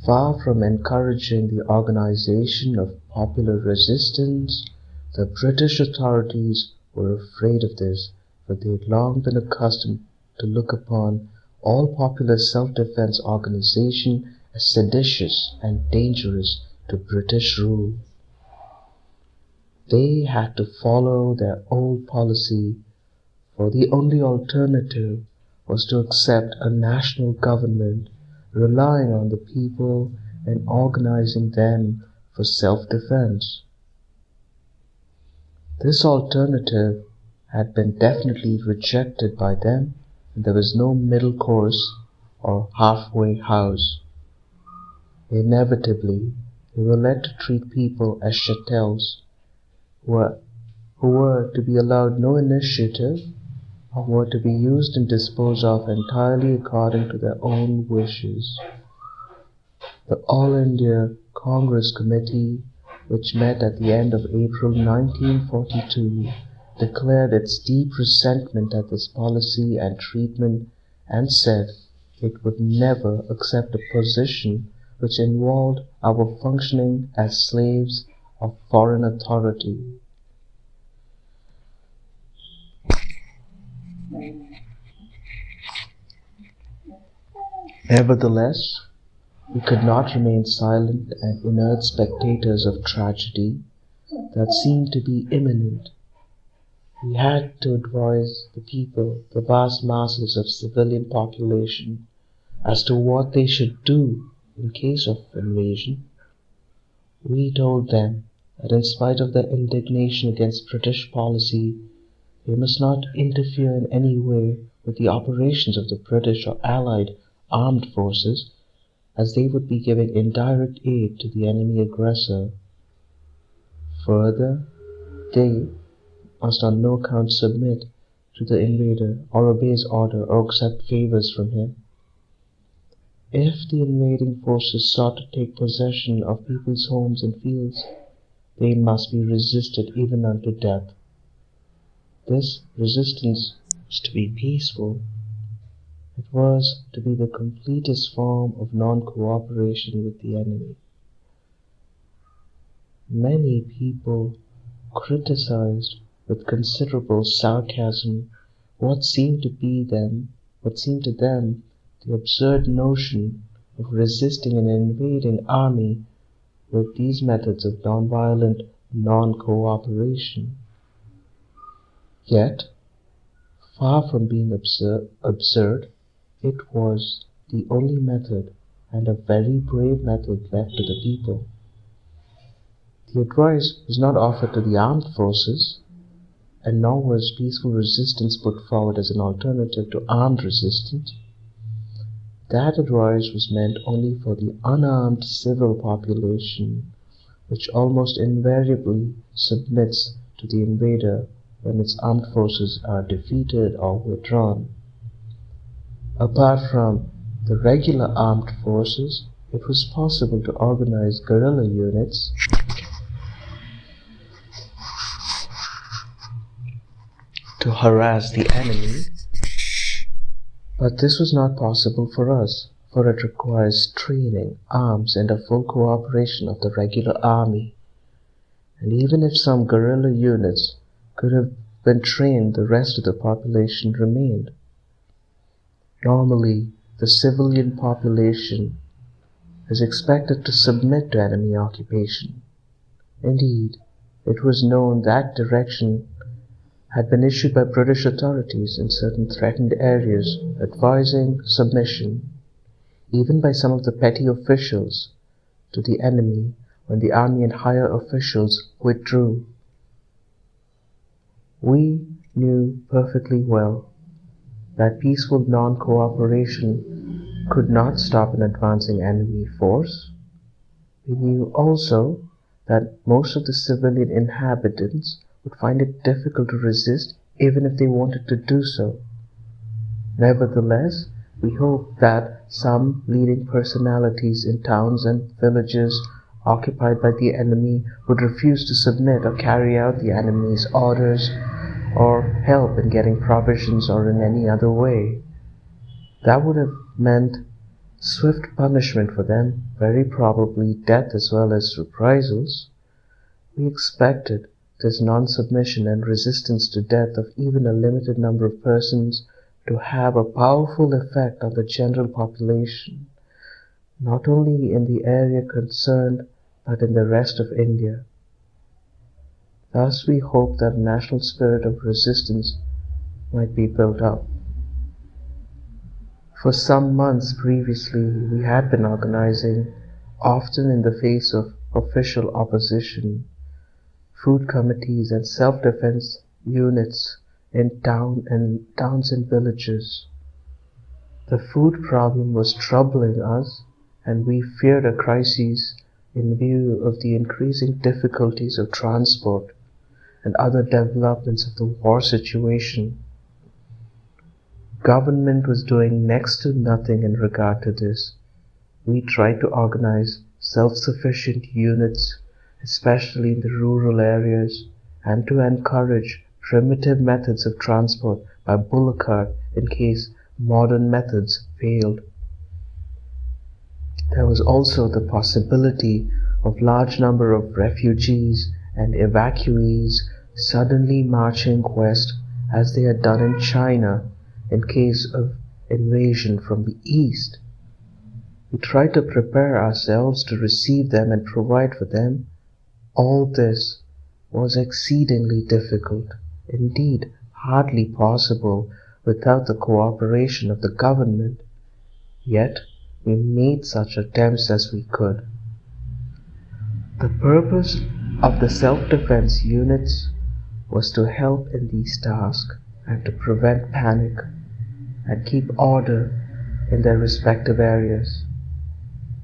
S2: Far from encouraging the organization of popular resistance, the British authorities were afraid of this, for they had long been accustomed to look upon all popular self-defense organization as seditious and dangerous to British rule. They had to follow their old policy, for the only alternative was to accept a national government relying on the people and organizing them for self-defense. This alternative had been definitely rejected by them, and there was no middle course or halfway house. Inevitably, they were led to treat people as chattels, who were to be allowed no initiative, or were to be used and disposed of entirely according to their own wishes. The All India Congress Committee, which met at the end of April 1942, declared its deep resentment at this policy and treatment, and said it would never accept a position which involved our functioning as slaves of foreign authority. Nevertheless, we could not remain silent and inert spectators of tragedy that seemed to be imminent. We had to advise the people, the vast masses of civilian population, as to what they should do in case of invasion. We told them that in spite of their indignation against British policy, they must not interfere in any way with the operations of the British or Allied armed forces, as they would be giving indirect aid to the enemy aggressor. Further, they must on no account submit to the invader or obey his order or accept favors from him. If the invading forces sought to take possession of people's homes and fields, they must be resisted even unto death. This resistance was to be peaceful. It was to be the completest form of non-cooperation with the enemy. Many people criticized with considerable sarcasm what seemed to them the absurd notion of resisting an invading army with these methods of non-violent non-cooperation. Yet, far from being absurd, it was the only method, and a very brave method, left to the people. The advice was not offered to the armed forces, and nor was peaceful resistance put forward as an alternative to armed resistance. That advice was meant only for the unarmed civil population, which almost invariably submits to the invader when its armed forces are defeated or withdrawn. Apart from the regular armed forces, it was possible to organize guerrilla units to harass the enemy, but this was not possible for us, for it requires training, arms, and a full cooperation of the regular army. And even if some guerrilla units could have been trained, the rest of the population remained. Normally, the civilian population is expected to submit to enemy occupation. Indeed, it was known that direction had been issued by British authorities in certain threatened areas, advising submission, even by some of the petty officials, to the enemy when the army and higher officials withdrew. We knew perfectly well that peaceful non-cooperation could not stop an advancing enemy force. We knew also that most of the civilian inhabitants would find it difficult to resist even if they wanted to do so. Nevertheless, we hoped that some leading personalities in towns and villages occupied by the enemy would refuse to submit or carry out the enemy's orders or help in getting provisions or in any other way. That would have meant swift punishment for them, very probably death as well as reprisals. We expected this non-submission and resistance to death of even a limited number of persons to have a powerful effect on the general population, not only in the area concerned, but in the rest of India. Thus we hoped that a national spirit of resistance might be built up. For some months previously, we had been organizing, often in the face of official opposition, food committees and self-defense units in towns and villages. The food problem was troubling us, and we feared a crisis in view of the increasing difficulties of transport and other developments of the war situation. Government was doing next to nothing in regard to this. We tried to organize self-sufficient units, especially in the rural areas, and to encourage primitive methods of transport by bullock cart in case modern methods failed. There was also the possibility of large number of refugees and evacuees suddenly marching west as they had done in China in case of invasion from the east. We tried to prepare ourselves to receive them and provide for them. All this was exceedingly difficult, indeed hardly possible without the cooperation of the government, yet we made such attempts as we could. The purpose of the self-defense units was to help in these tasks and to prevent panic and keep order in their respective areas.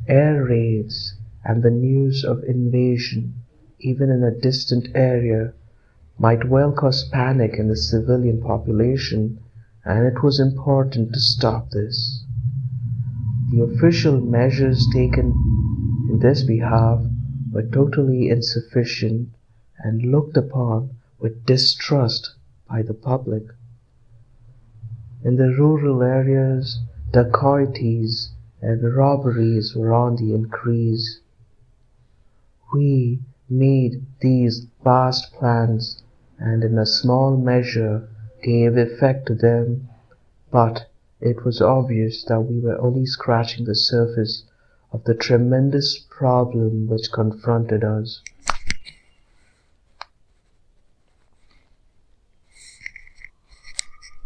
S2: Air raids and the news of invasion, even in a distant area, might well cause panic in the civilian population, and it was important to stop this. The official measures taken in this behalf were totally insufficient and looked upon with distrust by the public. In the rural areas, dacoities and robberies were on the increase. We made these vast plans and in a small measure gave effect to them, but it was obvious that we were only scratching the surface of the tremendous problem which confronted us.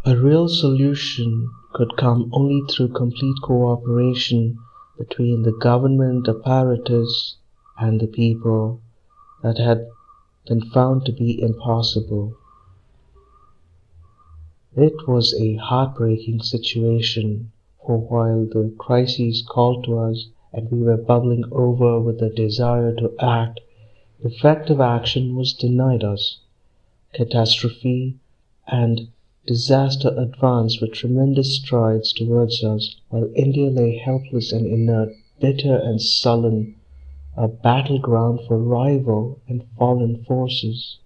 S2: A real solution could come only through complete cooperation between the government apparatus and the people. That had been found to be impossible. It was a heartbreaking situation, for while the crises called to us and we were bubbling over with the desire to act, effective action was denied us. Catastrophe and disaster advanced with tremendous strides towards us, while India lay helpless and inert, bitter and sullen, a battleground for rival and foreign forces.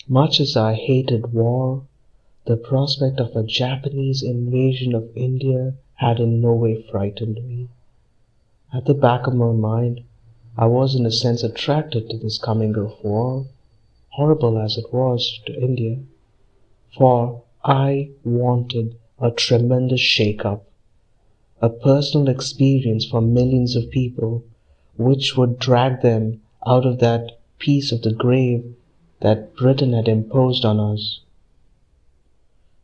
S2: Much as I hated war, the prospect of a Japanese invasion of India had in no way frightened me. At the back of my mind, I was in a sense attracted to this coming of war, horrible as it was to India, for I wanted a tremendous shake-up, a personal experience for millions of people, which would drag them out of that piece of the grave that Britain had imposed on us.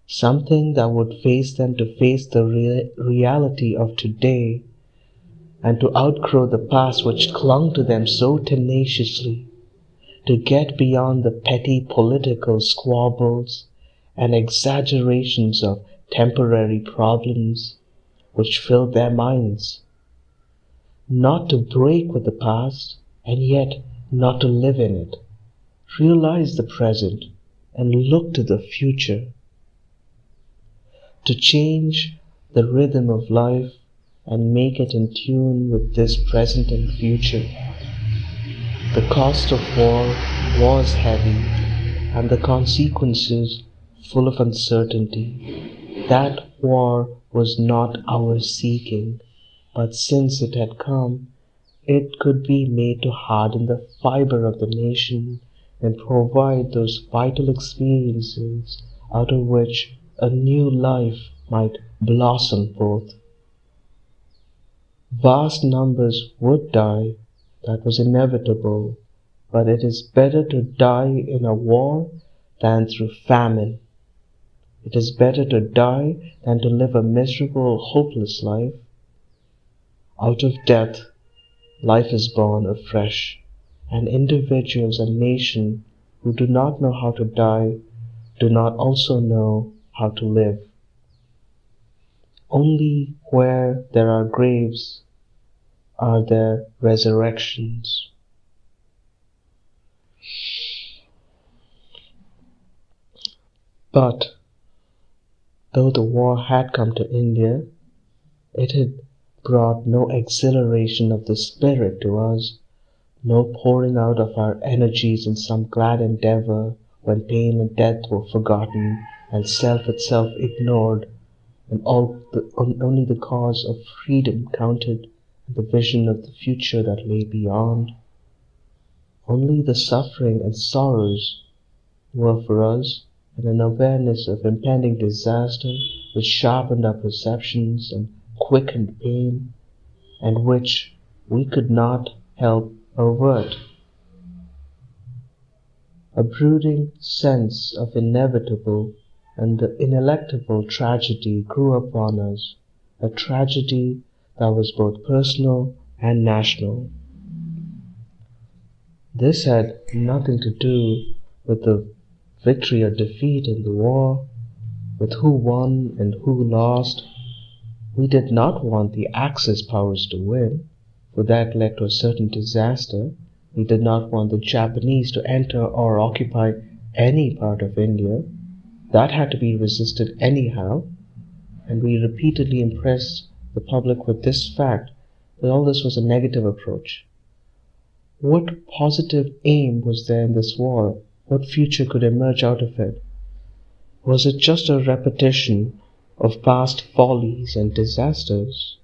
S2: Something that would face them to face the reality of today and to outgrow the past which clung to them so tenaciously, to get beyond the petty political squabbles and exaggerations of temporary problems which filled their minds, not to break with the past and yet not to live in it, realize the present and look to the future, to change the rhythm of life and make it in tune with this present and future. The cost of war was heavy and the consequences full of uncertainty. That war was not our seeking, but since it had come, it could be made to harden the fiber of the nation and provide those vital experiences out of which a new life might blossom forth. Vast numbers would die, that was inevitable, but it is better to die in a war than through famine. It is better to die than to live a miserable, hopeless life. Out of death, life is born afresh, and individuals and nations who do not know how to die do not also know how to live. Only where there are graves are there resurrections. But though the war had come to India, it had brought no exhilaration of the spirit to us, no pouring out of our energies in some glad endeavor when pain and death were forgotten and self itself ignored, and only the cause of freedom counted, and the vision of the future that lay beyond. Only the suffering and sorrows were for us, and an awareness of impending disaster which sharpened our perceptions and quickened pain, and which we could not help avert. A brooding sense of inevitable and the ineluctable tragedy grew upon us, a tragedy that was both personal and national. This had nothing to do with the victory or defeat in the war, with who won and who lost. We did not want the Axis powers to win, for that led to a certain disaster. We did not want the Japanese to enter or occupy any part of India. That had to be resisted anyhow, and we repeatedly impressed the public with this fact, that all this was a negative approach. What positive aim was there in this war? What future could emerge out of it? Was it just a repetition of past follies and disasters?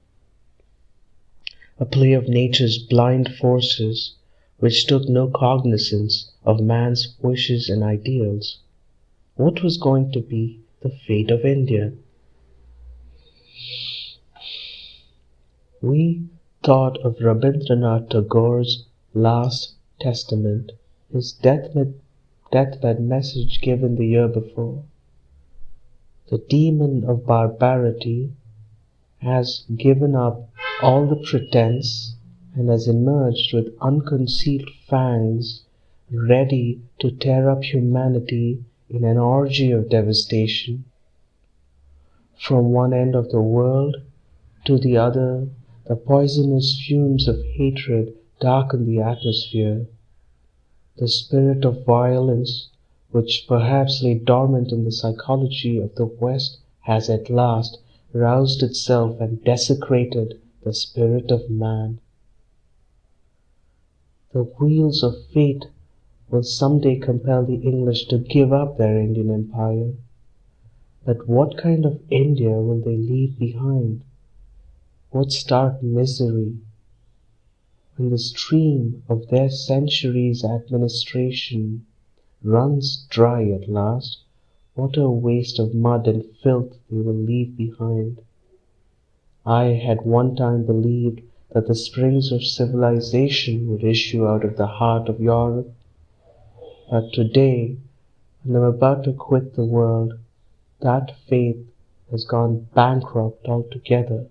S2: A play of nature's blind forces which took no cognizance of man's wishes and ideals? What was going to be the fate of India? We thought of Rabindranath Tagore's last testament, his deathbed message given the year before. The demon of barbarity has given up all the pretense and has emerged with unconcealed fangs, ready to tear up humanity in an orgy of devastation. From one end of the world to the other, the poisonous fumes of hatred darken the atmosphere. The spirit of violence, which perhaps lay dormant in the psychology of the West, has at last roused itself and desecrated the spirit of man. The wheels of fate will someday compel the English to give up their Indian empire. But what kind of India will they leave behind? What stark misery! When the stream of their centuries' administration runs dry at last, what a waste of mud and filth they will leave behind. I had one time believed that the springs of civilization would issue out of the heart of Europe. But today, when I'm about to quit the world, that faith has gone bankrupt altogether.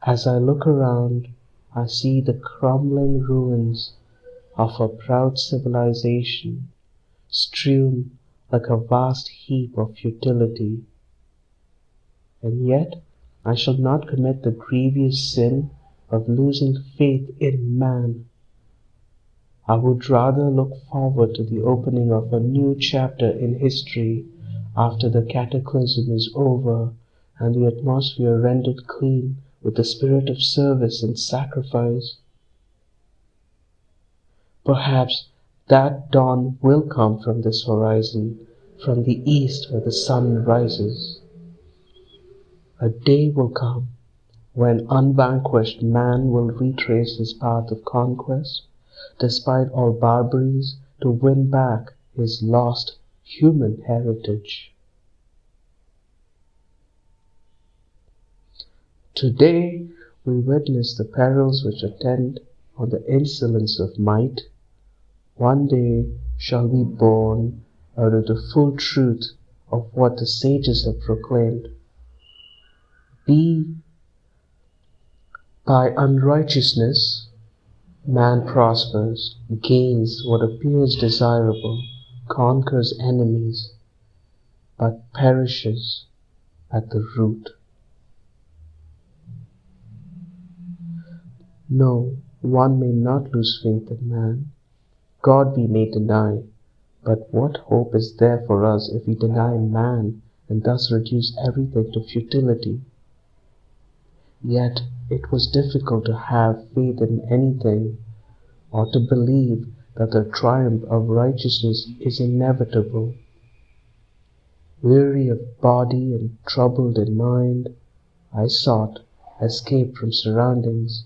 S2: As I look around, I see the crumbling ruins of a proud civilization, strewn like a vast heap of futility. And yet I shall not commit the grievous sin of losing faith in man. I would rather look forward to the opening of a new chapter in history after the cataclysm is over and the atmosphere rendered clean with the spirit of service and sacrifice. Perhaps that dawn will come from this horizon, from the east where the sun rises. A day will come when unvanquished man will retrace his path of conquest, despite all barbaries, to win back his lost human heritage. Today we witness the perils which attend on the insolence of might. One day shall be born out of the full truth of what the sages have proclaimed. By unrighteousness man prospers, gains what appears desirable, conquers enemies, but perishes at the root. No, one may not lose faith in man. God we may deny, but what hope is there for us if we deny man and thus reduce everything to futility? Yet it was difficult to have faith in anything, or to believe that the triumph of righteousness is inevitable. Weary of body and troubled in mind, I sought escape from surroundings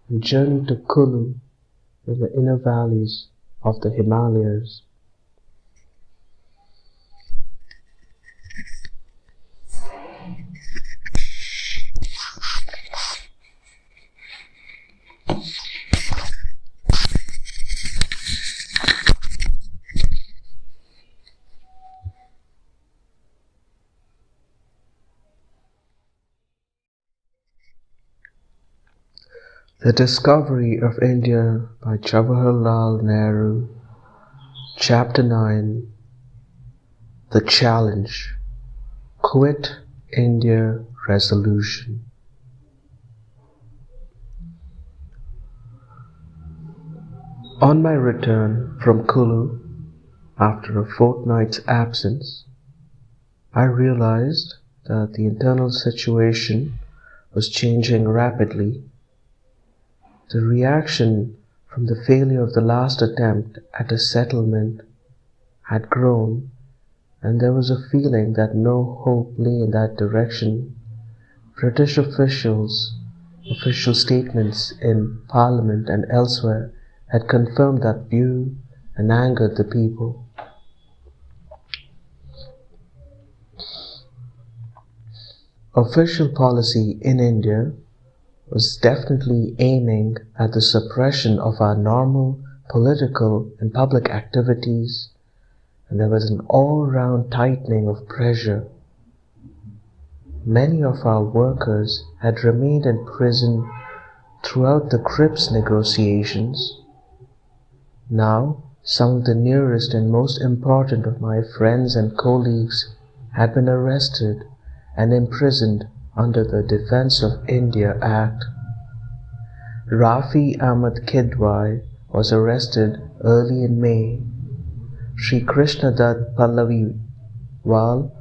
S2: and journeyed to Kulu in the inner valleys of the Himalayas. The Discovery of India by Jawaharlal Nehru. Chapter 9. The Challenge. Quit India Resolution. On my return from Kulu, after a fortnight's absence, I realized that the internal situation was changing rapidly. The reaction from the failure of the last attempt at a settlement had grown, and there was a feeling that no hope lay in that direction. British official statements in Parliament and elsewhere had confirmed that view and angered the people. Official policy in India was definitely aiming at the suppression of our normal political and public activities, and there was an all-round tightening of pressure. Many of our workers had remained in prison throughout the Crips negotiations. Now, some of the nearest and most important of my friends and colleagues had been arrested and imprisoned under the Defence of India Act. Rafi Ahmad Kidwai was arrested early in May. Sri Krishna Dutt Pallaviwal,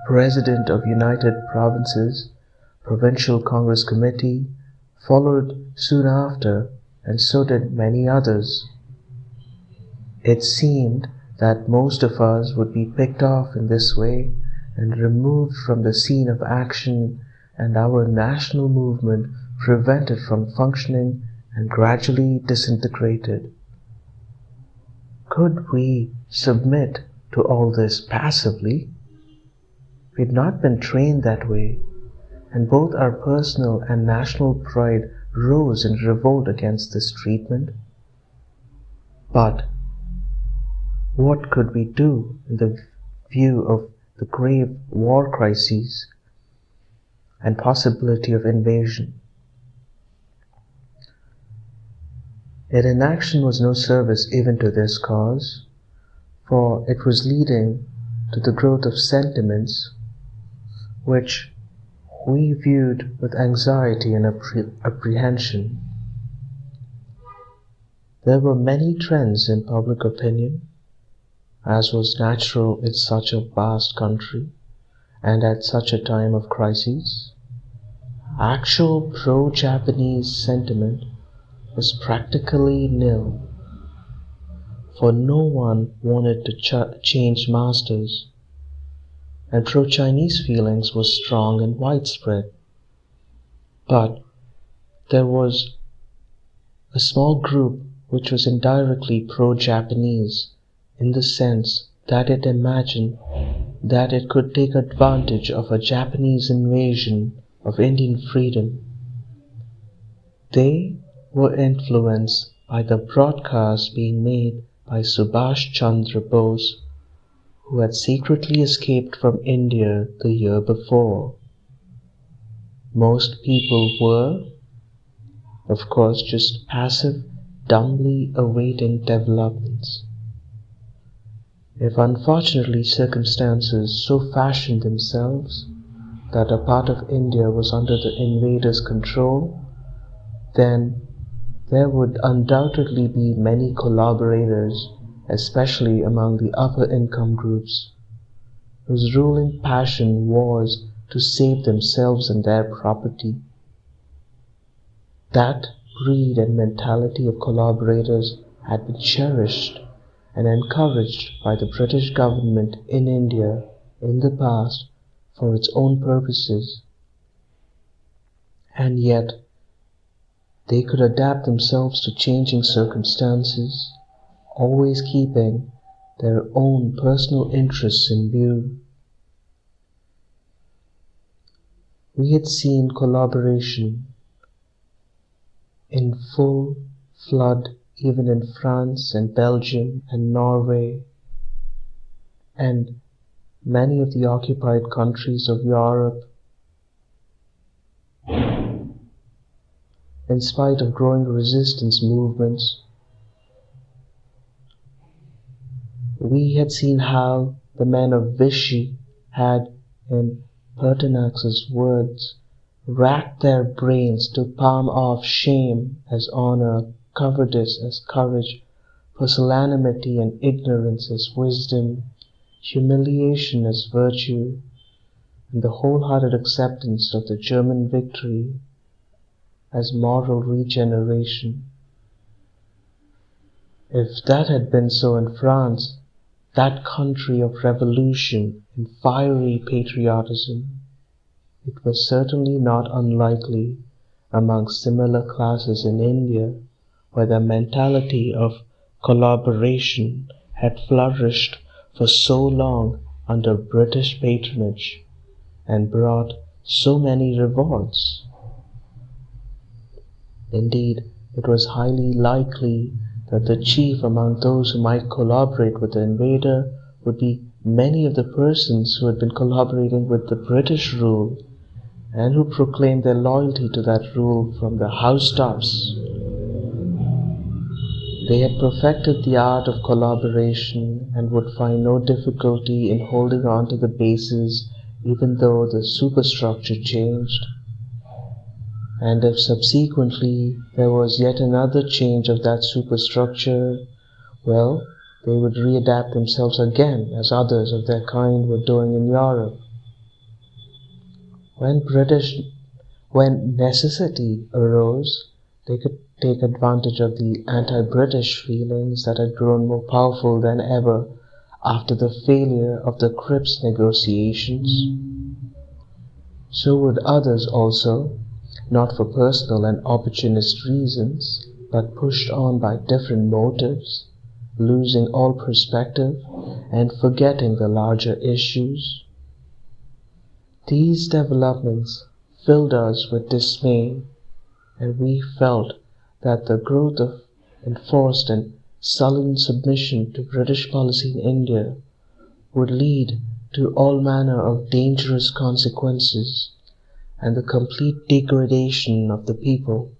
S2: President of United Provinces Provincial Congress Committee, followed soon after, and so did many others. It seemed that most of us would be picked off in this way and removed from the scene of action, and our national movement prevented from functioning and gradually disintegrated. Could we submit to all this passively? We had not been trained that way, and both our personal and national pride rose in revolt against this treatment. But what could we do in the view of the grave war crises and possibility of invasion? Yet inaction was no service even to this cause, for it was leading to the growth of sentiments which we viewed with anxiety and apprehension. There were many trends in public opinion, as was natural in such a vast country and at such a time of crises. Actual pro-Japanese sentiment was practically nil, for no one wanted to change masters, and pro-Chinese feelings were strong and widespread. But there was a small group which was indirectly pro-Japanese, in the sense that it imagined that it could take advantage of a Japanese invasion of Indian freedom. They were influenced by the broadcasts being made by Subhash Chandra Bose, who had secretly escaped from India the year before. Most people were, of course, just passive, dumbly awaiting developments. If unfortunately circumstances so fashioned themselves that a part of India was under the invaders' control, then there would undoubtedly be many collaborators, especially among the upper income groups, whose ruling passion was to save themselves and their property. That breed and mentality of collaborators had been cherished and encouraged by the British government in India in the past for its own purposes, and yet they could adapt themselves to changing circumstances, always keeping their own personal interests in view. We had seen collaboration in full flood even in France and Belgium and Norway and many of the occupied countries of Europe. In spite of growing resistance movements, we had seen how the men of Vichy had, in Pertinax's words, racked their brains to palm off shame as honor, cowardice as courage, pusillanimity and ignorance as wisdom, humiliation as virtue, and the wholehearted acceptance of the German victory as moral regeneration. If that had been so in France, that country of revolution and fiery patriotism, it was certainly not unlikely among similar classes in India, where the mentality of collaboration had flourished for so long under British patronage and brought so many revolts. Indeed, it was highly likely that the chief among those who might collaborate with the invader would be many of the persons who had been collaborating with the British rule and who proclaimed their loyalty to that rule from the housetops. They had perfected the art of collaboration and would find no difficulty in holding on to the bases even though the superstructure changed. And if subsequently there was yet another change of that superstructure, well, they would readapt themselves again as others of their kind were doing in Europe. When necessity arose, they could take advantage of the anti-British feelings that had grown more powerful than ever after the failure of the Cripps negotiations. So would others also, not for personal and opportunist reasons, but pushed on by different motives, losing all perspective and forgetting the larger issues. These developments filled us with dismay, and we felt that the growth of enforced and sullen submission to British policy in India would lead to all manner of dangerous consequences and the complete degradation of the people.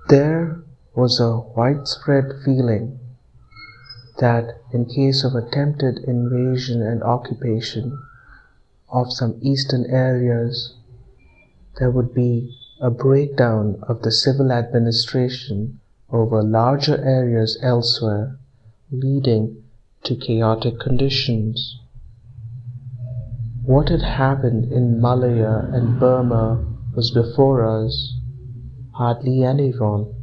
S2: There was a widespread feeling that in case of attempted invasion and occupation of some eastern areas, there would be a breakdown of the civil administration over larger areas elsewhere, leading to chaotic conditions. What had happened in Malaya and Burma was before us. Hardly anyone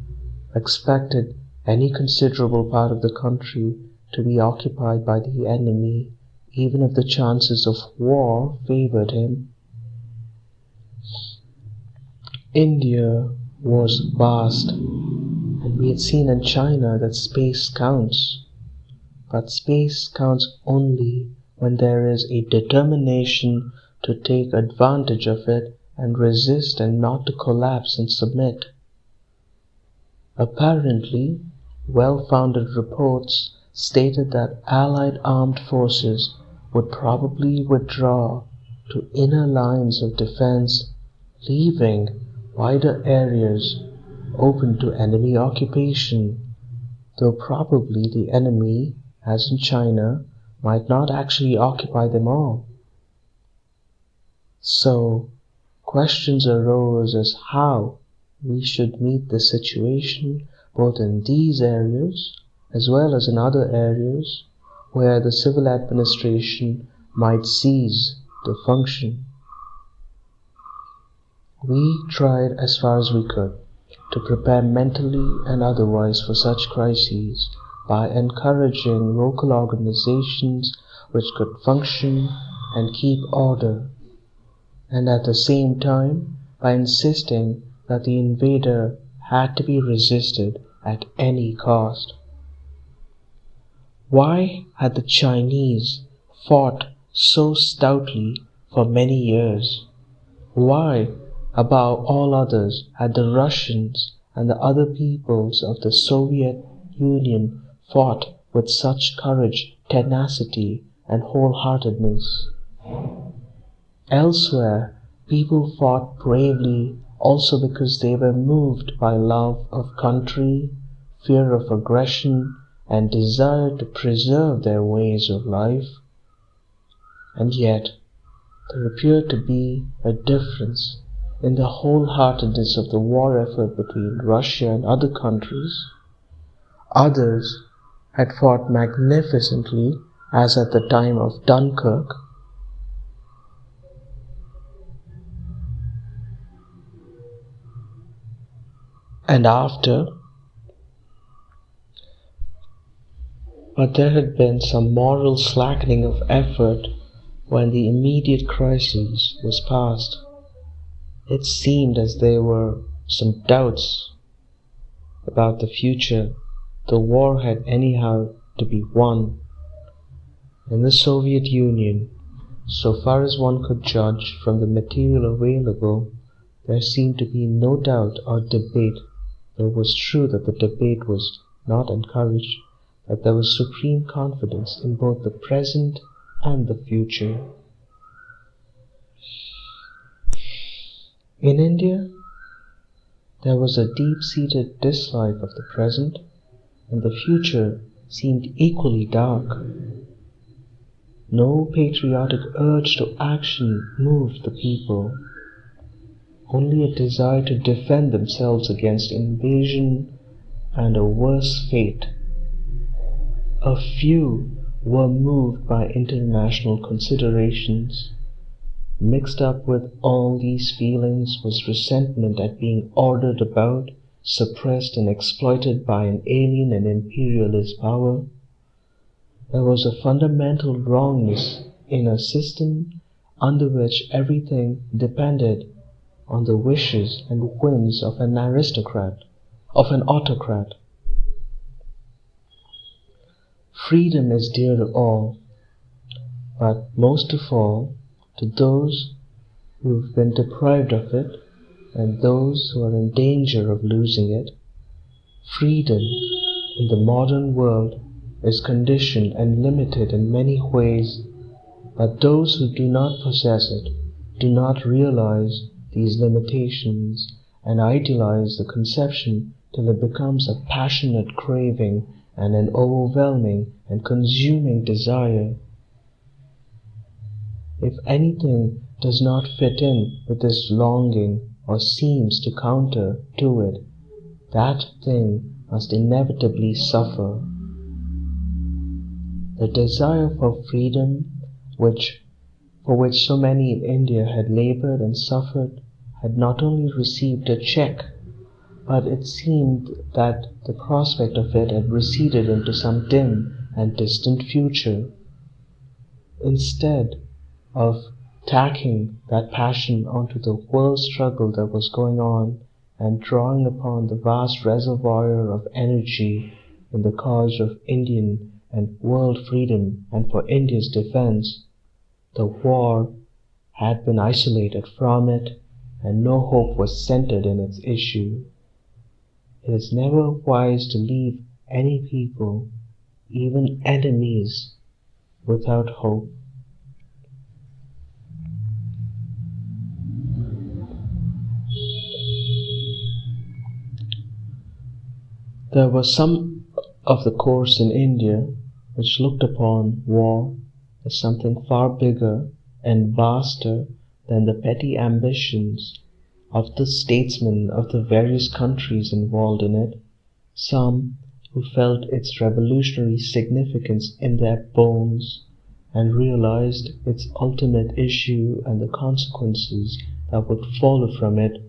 S2: expected any considerable part of the country to be occupied by the enemy, even if the chances of war favored him. India was vast, and we had seen in China that space counts. But space counts only when there is a determination to take advantage of it and resist and not to collapse and submit. Apparently, well-founded reports stated that Allied armed forces would probably withdraw to inner lines of defense, leaving wider areas open to enemy occupation, though probably the enemy, as in China, might not actually occupy them all. So, questions arose as how we should meet the situation both in these areas as well as in other areas where the civil administration might cease to function. We tried as far as we could to prepare mentally and otherwise for such crises by encouraging local organizations which could function and keep order, and at the same time by insisting that the invader had to be resisted at any cost. Why had the Chinese fought so stoutly for many years? Why, above all others, had the Russians and the other peoples of the Soviet Union fought with such courage, tenacity, and wholeheartedness? Elsewhere, people fought bravely also because they were moved by love of country, fear of aggression, and desire to preserve their ways of life. And yet, there appeared to be a difference in the wholeheartedness of the war effort between Russia and other countries. Others had fought magnificently, as at the time of Dunkirk, and after, but there had been some moral slackening of effort when the immediate crisis was past. It seemed as there were some doubts about the future. The war had anyhow to be won. In the Soviet Union, so far as one could judge from the material available, there seemed to be no doubt or debate, though it was true that the debate was not encouraged, that there was supreme confidence in both the present and the future. In India, there was a deep-seated dislike of the present, and the future seemed equally dark. No patriotic urge to action moved the people, only a desire to defend themselves against invasion and a worse fate. A few were moved by international considerations. Mixed up with all these feelings was resentment at being ordered about, suppressed and exploited by an alien and imperialist power. There was a fundamental wrongness in a system under which everything depended on the wishes and whims of an aristocrat, of an autocrat. Freedom is dear to all, but most of all to those who have been deprived of it and those who are in danger of losing it. Freedom in the modern world is conditioned and limited in many ways, but those who do not possess it do not realize these limitations and idealize the conception till it becomes a passionate craving and an overwhelming and consuming desire. If anything does not fit in with this longing or seems to counter to it, that thing must inevitably suffer. The desire for freedom, for which so many in India had labored and suffered, had not only received a check, but it seemed that the prospect of it had receded into some dim and distant future. Instead of tacking that passion onto the world struggle that was going on and drawing upon the vast reservoir of energy in the cause of Indian and world freedom and for India's defense, the war had been isolated from it, and no hope was centered in its issue. It is never wise to leave any people, even enemies, without hope. There was some of the course in India which looked upon war as something far bigger and vaster than the petty ambitions of the statesmen of the various countries involved in it, some who felt its revolutionary significance in their bones and realized its ultimate issue and the consequences that would follow from it,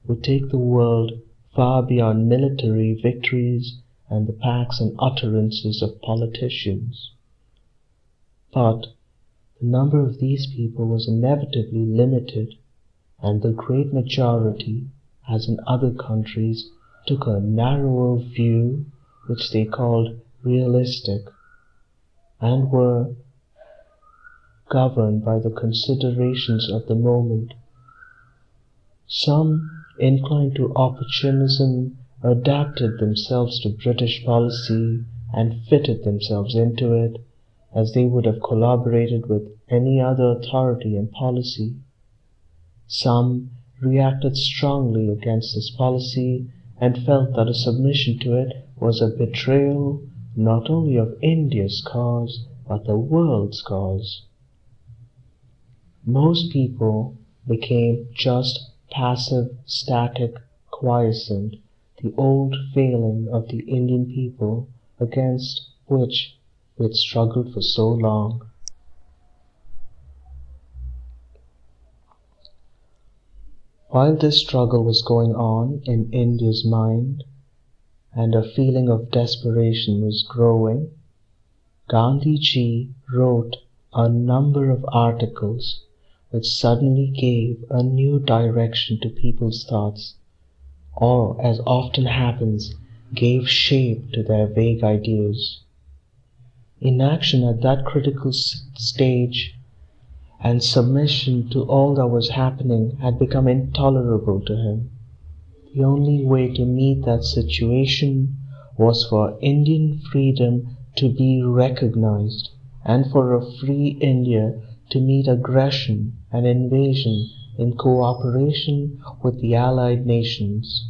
S2: would take the world far beyond military victories and the pacts and utterances of politicians. But the number of these people was inevitably limited, and the great majority, as in other countries, took a narrower view which they called realistic, and were governed by the considerations of the moment. Some, inclined to opportunism, adapted themselves to British policy and fitted themselves into it, as they would have collaborated with any other authority and policy. Some reacted strongly against this policy and felt that a submission to it was a betrayal not only of India's cause, but the world's cause. Most people became just passive, static, quiescent, the old failing of the Indian people against which we had struggled for so long. While this struggle was going on in India's mind, and a feeling of desperation was growing, Gandhiji wrote a number of articles which suddenly gave a new direction to people's thoughts, or, as often happens, gave shape to their vague ideas. Inaction at that critical stage and submission to all that was happening had become intolerable to him. The only way to meet that situation was for Indian freedom to be recognized, and for a free India to meet aggression and invasion in cooperation with the allied nations.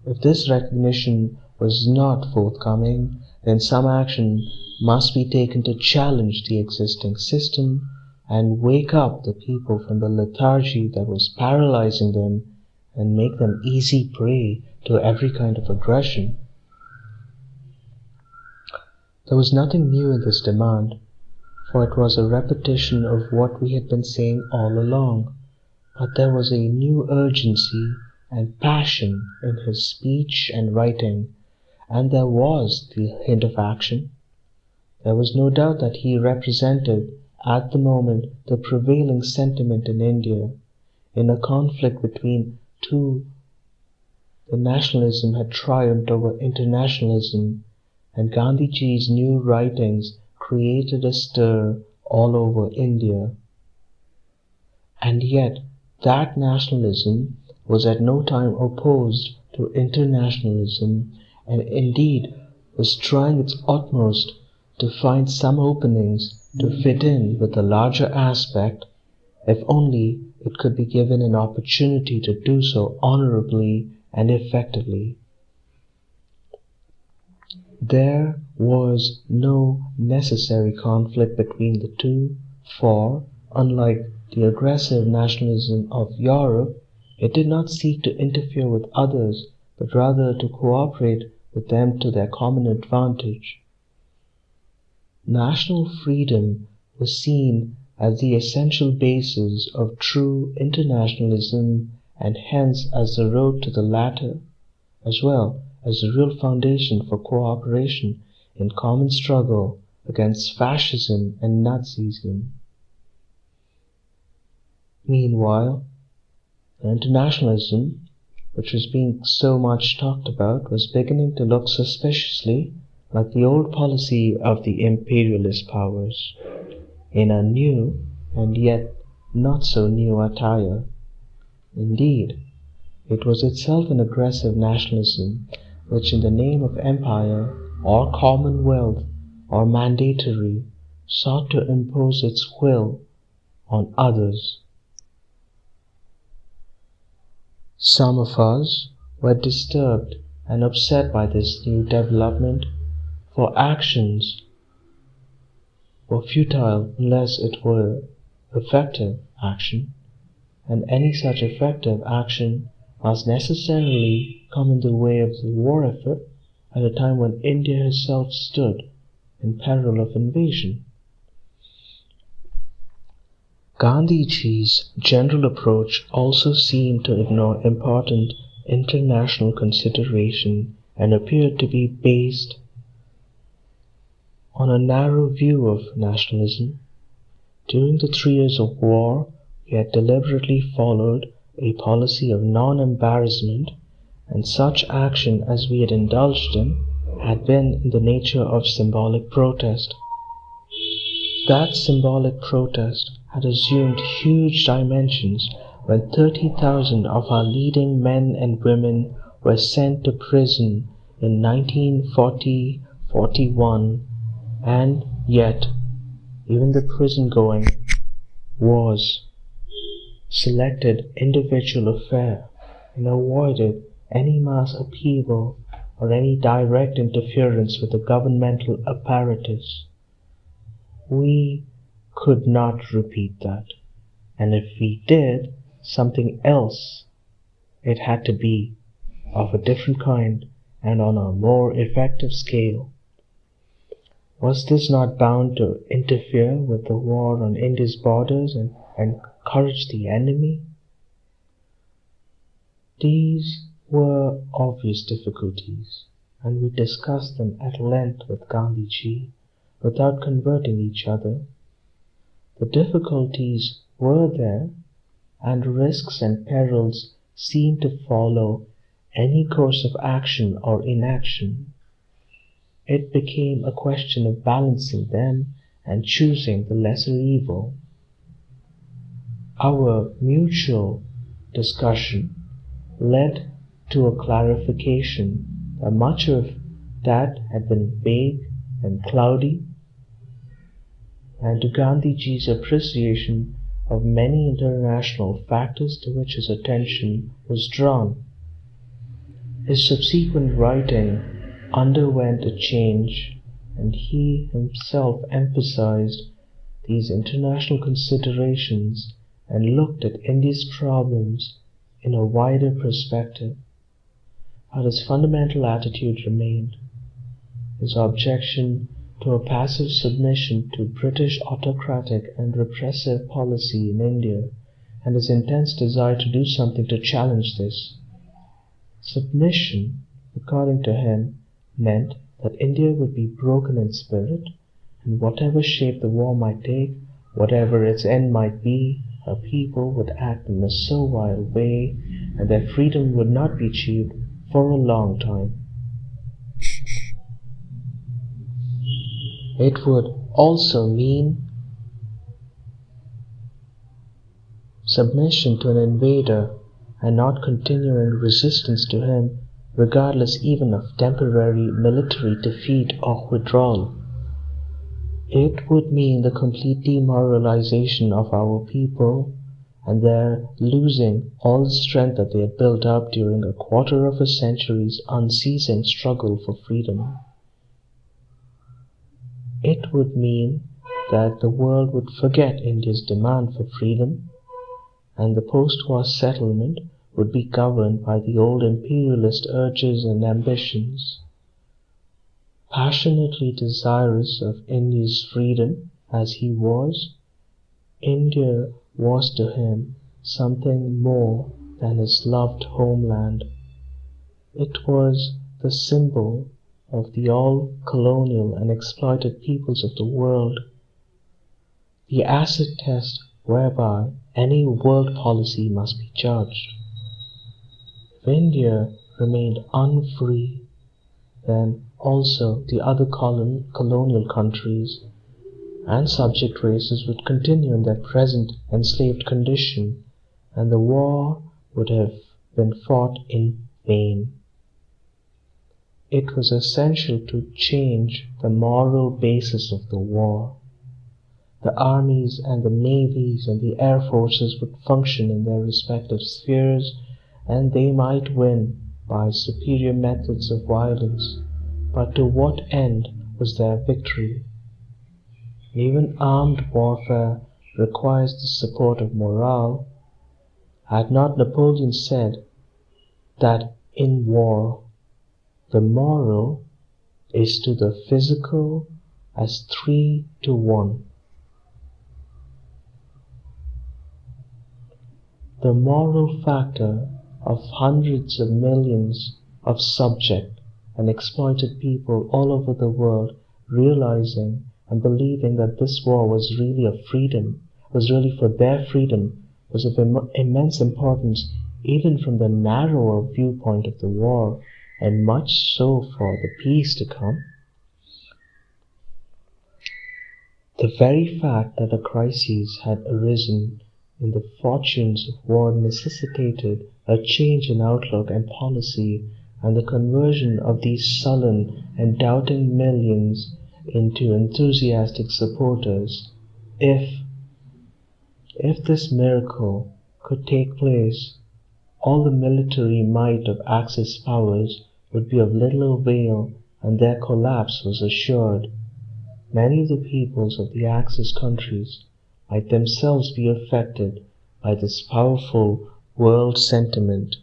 S2: If this recognition was not forthcoming, then some action must be taken to challenge the existing system and wake up the people from the lethargy that was paralyzing them and make them easy prey to every kind of aggression. There was nothing new in this demand, for it was a repetition of what we had been saying all along, but there was a new urgency and passion in his speech and writing, and there was the hint of action. There was no doubt that he represented, at the moment, the prevailing sentiment in India. In a conflict between two, the nationalism had triumphed over internationalism, and Gandhiji's new writings created a stir all over India. And yet, that nationalism was at no time opposed to internationalism, and indeed was trying its utmost to find some openings to fit in with the larger aspect, if only it could be given an opportunity to do so honorably and effectively. There was no necessary conflict between the two, for, unlike the aggressive nationalism of Europe, it did not seek to interfere with others, but rather to cooperate with them to their common advantage. National freedom was seen as the essential basis of true internationalism, and hence as the road to the latter, as well as the real foundation for cooperation in common struggle against fascism and Nazism. Meanwhile, internationalism, which was being so much talked about, was beginning to look suspiciously like the old policy of the imperialist powers, in a new and yet not so new attire. Indeed, it was itself an aggressive nationalism which, in the name of empire or commonwealth or mandatory, sought to impose its will on others. Some of us were disturbed and upset by this new development, for actions were futile unless it were effective action, and any such effective action must necessarily come in the way of the war effort at a time when India herself stood in peril of invasion. Gandhiji's general approach also seemed to ignore important international consideration and appeared to be based on a narrow view of nationalism. During the 3 years of war, we had deliberately followed a policy of non-embarrassment, and such action as we had indulged in had been in the nature of symbolic protest. That symbolic protest had assumed huge dimensions when 30,000 of our leading men and women were sent to prison in 1940-41, and yet even the prison-going was selected individual affair and avoided any mass upheaval or any direct interference with the governmental apparatus. We could not repeat that, and if we did something else, it had to be of a different kind and on a more effective scale. Was this not bound to interfere with the war on India's borders and encourage the enemy? These were obvious difficulties, and we discussed them at length with Gandhiji without converting each other. The difficulties were there, and risks and perils seemed to follow any course of action or inaction. It became a question of balancing them and choosing the lesser evil. Our mutual discussion led to a clarification that much of that had been vague and cloudy, and to Gandhiji's appreciation of many international factors to which his attention was drawn. His subsequent writing underwent a change, and he himself emphasized these international considerations and looked at India's problems in a wider perspective. But his fundamental attitude remained. His objection to a passive submission to British autocratic and repressive policy in India, and his intense desire to do something to challenge this. Submission, according to him, meant that India would be broken in spirit, and whatever shape the war might take, whatever its end might be, her people would act in a servile way, and their freedom would not be achieved for a long time. It would also mean submission to an invader and not continuing resistance to him, regardless even of temporary military defeat or withdrawal. It would mean the complete demoralization of our people and their losing all the strength that they had built up during a quarter of a century's unceasing struggle for freedom. It would mean that the world would forget India's demand for freedom, and the post-war settlement would be governed by the old imperialist urges and ambitions. Passionately desirous of India's freedom as he was, India was to him something more than his loved homeland. It was the symbol of the all-colonial and exploited peoples of the world, the acid test whereby any world policy must be judged. If India remained unfree, then also the other colonial countries and subject races would continue in their present enslaved condition, and the war would have been fought in vain. It was essential to change the moral basis of the war. The armies and the navies and the air forces would function in their respective spheres, and they might win by superior methods of violence. But to what end was their victory? Even armed warfare requires the support of morale. Had not Napoleon said that in war the moral is to the physical as 3 to 1? The moral factor of hundreds of millions of subject and exploited people all over the world, realizing and believing that this war was really of freedom, was really for their freedom, was of immense importance even from the narrower viewpoint of the war, and much so for the peace to come. The very fact that a crisis had arisen in the fortunes of war necessitated a change in outlook and policy, and the conversion of these sullen and doubting millions into enthusiastic supporters. If this miracle could take place, all the military might of Axis powers would be of little avail, and their collapse was assured. Many of the peoples of the Axis countries might themselves be affected by this powerful world sentiment.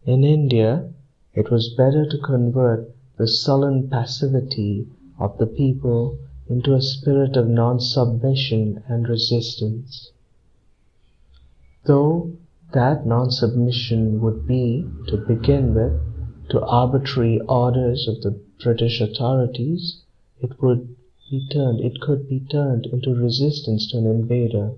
S2: In India, it was better to convert the sullen passivity of the people into a spirit of non-submission and resistance. Though that non-submission would be, to begin with, to arbitrary orders of the British authorities, it could be turned into resistance to an invader.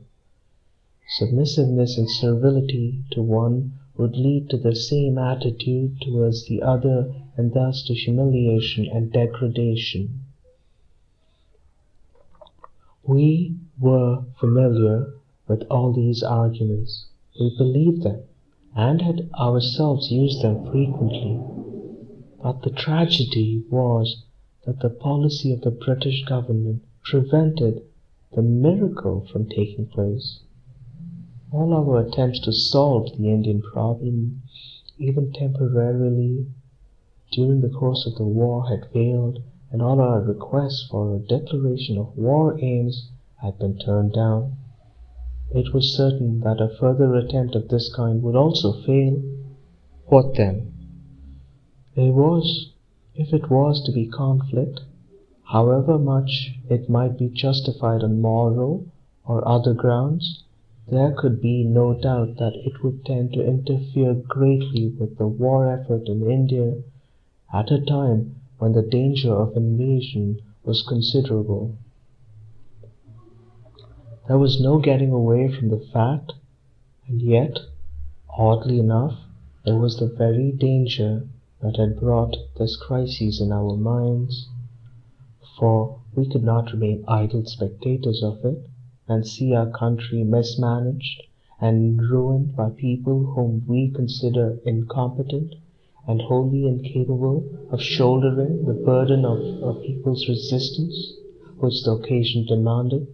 S2: Submissiveness and servility to one would lead to the same attitude towards the other, and thus to humiliation and degradation. We were familiar with all these arguments. We believed them, and had ourselves used them frequently. But the tragedy was that the policy of the British government prevented the miracle from taking place. All our attempts to solve the Indian problem, even temporarily, during the course of the war had failed, and all our requests for a declaration of war aims had been turned down. It was certain that a further attempt of this kind would also fail. What then? If it was to be conflict, however much it might be justified on moral or other grounds, there could be no doubt that it would tend to interfere greatly with the war effort in India at a time when the danger of invasion was considerable. There was no getting away from the fact, and yet, oddly enough, it was the very danger that had brought this crisis in our minds, for we could not remain idle spectators of it, and see our country mismanaged and ruined by people whom we consider incompetent and wholly incapable of shouldering the burden of a people's resistance, which the occasion demanded.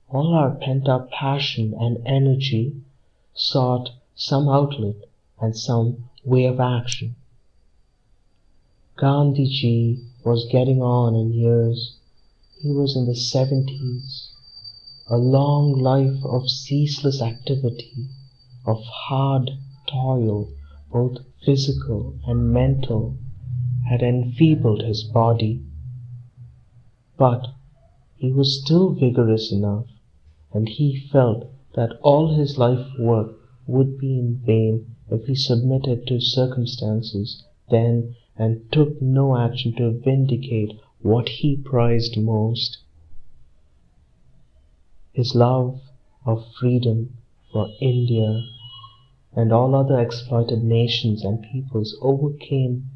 S2: All our pent-up passion and energy sought some outlet and some way of action. Gandhiji was getting on in years. He was in the 70s. A long life of ceaseless activity, of hard toil, both physical and mental, had enfeebled his body. But he was still vigorous enough, and he felt that all his life work would be in vain if he submitted to circumstances then and took no action to vindicate what he prized most. His love of freedom for India and all other exploited nations and peoples overcame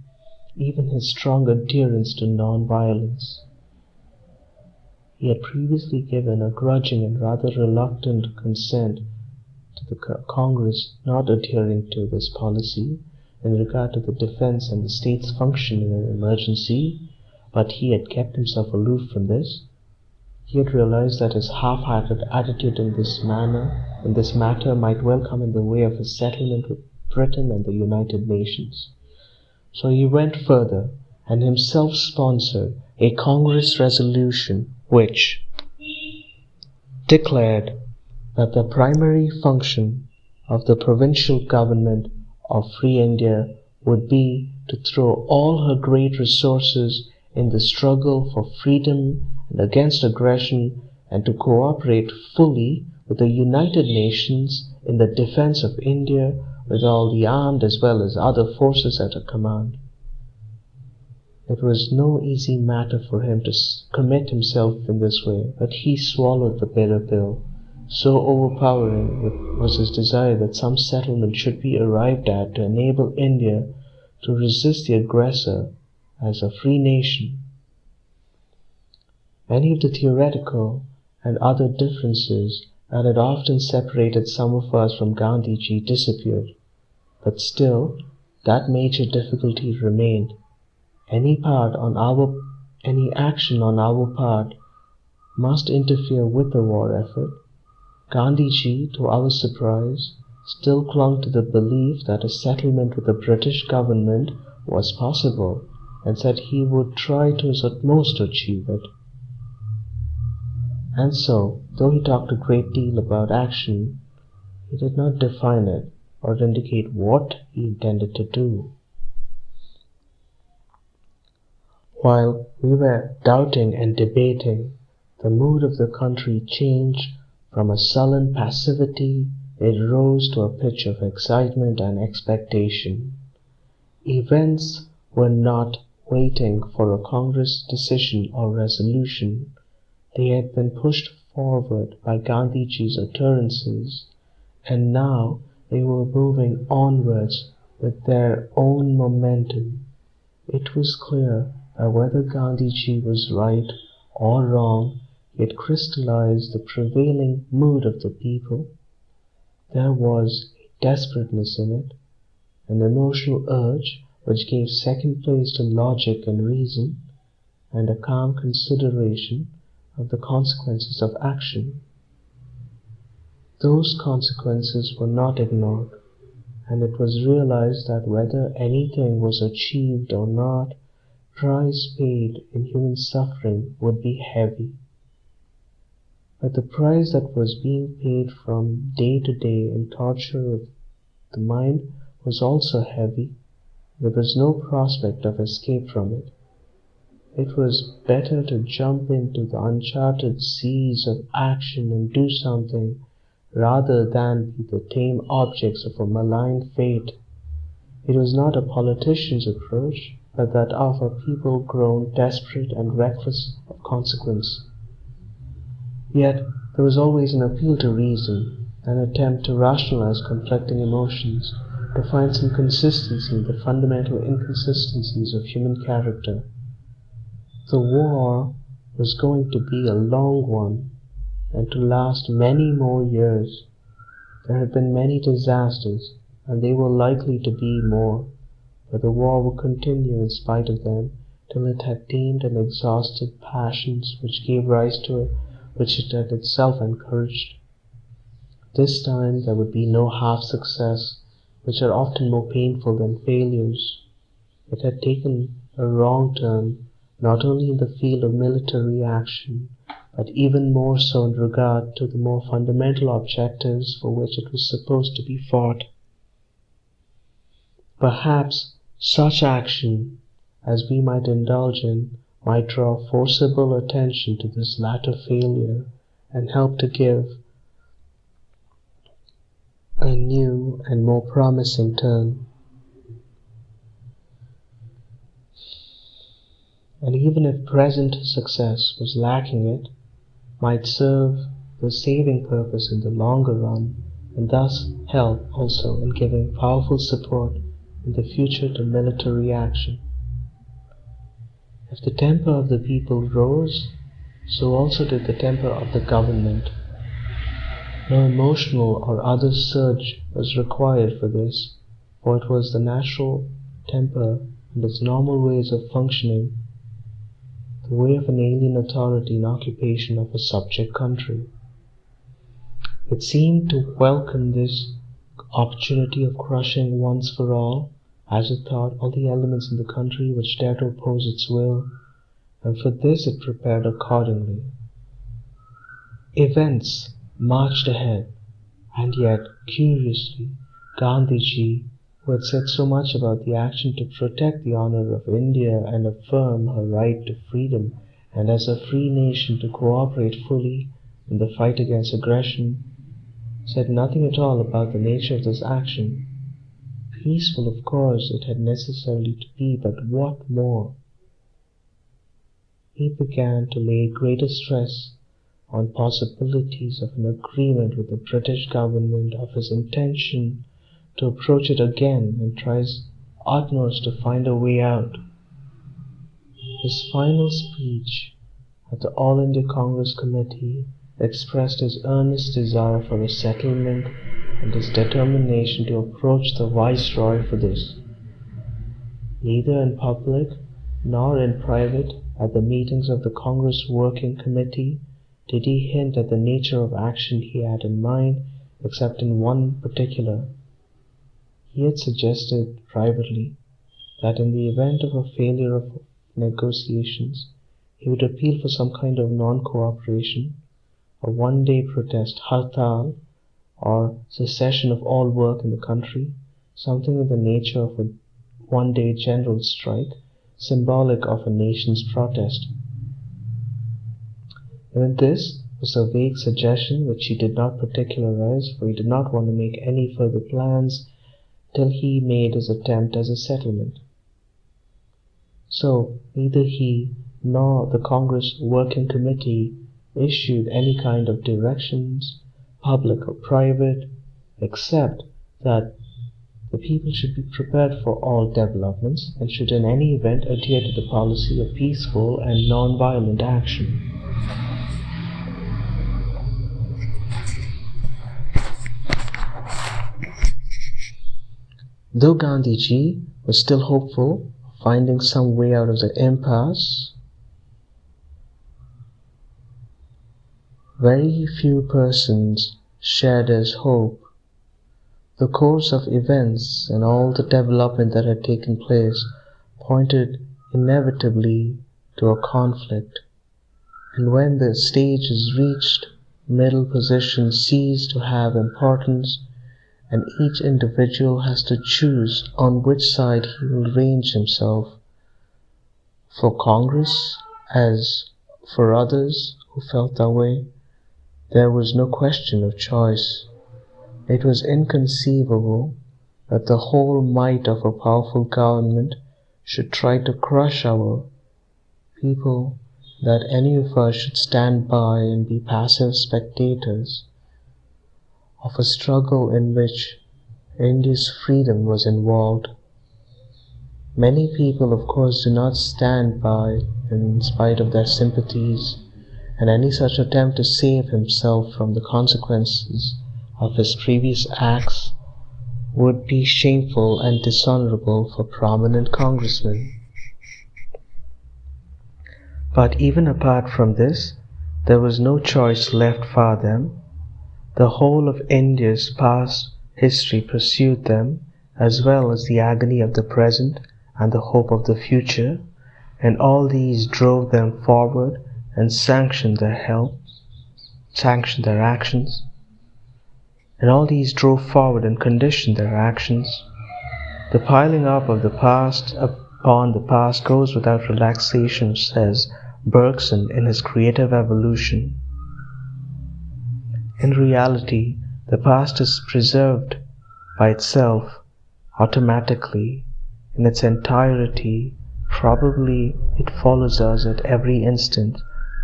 S2: even his strong adherence to non-violence. He had previously given a grudging and rather reluctant consent to the Congress not adhering to this policy in regard to the defense and the state's function in an emergency, but he had kept himself aloof from this. He had realized that his half-hearted attitude in this matter might well come in the way of a settlement with Britain and the United Nations. So he went further and himself sponsored a Congress resolution which declared that the primary function of the provincial government of Free India would be to throw all her great resources in the struggle for freedom and against aggression, and to cooperate fully with the United Nations in the defense of India, with all the armed as well as other forces at her command. It was no easy matter for him to commit himself in this way, but he swallowed the bitter pill. So overpowering was his desire that some settlement should be arrived at to enable India to resist the aggressor as a free nation. Many of the theoretical and other differences that had often separated some of us from Gandhiji disappeared, but still that major difficulty remained. Any action on our part must interfere with the war effort. Gandhiji, to our surprise, still clung to the belief that a settlement with the British government was possible, and said he would try to his utmost to achieve it. And so, though he talked a great deal about action, he did not define it or indicate what he intended to do. While we were doubting and debating, the mood of the country changed. From a sullen passivity, it rose to a pitch of excitement and expectation. Events were not waiting for a Congress decision or resolution. They had been pushed forward by Gandhiji's utterances, and now they were moving onwards with their own momentum. It was clear that whether Gandhiji was right or wrong, he had crystallized the prevailing mood of the people. There was a desperateness in it, an emotional urge which gave second place to logic and reason, and a calm consideration of the consequences of action. Those consequences were not ignored, and it was realized that whether anything was achieved or not, price paid in human suffering would be heavy. But the price that was being paid from day to day in torture of the mind was also heavy. There was no prospect of escape from it. It was better to jump into the uncharted seas of action and do something, rather than be the tame objects of a malign fate. It was not a politician's approach, but that of a people grown desperate and reckless of consequence. Yet there was always an appeal to reason, an attempt to rationalize conflicting emotions, to find some consistency in the fundamental inconsistencies of human character. The war was going to be a long one, and to last many more years. There had been many disasters, and they were likely to be more, but the war would continue in spite of them, till it had tamed and exhausted passions which gave rise to it, which it had itself encouraged. This time there would be no half-success, which are often more painful than failures. It had taken a wrong turn, not only in the field of military action, but even more so in regard to the more fundamental objectives for which it was supposed to be fought. Perhaps such action as we might indulge in might draw forcible attention to this latter failure and help to give a new and more promising turn. And even if present success was lacking, it might serve the saving purpose in the longer run, and thus help also in giving powerful support in the future to military action. If the temper of the people rose, so also did the temper of the government. No emotional or other surge was required for this, for it was the natural temper and its normal ways of functioning, the way of an alien authority in occupation of a subject country. It seemed to welcome this opportunity of crushing once for all, as it thought, all the elements in the country which dared to oppose its will, and for this it prepared accordingly. Events marched ahead, and yet, curiously, Gandhiji, who had said so much about the action to protect the honor of India and affirm her right to freedom, and as a free nation to cooperate fully in the fight against aggression, said nothing at all about the nature of this action. Peaceful, of course, it had necessarily to be, but what more? He began to lay greater stress on possibilities of an agreement with the British government, of his intention to approach it again and try his utmost to find a way out. His final speech at the All India Congress Committee expressed his earnest desire for a settlement and his determination to approach the Viceroy for this. Neither in public nor in private at the meetings of the Congress Working Committee did he hint at the nature of action he had in mind, except in one particular. He had suggested privately that in the event of a failure of negotiations, he would appeal for some kind of non-cooperation, a one-day protest, hartal, or cessation of all work in the country, something in the nature of a one-day general strike, symbolic of a nation's protest. Even this was a vague suggestion which he did not particularize, for he did not want to make any further plans till he made his attempt as a settlement. So neither he nor the Congress Working Committee issued any kind of directions, public or private, except that the people should be prepared for all developments and should in any event adhere to the policy of peaceful and non-violent action. Though Gandhiji was still hopeful of finding some way out of the impasse, very few persons shared his hope. The course of events and all the development that had taken place pointed inevitably to a conflict, and when the stage is reached, middle position cease to have importance, and each individual has to choose on which side he will range himself. For Congress, as for others who felt that way, there was no question of choice. It was inconceivable that the whole might of a powerful government should try to crush our people, that any of us should stand by and be passive spectators of a struggle in which India's freedom was involved. Many people, of course, do not stand by in spite of their sympathies, and any such attempt to save himself from the consequences of his previous acts would be shameful and dishonorable for prominent congressmen. But even apart from this, there was no choice left for them. The whole of India's past history pursued them, as well as the agony of the present and the hope of the future, and all these drove them forward and sanctioned their actions. And all these drove forward and conditioned their actions. The piling up of the past upon the past goes without relaxation, says Bergson in his Creative Evolution. In reality, the past is preserved by itself, automatically, in its entirety. Probably it follows us at every instant,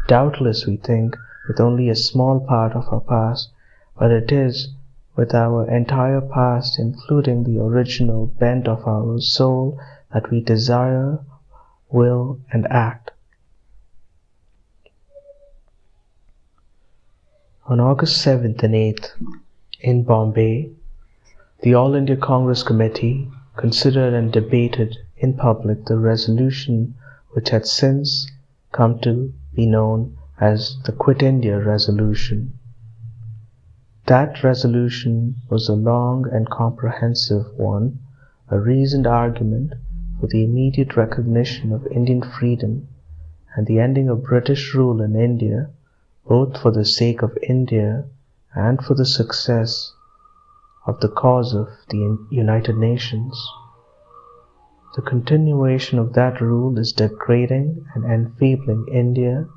S2: doubtless we think, with only a small part of our past, but it is with our entire past, including the original bent of our soul, that we desire, will, and act. On August 7th and 8th, in Bombay, the All India Congress Committee considered and debated in public the resolution which had since come to be known as the Quit India Resolution. That resolution was a long and comprehensive one, a reasoned argument for the immediate recognition of Indian freedom and the ending of British rule in India, both for the sake of India and for the success of the cause of the United Nations. The continuation of that rule is degrading and enfeebling India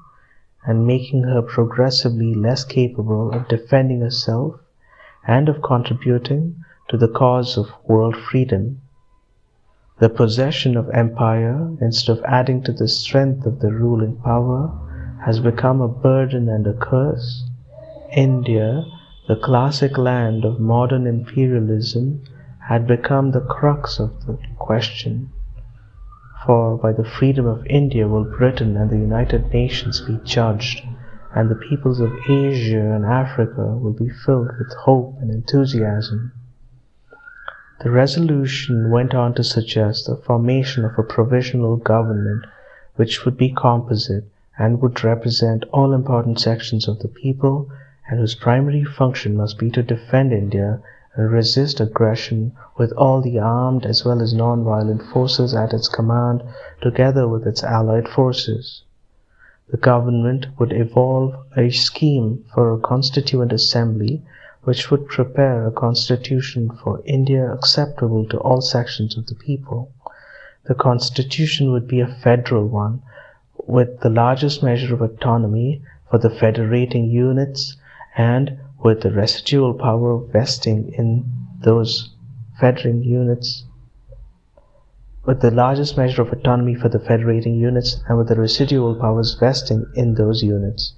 S2: and making her progressively less capable of defending herself and of contributing to the cause of world freedom. The possession of empire, instead of adding to the strength of the ruling power, has become a burden and a curse. India, the classic land of modern imperialism, had become the crux of the question. For by the freedom of India will Britain and the United Nations be judged, and the peoples of Asia and Africa will be filled with hope and enthusiasm. The resolution went on to suggest the formation of a provisional government which would be composite and would represent all important sections of the people, and whose primary function must be to defend India and resist aggression with all the armed as well as non-violent forces at its command, together with its allied forces. The government would evolve a scheme for a constituent assembly which would prepare a constitution for India acceptable to all sections of the people. The constitution would be a federal one, with the largest measure of autonomy for the federating units and with the residual power vesting in those federating units, with the largest measure of autonomy for the federating units and with the residual powers vesting in those units.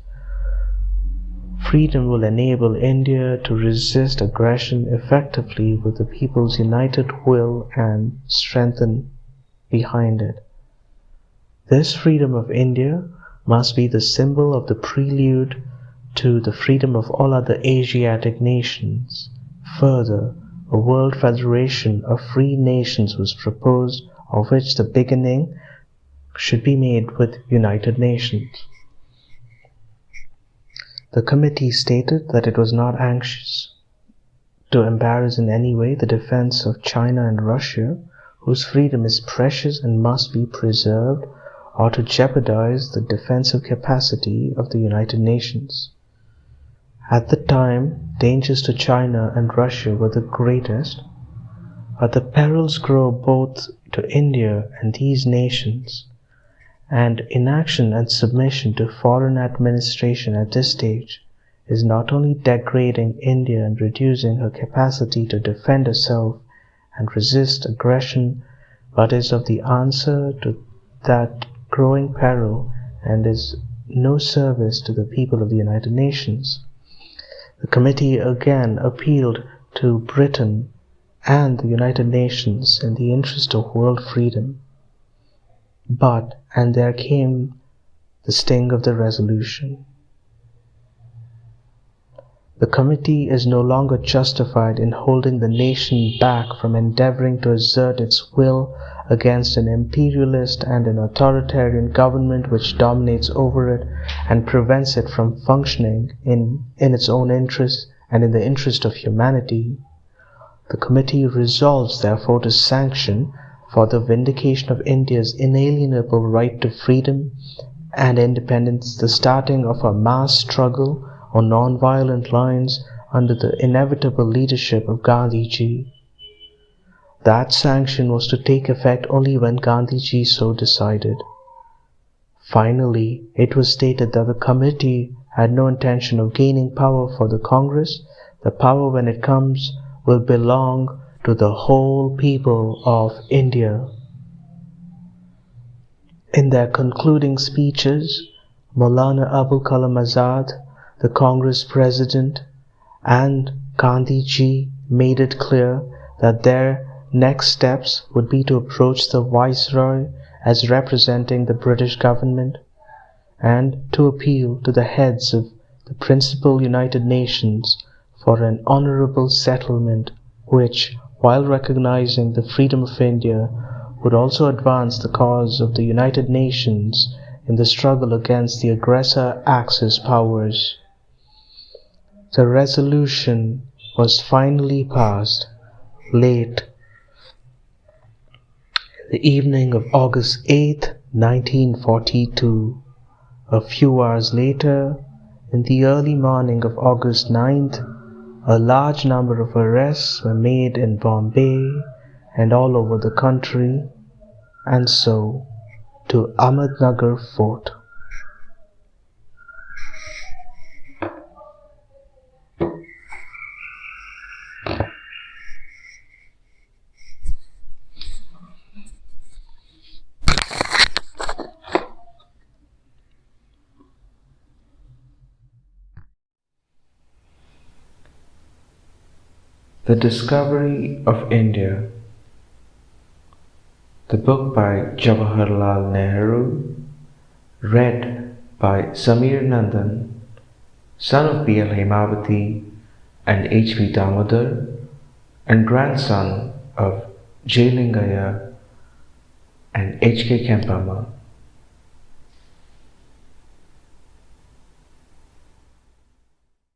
S2: Freedom will enable India to resist aggression effectively with the people's united will and strengthen behind it. This freedom of India must be the symbol of the prelude to the freedom of all other Asiatic nations. Further, a world federation of free nations was proposed, of which the beginning should be made with United Nations. The committee stated that it was not anxious to embarrass in any way the defense of China and Russia, whose freedom is precious and must be preserved, or to jeopardize the defensive capacity of the United Nations. At the time, dangers to China and Russia were the greatest, but the perils grow both to India and these nations, and inaction and submission to foreign administration at this stage is not only degrading India and reducing her capacity to defend herself and resist aggression, but is of the answer to that growing peril and is no service to the people of the United Nations. The committee again appealed to Britain and the United Nations in the interest of world freedom. But, and there came the sting of the resolution, the committee is no longer justified in holding the nation back from endeavoring to assert its will against an imperialist and an authoritarian government which dominates over it and prevents it from functioning in its own interest and in the interest of humanity. The committee resolves, therefore, to sanction, for the vindication of India's inalienable right to freedom and independence, the starting of a mass struggle on non-violent lines under the inevitable leadership of Gandhiji. That sanction was to take effect only when Gandhiji so decided. Finally, it was stated that the committee had no intention of gaining power for the Congress. The power, when it comes, will belong to the whole people of India. In their concluding speeches, Maulana Abul Kalam Azad, the Congress President, and Gandhiji made it clear that their next steps would be to approach the Viceroy as representing the British government and to appeal to the heads of the principal United Nations for an honourable settlement which, while recognizing the freedom of India, would also advance the cause of the United Nations in the struggle against the aggressor Axis powers. The resolution was finally passed late the evening of August 8, 1942. A few hours later, in the early morning of August 9th, a large number of arrests were made in Bombay and all over the country, and so to Ahmednagar Fort. The Discovery of India. The book by Jawaharlal Nehru, read by Samir Nandan, son of B.L. Hemavathi and H.V. Damodar, and grandson of J. Lingaiah and H.K. Kempamma.